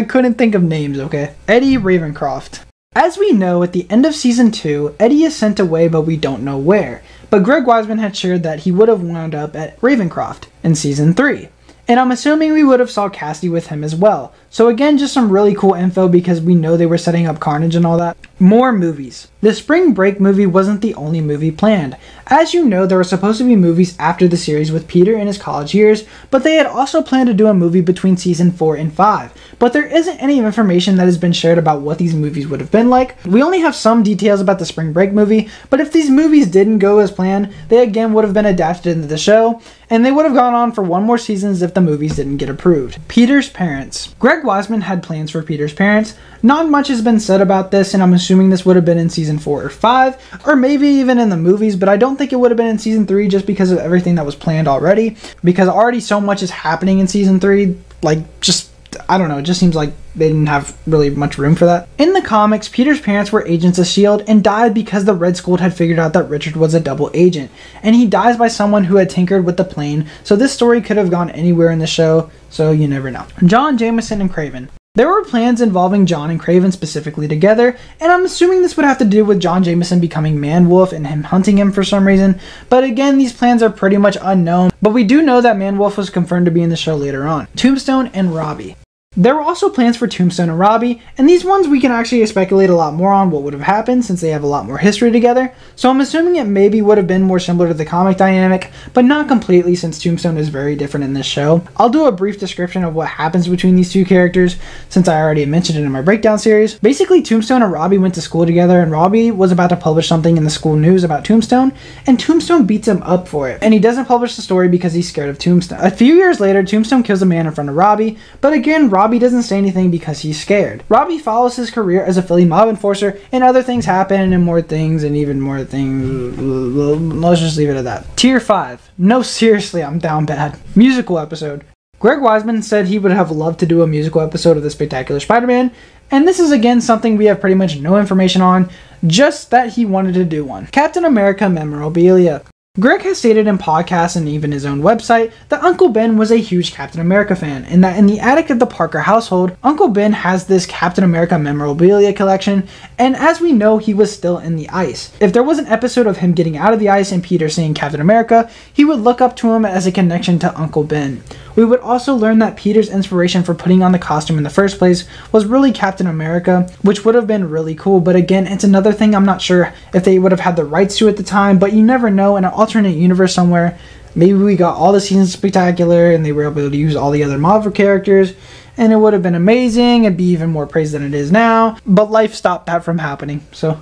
couldn't think of names, okay? Eddie Ravencroft. As we know, at the end of season 2, Eddie is sent away, but we don't know where. But Greg Weisman had shared that he would have wound up at Ravencroft in season 3. And I'm assuming we would have saw Cassidy with him as well. So again, just some really cool info because we know they were setting up Carnage and all that. More movies. The Spring Break movie wasn't the only movie planned. As you know, there were supposed to be movies after the series with Peter in his college years, but they had also planned to do a movie between season 4 and 5. But there isn't any information that has been shared about what these movies would have been like. We only have some details about the Spring Break movie, but if these movies didn't go as planned, they again would have been adapted into the show, and they would have gone on for one more seasons if the movies didn't get approved. Peter's parents. Greg Weisman had plans for Peter's parents. Not much has been said about this, and I'm assuming this would have been in season 4 or 5, or maybe even in the movies, but I don't think it would have been in season 3 just because of everything that was planned already, because already so much is happening in season 3, like, just, I don't know, it just seems like they didn't have really much room for that. In the comics, Peter's parents were agents of S.H.I.E.L.D. and died because the Red Skull had figured out that Richard was a double agent, and he dies by someone who had tinkered with the plane, so this story could have gone anywhere in the show, so you never know. John Jameson and Craven. There were plans involving John and Craven specifically together, and I'm assuming this would have to do with John Jameson becoming Man-Wolf and him hunting him for some reason, but again, these plans are pretty much unknown, but we do know that Man-Wolf was confirmed to be in the show later on. Tombstone and Robbie. There were also plans for Tombstone and Robbie, and these ones we can actually speculate a lot more on what would have happened since they have a lot more history together, so I'm assuming it maybe would have been more similar to the comic dynamic, but not completely since Tombstone is very different in this show. I'll do a brief description of what happens between these two characters since I already mentioned it in my breakdown series. Basically, Tombstone and Robbie went to school together, and Robbie was about to publish something in the school news about Tombstone, and Tombstone beats him up for it, and he doesn't publish the story because he's scared of Tombstone. A few years later, Tombstone kills a man in front of Robbie, but again, Robbie doesn't say anything because he's scared. Robbie follows his career as a Philly mob enforcer, and other things happen, and more things, and even more things. Let's just leave it at that. Tier 5. No, seriously, I'm down bad. Musical episode. Greg Weisman said he would have loved to do a musical episode of The Spectacular Spider-Man, and this is again something we have pretty much no information on, just that he wanted to do one. Captain America memorabilia. Greg has stated in podcasts and even his own website that Uncle Ben was a huge Captain America fan, and that in the attic of the Parker household, Uncle Ben has this Captain America memorabilia collection, and as we know, he was still in the ice. If there was an episode of him getting out of the ice and Peter seeing Captain America, he would look up to him as a connection to Uncle Ben. We would also learn that Peter's inspiration for putting on the costume in the first place was really Captain America, which would have been really cool, but again, it's another thing I'm not sure if they would have had the rights to at the time, but you never know. In an alternate universe somewhere, maybe we got all the seasons of Spectacular and they were able to use all the other Marvel characters, and it would have been amazing and be even more praised than it is now, but life stopped that from happening, so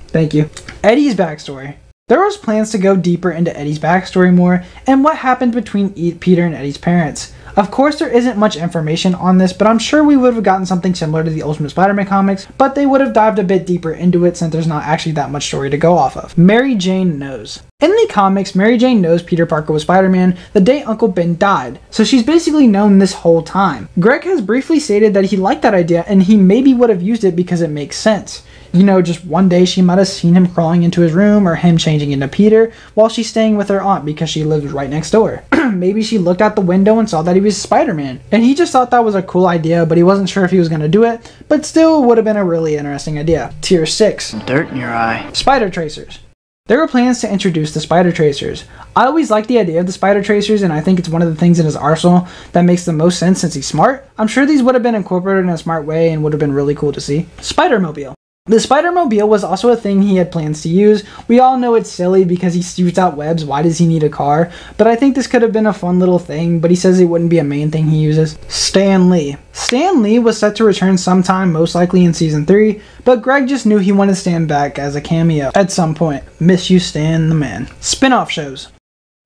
thank you. Eddie's backstory. There was plans to go deeper into Eddie's backstory more, and what happened between Peter and Eddie's parents. Of course, there isn't much information on this, but I'm sure we would have gotten something similar to the Ultimate Spider-Man comics, but they would have dived a bit deeper into it since there's not actually that much story to go off of. Mary Jane knows. In the comics, Mary Jane knows Peter Parker was Spider-Man the day Uncle Ben died, so she's basically known this whole time. Greg has briefly stated that he liked that idea and he maybe would have used it because it makes sense. You know, just one day she might have seen him crawling into his room or him changing into Peter while she's staying with her aunt because she lives right next door. Maybe she looked out the window and saw that he was Spider-Man, and he just thought that was a cool idea, but he wasn't sure if he was going to do it, but still would have been a really interesting idea. Tier 6. Dirt in your eye. Spider Tracers. There were plans to introduce the Spider Tracers. I always liked the idea of the Spider Tracers, and I think it's one of the things in his arsenal that makes the most sense since he's smart. I'm sure these would have been incorporated in a smart way and would have been really cool to see. Spider-Mobile. The Spider-Mobile was also a thing he had plans to use. We all know it's silly because he shoots out webs, why does he need a car? But I think this could have been a fun little thing, but he says it wouldn't be a main thing he uses. Stan Lee. Stan Lee was set to return sometime, most likely in season 3, but Greg just knew he wanted Stan back as a cameo at some point. Miss you, Stan the man. Spin-off shows.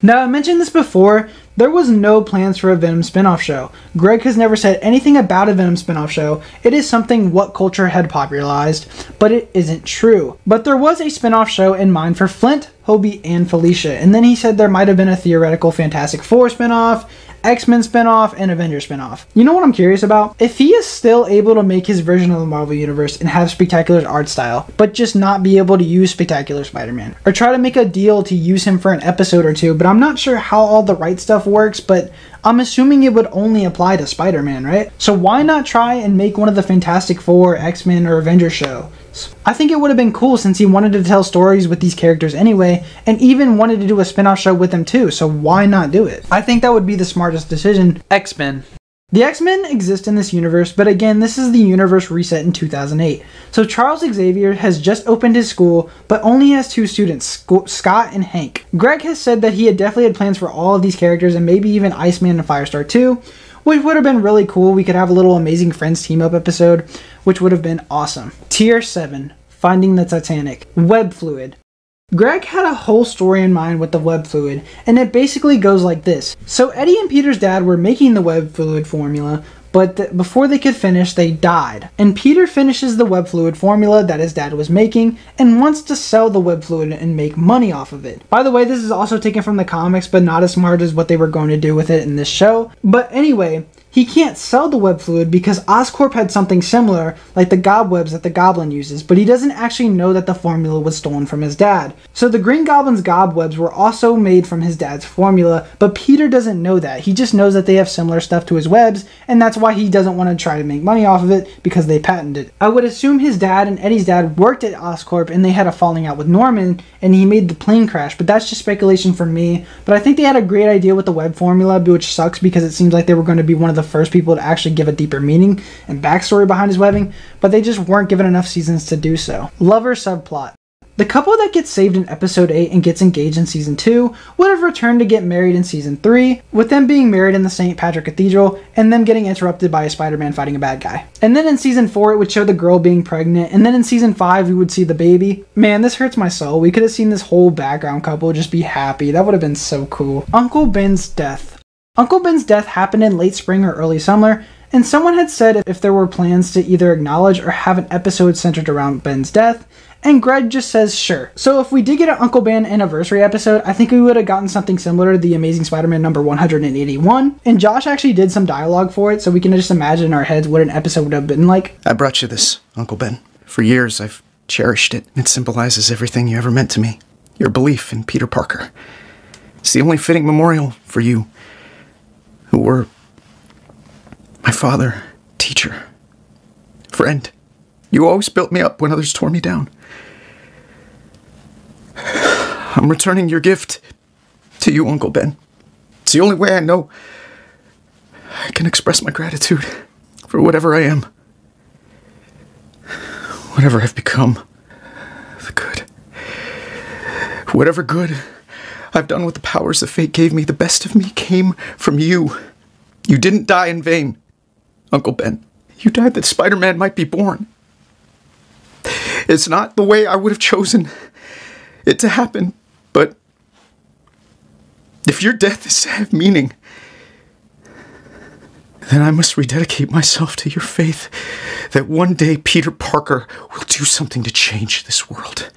Now, I mentioned this before, there was no plans for a Venom spin-off show. Greg has never said anything about a Venom spin-off show. It is something What Culture had popularized, but it isn't true. But there was a spin-off show in mind for Flint, Hobie, and Felicia, and then he said there might have been a theoretical Fantastic Four spin-off, X-Men spin-off, and Avengers spin-off. You know what I'm curious about? If he is still able to make his version of the Marvel Universe and have Spectacular's art style, but just not be able to use Spectacular Spider-Man, or try to make a deal to use him for an episode or two, but I'm not sure how all the right stuff works, but I'm assuming it would only apply to Spider-Man, right? So why not try and make one of the Fantastic Four, X-Men, or Avengers show? I think it would have been cool since he wanted to tell stories with these characters anyway, and even wanted to do a spin-off show with them too, so why not do it? I think that would be the smartest decision. X-Men. The X-Men exist in this universe, but again, this is the universe reset in 2008. So Charles Xavier has just opened his school, but only has 2 students, Scott and Hank. Greg has said that he definitely had plans for all of these characters and maybe even Iceman and Firestar too, which would have been really cool. We could have a little Amazing Friends team-up episode, which would have been awesome. Tier 7, Finding the Titanic, Web Fluid. Greg had a whole story in mind with the web fluid, and it basically goes like this. So Eddie and Peter's dad were making the web fluid formula, but before they could finish, they died. And Peter finishes the web fluid formula that his dad was making and wants to sell the web fluid and make money off of it. By the way, this is also taken from the comics, but not as smart as what they were going to do with it in this show. But anyway, he can't sell the web fluid because Oscorp had something similar, like the gobwebs that the Goblin uses, but he doesn't actually know that the formula was stolen from his dad. So the Green Goblin's gobwebs were also made from his dad's formula, but Peter doesn't know that. He just knows that they have similar stuff to his webs, and that's why he doesn't want to try to make money off of it, because they patented it. I would assume his dad and Eddie's dad worked at Oscorp, and they had a falling out with Norman, and he made the plane crash, but that's just speculation from me. But I think they had a great idea with the web formula, which sucks because it seems like they were going to be one of the first people to actually give a deeper meaning and backstory behind his webbing, but they just weren't given enough seasons to do so. Lover subplot. The couple that gets saved in episode 8 and gets engaged in season 2 would have returned to get married in season 3, with them being married in the St. Patrick Cathedral and them getting interrupted by a Spider-Man fighting a bad guy. And then in season 4 it would show the girl being pregnant, and then in season 5 we would see the baby. Man, this hurts my soul. We could have seen this whole background couple just be happy. That would have been so cool. Uncle Ben's death. Uncle Ben's death happened in late spring or early summer, and someone had said if there were plans to either acknowledge or have an episode centered around Ben's death, and Greg just says sure. So if we did get an Uncle Ben anniversary episode, I think we would have gotten something similar to the Amazing Spider-Man number 181, and Josh actually did some dialogue for it, so we can just imagine in our heads what an episode would have been like. I brought you this, Uncle Ben. For years I've cherished it. It symbolizes everything you ever meant to me. Your belief in Peter Parker. It's the only fitting memorial for you, who were my father, teacher, friend. You always built me up when others tore me down. I'm returning your gift to you, Uncle Ben. It's the only way I know I can express my gratitude for whatever I am, whatever I've become, the good. Whatever good I've done with the powers that fate gave me, the best of me came from you. You didn't die in vain, Uncle Ben. You died that Spider-Man might be born. It's not the way I would have chosen it to happen, but if your death is to have meaning, then I must rededicate myself to your faith that one day Peter Parker will do something to change this world.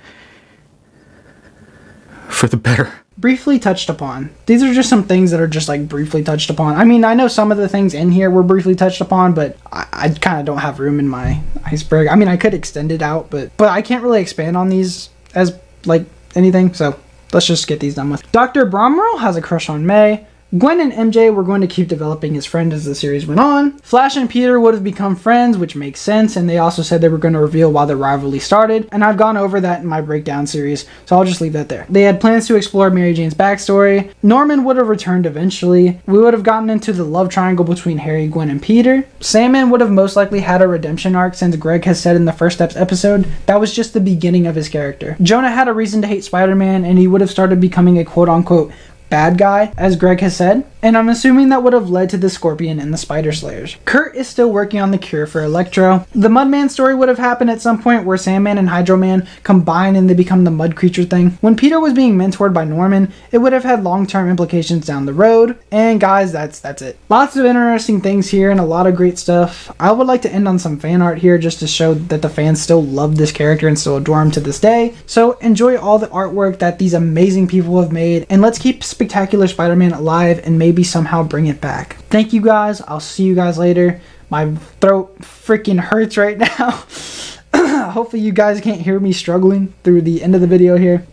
For the better. Briefly touched upon. These are just some things that are just like briefly touched upon. I mean, I know some of the things in here were briefly touched upon, but I kind of don't have room in my iceberg. I mean, I could extend it out, but I can't really expand on these as like anything, so let's just get these done with. Dr. Bromwell has a crush on May. Gwen and MJ were going to keep developing as friends as the series went on. Flash and Peter would have become friends, which makes sense, and they also said they were going to reveal why the rivalry started, and I've gone over that in my breakdown series, so I'll just leave that there. They had plans to explore Mary Jane's backstory. Norman would have returned eventually. We would have gotten into the love triangle between Harry, Gwen, and Peter. Sandman would have most likely had a redemption arc, since Greg has said in the First Steps episode that was just the beginning of his character. Jonah had a reason to hate Spider-Man, and he would have started becoming a quote-unquote bad guy, as Greg has said, and I'm assuming that would have led to the Scorpion and the Spider Slayers. Kurt is still working on the cure for Electro. The Mudman story would have happened at some point where Sandman and Hydro Man combine and they become the Mud Creature thing. When Peter was being mentored by Norman, it would have had long-term implications down the road. And guys, that's it. Lots of interesting things here and a lot of great stuff. I would like to end on some fan art here just to show that the fans still love this character and still adore him to this day. So enjoy all the artwork that these amazing people have made, and let's keep Spectacular Spider-Man alive and maybe somehow bring it back. Thank you guys. I'll see you guys later. My throat freaking hurts right now. Hopefully you guys can't hear me struggling through the end of the video here.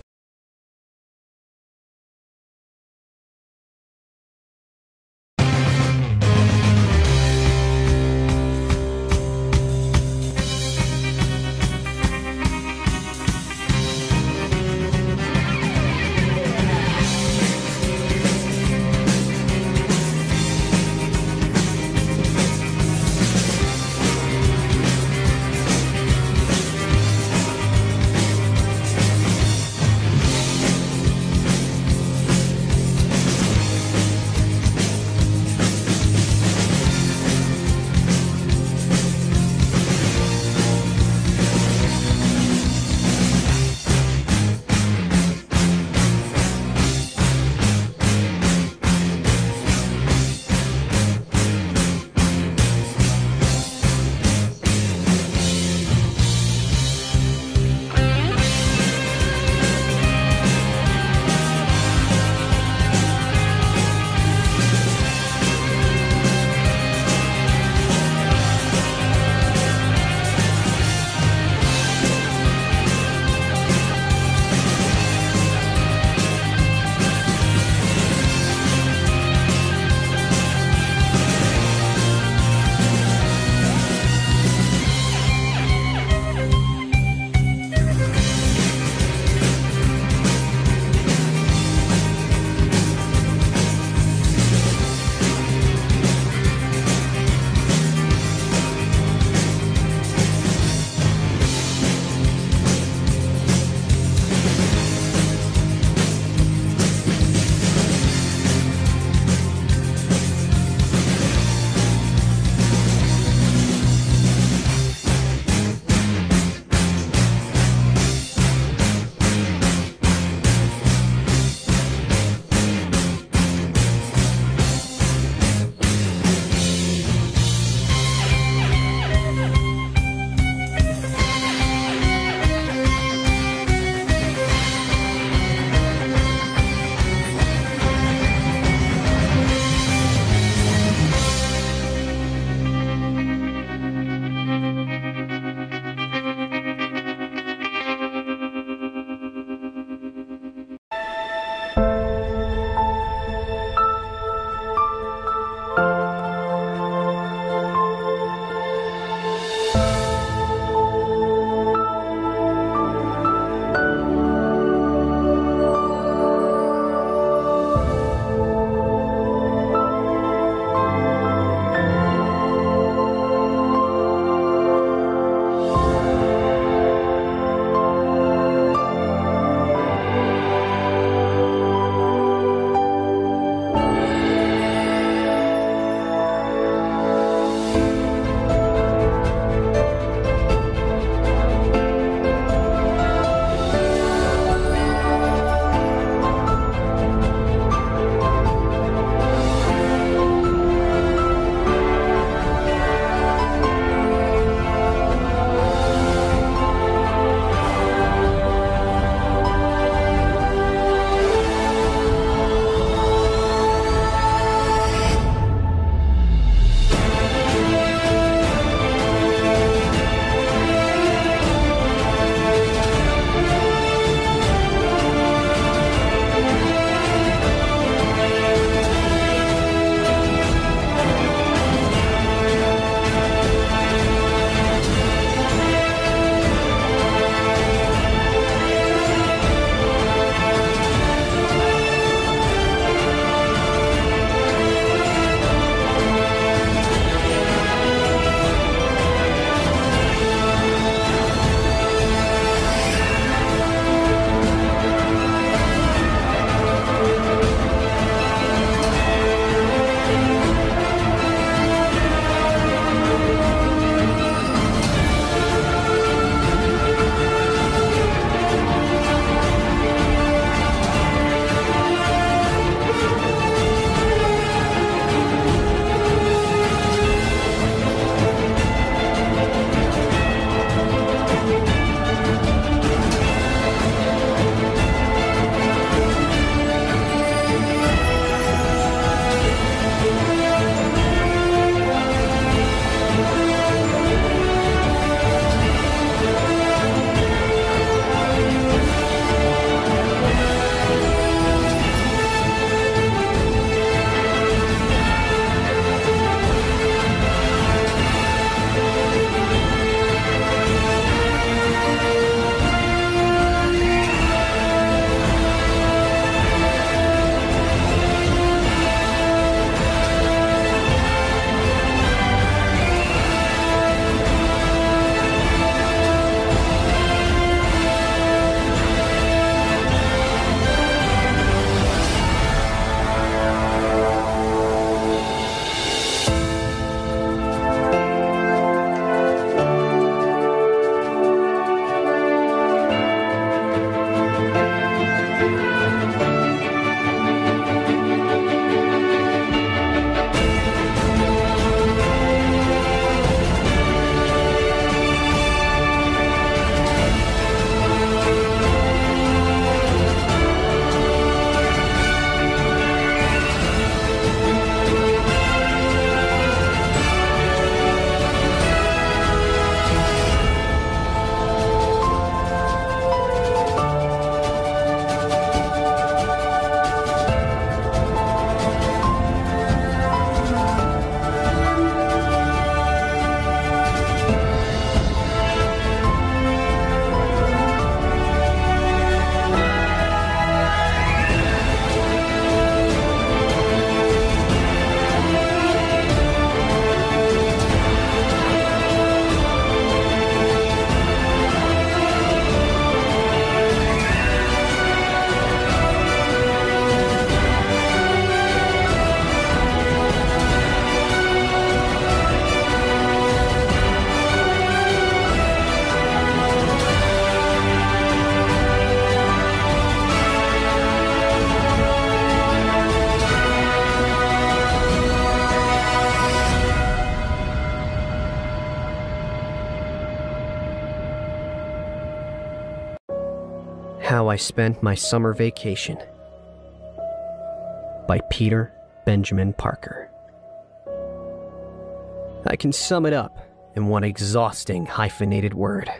How I Spent My Summer Vacation by Peter Benjamin Parker. I can sum it up in one exhausting hyphenated word.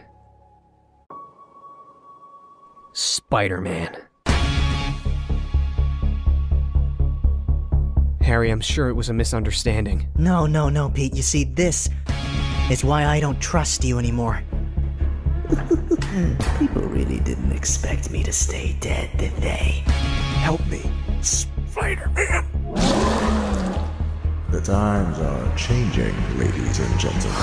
Spider-Man. Harry, I'm sure it was a misunderstanding. No, Pete. You see, this is why I don't trust you anymore. People really didn't expect me to stay dead, did they? Help me, Spider-Man. The times are changing, ladies and gentlemen.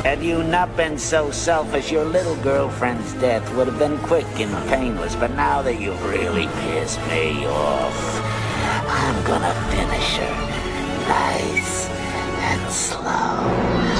Had you not been so selfish, your little girlfriend's death would have been quick and painless. But now that you've really pissed me off, I'm gonna finish her nice and slow.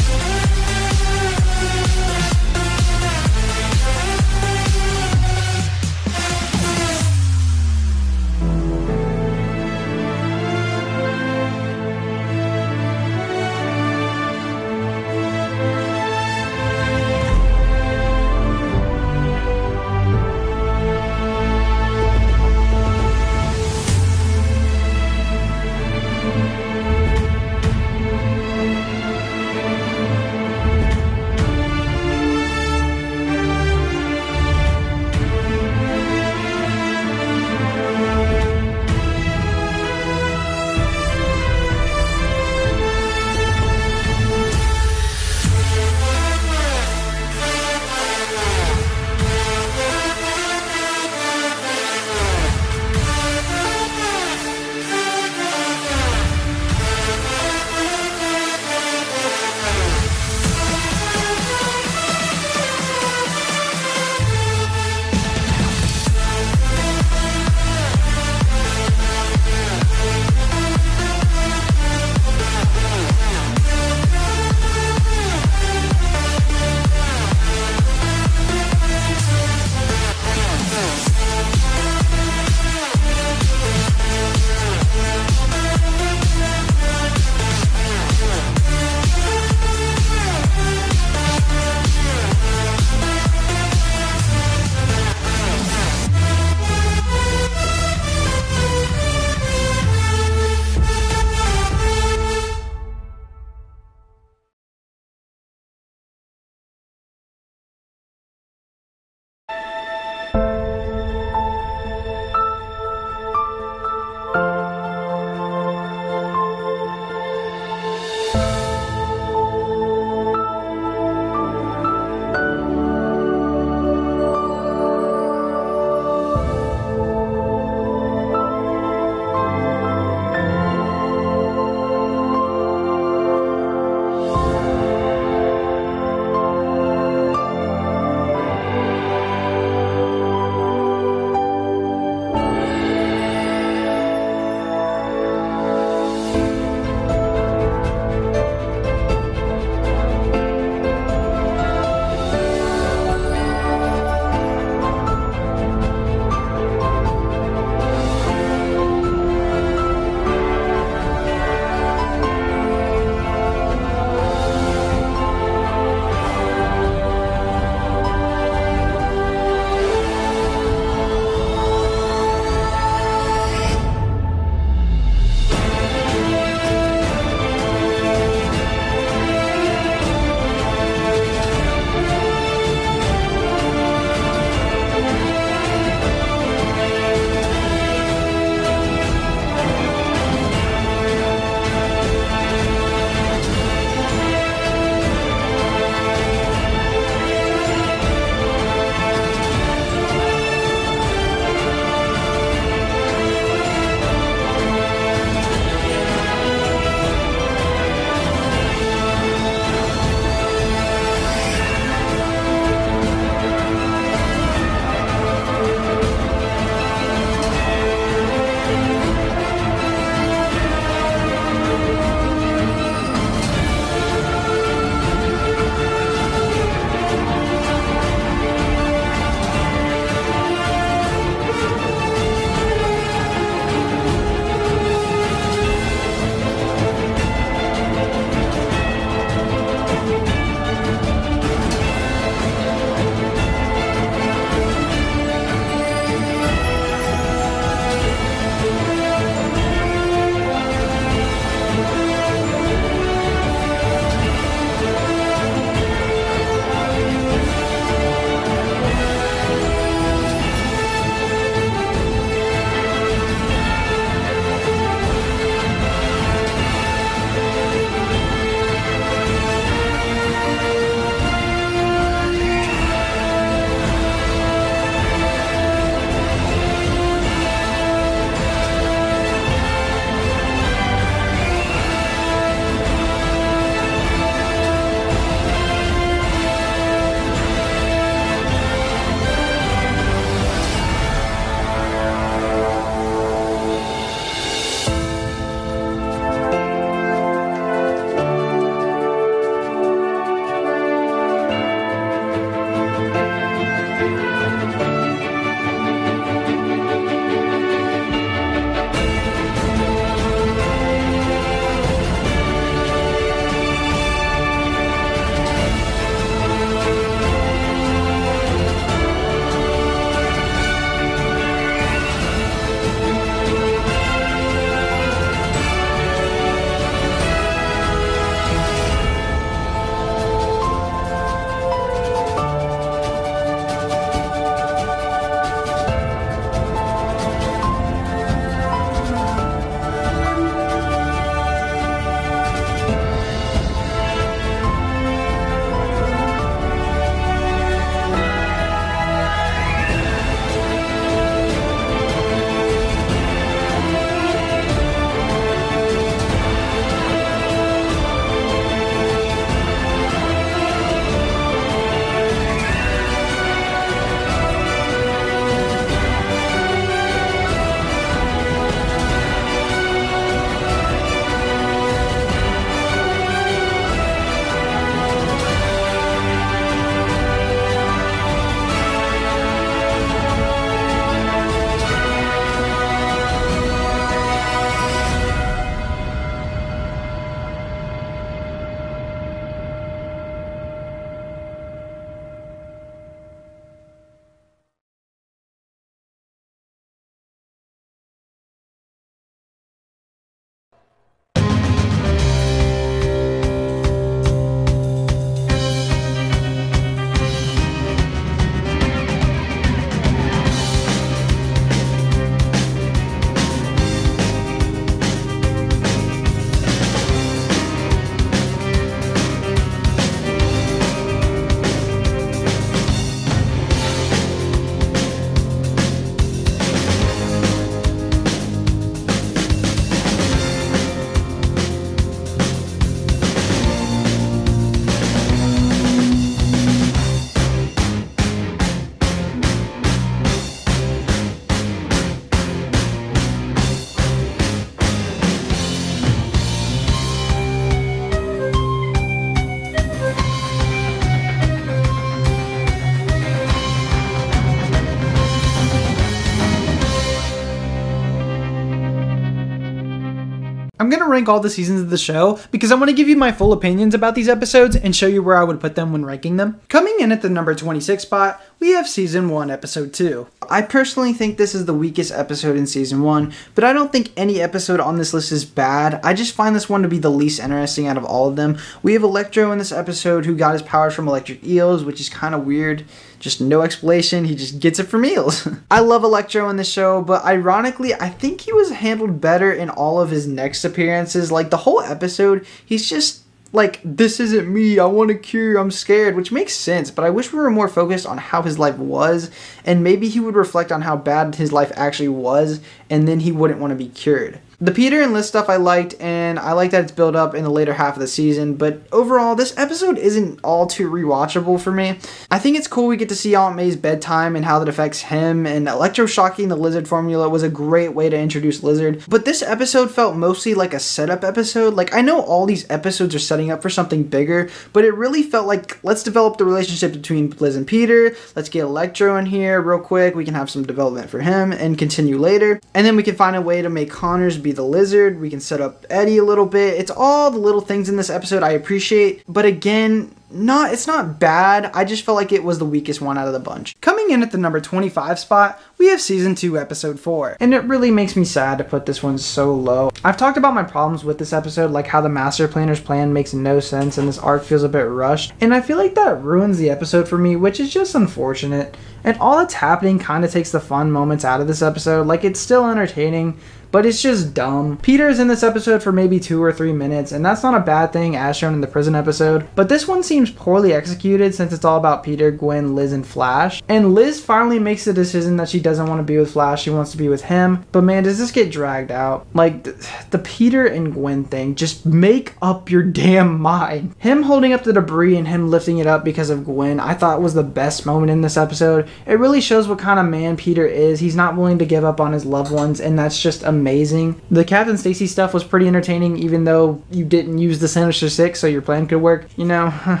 I'm going to rank all the seasons of the show because I want to give you my full opinions about these episodes and show you where I would put them when ranking them. Coming in at the number 26 spot, we have Season 1, Episode 2. I personally think this is the weakest episode in Season 1, but I don't think any episode on this list is bad. I just find this one to be the least interesting out of all of them. We have Electro in this episode who got his powers from electric eels, which is kind of weird. Just no explanation, he just gets it from eels. I love Electro in the show, but ironically, I think he was handled better in all of his next appearances. Like, the whole episode, he's just like, this isn't me, I want a cure, I'm scared, which makes sense, but I wish we were more focused on how his life was, and maybe he would reflect on how bad his life actually was, and then he wouldn't want to be cured. The Peter and Liz stuff I liked, and I like that it's built up in the later half of the season, but overall, this episode isn't all too rewatchable for me. I think it's cool we get to see Aunt May's bedtime and how that affects him, and electroshocking the Lizard formula was a great way to introduce Lizard, but this episode felt mostly like a setup episode. Like, I know all these episodes are setting up for something bigger, but it really felt like, let's develop the relationship between Liz and Peter, let's get Electro in here real quick, we can have some development for him, and continue later, and then we can find a way to make Connors be the Lizard, we can set up Eddie a little bit. It's all the little things in this episode I appreciate, but again, it's not bad. I just felt like it was the weakest one out of the bunch. Coming in at the number 25 spot, we have Season 2, Episode 4. And it really makes me sad to put this one so low. I've talked about my problems with this episode, like how the Master Planner's plan makes no sense and this arc feels a bit rushed. And I feel like that ruins the episode for me, which is just unfortunate. And all that's happening kind of takes the fun moments out of this episode. Like, it's still entertaining, but it's just dumb. Peter's in this episode for maybe 2 or 3 minutes, and that's not a bad thing as shown in the prison episode, but this one seems poorly executed since it's all about Peter, Gwen, Liz, and Flash. And Liz finally makes the decision that she doesn't want to be with Flash, she wants to be with him, but man, does this get dragged out. Like, the Peter and Gwen thing, just make up your damn mind. Him holding up the debris and him lifting it up because of Gwen, I thought was the best moment in this episode. It really shows what kind of man Peter is. He's not willing to give up on his loved ones, and that's just amazing. The Captain Stacy stuff was pretty entertaining, even though you didn't use the Sinister Six so your plan could work. You know,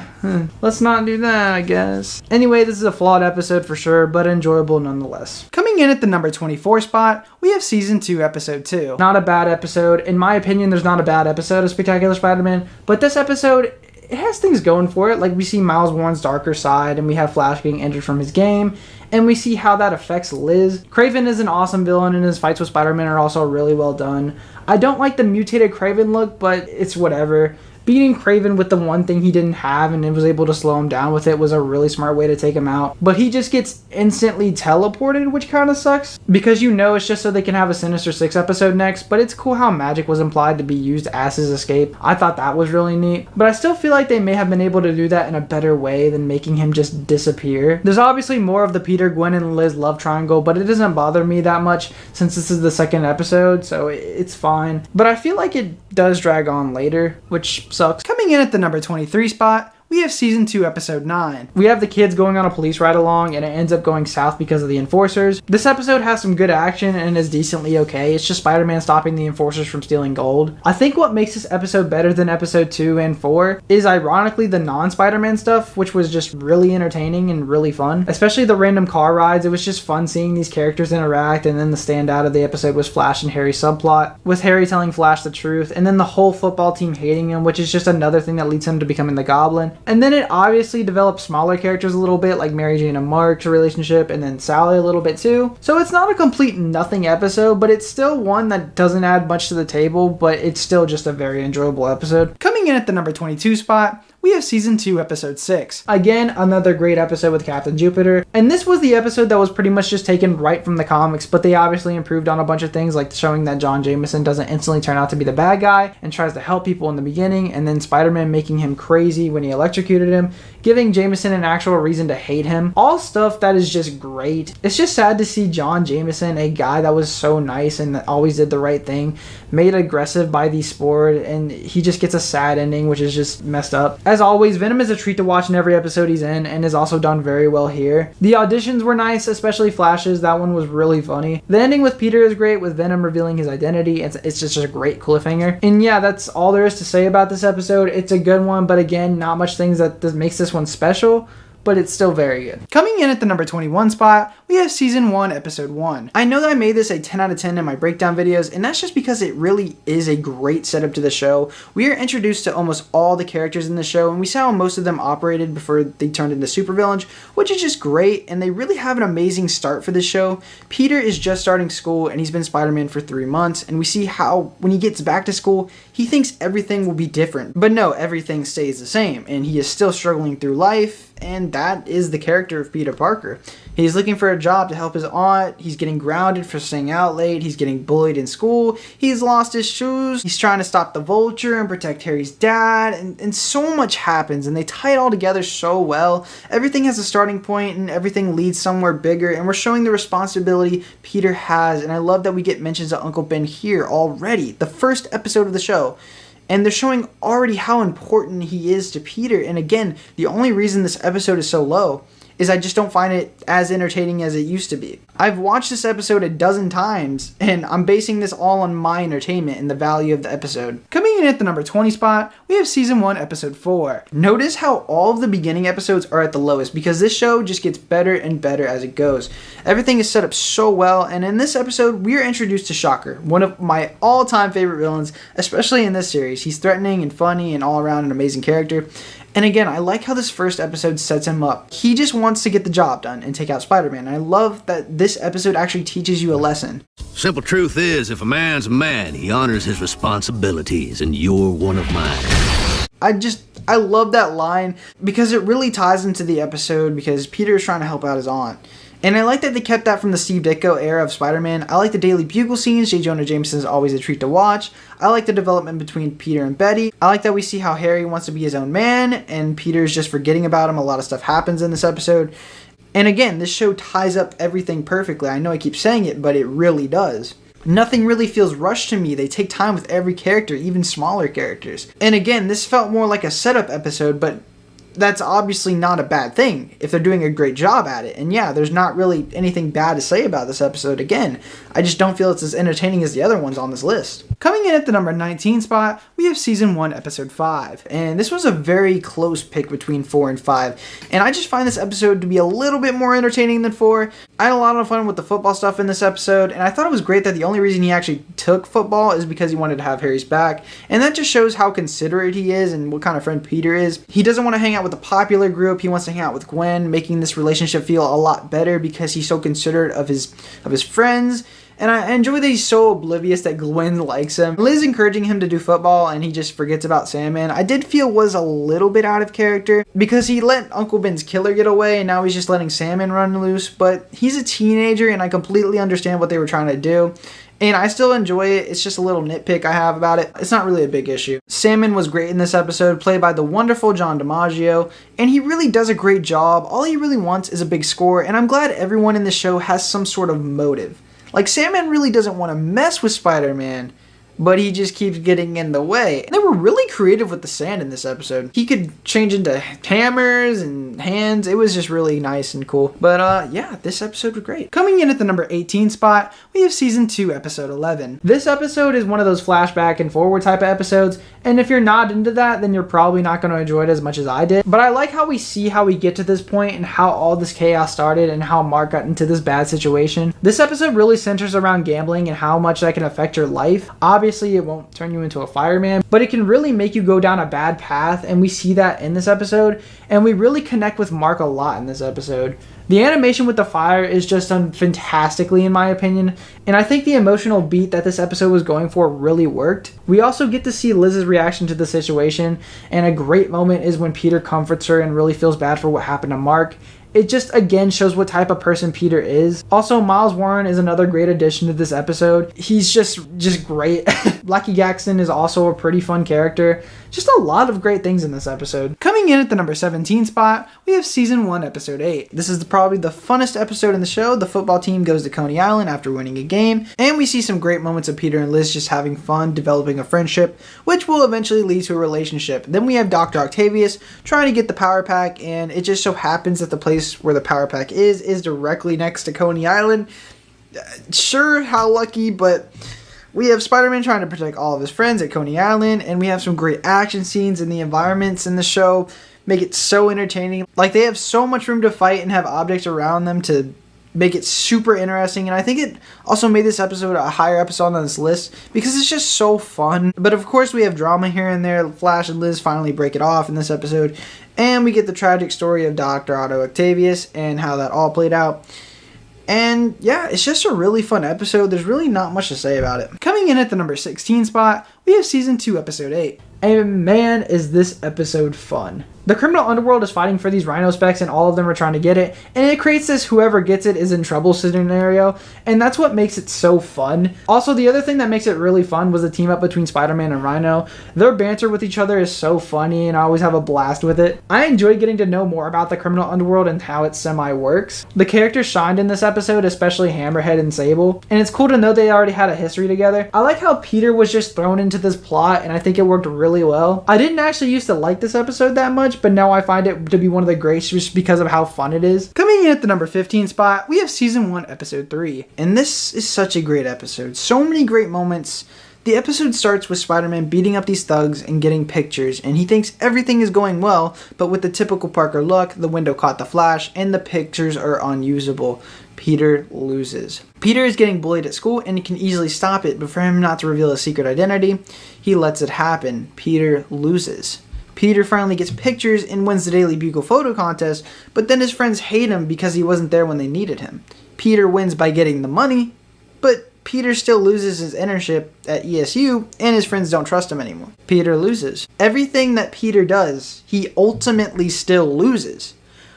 let's not do that, I guess. Anyway, this is a flawed episode for sure, but enjoyable nonetheless. Coming in at the number 24 spot, we have Season 2, Episode 2. Not a bad episode. In my opinion, there's not a bad episode of Spectacular Spider-Man, but this episode, it has things going for it. Like, we see Miles Warren's darker side, and we have Flash getting injured from his game, and we see how that affects Liz. Kraven is an awesome villain, and his fights with Spider-Man are also really well done. I don't like the mutated Kraven look, but it's whatever. Beating Kraven with the one thing he didn't have and it was able to slow him down with it was a really smart way to take him out. But he just gets instantly teleported, which kind of sucks. Because you know it's just so they can have a Sinister Six episode next, but it's cool how magic was implied to be used as his escape. I thought that was really neat. But I still feel like they may have been able to do that in a better way than making him just disappear. There's obviously more of the Peter, Gwen, and Liz love triangle, but it doesn't bother me that much since this is the second episode, so it's fine. But I feel like it does drag on later, which sucks. Coming in at the number 23 spot, we have Season 2, Episode 9. We have the kids going on a police ride along, and it ends up going south because of the enforcers. This episode has some good action and is decently okay. It's just Spider-Man stopping the enforcers from stealing gold. I think what makes this episode better than Episode 2 and 4 is ironically the non-Spider-Man stuff, which was just really entertaining and really fun. Especially the random car rides. It was just fun seeing these characters interact, and then the standout of the episode was Flash and Harry's subplot, with Harry telling Flash the truth, and then the whole football team hating him, which is just another thing that leads him to becoming the Goblin. And then it obviously develops smaller characters a little bit, like Mary Jane and Mark's relationship, and then Sally a little bit too. So it's not a complete nothing episode, but it's still one that doesn't add much to the table, but it's still just a very enjoyable episode. Coming in at the number 22 spot, we have Season 2, Episode 6. Again, another great episode with Captain Jupiter. And this was the episode that was pretty much just taken right from the comics, but they obviously improved on a bunch of things, like showing that John Jameson doesn't instantly turn out to be the bad guy and tries to help people in the beginning, and then Spider-Man making him crazy when he electrocuted him, giving Jameson an actual reason to hate him. All stuff that is just great. It's just sad to see John Jameson, a guy that was so nice and that always did the right thing, made aggressive by the Spore, and he just gets a sad ending, which is just messed up. As always, Venom is a treat to watch in every episode he's in, and is also done very well here. The auditions were nice, especially Flash's. That one was really funny. The ending with Peter is great, with Venom revealing his identity. It's just a great cliffhanger. And yeah, that's all there is to say about this episode. It's a good one, but again, not much things that makes this one special, but it's still very good. Coming in at the number 21 spot, we have Season 1, Episode 1. I know that I made this a 10 out of 10 in my breakdown videos, and that's just because it really is a great setup to the show. We are introduced to almost all the characters in the show, and we saw how most of them operated before they turned into supervillains, which is just great, and they really have an amazing start for this show. Peter is just starting school, and he's been Spider-Man for 3 months, and we see how, when he gets back to school, he thinks everything will be different. But no, everything stays the same, and he is still struggling through life, and that is the character of Peter Parker. He's looking for a job to help his aunt, he's getting grounded for staying out late, he's getting bullied in school, he's lost his shoes, he's trying to stop the Vulture and protect Harry's dad, and so much happens, and they tie it all together so well. Everything has a starting point, and everything leads somewhere bigger, and we're showing the responsibility Peter has, and I love that we get mentions of Uncle Ben here already, the first episode of the show. And they're showing already how important he is to Peter. And again, the only reason this episode is so low is I just don't find it as entertaining as it used to be. I've watched this episode a dozen times, and I'm basing this all on my entertainment and the value of the episode. Coming in at the number 20 spot, we have Season 1, Episode 4. Notice how all of the beginning episodes are at the lowest, because this show just gets better and better as it goes. Everything is set up so well, and in this episode, we are introduced to Shocker, one of my all-time favorite villains, especially in this series. He's threatening and funny and all around an amazing character. And again, I like how this first episode sets him up. He just wants to get the job done and take out Spider-Man. I love that this episode actually teaches you a lesson. Simple truth is, if a man's a man, he honors his responsibilities, and you're one of mine. I love that line because it really ties into the episode because Peter is trying to help out his aunt. And I like that they kept that from the Steve Ditko era of Spider-Man. I like the Daily Bugle scenes. J. Jonah Jameson is always a treat to watch. I like the development between Peter and Betty. I like that we see how Harry wants to be his own man, and Peter's just forgetting about him. A lot of stuff happens in this episode. And again, this show ties up everything perfectly. I know I keep saying it, but it really does. Nothing really feels rushed to me. They take time with every character, even smaller characters. And again, this felt more like a setup episode, but that's obviously not a bad thing if they're doing a great job at it. And yeah, there's not really anything bad to say about this episode. Again, I just don't feel it's as entertaining as the other ones on this list. Coming in at the number 19 spot, we have Season 1, Episode 5. And this was a very close pick between 4 and 5. And I just find this episode to be a little bit more entertaining than 4. I had a lot of fun with the football stuff in this episode, and I thought it was great that the only reason he actually took football is because he wanted to have Harry's back. And that just shows how considerate he is and what kind of friend Peter is. He doesn't want to hang out with the popular group, he wants to hang out with Gwen, making this relationship feel a lot better because he's so considerate of his friends. And I enjoy that he's so oblivious that Gwen likes him. Liz encouraging him to do football and he just forgets about Sandman, I did feel was a little bit out of character because he let Uncle Ben's killer get away and now he's just letting Sandman run loose. But he's a teenager and I completely understand what they were trying to do. And I still enjoy it. It's just a little nitpick I have about it. It's not really a big issue. Sandman was great in this episode, played by the wonderful John DiMaggio, and he really does a great job. All he really wants is a big score, and I'm glad everyone in the show has some sort of motive. Like, Sandman really doesn't want to mess with Spider-Man, but he just keeps getting in the way. And they were really creative with the sand in this episode. He could change into hammers and hands. It was just really nice and cool. But yeah, this episode was great. Coming in at the number 18 spot, we have Season 2, Episode 11. This episode is one of those flashback and forward type of episodes, and if you're not into that, then you're probably not going to enjoy it as much as I did. But I like how we see how we get to this point and how all this chaos started and how Mark got into this bad situation. This episode really centers around gambling and how much that can affect your life. Obviously, it won't turn you into a fireman, but it can really make you go down a bad path, and we see that in this episode, and we really connect with Mark a lot in this episode. The animation with the fire is just done fantastically in my opinion, and I think the emotional beat that this episode was going for really worked. We also get to see Liz's reaction to the situation, and a great moment is when Peter comforts her and really feels bad for what happened to Mark. It just again shows what type of person Peter is. Also, Miles Warren is another great addition to this episode. He's just great. Blackie Jackson is also a pretty fun character. Just a lot of great things in this episode. Coming in at the number 17 spot, we have Season 1, Episode 8. This is probably the funnest episode in the show. The football team goes to Coney Island after winning a game, and we see some great moments of Peter and Liz just having fun, developing a friendship, which will eventually lead to a relationship. Then we have Dr. Octavius trying to get the power pack, and it just so happens that the place where the power pack is directly next to Coney Island. Sure, how lucky, but we have Spider-Man trying to protect all of his friends at Coney Island, and we have some great action scenes, and the environments in the show make it so entertaining. Like, they have so much room to fight and have objects around them to make it super interesting, and I think it also made this episode a higher episode on this list because it's just so fun. But of course we have drama here and there. Flash and Liz finally break it off in this episode, and we get the tragic story of Dr. Otto Octavius and how that all played out. And yeah, it's just a really fun episode. There's really not much to say about it. Coming in at the number 16 spot, we have Season 2, Episode 8. And man, is this episode fun. The criminal underworld is fighting for these rhino specs and all of them are trying to get it, and it creates this whoever gets it is in trouble scenario, and that's what makes it so fun. Also, the other thing that makes it really fun was the team up between Spider-Man and Rhino. Their banter with each other is so funny, and I always have a blast with it. I enjoyed getting to know more about the criminal underworld and how it semi-works. The characters shined in this episode, especially Hammerhead and Sable, and it's cool to know they already had a history together. I like how Peter was just thrown into this plot, and I think it worked really well. I didn't actually used to like this episode that much, but now I find it to be one of the greats just because of how fun it is. Coming in at the number 15 spot, we have Season 1, Episode 3. And this is such a great episode. So many great moments. The episode starts with Spider-Man beating up these thugs and getting pictures, and he thinks everything is going well, but with the typical Parker luck, the window caught the flash, and the pictures are unusable. Peter loses. Peter is getting bullied at school and he can easily stop it, but for him not to reveal his secret identity, he lets it happen. Peter loses. Peter finally gets pictures and wins the Daily Bugle photo contest, but then his friends hate him because he wasn't there when they needed him. Peter wins by getting the money, but Peter still loses his internship at ESU and his friends don't trust him anymore. Peter loses. Everything that Peter does, he ultimately still loses.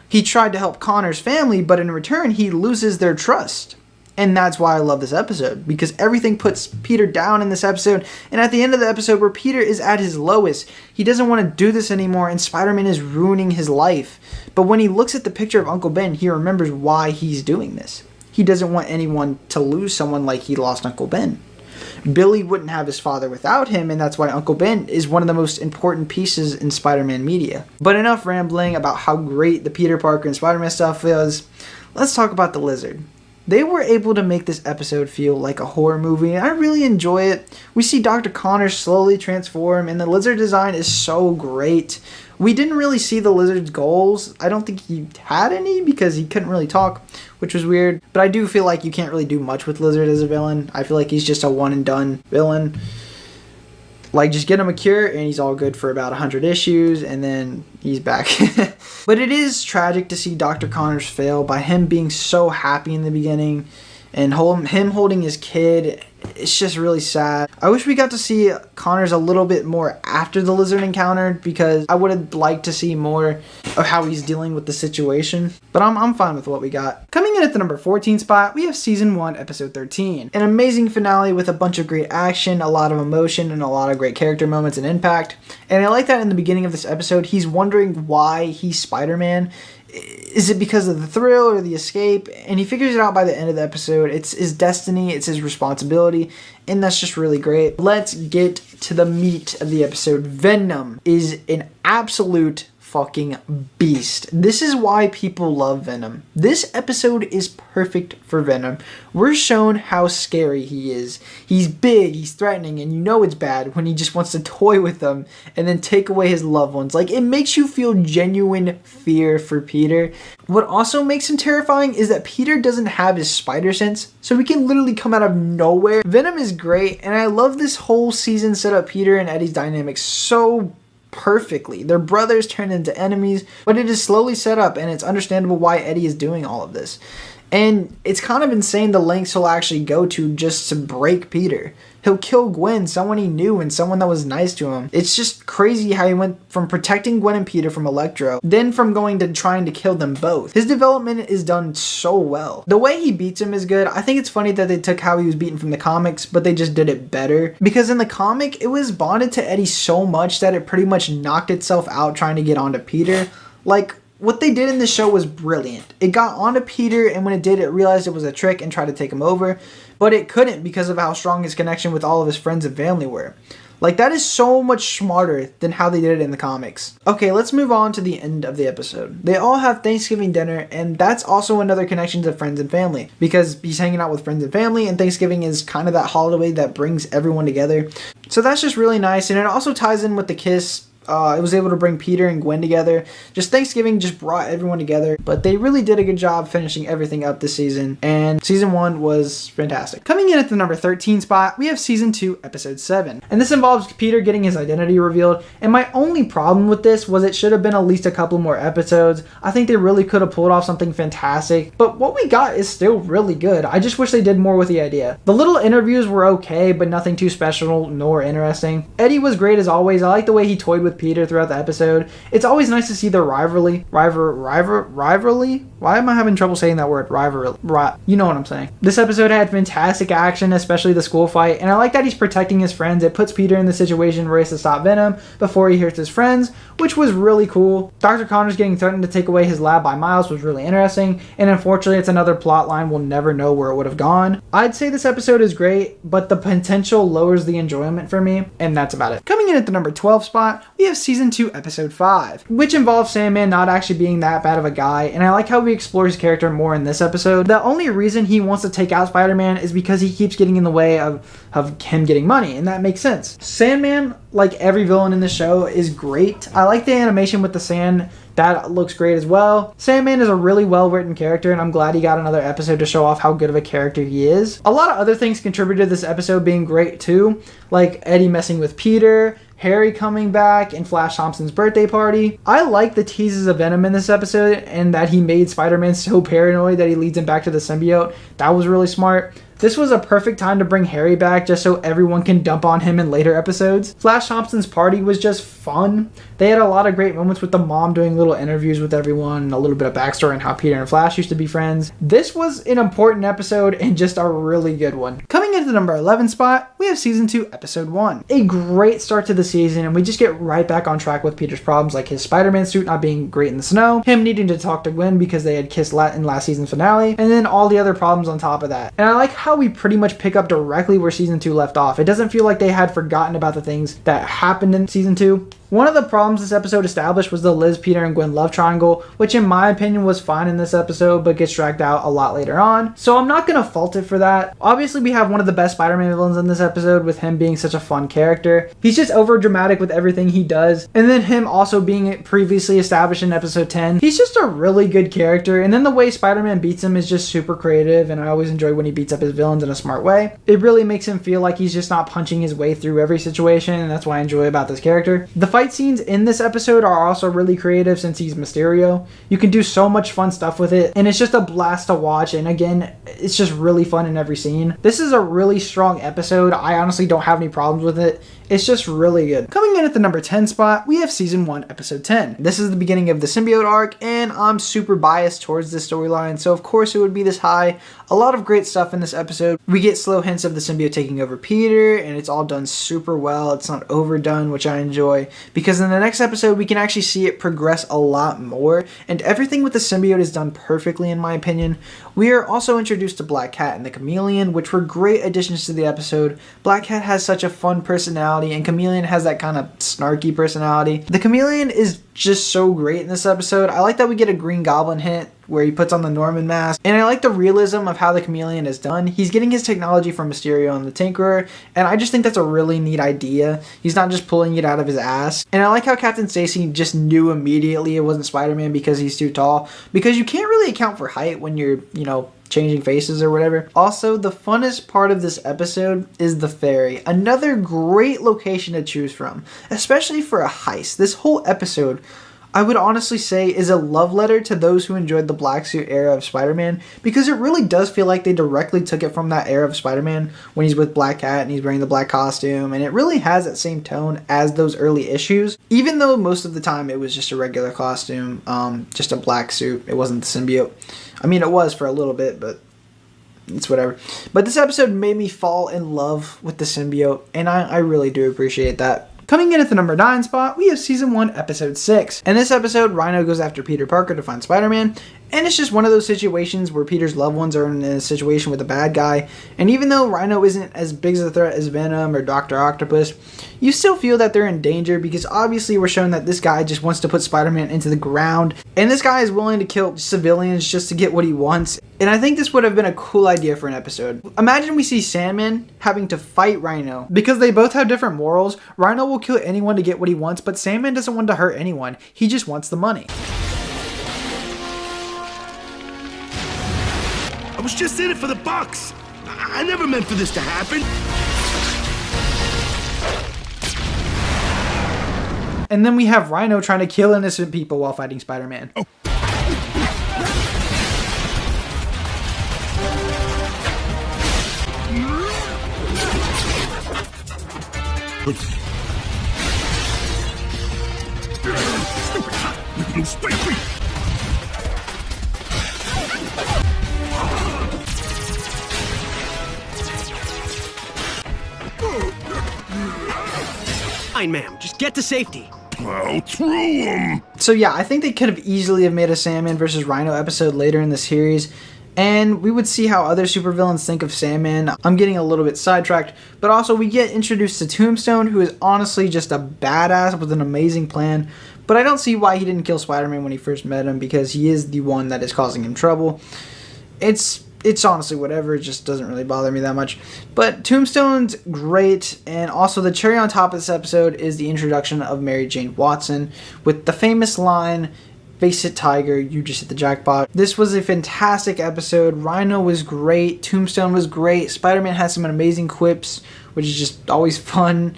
He tried to help Connor's family, but in return, he loses their trust. And that's why I love this episode, because everything puts Peter down in this episode, and at the end of the episode where Peter is at his lowest, he doesn't want to do this anymore, and Spider-Man is ruining his life. But when he looks at the picture of Uncle Ben, he remembers why he's doing this. He doesn't want anyone to lose someone like he lost Uncle Ben. Billy wouldn't have his father without him, and that's why Uncle Ben is one of the most important pieces in Spider-Man media. But enough rambling about how great the Peter Parker and Spider-Man stuff is. Let's talk about the Lizard. They were able to make this episode feel like a horror movie, and I really enjoy it. We see Dr. Connors slowly transform, and the Lizard design is so great. We didn't really see the Lizard's goals. I don't think he had any because he couldn't really talk, which was weird. But I do feel like you can't really do much with Lizard as a villain. I feel like he's just a one and done villain. Like, just get him a cure and he's all good for about 100 issues and then he's back. But it is tragic to see Dr. Connors fail by him being so happy in the beginning and him holding his kid. It's just really sad. I wish we got to see Connors a little bit more after the Lizard encounter because I would have liked to see more of how he's dealing with the situation. But I'm fine with what we got. Coming in at the number 14 spot, we have Season 1, Episode 13. An amazing finale with a bunch of great action, a lot of emotion, and a lot of great character moments and impact. And I like that in the beginning of this episode, he's wondering why he's Spider-Man. Is it because of the thrill or the escape? And he figures it out by the end of the episode. It's his destiny, it's his responsibility, and that's just really great. Let's get to the meat of the episode. Venom is an absolute fucking beast. This is why people love Venom. This episode is perfect for Venom. We're shown how scary he is. He's big, he's threatening, and you know it's bad when he just wants to toy with them and then take away his loved ones. Like, it makes you feel genuine fear for Peter. What also makes him terrifying is that Peter doesn't have his spider sense, so he can literally come out of nowhere. Venom is great, and I love this whole season set up Peter and Eddie's dynamics so perfectly. Their brothers turn into enemies, but it is slowly set up and it's understandable why Eddie is doing all of this. And it's kind of insane the lengths he'll actually go to just to break Peter. He'll kill Gwen, someone he knew and someone that was nice to him. It's just crazy how he went from protecting Gwen and Peter from Electro, then from going to trying to kill them both. His development is done so well. The way he beats him is good. I think it's funny that they took how he was beaten from the comics, but they just did it better. Because in the comic, it was bonded to Eddie so much that it pretty much knocked itself out trying to get onto Peter. Like, what they did in the show was brilliant. It got onto Peter, and when it did, it realized it was a trick and tried to take him over, but it couldn't because of how strong his connection with all of his friends and family were. Like, that is so much smarter than how they did it in the comics. Okay, let's move on to the end of the episode. They all have Thanksgiving dinner, and that's also another connection to friends and family, because he's hanging out with friends and family, and Thanksgiving is kind of that holiday that brings everyone together. So that's just really nice, and it also ties in with the kiss It was able to bring Peter and Gwen together. Just Thanksgiving just brought everyone together. But they really did a good job finishing everything up this season. And season 1 was fantastic. Coming in at the number 13 spot, we have season 2, episode 7. And this involves Peter getting his identity revealed. And my only problem with this was it should have been at least a couple more episodes. I think they really could have pulled off something fantastic. But what we got is still really good. I just wish they did more with the idea. The little interviews were okay, but nothing too special nor interesting. Eddie was great as always. I like the way he toyed with Peter throughout the episode. It's always nice to see the rivalry. Why am I having trouble saying that word? Rivalry. You know what I'm saying. This episode had fantastic action, especially the school fight, and I like that he's protecting his friends. It puts Peter in the situation where he has to stop Venom before he hurts his friends, which was really cool. Dr. Connors getting threatened to take away his lab by Miles was really interesting, and unfortunately it's another plot line we'll never know where it would have gone. I'd say this episode is great, but the potential lowers the enjoyment for me, and that's about it. Coming in at the number 12 spot, we have season 2, episode 5, which involves Sandman not actually being that bad of a guy, and I like how we explore his character more in this episode. The only reason he wants to take out Spider-Man is because he keeps getting in the way of him getting money, and that makes sense. Sandman, like every villain in the show, is great. I like the animation with the sand. That looks great as well. Sandman is a really well-written character, and I'm glad he got another episode to show off how good of a character he is. A lot of other things contributed to this episode being great too, like Eddie messing with Peter, Harry coming back, and Flash Thompson's birthday party. I like the teases of Venom in this episode, and that he made Spider-Man so paranoid that he leads him back to the symbiote. That was really smart. This was a perfect time to bring Harry back just so everyone can dump on him in later episodes. Flash Thompson's party was just fun. They had a lot of great moments with the mom doing little interviews with everyone, and a little bit of backstory on how Peter and Flash used to be friends. This was an important episode and just a really good one. Coming into the number 11 spot, we have season 2, episode 1. A great start to the season, and we just get right back on track with Peter's problems, like his Spider-Man suit not being great in the snow, him needing to talk to Gwen because they had kissed in last season's finale, and then all the other problems on top of that. And I like how we pretty much pick up directly where season 2 left off. It doesn't feel like they had forgotten about the things that happened in season 2. One of the problems this episode established was the Liz, Peter, and Gwen love triangle, which in my opinion was fine in this episode, but gets dragged out a lot later on. So I'm not going to fault it for that. Obviously, we have one of the best Spider-Man villains in this episode with him being such a fun character. He's just over dramatic with everything he does. And then him also being previously established in episode 10. He's just a really good character. And then the way Spider-Man beats him is just super creative. And I always enjoy when he beats up his villains in a smart way. It really makes him feel like he's just not punching his way through every situation. And that's what I enjoy about this character. The fight scenes in this episode are also really creative since he's Mysterio. You can do so much fun stuff with it, and it's just a blast to watch, and again, it's just really fun in every scene. This is a really strong episode. I honestly don't have any problems with it. It's just really good. Coming in at the number 10 spot, we have season 1, episode 10. This is the beginning of the symbiote arc, and I'm super biased towards this storyline, so of course it would be this high. A lot of great stuff in this episode. We get slow hints of the symbiote taking over Peter, and it's all done super well. It's not overdone, which I enjoy, because in the next episode we can actually see it progress a lot more, and everything with the symbiote is done perfectly in my opinion. We are also introduced to Black Cat and the Chameleon, which were great additions to the episode. Black Cat has such a fun personality, and Chameleon has that kind of snarky personality. The Chameleon is just so great in this episode. I like that we get a Green Goblin hint where he puts on the Norman mask, and I like the realism of how the Chameleon is done. He's getting his technology from Mysterio and the Tinkerer, and I just think that's a really neat idea. He's not just pulling it out of his ass. And I like how Captain Stacy just knew immediately it wasn't Spider-Man because he's too tall, because you can't really account for height when you're, you know, changing faces or whatever. Also, the funnest part of this episode is the ferry. Another great location to choose from, especially for a heist. This whole episode, I would honestly say, is a love letter to those who enjoyed the black suit era of Spider-Man, because it really does feel like they directly took it from that era of Spider-Man when he's with Black Cat and he's wearing the black costume, and it really has that same tone as those early issues, even though most of the time it was just a regular costume, just a black suit. It wasn't the symbiote. I mean, it was for a little bit, but it's whatever. But this episode made me fall in love with the symbiote, and I really do appreciate that. Coming in at the number 9 spot, we have season 1, episode 6. In this episode, Rhino goes after Peter Parker to find Spider-Man, And it's just one of those situations where Peter's loved ones are in a situation with a bad guy, and even though Rhino isn't as big of a threat as Venom or Dr. Octopus, you still feel that they're in danger because obviously we're shown that this guy just wants to put Spider-Man into the ground, and this guy is willing to kill civilians just to get what he wants. And I think this would have been a cool idea for an episode. Imagine we see Sandman having to fight Rhino. Because they both have different morals, Rhino will kill anyone to get what he wants, but Sandman doesn't want to hurt anyone. He just wants the money. I was just in it for the bucks. I never meant for this to happen. And then we have Rhino trying to kill innocent people while fighting Spider-Man. Oh. Stupid cop! You spike free! Fine, ma'am. Just get to safety. Plow through him! So yeah, I think they could have easily have made a Sandman versus Rhino episode later in the series, and we would see how other supervillains think of Sandman. I'm getting a little bit sidetracked, but also we get introduced to Tombstone, who is honestly just a badass with an amazing plan, but I don't see why he didn't kill Spider-Man when he first met him, because he is the one that is causing him trouble. It's honestly whatever, it just doesn't really bother me that much. But Tombstone's great, and also the cherry on top of this episode is the introduction of Mary Jane Watson with the famous line, "Face it, Tiger, you just hit the jackpot." This was a fantastic episode. Rhino was great, Tombstone was great, Spider-Man has some amazing quips, which is just always fun,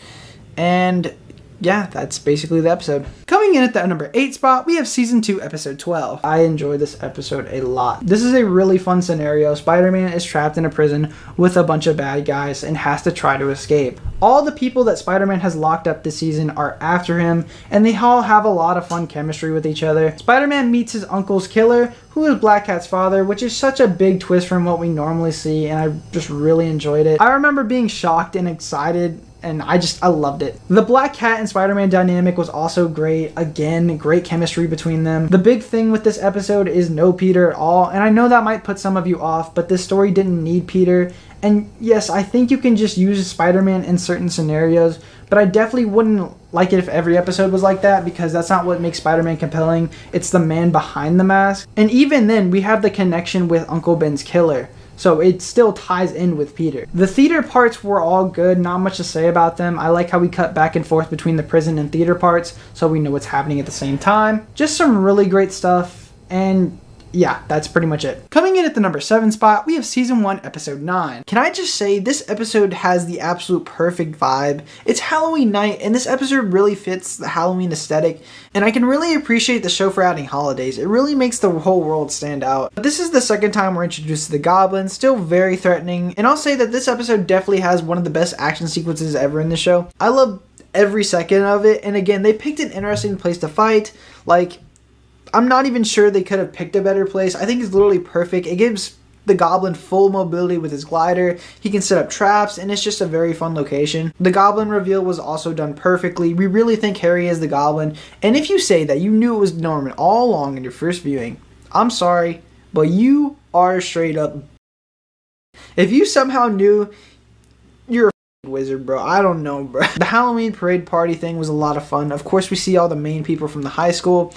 and yeah, that's basically the episode. Coming in at the number 8 spot, we have Season 2, Episode 12. I enjoyed this episode a lot. This is a really fun scenario. Spider-Man is trapped in a prison with a bunch of bad guys and has to try to escape. All the people that Spider-Man has locked up this season are after him, and they all have a lot of fun chemistry with each other. Spider-Man meets his uncle's killer, who is Black Cat's father, which is such a big twist from what we normally see, and I just really enjoyed it. I remember being shocked and excited, and I loved it. The Black Cat and Spider-Man dynamic was also great. Again, great chemistry between them. The big thing with this episode is no Peter at all, and I know that might put some of you off, but this story didn't need Peter. And yes, I think you can just use Spider-Man in certain scenarios, but I definitely wouldn't like it if every episode was like that, because that's not what makes Spider-Man compelling. It's the man behind the mask. And even then, we have the connection with Uncle Ben's killer, so it still ties in with Peter. The theater parts were all good, not much to say about them. I like how we cut back and forth between the prison and theater parts, so we know what's happening at the same time. Just some really great stuff, and yeah, that's pretty much it. Coming in at the number 7 spot, we have Season 1, Episode 9. Can I just say, this episode has the absolute perfect vibe. It's Halloween night, and this episode really fits the Halloween aesthetic, and I can really appreciate the show for adding holidays. It really makes the whole world stand out. But this is the second time we're introduced to the Goblin, still very threatening, and I'll say that this episode definitely has one of the best action sequences ever in the show. I love every second of it, and again, they picked an interesting place to fight. Like, I'm not even sure they could have picked a better place. I think it's literally perfect. It gives the Goblin full mobility with his glider. He can set up traps, and it's just a very fun location. The Goblin reveal was also done perfectly. We really think Harry is the Goblin, and if you say that you knew it was Norman all along in your first viewing, I'm sorry, but you are straight up. If you somehow knew, you're a wizard, bro. I don't know, bro. The Halloween parade party thing was a lot of fun. Of course, we see all the main people from the high school,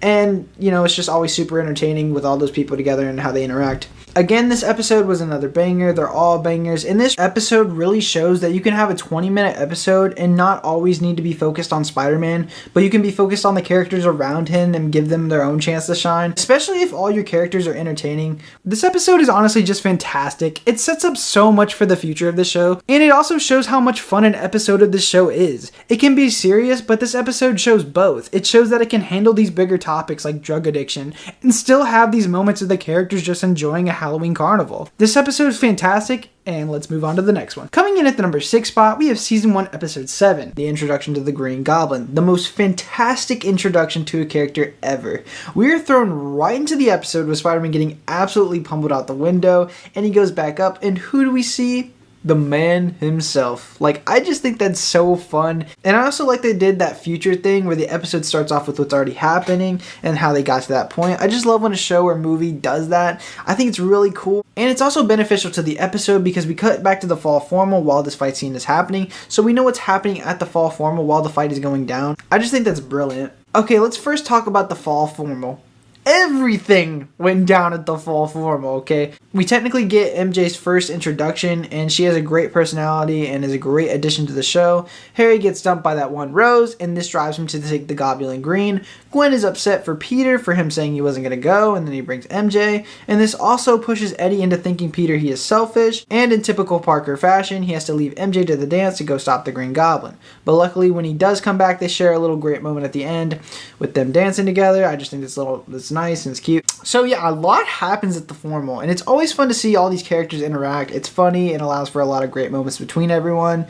and, you know, it's just always super entertaining with all those people together and how they interact. Again, this episode was another banger. They're all bangers. And this episode really shows that you can have a 20-minute episode and not always need to be focused on Spider-Man, but you can be focused on the characters around him and give them their own chance to shine, especially if all your characters are entertaining. This episode is honestly just fantastic. It sets up so much for the future of the show, and it also shows how much fun an episode of this show is. It can be serious, but this episode shows both. It shows that it can handle these bigger topics like drug addiction and still have these moments of the characters just enjoying a Halloween carnival. This episode is fantastic, and let's move on to the next one. Coming in at the number 6 spot, we have Season 1, Episode 7, the introduction to the Green Goblin, the most fantastic introduction to a character ever. We are thrown right into the episode with Spider-Man getting absolutely pummeled out the window, and he goes back up, and who do we see? the man himself. Like, I just think that's so fun. And I also like they did that future thing where the episode starts off with what's already happening and how they got to that point. I just love when a show or movie does that. I think it's really cool. And it's also beneficial to the episode because we cut back to the fall formal while this fight scene is happening. So we know what's happening at the fall formal while the fight is going down. I just think that's brilliant. Okay, let's first talk about the fall formal. Everything went down at the fall formal, okay? We technically get MJ's first introduction, and she has a great personality and is a great addition to the show. Harry gets dumped by that one Rose, and this drives him to take the Globulin Green. Gwen is upset for Peter for him saying he wasn't going to go, and then he brings MJ. And this also pushes Eddie into thinking Peter he is selfish, and in typical Parker fashion, he has to leave MJ to the dance to go stop the Green Goblin. But luckily, when he does come back, they share a little great moment at the end with them dancing together. I just think it's nice and it's cute. So yeah, a lot happens at the formal, and it's always fun to see all these characters interact. It's funny and allows for a lot of great moments between everyone,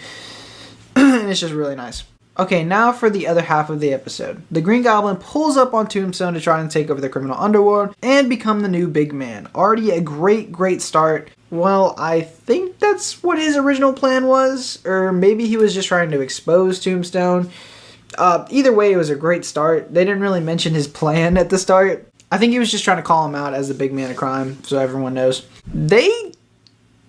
and it's just really nice. Okay, now for the other half of the episode. The Green Goblin pulls up on Tombstone to try and take over the criminal underworld and become the new big man. Already a great start. Well, I think that's what his original plan was, or maybe he was just trying to expose Tombstone. Either way, it was a great start. They didn't really mention his plan at the start. I think he was just trying to call him out as the big man of crime, so everyone knows. They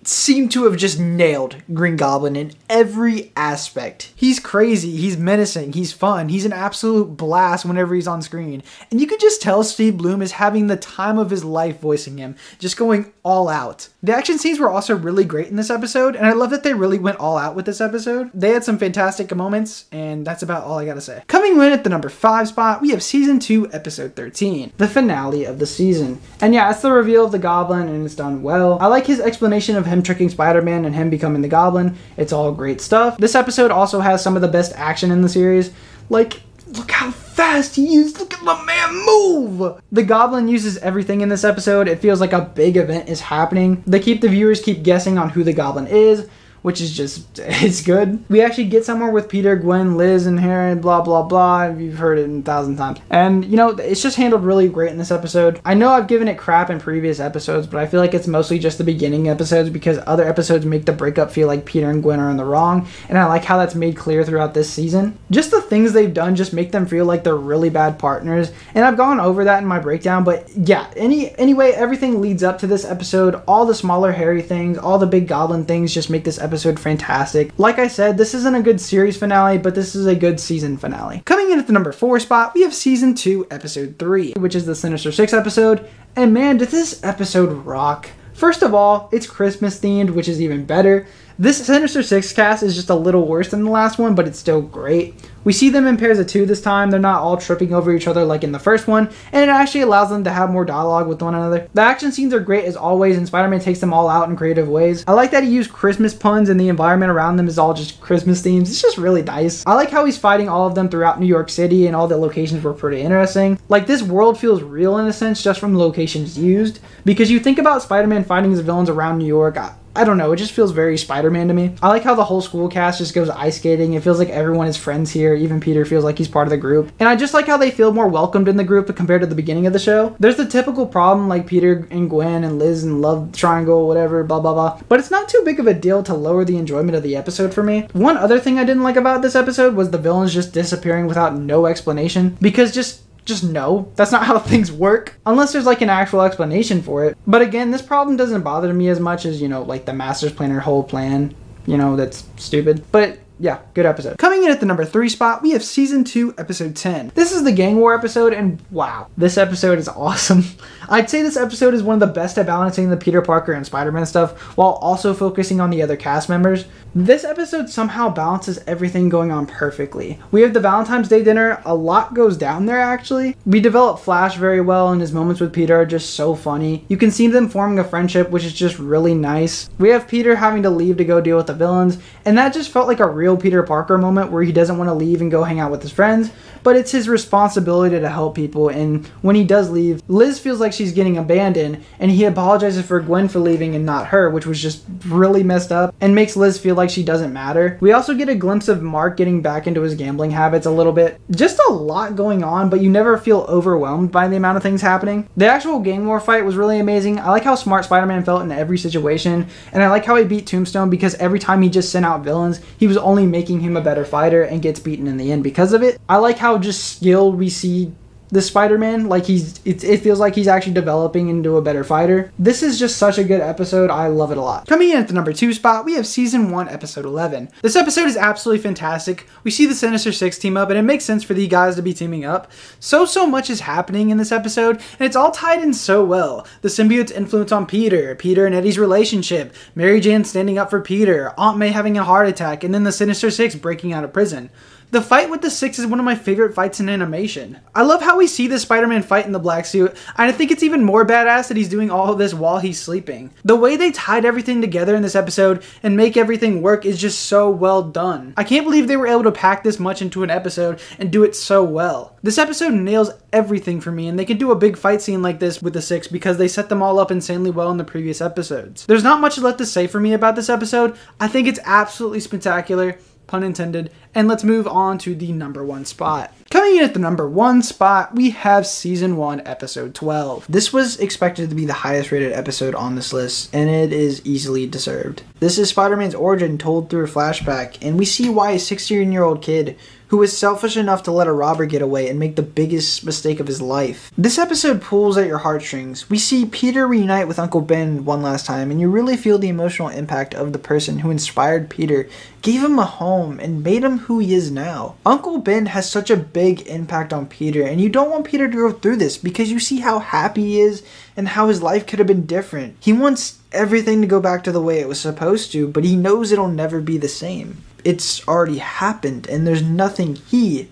seem to have just nailed Green Goblin in every aspect. He's crazy, he's menacing, he's fun, he's an absolute blast whenever he's on screen. And you could just tell Steve Blum is having the time of his life voicing him, just going all out. The action scenes were also really great in this episode, and I love that they really went all out with this episode. They had some fantastic moments, and that's about all I gotta say. Coming in at the number 5 spot, we have Season 2, Episode 13, the finale of the season. And yeah, it's the reveal of the Goblin, and it's done well. I like his explanation of him tricking Spider-Man and him becoming the Goblin. It's all great stuff. This episode also has some of the best action in the series. Like, look how fast he is. Look at the man move. The Goblin uses everything in this episode. It feels like a big event is happening. They keep the viewers guessing on who the Goblin is, which is just, it's good. We actually get somewhere with Peter, Gwen, Liz, and Harry, blah, blah, blah. You've heard it 1,000 times. And, you know, it's just handled really great in this episode. I know I've given it crap in previous episodes, but I feel like it's mostly just the beginning episodes because other episodes make the breakup feel like Peter and Gwen are in the wrong, and I like how that's made clear throughout this season. Just the things they've done just make them feel like they're really bad partners, and I've gone over that in my breakdown, but yeah, anyway, everything leads up to this episode. All the smaller Harry things, all the big Goblin things just make this episode fantastic. Like I said, this isn't a good series finale, but this is a good season finale. Coming in at the number 4 spot, we have Season 2, Episode 3, which is the Sinister Six episode, and man, did this episode rock. First of all, it's Christmas themed, which is even better. This Sinister Six cast is just a little worse than the last one, but it's still great. We see them in pairs of 2 this time. They're not all tripping over each other like in the first one, and it actually allows them to have more dialogue with one another. The action scenes are great as always, and Spider-Man takes them all out in creative ways. I like that he used Christmas puns, and the environment around them is all just Christmas themes. It's just really nice. I like how he's fighting all of them throughout New York City, and all the locations were pretty interesting. Like, this world feels real in a sense just from the locations used, because you think about Spider-Man fighting his villains around New York, I don't know, it just feels very Spider-Man to me. I like how the whole school cast just goes ice skating. It feels like everyone is friends here. Even Peter feels like he's part of the group. And I just like how they feel more welcomed in the group compared to the beginning of the show. There's the typical problem like Peter and Gwen and Liz and love triangle, whatever, blah, blah, blah. But it's not too big of a deal to lower the enjoyment of the episode for me. One other thing I didn't like about this episode was the villains just disappearing without no explanation. Because just no, that's not how things work, unless there's like an actual explanation for it. But again, this problem doesn't bother me as much as, you know, like the Master's Planner whole plan, you know, that's stupid. But yeah, good episode. Coming in at the number 3 spot, we have Season 2, Episode 10. This is the Gang War episode, and wow, this episode is awesome. I'd say this episode is one of the best at balancing the Peter Parker and Spider-Man stuff, while also focusing on the other cast members. This episode somehow balances everything going on perfectly. We have the Valentine's Day dinner, a lot goes down there actually. We develop Flash very well, and his moments with Peter are just so funny. You can see them forming a friendship, which is just really nice. We have Peter having to leave to go deal with the villains, and that just felt like a real real Peter Parker moment where he doesn't want to leave and go hang out with his friends, but it's his responsibility to help people. And when he does leave, Liz feels like she's getting abandoned, and he apologizes for Gwen for leaving and not her, which was just really messed up and makes Liz feel like she doesn't matter. We also get a glimpse of Mark getting back into his gambling habits a little bit. Just a lot going on, but you never feel overwhelmed by the amount of things happening. The actual gang war fight was really amazing. I like how smart Spider-Man felt in every situation, and I like how he beat Tombstone, because every time he just sent out villains, he was only making him a better fighter and gets beaten in the end because of it. I like how just skilled we see the Spider-Man, like it feels like he's actually developing into a better fighter. This is just such a good episode. I love it a lot. Coming in at the number 2 spot, we have season 1, episode 11. This episode is absolutely fantastic. We see the Sinister Six team up, and it makes sense for these guys to be teaming up. So much is happening in this episode, and it's all tied in so well. The symbiote's influence on Peter and Eddie's relationship, Mary Jane standing up for Peter, Aunt May having a heart attack, and then the Sinister Six breaking out of prison. The fight with the Six is one of my favorite fights in animation. I love how we see the Spider-Man fight in the black suit, and I think it's even more badass that he's doing all of this while he's sleeping. The way they tied everything together in this episode and make everything work is just so well done. I can't believe they were able to pack this much into an episode and do it so well. This episode nails everything for me, and they can do a big fight scene like this with the Six because they set them all up insanely well in the previous episodes. There's not much left to say for me about this episode. I think it's absolutely spectacular, pun intended, and let's move on to the number 1 spot. Coming in at the number 1 spot, we have season 1, episode 12. This was expected to be the highest rated episode on this list, and it is easily deserved. This is Spider-Man's origin told through a flashback, and we see why a 16-year-old kid who was selfish enough to let a robber get away and make the biggest mistake of his life. This episode pulls at your heartstrings. We see Peter reunite with Uncle Ben one last time, and you really feel the emotional impact of the person who inspired Peter, gave him a home, and made him who he is now. Uncle Ben has such a big impact on Peter, and you don't want Peter to go through this because you see how happy he is and how his life could have been different. He wants everything to go back to the way it was supposed to, but he knows it'll never be the same. It's already happened, and there's nothing he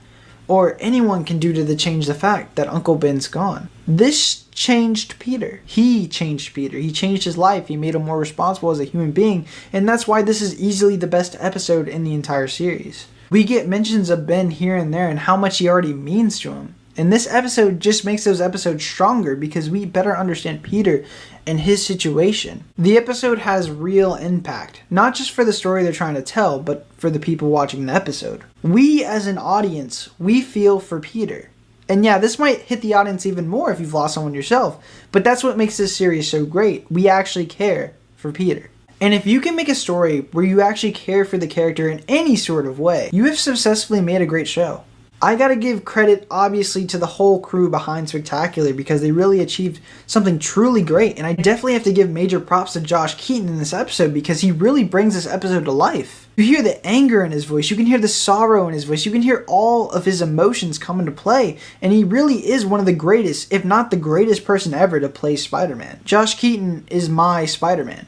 or anyone can do to change the fact that Uncle Ben's gone. This changed Peter. He changed Peter. He changed his life. He made him more responsible as a human being, and that's why this is easily the best episode in the entire series. We get mentions of Ben here and there and how much he already means to him. And this episode just makes those episodes stronger because we better understand Peter and his situation. The episode has real impact, not just for the story they're trying to tell, but for the people watching the episode. We as an audience, we feel for Peter. And yeah, this might hit the audience even more if you've lost someone yourself, but that's what makes this series so great. We actually care for Peter. And if you can make a story where you actually care for the character in any sort of way, you have successfully made a great show. I gotta give credit, obviously, to the whole crew behind Spectacular because they really achieved something truly great. And I definitely have to give major props to Josh Keaton in this episode because he really brings this episode to life. You hear the anger in his voice, you can hear the sorrow in his voice, you can hear all of his emotions come into play. And he really is one of the greatest, if not the greatest person ever to play Spider-Man. Josh Keaton is my Spider-Man.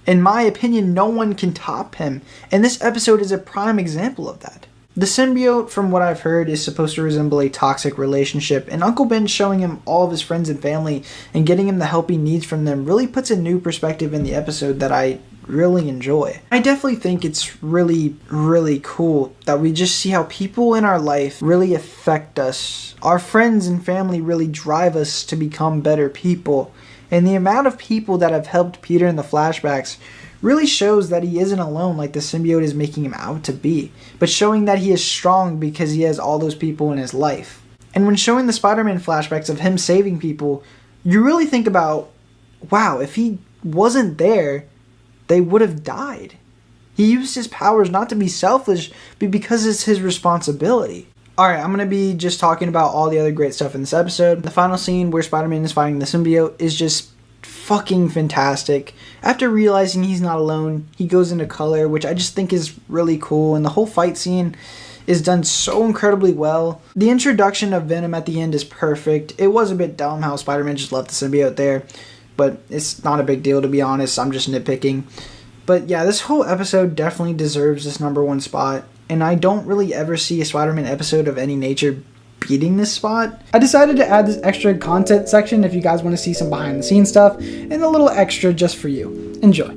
In my opinion, no one can top him. And this episode is a prime example of that. The symbiote, from what I've heard, is supposed to resemble a toxic relationship, and Uncle Ben showing him all of his friends and family and getting him the help he needs from them really puts a new perspective in the episode that I really enjoy. I definitely think it's really, really cool that we just see how people in our life really affect us. Our friends and family really drive us to become better people, and the amount of people that have helped Peter in the flashbacks really shows that he isn't alone like the symbiote is making him out to be, but showing that he is strong because he has all those people in his life. And when showing the Spider-Man flashbacks of him saving people, you really think about, wow, if he wasn't there, they would have died. He used his powers not to be selfish, but because it's his responsibility. Alright, I'm going to be just talking about all the other great stuff in this episode. The final scene where Spider-Man is fighting the symbiote is just fucking fantastic. After realizing he's not alone, he goes into color, which I just think is really cool, and the whole fight scene is done so incredibly well. The introduction of Venom at the end is perfect. It was a bit dumb how Spider-Man just left the symbiote there, but it's not a big deal, to be honest. I'm just nitpicking. But yeah, this whole episode definitely deserves this number 1 spot, and I don't really ever see a Spider-Man episode of any nature beating this spot. I decided to add this extra content section if you guys want to see some behind the scenes stuff and a little extra just for you. Enjoy.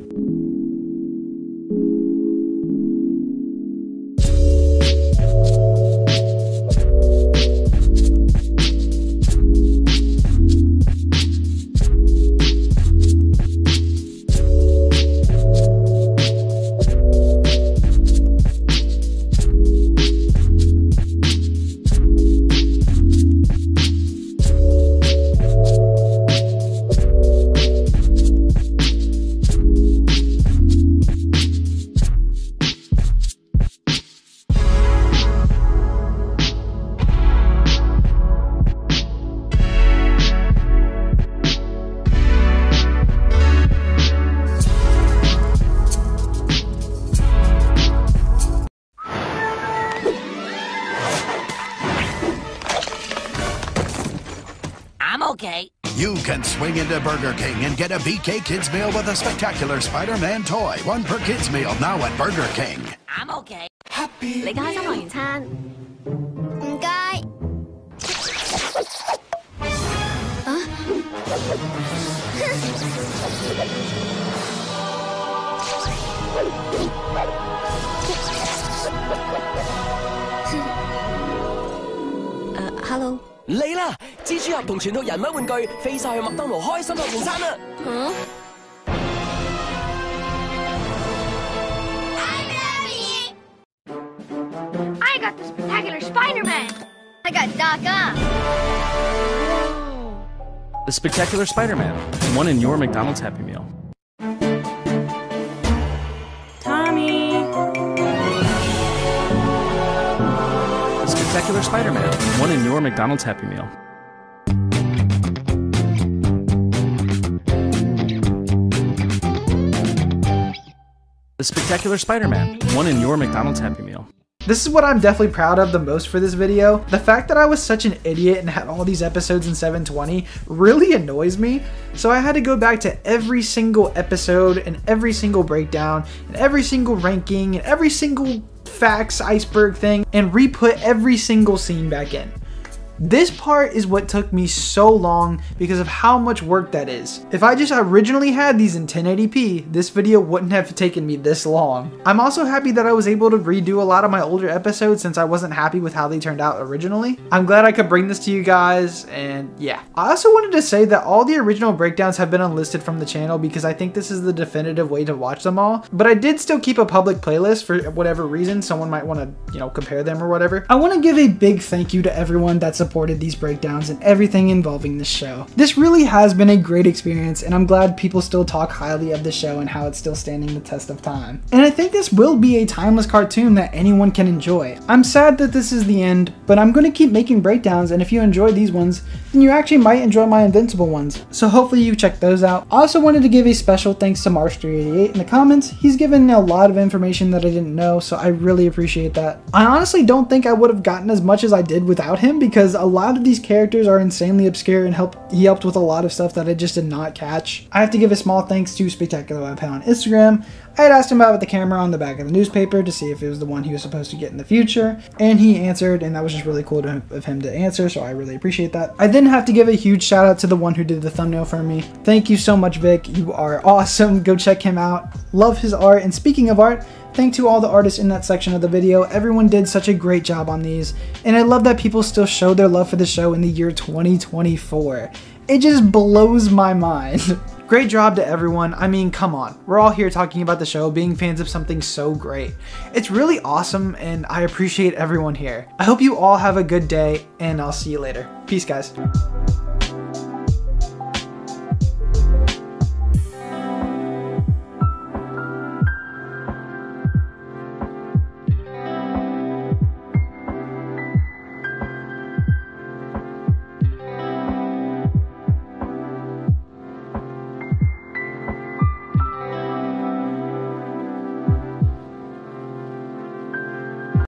okay. You can swing into Burger King and get a BK Kids Meal with a spectacular Spider-Man toy. 1 per kids meal now at Burger King. I'm okay. 你嘅開心樂園餐。唔該。啊？Hello。嚟啦！蜘蛛俠同全套人物玩具飛晒去麥當勞開心樂園餐啦！I got the spectacular Spider-Man. I got Doc Ock. The Spectacular Spider-Man, one in your McDonald's Happy Meal. Tommy. The Spectacular Spider-Man, one in your McDonald's Happy Meal. The Spectacular Spider-Man, one in your McDonald's Happy Meal. This is what I'm definitely proud of the most for this video. The fact that I was such an idiot and had all these episodes in 720 really annoys me. So I had to go back to every single episode and every single breakdown and every single ranking and every single facts iceberg thing and re-put every single scene back in. This part is what took me so long because of how much work that is. If I just originally had these in 1080p, this video wouldn't have taken me this long. I'm also happy that I was able to redo a lot of my older episodes since I wasn't happy with how they turned out originally. I'm glad I could bring this to you guys, and yeah. I also wanted to say that all the original breakdowns have been unlisted from the channel because I think this is the definitive way to watch them all, but I did still keep a public playlist for whatever reason. Someone might want to, compare them or whatever. I want to give a big thank you to everyone that supported these breakdowns and everything involving this show. This really has been a great experience, and I'm glad people still talk highly of the show and how it's still standing the test of time. And I think this will be a timeless cartoon that anyone can enjoy. I'm sad that this is the end, but I'm going to keep making breakdowns, and if you enjoy these ones, then you actually might enjoy my Invincible ones. So hopefully you check those out. I also wanted to give a special thanks to Marsh388 in the comments. He's given a lot of information that I didn't know, so I really appreciate that. I honestly don't think I would have gotten as much as I did without him, because a lot of these characters are insanely obscure and he helped with a lot of stuff that I just did not catch. I have to give a small thanks to Spectacular Webhead on Instagram. I had asked him about the camera on the back of the newspaper to see if it was the one he was supposed to get in the future, and he answered, and that was just really cool of him to answer, so I really appreciate that. I then have to give a huge shout out to the one who did the thumbnail for me. Thank you so much, Vic. You are awesome. Go check him out. Love his art, and speaking of art, thank to all the artists in that section of the video. Everyone did such a great job on these, and I love that people still show their love for the show in the year 2024. It just blows my mind. Great job to everyone. I mean, come on. We're all here talking about the show, being fans of something so great. It's really awesome, and I appreciate everyone here. I hope you all have a good day, and I'll see you later. Peace, guys.